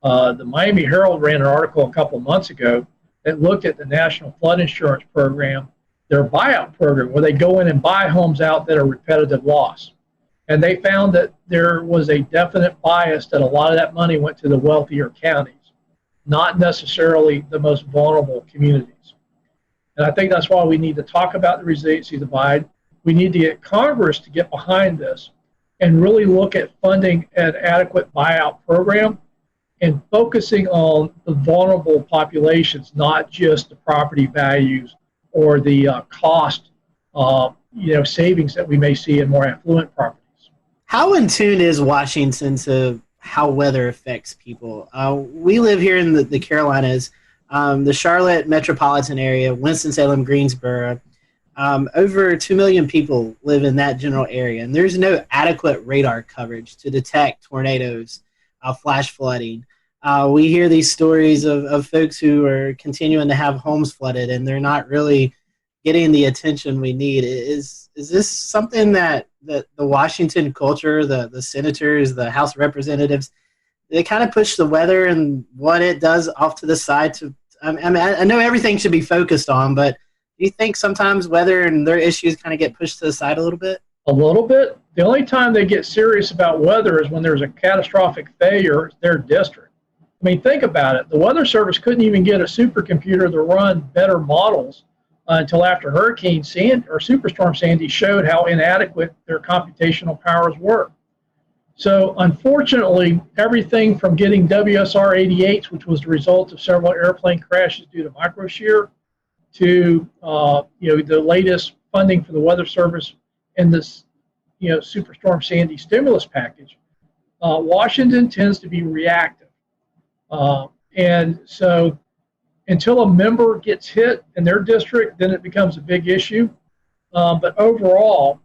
The Miami Herald ran an article a couple of months ago that looked at the National Flood Insurance Program, their buyout program, where they go in and buy homes out that are repetitive loss. And they found that there was a definite bias that a lot of that money went to the wealthier counties, not necessarily the most vulnerable communities. And I think that's why we need to talk about the resiliency divide. We need to get Congress to get behind this and really look at funding an adequate buyout program and focusing on the vulnerable populations, not just the property values or the cost savings that we may see in more affluent properties. How in tune is Washington to how weather affects people? We live here in the Carolinas, the Charlotte metropolitan area, Winston-Salem, Greensboro. Over 2 million people live in that general area, and there's no adequate radar coverage to detect tornadoes, flash flooding. we hear these stories of folks who are continuing to have homes flooded, and they're not really getting the attention we need. Is this something that the Washington culture, the senators, the House representatives, they kind of push the weather and what it does off to the side? I know everything should be focused on, but do you think sometimes weather and their issues kind of get pushed to the side a little bit? A little bit. The only time they get serious about weather is when there's a catastrophic failure in their district. I mean, think about it. The Weather Service couldn't even get a supercomputer to run better models until after Hurricane Sandy or Superstorm Sandy showed how inadequate their computational powers were. So unfortunately, everything from getting WSR 88s, which was the result of several airplane crashes due to microshear, to the latest funding for the Weather Service in this Superstorm Sandy stimulus package, Washington tends to be reactive. And so until a member gets hit in their district, then it becomes a big issue. But overall,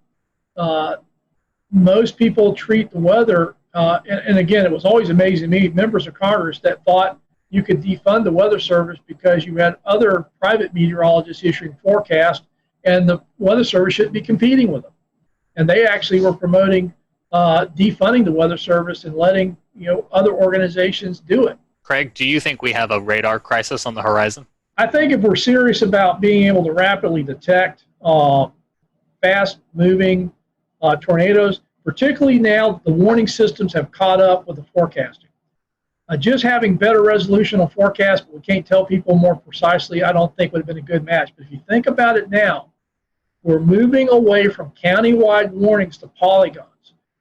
most people treat the weather, and again, it was always amazing to me, members of Congress that thought you could defund the Weather Service because you had other private meteorologists issuing forecasts, and the Weather Service shouldn't be competing with them. And they actually were promoting defunding the Weather Service and letting other organizations do it. Craig, do you think we have a radar crisis on the horizon? I think if we're serious about being able to rapidly detect fast-moving tornadoes, particularly now the warning systems have caught up with the forecasting. Just having better resolution on forecast, but we can't tell people more precisely, I don't think would have been a good match. But if you think about it now, we're moving away from county-wide warnings to polygons.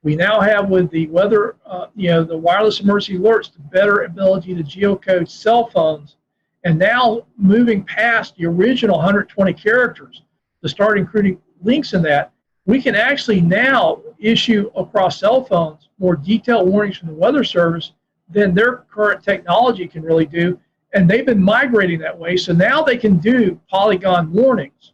We now have, with the weather, the wireless emergency alerts, the better ability to geocode cell phones, and now moving past the original 120 characters to start including links in that, we can actually now issue across cell phones more detailed warnings from the Weather Service than their current technology can really do, and they've been migrating that way. So now they can do polygon warnings,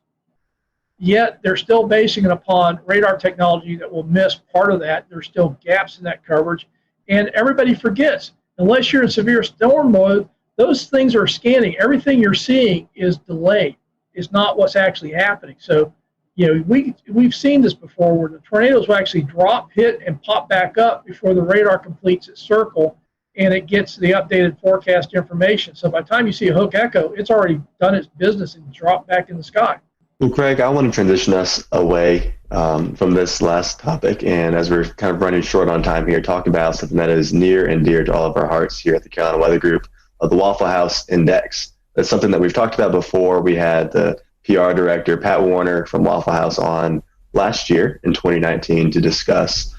yet they're still basing it upon radar technology that will miss part of that. There's still gaps in that coverage, and everybody forgets, unless you're in severe storm mode, those things are scanning. Everything you're seeing is delayed. It's not what's actually happening. So, we've seen this before where the tornadoes will actually drop, hit, and pop back up before the radar completes its circle and it gets the updated forecast information. So by the time you see a hook echo, it's already done its business and dropped back in the sky. Well, Craig, I want to transition us away from this last topic, and as we're kind of running short on time here, talk about something that is near and dear to all of our hearts here at the Carolina Weather Group, the Waffle House Index. That's something that we've talked about before. We had the PR director, Pat Warner, from Waffle House on last year in 2019 to discuss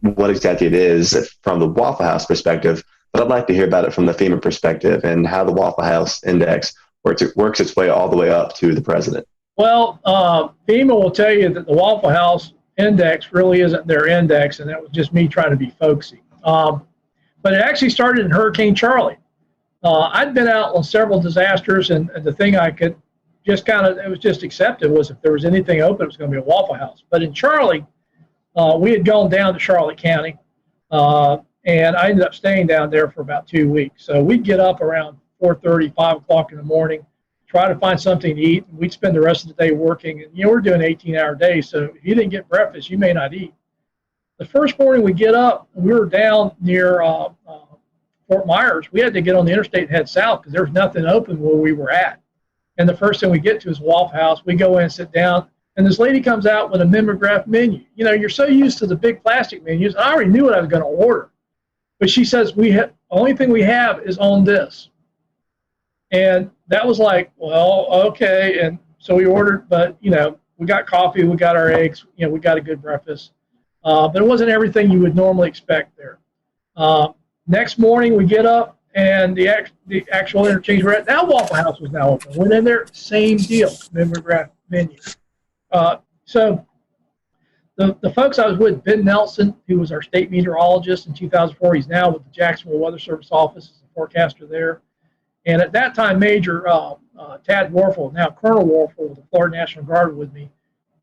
what exactly it is from the Waffle House perspective, but I'd like to hear about it from the FEMA perspective and how the Waffle House Index works its way all the way up to the president. Well, FEMA will tell you that the Waffle House Index really isn't their index, and that was just me trying to be folksy. But it actually started in Hurricane Charlie. I'd been out on several disasters, and the thing I could just it was just accepted was if there was anything open, it was going to be a Waffle House. But in Charlie, we had gone down to Charlotte County, and I ended up staying down there for about 2 weeks. So we'd get up around 4:30, 5 o'clock in the morning, try to find something to eat, and we'd spend the rest of the day working. And, we're doing 18-hour days, so if you didn't get breakfast, you may not eat. The first morning we get up, we were down near Fort Myers. We had to get on the interstate and head south because there was nothing open where we were at. And the first thing we get to is Waffle House. We go in and sit down, and this lady comes out with a mimeograph menu. You're so used to the big plastic menus. I already knew what I was going to order. But she says, the only thing we have is on this. And that was like, well, okay. And so we ordered, but, we got coffee, we got our eggs, we got a good breakfast. But it wasn't everything you would normally expect there. Next morning, we get up, and the actual interchange we're at, now Waffle House was now open. Went in there, same deal, mimeograph menu. So the folks I was with, Ben Nelson, who was our state meteorologist in 2004, he's now with the Jacksonville Weather Service office as a forecaster there. And at that time, Major Tad Warfel, now Colonel Warfel with the Florida National Guard with me.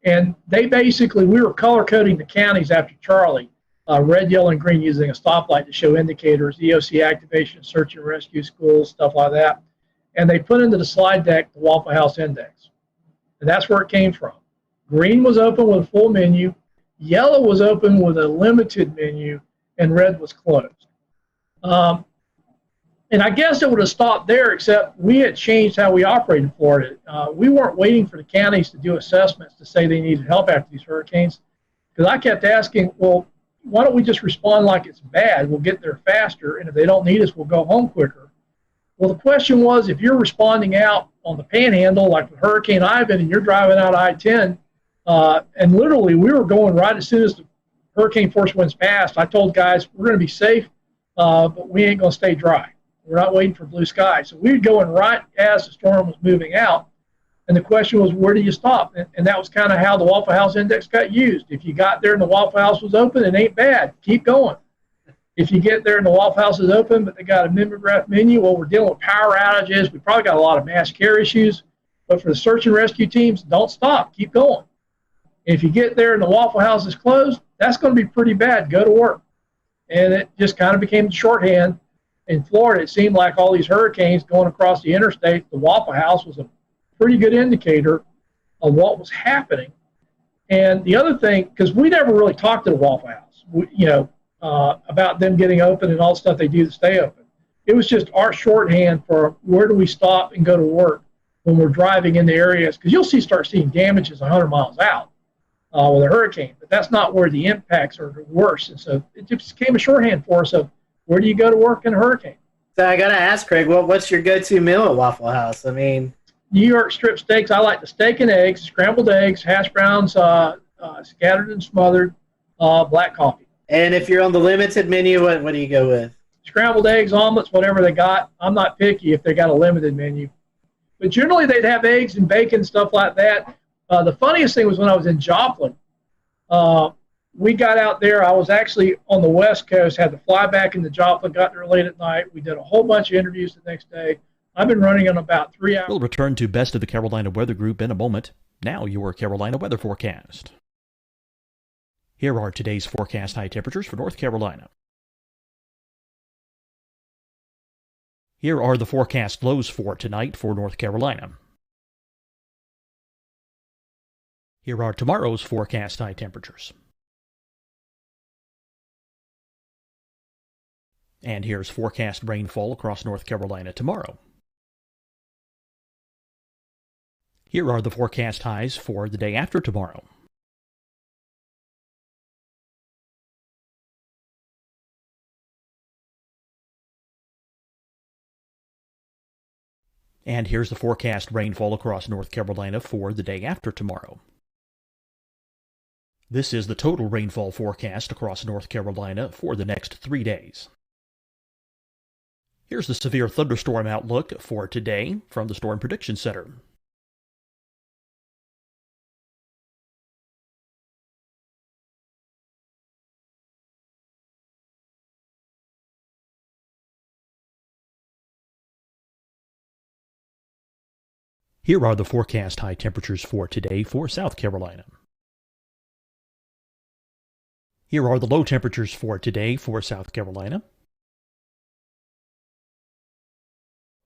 And they basically, we were color coding the counties after Charlie. red, yellow, and green using a stoplight to show indicators, EOC activation, search and rescue, schools, stuff like that. And they put into the slide deck the Waffle House index. And that's where it came from. Green was open with a full menu, yellow was open with a limited menu, and red was closed. And I guess it would have stopped there, except we had changed how we operated for it. We weren't waiting for the counties to do assessments to say they needed help after these hurricanes. Because I kept asking, well, why don't we just respond like it's bad? We'll get there faster, and if they don't need us, we'll go home quicker. Well, the question was, if you're responding out on the panhandle, like with Hurricane Ivan, and you're driving out I-10, and literally we were going right as soon as the hurricane force winds passed, I told guys, we're going to be safe, but we ain't going to stay dry. We're not waiting for blue skies. So we were going right as the storm was moving out. And the question was, where do you stop? And that was kind of how the Waffle House Index got used. If you got there and the Waffle House was open, it ain't bad. Keep going. If you get there and the Waffle House is open, but they got a mimeograph menu, well, we're dealing with power outages. We probably got a lot of mass care issues. But for the search and rescue teams, don't stop. Keep going. If you get there and the Waffle House is closed, that's going to be pretty bad. Go to work. And it just kind of became the shorthand. In Florida, it seemed like all these hurricanes going across the interstate, the Waffle House was a pretty good indicator of what was happening. And the other thing, because we never really talked to the Waffle House, about them getting open and all the stuff they do to stay open. It was just our shorthand for where do we stop and go to work when we're driving in the areas, because you'll start seeing damages 100 miles out with a hurricane, but that's not where the impacts are worse. And so it just became a shorthand for us of where do you go to work in a hurricane. So I got to ask, Craig, what's your go-to meal at Waffle House? I mean, New York strip steaks. I like the steak and eggs, scrambled eggs, hash browns, scattered and smothered, black coffee. And if you're on the limited menu, what do you go with? Scrambled eggs, omelets, whatever they got. I'm not picky if they got a limited menu. But generally they'd have eggs and bacon, stuff like that. The funniest thing was when I was in Joplin. We got out there. I was actually on the West Coast, had to fly back into Joplin, got there late at night. We did a whole bunch of interviews the next day. I've been running on about 3 hours. We'll return to Best of the Carolina Weather Group in a moment. Now your Carolina weather forecast. Here are today's forecast high temperatures for North Carolina. Here are the forecast lows for tonight for North Carolina. Here are tomorrow's forecast high temperatures. And here's forecast rainfall across North Carolina tomorrow. Here are the forecast highs for the day after tomorrow. And here's the forecast rainfall across North Carolina for the day after tomorrow. This is the total rainfall forecast across North Carolina for the next 3 days. Here's the severe thunderstorm outlook for today from the Storm Prediction Center. Here are the forecast high temperatures for today for South Carolina. Here are the low temperatures for today for South Carolina.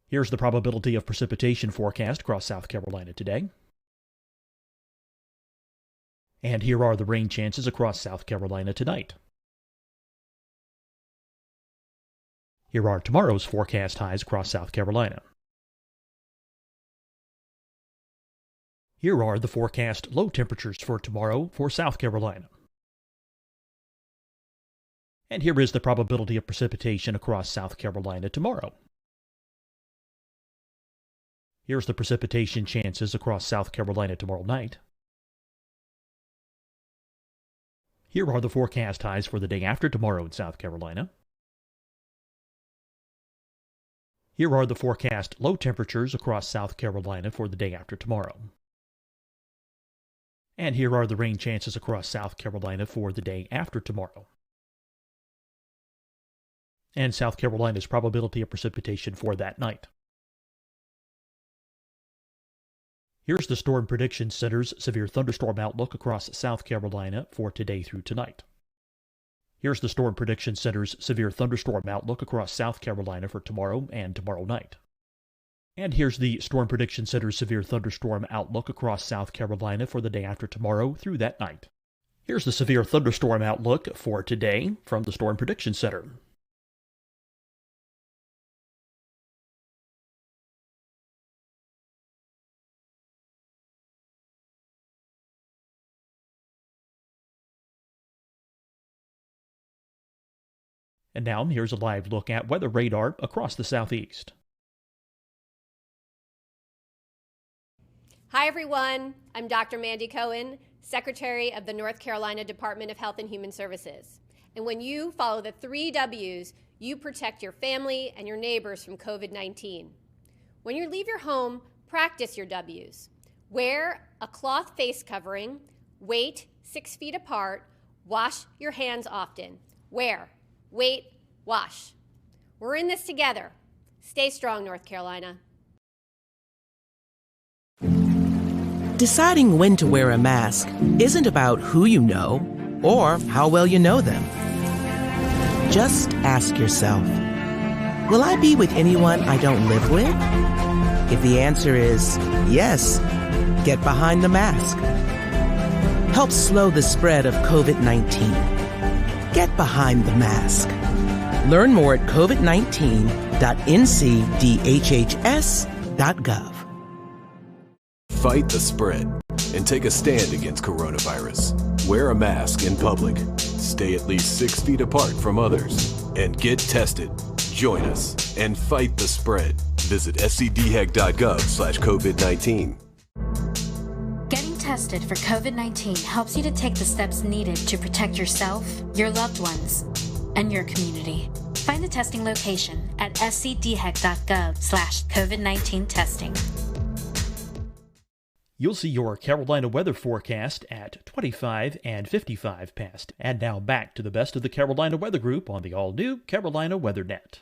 Here's the probability of precipitation forecast across South Carolina today. And here are the rain chances across South Carolina tonight. Here are tomorrow's forecast highs across South Carolina. Here are the forecast low temperatures for tomorrow for South Carolina. And here is the probability of precipitation across South Carolina tomorrow. Here's the precipitation chances across South Carolina tomorrow night. Here are the forecast highs for the day after tomorrow in South Carolina. Here are the forecast low temperatures across South Carolina for the day after tomorrow. And here are the rain chances across South Carolina for the day after tomorrow. And South Carolina's probability of precipitation for that night. Here's the Storm Prediction Center's severe thunderstorm outlook across South Carolina for today through tonight. Here's the Storm Prediction Center's severe thunderstorm outlook across South Carolina for tomorrow and tomorrow night. And here's the Storm Prediction Center's severe thunderstorm outlook across South Carolina for the day after tomorrow through that night. Here's the severe thunderstorm outlook for today from the Storm Prediction Center. And now here's a live look at weather radar across the southeast. Hi, everyone. I'm Dr. Mandy Cohen, Secretary of the North Carolina Department of Health and Human Services. And when you follow the 3 W's, you protect your family and your neighbors from COVID-19. When you leave your home, practice your W's. Wear a cloth face covering, wait 6 feet apart, wash your hands often. Wear, wait, wash. We're in this together. Stay strong, North Carolina. Deciding when to wear a mask isn't about who you know or how well you know them. Just ask yourself, will I be with anyone I don't live with? If the answer is yes, get behind the mask. Help slow the spread of COVID-19. Get behind the mask. Learn more at covid19.ncdhhs.gov. Fight the spread and take a stand against coronavirus. Wear a mask in public. Stay at least 6 feet apart from others. And get tested. Join us and fight the spread. Visit scdhec.gov/COVID-19. Getting tested for COVID-19 helps you to take the steps needed to protect yourself, your loved ones, and your community. Find the testing location at scdhec.gov/COVID-19 testing. You'll see your Carolina weather forecast at 25 and 55 past. And now back to the best of the Carolina Weather Group on the all-new Carolina Weather Net.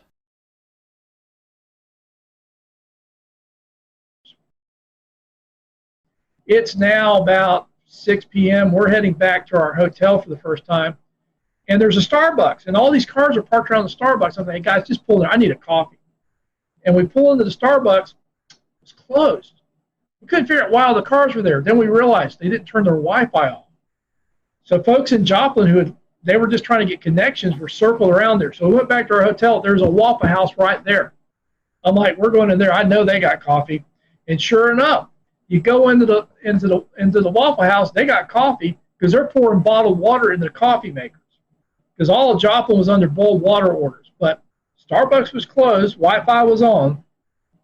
It's now about 6 p.m. We're heading back to our hotel for the first time. And there's a Starbucks. And all these cars are parked around the Starbucks. I'm like, hey, guys, just pull in. I need a coffee. And we pull into the Starbucks. It's closed. We couldn't figure out why the cars were there. Then we realized they didn't turn their Wi-Fi off. So folks in Joplin they were just trying to get connections were circled around there. So we went back to our hotel. There's a Waffle House right there. I'm like, we're going in there. I know they got coffee. And sure enough, you go into the Waffle House, they got coffee because they're pouring bottled water into the coffee makers. Because all of Joplin was under boiled water orders. But Starbucks was closed, Wi-Fi was on.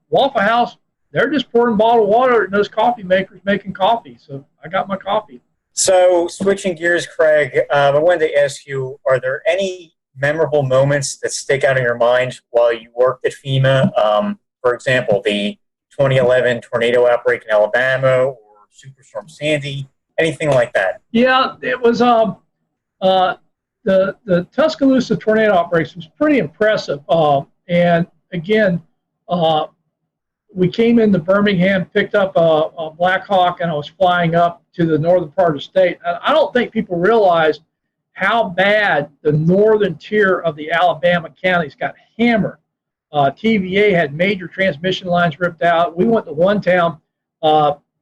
Waffle House, they're just pouring bottled water in those coffee makers making coffee. So I got my coffee. So switching gears, Craig, I wanted to ask you, are there any memorable moments that stick out in your mind while you worked at FEMA? For example, the 2011 tornado outbreak in Alabama or Superstorm Sandy, anything like that? Yeah, it was the Tuscaloosa tornado outbreaks was pretty impressive. And again, we came into Birmingham, picked up a Black Hawk, and I was flying up to the northern part of the state. And I don't think people realize how bad the northern tier of the Alabama counties got hammered. TVA had major transmission lines ripped out. We went to one town.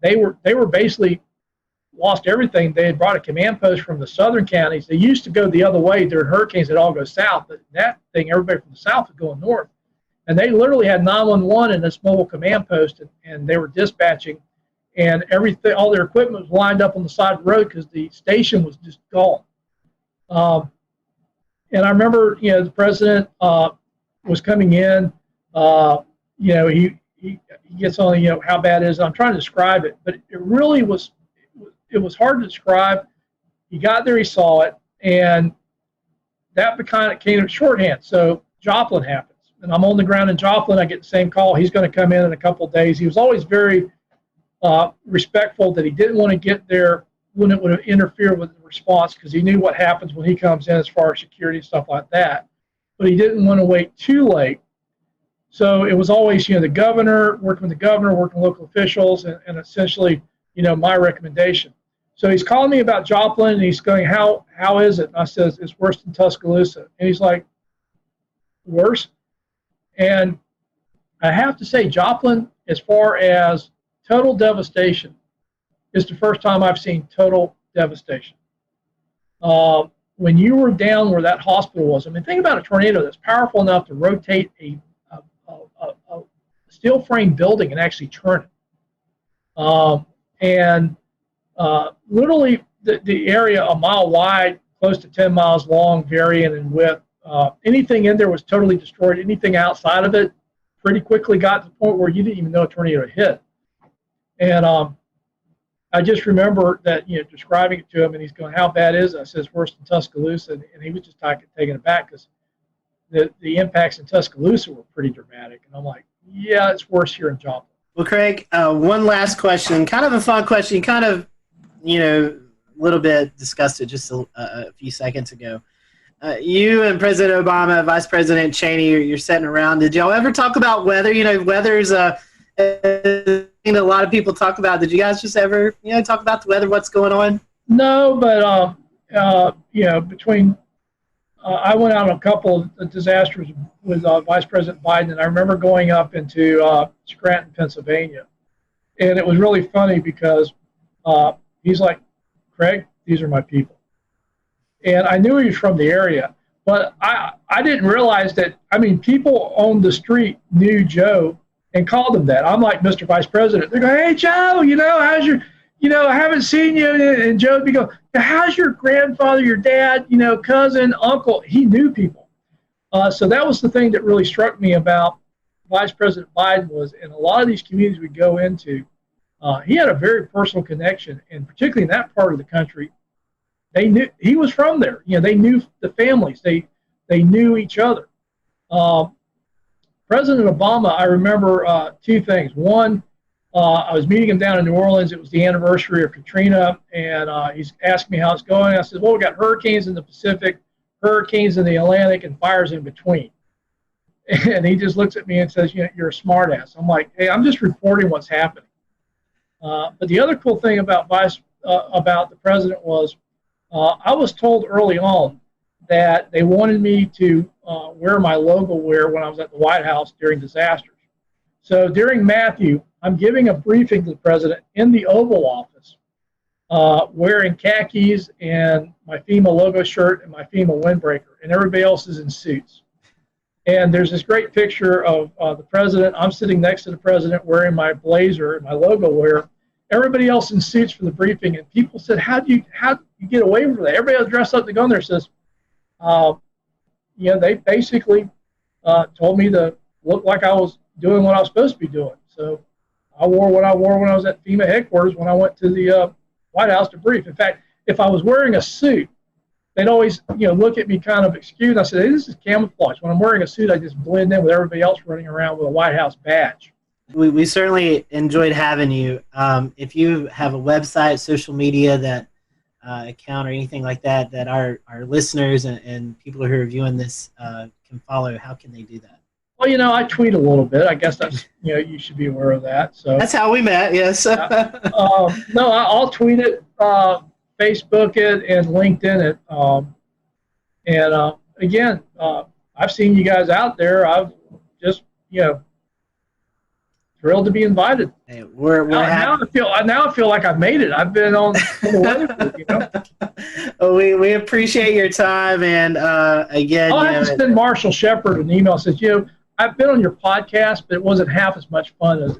They were basically lost everything. They had brought a command post from the southern counties. They used to go the other way during hurricanes. They'd all go south. But that thing, everybody from the south was going north. And they literally had 911 in this mobile command post, and they were dispatching. And everything, all their equipment was lined up on the side of the road because the station was just gone. And I remember, the president was coming in. He gets on, how bad it is. I'm trying to describe it, but it really was. It was hard to describe. He got there, he saw it, and that kind of came to shorthand. So Joplin happens, and I'm on the ground in Joplin. I get the same call. He's going to come in a couple of days. He was always very respectful that he didn't want to get there when it would interfere with the response because he knew what happens when he comes in as far as security and stuff like that. But he didn't want to wait too late. So it was always, the governor, working with the governor, working with local officials, and essentially, my recommendation. So he's calling me about Joplin, and he's going, how is it? And I says, it's worse than Tuscaloosa. And he's like, worse? And I have to say, Joplin, as far as total devastation, is the first time I've seen total devastation. When you were down where that hospital was, I mean, think about a tornado that's powerful enough to rotate a steel frame building and actually turn it. Literally the area a mile wide, close to 10 miles long, varying in width. Anything in there was totally destroyed. Anything outside of it pretty quickly got to the point where you didn't even know a tornado hit. And I just remember that, describing it to him, and he's going, how bad is it? I says, worse than Tuscaloosa. And he was just taken aback because the impacts in Tuscaloosa were pretty dramatic. And I'm like, yeah, it's worse here in Joplin. Well, Craig, one last question, kind of a fun question. You kind of, a little bit discussed it just a few seconds ago. You and President Obama, Vice President Cheney, you're sitting around. Did y'all ever talk about weather? Weather's a lot of people talk about. Did you guys just ever, talk about the weather, what's going on? No, but, between I went on a couple of disasters with Vice President Biden, and I remember going up into Scranton, Pennsylvania. And it was really funny because he's like, Craig, these are my people. And I knew he was from the area, but I didn't realize that, people on the street knew Joe and called him that. I'm like, Mr. Vice President. They go, hey, Joe, how's your, I haven't seen you. And Joe would be going, how's your grandfather, your dad, cousin, uncle? He knew people. So that was the thing that really struck me about Vice President Biden was, in a lot of these communities we go into, he had a very personal connection, and particularly in that part of the country, they knew he was from there. They knew the families. They knew each other. President Obama, I remember two things. One, I was meeting him down in New Orleans. It was the anniversary of Katrina, and he's asked me how it's going. I said, well, we got hurricanes in the Pacific, hurricanes in the Atlantic, and fires in between. And he just looks at me and says, you're a smart ass. I'm like, hey, I'm just reporting what's happening. But the other cool thing about the president was I was told early on that they wanted me to wear my logo wear when I was at the White House during disasters. So during Matthew, I'm giving a briefing to the president in the Oval Office, wearing khakis and my FEMA logo shirt and my FEMA windbreaker, and everybody else is in suits. And there's this great picture of the president. I'm sitting next to the president wearing my blazer and my logo wear. Everybody else in suits for the briefing, and people said, how do you get away from that? Everybody else dressed up to go in there says, they basically told me to look like I was doing what I was supposed to be doing. So I wore what I wore when I was at FEMA headquarters when I went to the White House to brief. In fact, if I was wearing a suit, they'd always look at me kind of excused. I said, hey, this is camouflage. When I'm wearing a suit, I just blend in with everybody else running around with a White House badge. We certainly enjoyed having you. If you have a website, social media that account or anything like that that our listeners and people who are viewing this can follow, how can they do that? Well, I tweet a little bit. I guess that's, you should be aware of that. So that's how we met, yes. No, I'll tweet it, Facebook it, and LinkedIn it. Again, I've seen you guys out there. I've just, thrilled to be invited. Hey, now I feel like I've made it. I've been on the weather group, Well, we appreciate your time, and again, I have to send Marshall Shepard an email that says, I've been on your podcast, but it wasn't half as much fun as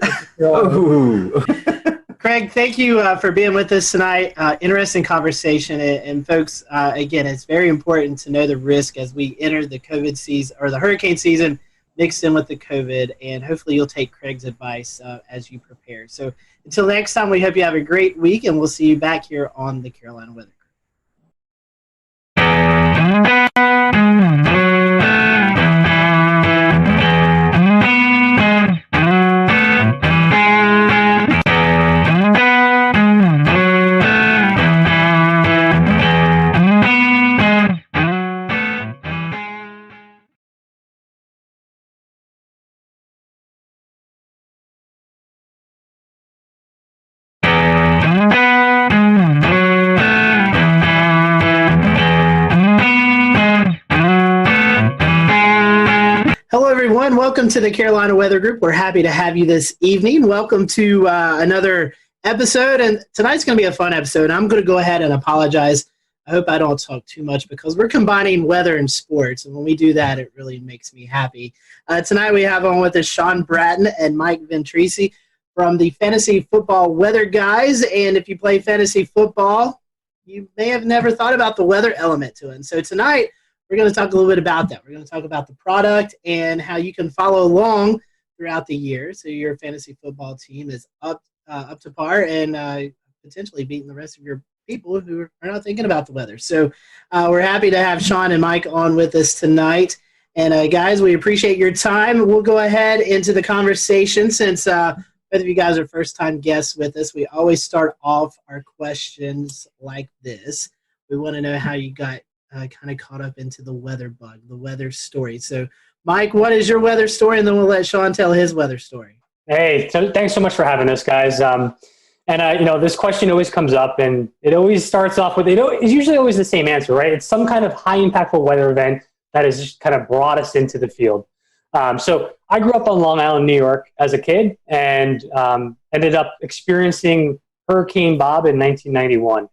Craig, thank you for being with us tonight. Interesting conversation, and folks, again, it's very important to know the risk as we enter the COVID season or the hurricane season mixed in with the COVID, and hopefully you'll take Craig's advice as you prepare. So until next time, we hope you have a great week, and we'll see you back here on the Carolina Weather. everyone. Welcome to the Carolina Weather Group. We're happy to have you this evening. Welcome to another episode, and tonight's going to be a fun episode. I'm going to go ahead and apologize. I hope I don't talk too much because we're combining weather and sports, and when we do that, it really makes me happy. Tonight we have on with us Sean Bratton and Mike Ventrisi from the Fantasy Football Weather Guys, and if you play fantasy football, you may have never thought about the weather element to it. And so tonight, we're going to talk a little bit about that. We're going to talk about the product and how you can follow along throughout the year so your fantasy football team is up to par and potentially beating the rest of your people who are not thinking about the weather. So we're happy to have Sean and Mike on with us tonight. And guys, we appreciate your time. We'll go ahead into the conversation since both of you guys are first-time guests with us. We always start off our questions like this. We want to know how you got kind of caught up into the weather bug, the weather story. So, Mike, what is your weather story? And then we'll let Sean tell his weather story. Hey, thanks so much for having us, guys. This question always comes up, and it always starts off with, it's usually always the same answer, right? It's some kind of high impactful weather event that has just kind of brought us into the field. So I grew up on Long Island, New York as a kid, and ended up experiencing Hurricane Bob in 1991.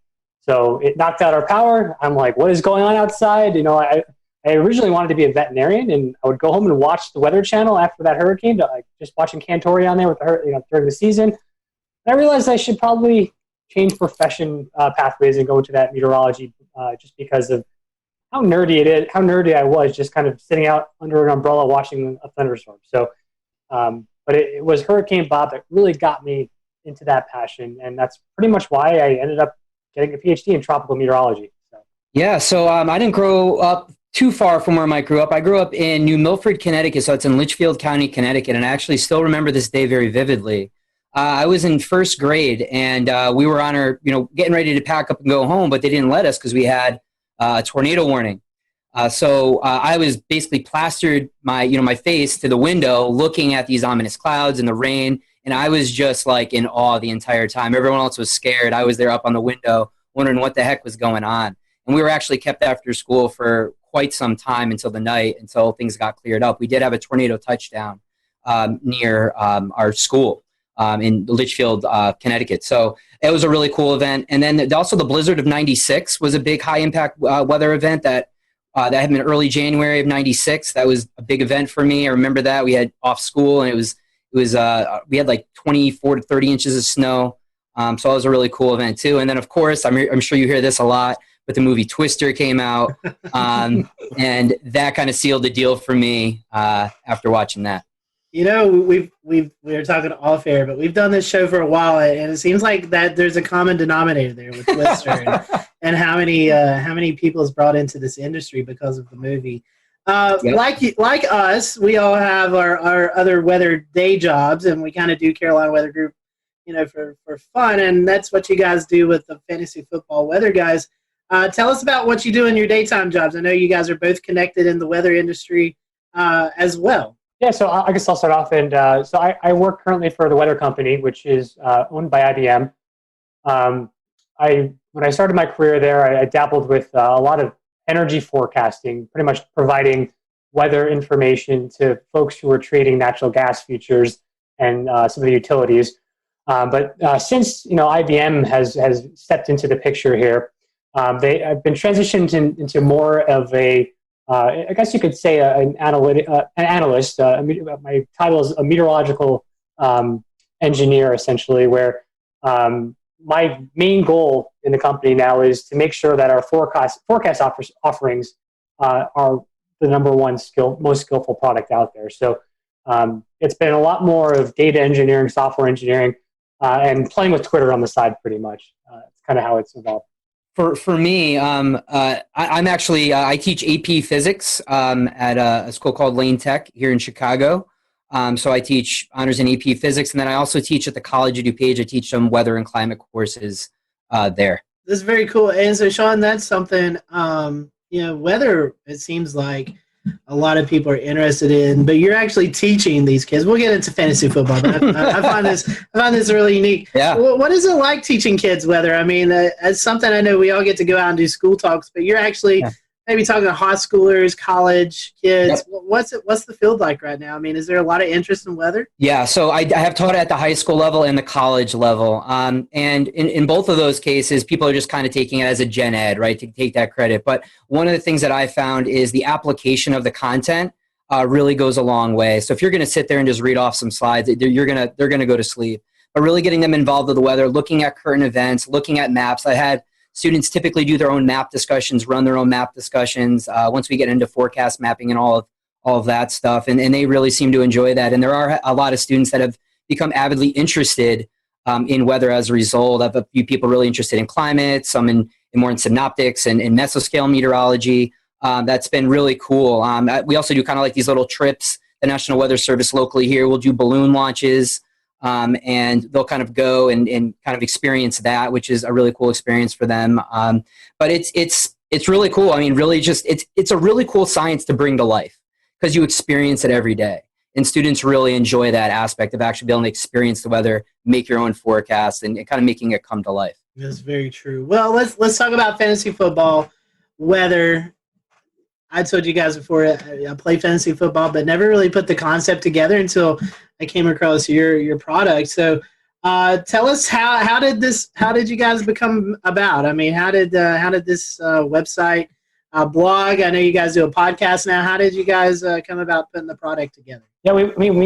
So it knocked out our power. I'm like, what is going on outside? I originally wanted to be a veterinarian, and I would go home and watch the Weather Channel after that hurricane, just watching Cantore on there with during the season. And I realized I should probably change profession pathways and go into that meteorology just because of how nerdy I was, just kind of sitting out under an umbrella watching a thunderstorm. So, but it was Hurricane Bob that really got me into that passion, and that's pretty much why I ended up getting a PhD in tropical meteorology. So I didn't grow up too far from where Mike grew up. I grew up in New Milford, Connecticut, so it's in Litchfield County, Connecticut, and I actually still remember this day very vividly. I was in first grade, and we were on our, getting ready to pack up and go home, but they didn't let us because we had a tornado warning. So I was basically plastered my face to the window, looking at these ominous clouds and the rain. And I was just like in awe the entire time. Everyone else was scared. I was there up on the window wondering what the heck was going on. And we were actually kept after school for quite some time until the night, until things got cleared up. We did have a tornado touchdown near our school in Litchfield, Connecticut. So it was a really cool event. And then also the blizzard of 96 was a big high impact weather event that had been early January of 96. That was a big event for me. I remember that. We had off school, and we had like 24 to 30 inches of snow. So it was a really cool event too. And then of course, I'm sure you hear this a lot, but the movie Twister came out, and that kind of sealed the deal for me after watching that. We were talking off air, but we've done this show for a while, and it seems like that there's a common denominator there with Twister and how many people is brought into this industry because of the movie. Yep. Like us, we all have our other weather day jobs, and we kind of do Carolina Weather Group, for fun, and that's what you guys do with the Fantasy Football Weather Guys. Tell us about what you do in your daytime jobs. I know you guys are both connected in the weather industry as well. Yeah, so I guess I'll start off. And so I work currently for the Weather Company, which is owned by IBM. When I started my career there, I dabbled with a lot of energy forecasting, pretty much providing weather information to folks who are trading natural gas futures and some of the utilities. But since IBM has stepped into the picture here, they have been transitioned into more of a I guess you could say an analyst. My title is a meteorological engineer, essentially, where my main goal in the company now is to make sure that our forecast offerings are the number one most skillful product out there. So it's been a lot more of data engineering, software engineering, and playing with Twitter on the side, pretty much. It's kind of how it's evolved. For me, I'm actually I teach AP Physics at a school called Lane Tech here in Chicago. So I teach honors in AP Physics, and then I also teach at the College of DuPage. I teach some weather and climate courses there. This is very cool. And so, Sean, that's something, weather, it seems like a lot of people are interested in, but you're actually teaching these kids. We'll get into fantasy football, but I find this really unique. Yeah. What is it like teaching kids weather? I mean, it's something I know we all get to go out and do school talks, but you're actually maybe talking to high schoolers, college kids. Yep. What's the field like right now? I mean, is there a lot of interest in weather? Yeah, so I have taught at the high school level and the college level. And in both of those cases, people are just kind of taking it as a gen ed, right, to take that credit. But one of the things that I found is the application of the content really goes a long way. So if you're going to sit there and just read off some slides, they're going to go to sleep. But really getting them involved with the weather, looking at current events, looking at maps. I had students typically do their own map discussions, run their own map discussions once we get into forecast mapping and all of that stuff. And they really seem to enjoy that. And there are a lot of students that have become avidly interested in weather as a result. I have a few people really interested in climate, some more in synoptics and mesoscale meteorology. That's been really cool. We also do kind of like these little trips. The National Weather Service locally here will do balloon launches. And they'll kind of go and kind of experience that, which is a really cool experience for them. But it's really cool. I mean, really just it's a really cool science to bring to life because you experience it every day. And students really enjoy that aspect of actually being able to experience the weather, make your own forecast, and kind of making it come to life. That's very true. Well, let's talk about fantasy football, weather. I told you guys before I play fantasy football, but never really put the concept together until I came across your product. So tell us how did you guys become about? I mean, how did this website blog? I know you guys do a podcast now. How did you guys come about putting the product together? Yeah,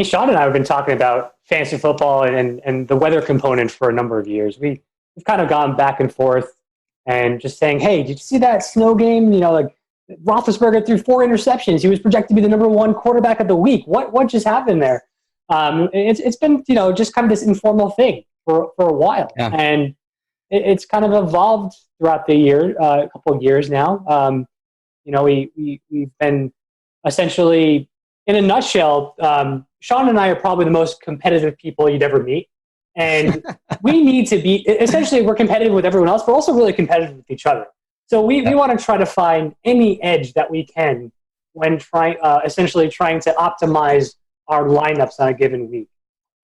Sean and I have been talking about fantasy football and the weather component for a number of years. We've kind of gone back and forth and just saying, hey, did you see that snow game? You know, like Roethlisberger threw 4 interceptions. He was projected to be the #1 quarterback of the week. What just happened there? It's been, just kind of this informal thing for a while. Yeah. And it's kind of evolved throughout the year, a couple of years now. We've been essentially, in a nutshell, Sean and I are probably the most competitive people you'd ever meet. And we need to be, essentially we're competitive with everyone else, but also really competitive with each other. So we want to try to find any edge that we can when essentially trying to optimize our lineups on a given week.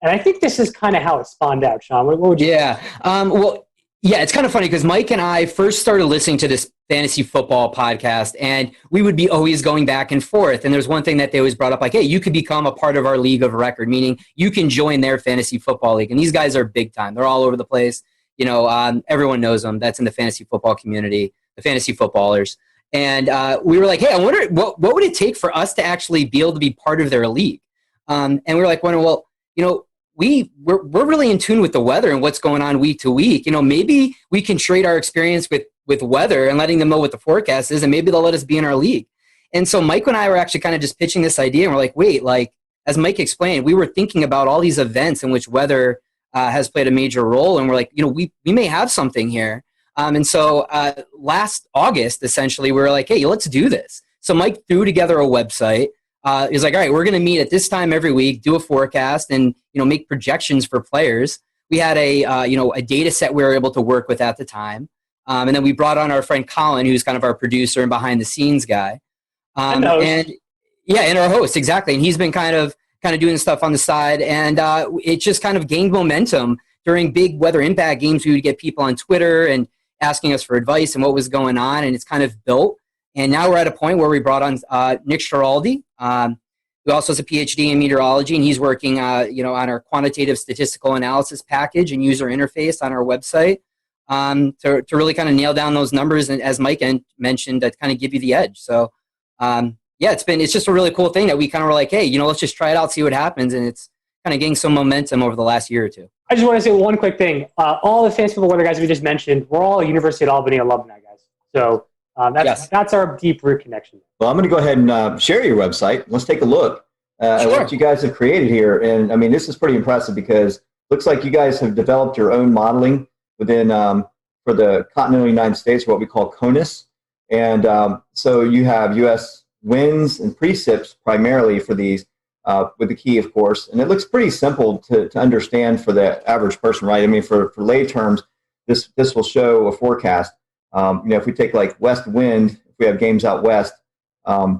And I think this is kind of how it spawned out, Sean. What would you think? It's kind of funny because Mike and I first started listening to this fantasy football podcast, and we would be always going back and forth. And there's one thing that they always brought up, like, hey, you could become a part of our league of record, meaning you can join their fantasy football league. And these guys are big time. They're all over the place. Everyone knows them. That's in the fantasy football community, the fantasy footballers. And we were like, hey, I wonder what would it take for us to actually be able to be part of their league? And we were like, well, we're really in tune with the weather and what's going on week to week. Maybe we can trade our experience with weather and letting them know what the forecast is, and maybe they'll let us be in our league. And so Mike and I were actually kind of just pitching this idea, and we're like, wait, as Mike explained, we were thinking about all these events in which weather has played a major role, and we're like, we may have something here. And so last August, essentially, we were like, hey, let's do this. So Mike threw together a website. He's like, all right, we're going to meet at this time every week, do a forecast, and make projections for players. We had a data set we were able to work with at the time, and then we brought on our friend Colin, who's kind of our producer and behind the scenes guy, and our host, exactly. And he's been kind of doing stuff on the side, and it just kind of gained momentum during big weather impact games. We would get people on Twitter and asking us for advice and what was going on, and it's kind of built. And now we're at a point where we brought on Nick Schiraldi, who also has a PhD in meteorology, and he's working, on our quantitative statistical analysis package and user interface on our website to really kind of nail down those numbers, and as Mike mentioned, to kind of give you the edge. So, it's just a really cool thing that we kind of were like, hey, let's just try it out, see what happens, and it's kind of gaining some momentum over the last year or two. I just want to say one quick thing. All the fantasy football weather guys we just mentioned, we're all University of Albany alumni guys. So. That's our deep root connection. Well, I'm going to go ahead and share your website. Let's take a look at what you guys have created here. And I mean, this is pretty impressive because it looks like you guys have developed your own modeling within for the continental United States, what we call CONUS. And so you have U.S. winds and precip primarily for these, with the key, of course. And it looks pretty simple to understand for the average person, right? I mean, for lay terms, this will show a forecast. If we take like west wind, if we have games out west, I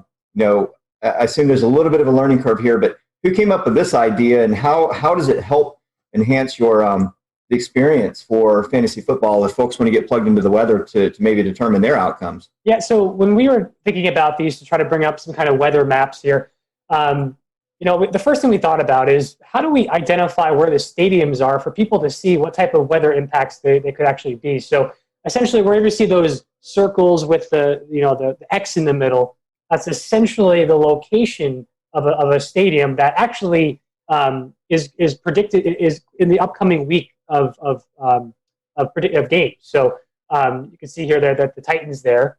assume there's a little bit of a learning curve here, but who came up with this idea, and how does it help enhance your the experience for fantasy football if folks want to get plugged into the weather to maybe determine their outcomes? Yeah, so when we were thinking about these to try to bring up some kind of weather maps here, the first thing we thought about is how do we identify where the stadiums are for people to see what type of weather impacts they could actually be. So essentially, wherever you see those circles with the X in the middle, that's essentially the location of a stadium that actually is predicted is in the upcoming week of games. So you can see here that the Titans there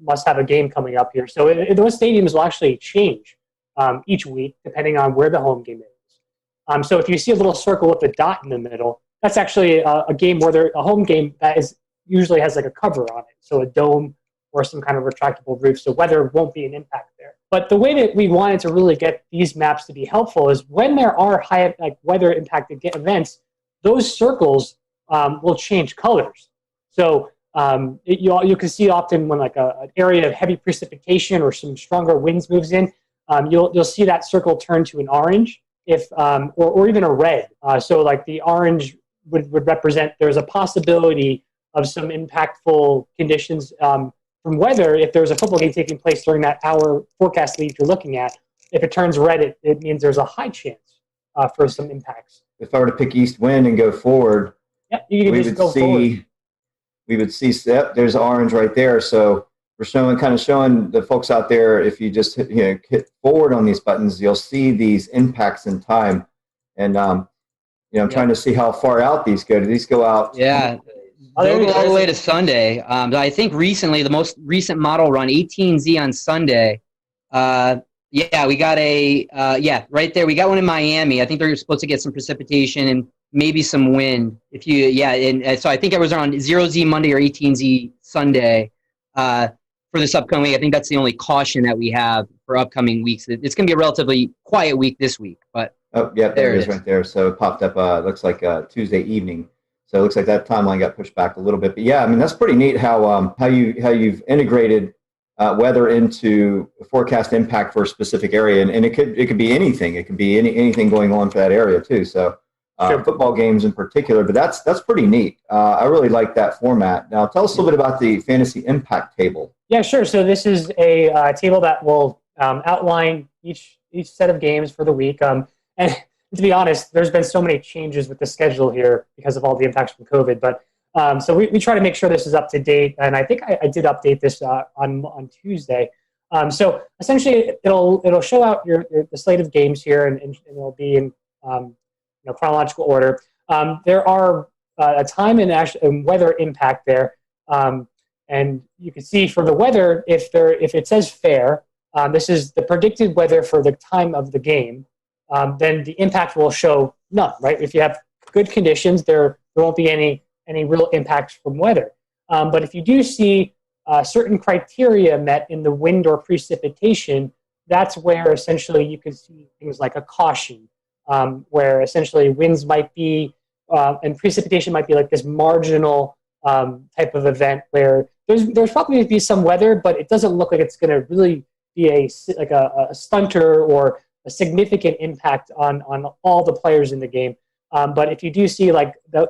must have a game coming up here. So those stadiums will actually change each week depending on where the home game is. So if you see a little circle with a dot in the middle, that's actually a game where a home game that usually has like a cover on it, so a dome or some kind of retractable roof, so weather won't be an impact there. But the way that we wanted to really get these maps to be helpful is when there are high weather impacted events, those circles will change colors. So you can see often when an area of heavy precipitation or some stronger winds moves in, you'll see that circle turn to an orange or even a red. So like the orange would represent there's a possibility of some impactful conditions from weather. If there's a football game taking place during that hour forecast lead you're looking at, if it turns red, it means there's a high chance for some impacts. If I were to pick east wind and go forward, we would see there's orange right there. So we're showing the folks out there, if you just hit forward on these buttons, you'll see these impacts in time. And I'm trying to see how far out these go. Do these go out? Yeah. They'll go all the way to Sunday. I think recently, the most recent model run, 18Z on Sunday. We got right there. We got one in Miami. I think they're supposed to get some precipitation and maybe some wind. So I think it was on 0Z Monday or 18Z Sunday for this upcoming week. I think that's the only caution that we have for upcoming weeks. It's going to be a relatively quiet week this week. But there it is right there. So it popped up, looks like Tuesday evening. So it looks like that timeline got pushed back a little bit. But yeah, I mean, that's pretty neat how you've integrated weather into forecast impact for a specific area. And it could be anything. It could be anything going on for that area too. So football games in particular, but that's pretty neat. I really like that format. Now tell us a little bit about the fantasy impact table. Yeah, sure. So this is a table that will outline each set of games for the week. And to be honest, there's been so many changes with the schedule here because of all the impacts from COVID. But so we try to make sure this is up to date. And I think I did update this on Tuesday. So essentially, it'll show out the slate of games here, and it'll be in chronological order. There are a time and weather impact there, and you can see for the weather, if it says fair, this is the predicted weather for the time of the game. Then the impact will show none, right? If you have good conditions, there won't be any real impacts from weather. But if you do see certain criteria met in the wind or precipitation, that's where essentially you can see things like a caution, where essentially winds might be and precipitation might be like this marginal type of event where there's probably going to be some weather, but it doesn't look like it's going to really be a stunter or a significant impact on all the players in the game. But if you do see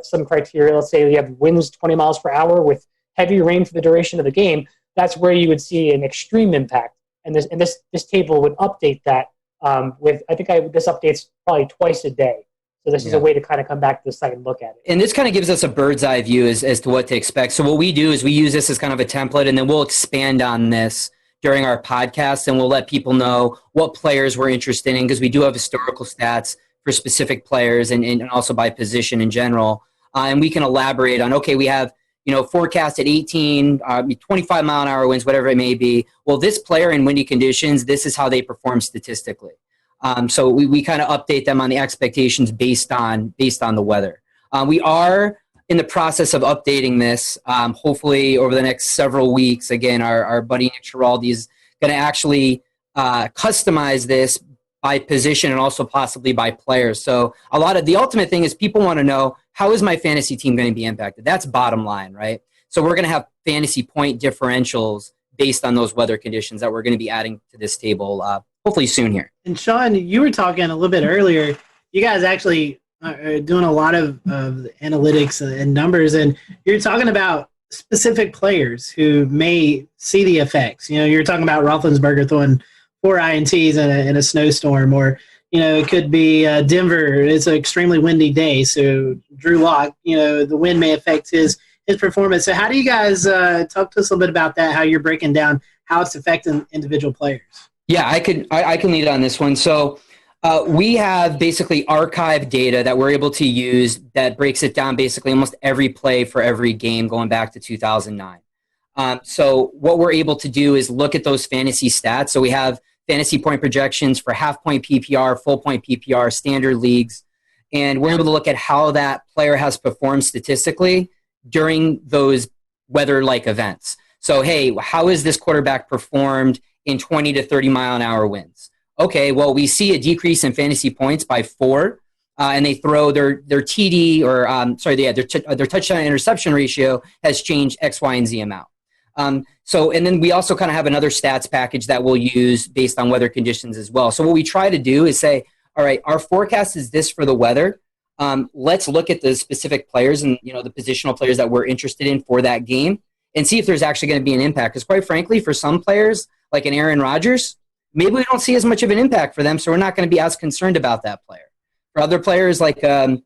some criteria, let's say you have winds 20 miles per hour with heavy rain for the duration of the game, that's where you would see an extreme impact. And this table would update that this updates probably twice a day. So this is a way to kind of come back to the site and look at it. And this kind of gives us a bird's eye view as to what to expect. So what we do is we use this as kind of a template, and then we'll expand on this during our podcast, and we'll let people know what players we're interested in, because we do have historical stats for specific players and also by position in general. And we can elaborate on, okay, we have forecast at 18, 25 mile an hour winds, whatever it may be. Well, this player in windy conditions, this is how they perform statistically. So we kind of update them on the expectations based on the weather. We are in the process of updating this. Hopefully over the next several weeks. Again, our buddy Nick Giraldi is going to actually customize this by position and also possibly by players. So a lot of the ultimate thing is people want to know, how is my fantasy team going to be impacted? That's bottom line, right? So we're going to have fantasy point differentials based on those weather conditions that we're going to be adding to this table hopefully soon here. And Sean, you were talking a little bit earlier. You guys actually are doing a lot of analytics and numbers, and you're talking about specific players who may see the effects. You're talking about Roethlisberger throwing 4 INTs in a snowstorm, or it could be Denver. It's an extremely windy day, so Drew Lock, the wind may affect his performance. So how do you guys talk to us a little bit about that? How you're breaking down how it's affecting individual players? Yeah, I can lead on this one. So we have basically archived data that we're able to use that breaks it down basically almost every play for every game going back to 2009. So what we're able to do is look at those fantasy stats. So we have fantasy point projections for half-point PPR, full-point PPR, standard leagues, and we're able to look at how that player has performed statistically during those weather-like events. So, hey, how has this quarterback performed in 20 to 30 mile an hour winds? Okay, well, we see a decrease in fantasy points by 4, and they throw their TD or their touchdown interception ratio has changed X, Y, and Z amount. And then we also kind of have another stats package that we'll use based on weather conditions as well. So what we try to do is say, all right, our forecast is this for the weather. Let's look at the specific players and the positional players that we're interested in for that game and see if there's actually going to be an impact. Because quite frankly, for some players like an Aaron Rodgers, maybe we don't see as much of an impact for them, so we're not going to be as concerned about that player. For other players like a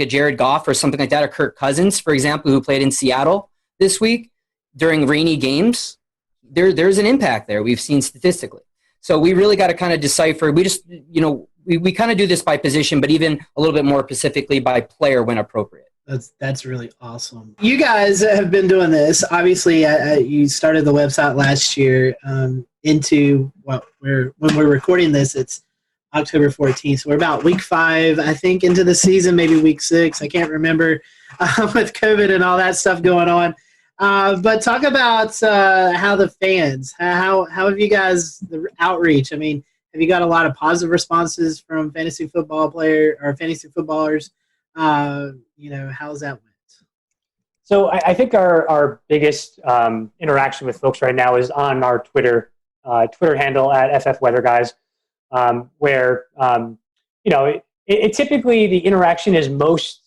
Jared Goff or something like that, or Kirk Cousins, for example, who played in Seattle this week during rainy games, there's an impact there we've seen statistically. So we really got to kind of decipher. We just, we kind of do this by position, but even a little bit more specifically by player when appropriate. That's really awesome. You guys have been doing this. Obviously, you started the website last year. When we're recording this, it's October 14th. So we're about week 5, I think, into the season, maybe week 6. I can't remember with COVID and all that stuff going on. But talk about how the fans, how have you guys, the outreach? I mean, have you got a lot of positive responses from fantasy footballers? How's that went? So I think our biggest interaction with folks right now is on our Twitter handle at FF Weather Guys, where it typically the interaction is most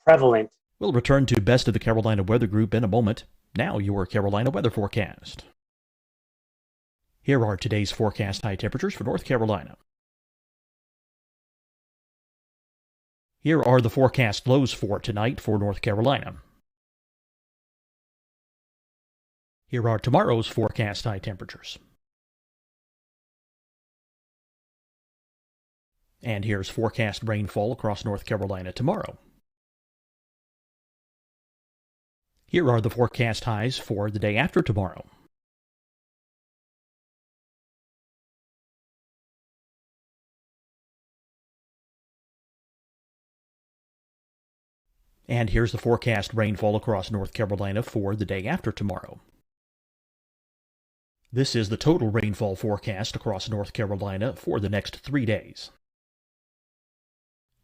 prevalent. We'll return to Best of the Carolina Weather Group in a moment. Now your Carolina weather forecast. Here are today's forecast high temperatures for North Carolina. Here are the forecast lows for tonight for North Carolina. Here are tomorrow's forecast high temperatures. And here's forecast rainfall across North Carolina tomorrow. Here are the forecast highs for the day after tomorrow. And here's the forecast rainfall across North Carolina for the day after tomorrow. This is the total rainfall forecast across North Carolina for the next 3 days.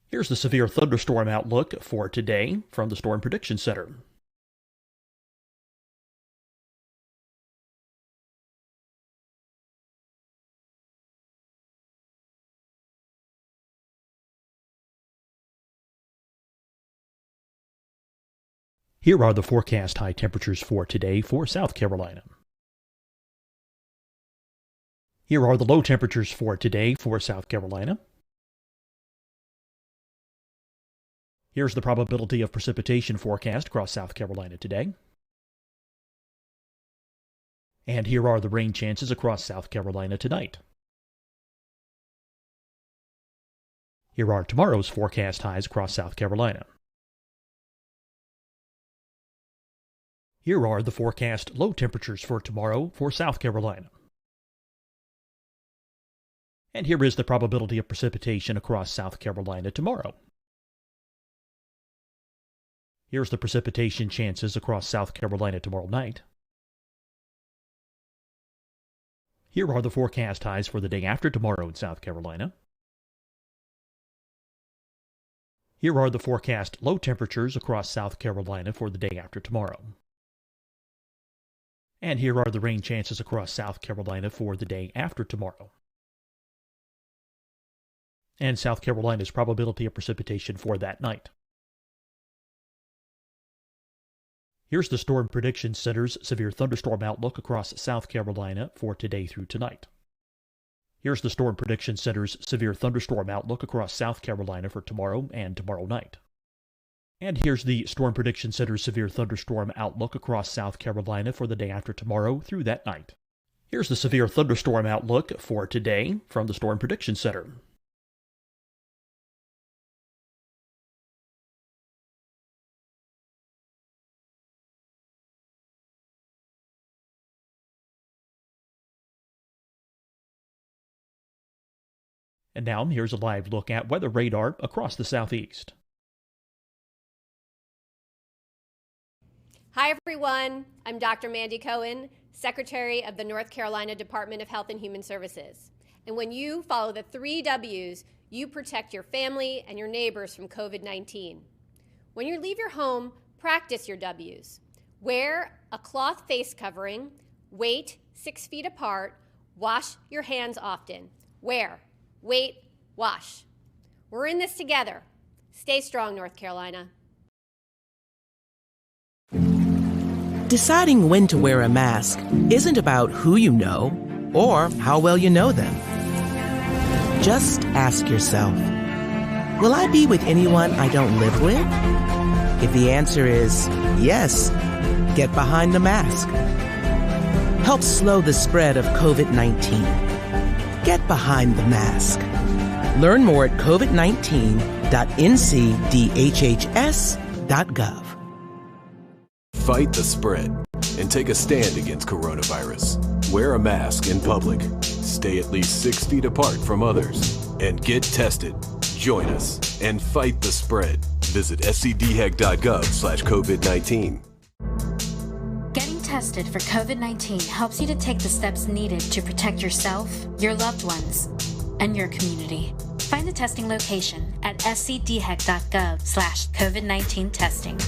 Here's the severe thunderstorm outlook for today from the Storm Prediction Center. Here are the forecast high temperatures for today for South Carolina. Here are the low temperatures for today for South Carolina. Here's the probability of precipitation forecast across South Carolina today. And here are the rain chances across South Carolina tonight. Here are tomorrow's forecast highs across South Carolina. Here are the forecast low temperatures for tomorrow for South Carolina. And here is the probability of precipitation across South Carolina tomorrow. Here's the precipitation chances across South Carolina tomorrow night. Here are the forecast highs for the day after tomorrow in South Carolina. Here are the forecast low temperatures across South Carolina for the day after tomorrow. And here are the rain chances across South Carolina for the day after tomorrow. and South Carolina's probability of precipitation for that night. Here's the Storm Prediction Center's severe thunderstorm outlook across South Carolina for today through tonight. Here's the Storm Prediction Center's severe thunderstorm outlook across South Carolina for tomorrow and tomorrow night. And here's the Storm Prediction Center's severe thunderstorm outlook across South Carolina for the day after tomorrow through that night. Here's the severe thunderstorm outlook for today from the Storm Prediction Center. And now, here's a live look at weather radar across the southeast. Hi, everyone. I'm Dr. Mandy Cohen, Secretary of the North Carolina Department of Health and Human Services. And when you follow the 3 W's, you protect your family and your neighbors from COVID-19. When you leave your home, practice your W's. Wear a cloth face covering, wait 6 feet apart, wash your hands often. Wear, wait, wash. We're in this together. Stay strong, North Carolina. Deciding when to wear a mask isn't about who you know or how well you know them. Just ask yourself, will I be with anyone I don't live with? If the answer is yes, get behind the mask. Help slow the spread of COVID-19. Get behind the mask. Learn more at covid19.ncdhhs.gov. Fight the spread and take a stand against coronavirus. Wear a mask in public. Stay at least 6 feet apart from others. And get tested. Join us and fight the spread. Visit scdhec.gov/COVID-19. Getting tested for COVID-19 helps you to take the steps needed to protect yourself, your loved ones, and your community. Find the testing location at scdhec.gov/COVID-19 testing.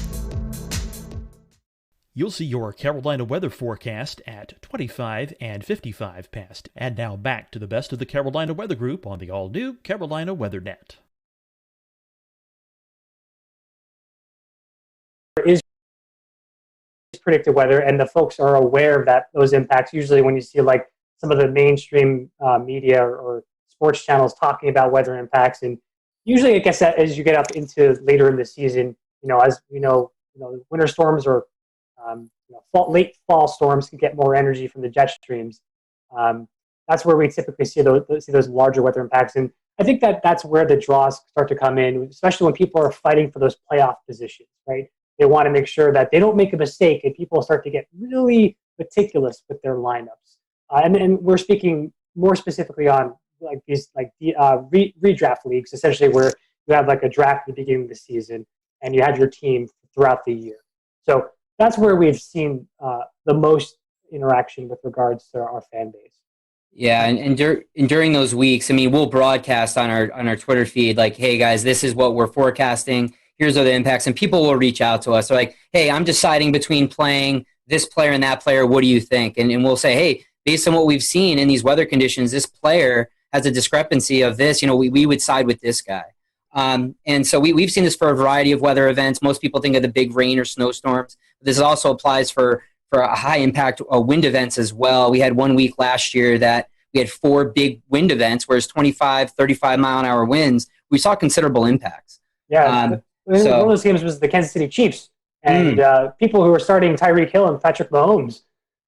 You'll see your Carolina weather forecast at 25 and 55 past. And now back to the best of the Carolina Weather Group on the all-new Carolina WeatherNet. Is predicted weather, and the folks are aware of those impacts. Usually when you see like some of the mainstream media or sports channels talking about weather impacts, and usually I guess that as you get up into later in the season, as we know, winter storms or late fall storms can get more energy from the jet streams. That's where we typically see those larger weather impacts, and I think that's where the draws start to come in, especially when people are fighting for those playoff positions, right? They want to make sure that they don't make a mistake, and people start to get really meticulous with their lineups. And we're speaking more specifically on redraft leagues, essentially where you have like a draft at the beginning of the season, and you have your team throughout the year. So that's where we've seen the most interaction with regards to our fan base. Yeah, and during those weeks, I mean, we'll broadcast on our Twitter feed like, hey guys, this is what we're forecasting. Here's are the impacts, and people will reach out to us. They're like, hey, I'm deciding between playing this player and that player. What do you think? And we'll say, hey, based on what we've seen in these weather conditions, this player has a discrepancy of this. We would side with this guy. And so we've seen this for a variety of weather events. Most people think of the big rain or snowstorms. This also applies for a high impact wind events as well. We had 1 week last year that we had 4 big wind events, whereas 25, 35 mile an hour winds, we saw considerable impacts. Yeah. One of those games was the Kansas City Chiefs, and people who were starting Tyreek Hill and Patrick Mahomes,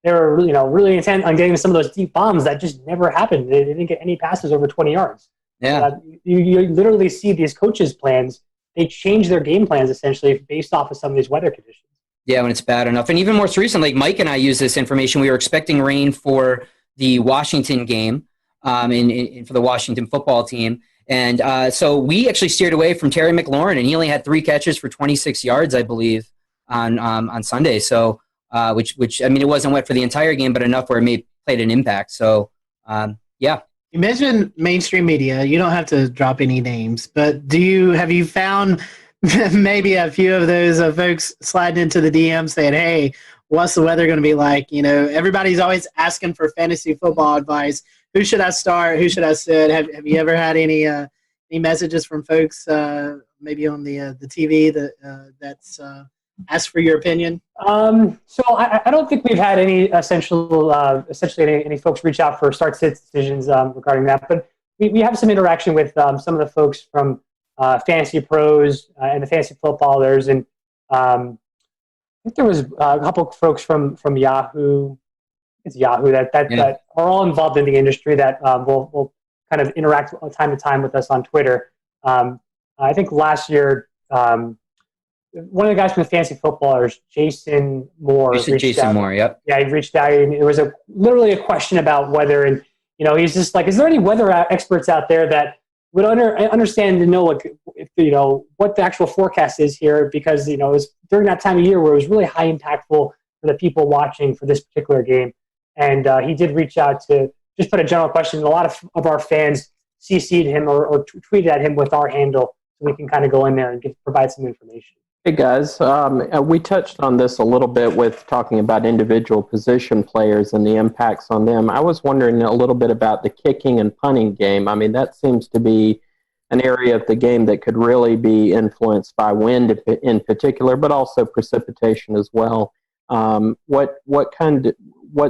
they were really intent on getting some of those deep bombs that just never happened. They didn't get any passes over 20 yards. Yeah, you literally see these coaches' plans. They change their game plans essentially based off of some of these weather conditions. Yeah, when it's bad enough. And even more recently, Mike and I used this information. We were expecting rain for the Washington game for the Washington football team. And so we actually steered away from Terry McLaurin, and he only had 3 catches for 26 yards, I believe, on Sunday. So, which I mean, it wasn't wet for the entire game, but enough where it played an impact. So, yeah. You mentioned mainstream media. You don't have to drop any names, but have you found maybe a few of those folks sliding into the DM saying, "Hey, what's the weather going to be like?" Everybody's always asking for fantasy football advice. Who should I start? Who should I sit? Have you ever had any any messages from folks maybe on the TV that's asked for your opinion? So I don't think we've had any essentially any folks reach out for start-sit decisions regarding that, but we have some interaction with some of the folks from Fantasy Pros and the Fantasy Footballers, and I think there was a couple of folks from Yahoo. It's Yahoo that are all involved in the industry that will kind of interact time to time with us on Twitter. I think last year, one of the guys from the Fantasy Footballers, Jason Moore. Jason Moore, yep. Yeah, he reached out, and it was literally a question about weather, and he's just like, is there any weather experts out there that would understand to know what the actual forecast is here? Because it was during that time of year where it was really high impactful for the people watching for this particular game, and he did reach out to just put a general question. A lot of our fans CC'd him or tweeted at him with our handle, so we can kind of go in there and provide some information. Hey guys, we touched on this a little bit with talking about individual position players and the impacts on them. I was wondering a little bit about the kicking and punting game. I mean, that seems to be an area of the game that could really be influenced by wind in particular, but also precipitation as well. What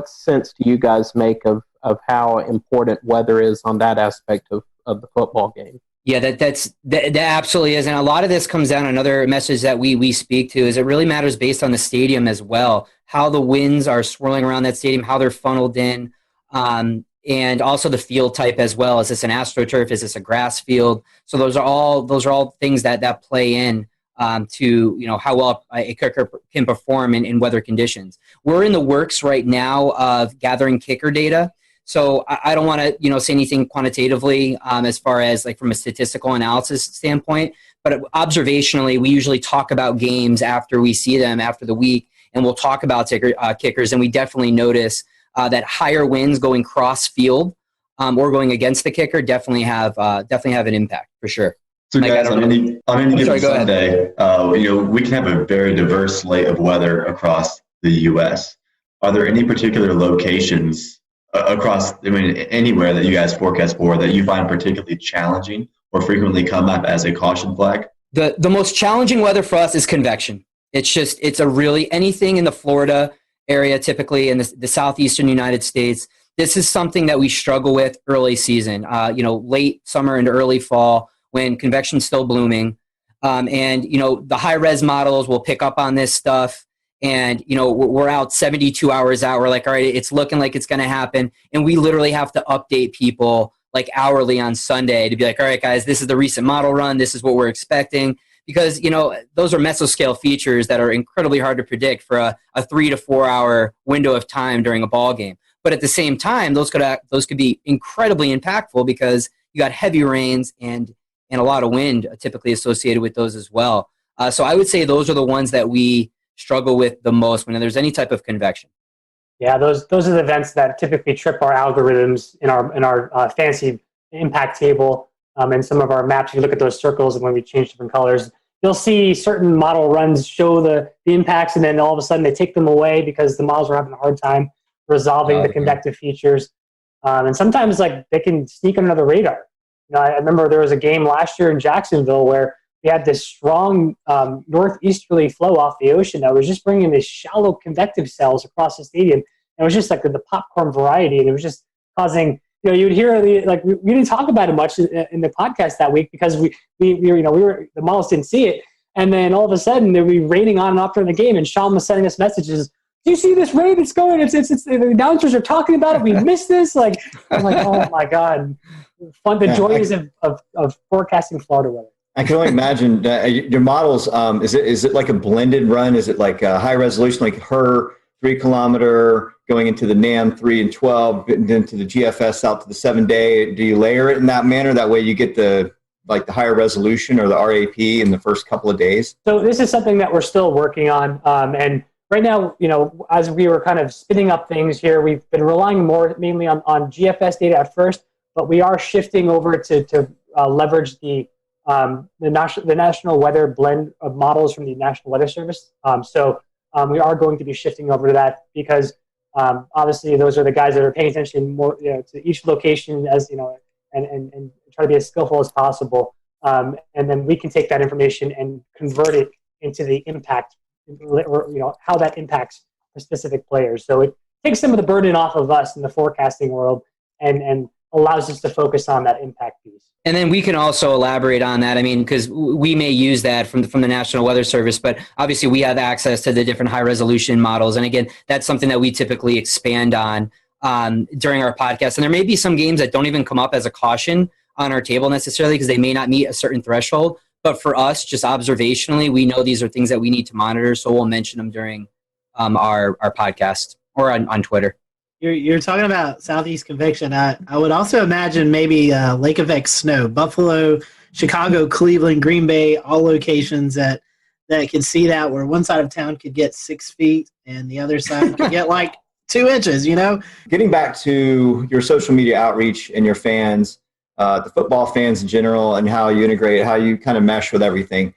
sense do you guys make of how important weather is on that aspect of the football game? Yeah, that absolutely is. And a lot of this comes down, another message that we speak to is it really matters based on the stadium as well, how the winds are swirling around that stadium, how they're funneled in, and also the field type as well. Is this an AstroTurf? Is this a grass field? So those are all things that play in to how well a kicker can perform in weather conditions. We're in the works right now of gathering kicker data. So I don't want to, say anything quantitatively as far as like from a statistical analysis standpoint, but observationally, we usually talk about games after we see them after the week, and we'll talk about kickers, and we definitely notice that higher winds going cross field or going against the kicker definitely have an impact for sure. So guys, on any given Sunday, we can have a very diverse slate of weather across the U.S. Are there any particular locations across, anywhere that you guys forecast for that you find particularly challenging or frequently come up as a caution flag? The most challenging weather for us is convection. It's a really anything in the Florida area, typically in the southeastern United States. This is something that we struggle with early season, late summer and early fall when convection's still blooming. And the high res models will pick up on this stuff. And, we're out 72 hours out. We're like, all right, it's looking like it's going to happen. And we literally have to update people like hourly on Sunday to be like, all right, guys, this is the recent model run. This is what we're expecting. Because, those are mesoscale features that are incredibly hard to predict for a 3 to 4 hour window of time during a ball game. But at the same time, those could be incredibly impactful because you got heavy rains and a lot of wind typically associated with those as well. So I would say those are the ones that we struggle with the most when there's any type of convection. Yeah, those are the events that typically trip our algorithms in our fantasy impact table and some of our maps. If you look at those circles and when we change different colors, you'll see certain model runs show the impacts, and then all of a sudden they take them away because the models are having a hard time resolving the convective features. And sometimes they can sneak under the radar. I remember there was a game last year in Jacksonville where we had this strong northeasterly flow off the ocean that was just bringing these shallow convective cells across the stadium. And it was just like the popcorn variety, and it was just causing. You would hear we didn't talk about it much in the podcast that week because we were the models didn't see it, and then all of a sudden they'd be raining on and off during the game, and Sean was sending us messages. Do you see this rain? It's going. It's the announcers are talking about it. We missed this. I'm like, oh my god, fun. The joys of forecasting Florida weather. I can only imagine your models. Is it like a blended run? Is it like a high resolution, like her 3 kilometer going into the NAM 3 and 12, and then to the GFS out to the 7-day? Do you layer it in that manner? That way you get the higher resolution or the RAP in the first couple of days? So this is something that we're still working on. And right now, as we were kind of spinning up things here, we've been relying mainly on GFS data at first, but we are shifting over to leverage the National Weather blend of models from the National Weather Service. So we are going to be shifting over to that because obviously those are the guys that are paying attention more to each location as and try to be as skillful as possible. And then we can take that information and convert it into the impact, or how that impacts specific players. So it takes some of the burden off of us in the forecasting world, and allows us to focus on that impact piece. And then we can also elaborate on that. I mean, because we may use that from the National Weather Service, but obviously we have access to the different high resolution models. And again, that's something that we typically expand on during our podcast. And there may be some games that don't even come up as a caution on our table necessarily because they may not meet a certain threshold. But for us, just observationally, we know these are things that we need to monitor. So we'll mention them during our podcast or on Twitter. You're talking about Southeast Convection. I would also imagine maybe lake effect snow, Buffalo, Chicago, Cleveland, Green Bay, all locations that could see that, where one side of town could get 6 feet and the other side could get like 2 inches, Getting back to your social media outreach and your fans, the football fans in general, and how you integrate, how you kind of mesh with everything.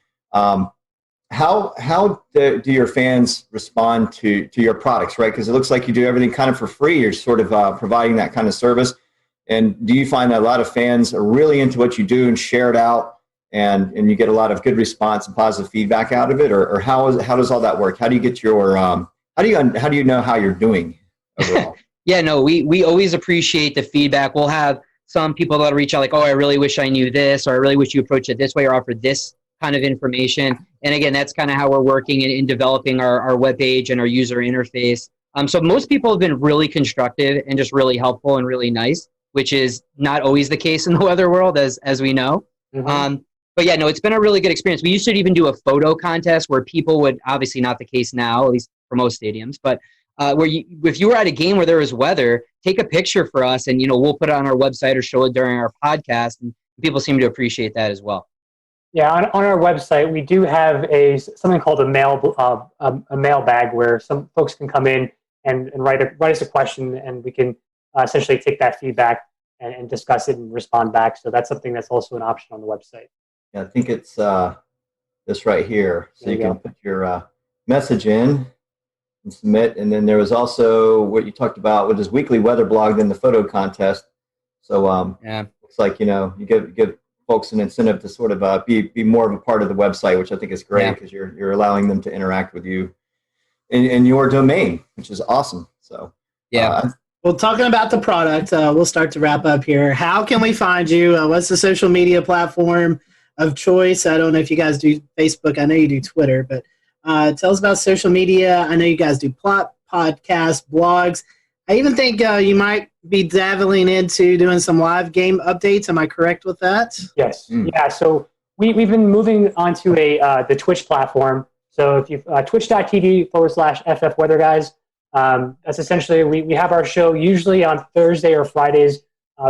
How do your fans respond to your products, right? Because it looks like you do everything kind of for free. You're sort of providing that kind of service. And do you find that a lot of fans are really into what you do and share it out, and you get a lot of good response and positive feedback out of it? Or how does all that work? How do you get your how do you know how you're doing overall? Yeah, no, we always appreciate the feedback. We'll have some people that'll reach out like, oh, I really wish I knew this, or I really wish you approached it this way or offered this kind of information. And again, that's kind of how we're working in developing our webpage and our user interface. So most people have been really constructive and just really helpful and really nice, which is not always the case in the weather world, as we know. Mm-hmm. But yeah, no, it's been a really good experience. We used to even do a photo contest where people would, obviously not the case now, at least for most stadiums, but if you were at a game where there was weather, take a picture for us and, we'll put it on our website or show it during our podcast. And people seem to appreciate that as well. Yeah, on our website, we do have something called a mail bag where some folks can come in and write us a question, and we can essentially take that feedback and discuss it and respond back. So that's something that's also an option on the website. Yeah, I think it's this right here. So you can put your message in and submit. And then there was also what you talked about with this weekly weather blog, then the photo contest. So looks like, you give folks an incentive to sort of be more of a part of the website, which I think is great because you're allowing them to interact with you in your domain, which is awesome. So well, talking about the product, we'll start to wrap up here. How can we find you? What's the social media platform of choice? I don't know if you guys do Facebook. I know you do Twitter, but tell us about social media. I know you guys do podcasts, blogs. I even think you might be dabbling into doing some live game updates. Am I correct with that? Yes. Yeah. So we've been moving onto the Twitch platform. So if you twitch.tv/FF Weather Guys, that's essentially we have our show usually on Thursday or Fridays.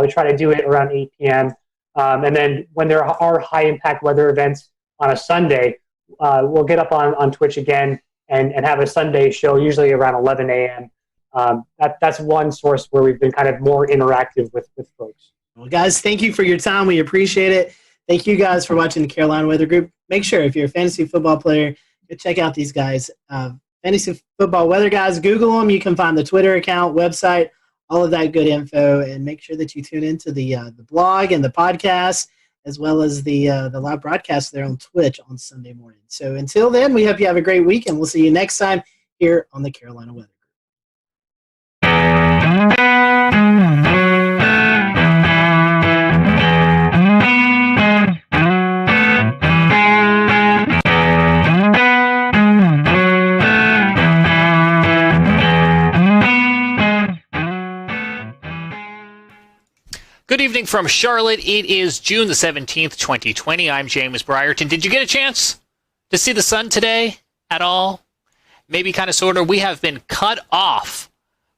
We try to do it around 8 p.m. And then when there are high impact weather events on a Sunday, we'll get up on Twitch again and have a Sunday show usually around 11 a.m. That's one source where we've been kind of more interactive with folks. Well, guys, thank you for your time. We appreciate it. Thank you guys for watching the Carolina Weather Group. Make sure if you're a fantasy football player, go check out these guys. Fantasy Football Weather Guys. Google them. You can find the Twitter account, website, all of that good info. And make sure that you tune into the blog and the podcast, as well as the live broadcast there on Twitch on Sunday morning. So until then, we hope you have a great week, and we'll see you next time here on the Carolina Weather. Good evening from Charlotte. It is June the 17th, 2020. I'm James Brierton. Did you get a chance to see the sun today at all? Maybe kind of, sort of. We have been cut off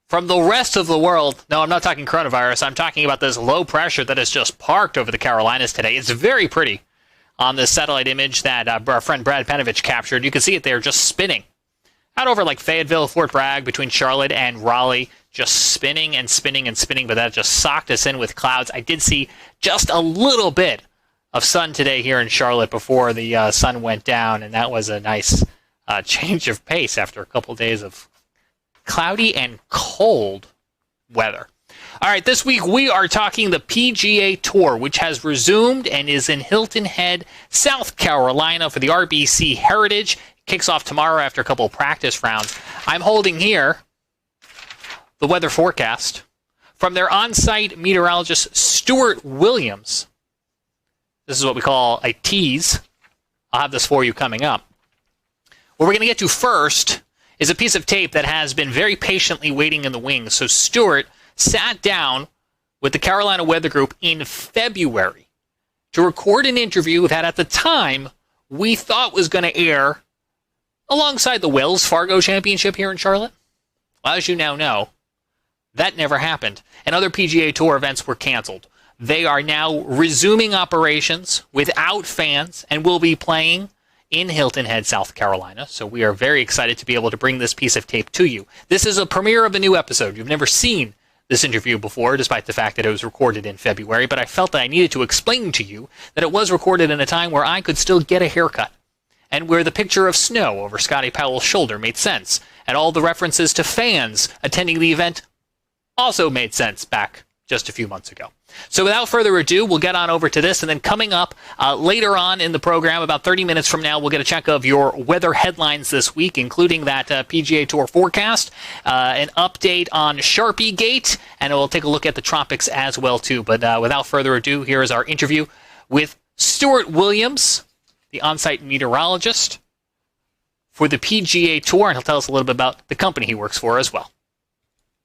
from the rest of the world. No, I'm not talking coronavirus. I'm talking about this low pressure that has just parked over the Carolinas today. It's very pretty on this satellite image that our friend Brad Panovich captured. You can see it there just spinning out over like Fayetteville, Fort Bragg, between Charlotte and Raleigh, just spinning and spinning and spinning, but that just socked us in with clouds. I did see just a little bit of sun today here in Charlotte before the sun went down, and that was a nice change of pace after a couple days of cloudy and cold weather. All right, this week we are talking the PGA Tour, which has resumed and is in Hilton Head, South Carolina for the RBC Heritage. Kicks off tomorrow after a couple of practice rounds. I'm holding here the weather forecast from their on-site meteorologist, Stuart Williams. This is what we call a tease. I'll have this for you coming up. What we're going to get to first is a piece of tape that has been very patiently waiting in the wings. So Stuart sat down with the Carolina Weather Group in February to record an interview that at the time we thought was going to air alongside the Wells Fargo Championship here in Charlotte. Well, as you now know, that never happened, and other PGA Tour events were canceled. They are now resuming operations without fans and will be playing in Hilton Head, South Carolina. So we are very excited to be able to bring this piece of tape to you. This is a premiere of a new episode. You've never seen this interview before, despite the fact that it was recorded in February, but I felt that I needed to explain to you that it was recorded in a time where I could still get a haircut, and where the picture of snow over Scotty Powell's shoulder made sense, and all the references to fans attending the event also made sense back just a few months ago. So without further ado, we'll get on over to this, and then coming up later on in the program, about 30 minutes from now, we'll get a check of your weather headlines this week, including that PGA Tour forecast, an update on Sharpie Gate, and we'll take a look at the tropics as well, too. But without further ado, here is our interview with Stuart Williams, the on-site meteorologist for the PGA Tour, and he'll tell us a little bit about the company he works for as well.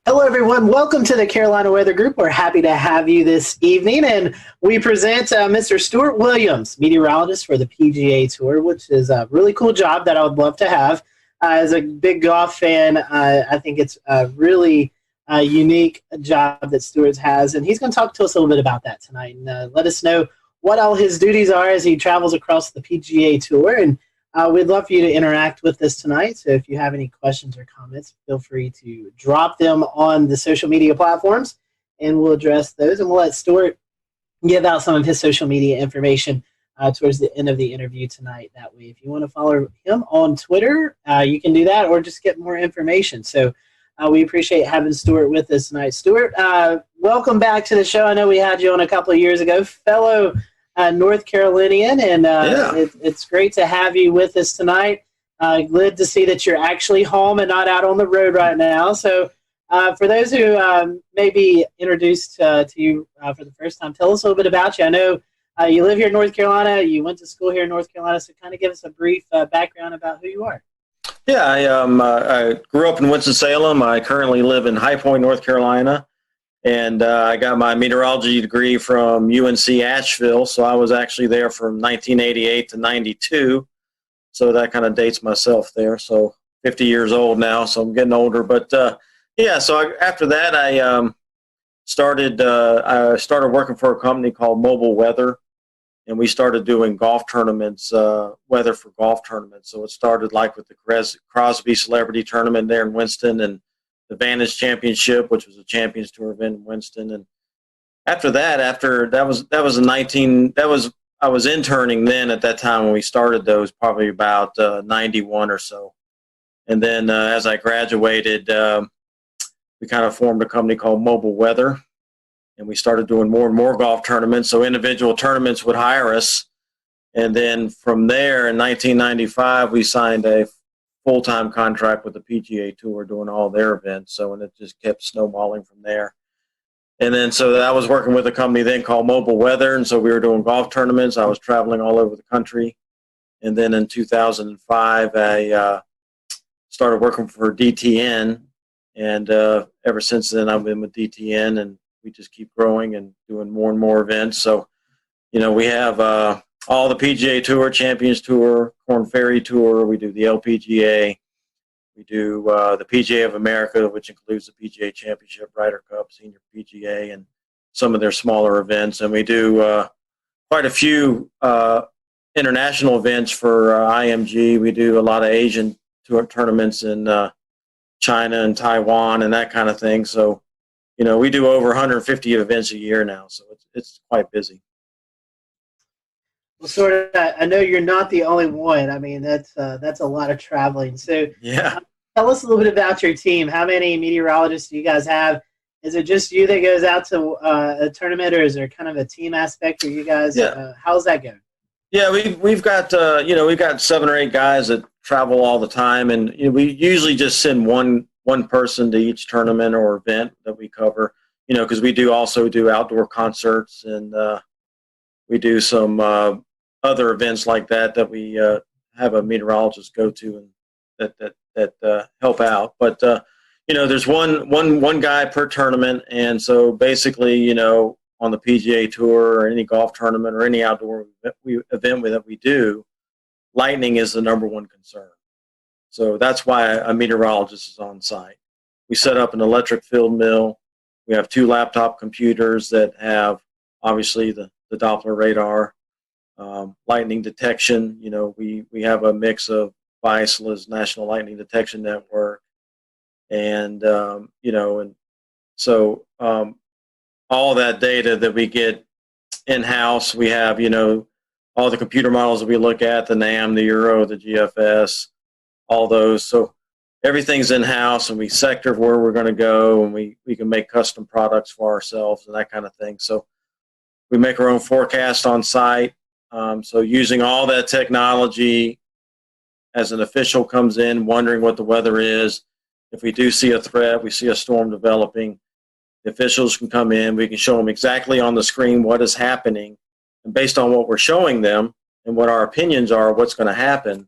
Hello, everyone. Welcome to the Carolina Weather Group. We're happy to have you this evening, and we present Mr. Stuart Williams, meteorologist for the PGA Tour, which is a really cool job that I would love to have. As a big golf fan, I think it's a really unique job that Stuart has, and he's going to talk to us a little bit about that tonight and let us know what all his duties are as he travels across the PGA Tour. And we'd love for you to interact with us tonight. So if you have any questions or comments, feel free to drop them on the social media platforms, and we'll address those. And we'll let Stuart give out some of his social media information towards the end of the interview tonight. That way, if you want to follow him on Twitter, you can do that, or just get more information. So we appreciate having Stuart with us tonight. Stuart, welcome back to the show. I know we had you on a couple of years ago, fellow North Carolinian, and it's great to have you with us tonight. Glad to see that you're actually home and not out on the road right now. So for those who may be introduced to you for the first time, tell us a little bit about you. I know you live here in North Carolina. You went to school here in North Carolina, so kind of give us a brief background about who you are. Yeah, I grew up in Winston-Salem. I currently live in High Point, North Carolina. And I got my meteorology degree from UNC Asheville, so I was actually there from 1988 to 92. So that kind of dates myself there. So 50 years old now, so I'm getting older. But after that, I started working for a company called Mobile Weather, and we started doing golf tournaments, weather for golf tournaments. So it started like with the Crosby Celebrity Tournament there in Winston, and the Vantage Championship, which was a Champions Tour event in Winston. And after that, I was interning then at that time when we started those, probably about 91 or so. And then as I graduated, we kind of formed a company called Mobile Weather, and we started doing more and more golf tournaments. So individual tournaments would hire us. And then from there in 1995, we signed a full-time contract with the PGA Tour doing all their events. So, and it just kept snowballing from there. And then, so I was working with a company then called Mobile Weather. And so we were doing golf tournaments. I was traveling all over the country. And then in 2005, I started working for DTN. And ever since then, I've been with DTN, and we just keep growing and doing more and more events. So, we have all the PGA Tour, Champions Tour, Korn Ferry Tour. We do the LPGA. We do the PGA of America, which includes the PGA Championship, Ryder Cup, Senior PGA, and some of their smaller events. And we do quite a few international events for IMG. We do a lot of Asian tour tournaments in China and Taiwan and that kind of thing. So, we do over 150 events a year now. So it's quite busy. Well, I know you're not the only one. I mean, that's a lot of traveling. So, yeah, tell us a little bit about your team. How many meteorologists do you guys have, Is it just you that goes out to a tournament, or is there kind of a team aspect for you guys? Yeah. How's that going? Yeah, we've got we've got 7 or 8 guys that travel all the time, and we usually just send one person to each tournament or event that we cover. Because we also do outdoor concerts, and we do some other events like that we have a meteorologist go to and that help out. But there's one guy per tournament, and so basically, on the PGA Tour or any golf tournament or any outdoor event that we do, lightning is the number one concern. So that's why a meteorologist is on site. We set up an electric field mill. We have 2 laptop computers that have obviously the Doppler radar, lightning detection. We have a mix of ISLA's National Lightning Detection Network, and and so all that data that we get in-house, we have all the computer models that we look at, the NAM, the Euro, the GFS, all those. So everything's in-house, and we sector where we're going to go, and we can make custom products for ourselves and that kind of thing. So we make our own forecast on site. So using all that technology, as an official comes in wondering what the weather is, if we do see a threat, we see a storm developing, the officials can come in, we can show them exactly on the screen what is happening, and based on what we're showing them and what our opinions are, what's going to happen,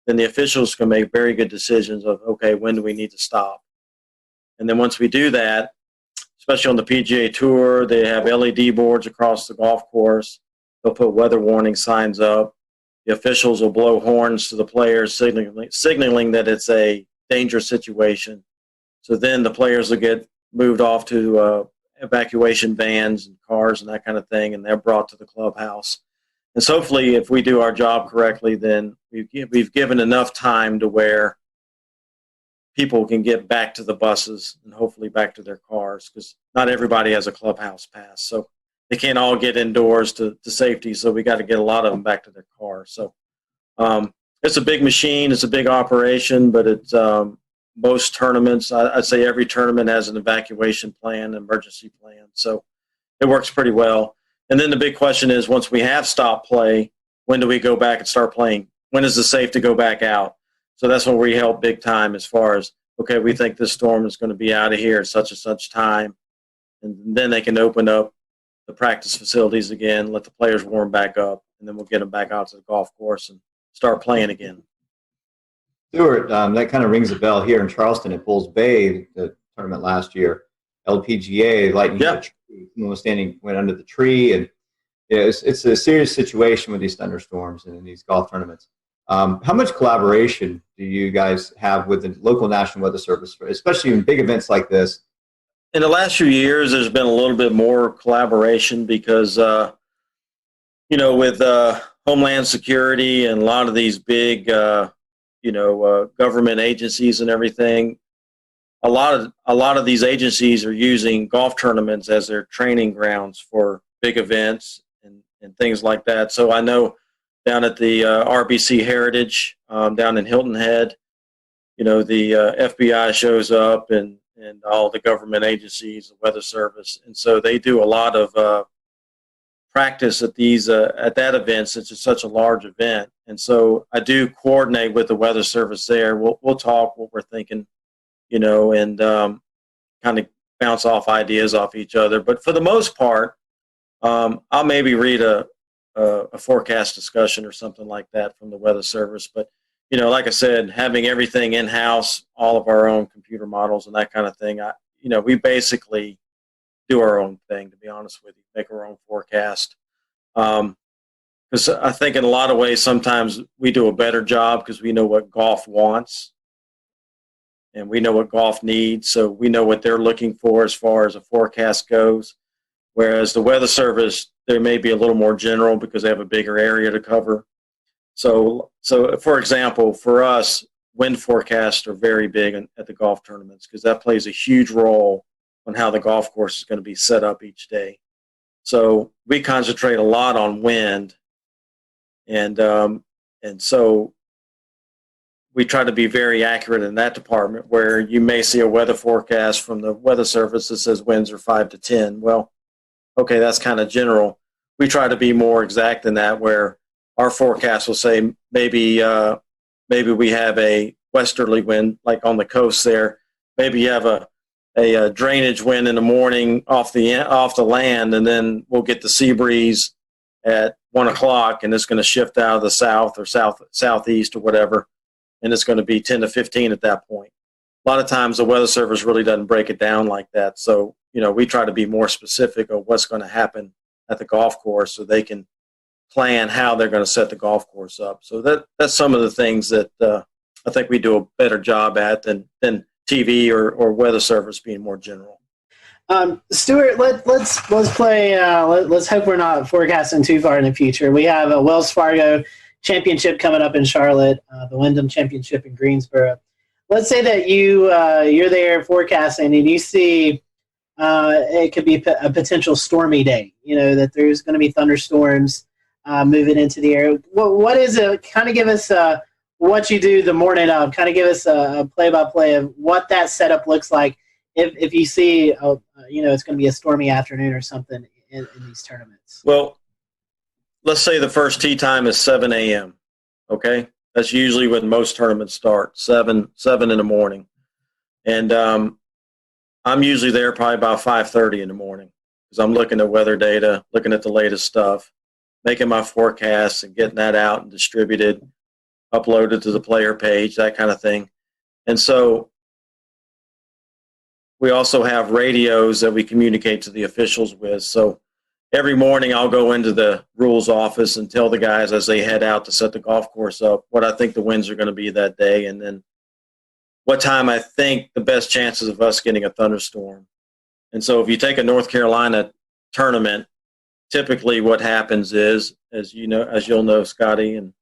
then the officials can make very good decisions of, okay, when do we need to stop? And then once we do that, especially on the PGA Tour, they have LED boards across the golf course. They'll put weather warning signs up. The officials will blow horns to the players, signaling that it's a dangerous situation. So then the players will get moved off to evacuation vans and cars and that kind of thing, and they're brought to the clubhouse. And so hopefully, if we do our job correctly, then we've given enough time to where people can get back to the buses and hopefully back to their cars, because not everybody has a clubhouse pass. So they can't all get indoors to safety, so we got to get a lot of them back to their cars. So it's a big machine. It's a big operation, but it's most tournaments, I'd say every tournament has an evacuation plan, emergency plan. So it works pretty well. And then the big question is, once we have stopped play, when do we go back and start playing? When is it safe to go back out? So that's when we help big time as far as, okay, we think this storm is going to be out of here at such and such time. And then they can open up the practice facilities again, let the players warm back up, and then we'll get them back out to the golf course and start playing again. Stuart, that kind of rings a bell here in Charleston at Bulls Bay, the tournament last year. LPGA, lightning hit the tree. Someone went under the tree, and it's a serious situation with these thunderstorms and in these golf tournaments. How much collaboration do you guys have with the local National Weather Service, especially in big events like this? In the last few years, there's been a little bit more collaboration because, with Homeland Security and a lot of these big, government agencies and everything, a lot of these agencies are using golf tournaments as their training grounds for big events and things like that. So I know down at the RBC Heritage down in Hilton Head, the FBI shows up and all the government agencies, the Weather Service, and so they do a lot of practice at that event, since it's such a large event. And so I do coordinate with the Weather Service there. We'll talk what we're thinking, and kind of bounce off ideas off each other. But for the most part, I'll maybe read a forecast discussion or something like that from the Weather Service. But like I said, having everything in-house, all of our own computer models and that kind of thing, we basically do our own thing, to be honest with you, make our own forecast. Because I think in a lot of ways, sometimes we do a better job because we know what golf wants and we know what golf needs. So we know what they're looking for as far as a forecast goes. Whereas the Weather Service, they may be a little more general because they have a bigger area to cover. So for example, for us, wind forecasts are very big at the golf tournaments because that plays a huge role on how the golf course is going to be set up each day. So we concentrate a lot on wind, and so we try to be very accurate in that department, where you may see a weather forecast from the Weather Service that says winds are 5 to 10. Well, okay, that's kind of general. We try to be more exact than that, where our forecast will say maybe we have a westerly wind, like on the coast there. Maybe you have a drainage wind in the morning off the land, and then we'll get the sea breeze at 1 o'clock, and it's going to shift out of the south or southeast or whatever, and it's going to be 10 to 15 at that point. A lot of times the Weather Service really doesn't break it down like that. So, we try to be more specific of what's going to happen at the golf course, so they can plan how they're going to set the golf course up. So that's some of the things that I think we do a better job at than TV or Weather Service being more general. Stuart, let's play. Let's hope we're not forecasting too far in the future. We have a Wells Fargo Championship coming up in Charlotte, the Wyndham Championship in Greensboro. Let's say that you're there forecasting and you see it could be a potential stormy day. That there's going to be thunderstorms moving into the air. What is it? Kind of give us what you do the morning of. Kind of give us a play-by-play of what that setup looks like if you see it's going to be a stormy afternoon or something in these tournaments. Well, let's say the first tee time is 7 a.m. Okay, that's usually when most tournaments start, 7 in the morning, and I'm usually there probably about 5:30 in the morning, because I'm looking at weather data, looking at the latest stuff, making my forecasts and getting that out and distributed, uploaded to the player page, that kind of thing. And so we also have radios that we communicate to the officials with. So every morning I'll go into the rules office and tell the guys as they head out to set the golf course up what I think the winds are going to be that day, and then what time I think the best chances of us getting a thunderstorm. And so if you take a North Carolina tournament, typically what happens is, as you'll know, Scotty, and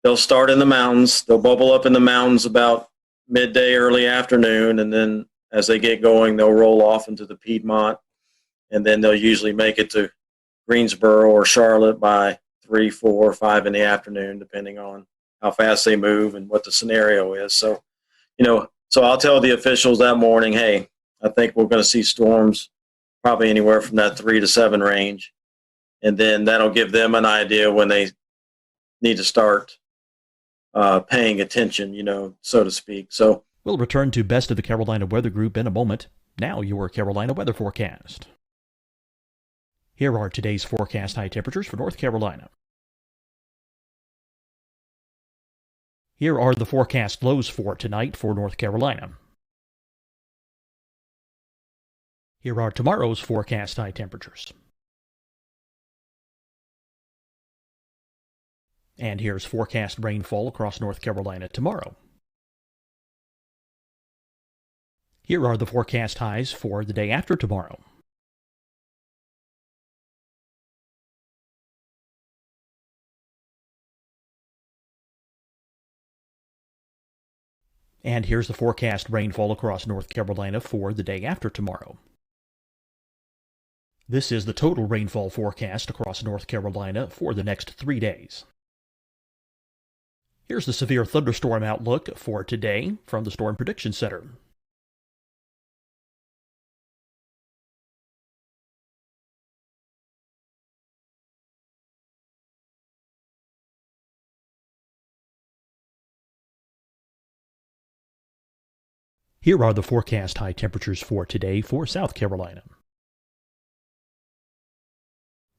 they'll start in the mountains. They'll bubble up in the mountains about midday, early afternoon, and then as they get going, they'll roll off into the Piedmont, and then they'll usually make it to Greensboro or Charlotte by 3, 4, 5 in the afternoon, depending on how fast they move and what the scenario is. So, so I'll tell the officials that morning, hey, I think we're going to see storms probably anywhere from that 3 to 7 range, and then that'll give them an idea when they need to start paying attention, so to speak. So we'll return to Best of the Carolina Weather Group in a moment. Now your Carolina weather forecast. Here are today's forecast high temperatures for North Carolina. Here are the forecast lows for tonight for North Carolina. Here are tomorrow's forecast high temperatures. And here's forecast rainfall across North Carolina tomorrow. Here are the forecast highs for the day after tomorrow. And here's the forecast rainfall across North Carolina for the day after tomorrow. This is the total rainfall forecast across North Carolina for the next 3 days. Here's the severe thunderstorm outlook for today from the Storm Prediction Center. Here are the forecast high temperatures for today for South Carolina.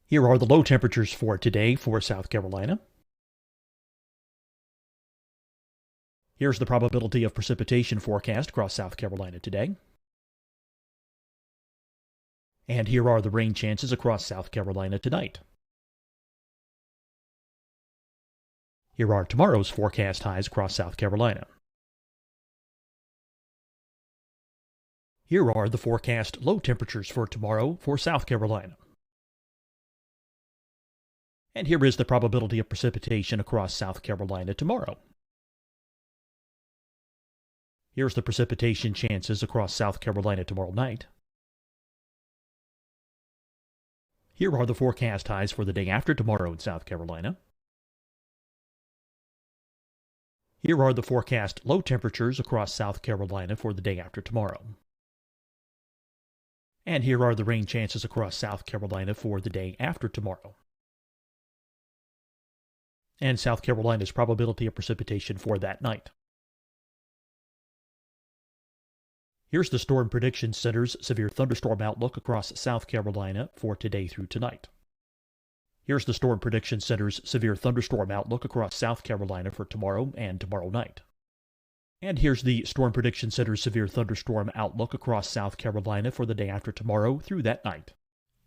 Here are the low temperatures for today for South Carolina. Here's the probability of precipitation forecast across South Carolina today. And here are the rain chances across South Carolina tonight. Here are tomorrow's forecast highs across South Carolina. Here are the forecast low temperatures for tomorrow for South Carolina. And here is the probability of precipitation across South Carolina tomorrow. Here's the precipitation chances across South Carolina tomorrow night. Here are the forecast highs for the day after tomorrow in South Carolina. Here are the forecast low temperatures across South Carolina for the day after tomorrow. And here are the rain chances across South Carolina for the day after tomorrow. And South Carolina's probability of precipitation for that night. Here's the Storm Prediction Center's severe thunderstorm outlook across South Carolina for today through tonight. Here's the Storm Prediction Center's severe thunderstorm outlook across South Carolina for tomorrow and tomorrow night. And here's the Storm Prediction Center's severe thunderstorm outlook across South Carolina for the day after tomorrow through that night.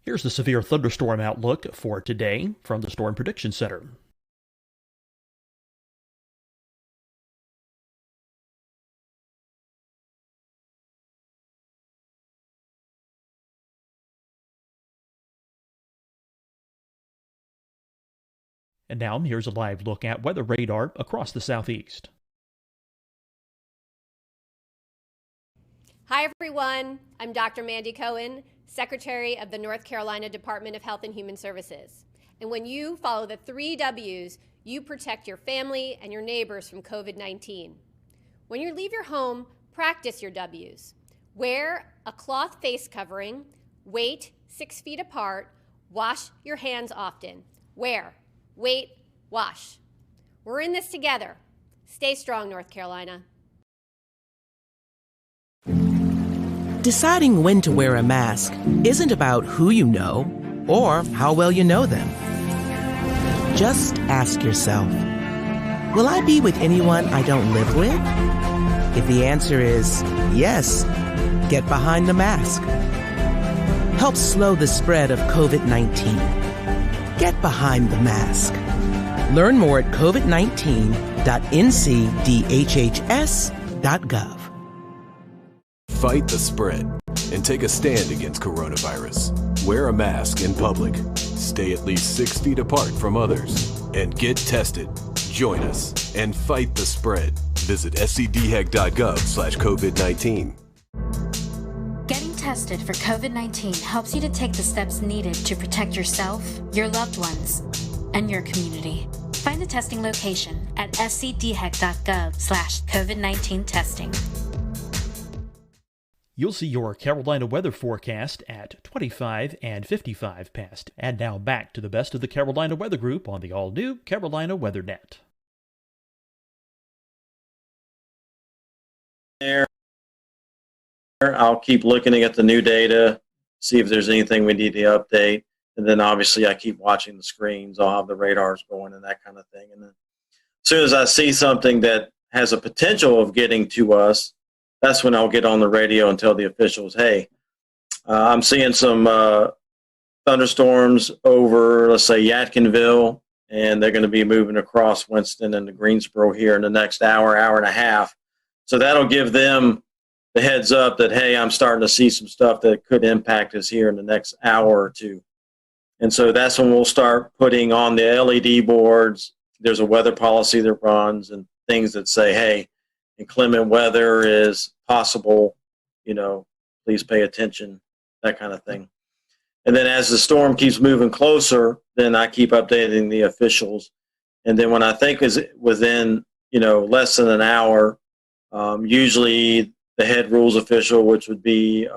Here's the severe thunderstorm outlook for today from the Storm Prediction Center. And now here's a live look at weather radar across the southeast. Hi, everyone. I'm Dr. Mandy Cohen, Secretary of the North Carolina Department of Health and Human Services. And when you follow the 3 W's, you protect your family and your neighbors from COVID-19. When you leave your home, practice your W's. Wear a cloth face covering, wait 6 feet apart, wash your hands often. Wear, wait, wash. We're in this together. Stay strong, North Carolina. Deciding when to wear a mask isn't about who you know or how well you know them. Just ask yourself, will I be with anyone I don't live with? If the answer is yes, get behind the mask. Help slow the spread of COVID-19. Get behind the mask. Learn more at covid19.ncdhhs.gov. Fight the spread and take a stand against coronavirus. Wear a mask in public. Stay at least 6 feet apart from others. And get tested. Join us and fight the spread. Visit scdhec.gov/COVID-19. Getting tested for COVID-19 helps you to take the steps needed to protect yourself, your loved ones, and your community. Find the testing location at scdhec.gov/COVID-19 testing. You'll see your Carolina weather forecast at 25 and 55 past. And now back to the best of the Carolina Weather Group on the all-new Carolina WeatherNet. I'll keep looking at the new data, see if there's anything we need to update. And then obviously I keep watching the screens. I'll have the radars going and that kind of thing. And then as soon as I see something that has a potential of getting to us, that's when I'll get on the radio and tell the officials, hey, I'm seeing some thunderstorms over, let's say, Yadkinville, and they're going to be moving across Winston and the Greensboro here in the next hour, hour and a half. So that'll give them the heads up that, hey, I'm starting to see some stuff that could impact us here in the next hour or two. And so that's when we'll start putting on the LED boards. There's a weather policy that runs and things that say, hey, inclement weather is possible, please pay attention, that kind of thing. And then as the storm keeps moving closer, then I keep updating the officials. And then when I think is within, less than an hour, usually the head rules official, which would be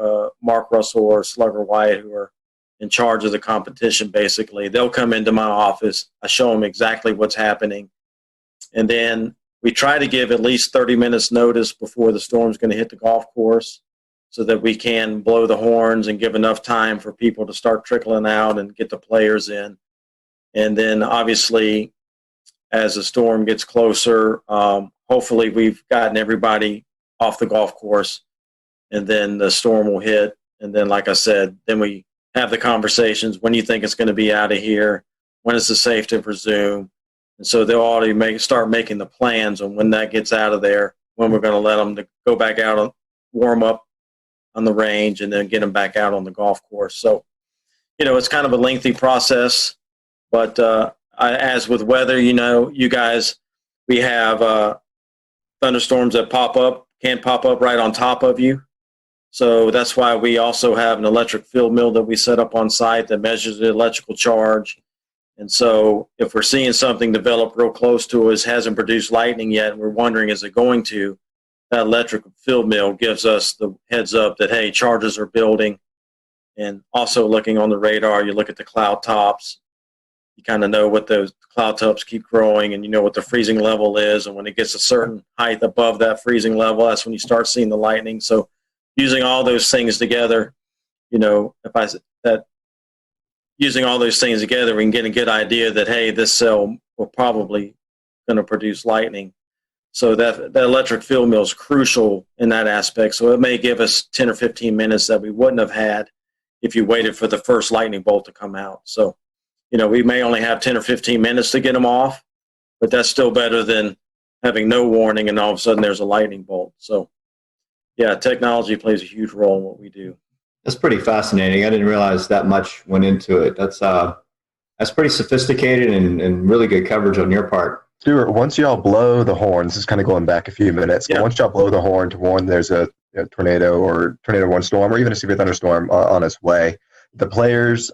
Mark Russell or Slugger White, who are in charge of the competition, basically, they'll come into my office. I show them exactly what's happening. And then we try to give at least 30 minutes notice before the storm's going to hit the golf course so that we can blow the horns and give enough time for people to start trickling out and get the players in. And then obviously, as the storm gets closer, hopefully we've gotten everybody off the golf course, and then the storm will hit. And then, like I said, then we have the conversations. When you think it's going to be out of here? When is it safe to resume? And so they'll already start making the plans on when that gets out of there, when we're going to let them to go back out and warm up on the range and then get them back out on the golf course. So, it's kind of a lengthy process. But as with weather, you guys, we have thunderstorms that can pop up right on top of you. So that's why we also have an electric field mill that we set up on site that measures the electrical charge. And so if we're seeing something develop real close to us, hasn't produced lightning yet, and we're wondering, is it going to, that electric field mill gives us the heads up that, hey, charges are building. And also looking on the radar, you look at the cloud tops, you kind of know what those cloud tops keep growing, and you know what the freezing level is. And when it gets a certain height above that freezing level, that's when you start seeing the lightning. So using all those things together, you know, using all those things together, we can get a good idea that, hey, this cell will probably going to produce lightning. So that electric field mill is crucial in that aspect. So it may give us 10 or 15 minutes that we wouldn't have had if you waited for the first lightning bolt to come out. So, you know, we may only have 10 or 15 minutes to get them off, but that's still better than having no warning and all of a sudden there's a lightning bolt. So, yeah, technology plays a huge role in what we do. That's pretty fascinating. I didn't realize that much went into it. That's pretty sophisticated and really good coverage on your part. Stuart, once y'all blow the horn, this is kind of going back a few minutes, but once y'all blow the horn to warn there's a tornado or tornado warning storm or even a severe thunderstorm on its way, the players,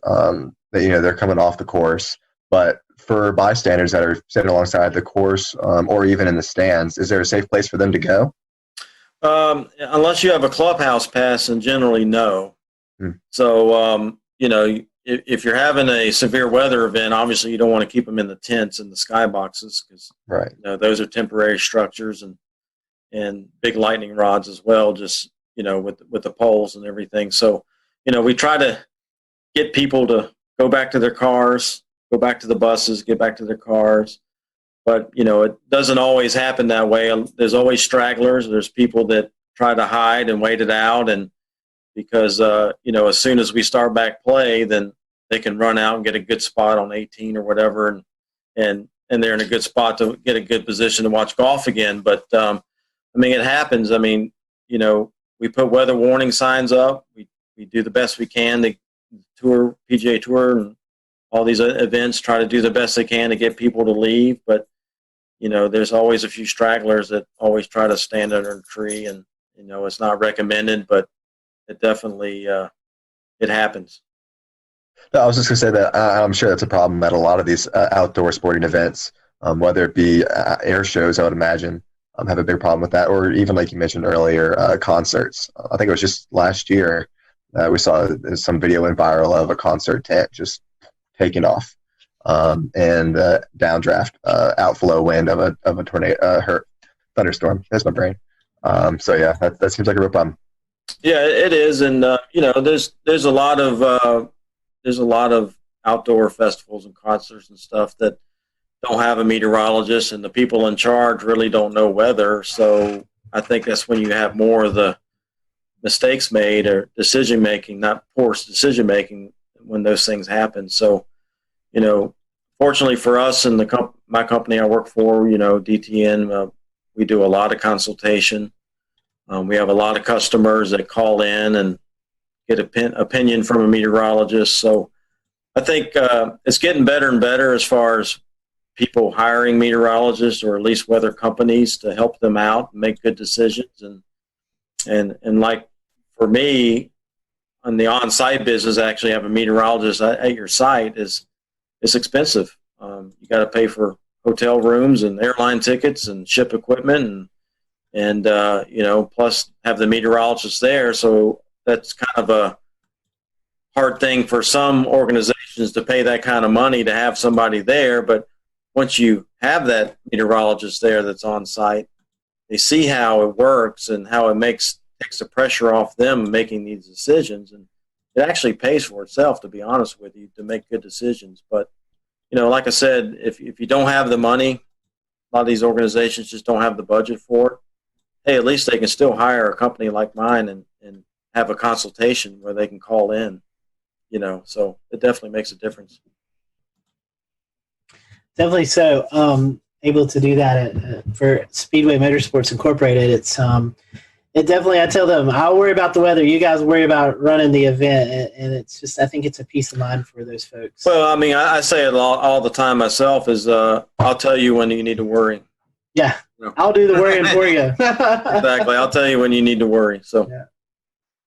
they're coming off the course, but for bystanders that are sitting alongside the course or even in the stands, is there a safe place for them to go? Unless you have a clubhouse pass, and generally no. So, if you're having a severe weather event, obviously you don't want to keep them in the tents and the skyboxes because those are temporary structures and big lightning rods as well, just, with the poles and everything. So, we try to get people to go back to their cars, go back to the buses, get back to their cars. But, it doesn't always happen that way. There's always stragglers. There's people that try to hide and wait it out. And because, as soon as we start back play, then they can run out and get a good spot on 18 or whatever. And they're in a good spot to get a good position to watch golf again. But, it happens. We put weather warning signs up. We do the best we can. The PGA Tour and all these events try to do the best they can to get people to leave. But, there's always a few stragglers that always try to stand under a tree. And, it's not recommended, but it definitely it happens. No, I was just going to say that I'm sure that's a problem at a lot of these outdoor sporting events, whether it be air shows, I would imagine, have a big problem with that, or even like you mentioned earlier, concerts. I think it was just last year we saw some video went viral of a concert tent just taking off and downdraft, outflow wind of a tornado, thunderstorm. There's my brain. So yeah, that seems like a real problem. Yeah, it is, and there's a lot of outdoor festivals and concerts and stuff that don't have a meteorologist, and the people in charge really don't know weather. So I think that's when you have more of the mistakes made or decision making, not poor decision making, when those things happen. So, fortunately for us and my company I work for, DTN, we do a lot of consultation. We have a lot of customers that call in and get opinion from a meteorologist. So I think it's getting better and better as far as people hiring meteorologists or at least weather companies to help them out and make good decisions. And like for me, on the on-site business, actually have a meteorologist at your site is expensive. You got to pay for hotel rooms and airline tickets and ship equipment and plus have the meteorologist there. So that's kind of a hard thing for some organizations to pay that kind of money to have somebody there. But once you have that meteorologist there that's on site, they see how it works and how it takes the pressure off them making these decisions. And it actually pays for itself, to be honest with you, to make good decisions. But, like I said, if you don't have the money, a lot of these organizations just don't have the budget for it. Hey, at least they can still hire a company like mine and have a consultation where they can call in, so it definitely makes a difference. Definitely so. Able to do that for Speedway Motorsports Incorporated. It definitely, I tell them, I'll worry about the weather. You guys worry about running the event. And it's just, I think it's a peace of mind for those folks. Well, I say it all the time myself is I'll tell you when you need to worry. Yeah, I'll do the worrying for you. Exactly. I'll tell you when you need to worry. So,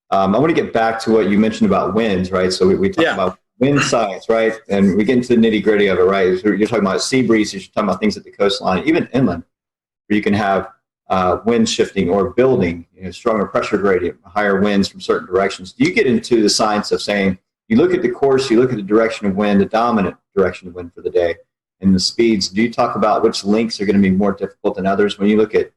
I want to get back to what you mentioned about winds, right? So we talked about wind science, right? And we get into the nitty gritty of it, right? So you're talking about sea breezes, you're talking about things at the coastline, even inland, where you can have wind shifting or building, stronger pressure gradient, higher winds from certain directions. Do you get into the science of saying, you look at the course, you look at the direction of wind, the dominant direction of wind for the day, and the speeds? Do you talk about which links are going to be more difficult than others? When you look at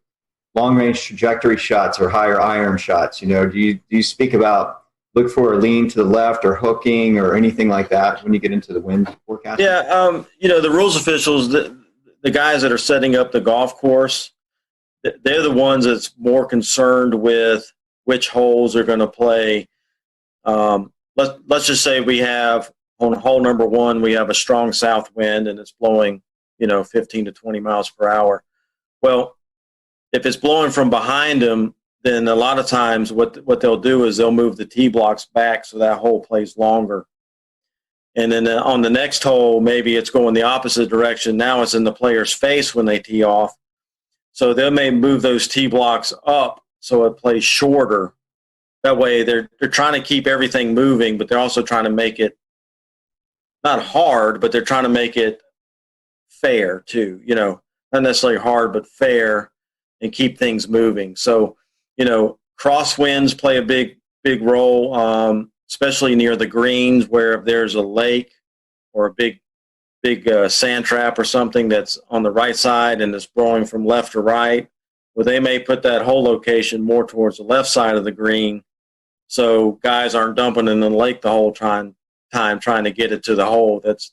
long-range trajectory shots or higher iron shots, do you speak about look for a lean to the left or hooking or anything like that when you get into the wind forecast? Yeah, the rules officials, the guys that are setting up the golf course, they're the ones that's more concerned with which holes are going to play. Let's just say we have on hole number 1, we have a strong south wind and it's blowing, 15 to 20 miles per hour. Well, if it's blowing from behind them, then a lot of times what they'll do is they'll move the tee blocks back so that hole plays longer. And then on the next hole, maybe it's going the opposite direction. Now it's in the player's face when they tee off. So they may move those tee blocks up so it plays shorter. That way they're trying to keep everything moving, but they're also trying to make it not hard, but they're trying to make it fair too. Not necessarily hard, but fair, and keep things moving. So, crosswinds play a big role, especially near the greens, where if there's a lake or a big sand trap or something that's on the right side and it's blowing from left to right, well, they may put that hole location more towards the left side of the green, so guys aren't dumping in the lake the whole time trying to get it to the hole. That's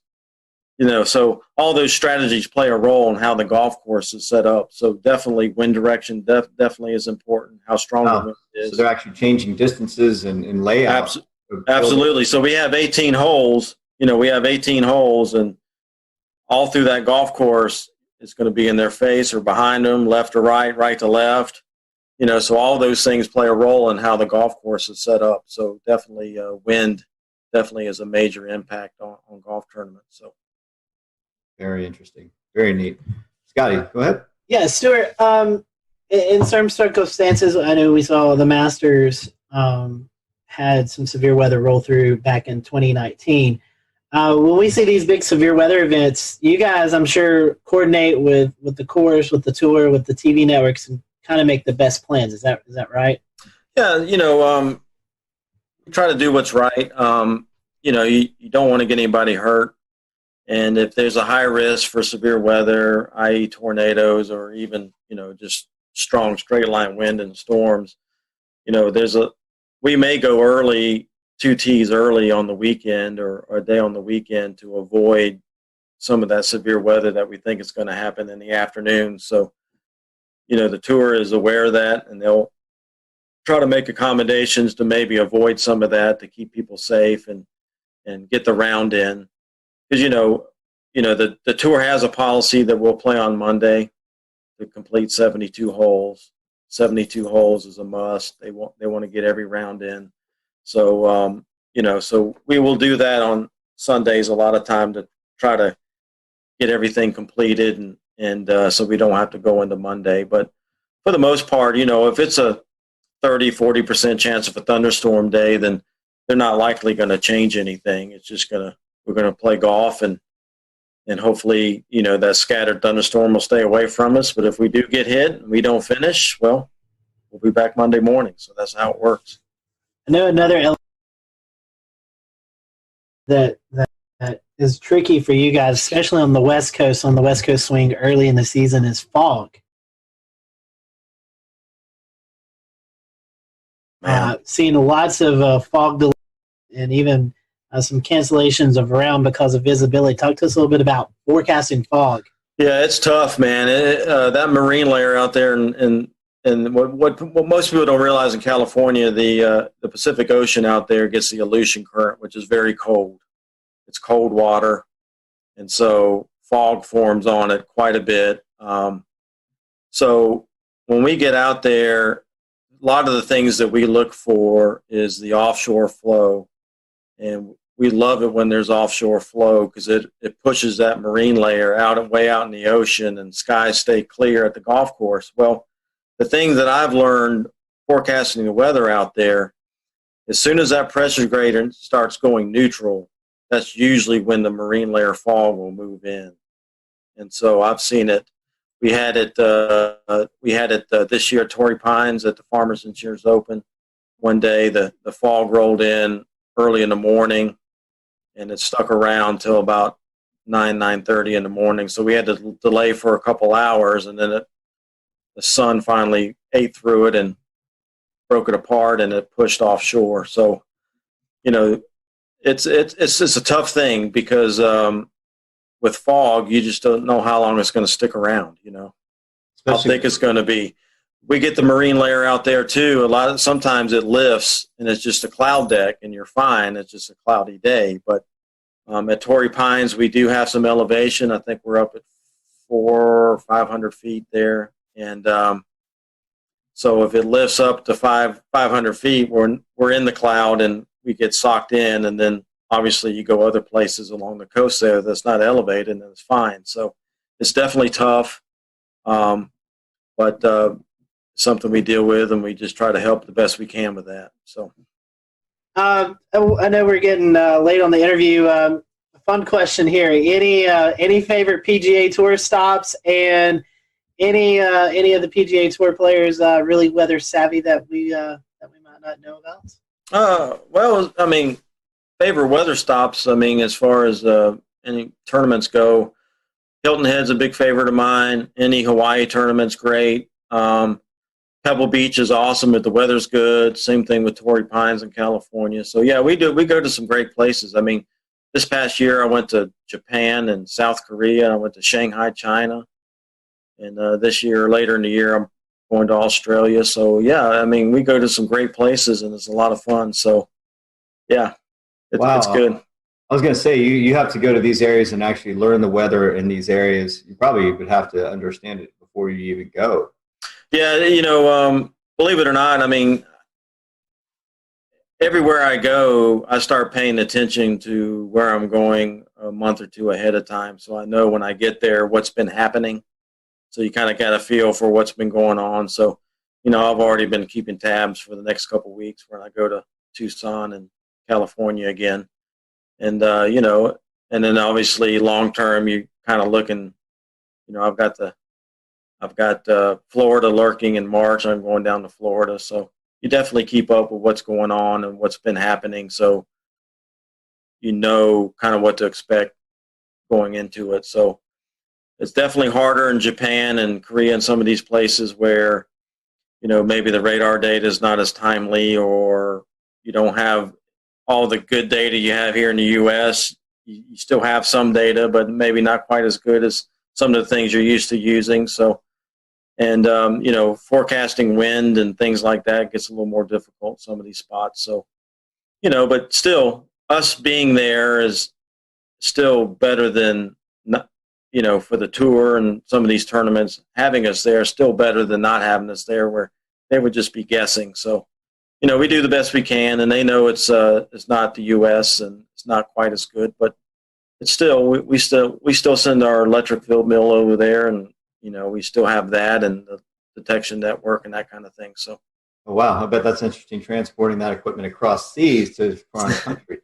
so all those strategies play a role in how the golf course is set up. So definitely wind direction definitely is important, how strong the wind is. So they're actually changing distances and layout. Absolutely. So we have 18 holes. We have 18 holes, and all through that golf course, it's going to be in their face or behind them, left to right, right to left. So all those things play a role in how the golf course is set up. So definitely wind definitely is a major impact on golf tournaments. So. Very interesting. Very neat. Scotty, go ahead. Yeah, Stuart, in some circumstances, I know we saw the Masters had some severe weather roll through back in 2019. When we see these big severe weather events, you guys, I'm sure, coordinate with the course, with the tour, with the TV networks, and kind of make the best plans. Is that right? Yeah, we try to do what's right. You don't want to get anybody hurt. And if there's a high risk for severe weather, i.e. tornadoes or even, just strong straight line wind and storms, we may go early, 2 tees early on the weekend or a day on the weekend to avoid some of that severe weather that we think is going to happen in the afternoon. So, the tour is aware of that, and they'll try to make accommodations to maybe avoid some of that to keep people safe and get the round in. Because the tour has a policy that we'll play on Monday to complete 72 holes. 72 holes is a must. They want to get every round in. So so we will do that on Sundays a lot of time to try to get everything completed and so we don't have to go into Monday. But for the most part, if it's a 30-40% chance of a thunderstorm day, then they're not likely going to change anything. It's just we're going to play golf and hopefully, that scattered thunderstorm will stay away from us. But if we do get hit and we don't finish, well, we'll be back Monday morning. So that's how it works. I know another element that is tricky for you guys, especially on the West Coast swing early in the season, is fog. Seeing lots of fog delays and even some cancellations of round because of visibility. Talk to us a little bit about forecasting fog. Yeah, it's tough, man. That marine layer out there, and what most people don't realize in California, the Pacific Ocean out there gets the Aleutian Current, which is very cold. It's cold water, and so fog forms on it quite a bit. So when we get out there, a lot of the things that we look for is the offshore flow, and we love it when there's offshore flow because it pushes that marine layer way out in the ocean, and skies stay clear at the golf course. Well, the thing that I've learned forecasting the weather out there, as soon as that pressure gradient starts going neutral, that's usually when the marine layer fog will move in. And so I've seen it. We had it this year at Torrey Pines at the Farmers Insurance Open. One day the fog rolled in early in the morning, and it stuck around till about 9:30 in the morning. So we had to delay for a couple hours, and then the sun finally ate through it and broke it apart, and it pushed offshore. So, it's just a tough thing because with fog, you just don't know how long it's going to stick around. How thick it's going to be. We get the marine layer out there too. Sometimes it lifts and it's just a cloud deck, and you're fine. It's just a cloudy day. But at Torrey Pines, we do have some elevation. I think we're up at 400 or 500 feet there, and so if it lifts up to 500 feet, we're in the cloud and we get socked in, and then obviously you go other places along the coast there that's not elevated, and it's fine. So it's definitely tough, but something we deal with, and we just try to help the best we can with that. So I know we're getting late on the interview. A fun question here: any favorite PGA Tour stops, and any of the PGA Tour players really weather savvy that we might not know about? Well, I mean, favorite weather stops. I mean, as far as any tournaments go, Hilton Head's a big favorite of mine. Any Hawaii tournament's great. Pebble Beach is awesome if the weather's good. Same thing with Torrey Pines in California. So yeah, we go to some great places. I mean, this past year I went to Japan and South Korea. I went to Shanghai, China, and this year, later in the year, I'm going to Australia. So yeah, I mean, we go to some great places, and it's a lot of fun. So yeah, it's good. I was going to say, you have to go to these areas and actually learn the weather in these areas. You probably would have to understand it before you even go. Yeah, believe it or not, I mean, everywhere I go, I start paying attention to where I'm going a month or two ahead of time. So I know when I get there what's been happening. So you kind of got a feel for what's been going on. So, I've already been keeping tabs for the next couple of weeks when I go to Tucson and California again. And, and then obviously long term, you kind of looking, I've got Florida lurking in March. I'm going down to Florida. So you definitely keep up with what's going on and what's been happening. So kind of what to expect going into it. So it's definitely harder in Japan and Korea and some of these places where, maybe the radar data is not as timely, or you don't have all the good data you have here in the U.S. You still have some data, but maybe not quite as good as some of the things you're used to using. So, and, forecasting wind and things like that gets a little more difficult, some of these spots. So, but still, us being there is still better than, for the tour and some of these tournaments, having us there is still better than not having us there, where they would just be guessing. So, we do the best we can, and they know it's not the U.S. and it's not quite as good, but it's still, we still send our electric field mill over there, and we still have that and the detection network and that kind of thing. So, oh, wow, I bet that's interesting, transporting that equipment across seas to foreign country.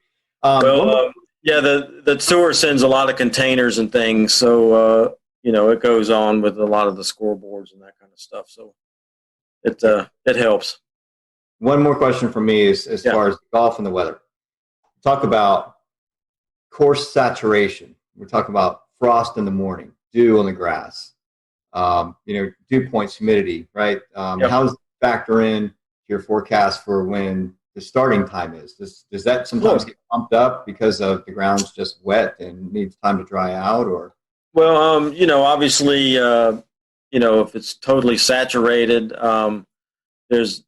Yeah, the tour sends a lot of containers and things, so it goes on with a lot of the scoreboards and that kind of stuff. So it helps. One more question from me is as far as golf and the weather. Talk about course saturation. We're talking about frost in the morning, dew on the grass, dew points, humidity, right? How does it factor in to your forecast for when the starting time is? Does that sometimes get pumped up because of the ground's just wet and needs time to dry out, or? Well, obviously, if it's totally saturated, there's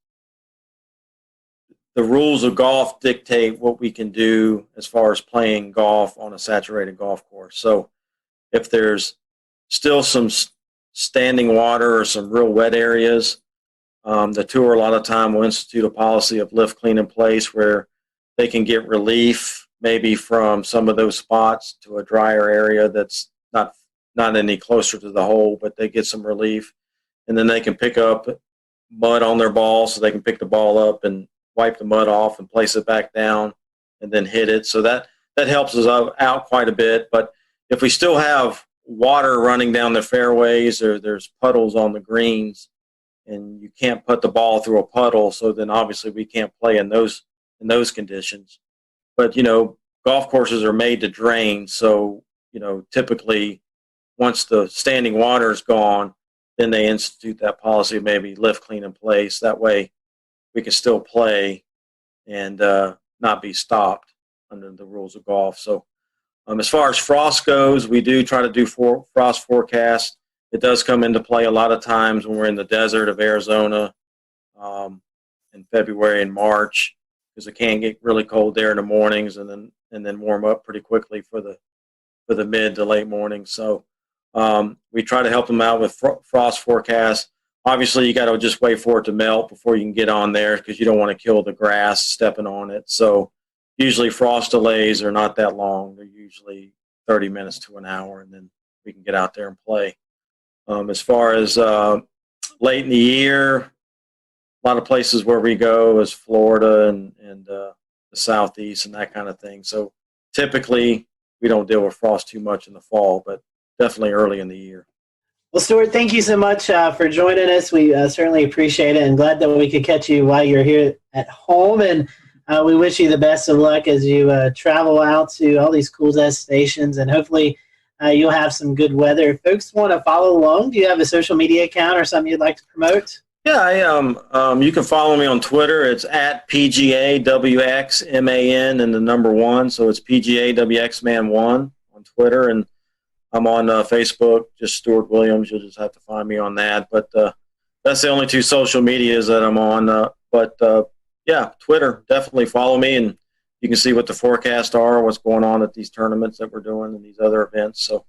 the rules of golf dictate what we can do as far as playing golf on a saturated golf course. So if there's still some standing water or some real wet areas, the tour a lot of time will institute a policy of lift, clean, in place, where they can get relief maybe from some of those spots to a drier area that's not any closer to the hole, but they get some relief. And then they can pick up mud on their ball, so they can pick the ball up and wipe the mud off and place it back down and then hit it. So that helps us out quite a bit. But if we still have water running down the fairways or there's puddles on the greens and you can't put the ball through a puddle, so then obviously we can't play in those conditions. But, golf courses are made to drain. So, typically once the standing water is gone, then they institute that policy of maybe lift, clean, and place. That way we can still play and not be stopped under the rules of golf. So as far as frost goes, we do try to do frost forecasts. It does come into play a lot of times when we're in the desert of Arizona in February and March, because it can get really cold there in the mornings and then warm up pretty quickly for the mid to late morning. So we try to help them out with frost forecasts. Obviously, you got to just wait for it to melt before you can get on there, because you don't want to kill the grass stepping on it. So usually frost delays are not that long. They're usually 30 minutes to an hour, and then we can get out there and play. As far as late in the year, a lot of places where we go is Florida and the Southeast and that kind of thing. So typically we don't deal with frost too much in the fall, but definitely early in the year. Well, Stuart, thank you so much for joining us. We certainly appreciate it, and glad that we could catch you while you're here at home. And we wish you the best of luck as you travel out to all these cool destinations, and hopefully you'll have some good weather. If folks want to follow along, do you have a social media account or something you'd like to promote? Yeah, you can follow me on Twitter. It's at PGAWXMAN and the number 1. So it's PGAWXMan1 on Twitter. And I'm on Facebook, just Stuart Williams. You'll just have to find me on that. But that's the only 2 social medias that I'm on. Yeah, Twitter, definitely follow me, and you can see what the forecasts are, what's going on at these tournaments that we're doing and these other events. So,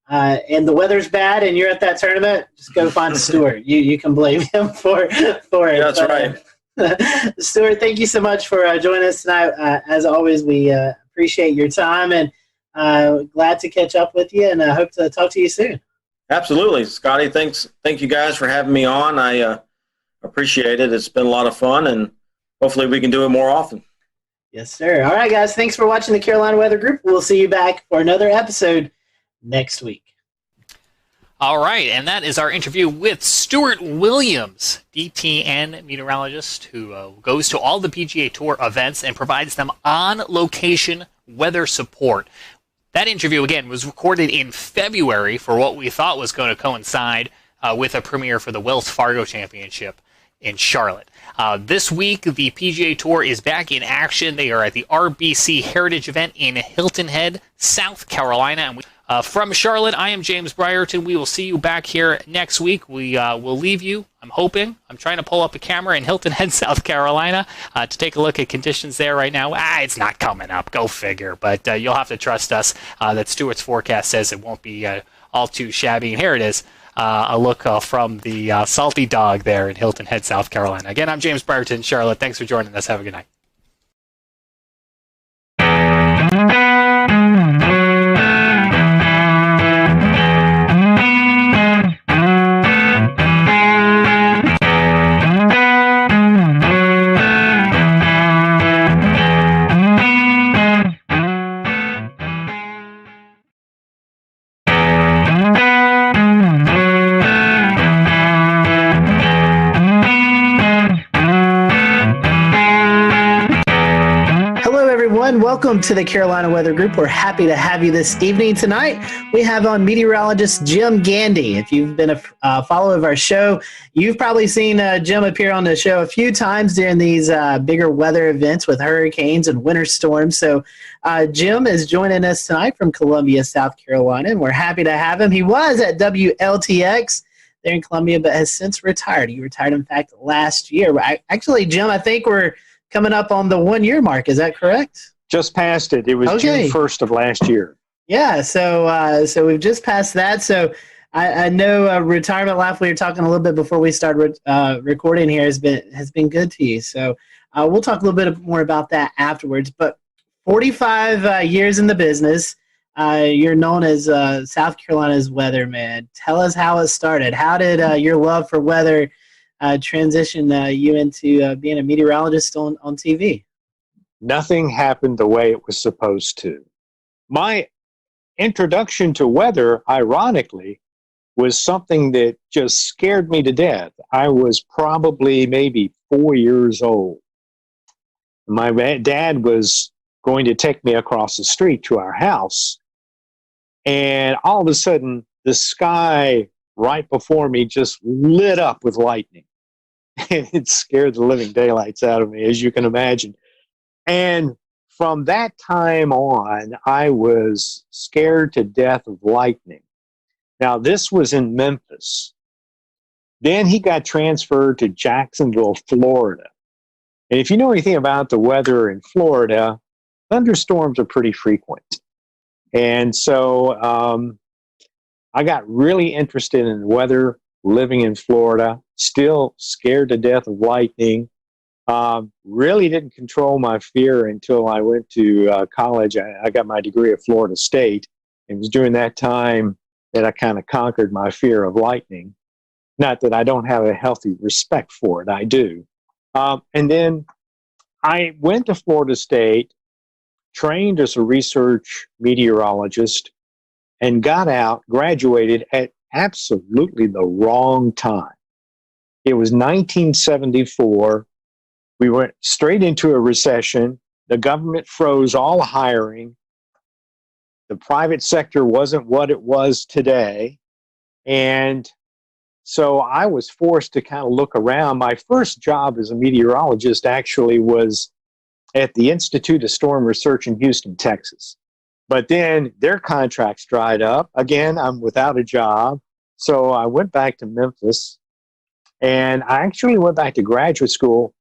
and the weather's bad and you're at that tournament, just go find Stuart. You can blame him for it. That's right. Stuart, thank you so much for joining us tonight. As always, we appreciate your time, and glad to catch up with you, and I hope to talk to you soon. Absolutely. Scotty, thank you guys for having me on. I appreciate it. It's been a lot of fun, and hopefully we can do it more often. Yes, sir. All right, guys. Thanks for watching the Carolina Weather Group. We'll see you back for another episode next week. All right, and that is our interview with Stuart Williams, DTN meteorologist, who goes to all the PGA Tour events and provides them on-location weather support. That interview, again, was recorded in February for what we thought was going to coincide with a premiere for the Wells Fargo Championship in Charlotte. This week, the PGA Tour is back in action. They are at the RBC Heritage event in Hilton Head, South Carolina. And from Charlotte, I am James Brierton. We will see you back here next week. We will leave you, I'm trying to pull up a camera in Hilton Head, South Carolina to take a look at conditions there right now. It's not coming up. Go figure. But you'll have to trust us that Stuart's forecast says it won't be all too shabby. And here it is. A look from the Salty Dog there in Hilton Head, South Carolina. Again, I'm James Brierton, Charlotte. Thanks for joining us. Have a good night. Welcome to the Carolina Weather Group. We're happy to have you this evening. Tonight, we have on meteorologist Jim Gandy. If you've been a follower of our show, you've probably seen Jim appear on the show a few times during these bigger weather events with hurricanes and winter storms. So Jim is joining us tonight from Columbia, South Carolina, and we're happy to have him. He was at WLTX there in Columbia, but has since retired. He retired, in fact, last year. Actually, Jim, I think we're coming up on the 1-year mark. Is that correct? Just passed it. It was June 1st of last year. Yeah, so we've just passed that. So I know retirement life, we were talking a little bit before we started recording here, has been good to you. So we'll talk a little bit more about that afterwards. But 45 years in the business, you're known as South Carolina's weatherman. Tell us how it started. How did your love for weather transition you into being a meteorologist on TV? nothing happened the way it was supposed to. My introduction to weather, ironically, was something that just scared me to death. I was probably maybe 4 years old. My dad was going to take me across the street to our house, and all of a sudden, the sky right before me just lit up with lightning. And it scared the living daylights out of me, as you can imagine. And from that time on, I was scared to death of lightning. Now, this was in Memphis. Then he got transferred to Jacksonville, Florida. And if you know anything about the weather in Florida, thunderstorms are pretty frequent. And so I got really interested in weather living in Florida, still scared to death of lightning. Really didn't control my fear until I went to college. I got my degree at Florida State. It was during that time that I kind of conquered my fear of lightning. Not that I don't have a healthy respect for it, I do. And then I went to Florida State, trained as a research meteorologist, and got out, graduated at absolutely the wrong time. It was 1974. We went straight into a recession. The government froze all hiring. The private sector wasn't what it was today. And so I was forced to kind of look around. My first job as a meteorologist actually was at the Institute of Storm Research in Houston, Texas. But then their contracts dried up. Again, I'm without a job. So I went back to Memphis, and I actually went back to graduate school.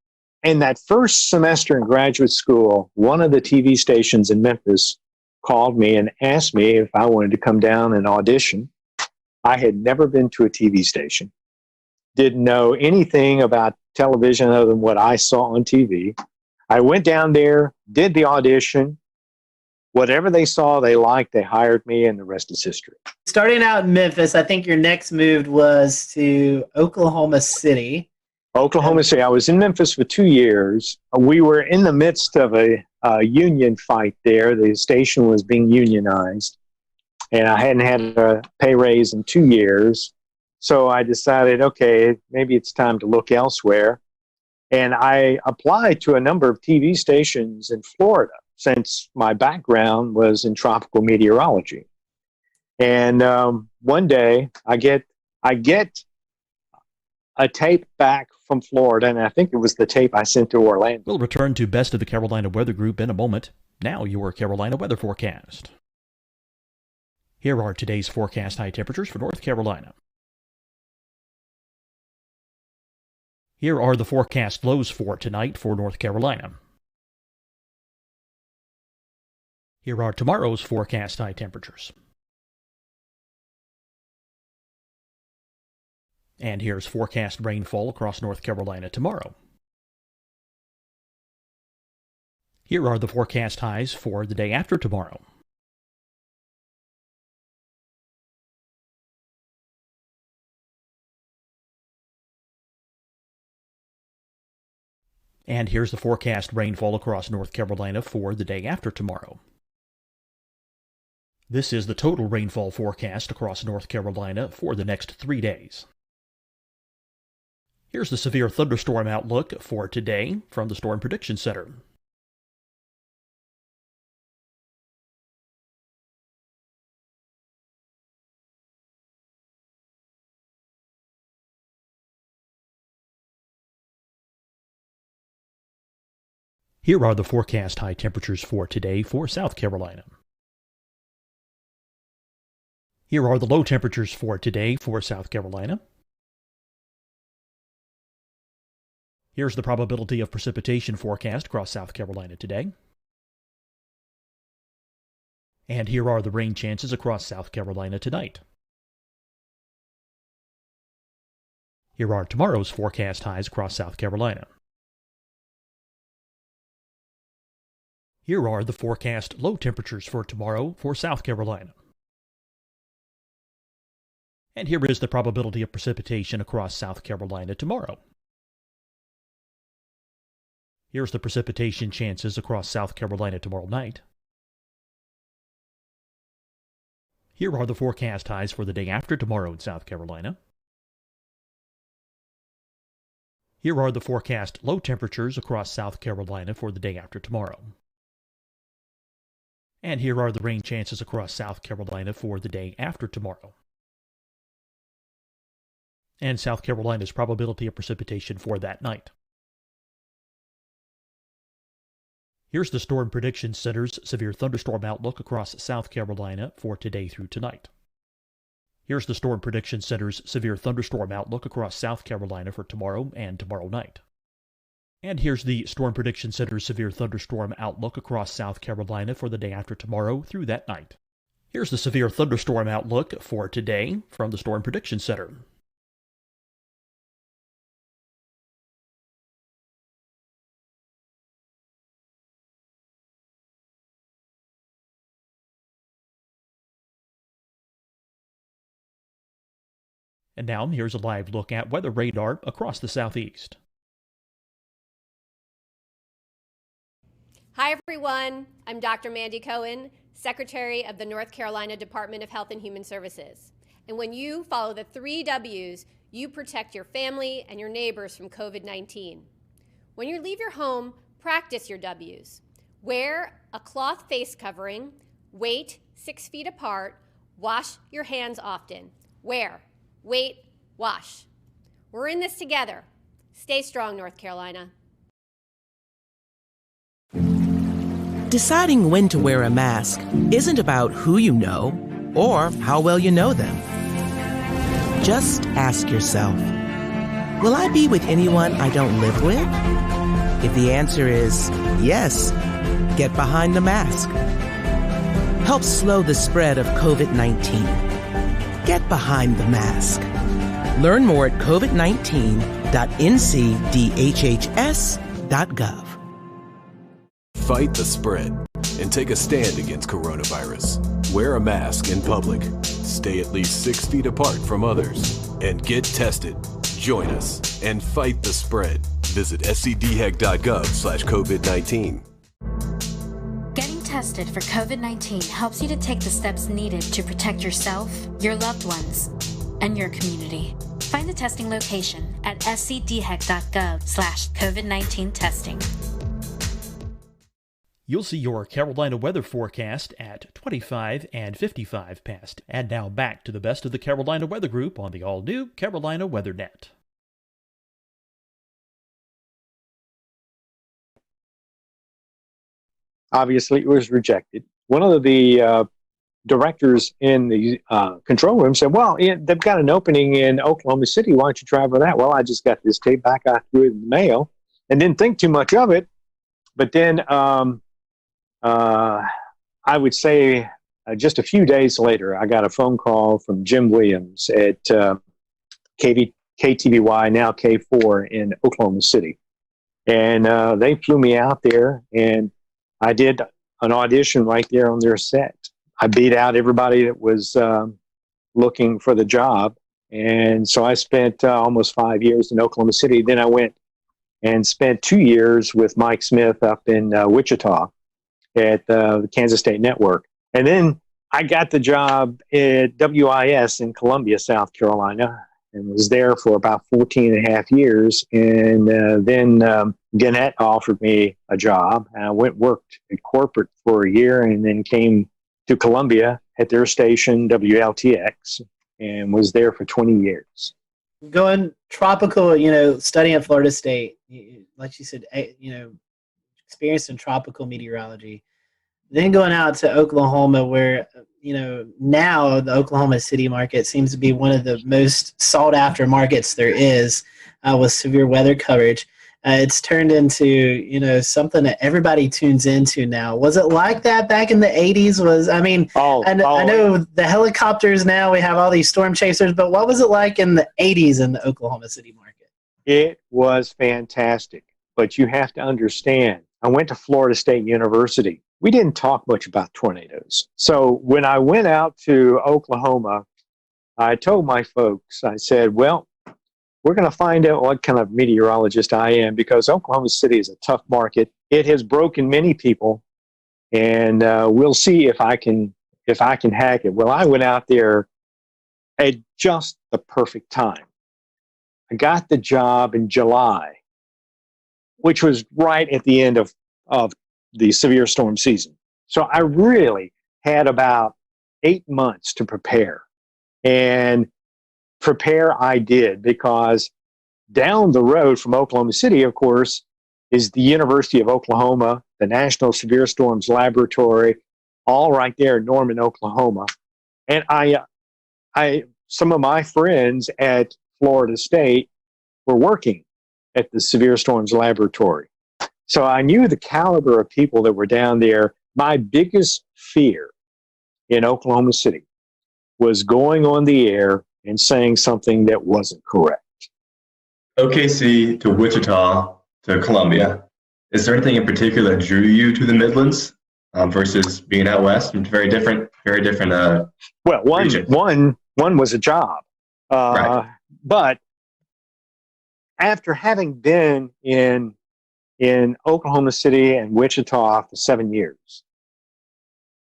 And that first semester in graduate school, one of the TV stations in Memphis called me and asked me if I wanted to come down and audition. I had never been to a TV station, didn't know anything about television other than what I saw on TV. I went down there, did the audition. Whatever they saw, they liked, they hired me, and the rest is history. Starting out in Memphis, I think your next move was to Oklahoma City. Oklahoma City. I was in Memphis for 2 years. We were in the midst of a union fight there. The station was being unionized, and I hadn't had a pay raise in 2 years. So I decided, okay, maybe it's time to look elsewhere. And I applied to a number of TV stations in Florida, since my background was in tropical meteorology. And one day I get a tape back from Florida, and I think it was the tape I sent to Orlando. We'll return to Best of the Carolina Weather Group in a moment. Now your Carolina weather forecast. Here are today's forecast high temperatures for North Carolina. Here are the forecast lows for tonight for North Carolina. Here are tomorrow's forecast high temperatures. And here's forecast rainfall across North Carolina tomorrow. Here are the forecast highs for the day after tomorrow. And here's the forecast rainfall across North Carolina for the day after tomorrow. This is the total rainfall forecast across North Carolina for the next 3 days. Here's the severe thunderstorm outlook for today from the Storm Prediction Center. Here are the forecast high temperatures for today for South Carolina. Here are the low temperatures for today for South Carolina. Here's the probability of precipitation forecast across South Carolina today. And here are the rain chances across South Carolina tonight. Here are tomorrow's forecast highs across South Carolina. Here are the forecast low temperatures for tomorrow for South Carolina. And here is the probability of precipitation across South Carolina tomorrow. Here's the precipitation chances across South Carolina tomorrow night. Here are the forecast highs for the day after tomorrow in South Carolina. Here are the forecast low temperatures across South Carolina for the day after tomorrow. And here are the rain chances across South Carolina for the day after tomorrow. And South Carolina's probability of precipitation for that night. Here's the Storm Prediction Center's severe thunderstorm outlook across South Carolina for today through tonight. Here's the Storm Prediction Center's severe thunderstorm outlook across South Carolina for tomorrow and tomorrow night. And here's the Storm Prediction Center's severe thunderstorm outlook across South Carolina for the day after tomorrow through that night. Here's the severe thunderstorm outlook for today from the Storm Prediction Center. And now, here's a live look at weather radar across the southeast. Hi, everyone. I'm Dr. Mandy Cohen, Secretary of the North Carolina Department of Health and Human Services. And when you follow the 3 W's, you protect your family and your neighbors from COVID-19. When you leave your home, practice your W's. Wear a cloth face covering, wait 6 feet apart, wash your hands often. Wear, wait, wash. We're in this together. Stay strong, North Carolina. Deciding when to wear a mask isn't about who you know or how well you know them. Just ask yourself, will I be with anyone I don't live with? If the answer is yes, get behind the mask. Help slow the spread of COVID-19. Get behind the mask. Learn more at covid19.ncdhhs.gov. Fight the spread and take a stand against coronavirus. Wear a mask in public. Stay at least 6 feet apart from others. And get tested. Join us and fight the spread. Visit scdhec.gov/COVID-19. Getting tested for COVID-19 helps you to take the steps needed to protect yourself, your loved ones, and your community. Find the testing location at scdhec.gov/COVID-19 testing. You'll see your Carolina weather forecast at 25 and 55 past. And now back to the best of the Carolina Weather Group on the all-new Carolina Weather Net. Obviously, it was rejected. One of the directors in the control room said, well, yeah, they've got an opening in Oklahoma City. Why don't you try for that? Well, I just got this tape back. I threw it in the mail and didn't think too much of it. But then I would say just a few days later, I got a phone call from Jim Williams at KTVY, now K4 in Oklahoma City. And they flew me out there, and I did an audition right there on their set. I beat out everybody that was looking for the job. And so I spent almost 5 years in Oklahoma City. Then I went and spent 2 years with Mike Smith up in Wichita at the Kansas State Network. And then I got the job at WIS in Columbia, South Carolina, and was there for about 14 and a half years. And then Gannett offered me a job. And I worked at corporate for a year and then came to Columbia at their station, WLTX, and was there for 20 years. Going tropical, studying at Florida State, like you said, experienced in tropical meteorology. Then going out to Oklahoma where, now the Oklahoma City market seems to be one of the most sought after markets there is with severe weather coverage. It's turned into, something that everybody tunes into now. Was it like that back in the 80s? I know the helicopters now, we have all these storm chasers, but what was it like in the 80s in the Oklahoma City market? It was fantastic, but you have to understand, I went to Florida State University. We didn't talk much about tornadoes. So when I went out to Oklahoma, I told my folks, I said, well, we're going to find out what kind of meteorologist I am, because Oklahoma City is a tough market. It has broken many people, and we'll see if I can hack it. Well, I went out there at just the perfect time. I got the job in July, which was right at the end of the severe storm season. So I really had about 8 months to prepare. And prepare I did, because down the road from Oklahoma City, of course, is the University of Oklahoma, the National Severe Storms Laboratory, all right there in Norman, Oklahoma. And some of my friends at Florida State were working at the Severe Storms Laboratory. So I knew the caliber of people that were down there. My biggest fear in Oklahoma City was going on the air and saying something that wasn't correct. OKC to Wichita to Columbia. Is there anything in particular that drew you to the Midlands versus being out west? Very different. Well, one was a job, right. But after having been in Oklahoma City and Wichita for 7 years,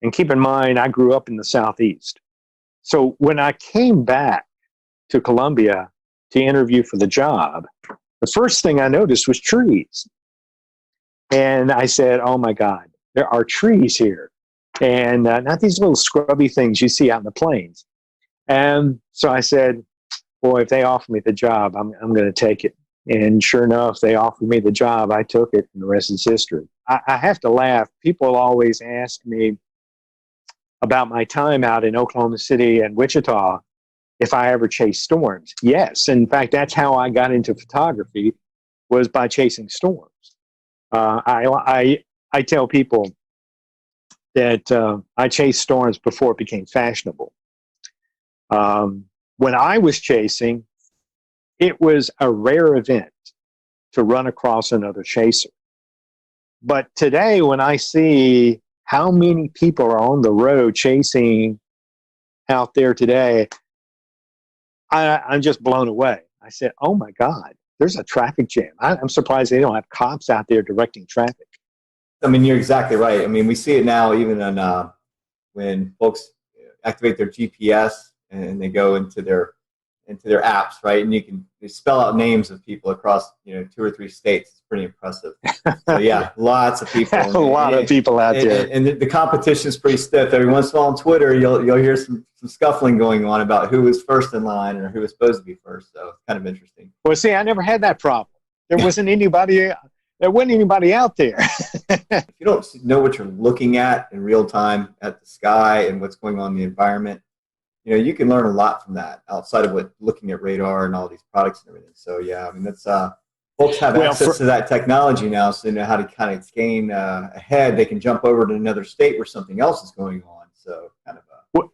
and keep in mind I grew up in the Southeast, so when I came back to Columbia to interview for the job, the first thing I noticed was trees. And I said, oh my God, there are trees here. And not these little scrubby things you see out in the plains. And so I said, boy, if they offer me the job, I'm going to take it. And sure enough, they offered me the job. I took it, and the rest is history. I have to laugh. People always ask me about my time out in Oklahoma City and Wichita, if I ever chased storms. Yes. In fact, that's how I got into photography, was by chasing storms. I tell people that I chased storms before it became fashionable. When I was chasing, it was a rare event to run across another chaser. But today, when I see how many people are on the road chasing out there today, I'm just blown away. I said, oh my God, there's a traffic jam. I'm surprised they don't have cops out there directing traffic. I mean, you're exactly right. I mean, we see it now even on when folks activate their GPS and they go into their apps, right? And they spell out names of people across 2 or 3 states. It's pretty impressive. So yeah, lots of people. A lot of people out there. And the competition is pretty stiff. Every once in a while on Twitter, you'll hear some scuffling going on about who was first in line or who was supposed to be first. So it's kind of interesting. Well, see, I never had that problem. There wasn't anybody. There wasn't anybody out there. If you don't know what you're looking at in real time at the sky and what's going on in the environment, you can learn a lot from that outside of looking at radar and all these products and everything. So yeah, I mean, that's folks have access to that technology now, so they know how to kind of gain ahead. They can jump over to another state where something else is going on. So kind of.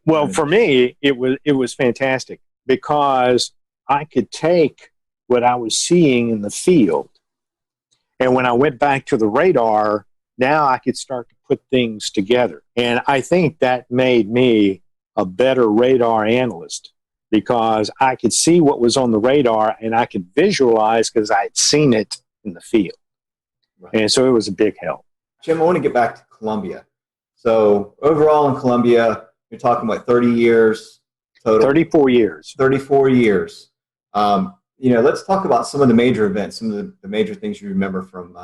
Well, for me, it was fantastic because I could take what I was seeing in the field, and when I went back to the radar, now I could start to put things together. And I think that made me a better radar analyst because I could see what was on the radar and I could visualize because I had seen it in the field. Right. And so it was a big help. Jim, I want to get back to Columbia. So overall in Columbia, you're talking about 30 years total? 34 years. 34 years. Let's talk about some of the major events, some of the major things you remember from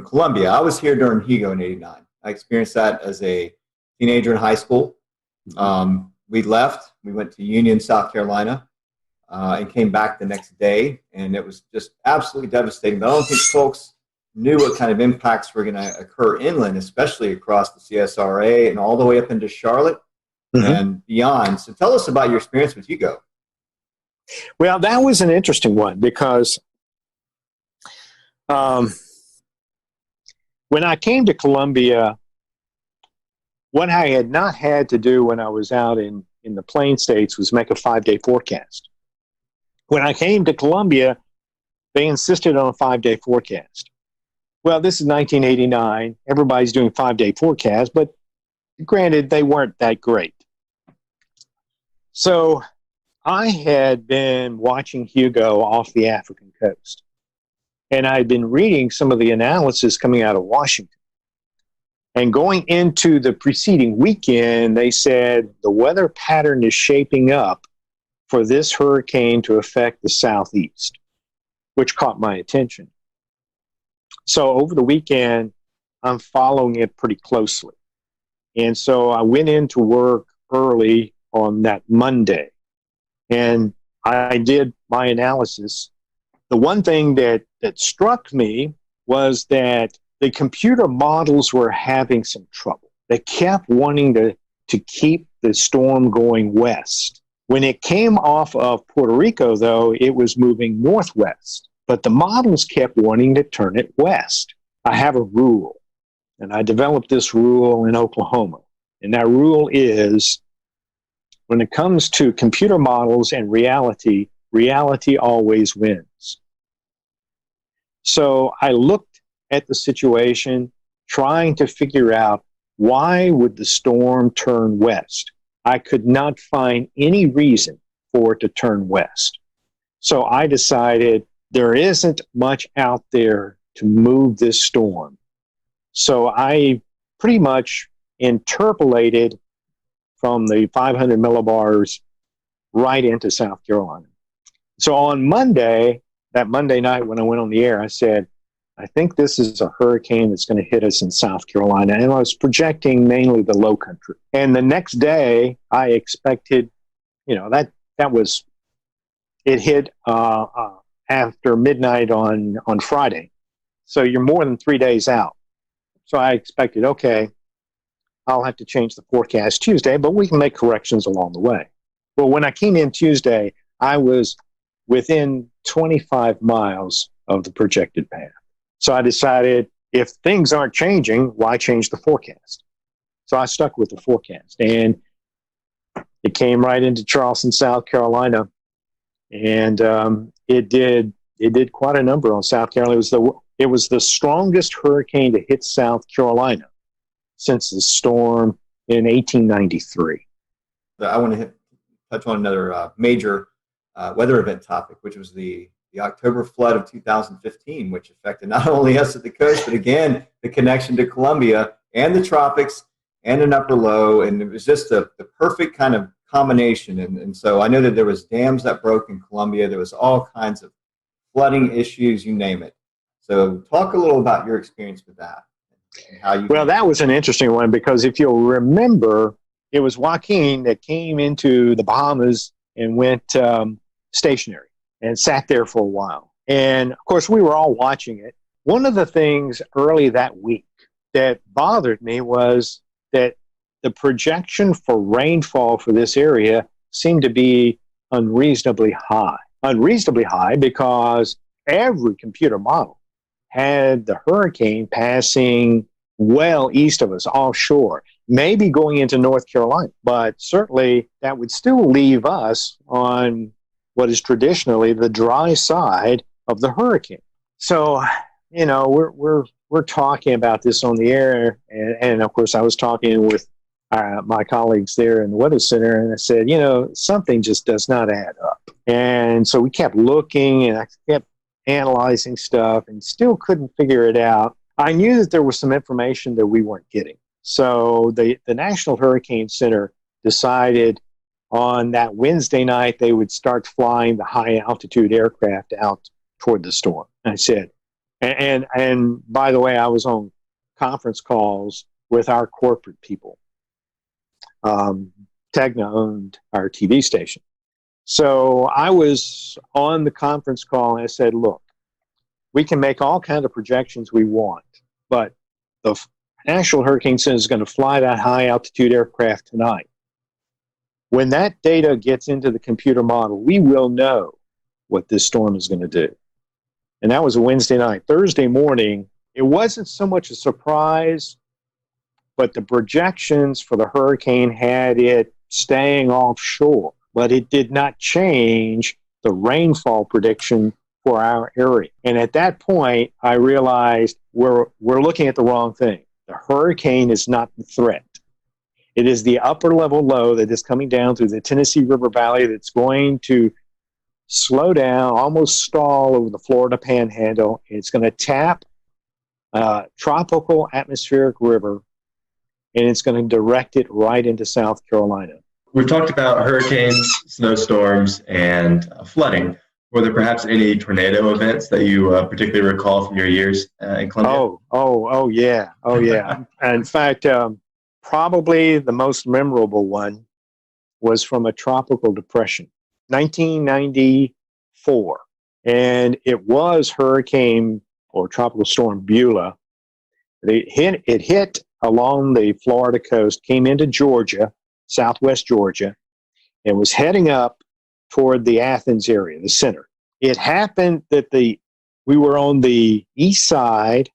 Columbia. I was here during Hugo in '89. I experienced that as a teenager in high school. We left. We went to Union, South Carolina, and came back the next day, and it was just absolutely devastating. But I don't think folks knew what kind of impacts were going to occur inland, especially across the CSRA and all the way up into Charlotte and beyond. So tell us about your experience with Hugo. Well, that was an interesting one because when I came to Columbia, what I had not had to do when I was out in the Plain States was make a 5-day forecast. When I came to Columbia, they insisted on a 5-day forecast. Well, this is 1989. Everybody's doing 5-day forecasts, but granted, they weren't that great. So I had been watching Hugo off the African coast, and I had been reading some of the analysis coming out of Washington. And going into the preceding weekend, they said the weather pattern is shaping up for this hurricane to affect the southeast, which caught my attention. So over the weekend, I'm following it pretty closely. And so I went into work early on that Monday, and I did my analysis. The one thing that struck me was that the computer models were having some trouble. They kept wanting to keep the storm going west. When it came off of Puerto Rico, though, it was moving northwest. But the models kept wanting to turn it west. I have a rule, and I developed this rule in Oklahoma. And that rule is, when it comes to computer models and reality, reality always wins. So I looked at the situation, trying to figure out, why would the storm turn west? I could not find any reason for it to turn west. So I decided there isn't much out there to move this storm. So I pretty much interpolated from the 500 millibars right into South Carolina. So on Monday, that Monday night when I went on the air, I said, I think this is a hurricane that's going to hit us in South Carolina. And I was projecting mainly the low country. And the next day, I expected, it hit after midnight on Friday. So you're more than 3 days out. So I expected, okay, I'll have to change the forecast Tuesday, but we can make corrections along the way. Well, when I came in Tuesday, I was within 25 miles of the projected path. So I decided, if things aren't changing, why change the forecast? So I stuck with the forecast, and it came right into Charleston, South Carolina, and it did quite a number on South Carolina. It was the strongest hurricane to hit South Carolina since the storm in 1893. I want to touch on another major weather event topic, which was the October flood of 2015, which affected not only us at the coast, but again, the connection to Columbia and the tropics and an upper low. And it was just the perfect kind of combination. And so I know that there was dams that broke in Columbia. There was all kinds of flooding issues, you name it. So talk a little about your experience with that. And how you Well, that was an interesting one, because if you'll remember, it was Joaquin that came into the Bahamas and went stationary and sat there for a while. And of course, we were all watching it. One of the things early that week that bothered me was that the projection for rainfall for this area seemed to be unreasonably high. Unreasonably high because every computer model had the hurricane passing well east of us, offshore, maybe going into North Carolina. But certainly that would still leave us on what is traditionally the dry side of the hurricane. So, we're talking about this on the air, and of course I was talking with my colleagues there in the Weather Center, and I said, something just does not add up. And so we kept looking, and I kept analyzing stuff, and still couldn't figure it out. I knew that there was some information that we weren't getting. So the National Hurricane Center decided on that Wednesday night they would start flying the high altitude aircraft out toward the storm. And I said, and by the way, I was on conference calls with our corporate people. Tegna owned our TV station. So I was on the conference call, and I said, look, we can make all kinds of projections we want, but the National Hurricane Center is going to fly that high altitude aircraft tonight. When that data gets into the computer model, we will know what this storm is going to do. And that was a Wednesday night. Thursday morning, it wasn't so much a surprise, but the projections for the hurricane had it staying offshore. But it did not change the rainfall prediction for our area. And at that point, I realized we're looking at the wrong thing. The hurricane is not the threat. It is the upper level low that is coming down through the Tennessee River Valley that's going to slow down, almost stall over the Florida Panhandle. It's going to tap a tropical atmospheric river, and it's going to direct it right into South Carolina. We've talked about hurricanes, snowstorms, and flooding. Were there perhaps any tornado events that you particularly recall from your years in Columbia? Oh, yeah. In fact, probably the most memorable one was from a tropical depression, 1994. And it was Hurricane or Tropical Storm Beulah. It hit along the Florida coast, came into Georgia, southwest Georgia, and was heading up toward the Athens area, the center. It happened that we were on the east side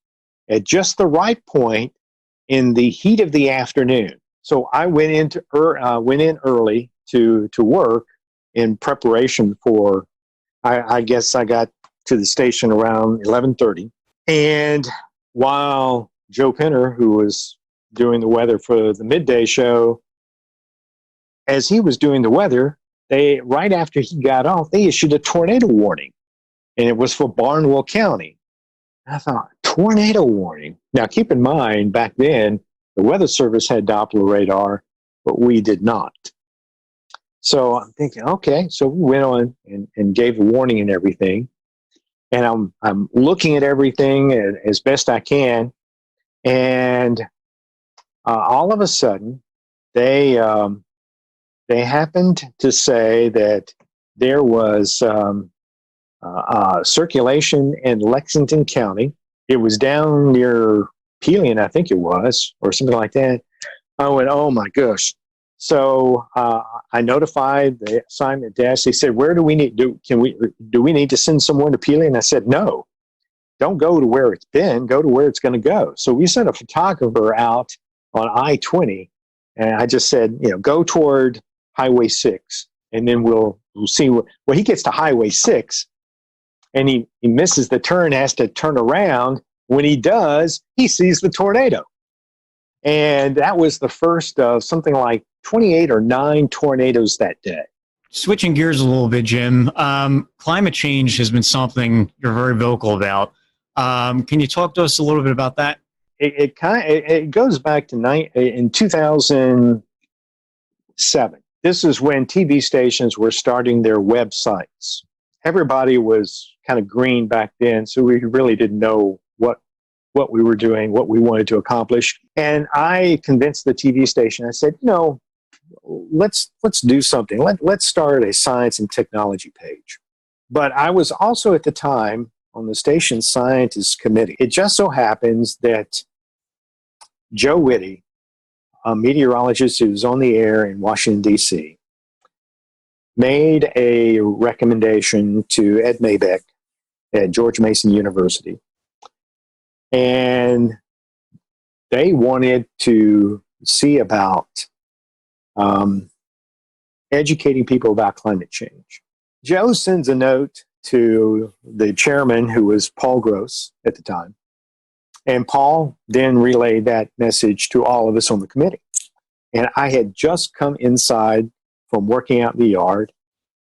at just the right point in the heat of the afternoon. So I went in early to work in preparation for, I guess I got to the station around 11:30. And while Joe Penner, who was doing the weather for the midday show, as he was doing the weather, right after he got off, they issued a tornado warning, and it was for Barnwell County. I thought, tornado warning. Now, keep in mind, back then, the Weather Service had Doppler radar, but we did not. So I'm thinking, okay, so we went on and gave a warning and everything. And I'm looking at everything as best I can. And all of a sudden, they happened to say that there was circulation in Lexington County. It was down near Pelion, I think it was, or something like that. I went, oh my gosh. So I notified the assignment desk. They said, where do we need do we need to send someone to Pelion? I said, no, don't go to where it's been, go to where it's going to go. So we sent a photographer out on I-20, and I just said, go toward Highway 6, and then we'll see. Well, he gets to Highway 6, and he misses the turn, has to turn around. When he does, he sees the tornado. And that was the first of something like 28 or 9 tornadoes that day. Switching gears a little bit, Jim, climate change has been something you're very vocal about. Can you talk to us a little bit about that? It goes back to in 2007. This is when TV stations were starting their websites. Everybody was kind of green back then, so we really didn't know what we were doing, what we wanted to accomplish. And I convinced the TV station. I said, let's do something. Let's start a science and technology page. But I was also at the time on the station's scientists committee. It just so happens that Joe Whitty, a meteorologist who was on the air in Washington, D.C., made a recommendation to Ed Maybeck at George Mason University. And they wanted to see about educating people about climate change. Joe sends a note to the chairman, who was Paul Gross at the time. And Paul then relayed that message to all of us on the committee. And I had just come inside from working out in the yard,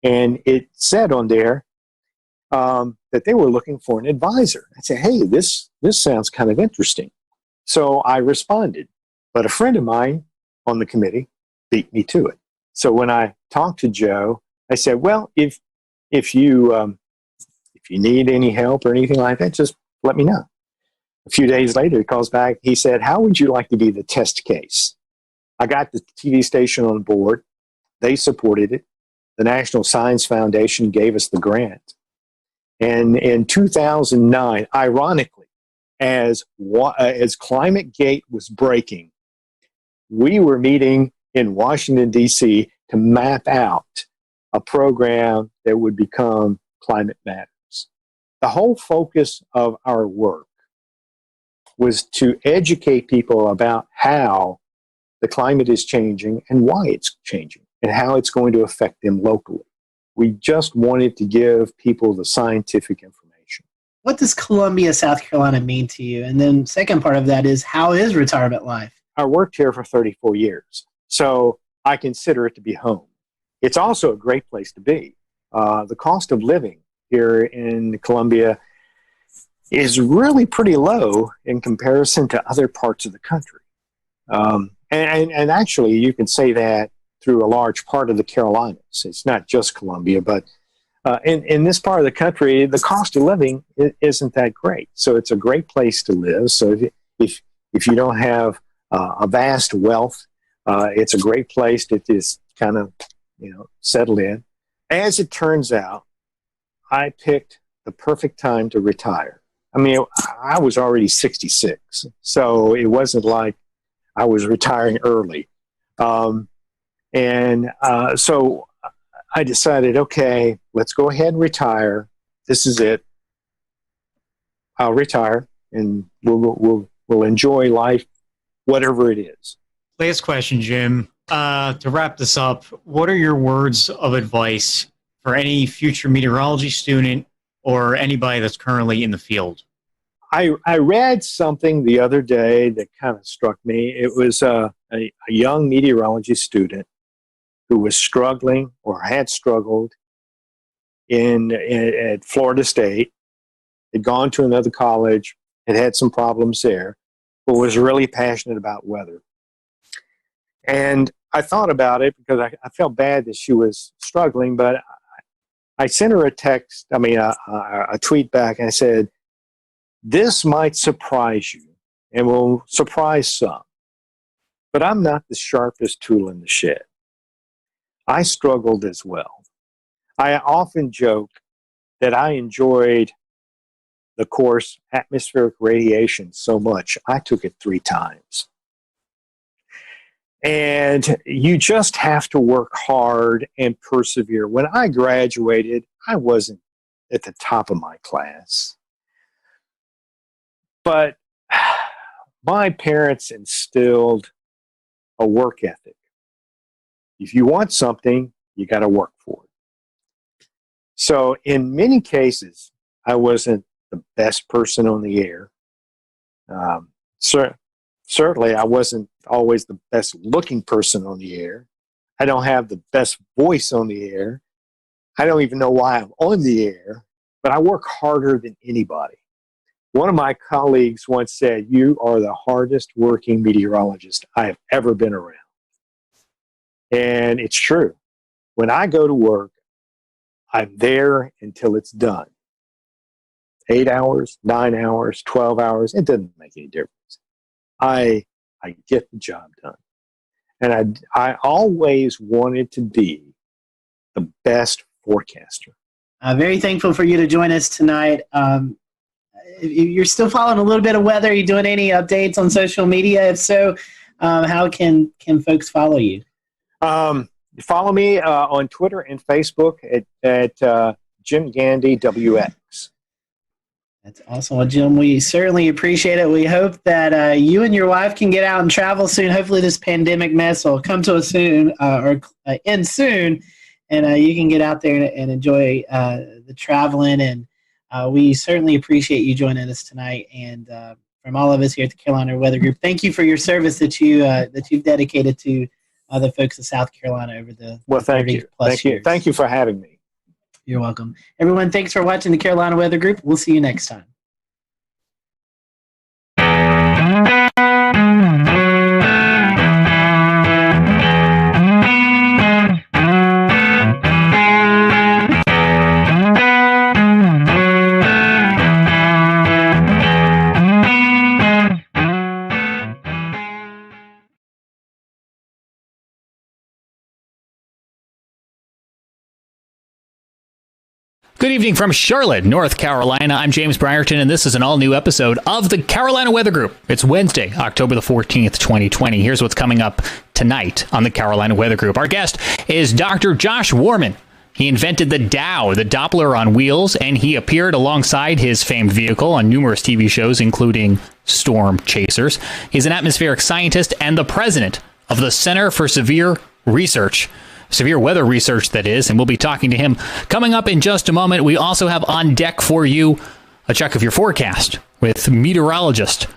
and it said on there that they were looking for an advisor. I said, hey, this sounds kind of interesting. So I responded. But a friend of mine on the committee beat me to it. So when I talked to Joe, I said, well, if you need any help or anything like that, just let me know. A few days later, he calls back. He said, how would you like to be the test case? I got the TV station on board. They supported it. The National Science Foundation gave us the grant. And in 2009, ironically, as ClimateGate was breaking, we were meeting in Washington, D.C. to map out a program that would become Climate Matters. The whole focus of our work was to educate people about how the climate is changing and why it's changing and how it's going to affect them locally. We just wanted to give people the scientific information. What does Columbia, South Carolina mean to you? And then second part of that is, how is retirement life? I worked here for 34 years. So I consider it to be home. It's also a great place to be. The cost of living here in Columbia is really pretty low in comparison to other parts of the country. And actually, you can say that through a large part of the Carolinas. It's not just Columbia, but in this part of the country, the cost of living isn't that great. So it's a great place to live. So if you don't have a vast wealth, it's a great place to just kind of, settle in. As it turns out, I picked the perfect time to retire. I mean, I was already 66, so it wasn't like I was retiring early. So I decided, okay, let's go ahead and retire. This is it. I'll retire, and we'll enjoy life, whatever it is. Last question, Jim. To wrap this up, what are your words of advice for any future meteorology student or anybody that's currently in the field? I read something the other day that kind of struck me. It was a young meteorology student who was struggling or had struggled at Florida State, had gone to another college, had some problems there, but was really passionate about weather. And I thought about it because I felt bad that she was struggling, but I sent her a tweet back, and I said, this might surprise you and will surprise some, but I'm not the sharpest tool in the shed. I struggled as well. I often joke that I enjoyed the course atmospheric radiation so much, I took it 3 times. And you just have to work hard and persevere. When I graduated, I wasn't at the top of my class. But my parents instilled a work ethic. If you want something, you got to work for it. So in many cases, I wasn't the best person on the air. Certainly, I wasn't always the best looking person on the air. I don't have the best voice on the air. I don't even know why I'm on the air, but I work harder than anybody. One of my colleagues once said, you are the hardest working meteorologist I have ever been around. And it's true. When I go to work, I'm there until it's done. 8 hours, 9 hours, 12 hours, it doesn't make any difference. I get the job done. And I always wanted to be the best forecaster. Very thankful for you to join us tonight. You're still following a little bit of weather. Are you doing any updates on social media? If so, how can folks follow you? Follow me on Twitter and Facebook at Jim Gandy WX. That's awesome. Well, Jim, we certainly appreciate it. We hope that you and your wife can get out and travel soon. Hopefully this pandemic mess will come to us soon or end soon, and you can get out there and enjoy the traveling. And we certainly appreciate you joining us tonight. And from all of us here at the Carolina Weather Group, thank you for your service that you've dedicated to the folks of South Carolina over the 30 plus years. Thank you for having me. You're welcome. Everyone, thanks for watching the Carolina Weather Group. We'll see you next time. Good evening from Charlotte, North Carolina. I'm James Brierton, and this is an all-new episode of the Carolina Weather Group. It's Wednesday, October the 14th, 2020. Here's what's coming up tonight on the Carolina Weather Group. Our guest is Dr. Josh Warman. He invented the Dow, the Doppler on wheels, and he appeared alongside his famed vehicle on numerous TV shows, including Storm Chasers. He's an atmospheric scientist and the president of the Center for Severe Weather Research, that is, and we'll be talking to him coming up in just a moment. We also have on deck for you a check of your forecast with meteorologist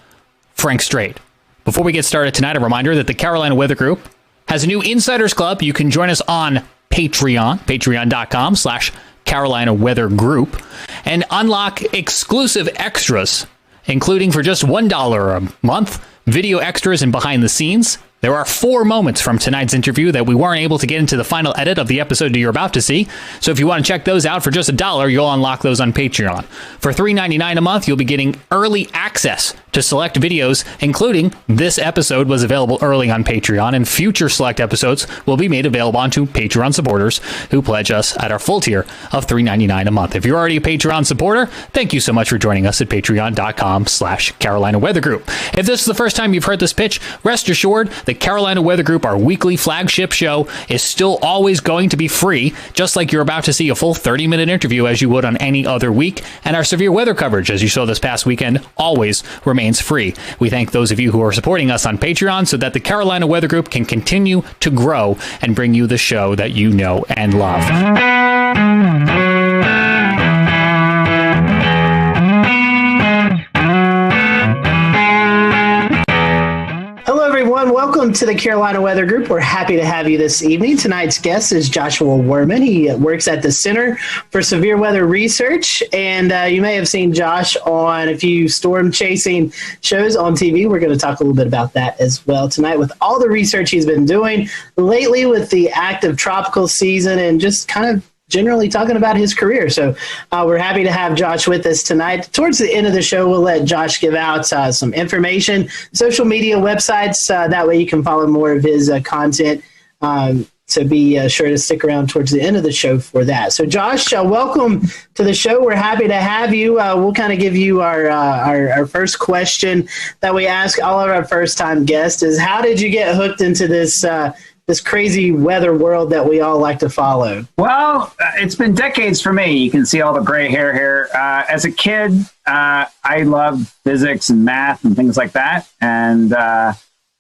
Frank Strait. Before we get started tonight, a reminder that the Carolina Weather Group has a new Insiders Club. You can join us on Patreon, patreon.com/Carolina Weather Group, and unlock exclusive extras, including for just $1 a month, video extras and behind the scenes. There are 4 moments from tonight's interview that we weren't able to get into the final edit of the episode that you're about to see. So if you want to check those out for just $1, you'll unlock those on Patreon. For $3.99 a month, you'll be getting early access to select videos, including this episode was available early on Patreon, and future select episodes will be made available onto Patreon supporters who pledge us at our full tier of $3.99 a month. If you're already a Patreon supporter, thank you so much for joining us at patreon.com/Carolina Weather Group. If this is the first time you've heard this pitch, rest assured the Carolina Weather Group, our weekly flagship show, is still always going to be free, just like you're about to see a full 30-minute interview as you would on any other week. And our severe weather coverage, as you saw this past weekend, always remains free. We thank those of you who are supporting us on Patreon so that the Carolina Weather Group can continue to grow and bring you the show that you know and love. Welcome to the Carolina Weather Group. We're happy to have you this evening. Tonight's guest is Joshua Werman. He works at the Center for Severe Weather Research, and you may have seen Josh on a few storm chasing shows on TV. We're going to talk a little bit about that as well tonight with all the research he's been doing lately with the active tropical season and just kind of generally talking about his career. So we're happy to have Josh with us tonight. Towards the end of the show, we'll let Josh give out some information, social media websites. That way you can follow more of his content. So be sure to stick around towards the end of the show for that. So Josh, welcome to the show. We're happy to have you. We'll kind of give you our first question that we ask all of our first-time guests is, how did you get hooked into this crazy weather world that we all like to follow? Well, it's been decades for me. You can see all the gray hair here. As a kid, I loved physics and math and things like that. And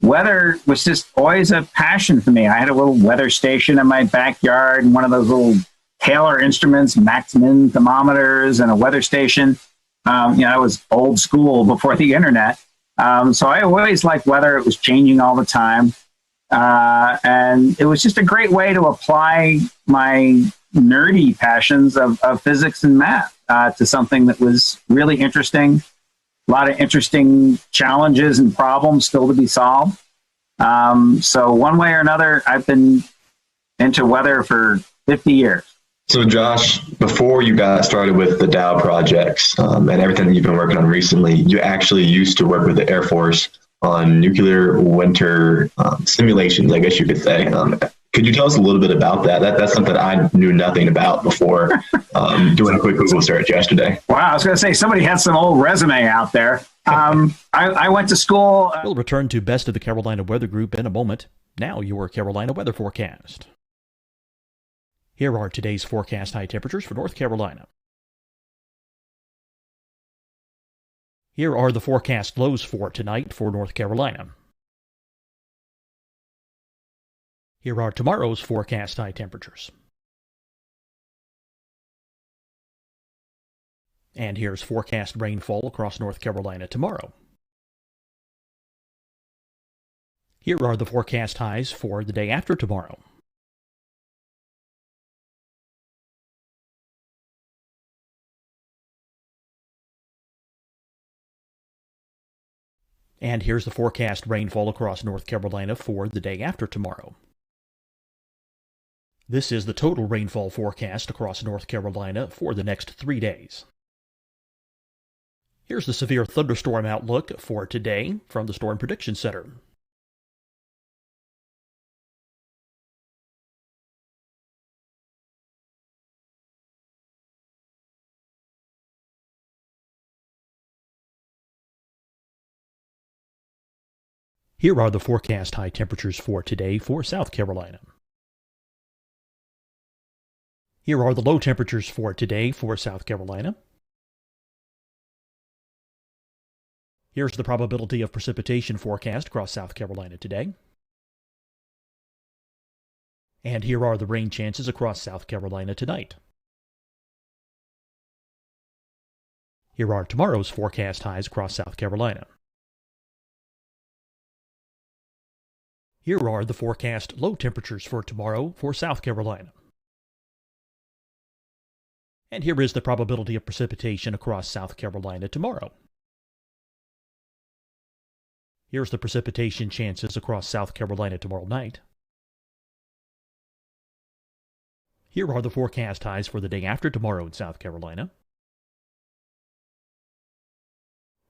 weather was just always a passion for me. I had a little weather station in my backyard and one of those little Taylor instruments, Maxmin thermometers, and a weather station. I was old school before the internet. So I always liked weather. It was changing all the time. And it was just a great way to apply my nerdy passions of physics and math to something that was really interesting. A lot of interesting challenges and problems still to be solved. So one way or another, I've been into weather for 50 years. So Josh, before you got started with the Dow projects and everything that you've been working on recently, you actually used to work with the Air Force on nuclear winter simulations, I guess you could say. Could you tell us a little bit about that? That's something I knew nothing about before doing a quick Google search yesterday. Wow, I was going to say, somebody had some old resume out there. I went to school. We'll return to Best of the Carolina Weather Group in a moment. Now your Carolina weather forecast. Here are today's forecast high temperatures for North Carolina. Here are the forecast lows for tonight for North Carolina. Here are tomorrow's forecast high temperatures. And here's forecast rainfall across North Carolina tomorrow. Here are the forecast highs for the day after tomorrow. And here's the forecast rainfall across North Carolina for the day after tomorrow. This is the total rainfall forecast across North Carolina for the next 3 days. Here's the severe thunderstorm outlook for today from the Storm Prediction Center. Here are the forecast high temperatures for today for South Carolina. Here are the low temperatures for today for South Carolina. Here's the probability of precipitation forecast across South Carolina today. And here are the rain chances across South Carolina tonight. Here are tomorrow's forecast highs across South Carolina. Here are the forecast low temperatures for tomorrow for South Carolina. And here is the probability of precipitation across South Carolina tomorrow. Here's the precipitation chances across South Carolina tomorrow night. Here are the forecast highs for the day after tomorrow in South Carolina.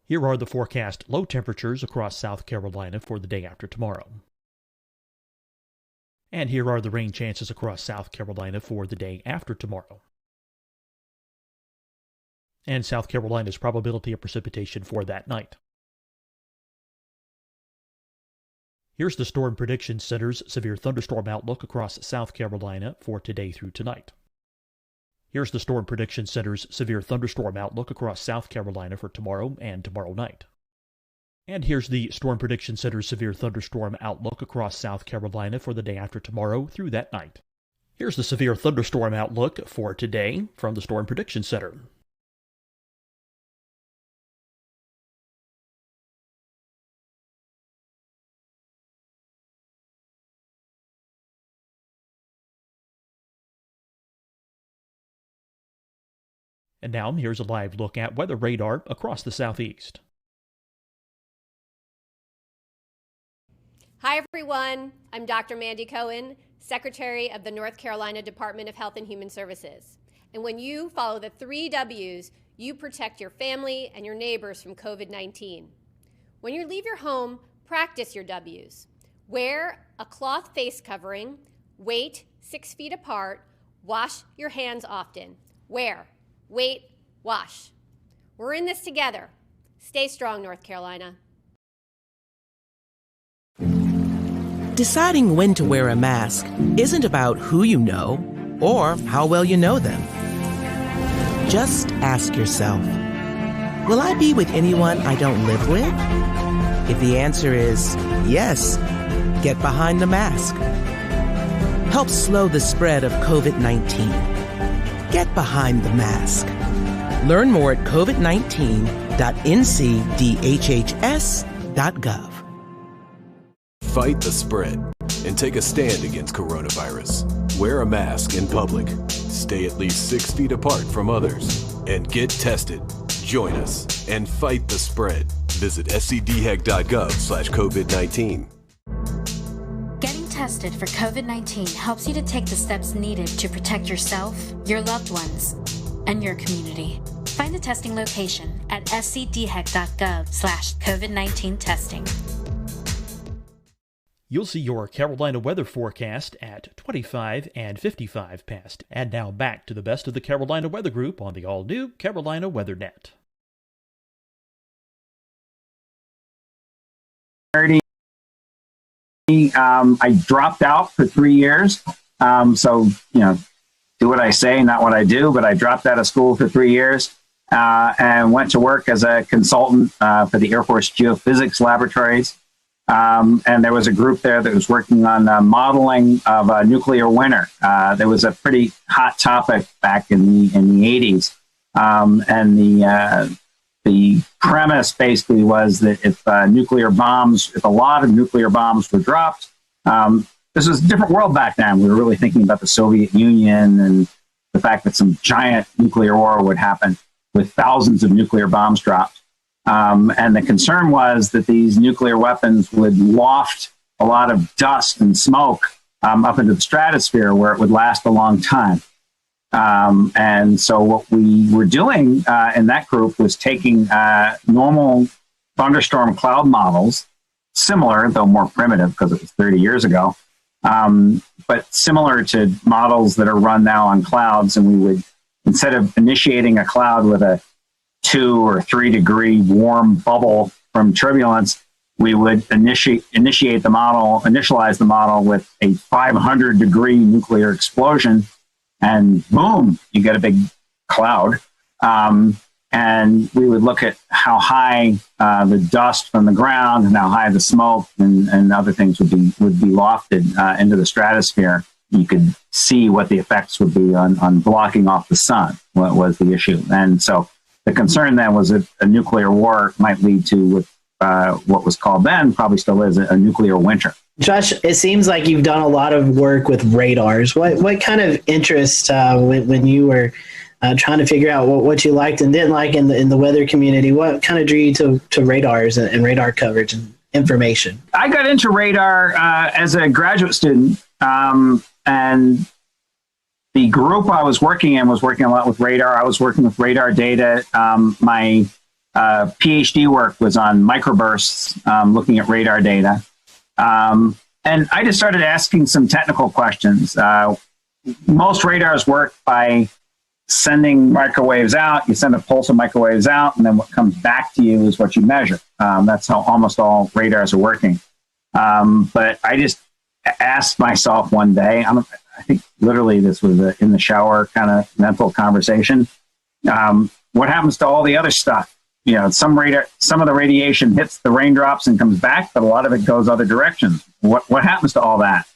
Here are the forecast low temperatures across South Carolina for the day after tomorrow. And here are the rain chances across South Carolina for the day after tomorrow. And South Carolina's probability of precipitation for that night. Here's the Storm Prediction Center's severe thunderstorm outlook across South Carolina for today through tonight. Here's the Storm Prediction Center's severe thunderstorm outlook across South Carolina for tomorrow and tomorrow night. And here's the Storm Prediction Center's severe thunderstorm outlook across South Carolina for the day after tomorrow through that night. Here's the severe thunderstorm outlook for today from the Storm Prediction Center. And now here's a live look at weather radar across the southeast. Hi, everyone. I'm Dr. Mandy Cohen, Secretary of the North Carolina Department of Health and Human Services. And when you follow the 3 W's, you protect your family and your neighbors from COVID-19. When you leave your home, practice your W's. Wear a cloth face covering, wait 6 feet apart, wash your hands often. Wear, wait, wash. We're in this together. Stay strong, North Carolina. Deciding when to wear a mask isn't about who you know or how well you know them. Just ask yourself, will I be with anyone I don't live with? If the answer is yes, get behind the mask. Help slow the spread of COVID-19. Get behind the mask. Learn more at covid19.ncdhhs.gov. Fight the spread and take a stand against coronavirus. Wear a mask in public. Stay at least 6 feet apart from others. And get tested. Join us and fight the spread. Visit scdhec.gov/COVID-19. Getting tested for COVID-19 helps you to take the steps needed to protect yourself, your loved ones, and your community. Find the testing location at scdhec.gov/COVID-19 testing. You'll see your Carolina weather forecast at 25 and 55 past. And now back to the best of the Carolina Weather Group on the all-new Carolina WeatherNet. I dropped out for 3 years. So, do what I say, not what I do, but I dropped out of school for 3 years and went to work as a consultant for the Air Force Geophysics Laboratories. And there was a group there that was working on modeling of a nuclear winter. There was a pretty hot topic back in the 80s. And the premise basically was that if a lot of nuclear bombs were dropped, this was a different world back then. We were really thinking about the Soviet Union and the fact that some giant nuclear war would happen with thousands of nuclear bombs dropped. And the concern was that these nuclear weapons would waft a lot of dust and smoke up into the stratosphere where it would last a long time. And so what we were doing in that group was taking normal thunderstorm cloud models, similar, though more primitive because it was 30 years ago, but similar to models that are run now on clouds. And we would, instead of initiating a cloud with a 2 or 3 degree warm bubble from turbulence, we would initialize the model with a 500 degree nuclear explosion, and boom, you get a big cloud. And we would look at how high the dust from the ground and how high the smoke and other things would be lofted into the stratosphere. You could see what the effects would be on blocking off the sun, what was the issue. And so the concern then was that a nuclear war might lead to what was called then, probably still is, a nuclear winter. Josh, it seems like you've done a lot of work with radars. What kind of interest when you were trying to figure out what you liked and didn't like in the weather community? What kind of drew you to radars and radar coverage and information? I got into radar as a graduate student, and the group I was working in was working a lot with radar. I was working with radar data. My PhD work was on microbursts, looking at radar data. And I just started asking some technical questions. Most radars work by sending microwaves out. You send a pulse of microwaves out, and then what comes back to you is what you measure. That's how almost all radars are working. But I just asked myself one day, I think literally this was in the shower kind of mental conversation. What happens to all the other stuff? You know, some of the radiation hits the raindrops and comes back, but a lot of it goes other directions. What happens to all that?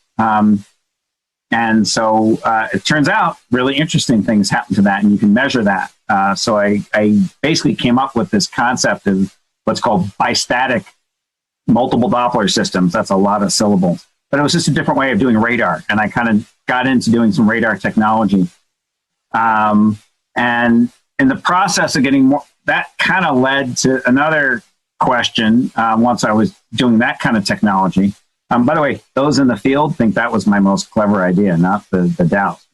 And so it turns out really interesting things happen to that, and you can measure that. So I basically came up with this concept of what's called bistatic multiple Doppler systems. That's a lot of syllables, but it was just a different way of doing radar. And I kind of got into doing some radar technology. And in the process of getting more, that kind of led to another question once I was doing that kind of technology. By the way, those in the field think that was my most clever idea, not the Dows.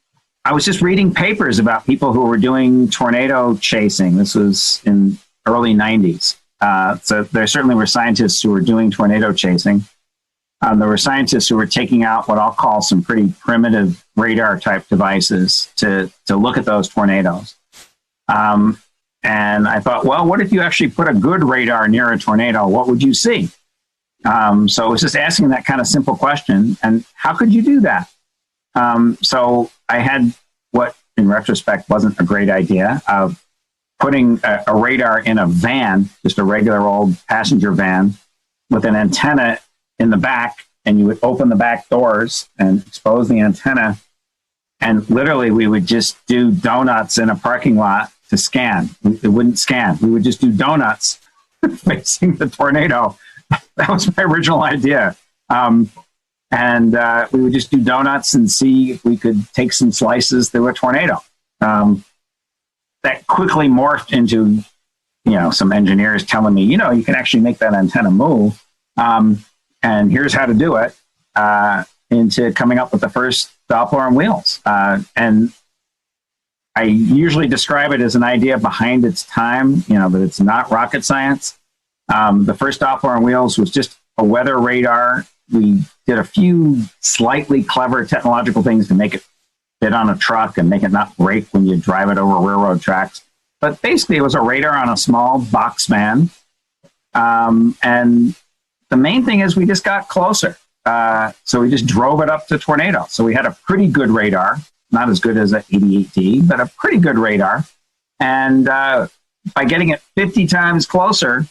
I was just reading papers about people who were doing tornado chasing. This was in early 90s. So there certainly were scientists who were doing tornado chasing. There were scientists who were taking out what I'll call some pretty primitive radar type devices to look at those tornadoes. And I thought, well, what if you actually put a good radar near a tornado? What would you see? So it was just asking that kind of simple question. And how could you do that? So I had what, in retrospect, wasn't a great idea of putting a radar in a van, just a regular old passenger van with an antenna in the back, and you would open the back doors and expose the antenna. And literally we would just do donuts in a parking lot to scan. It wouldn't scan. We would just do donuts facing the tornado. That was my original idea. And we would just do donuts and see if we could take some slices through a tornado. That quickly morphed into, some engineers telling me, you can actually make that antenna move. And here's how to do it, into coming up with the first Doppler on wheels. And I usually describe it as an idea behind its time, but it's not rocket science. The first Doppler on wheels was just a weather radar. We did a few slightly clever technological things to make it fit on a truck and make it not break when you drive it over railroad tracks. But basically, it was a radar on a small box van. And the main thing is we just got closer. So we just drove it up to tornado. So we had a pretty good radar, not as good as an 88D, but a pretty good radar. And by getting it 50 times closer,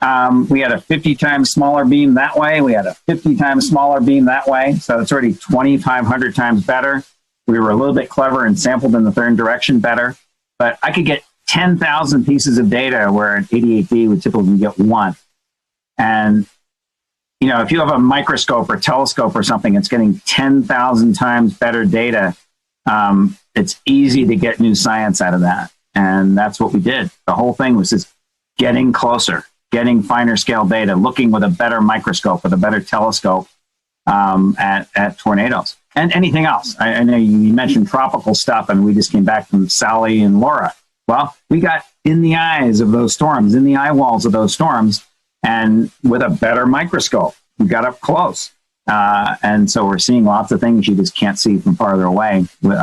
we had a 50 times smaller beam that way. We had a 50 times smaller beam that way. So it's already 2,500 times better. We were a little bit clever and sampled in the third direction better. But I could get 10,000 pieces of data where an 88D would typically get one. And, if you have a microscope or telescope or something, it's getting 10,000 times better data. It's easy to get new science out of that. And that's what we did. The whole thing was just getting closer, getting finer scale data, looking with a better microscope, with a better telescope at tornadoes and anything else. I know you mentioned tropical stuff, and we just came back from Sally and Laura. Well, we got in the eyes of those storms, in the eye walls of those storms, and with a better microscope, we got up close. And so we're seeing lots of things you just can't see from farther away with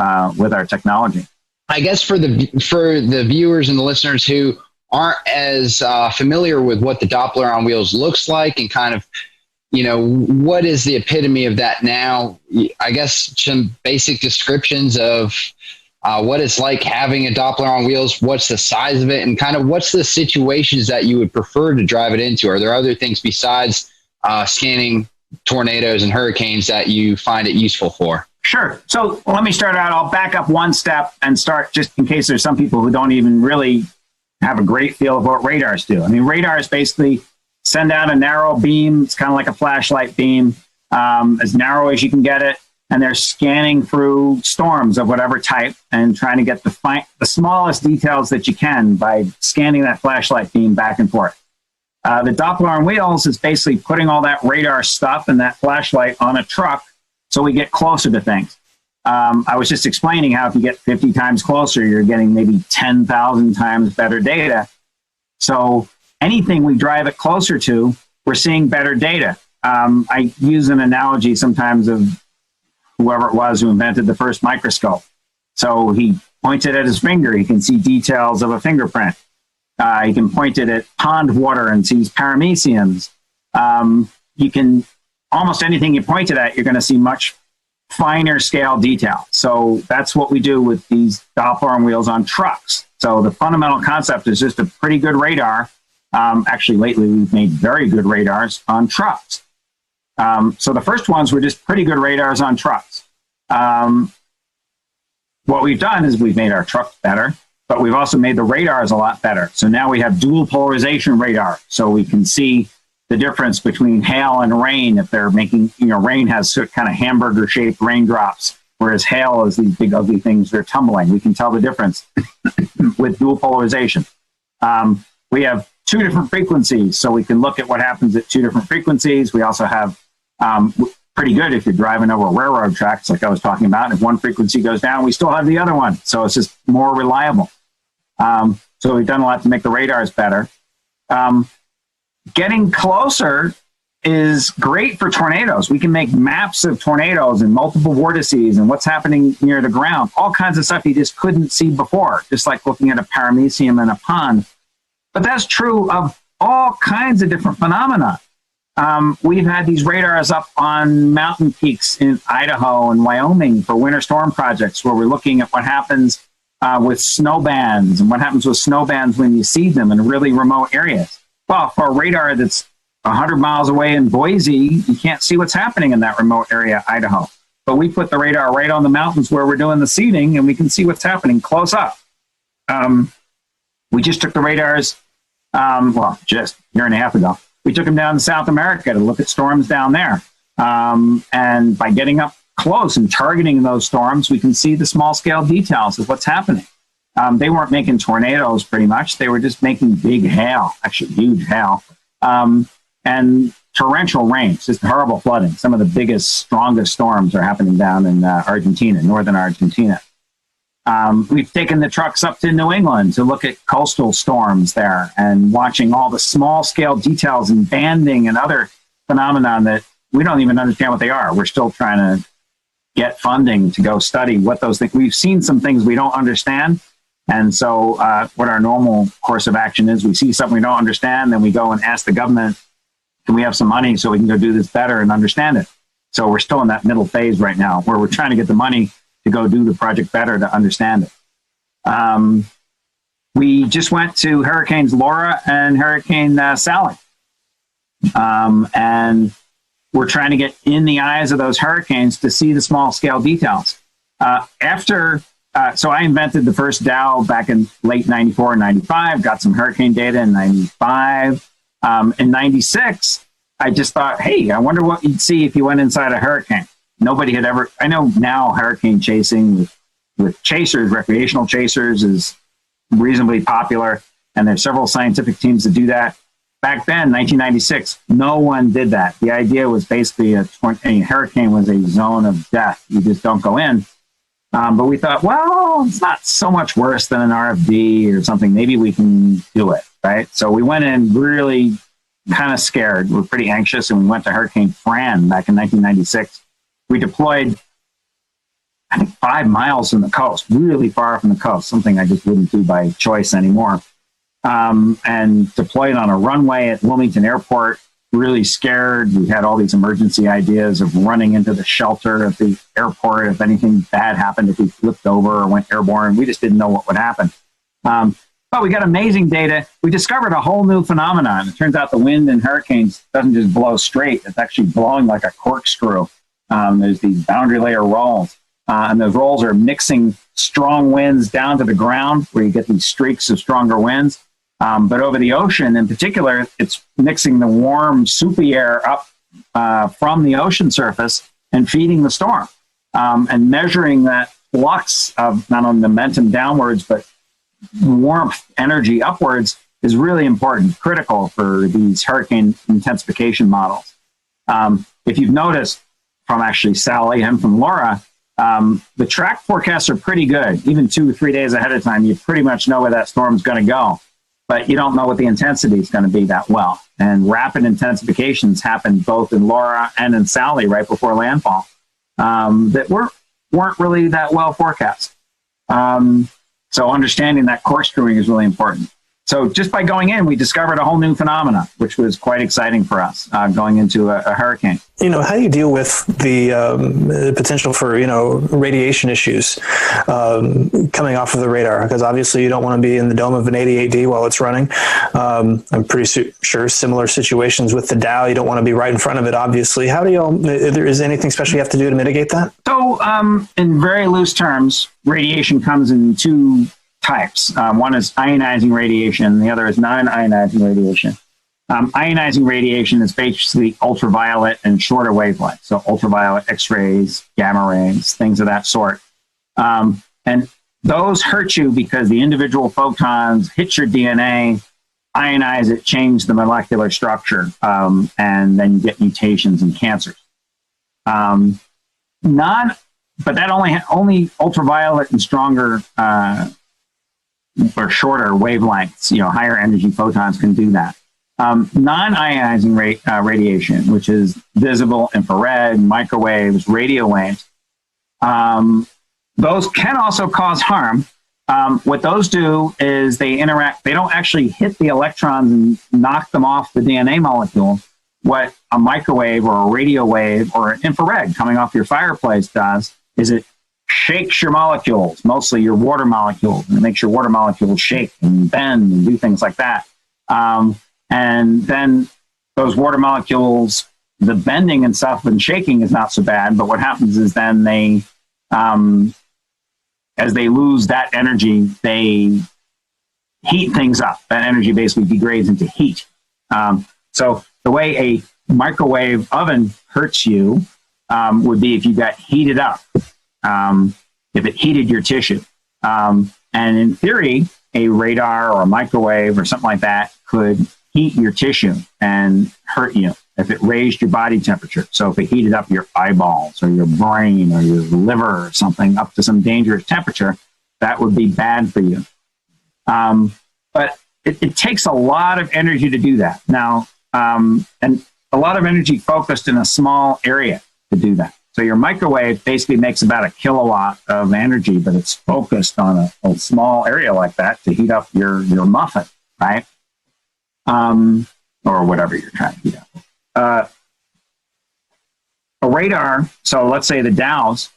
our technology. I guess for the viewers and the listeners who aren't as familiar with what the Doppler on wheels looks like and kind of, what is the epitome of that now? I guess some basic descriptions of what it's like having a Doppler on wheels, what's the size of it, and kind of what's the situations that you would prefer to drive it into? Are there other things besides scanning tornadoes and hurricanes that you find it useful for? Sure. So let me start out. I'll back up one step and start just in case there's some people who don't even really have a great feel of what radars do. I mean, radars basically send out a narrow beam. It's kind of like a flashlight beam. as narrow as you can get it. And they're scanning through storms of whatever type and trying to get the smallest details that you can by scanning that flashlight beam back and forth. The Doppler on wheels is basically putting all that radar stuff and that flashlight on a truck so we get closer to things. I was just explaining how if you get 50 times closer, you're getting maybe 10,000 times better data. So anything we drive it closer to, we're seeing better data. I use an analogy sometimes of whoever it was who invented the first microscope. So he pointed at his finger, he can see details of a fingerprint. He can point it at pond water and sees parameciums. You can, almost anything you point it at, you're going to see much finer scale detail. So that's what we do with these Doppler on wheels on trucks. So the fundamental concept is just a pretty good radar. Actually, lately we've made very good radars on trucks. So the first ones were just pretty good radars on trucks. What we've done is we've made our trucks better, but we've also made the radars a lot better. So now we have dual polarization radar, so we can see the difference between hail and rain. If they're making, rain has kind of hamburger-shaped raindrops, whereas hail is these big ugly things that are tumbling. We can tell the difference with dual polarization. We have two different frequencies, so we can look at what happens at two different frequencies. We also have pretty good if you're driving over railroad tracks, like I was talking about. If one frequency goes down, we still have the other one, so it's just more reliable. So we've done a lot to make the radars better. Getting closer is great for tornadoes. We can make maps of tornadoes and multiple vortices and what's happening near the ground, all kinds of stuff you just couldn't see before, just like looking at a paramecium in a pond. But that's true of all kinds of different phenomena. We've had these radars up on mountain peaks in Idaho and Wyoming for winter storm projects, where we're looking at what happens with snow bands and what happens with snow bands when you see them in really remote areas. Well, for a radar that's 100 miles away in Boise, you can't see what's happening in that remote area, Idaho. But we put the radar right on the mountains where we're doing the seeding, and we can see what's happening close up. We just took the radars, just a year and a half ago. We took them down to South America to look at storms down there. And by getting up close and targeting those storms, we can see the small-scale details of what's happening. They weren't making tornadoes pretty much. They were just making big hail, actually huge hail, and torrential rains, just horrible flooding. Some of the biggest, strongest storms are happening down in Argentina, northern Argentina. We've taken the trucks up to New England to look at coastal storms there and watching all the small-scale details and banding and other phenomenon that we don't even understand what they are. We're still trying to get funding to go study what those things. We've seen some things we don't understand. And so what our normal course of action is, we see something we don't understand, then we go and ask the government, can we have some money so we can go do this better and understand it? So we're still in that middle phase right now where we're trying to get the money to go do the project better to understand it. We just went to Hurricanes Laura and Hurricane Sally. And we're trying to get in the eyes of those hurricanes to see the small scale details. So I invented the first Dow back in late 94 and 95, got some hurricane data in 95. In 96, I just thought, hey, I wonder what you'd see if you went inside a hurricane. Nobody had ever, I know now hurricane chasing with chasers, recreational chasers is reasonably popular, and there's several scientific teams that do that. Back then, 1996, no one did that. The idea was basically a hurricane was a zone of death. You just don't go in. But we thought, well, it's not so much worse than an RFD or something. Maybe we can do it, right? So we went in really kind of scared. We were pretty anxious, and we went to Hurricane Fran back in 1996. We deployed, I think, 5 miles from the coast, really far from the coast, something I just wouldn't do by choice anymore, and deployed on a runway at Wilmington Airport, really scared. We had all these emergency ideas of running into the shelter at the airport if anything bad happened, if we flipped over or went airborne. We just didn't know what would happen. But we got amazing data. We discovered a whole new phenomenon. It turns out the wind in hurricanes doesn't just blow straight. It's actually blowing like a corkscrew. There's these boundary layer rolls. And those rolls are mixing strong winds down to the ground where you get these streaks of stronger winds. But over the ocean in particular, it's mixing the warm, soupy air up from the ocean surface and feeding the storm, and measuring that flux of not only momentum downwards, but warmth energy upwards is really important, critical for these hurricane intensification models. If you've noticed from actually Sally and from Laura, the track forecasts are pretty good. Even 2 or 3 days ahead of time, you pretty much know where that storm's going to go, but you don't know what the intensity is going to be that well. And rapid intensifications happen both in Laura and in Sally right before landfall that weren't really that well forecast. So understanding that corkscrewing is really important. So just by going in, we discovered a whole new phenomena, which was quite exciting for us going into a hurricane. How do you deal with the potential for, radiation issues coming off of the radar? Because obviously you don't want to be in the dome of an 88D while it's running. I'm pretty sure similar situations with the Dow. You don't want to be right in front of it, obviously. How do is there anything special you have to do to mitigate that? So in very loose terms, radiation comes in two types. One is ionizing radiation, the other is non-ionizing radiation. Ionizing radiation is basically ultraviolet and shorter wavelengths, so ultraviolet X-rays, gamma rays, things of that sort. And those hurt you because the individual photons hit your DNA, ionize it, change the molecular structure, and then you get mutations and cancers. But that only ultraviolet and stronger or shorter wavelengths, higher energy photons can do that. Non-ionizing radiation, which is visible, infrared, microwaves, radio waves, those can also cause harm. What those do is they interact, they don't actually hit the electrons and knock them off the DNA molecule. What a microwave or a radio wave or an infrared coming off your fireplace does is it shakes your molecules, mostly your water molecules, and it makes your water molecules shake and bend and do things like that. And then those water molecules, the bending and stuff and shaking is not so bad, but what happens is then they, as they lose that energy, they heat things up. That energy basically degrades into heat. So the way a microwave oven hurts you would be if you got heated up. If it heated your tissue. And in theory, a radar or a microwave or something like that could heat your tissue and hurt you if it raised your body temperature. So if it heated up your eyeballs or your brain or your liver or something up to some dangerous temperature, that would be bad for you. But it takes a lot of energy to do that. Now, and a lot of energy focused in a small area to do that. So your microwave basically makes about 1 kilowatt of energy, but it's focused on a small area like that to heat up your muffin, right? Or whatever you're trying to heat up. A radar, so let's say the Dows,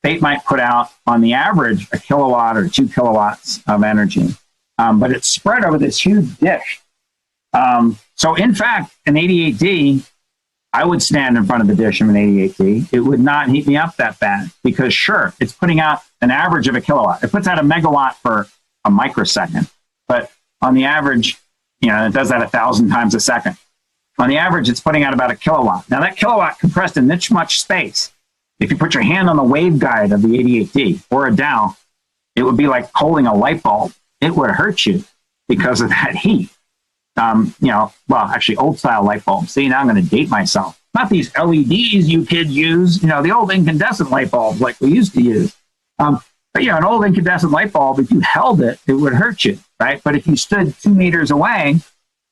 they might put out on the average 1 kilowatt or 2 kilowatts of energy, but it's spread over this huge dish. So in fact, an 88D, I would stand in front of the dish of an 88D. It would not heat me up that bad because sure, it's putting out an average of 1 kilowatt. It puts out a megawatt for a microsecond, but on the average, it does that 1,000 times a second. On the average, it's putting out about 1 kilowatt. Now that kilowatt compressed in this much space, if you put your hand on the waveguide of the 88D or a Dow, it would be like holding a light bulb. It would hurt you because of that heat. Actually old style light bulbs. See, now I'm going to date myself. Not these LEDs you kids use, the old incandescent light bulbs like we used to use. But an old incandescent light bulb, if you held it, it would hurt you, right? But if you stood 2 meters away,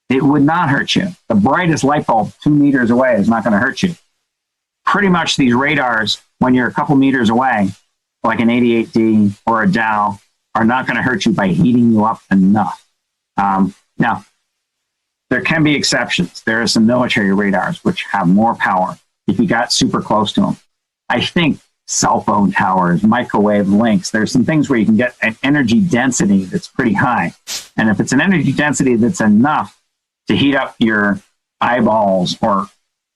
it would not hurt you. The brightest light bulb 2 meters away is not going to hurt you. Pretty much these radars, when you're a couple meters away, like an 88D or a Dow, are not going to hurt you by heating you up enough. Now, there can be exceptions. There are some military radars which have more power if you got super close to them. I think cell phone towers, microwave links, there's some things where you can get an energy density that's pretty high. And if it's an energy density that's enough to heat up your eyeballs or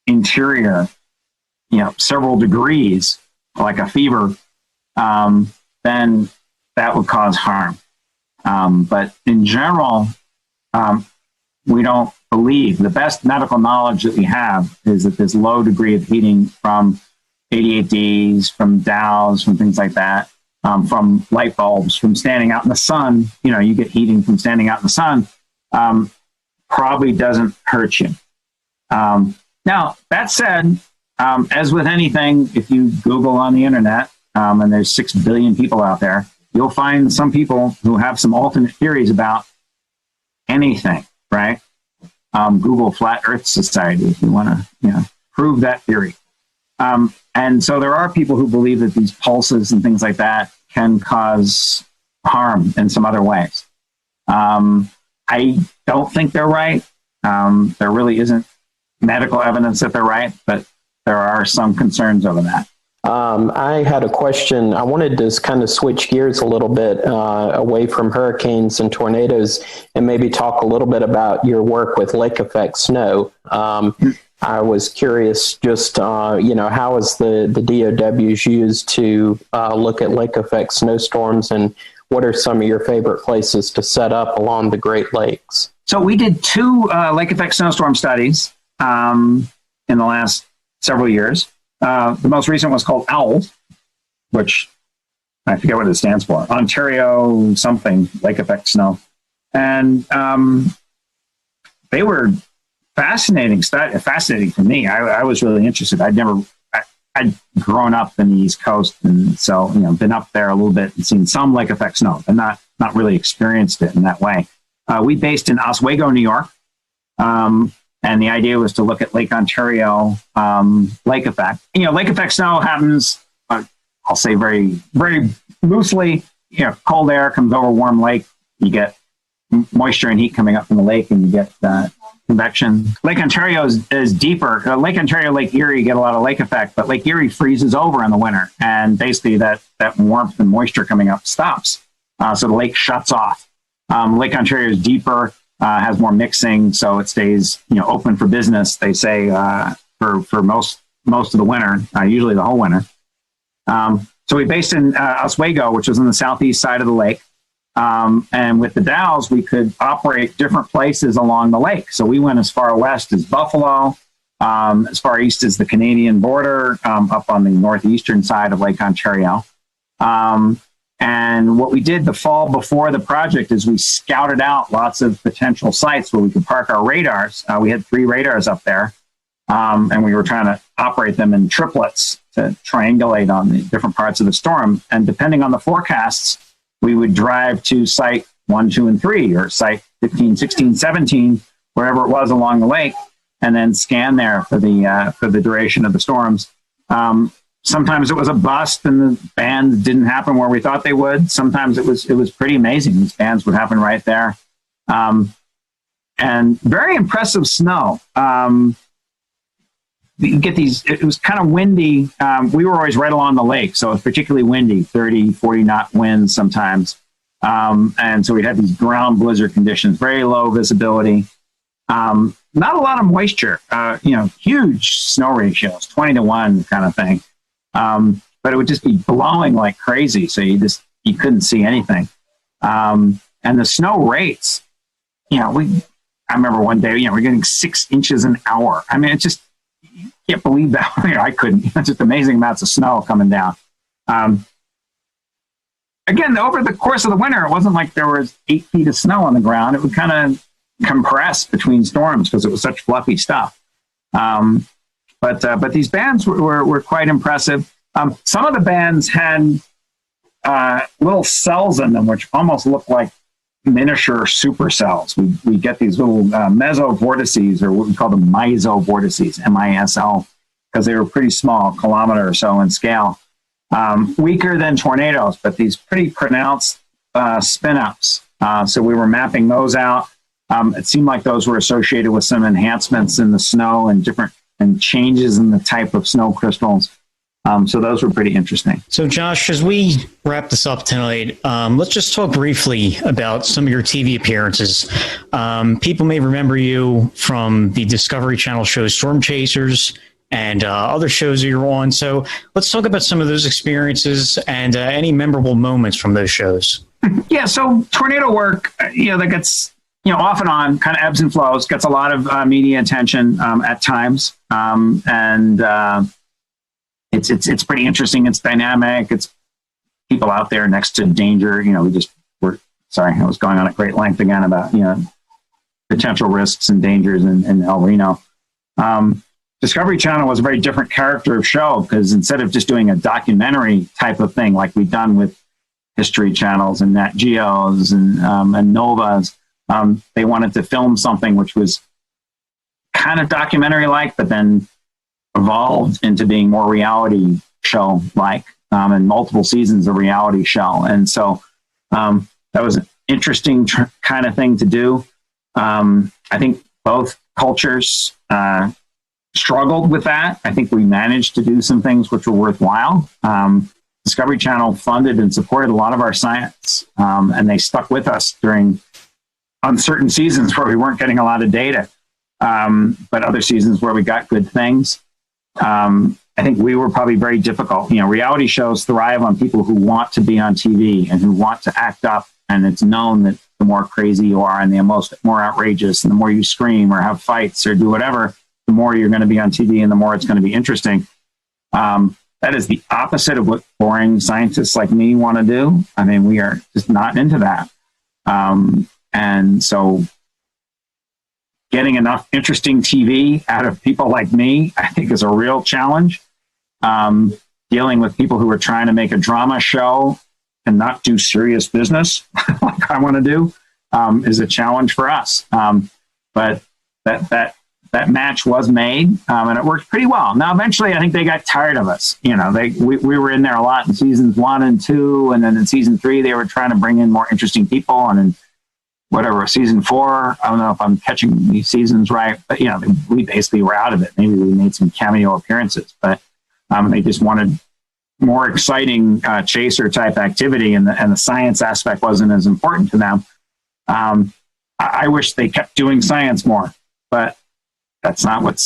interior, several degrees, like a fever, then that would cause harm. But in general, we don't believe. The best medical knowledge that we have is that this low degree of heating from 88Ds, from Dows, from things like that, from light bulbs, from standing out in the sun, you get heating from standing out in the sun, probably doesn't hurt you. Now, that said, as with anything, if you Google on the internet, and there's 6 billion people out there, you'll find some people who have some alternate theories about anything, right? Google Flat Earth Society if you want to prove that theory. And so there are people who believe that these pulses and things like that can cause harm in some other ways. I don't think they're right. There really isn't medical evidence that they're right, but there are some concerns over that. I had a question. I wanted to kind of switch gears a little bit away from hurricanes and tornadoes and maybe talk a little bit about your work with lake effect snow. I was curious just, how is the DOWs used to look at lake effect snowstorms, and what are some of your favorite places to set up along the Great Lakes? So we did 2 lake effect snowstorm studies in the last several years. The most recent was called OWL, which I forget what it stands for. Ontario something, lake effect snow. And they were fascinating for me. I was really interested. I'd grown up in the East Coast, and so, been up there a little bit and seen some lake effect snow, but not really experienced it in that way. We based in Oswego, New York. And the idea was to look at Lake Ontario lake effect. Lake effect snow happens, I'll say very, very loosely, cold air comes over warm lake. You get moisture and heat coming up from the lake, and you get convection. Lake Ontario is deeper. Lake Ontario, Lake Erie get a lot of lake effect, but Lake Erie freezes over in the winter. And basically that warmth and moisture coming up stops. So the lake shuts off. Lake Ontario is deeper. Has more mixing, so it stays, open for business. They say for most of the winter, usually the whole winter. So we based in Oswego, which was on the southeast side of the lake, and with the Dows, we could operate different places along the lake. So we went as far west as Buffalo, as far east as the Canadian border, up on the northeastern side of Lake Ontario. And what we did the fall before the project is we scouted out lots of potential sites where we could park our radars. We had 3 radars up there, and we were trying to operate them in triplets to triangulate on the different parts of the storm. And depending on the forecasts, we would drive to site 1, 2, and 3, or site 15, 16, 17, wherever it was along the lake, and then scan there for the duration of the storms. Sometimes it was a bust and the bands didn't happen where we thought they would. Sometimes it was pretty amazing. These bands would happen right there. And very impressive snow. You get these, it was kind of windy. We were always right along the lake, so it was particularly windy, 30, 40 knot winds sometimes. And so we'd have these ground blizzard conditions, very low visibility. Not a lot of moisture, huge snow ratios, 20-to-1 kind of thing. But it would just be blowing like crazy. So you couldn't see anything. And the snow rates, I remember one day, we're getting 6 inches an hour. I mean, it's just, you can't believe that. I couldn't. It's just amazing amounts of snow coming down. Again, over the course of the winter, it wasn't like there was 8 feet of snow on the ground. It would kind of compress between storms because it was such fluffy stuff. But these bands were quite impressive. Some of the bands had little cells in them, which almost look like miniature supercells. We get these little mesovortices, or what we call the misovortices, MISO, because they were pretty small, kilometer or so in scale. Weaker than tornadoes, but these pretty pronounced spin-ups. So we were mapping those out. It seemed like those were associated with some enhancements in the snow and changes in the type of snow crystals. So those were pretty interesting. So Josh, as we wrap this up tonight, let's just talk briefly about some of your TV appearances. People may remember you from the Discovery Channel show Storm Chasers and other shows that you're on. So let's talk about some of those experiences and any memorable moments from those shows. Yeah, so tornado work, that gets off and on, kind of ebbs and flows, gets a lot of media attention at times. It's pretty interesting. It's dynamic. It's people out there next to danger. I was going on at great length again about, potential risks and dangers in El Reno. Discovery Channel was a very different character of show because instead of just doing a documentary type of thing like we've done with History Channels and Nat Geos and Novas, they wanted to film something which was kind of documentary-like, but then evolved into being more reality show-like, and multiple seasons of reality show. And so that was an interesting kind of thing to do. I think both cultures struggled with that. I think we managed to do some things which were worthwhile. Discovery Channel funded and supported a lot of our science, and they stuck with us during uncertain seasons where we weren't getting a lot of data, but other seasons where we got good things. I think we were probably very difficult. Reality shows thrive on people who want to be on TV and who want to act up, and it's known that the more crazy you are and the more outrageous and the more you scream or have fights or do whatever, the more you're going to be on TV and the more it's going to be interesting. That is the opposite of what boring scientists like me want to do. I mean, we are just not into that. And so getting enough interesting TV out of people like me, I think is a real challenge. Dealing with people who are trying to make a drama show and not do serious business like I want to do is a challenge for us. But that match was made, and it worked pretty well. Now, eventually, I think they got tired of us. We were in there a lot in seasons 1 and 2, and then in season 3, they were trying to bring in more interesting people. And in season 4, I don't know if I'm catching these seasons right, but we basically were out of it. Maybe we made some cameo appearances, but they just wanted more exciting chaser type activity, and the science aspect wasn't as important to them. I wish they kept doing science more, but that's not what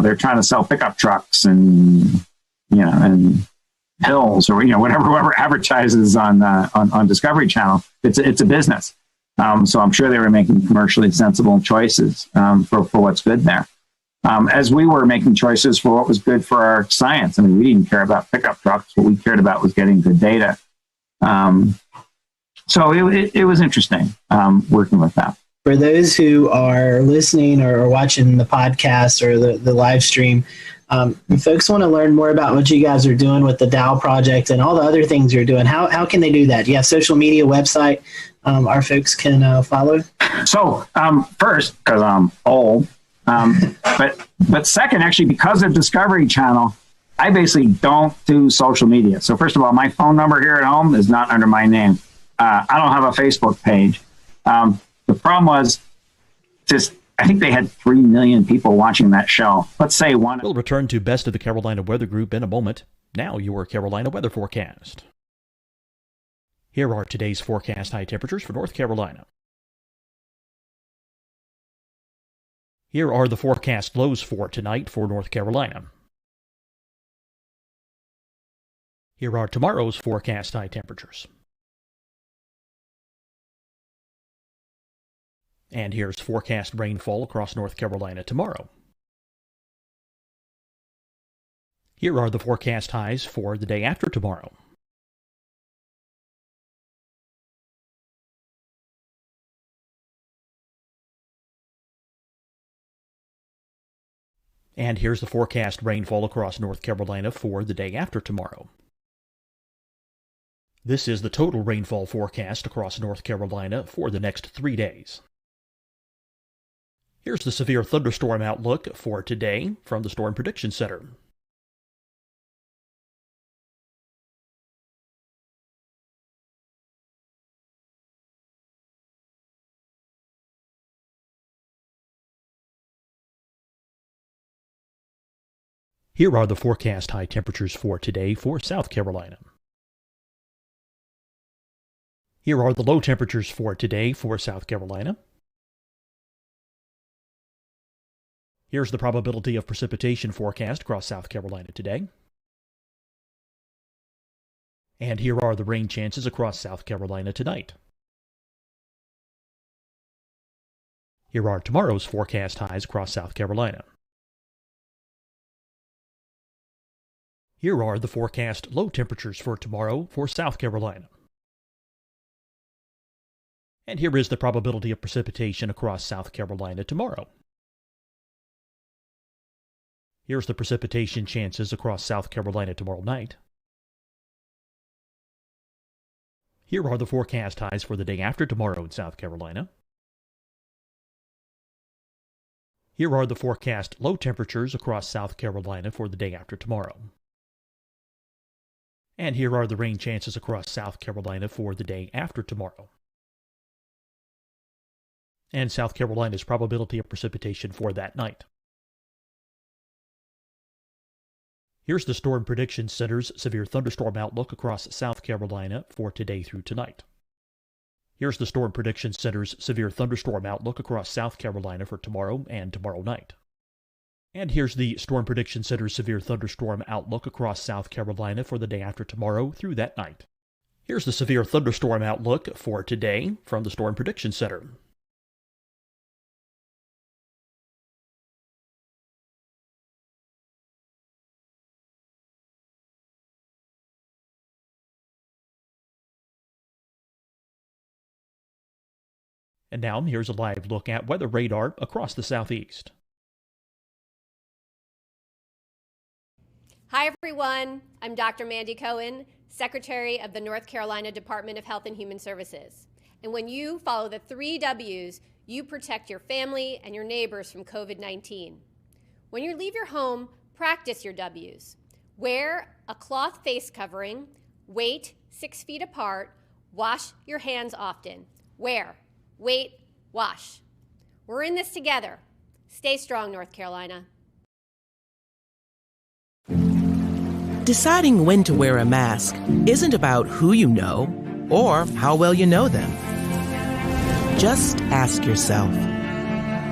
they're trying to sell pickup trucks and pills or whoever advertises on Discovery Channel. It's a business. So I'm sure they were making commercially sensible choices for what's good there. As we were making choices for what was good for our science. I mean, we didn't care about pickup trucks. What we cared about was getting good data. So it was interesting working with that. For those who are listening or watching the podcast or the live stream, if folks want to learn more about what you guys are doing with the Dow project and all the other things you're doing, how can they do that? Do you have social media, website our folks can follow? So first, because I'm old, but second, actually, because of Discovery Channel, I basically don't do social media. So first of all, my phone number here at home is not under my name. I don't have a Facebook page. The problem was I think they had 3 million people watching that show. Let's say one. We'll return to Best of the Carolina Weather Group in a moment. Now your Carolina weather forecast. Here are today's forecast high temperatures for North Carolina. Here are the forecast lows for tonight for North Carolina. Here are tomorrow's forecast high temperatures. And here's forecast rainfall across North Carolina tomorrow. Here are the forecast highs for the day after tomorrow. And here's the forecast rainfall across North Carolina for the day after tomorrow. This is the total rainfall forecast across North Carolina for the next 3 days. Here's the severe thunderstorm outlook for today from the Storm Prediction Center. Here are the forecast high temperatures for today for South Carolina. Here are the low temperatures for today for South Carolina. Here's the probability of precipitation forecast across South Carolina today. And here are the rain chances across South Carolina tonight. Here are tomorrow's forecast highs across South Carolina. Here are the forecast low temperatures for tomorrow for South Carolina. And here is the probability of precipitation across South Carolina tomorrow. Here's the precipitation chances across South Carolina tomorrow night. Here are the forecast highs for the day after tomorrow in South Carolina. Here are the forecast low temperatures across South Carolina for the day after tomorrow. And here are the rain chances across South Carolina for the day after tomorrow. And South Carolina's probability of precipitation for that night. Here's the Storm Prediction Center's severe thunderstorm outlook across South Carolina for today through tonight. Here's the Storm Prediction Center's severe thunderstorm outlook across South Carolina for tomorrow and tomorrow night. And here's the Storm Prediction Center's severe thunderstorm outlook across South Carolina for the day after tomorrow through that night. Here's the severe thunderstorm outlook for today from the Storm Prediction Center. And now, here's a live look at weather radar across the southeast. Hi, everyone. I'm Dr. Mandy Cohen, Secretary of the North Carolina Department of Health and Human Services. And when you follow the 3 W's, you protect your family and your neighbors from COVID-19. When you leave your home, practice your W's. Wear a cloth face covering, wait 6 feet apart, wash your hands often. Wear. Wait, wash. We're in this together. Stay strong, North Carolina. Deciding when to wear a mask isn't about who you know or how well you know them. Just ask yourself,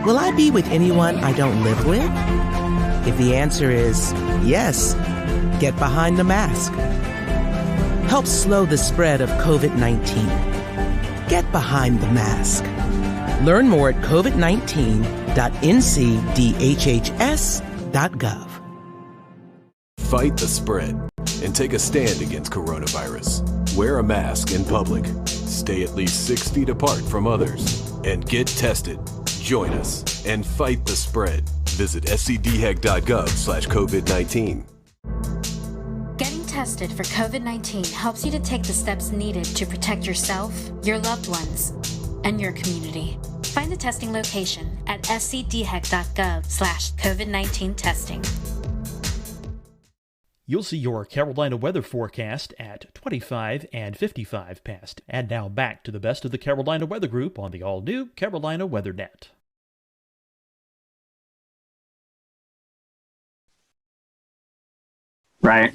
will I be with anyone I don't live with? If the answer is yes, get behind the mask. Help slow the spread of COVID-19. Get behind the mask. Learn more at covid19.ncdhhs.gov. Fight the spread and take a stand against coronavirus. Wear a mask in public. Stay at least 6 feet apart from others. And get tested. Join us and fight the spread. Visit scdhec.gov/COVID-19. Getting tested for COVID-19 helps you to take the steps needed to protect yourself, your loved ones, and your community. Find the testing location at scdhec.gov/COVID-19 testing. You'll see your Carolina weather forecast at 25 and 55 past. And now back to the best of the Carolina Weather Group on the all-new Carolina Weather Net. Right.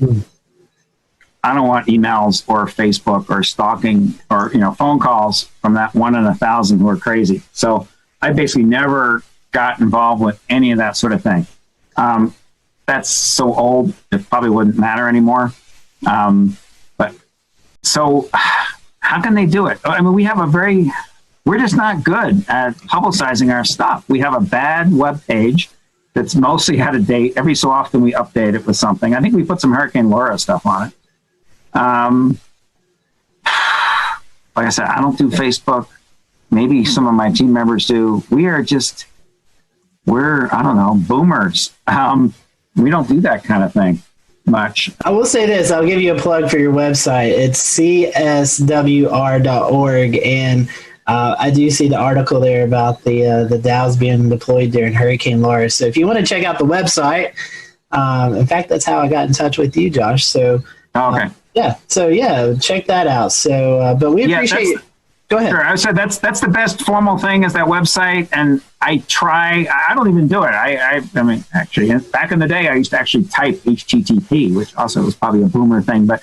I don't want emails or Facebook or stalking or, phone calls from that 1 in 1,000 who are crazy. So I basically never got involved with any of that sort of thing. That's so old, it probably wouldn't matter anymore. But so how can they do it? I mean, we're just not good at publicizing our stuff. We have a bad web page that's mostly out of date. Every so often we update it with something. I think we put some Hurricane Laura stuff on it. Like I said, I don't do Facebook. Maybe some of my team members do. We're I don't know, boomers. We don't do that kind of thing much. I will say this. I'll give you a plug for your website. It's cswr.org. And I do see the article there about the Dows being deployed during Hurricane Laura. So if you want to check out the website, in fact, that's how I got in touch with you, Josh. So okay. Check that out. So, but we appreciate you. Go ahead. Sure. I said that's the best formal thing is that website, and I don't even do it. I mean, actually, back in the day, I used to actually type HTTP, which also was probably a boomer thing. But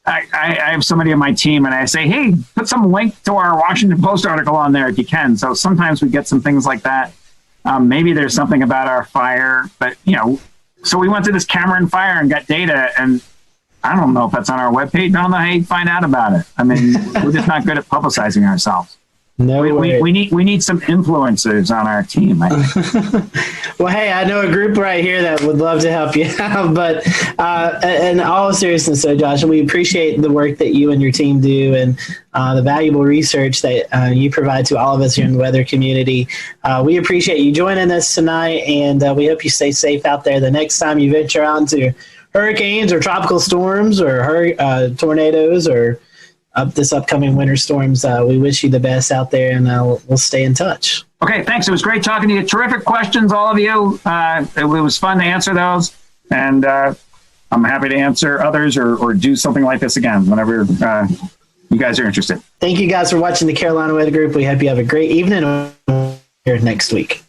I have somebody on my team, and I say, hey, put some link to our Washington Post article on there if you can. So sometimes we get some things like that. Maybe there's something about our fire, but so we went to this Cameron fire and got data, and I don't know if that's on our webpage. I don't know how you find out about it. I mean, we're just not good at publicizing ourselves. We need some influencers on our team. I think. Well, hey, I know a group right here that would love to help you out. But in all seriousness, so Josh, we appreciate the work that you and your team do and the valuable research that you provide to all of us here in the weather community. We appreciate you joining us tonight, and we hope you stay safe out there the next time you venture out into hurricanes or tropical storms or tornadoes or this upcoming winter storms. We wish you the best out there, and we'll stay in touch. Okay, thanks. It was great talking to you. Terrific questions, all of you. It was fun to answer those, and I'm happy to answer others or do something like this again whenever you guys are interested. Thank you guys for watching the Carolina Weather Group. We hope you have a great evening, and we'll here next week.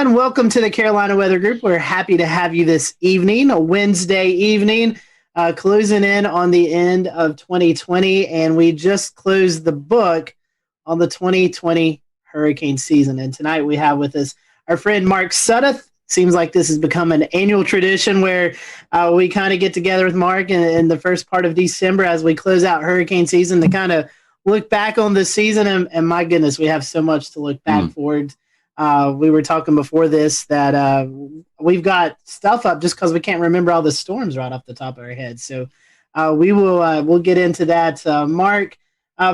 Welcome to the Carolina Weather Group. We're happy to have you this evening, a Wednesday evening, closing in on the end of 2020, and we just closed the book on the 2020 hurricane season. And tonight we have with us our friend Mark Sudduth. Seems like this has become an annual tradition where we kind of get together with Mark in the first part of December as we close out hurricane season to kind of look back on the season. And my goodness, we have so much to look back forward. We were talking before this that we've got stuff up just because we can't remember all the storms right off the top of our heads. So we'll get into that. Mark,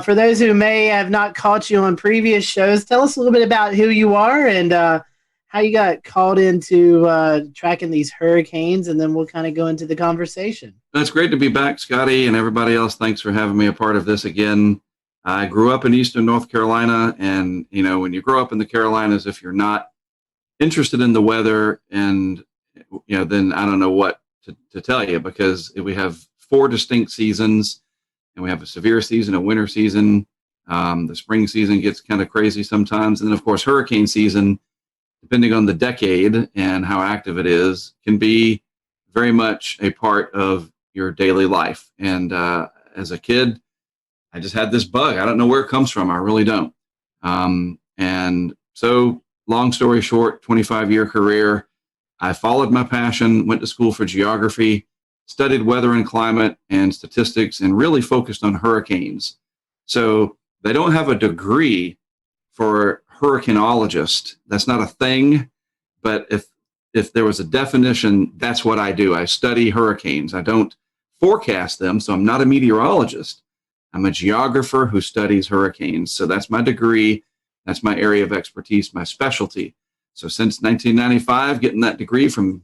for those who may have not caught you on previous shows, tell us a little bit about who you are and how you got called into tracking these hurricanes, and then we'll kind of go into the conversation. That's great to be back, Scotty, and everybody else. Thanks for having me a part of this again. I grew up in Eastern North Carolina, and, you know, when you grow up in the Carolinas, if you're not interested in the weather, and, you know, then I don't know what to tell you, because we have 4 distinct seasons, and we have a severe season, a winter season. The spring season gets kind of crazy sometimes. And then, of course, hurricane season, depending on the decade and how active it is, can be very much a part of your daily life. And as a kid, I just had this bug. I don't know where it comes from. I really don't. And so, long story short, 25-year career, I followed my passion, went to school for geography, studied weather and climate and statistics, and really focused on hurricanes. So they don't have a degree for hurricanologist. That's not a thing. But if there was a definition, that's what I do. I study hurricanes. I don't forecast them, so I'm not a meteorologist. I'm a geographer who studies hurricanes. So that's my degree. That's my area of expertise, my specialty. So since 1995, getting that degree from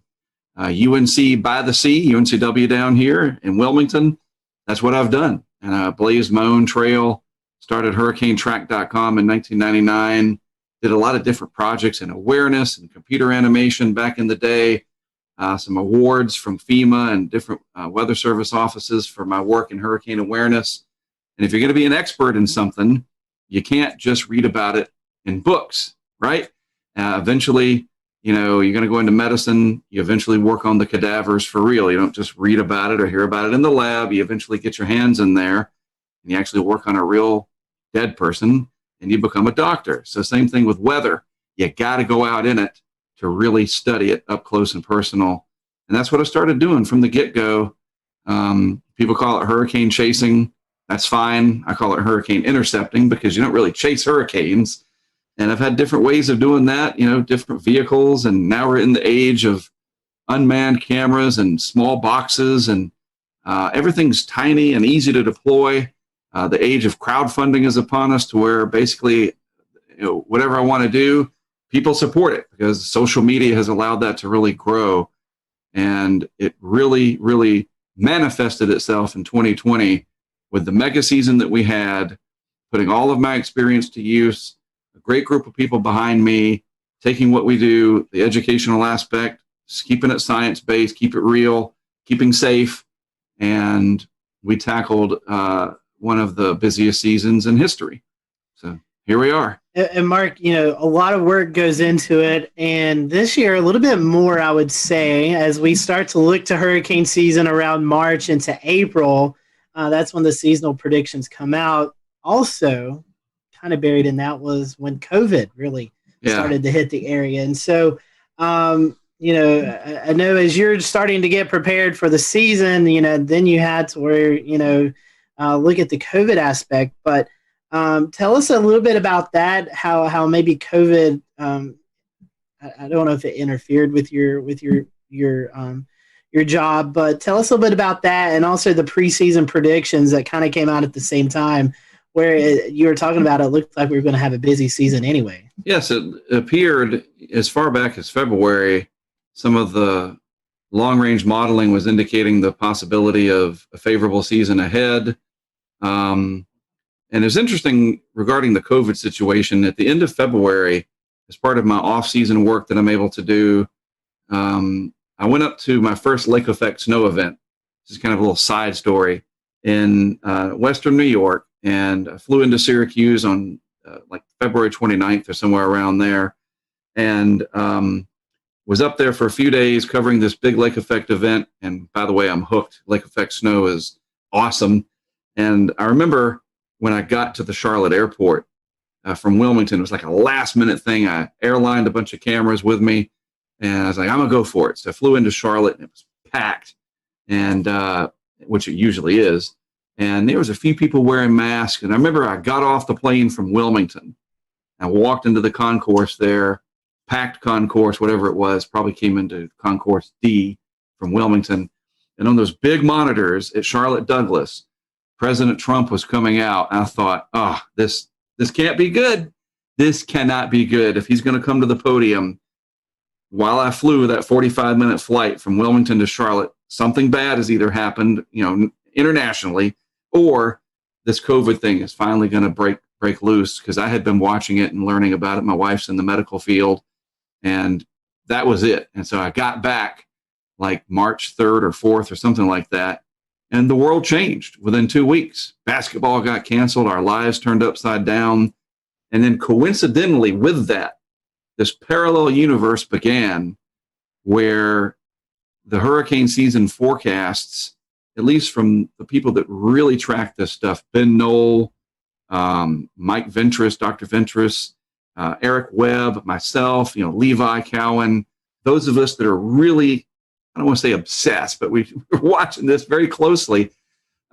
UNC by the sea, UNCW down here in Wilmington, that's what I've done. And I blazed my own trail, started hurricanetrack.com in 1999, did a lot of different projects in awareness and computer animation back in the day, some awards from FEMA and different weather service offices for my work in hurricane awareness. And if you're going to be an expert in something, you can't just read about it in books, right? Eventually, you know, you're going to go into medicine. You eventually work on the cadavers for real. You don't just read about it or hear about it in the lab. You eventually get your hands in there and you actually work on a real dead person and you become a doctor. So same thing with weather. You got to go out in it to really study it up close and personal. And that's what I started doing from the get-go. People call it hurricane chasing. That's fine. I call it hurricane intercepting because you don't really chase hurricanes. And I've had different ways of doing that, you know, different vehicles. And now we're in the age of unmanned cameras and small boxes, and everything's tiny and easy to deploy. The age of crowdfunding is upon us, to where basically, you know, whatever I want to do, people support it because social media has allowed that to really grow. And it really, really manifested itself in 2020 with the mega season that we had, putting all of my experience to use, a great group of people behind me, taking what we do, the educational aspect, keeping it science-based, keep it real, keeping safe, and we tackled one of the busiest seasons in history. So here we are. And Mark, a lot of work goes into it, and this year a little bit more, I would say, as we start to look to hurricane season around March into April. That's when the seasonal predictions come out. Also, kind of buried in that was when COVID really started to hit the area. And so, I know as you're starting to get prepared for the season, then you had to where, look at the COVID aspect. But tell us a little bit about that, how maybe COVID, I don't know if it interfered with your job, but tell us a little bit about that, and also the preseason predictions that kind of came out at the same time, where you were talking about it looked like we were going to have a busy season anyway. Yes, it appeared as far back as February. Some of the long-range modeling was indicating the possibility of a favorable season ahead. And it's interesting regarding the COVID situation. At the end of February, as part of my off-season work that I'm able to do, I went up to my first lake effect snow event. This is kind of a little side story in Western New York, and I flew into Syracuse on like February 29th or somewhere around there, and was up there for a few days covering this big lake effect event. And by the way, I'm hooked. Lake effect snow is awesome. And I remember when I got to the Charlotte airport from Wilmington, it was like a last minute thing. I airlined a bunch of cameras with me, and I was like, I'm gonna go for it. So I flew into Charlotte, and it was packed, and which it usually is. And there was a few people wearing masks. And I remember I got off the plane from Wilmington. I walked into the concourse there, packed concourse, whatever it was, probably came into concourse D from Wilmington. And on those big monitors at Charlotte Douglas, President Trump was coming out. And I thought, this can't be good. This cannot be good. If he's going to come to the podium while I flew that 45-minute flight from Wilmington to Charlotte, something bad has either happened, internationally, or this COVID thing is finally going to break loose, because I had been watching it and learning about it. My wife's in the medical field, and that was it. And so I got back like March 3rd or 4th or something like that, and the world changed within 2 weeks. Basketball got canceled. Our lives turned upside down. And then coincidentally with that, this parallel universe began where the hurricane season forecasts, at least from the people that really track this stuff, Ben Knoll, Mike Ventris, Dr. Ventris, Eric Webb, myself, Levi Cowan, those of us that are really, I don't want to say obsessed, but we're watching this very closely.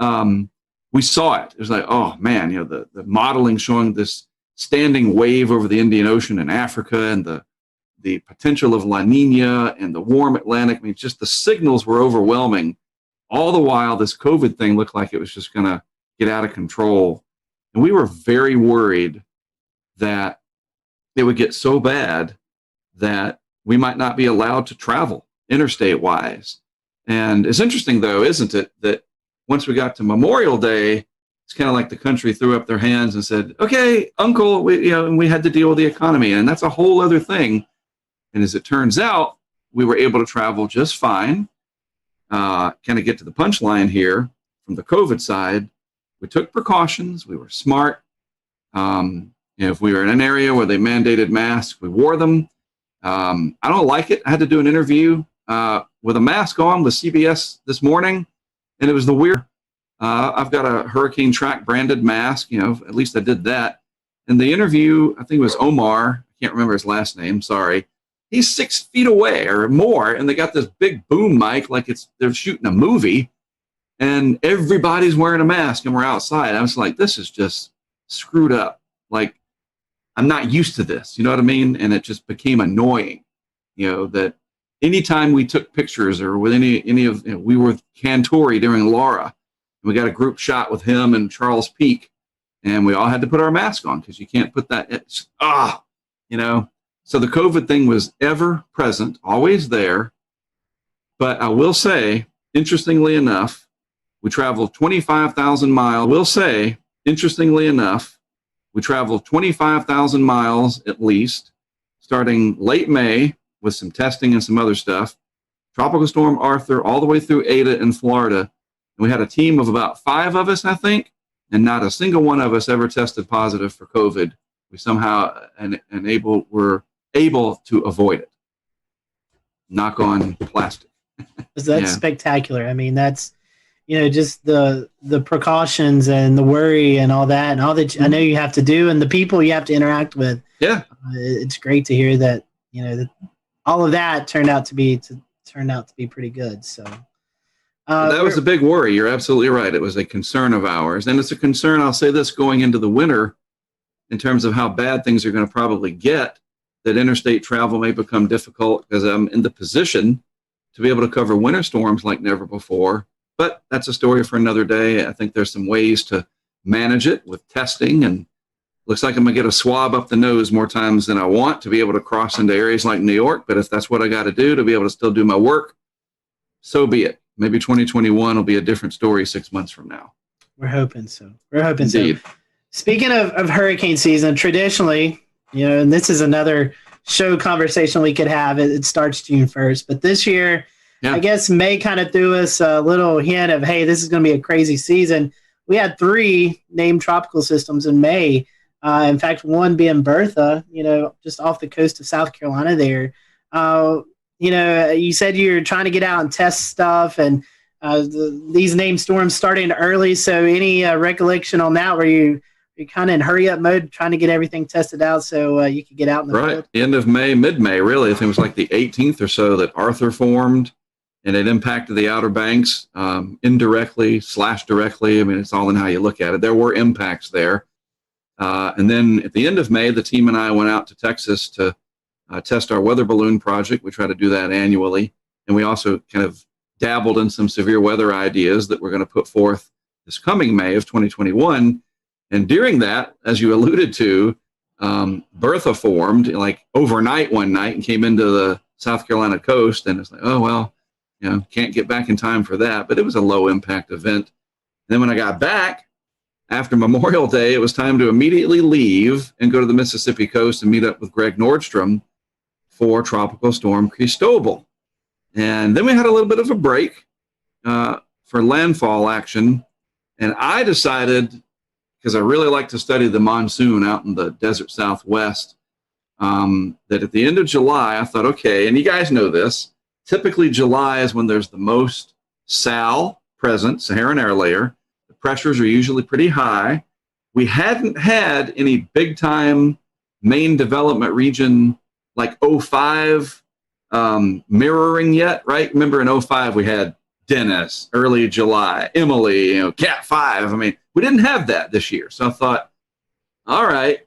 We saw it. It was like, oh man, the modeling showing this standing wave over the Indian Ocean in Africa, and the potential of La Nina and the warm Atlantic. I mean, just the signals were overwhelming. All the while, this COVID thing looked like it was just going to get out of control. And we were very worried that it would get so bad that we might not be allowed to travel interstate-wise. And it's interesting, though, isn't it, that once we got to Memorial Day, it's kind of like the country threw up their hands and said, okay, Uncle, and we had to deal with the economy. And that's a whole other thing. And as it turns out, we were able to travel just fine. Kind of get to the punchline here from the COVID side. We took precautions. We were smart. If we were in an area where they mandated masks, we wore them. I don't like it. I had to do an interview with a mask on with CBS this morning, and it was the weird. I've got a Hurricane Track branded mask. At least I did that. And the interview, I think it was Omar. I can't remember his last name. Sorry. He's 6 feet away or more, and they got this big boom mic like they're shooting a movie, and everybody's wearing a mask, and we're outside. I was like, this is just screwed up. Like, I'm not used to this, you know what I mean? And it just became annoying, that anytime we took pictures or with any of, we were with Cantore during Laura, and we got a group shot with him and Charles Peak, and we all had to put our mask on because you can't put that, So the COVID thing was ever present, always there. But I will say, interestingly enough, we traveled 25,000 miles. We traveled 25,000 miles at least, starting late May with some testing and some other stuff. Tropical Storm Arthur all the way through Ada in Florida. And we had a team of about 5 of us, I think, and not a single one of us ever tested positive for COVID. We somehow were able to avoid it. Knock on plastic. That's spectacular. I mean, that's, just the precautions and the worry and all that I know you have to do and the people you have to interact with. Yeah. It's great to hear that, that all of that turned out to be pretty good. So that was a big worry. You're absolutely right. It was a concern of ours. And it's a concern, I'll say this, going into the winter in terms of how bad things are going to probably get, that interstate travel may become difficult because I'm in the position to be able to cover winter storms like never before. But that's a story for another day. I think there's some ways to manage it with testing, and looks like I'm going to get a swab up the nose more times than I want to be able to cross into areas like New York. But if that's what I got to do to be able to still do my work, so be it. Maybe 2021 will be a different story 6 months from now. We're hoping so. Indeed. Speaking of hurricane season, traditionally, and this is another show conversation we could have. It starts June 1st, but this year, I guess May kind of threw us a little hint of, hey, this is going to be a crazy season. We had 3 named tropical systems in May. In fact, one being Bertha, just off the coast of South Carolina there. You said you're trying to get out and test stuff, and these named storms starting early. So any recollection on that where you're kind of in hurry up mode trying to get everything tested out so you could get out in the field? End of May, mid-May, really. I think it was like the 18th or so that Arthur formed, and it impacted the Outer Banks indirectly / directly. I mean, it's all in how you look at it. There were impacts there. And then at the end of May, the team and I went out to Texas to test our weather balloon project. We try to do that annually. And we also kind of dabbled in some severe weather ideas that we're going to put forth this coming May of 2021. And during that, as you alluded to, Bertha formed like overnight one night and came into the South Carolina coast. And it's like, oh, well, can't get back in time for that. But it was a low impact event. And then when I got back after Memorial Day, it was time to immediately leave and go to the Mississippi coast and meet up with Greg Nordstrom for Tropical Storm Cristobal. And then we had a little bit of a break for landfall action. And I decided, because I really like to study the monsoon out in the desert Southwest, that at the end of July, I thought, okay, and you guys know this, typically July is when there's the most SAL present, Saharan air layer. The pressures are usually pretty high. We hadn't had any big time main development region like 05 mirroring yet, right? Remember in 05 we had Dennis, early July, Emily, Cat 5. I mean, we didn't have that this year. So I thought, all right,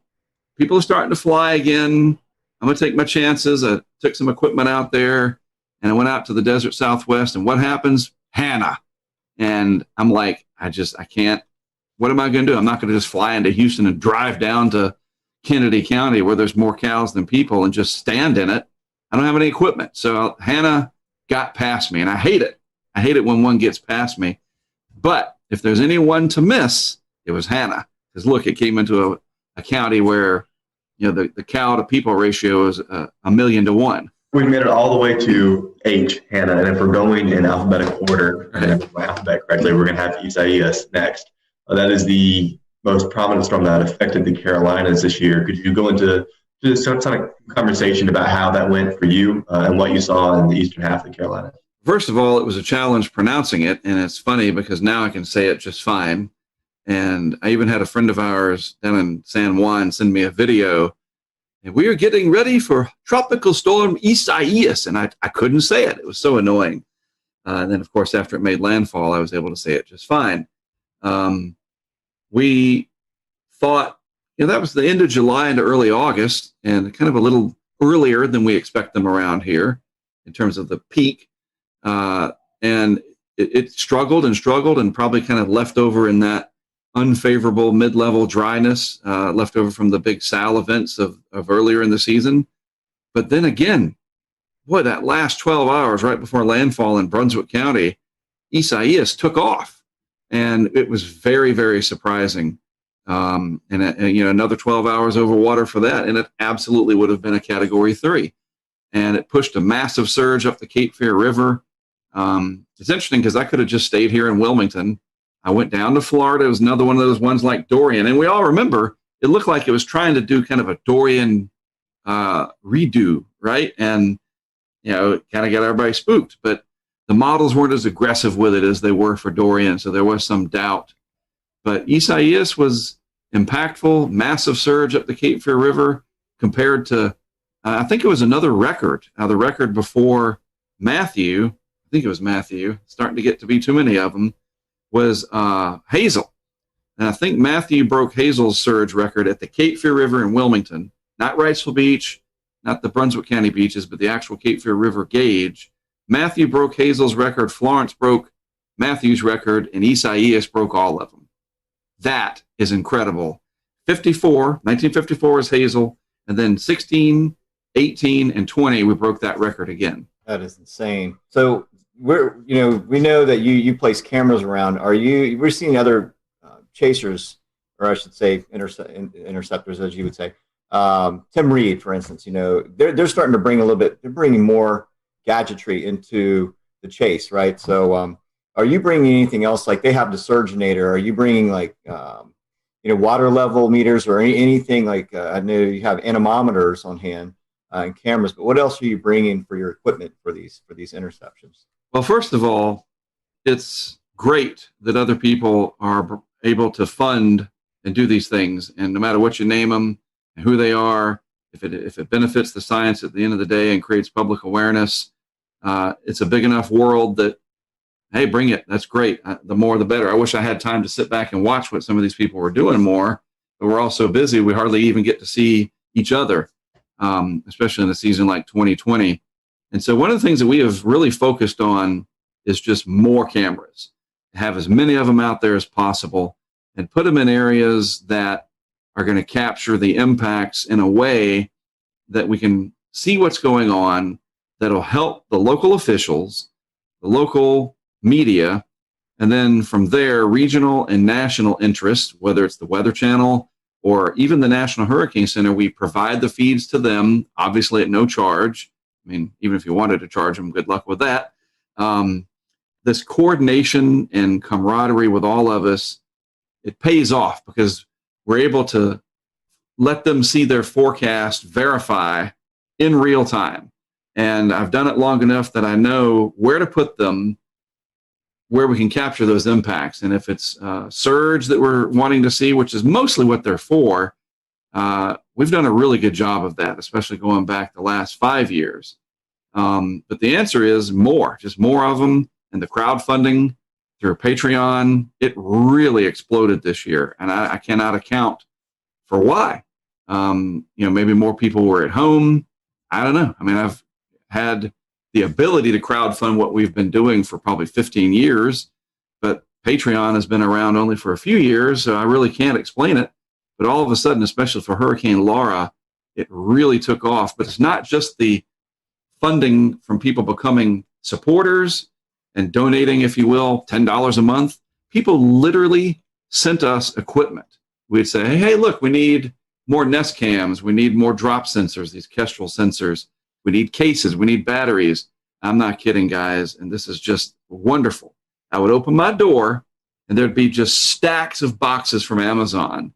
people are starting to fly again. I'm going to take my chances. I took some equipment out there and I went out to the desert Southwest. And what happens? Hannah. And I'm like, I can't. What am I going to do? I'm not going to just fly into Houston and drive down to Kennedy County where there's more cows than people and just stand in it. I don't have any equipment. So Hannah got past me, and I hate it. I hate it when one gets past me. But if there's anyone to miss, it was Hannah. Because look, it came into a county where the cow to people ratio is 1,000,000 to 1. We've made it all the way to H, Hannah, and if we're going in alphabetical order, and my alphabet correctly, we're going to have Isaias next. That is the most prominent storm that affected the Carolinas this year. Could you go into just some kind of conversation about how that went for you and what you saw in the eastern half of the Carolinas? First of all, it was a challenge pronouncing it, and it's funny because now I can say it just fine. And I even had a friend of ours down in San Juan send me a video, and we are getting ready for Tropical Storm Isaias, and I couldn't say it. It was so annoying. And then, of course, after it made landfall, I was able to say it just fine. We thought, that was the end of July into early August, and kind of a little earlier than we expect them around here in terms of the peak. And it struggled and probably kind of left over in that unfavorable mid-level dryness left over from the big SAL events of earlier in the season. But then again, boy, that last 12 hours right before landfall in Brunswick County, Isaias took off. And it was very, very surprising. And another 12 hours over water for that, and it absolutely would have been a Category 3. And it pushed a massive surge up the Cape Fear River. It's interesting because I could have just stayed here in Wilmington. I went down to Florida. It was another one of those ones like Dorian. And we all remember it looked like it was trying to do kind of a Dorian redo, right? And, it kind of got everybody spooked. But the models weren't as aggressive with it as they were for Dorian. So there was some doubt. But Isaias was impactful, massive surge up the Cape Fear River compared to, I think it was another record. The record before Matthew, I think it was Matthew, starting to get to be too many of them, was Hazel. And I think Matthew broke Hazel's surge record at the Cape Fear River in Wilmington, not Wrightsville Beach, not the Brunswick County beaches, but the actual Cape Fear River gauge. Matthew broke Hazel's record, Florence broke Matthew's record, and Isaias broke all of them. That is incredible. 1954 is Hazel, and then 16, 18, and 20, we broke that record again. That is insane. So we know that you place cameras around. We're seeing other chasers, or I should say interceptors, as you would say. Tim Reed, for instance, they're starting to bring they're bringing more gadgetry into the chase, right? So are you bringing anything else? Like they have the Surgeonator. Are you bringing like, water level meters or anything like, I know you have anemometers on hand and cameras, but what else are you bringing for your equipment for these interceptions? Well, first of all, it's great that other people are able to fund and do these things. And no matter what you name them and who they are, if it benefits the science at the end of the day and creates public awareness, it's a big enough world that, hey, bring it. That's great. The more, the better. I wish I had time to sit back and watch what some of these people were doing more, but we're all so busy, we hardly even get to see each other, especially in a season like 2020. And so one of the things that we have really focused on is just more cameras, have as many of them out there as possible, and put them in areas that are going to capture the impacts in a way that we can see what's going on, that'll help the local officials, the local media, and then from there, regional and national interests, whether it's the Weather Channel or even the National Hurricane Center. We provide the feeds to them, obviously at no charge. I mean, even if you wanted to charge them, good luck with that. This coordination and camaraderie with all of us, it pays off because we're able to let them see their forecast verify in real time. And I've done it long enough that I know where to put them, where we can capture those impacts. And if it's surge that we're wanting to see, which is mostly what they're for, we've done a really good job of that, especially going back the last 5 years. But the answer is more, just more of them. And the crowdfunding through Patreon, it really exploded this year. And I cannot account for why. Maybe more people were at home. I don't know. I mean, I've had the ability to crowdfund what we've been doing for probably 15 years, but Patreon has been around only for a few years, so I really can't explain it. But all of a sudden, especially for Hurricane Laura, it really took off. But it's not just the funding from people becoming supporters and donating, if you will, $10 a month. People literally sent us equipment. We'd say, hey, look, we need more Nest cams. We need more drop sensors, these Kestrel sensors. We need cases. We need batteries. I'm not kidding, guys. And this is just wonderful. I would open my door and there'd be just stacks of boxes from Amazon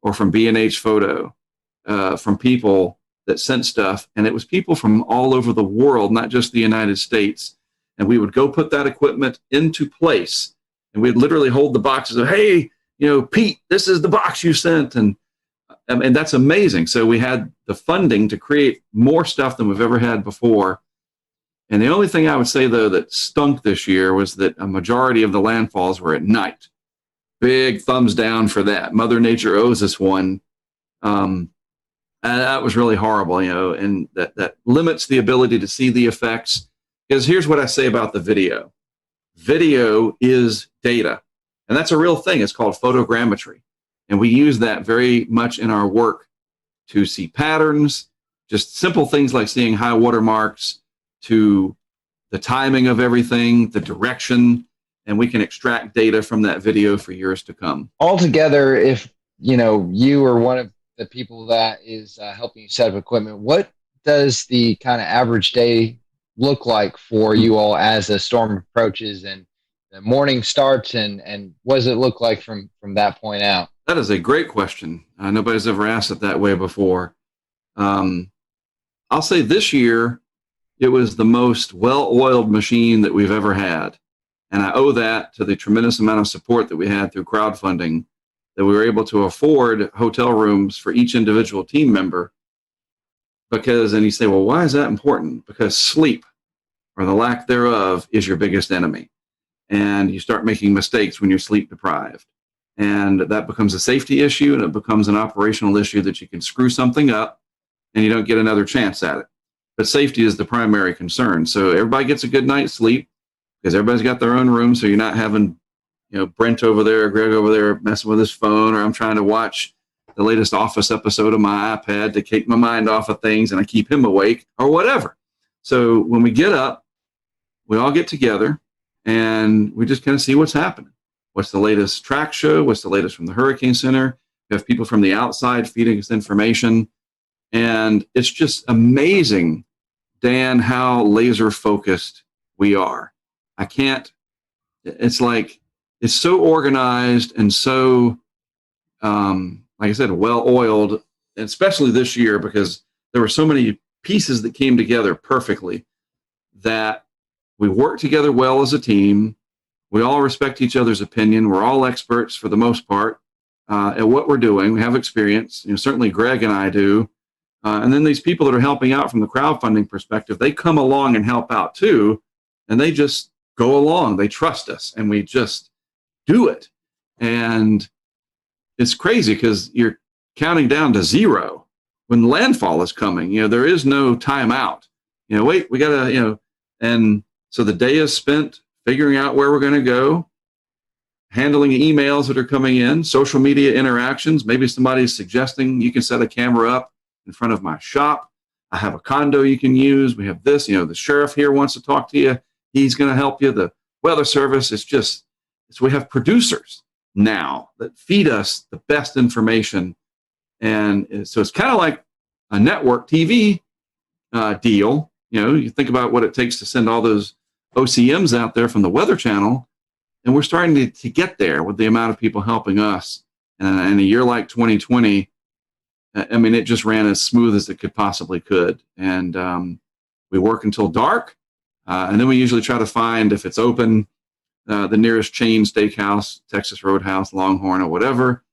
or from B&H Photo, from people that sent stuff. And it was people from all over the world, not just the United States. And we would go put that equipment into place. And we'd literally hold the boxes of, hey, Pete, this is the box you sent. And that's amazing. So we had the funding to create more stuff than we've ever had before. And the only thing I would say, though, that stunk this year was that a majority of the landfalls were at night. Big thumbs down for that. Mother Nature owes us one. And that was really horrible, and that limits the ability to see the effects. Because here's what I say about the video. Video is data. And that's a real thing. It's called photogrammetry. And we use that very much in our work to see patterns, just simple things like seeing high water marks, to the timing of everything, the direction, and we can extract data from that video for years to come. Altogether, if you are one of the people that is helping you set up equipment, what does the kind of average day look like for you all as the storm approaches and the morning starts, and what does it look like from that point out? That is a great question. Nobody's ever asked it that way before. I'll say this year, it was the most well-oiled machine that we've ever had. And I owe that to the tremendous amount of support that we had through crowdfunding, that we were able to afford hotel rooms for each individual team member. And you say, well, why is that important? Because sleep, or the lack thereof, is your biggest enemy. And you start making mistakes when you're sleep deprived. And that becomes a safety issue, and it becomes an operational issue that you can screw something up and you don't get another chance at it. But safety is the primary concern. So everybody gets a good night's sleep because everybody's got their own room. So you're not having, Brent over there, Greg over there messing with his phone, or I'm trying to watch the latest Office episode on my iPad to take my mind off of things and I keep him awake or whatever. So when we get up, we all get together and we just kind of see what's happening. What's the latest track show? What's the latest from the Hurricane Center? We have people from the outside feeding us information. And it's just amazing, Dan, how laser focused we are. It's like, it's so organized and so, like I said, well-oiled, especially this year because there were so many pieces that came together perfectly that we work together well as a team. We all respect each other's opinion. We're all experts for the most part at what we're doing. We have experience. Certainly Greg and I do. And then these people that are helping out from the crowdfunding perspective, they come along and help out too. And they just go along. They trust us and we just do it. And it's crazy because you're counting down to zero when landfall is coming. There is no timeout. Wait, we got to, and so the day is spent figuring out where we're going to go, handling emails that are coming in, social media interactions. Maybe somebody's suggesting you can set a camera up in front of my shop. I have a condo you can use. We have this, the sheriff here wants to talk to you. He's going to help you. The weather service, we have producers now that feed us the best information. And so it's kind of like a network TV deal. You think about what it takes to send all those OCMs out there from the Weather Channel, and we're starting to get there with the amount of people helping us. And in a year like 2020, it just ran as smooth as it possibly could. And we work until dark, and then we usually try to find, if it's open, the nearest chain steakhouse, Texas Roadhouse, Longhorn, or whatever.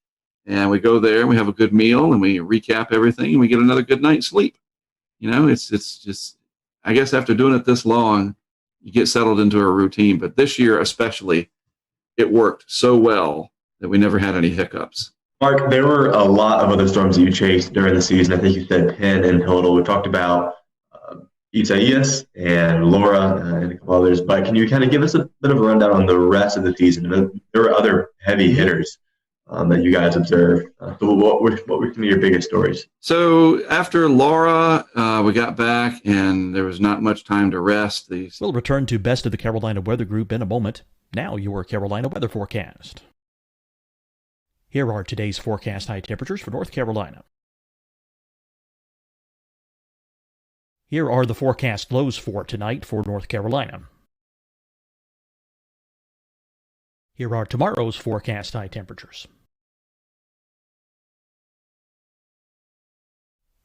And we go there, and we have a good meal, and we recap everything, and we get another good night's sleep. It's just, I guess after doing it this long, you get settled into a routine. But this year especially, it worked so well that we never had any hiccups. Mark, there were a lot of other storms that you chased during the season. I think you said 10 in total. We talked about Isaias and Laura and a couple others, but can you kind of give us a bit of a rundown on the rest of the season? There were other heavy hitters that you guys observed. So what were some of your biggest stories? So after Laura, we got back and there was not much time to rest. We'll return to Best of the Carolina Weather Group in a moment. Now your Carolina weather forecast. Here are today's forecast high temperatures for North Carolina. Here are the forecast lows for tonight for North Carolina. Here are tomorrow's forecast high temperatures.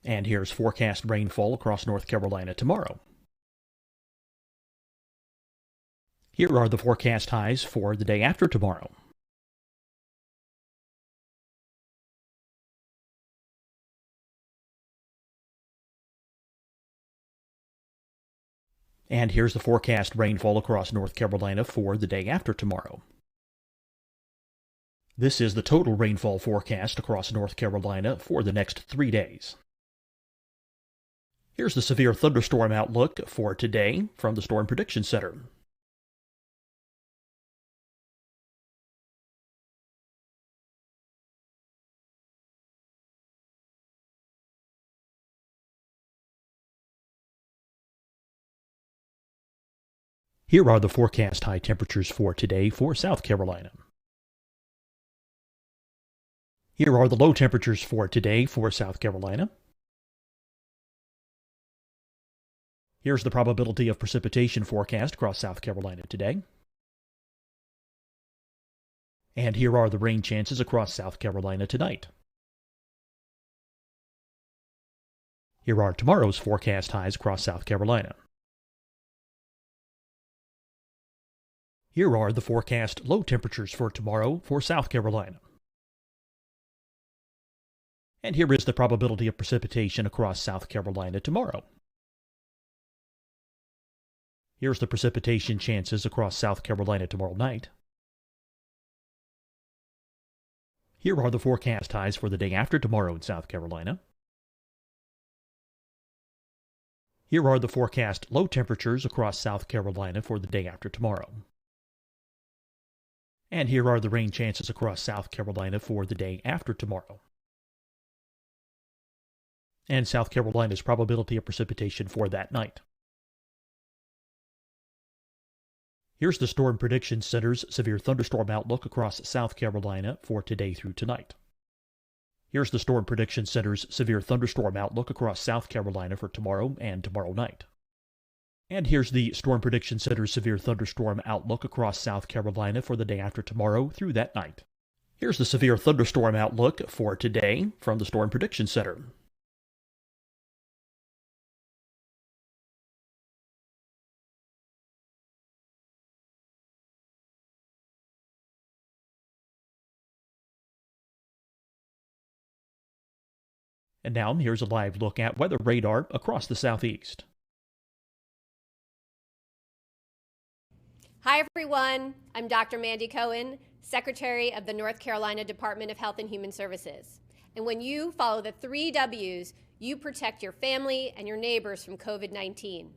And here's forecast rainfall across North Carolina tomorrow. Here are the forecast highs for the day after tomorrow. And here's the forecast rainfall across North Carolina for the day after tomorrow. This is the total rainfall forecast across North Carolina for the next 3 days. Here's the severe thunderstorm outlook for today from the Storm Prediction Center. Here are the forecast high temperatures for today for South Carolina. Here are the low temperatures for today for South Carolina. Here's the probability of precipitation forecast across South Carolina today. And here are the rain chances across South Carolina tonight. Here are tomorrow's forecast highs across South Carolina. Here are the forecast low temperatures for tomorrow for South Carolina. And here is the probability of precipitation across South Carolina tomorrow. Here's the precipitation chances across South Carolina tomorrow night. Here are the forecast highs for the day after tomorrow in South Carolina. Here are the forecast low temperatures across South Carolina for the day after tomorrow. And here are the rain chances across South Carolina for the day after tomorrow. And South Carolina's probability of precipitation for that night. Here's the Storm Prediction Center's severe thunderstorm outlook across South Carolina for today through tonight. Here's the Storm Prediction Center's severe thunderstorm outlook across South Carolina for tomorrow and tomorrow night. And here's the Storm Prediction Center's severe thunderstorm outlook across South Carolina for the day after tomorrow through that night. Here's the severe thunderstorm outlook for today from the Storm Prediction Center. And now here's a live look at weather radar across the southeast. Hi, everyone. I'm Dr. Mandy Cohen, Secretary of the North Carolina Department of Health and Human Services. And when you follow the 3 W's, you protect your family and your neighbors from COVID-19.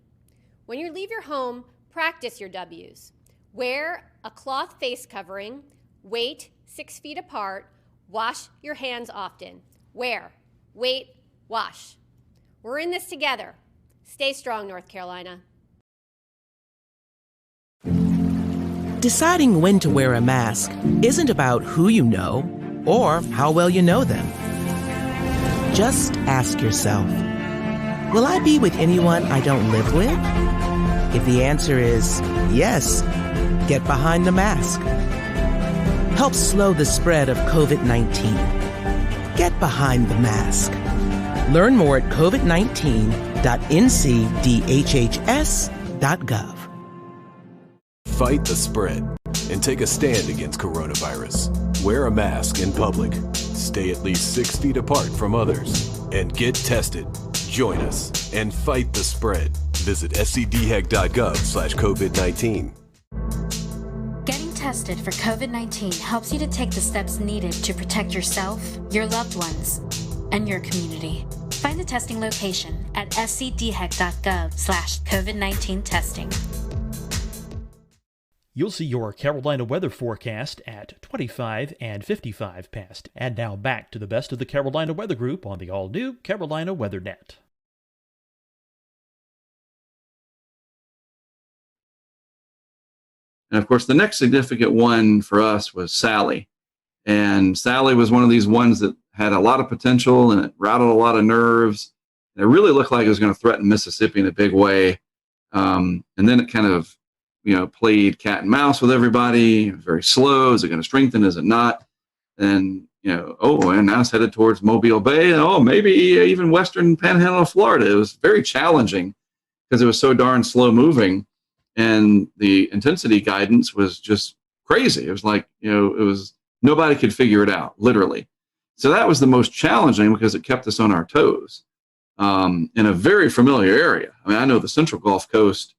When you leave your home, practice your W's. Wear a cloth face covering, wait 6 feet apart, wash your hands often. Wear, wait, wash. We're in this together. Stay strong, North Carolina. Deciding when to wear a mask isn't about who you know or how well you know them. Just ask yourself, will I be with anyone I don't live with? If the answer is yes, get behind the mask. Help slow the spread of COVID-19. Get behind the mask. Learn more at covid19.ncdhhs.gov. Fight the spread and take a stand against coronavirus. Wear a mask in public. Stay at least 6 feet apart from others. And get tested. Join us and fight the spread. Visit scdhec.gov/COVID-19. Getting tested for COVID-19 helps you to take the steps needed to protect yourself, your loved ones, and your community. Find the testing location at scdhec.gov/COVID-19 testing. You'll see your Carolina weather forecast at 25 and 55 past. And now back to the best of the Carolina Weather Group on the all-new Carolina Weather Net. And of course, the next significant one for us was Sally. And Sally was one of these ones that had a lot of potential and it rattled a lot of nerves. And it really looked like it was going to threaten Mississippi in a big way. And then it kind of, played cat and mouse with everybody. Very slow. Is it going to strengthen? Is it not? And, and now it's headed towards Mobile Bay. And, maybe even western panhandle of Florida. It was very challenging because it was so darn slow moving. And the intensity guidance was just crazy. It was like, nobody could figure it out, literally. So that was the most challenging because it kept us on our toes in a very familiar area. I mean, I know the Central Gulf Coast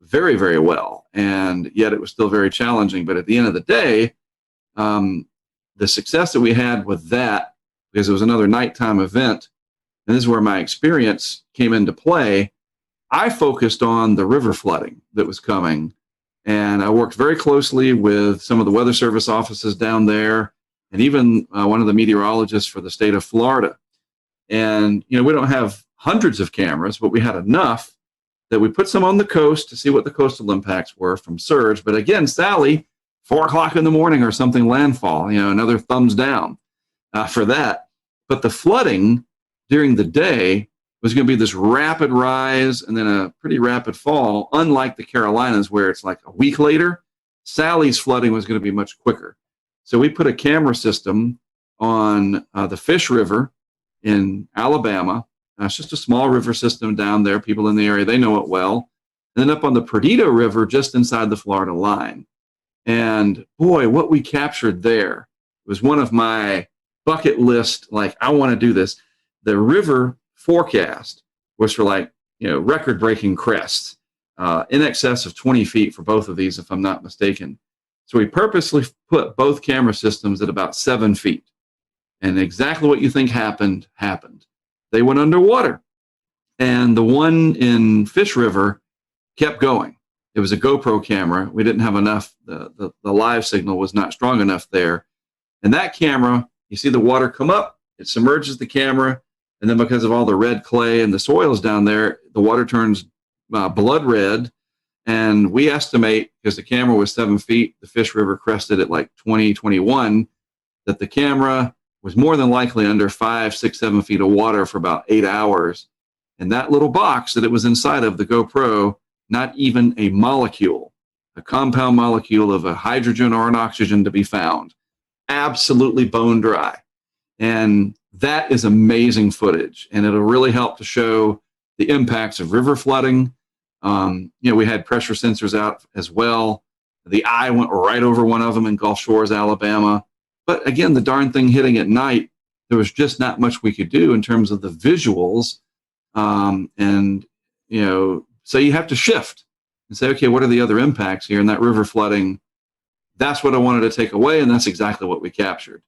very, very well, and yet it was still very challenging. But at the end of the day, the success that we had with that, because it was another nighttime event, and this is where my experience came into play, I focused on the river flooding that was coming, and I worked very closely with some of the Weather Service offices down there, and even one of the meteorologists for the state of Florida. And, we don't have hundreds of cameras, but we had enough that we put some on the coast to see what the coastal impacts were from surge. But again, Sally, 4 o'clock in the morning or something, landfall, another thumbs down for that. But the flooding during the day was going to be this rapid rise and then a pretty rapid fall, unlike the Carolinas where it's like a week later. Sally's flooding was going to be much quicker. So we put a camera system on the Fish River in Alabama. It's just a small river system down there. People in the area, they know it well. And then up on the Perdido River, just inside the Florida line. And boy, what we captured there was one of my bucket list, like, I want to do this. The river forecast was for like, record-breaking crests, in excess of 20 feet for both of these, if I'm not mistaken. So we purposely put both camera systems at about 7 feet. And exactly what you think happened. They went underwater. And the one in Fish River kept going. It was a GoPro camera. We didn't have enough. The live signal was not strong enough there. And that camera, you see the water come up, it submerges the camera, and then because of all the red clay and the soils down there, the water turns blood red. And we estimate, because the camera was 7 feet, the Fish River crested at like 20, 21, that the camera was more than likely under 5, 6, 7 feet of water for about 8 hours. And that little box that it was inside of, the GoPro, not even a molecule, a compound molecule of a hydrogen or an oxygen to be found. Absolutely bone dry. And that is amazing footage. And it'll really help to show the impacts of river flooding. We had pressure sensors out as well. The eye went right over one of them in Gulf Shores, Alabama. But again, the darn thing hitting at night, there was just not much we could do in terms of the visuals. So you have to shift and say, okay, what are the other impacts here? And that river flooding, that's what I wanted to take away, and that's exactly what we captured.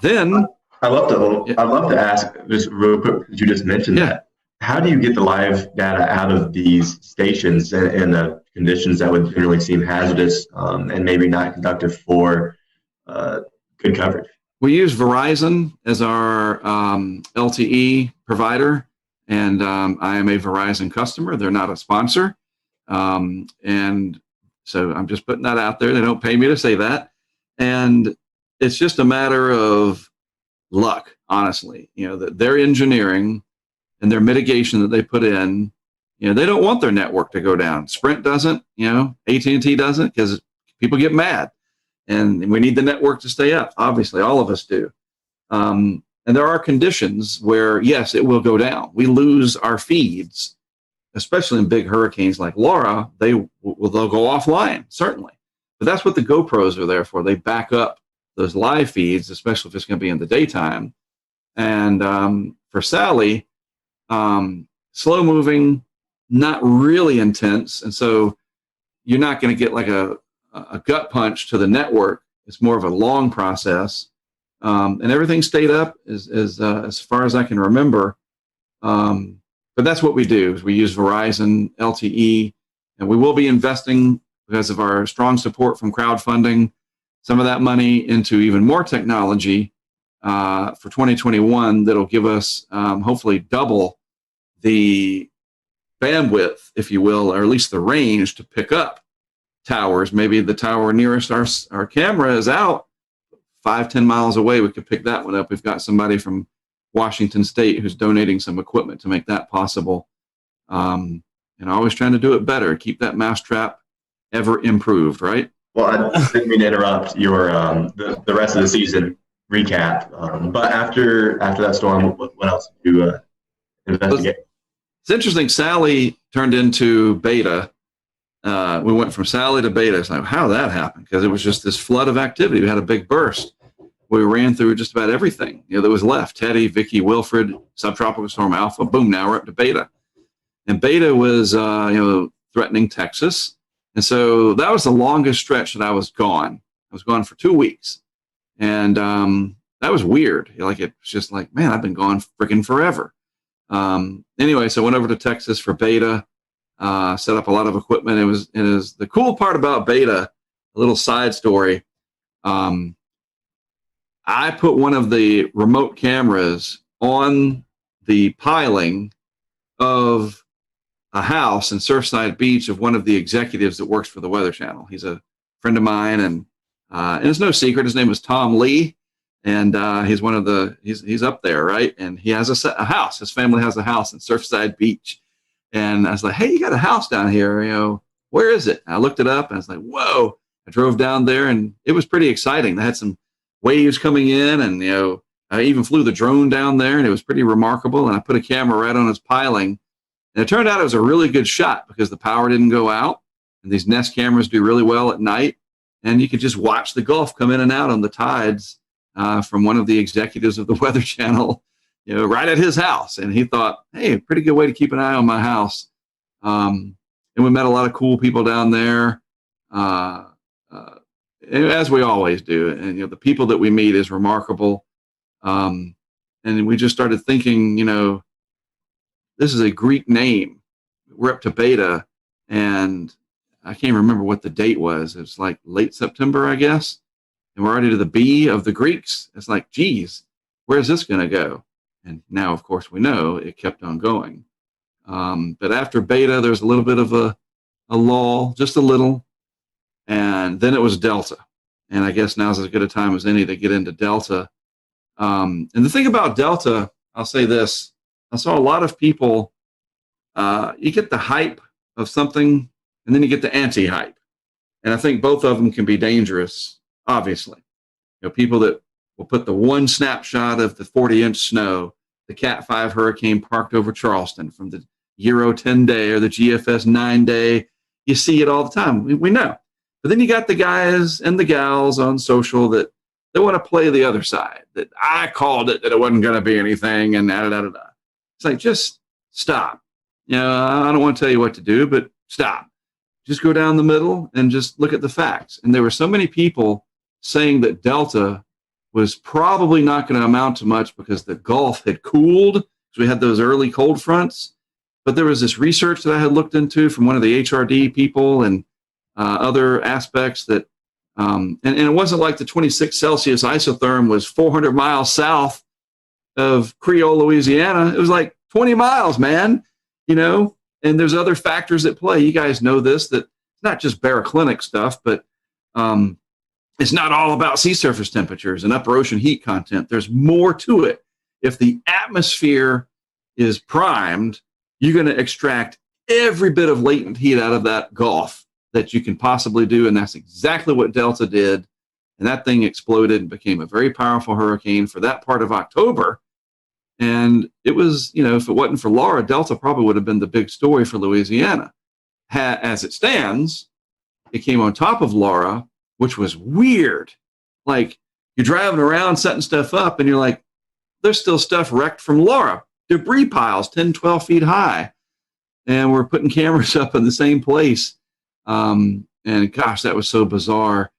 Then I'd love to ask, just real quick, because you just mentioned that. How do you get the live data out of these stations in the conditions that would generally seem hazardous and maybe not conductive for good coverage? We use Verizon as our LTE provider. And I am a Verizon customer. They're not a sponsor. And so I'm just putting that out there. They don't pay me to say that. And it's just a matter of luck, honestly. Their engineering and their mitigation that they put in, they don't want their network to go down. Sprint doesn't, AT&T doesn't, because people get mad. And we need the network to stay up. Obviously, all of us do. And there are conditions where, yes, it will go down. We lose our feeds, especially in big hurricanes like Laura. They'll go offline, certainly. But that's what the GoPros are there for. They back up those live feeds, especially if it's going to be in the daytime. And for Sally, slow moving, not really intense. And so you're not going to get like a gut punch to the network. It's more of a long process. And everything stayed up as far as I can remember. But that's what we do, is we use Verizon, LTE, and we will be investing, because of our strong support from crowdfunding, some of that money into even more technology for 2021 that'll give us hopefully double the bandwidth, if you will, or at least the range to pick up towers. Maybe the tower nearest our camera is out 5-10 miles away. We could pick that one up. We've got somebody from Washington State who's donating some equipment to make that possible. And always trying to do it better, keep that mousetrap ever improved, right? Well, I didn't mean to interrupt your the rest of the season recap. But after that storm, what else did you investigate? It's interesting. Sally turned into Beta. We went from Sally to Beta. It's like, how that happened? Because it was just this flood of activity. We had a big burst. We ran through just about everything that was left. Teddy, Vicky, Wilfred, subtropical storm Alpha. Boom! Now we're up to Beta, and Beta was threatening Texas, and so that was the longest stretch that I was gone. I was gone for 2 weeks, and that was weird. It was just like, man, I've been gone freaking forever. Anyway, so I went over to Texas for Beta. Set up a lot of equipment. It is the cool part about Beta. A little side story. I put one of the remote cameras on the piling of a house in Surfside Beach of one of the executives that works for the Weather Channel. He's a friend of mine, and it's no secret. His name is Tom Lee. and he's one of the he's up there, right? And he has a house. His family has a house in Surfside Beach, and I was like, hey, you got a house down here, you know? Where is it? And I looked it up, and I was like, whoa! I drove down there, and it was pretty exciting. They had some waves coming in, and you know, I even flew the drone down there, and it was pretty remarkable. And I put a camera right on his piling, and it turned out it was a really good shot because the power didn't go out, and these Nest cameras do really well at night, and you could just watch the Gulf come in and out on the tides from one of the executives of the Weather Channel, you know, right at his house. And he thought, hey, pretty good way to keep an eye on my house. And we met a lot of cool people down there, as we always do. And you know, the people that we meet is remarkable. And we just started thinking, you know, this is a Greek name. We're up to beta, and I can't remember what the date was. It's like late September, I guess. And we're already to the B of the Greeks. It's like, geez, where's this going to go? And now, of course, we know it kept on going. But after beta, there's a little bit of a lull, just a little. And then it was Delta. And I guess now's as good a time as any to get into Delta. And the thing about Delta, I'll say this. I saw a lot of people, you get the hype of something, and then you get the anti-hype. And I think both of them can be dangerous, obviously. You know, people that will put the one snapshot of the 40-inch snow, the Cat 5 hurricane parked over Charleston from the Euro 10 day or the GFS 9 day. You see it all the time. We know. But then you got the guys and the gals on social that they want to play the other side, that I called it, that it wasn't going to be anything, and da-da-da-da-da. It's like, just stop. You know, I don't want to tell you what to do, but stop. Just go down the middle and just look at the facts. And there were so many people saying that Delta was probably not going to amount to much because the Gulf had cooled, because we had those early cold fronts. But there was this research that I had looked into from one of the HRD people and other aspects that, and it wasn't like the 26 Celsius isotherm was 400 miles south of Creole, Louisiana. It was like 20 miles, man, you know, and there's other factors at play. You guys know this, that it's not just baroclinic stuff, but it's not all about sea surface temperatures and upper ocean heat content. There's more to it. If the atmosphere is primed, you're going to extract every bit of latent heat out of that Gulf that you can possibly do. And that's exactly what Delta did. And that thing exploded and became a very powerful hurricane for that part of October. And it was, you know, if it wasn't for Laura, Delta probably would have been the big story for Louisiana. As it stands, it came on top of Laura, which was weird. Like, you're driving around setting stuff up and you're like, there's still stuff wrecked from Laura. Debris piles 10, 12 feet high. And we're putting cameras up in the same place. And gosh, that was so bizarre.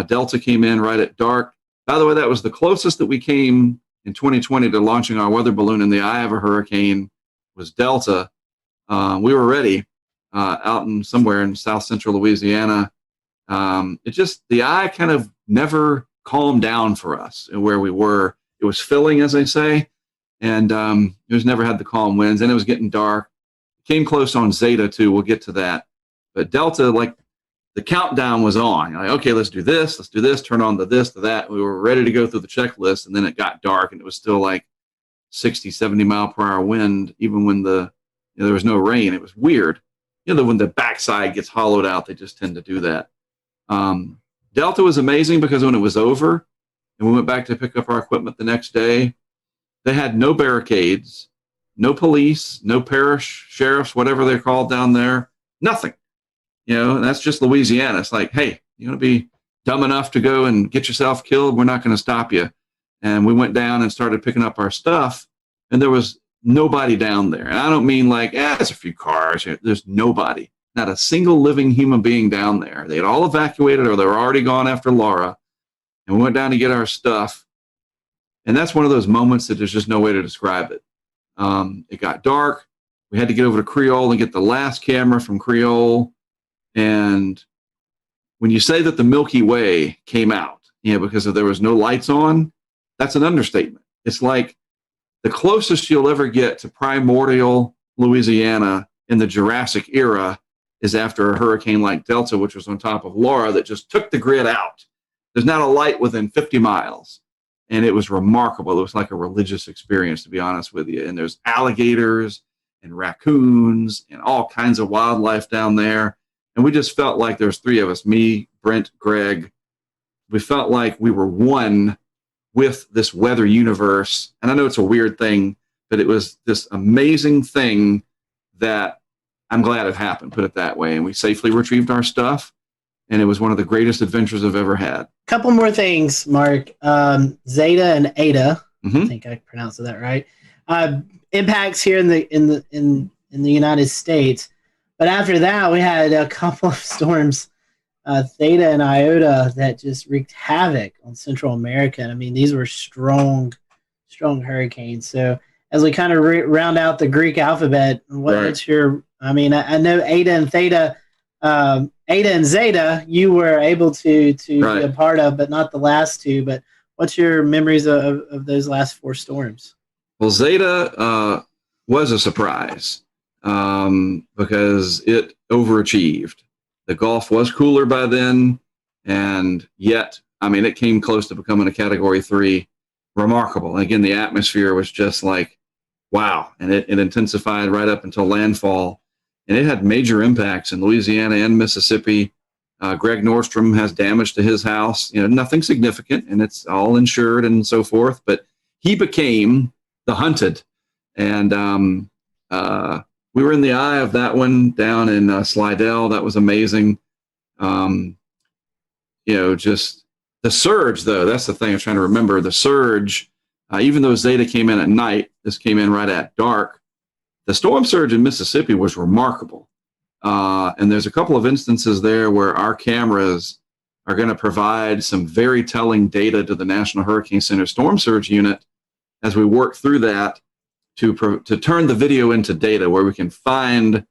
Delta came in right at dark. By the way, that was the closest that we came in 2020 to launching our weather balloon in the eye of a hurricane, was Delta. We were ready out in somewhere in south central Louisiana. It just, the eye kind of never calmed down for us where we were. It was filling, as I say, and it was never had the calm winds, and it was getting dark. It came close on Zeta too. We'll get to that. But Delta, like, the countdown was on. You're like, okay, let's do this, turn on the this, to that. We were ready to go through the checklist, and then it got dark, and it was still like 60, 70 mile per hour wind, even when there was no rain. It was weird. You know, when the backside gets hollowed out, they just tend to do that. Delta was amazing because when it was over, and we went back to pick up our equipment the next day, they had no barricades, no police, no parish sheriffs, whatever they're called down there, nothing. You know, and that's just Louisiana. It's like, hey, you're going to be dumb enough to go and get yourself killed? We're not going to stop you. And we went down and started picking up our stuff, and there was nobody down there. And I don't mean like, it's a few cars. There's nobody. Not a single living human being down there. They had all evacuated, or they were already gone after Laura. And we went down to get our stuff. And that's one of those moments that there's just no way to describe it. It got dark. We had to get over to Creole and get the last camera from Creole. And when you say that the Milky Way came out, because there was no lights on, that's an understatement. It's like the closest you'll ever get to primordial Louisiana in the Jurassic era is after a hurricane like Delta, which was on top of Laura, that just took the grid out. There's not a light within 50 miles. and it was remarkable. It was like a religious experience, to be honest with you. And there's alligators and raccoons and all kinds of wildlife down there. And we just felt like there's three of us, me, Brent, Greg. We felt like we were one with this weather universe. And I know it's a weird thing, but it was this amazing thing that I'm glad it happened, put it that way. And we safely retrieved our stuff. And it was one of the greatest adventures I've ever had. Couple more things, Mark. Zeta and Ada, I think I pronounced that right. Impacts here in the United States, but after that we had a couple of storms, Theta and Iota, that just wreaked havoc on Central America. And I mean, these were strong hurricanes. So as we kind of round out the Greek alphabet, what's your? I mean, I know Ada and Theta. Ada and Zeta, you were able to be a part of, but not the last two. But what's your memories of those last four storms? Well, Zeta was a surprise because it overachieved. The Gulf was cooler by then, and yet, I mean, it came close to becoming a Category 3. Remarkable. Again, the atmosphere was just like, wow. And it intensified right up until landfall. And it had major impacts in Louisiana and Mississippi. Greg Nordstrom has damage to his house, nothing significant, and it's all insured and so forth. But he became the hunted. And we were in the eye of that one down in Slidell. That was amazing. Just the surge, though, that's the thing I'm trying to remember. The surge, even though Zeta came in at night, this came in right at dark. The storm surge in Mississippi was remarkable. And there's a couple of instances there where our cameras are going to provide some very telling data to the National Hurricane Center Storm Surge Unit as we work through that to turn the video into data where we can find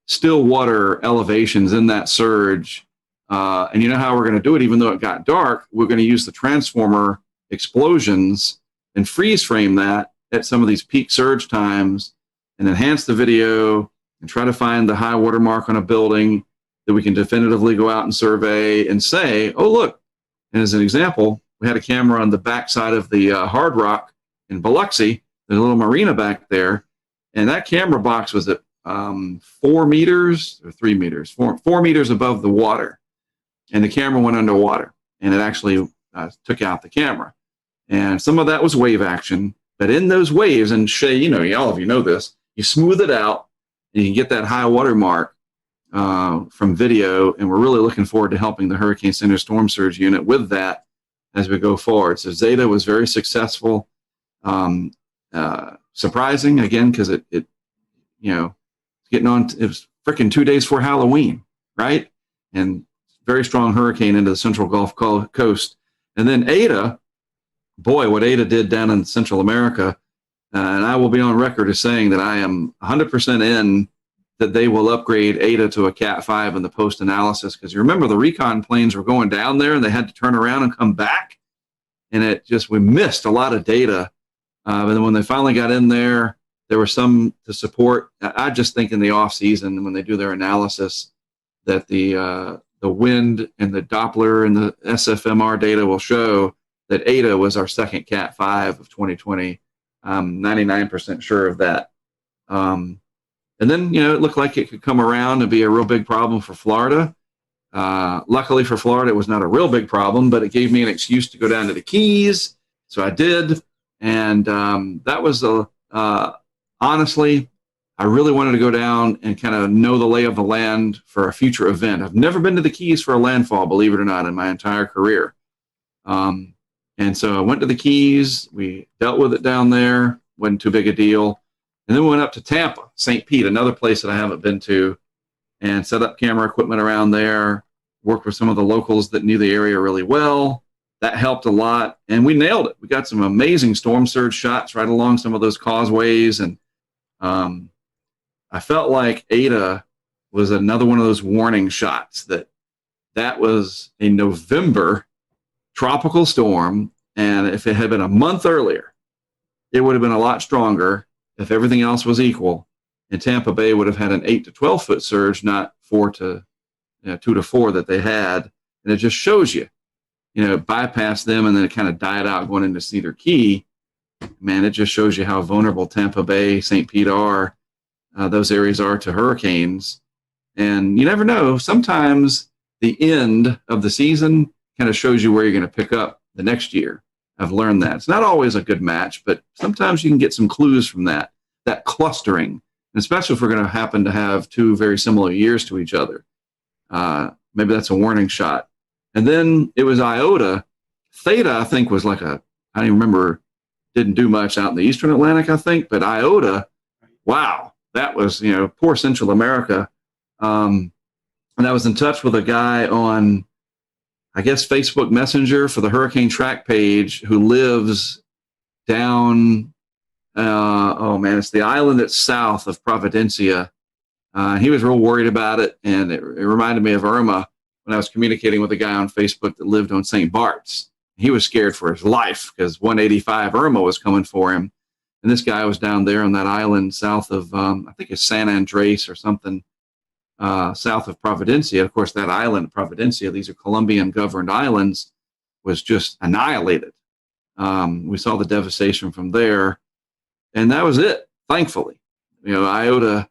still water elevations in that surge. And you know how we're going to do it, even though it got dark, we're going to use the transformer explosions and freeze frame that at some of these peak surge times and enhance the video and try to find the high water mark on a building that we can definitively go out and survey and say, oh, look. And as an example, we had a camera on the backside of the Hard Rock in Biloxi. There's a little marina back there. And that camera box was at 4 meters or 3 meters, 4 meters above the water. And the camera went underwater. And it actually took out the camera. And some of that was wave action. But in those waves, and Shay, all of you know this, you smooth it out, and you can get that high water mark from video, and we're really looking forward to helping the Hurricane Center Storm Surge Unit with that as we go forward. So Zeta was very successful, surprising, again, because it getting on, it was freaking 2 days before Halloween, right? And very strong hurricane into the Central Gulf Coast. And then Ada, boy, what Ada did down in Central America, and I will be on record as saying that I am 100% in that they will upgrade Ada to a Cat 5 in the post-analysis, because you remember the recon planes were going down there and they had to turn around and come back, and we missed a lot of data. But then when they finally got in there, there was some to support. I just think in the off-season when they do their analysis that the wind and the Doppler and the SFMR data will show that Ada was our second Cat 5 of 2020. I'm 99% sure of that. And then, it looked like it could come around and be a real big problem for Florida. Luckily for Florida, it was not a real big problem, but it gave me an excuse to go down to the Keys. So I did. And that was, honestly, I really wanted to go down and kind of know the lay of the land for a future event. I've never been to the Keys for a landfall, believe it or not, in my entire career. And so I went to the Keys. We dealt with it down there. Wasn't too big a deal. And then we went up to Tampa, St. Pete, another place that I haven't been to, and set up camera equipment around there, worked with some of the locals that knew the area really well. That helped a lot. And we nailed it. We got some amazing storm surge shots right along some of those causeways. And I felt like Ada was another one of those warning shots that was a November tropical storm, and if it had been a month earlier, it would have been a lot stronger if everything else was equal, and Tampa Bay would have had an 8 to 12 foot surge, not 2 to 4 that they had. And it just shows you, bypassed them and then it kind of died out going into Cedar Key, man, it just shows you how vulnerable Tampa Bay, St. Pete are. Those areas are to hurricanes. And you never know. Sometimes the end of the season kind of shows you where you're going to pick up the next year. I've learned that. It's not always a good match, but sometimes you can get some clues from that clustering, and especially if we're going to happen to have two very similar years to each other. Maybe that's a warning shot. And then it was Iota. Theta, I think, was like I don't even remember, didn't do much out in the Eastern Atlantic, I think, but Iota, wow, that was, poor Central America. And I was in touch with a guy on, I guess, Facebook Messenger for the Hurricane Track page who lives down, it's the island that's south of Providencia. He was real worried about it, and it reminded me of Irma when I was communicating with a guy on Facebook that lived on St. Bart's. He was scared for his life because 185 Irma was coming for him. And this guy was down there on that island south of, I think it's San Andres or something, south of Providencia. Of course, that island, Providencia, these are Colombian-governed islands, was just annihilated. We saw the devastation from there, and that was it, thankfully. Iota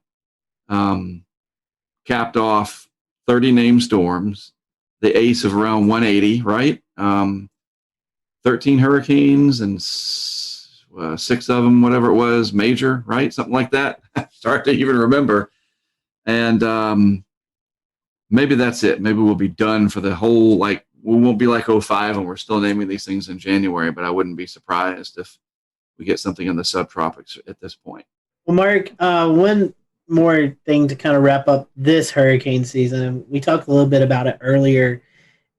capped off 30 named storms, the ace of around 180, right? 13 hurricanes and 6 of them, whatever it was, major, right? Something like that. Start to even remember. And maybe that's it. Maybe we'll be done for the whole, we won't be like 05 and we're still naming these things in January, but I wouldn't be surprised if we get something in the subtropics at this point. Well, Mark, one more thing to kind of wrap up this hurricane season, and we talked a little bit about it earlier,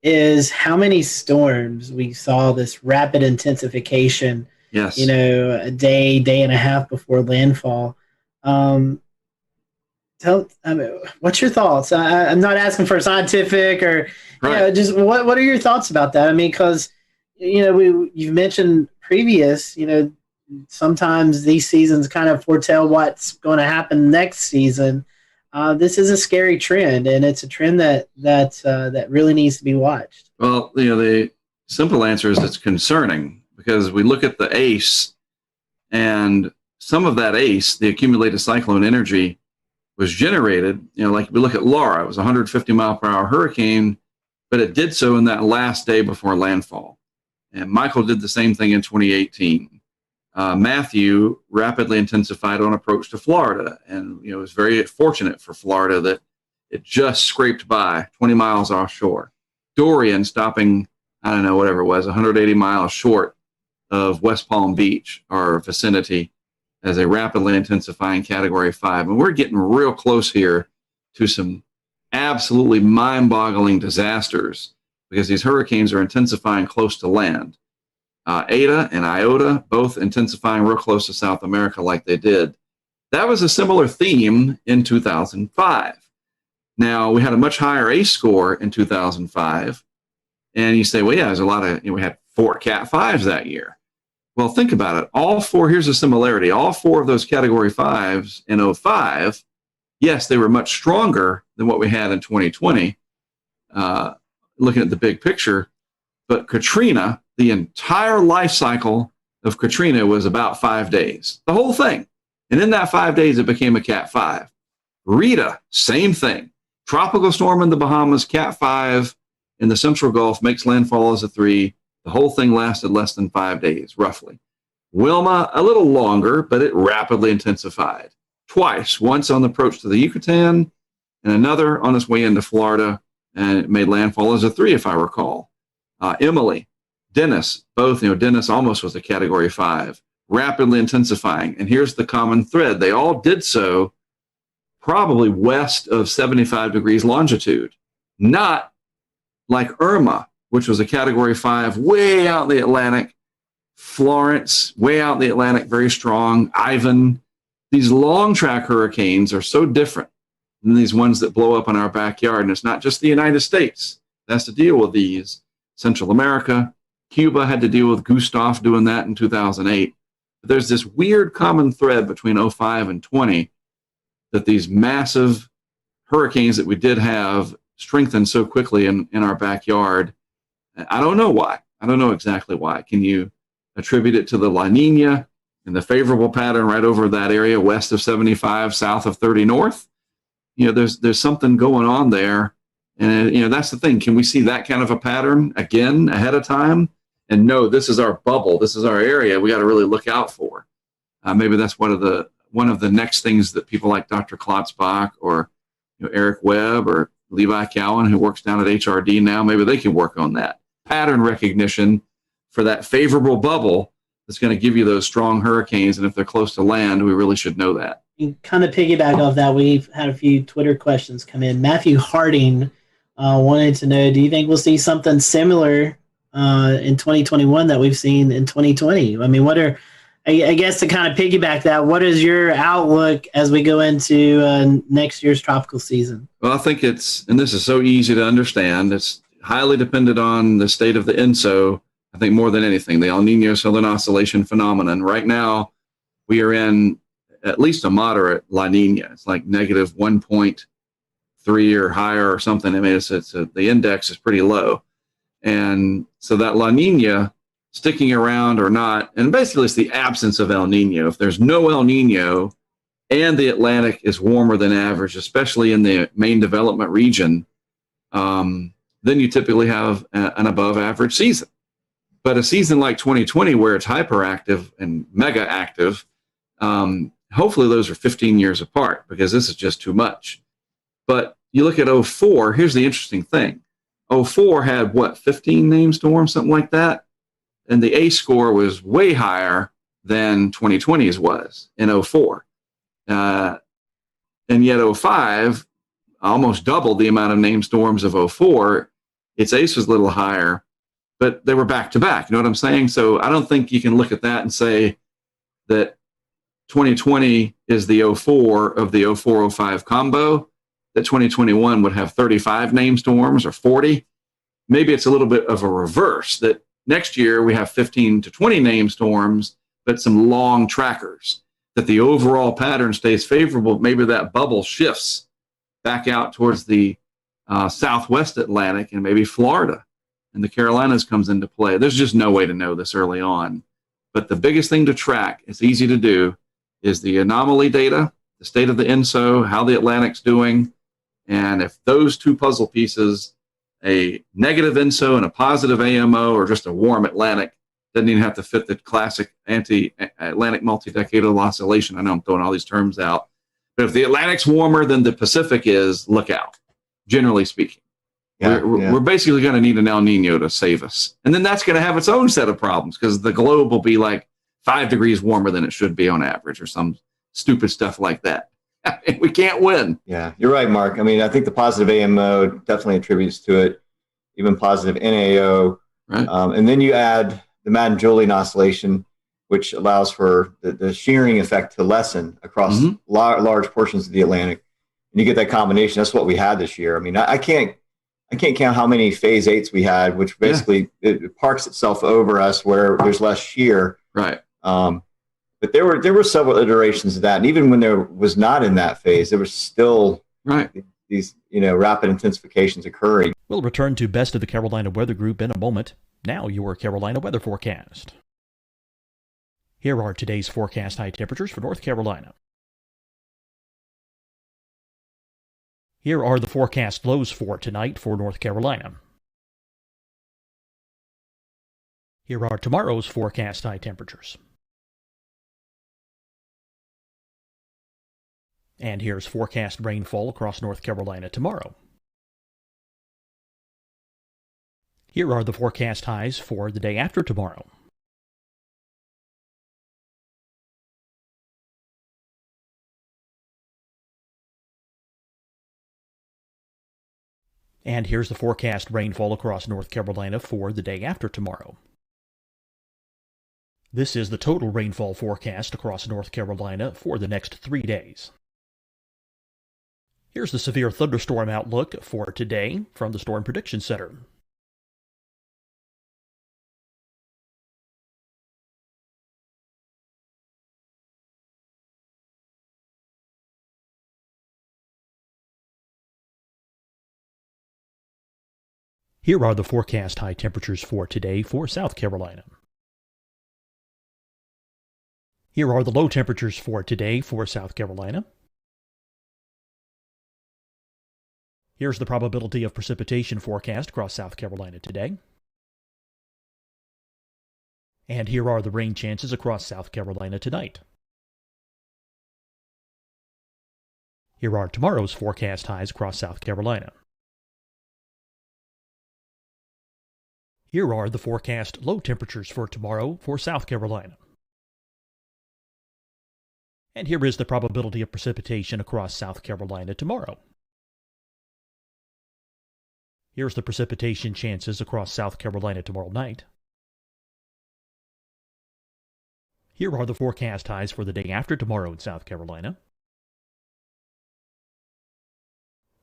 is how many storms we saw this rapid intensification. Yes. A day and a half before landfall. What's your thoughts? I'm not asking for scientific or just what are your thoughts about that? I mean, because you've mentioned previous, sometimes these seasons kind of foretell what's going to happen next season. This is a scary trend, and it's a trend that really needs to be watched. Well, the simple answer is it's concerning because we look at the ACE, and some of that ACE, the accumulated cyclone energy, was generated, like we look at Laura, it was a 150 mile per hour hurricane, but it did so in that last day before landfall. And Michael did the same thing in 2018. Matthew rapidly intensified on approach to Florida, and it was very fortunate for Florida that it just scraped by 20 miles offshore. Dorian stopping, I don't know, whatever it was, 180 miles short of West Palm Beach, our vicinity, as a rapidly intensifying Category 5. And we're getting real close here to some absolutely mind-boggling disasters because these hurricanes are intensifying close to land. Eta and Iota both intensifying real close to South America like they did. That was a similar theme in 2005. Now, we had a much higher ACE score in 2005. And you say, well, yeah, there's a lot of, we had 4 Cat 5s that year. Well, think about it. All 4, here's a similarity. All 4 of those Category 5s in 05, yes, they were much stronger than what we had in 2020, looking at the big picture. But Katrina, the entire life cycle of Katrina was about 5 days, the whole thing. And in that 5 days, it became a Cat 5. Rita, same thing. Tropical storm in the Bahamas, Cat 5 in the Central Gulf, makes landfall as a 3. The whole thing lasted less than 5 days, roughly. Wilma, a little longer, but it rapidly intensified. Twice, once on the approach to the Yucatan, and another on its way into Florida, and it made landfall as a 3, if I recall. Emily, Dennis, both, Dennis almost was a Category 5, rapidly intensifying. And here's the common thread. They all did so probably west of 75 degrees longitude, not like Irma, which was a Category 5 way out in the Atlantic. Florence, way out in the Atlantic, very strong. Ivan. These long track hurricanes are so different than these ones that blow up in our backyard. And it's not just the United States that has to deal with these. Central America, Cuba had to deal with Gustav doing that in 2008. But there's this weird common thread between 05 and 20 that these massive hurricanes that we did have strengthened so quickly in our backyard. I don't know why. I don't know exactly why. Can you attribute it to the La Nina and the favorable pattern right over that area west of 75, south of 30 north? There's something going on there. And, that's the thing. Can we see that kind of a pattern again ahead of time? And no, this is our bubble. This is our area we got to really look out for. Maybe that's one of the next things that people like Dr. Klotzbach or Eric Webb or Levi Cowan, who works down at HRD now, maybe they can work on that pattern recognition for that favorable bubble that's going to give you those strong hurricanes. And if they're close to land, we really should know that. You kind of piggyback off that. We've had a few Twitter questions come in. Matthew Harding wanted to know, do you think we'll see something similar in 2021 that we've seen in 2020? I mean, I guess to kind of piggyback that, what is your outlook as we go into next year's tropical season? Well, I think and this is so easy to understand, it's highly dependent on the state of the ENSO, I think more than anything, the El Nino Southern Oscillation phenomenon. Right now, we are in at least a moderate La Nina. It's like negative 1.3 or higher or something. I mean, the index is pretty low. And so that La Nina sticking around or not, and basically it's the absence of El Nino. If there's no El Nino and the Atlantic is warmer than average, especially in the main development region, then you typically have an above average season. But a season like 2020, where it's hyperactive and mega active, hopefully those are 15 years apart, because this is just too much. But you look at 04, here's the interesting thing. 04 had, 15 named storms, something like that? And the A score was way higher than 2020's was in 04. And yet 05 almost doubled the amount of named storms of 04. Its ACE was a little higher, but they were back to back. You know what I'm saying? So I don't think you can look at that and say that 2020 is the 04 of the 04-05 combo, that 2021 would have 35 named storms or 40. Maybe it's a little bit of a reverse, that next year we have 15 to 20 named storms, but some long trackers, that the overall pattern stays favorable. Maybe that bubble shifts back out towards the southwest Atlantic and maybe Florida, and the Carolinas comes into play. There's just no way to know this early on. But the biggest thing to track, it's easy to do, is the anomaly data, the state of the ENSO, how the Atlantic's doing. And if those two puzzle pieces, a negative ENSO and a positive AMO, or just a warm Atlantic, doesn't even have to fit the classic anti-Atlantic multi-decadal oscillation. I know I'm throwing all these terms out. But if the Atlantic's warmer than the Pacific is, look out, generally speaking. We're basically going to need an El Nino to save us. And then that's going to have its own set of problems, because the globe will be like 5 degrees warmer than it should be on average, or some stupid stuff like that. We can't win. Yeah, you're right, Mark. I mean, I think the positive AMO definitely attributes to it, even positive NAO. Right. And then you add the Madden-Julian oscillation, which allows for the shearing effect to lessen across large portions of the Atlantic. And you get that combination. That's what we had this year. I mean, I can't count how many phase 8s we had, which basically it parks itself over us where there's less shear. Right. But there were several iterations of that, and even when there was not in that phase, there was still these rapid intensifications occurring. We'll return to Best of the Carolina Weather Group in a moment. Now your Carolina weather forecast. Here are today's forecast high temperatures for North Carolina. Here are the forecast lows for tonight for North Carolina. Here are tomorrow's forecast high temperatures. And here's forecast rainfall across North Carolina tomorrow. Here are the forecast highs for the day after tomorrow. And here's the forecast rainfall across North Carolina for the day after tomorrow. This is the total rainfall forecast across North Carolina for the next 3 days. Here's the severe thunderstorm outlook for today from the Storm Prediction Center. Here are the forecast high temperatures for today for South Carolina. Here are the low temperatures for today for South Carolina. Here's the probability of precipitation forecast across South Carolina today. And here are the rain chances across South Carolina tonight. Here are tomorrow's forecast highs across South Carolina. Here are the forecast low temperatures for tomorrow for South Carolina. And here is the probability of precipitation across South Carolina tomorrow. Here's the precipitation chances across South Carolina tomorrow night. Here are the forecast highs for the day after tomorrow in South Carolina.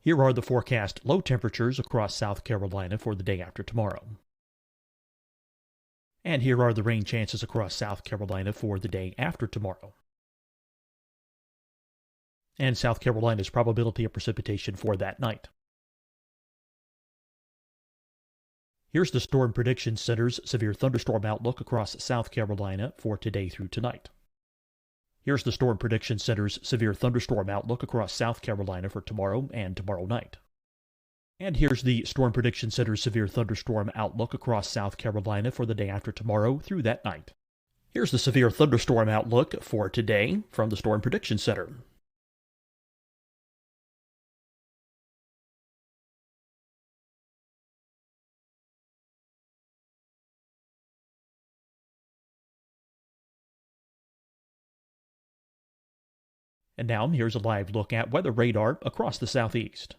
Here are the forecast low temperatures across South Carolina for the day after tomorrow. And here are the rain chances across South Carolina for the day after tomorrow. And South Carolina's probability of precipitation for that night. Here's the Storm Prediction Center's severe thunderstorm outlook across South Carolina for today through tonight. Here's the Storm Prediction Center's severe thunderstorm outlook across South Carolina for tomorrow and tomorrow night. And here's the Storm Prediction Center's severe thunderstorm outlook across South Carolina for the day after tomorrow through that night. Here's the severe thunderstorm outlook for today from the Storm Prediction Center. And now, here's a live look at weather radar across the southeast.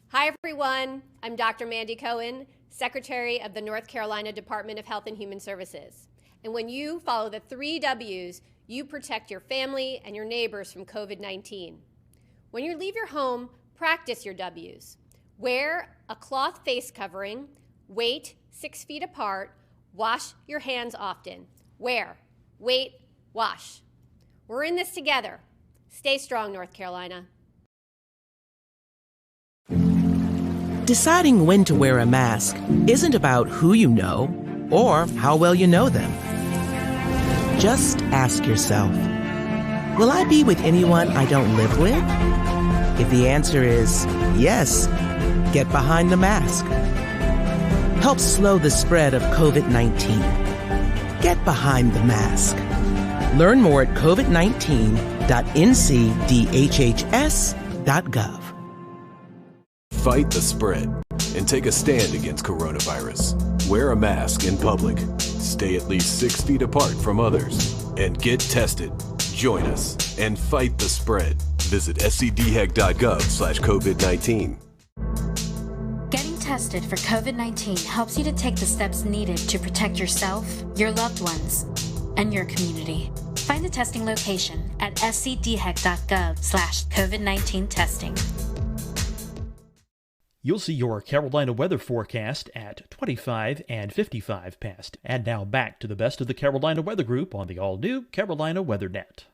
Hi, everyone. I'm Dr. Mandy Cohen, Secretary of the North Carolina Department of Health and Human Services. And when you follow the 3 W's, you protect your family and your neighbors from COVID-19. When you leave your home, practice your W's. Wear a cloth face covering, wait 6 feet apart, wash your hands often. Wear, wait, wash. We're in this together. Stay strong, North Carolina. Deciding when to wear a mask isn't about who you know or how well you know them. Just ask yourself, will I be with anyone I don't live with? If the answer is yes, get behind the mask. Help slow the spread of COVID-19. Get behind the mask. Learn more at covid19.ncdhhs.gov. Fight the spread and take a stand against coronavirus. Wear a mask in public. Stay at least 6 feet apart from others. And get tested. Join us and fight the spread. Visit scdhec.gov/COVID-19. Getting tested for COVID-19 helps you to take the steps needed to protect yourself, your loved ones, and your community. Find the testing location at scdhec.gov/COVID-19 testing. You'll see your Carolina weather forecast at 25 and 55 past. And now back to the best of the Carolina Weather Group on the all-new Carolina WeatherNet.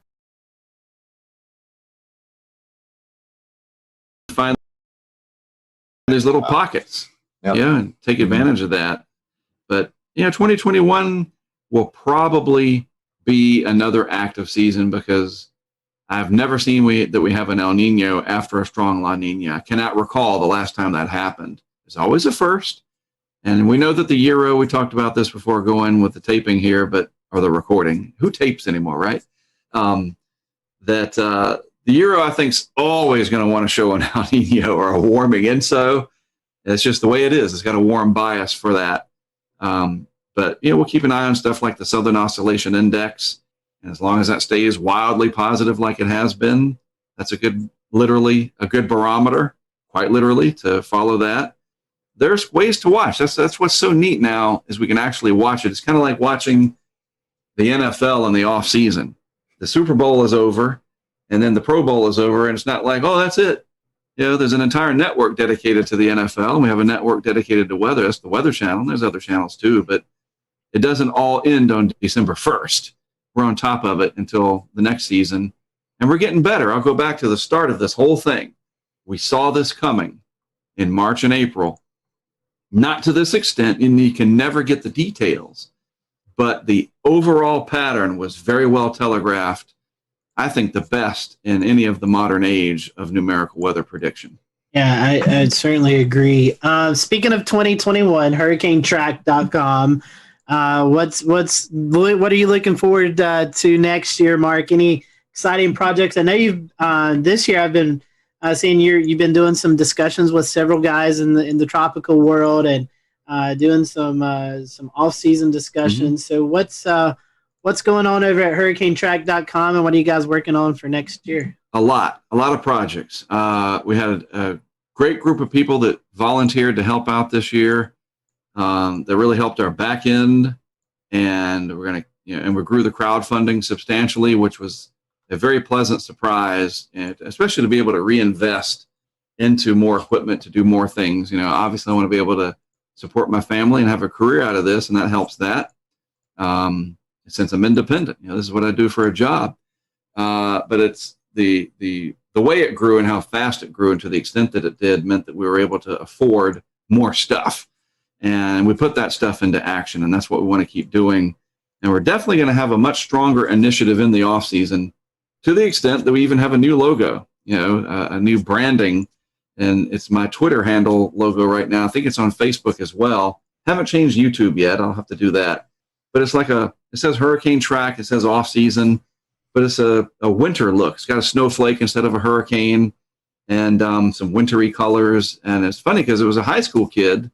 Find these little pockets, and take advantage of that. But 2021 will probably be another active season because I've never seen that we have an El Nino after a strong La Nina. I cannot recall the last time that happened. It's always a first. And we know that the Euro, we talked about this before going with the taping here, or the recording. Who tapes anymore, right? The Euro, I think, is always going to want to show an El Nino or a warming INSO. It's just the way it is. It's got a warm bias for that. But we'll keep an eye on stuff like the Southern Oscillation Index. And as long as that stays wildly positive like it has been, that's literally a good barometer, quite literally, to follow that. There's ways to watch. That's what's so neat now is we can actually watch it. It's kind of like watching the NFL in the off season. The Super Bowl is over, and then the Pro Bowl is over, and it's not like, oh, that's it. There's an entire network dedicated to the NFL, and we have a network dedicated to weather. That's the Weather Channel. There's other channels too, but it doesn't all end on December 1st. We're on top of it until the next season, and we're getting better. I'll go back to the start of this whole thing. We saw this coming in March and April, not to this extent, and you can never get the details, but the overall pattern was very well telegraphed. I think the best in any of the modern age of numerical weather prediction. Yeah, I certainly agree. Speaking of 2021, hurricanetrack.com. What are you looking forward to next year, Mark? Any exciting projects? I know you've this year I've been seeing you've been doing some discussions with several guys in the tropical world and doing some off-season discussions. Mm-hmm. So what's going on over at hurricanetrack.com, and what are you guys working on for next year? A lot of projects. We had a great group of people that volunteered to help out this year. That really helped our back end, and we grew the crowdfunding substantially, which was a very pleasant surprise, and especially to be able to reinvest into more equipment to do more things. Obviously I want to be able to support my family and have a career out of this, and that helps that. Since I'm independent, this is what I do for a job. But it's the way it grew and how fast it grew, and to the extent that it did, meant that we were able to afford more stuff. And we put that stuff into action, and that's what we want to keep doing. And we're definitely going to have a much stronger initiative in the off season, to the extent that we even have a new logo, a new branding. And it's my Twitter handle logo right now. I think it's on Facebook as well. Haven't changed YouTube yet. I'll have to do that. But it's like it says Hurricane Track. It says off season, but it's a winter look. It's got a snowflake instead of a hurricane, and some wintry colors. And it's funny because it was a high school kid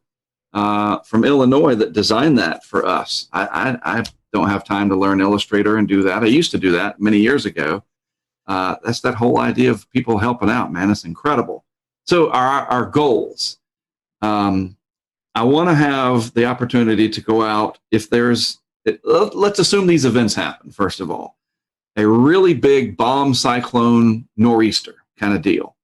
from Illinois that designed that for us. I don't have time to learn Illustrator and do that. I used to do that many years ago. That's that whole idea of people helping out, man. It's incredible. So our goals. I want to have the opportunity to go out if let's assume these events happen, first of all. A really big bomb cyclone nor'easter kind of deal.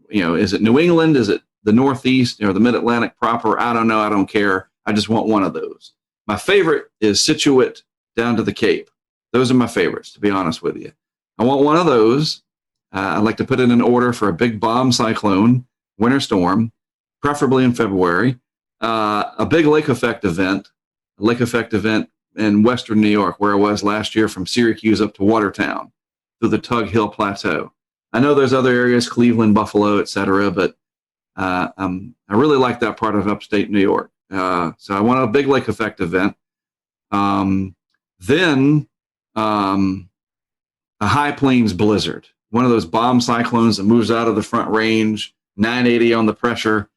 Is it New England? Is it the Northeast or the Mid-Atlantic proper? I don't know. I don't care. I just want one of those. My favorite is Situate down to the Cape. Those are my favorites, to be honest with you. I want one of those. I'd like to put in an order for a big bomb cyclone, winter storm, preferably in February. A big lake effect event in western New York, where I was last year, from Syracuse up to Watertown through the Tug Hill Plateau. I know there's other areas, Cleveland, Buffalo, etc., but I really like that part of upstate New York. So I want a big lake effect event. Then a high plains blizzard, one of those bomb cyclones that moves out of the Front Range, 980 on the pressure,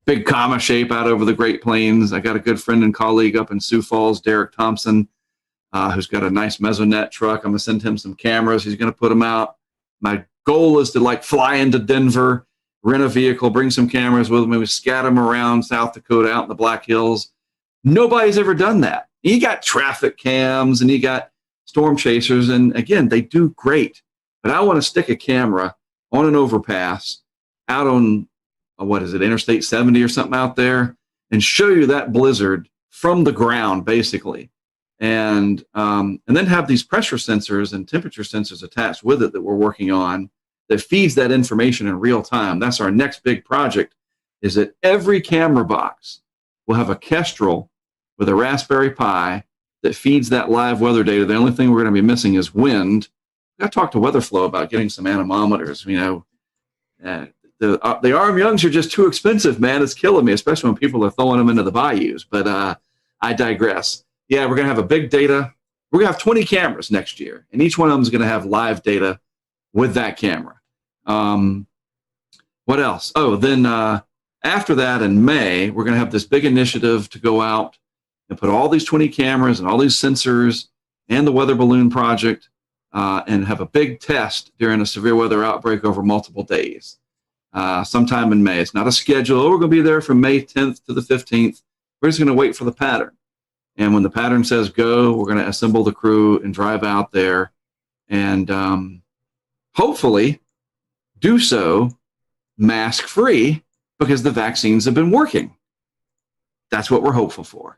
big comma shape out over the Great Plains. I got a good friend and colleague up in Sioux Falls, Derek Thompson, who's got a nice Mesonet truck. I'm going to send him some cameras. He's going to put them out. My goal is to fly into Denver, rent a vehicle, bring some cameras with me. We scatter them around South Dakota, out in the Black Hills. Nobody's ever done that. You got traffic cams and you got storm chasers, and again, they do great. But I want to stick a camera on an overpass out on, Interstate 70 or something out there, and show you that blizzard from the ground, basically. And then have these pressure sensors and temperature sensors attached with it that we're working on that feeds that information in real time. That's our next big project, is that every camera box will have a Kestrel with a Raspberry Pi that feeds that live weather data. The only thing we're going to be missing is wind. I talked to WeatherFlow about getting some anemometers. The arm youngs are just too expensive, man. It's killing me, especially when people are throwing them into the bayous. But I digress. Yeah, we're going to have a big data. We're going to have 20 cameras next year, and each one of them is going to have live data with that camera. What else? Oh, then after that in May, we're going to have this big initiative to go out and put all these 20 cameras and all these sensors and the weather balloon project and have a big test during a severe weather outbreak over multiple days. Sometime in May. It's not a schedule. We're going to be there from May 10th to the 15th. We're just going to wait for the pattern. And when the pattern says go, we're going to assemble the crew and drive out there and hopefully do so mask-free, because the vaccines have been working. That's what we're hopeful for.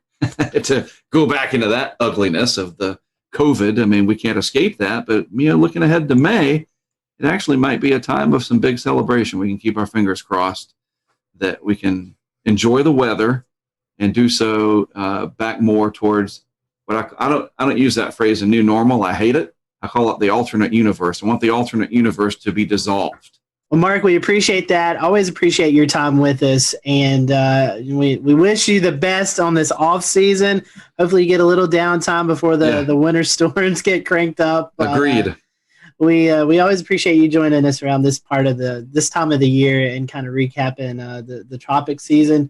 To go back into that ugliness of the COVID. I mean, we can't escape that, but looking ahead to May, it actually might be a time of some big celebration. We can keep our fingers crossed that we can enjoy the weather and do so back more towards what I don't use that phrase, a new normal. I hate it. I call it the alternate universe. I want the alternate universe to be dissolved. Well, Mark, we appreciate that. Always appreciate your time with us, and we wish you the best on this off season. Hopefully, you get a little downtime before the winter storms get cranked up. Agreed. We always appreciate you joining us around this part of this time of the year and kind of recapping the tropic season.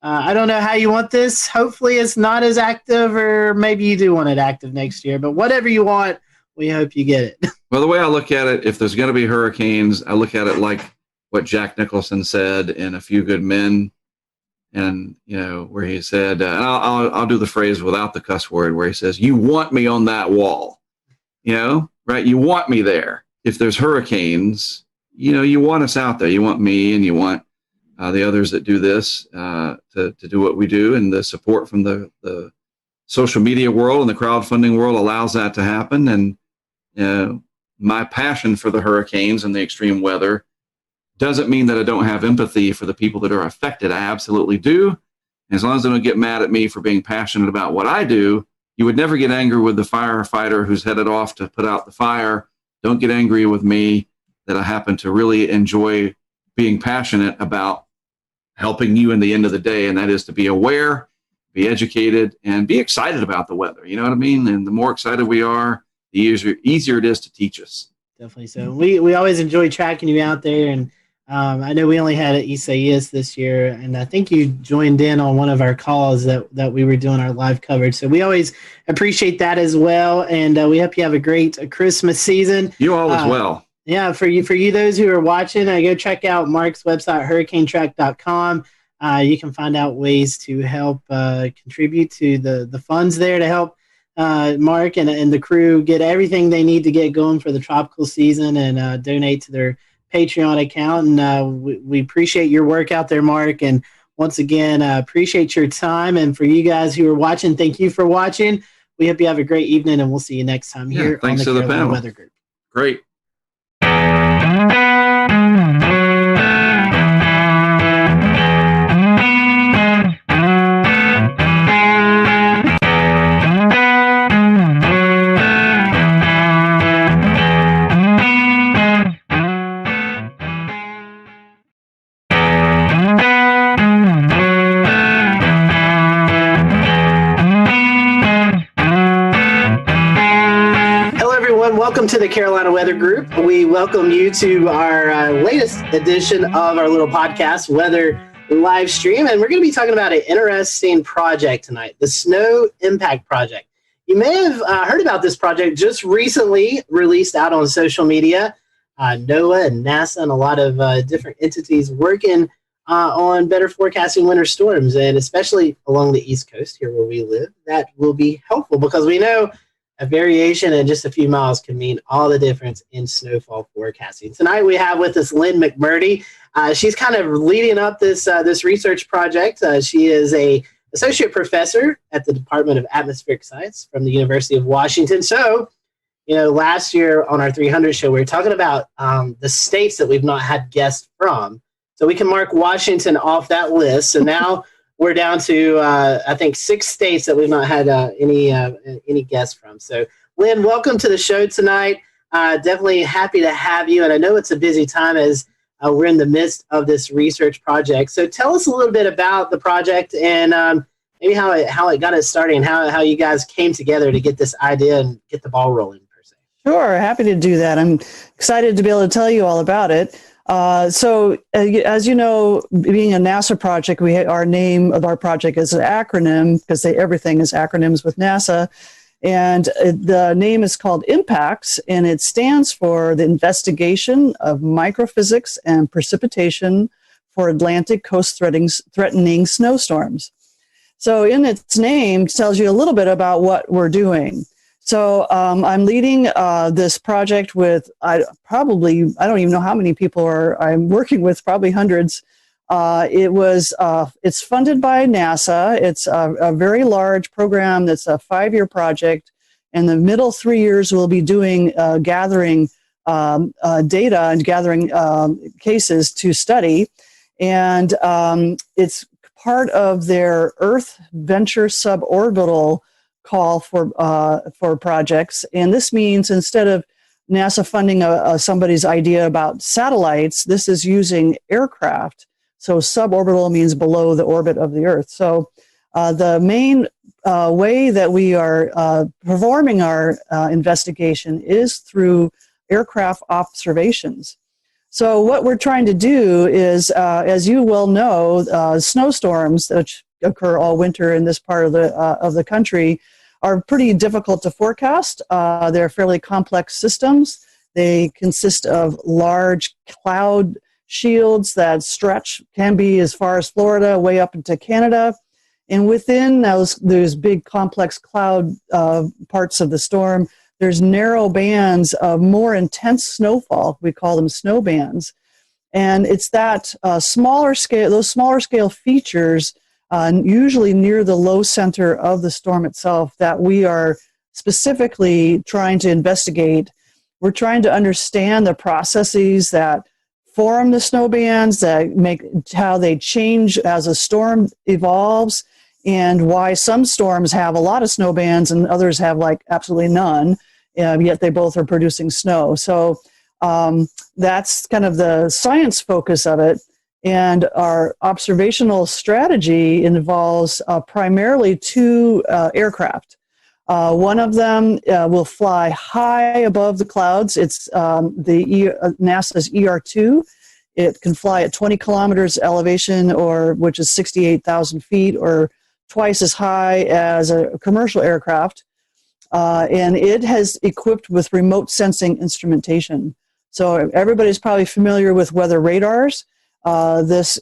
I don't know how you want this. Hopefully, it's not as active, or maybe you do want it active next year. But whatever you want, we hope you get it. Well, the way I look at it, if there's going to be hurricanes, I look at it like what Jack Nicholson said in A Few Good Men, and where he said, and I'll do the phrase without the cuss word, where he says, "You want me on that wall," right? You want me there. If there's hurricanes, you want us out there. You want me, and you want the others that do this to do what we do, and the support from the social media world and the crowdfunding world allows that to happen. And my passion for the hurricanes and the extreme weather doesn't mean that I don't have empathy for the people that are affected. I absolutely do. As long as they don't get mad at me for being passionate about what I do, you would never get angry with the firefighter who's headed off to put out the fire. Don't get angry with me that I happen to really enjoy being passionate about helping you in the end of the day, and that is to be aware, be educated, and be excited about the weather. You know what I mean? And the more excited we are, the easier it is to teach us. Definitely so. We always enjoy tracking you out there, and I know we only had Isaias this year, and I think you joined in on one of our calls that we were doing our live coverage. So we always appreciate that as well, and we hope you have a great Christmas season. You all as well. Yeah, for you those who are watching, go check out Mark's website, hurricanetrack.com. You can find out ways to help contribute to the funds there to help Mark and the crew get everything they need to get going for the tropical season, and donate to their Patreon account. And we appreciate your work out there, Mark. And once again, appreciate your time. And for you guys who are watching, thank you for watching. We hope you have a great evening, and we'll see you next time here on the Carolina Weather Group. Great. Welcome to the Carolina Weather Group. We welcome you to our latest edition of our little podcast, Weather Live Stream. And we're going to be talking about an interesting project tonight, the Snow Impact Project. You may have heard about this project just recently released out on social media. NOAA and NASA and a lot of different entities working on better forecasting winter storms, and especially along the East Coast here where we live. That will be helpful because we know a variation in just a few miles can mean all the difference in snowfall forecasting. Tonight we have with us Lynn McMurdy. She's kind of leading up this research project. She is a associate professor at the Department of Atmospheric Science from the University of Washington. So, last year on our 300 show, we were talking about the states that we've not had guests from. So we can mark Washington off that list. So now we're down to, I think, 6 states that we've not had any guests from. So, Lynn, welcome to the show tonight. Definitely happy to have you. And I know it's a busy time as we're in the midst of this research project. So tell us a little bit about the project and maybe how it got us started and how you guys came together to get this idea and get the ball rolling, per se. Sure, happy to do that. I'm excited to be able to tell you all about it. So as you know, being a NASA project, our name of our project is an acronym because everything is acronyms with NASA. And the name is called IMPACTS, and it stands for the Investigation of Microphysics and Precipitation for Atlantic Coast Threatening Snowstorms. So in its name, it tells you a little bit about what we're doing. So I'm leading this project with I don't even know how many people I'm working with, probably hundreds. It's funded by NASA. It's a very large program that's a 5-year project. In the middle 3 years, we'll be doing gathering data and gathering cases to study. And it's part of their Earth Venture Suborbital call for projects. And this means instead of NASA funding somebody's idea about satellites, this is using aircraft. So suborbital means below the orbit of the Earth. So the main way that we are performing our investigation is through aircraft observations. So what we're trying to do is, as you well know, snowstorms, which occur all winter in this part of the country, are pretty difficult to forecast. They're fairly complex systems. They consist of large cloud shields that stretch, can be as far as Florida, way up into Canada. And within those big complex cloud parts of the storm, there's narrow bands of more intense snowfall. We call them snow bands. And it's that smaller scale, those smaller scale features, usually near the low center of the storm itself, that we are specifically trying to investigate. We're trying to understand the processes that form the snow bands, that make how they change as a storm evolves, and why some storms have a lot of snow bands and others have like absolutely none, yet they both are producing snow. So that's kind of the science focus of it. And our observational strategy involves primarily two aircraft. One of them will fly high above the clouds. It's NASA's ER-2. It can fly at 20 kilometers elevation, which is 68,000 feet, or twice as high as a commercial aircraft. And it has equipped with remote sensing instrumentation. So everybody's probably familiar with weather radars. This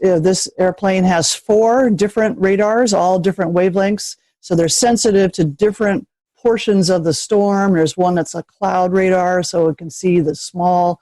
airplane has 4 different radars, all different wavelengths. So they're sensitive to different portions of the storm. There's one that's a cloud radar, so it can see the small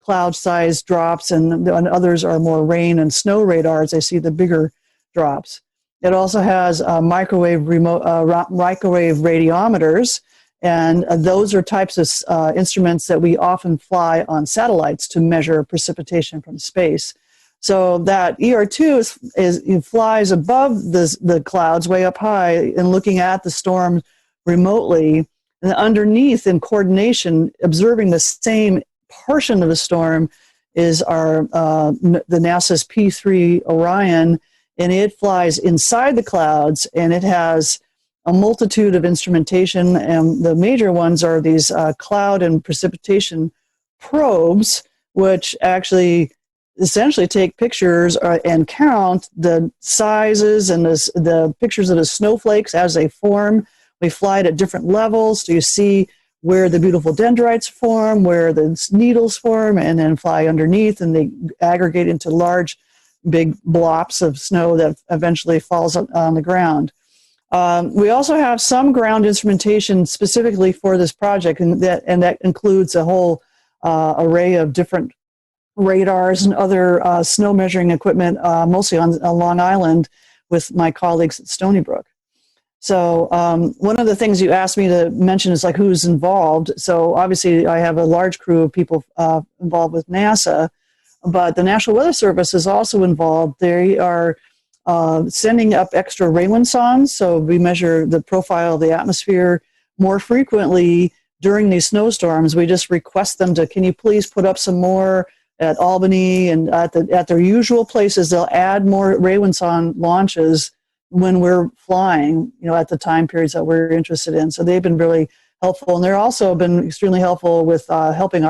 cloud-sized drops, and others are more rain and snow radars. They see the bigger drops. It also has microwave radiometers, and those are types of instruments that we often fly on satellites to measure precipitation from space. So that ER-2 flies above the clouds way up high and looking at the storm remotely, and underneath in coordination, observing the same portion of the storm is the NASA's P3 Orion, and it flies inside the clouds, and it has a multitude of instrumentation, and the major ones are these cloud and precipitation probes, which actually essentially take pictures and count the sizes and the pictures of the snowflakes as they form. We fly it at different levels. So you see where the beautiful dendrites form, where the needles form, and then fly underneath, and they aggregate into large, big blobs of snow that eventually falls on the ground. We also have some ground instrumentation specifically for this project, and that includes a whole array of different radars and other snow measuring equipment, mostly on Long Island with my colleagues at Stony Brook. So one of the things you asked me to mention is like who's involved. So obviously I have a large crew of people involved with NASA, but the National Weather Service is also involved. They are sending up extra rainwind sondes, so we measure the profile of the atmosphere more frequently during these snowstorms. We just request them to, can you please put up some more at Albany and at their usual places. They'll add more rainwind sonde launches when we're flying, at the time periods that we're interested in. So they've been really helpful, and they're also been extremely helpful with helping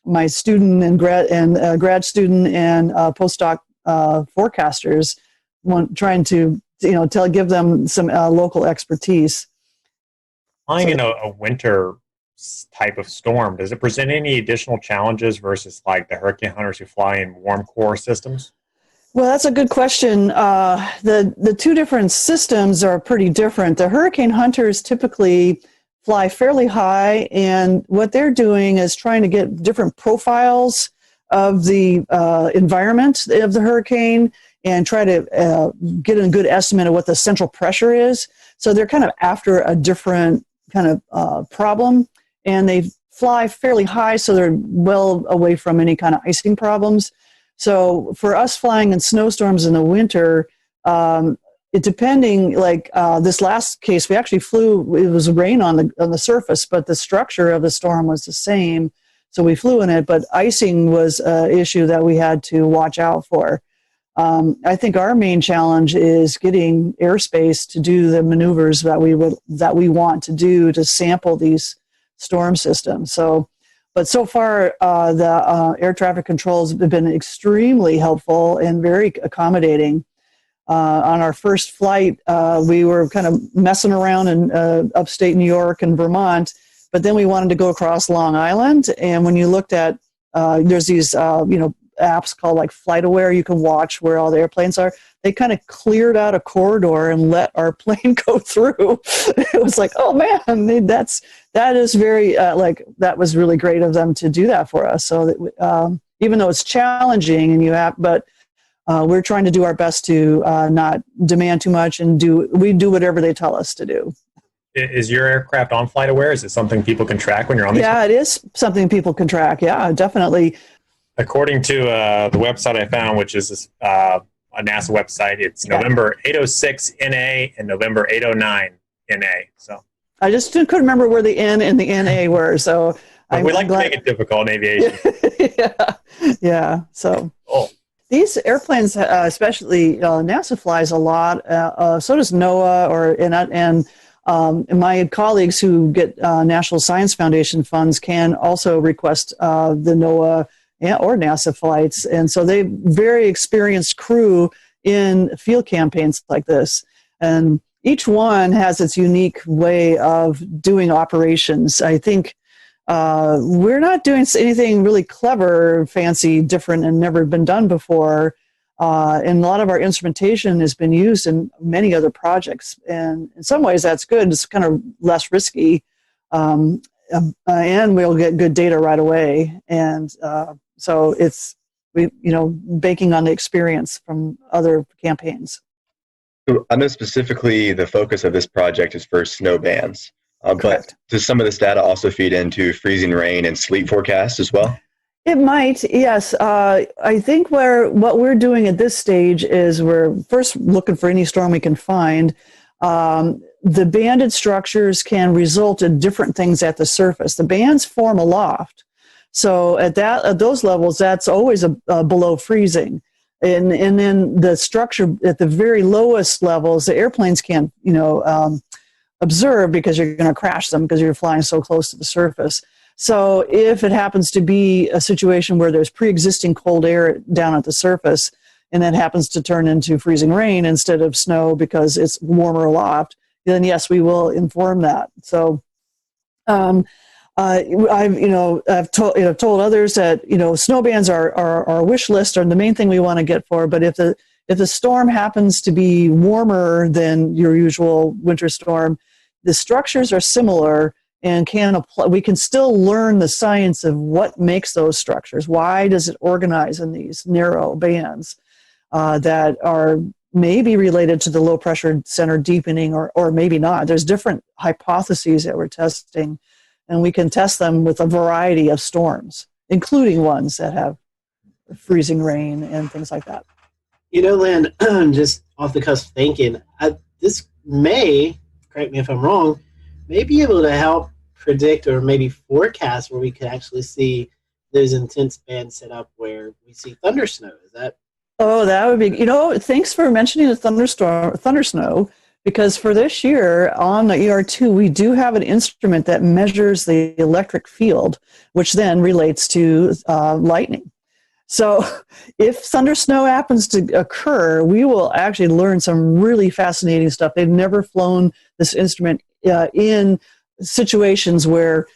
my student and grad student and postdoc forecasters, trying to give them some local expertise. Flying in a winter type of storm, does it present any additional challenges versus like the hurricane hunters who fly in warm core systems? Well, that's a good question. The two different systems are pretty different. The hurricane hunters typically fly fairly high, and what they're doing is trying to get different profiles of the environment of the hurricane and try to get a good estimate of what the central pressure is. So they're kind of after a different kind of problem, and they've fly fairly high, so they're well away from any kind of icing problems. So for us flying in snowstorms in the winter, depending, like this last case, we actually flew. It was rain on the surface, but the structure of the storm was the same, so we flew in it. But icing was an issue that we had to watch out for. I think our main challenge is getting airspace to do the maneuvers that we want to do to sample these storm systems. But so far, the air traffic controls have been extremely helpful and very accommodating. On our first flight, we were kind of messing around in upstate New York and Vermont, but then we wanted to go across Long Island. And when you looked at, there's these, apps called like Flight Aware, you can watch where all the airplanes are. They kind of cleared out a corridor and let our plane go through. It was like, oh man, that is very that was really great of them to do that for us. So that, even though it's challenging and we're trying to do our best to not demand too much and we do whatever they tell us to do. Is your aircraft on Flight Aware? Is it something people can track when you're on these? Yeah, it is something people can track. Yeah, definitely. According to the website I found, which is a NASA website, it's November 806 NA and November 809 NA. So I just couldn't remember where the N and the NA were. So we like to make it difficult in aviation. Yeah. So these airplanes, especially NASA flies a lot. So does NOAA, and my colleagues who get National Science Foundation funds can also request the NOAA or NASA flights. And so they very experienced crew in field campaigns like this. And each one has its unique way of doing operations. I think we're not doing anything really clever, fancy, different, and never been done before. And a lot of our instrumentation has been used in many other projects. And in some ways that's good. It's kind of less risky. And we'll get good data right away. And so it's, banking on the experience from other campaigns. So I know specifically the focus of this project is for snow bands, but does some of this data also feed into freezing rain and sleet forecasts as well? It might, yes. I think what we're doing at this stage is we're first looking for any storm we can find. The banded structures can result in different things at the surface. The bands form aloft. So at those levels, that's always below freezing. And then the structure at the very lowest levels, the airplanes can't, observe because you're going to crash them because you're flying so close to the surface. So if it happens to be a situation where there's pre-existing cold air down at the surface, and that happens to turn into freezing rain instead of snow because it's warmer aloft, then yes, we will inform that. So I've told others that snow bands are our wish list are the main thing we want to get for. But if the storm happens to be warmer than your usual winter storm, the structures are similar and we can still learn the science of what makes those structures. Why does it organize in these narrow bands that are maybe related to the low pressure center deepening or maybe not? There's different hypotheses that we're testing. And we can test them with a variety of storms, including ones that have freezing rain and things like that. Lynn, just off the cusp thinking, this may, correct me if I'm wrong, may be able to help predict or maybe forecast where we could actually see those intense bands set up where we see thunder snow. Is that? Oh, that would be, thanks for mentioning the thunder snow. Because for this year on the ER2, we do have an instrument that measures the electric field, which then relates to lightning. So if thunder snow happens to occur, we will actually learn some really fascinating stuff. They've never flown this instrument in situations where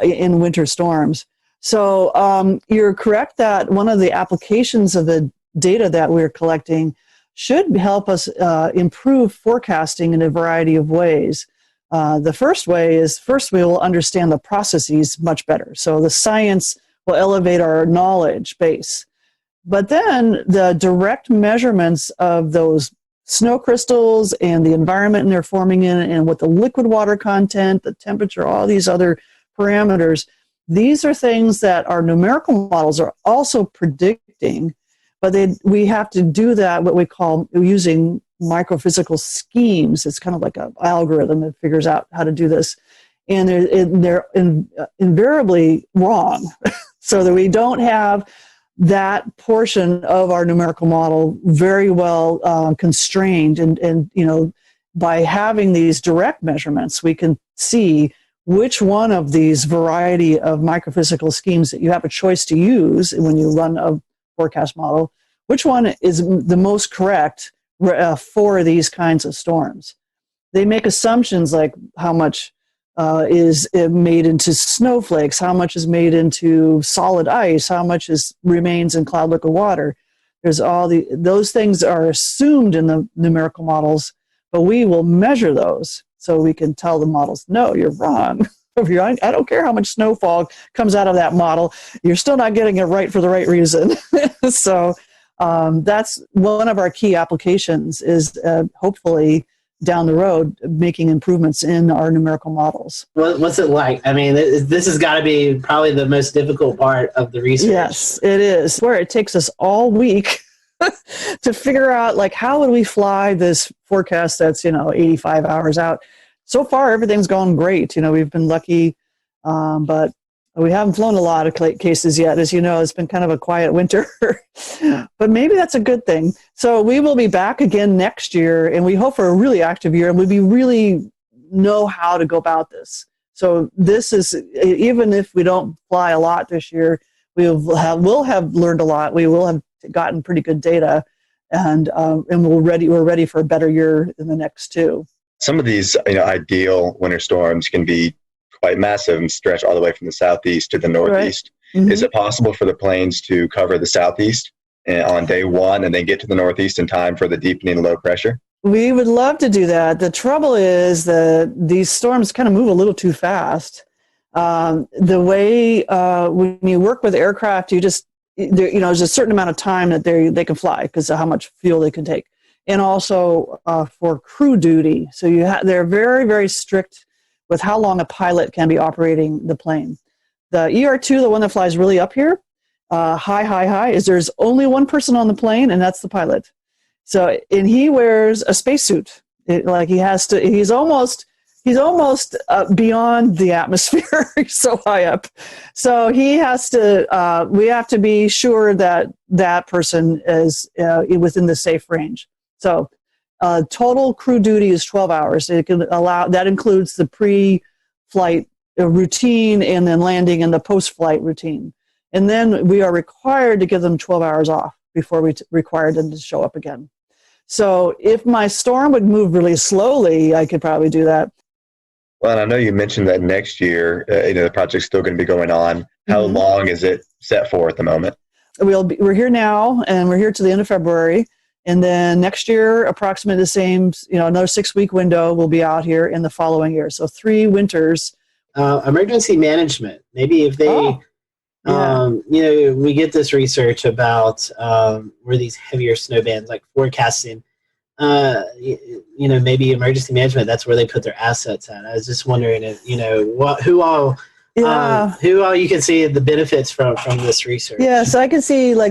in winter storms. So you're correct that one of the applications of the data that we're collecting should help us improve forecasting in a variety of ways. The first way is, first we will understand the processes much better. So the science will elevate our knowledge base. But then the direct measurements of those snow crystals and the environment they're forming in and what the liquid water content, the temperature, all these other parameters, These are things that our numerical models are also predicting, but we have to do that, what we call using microphysical schemes. It's kind of like an algorithm that figures out how to do this. And they're invariably wrong, so that we don't have that portion of our numerical model very well constrained. And by having these direct measurements, we can see which one of these variety of microphysical schemes that you have a choice to use when you run a forecast model, which one is the most correct for these kinds of storms. They make assumptions like how much is made into snowflakes, how much is made into solid ice, how much remains in cloud liquid water. There's those things are assumed in the numerical models, but we will measure those so we can tell the models, no, you're wrong. I don't care how much snowfall comes out of that model, you're still not getting it right for the right reason. So that's one of our key applications, is hopefully down the road making improvements in our numerical models. What's it like? I mean, this has got to be probably the most difficult part of the research. Yes, it is. Where it takes us all week to figure out, like, how would we fly this forecast that's 85 hours out. So far, everything's gone great. We've been lucky, but we haven't flown a lot of cases yet. As you know, it's been kind of a quiet winter, but maybe that's a good thing. So we will be back again next year, and we hope for a really active year, and we really know how to go about this. So this is, even if we don't fly a lot this year, we'll have learned a lot. We will have gotten pretty good data, and we're ready for a better year in the next two. Some of these ideal winter storms can be quite massive and stretch all the way from the southeast to the northeast. Right. Mm-hmm. Is it possible for the planes to cover the southeast on day one and then get to the northeast in time for the deepening low pressure? We would love to do that. The trouble is that these storms kind of move a little too fast. The way when you work with aircraft, there's a certain amount of time that they can fly because of how much fuel they can take, and also for crew duty. So they're very, very strict with how long a pilot can be operating the plane. The ER2, the one that flies really up here, high, is there's only one person on the plane, and that's the pilot. So, and he wears a spacesuit. He's almost beyond the atmosphere. He's so high up. So he has to, we have to be sure that person is within the safe range. So total crew duty is 12 hours. That includes the pre-flight routine and then landing and the post-flight routine. And then we are required to give them 12 hours off before we require them to show up again. So if my storm would move really slowly, I could probably do that. Well, and I know you mentioned that next year, the project's still going to be going on. How mm-hmm. long is it set for at the moment? We're here now, and we're here to the end of February. And then next year, approximately the same, another 6-week window, we'll be out here in the following year. So 3 winters. Emergency management. Maybe if they, we get this research about where these heavier snow bands, like forecasting, maybe emergency management, that's where they put their assets at. I was just wondering if, who all you can see the benefits from this research. Yeah, so I can see, like,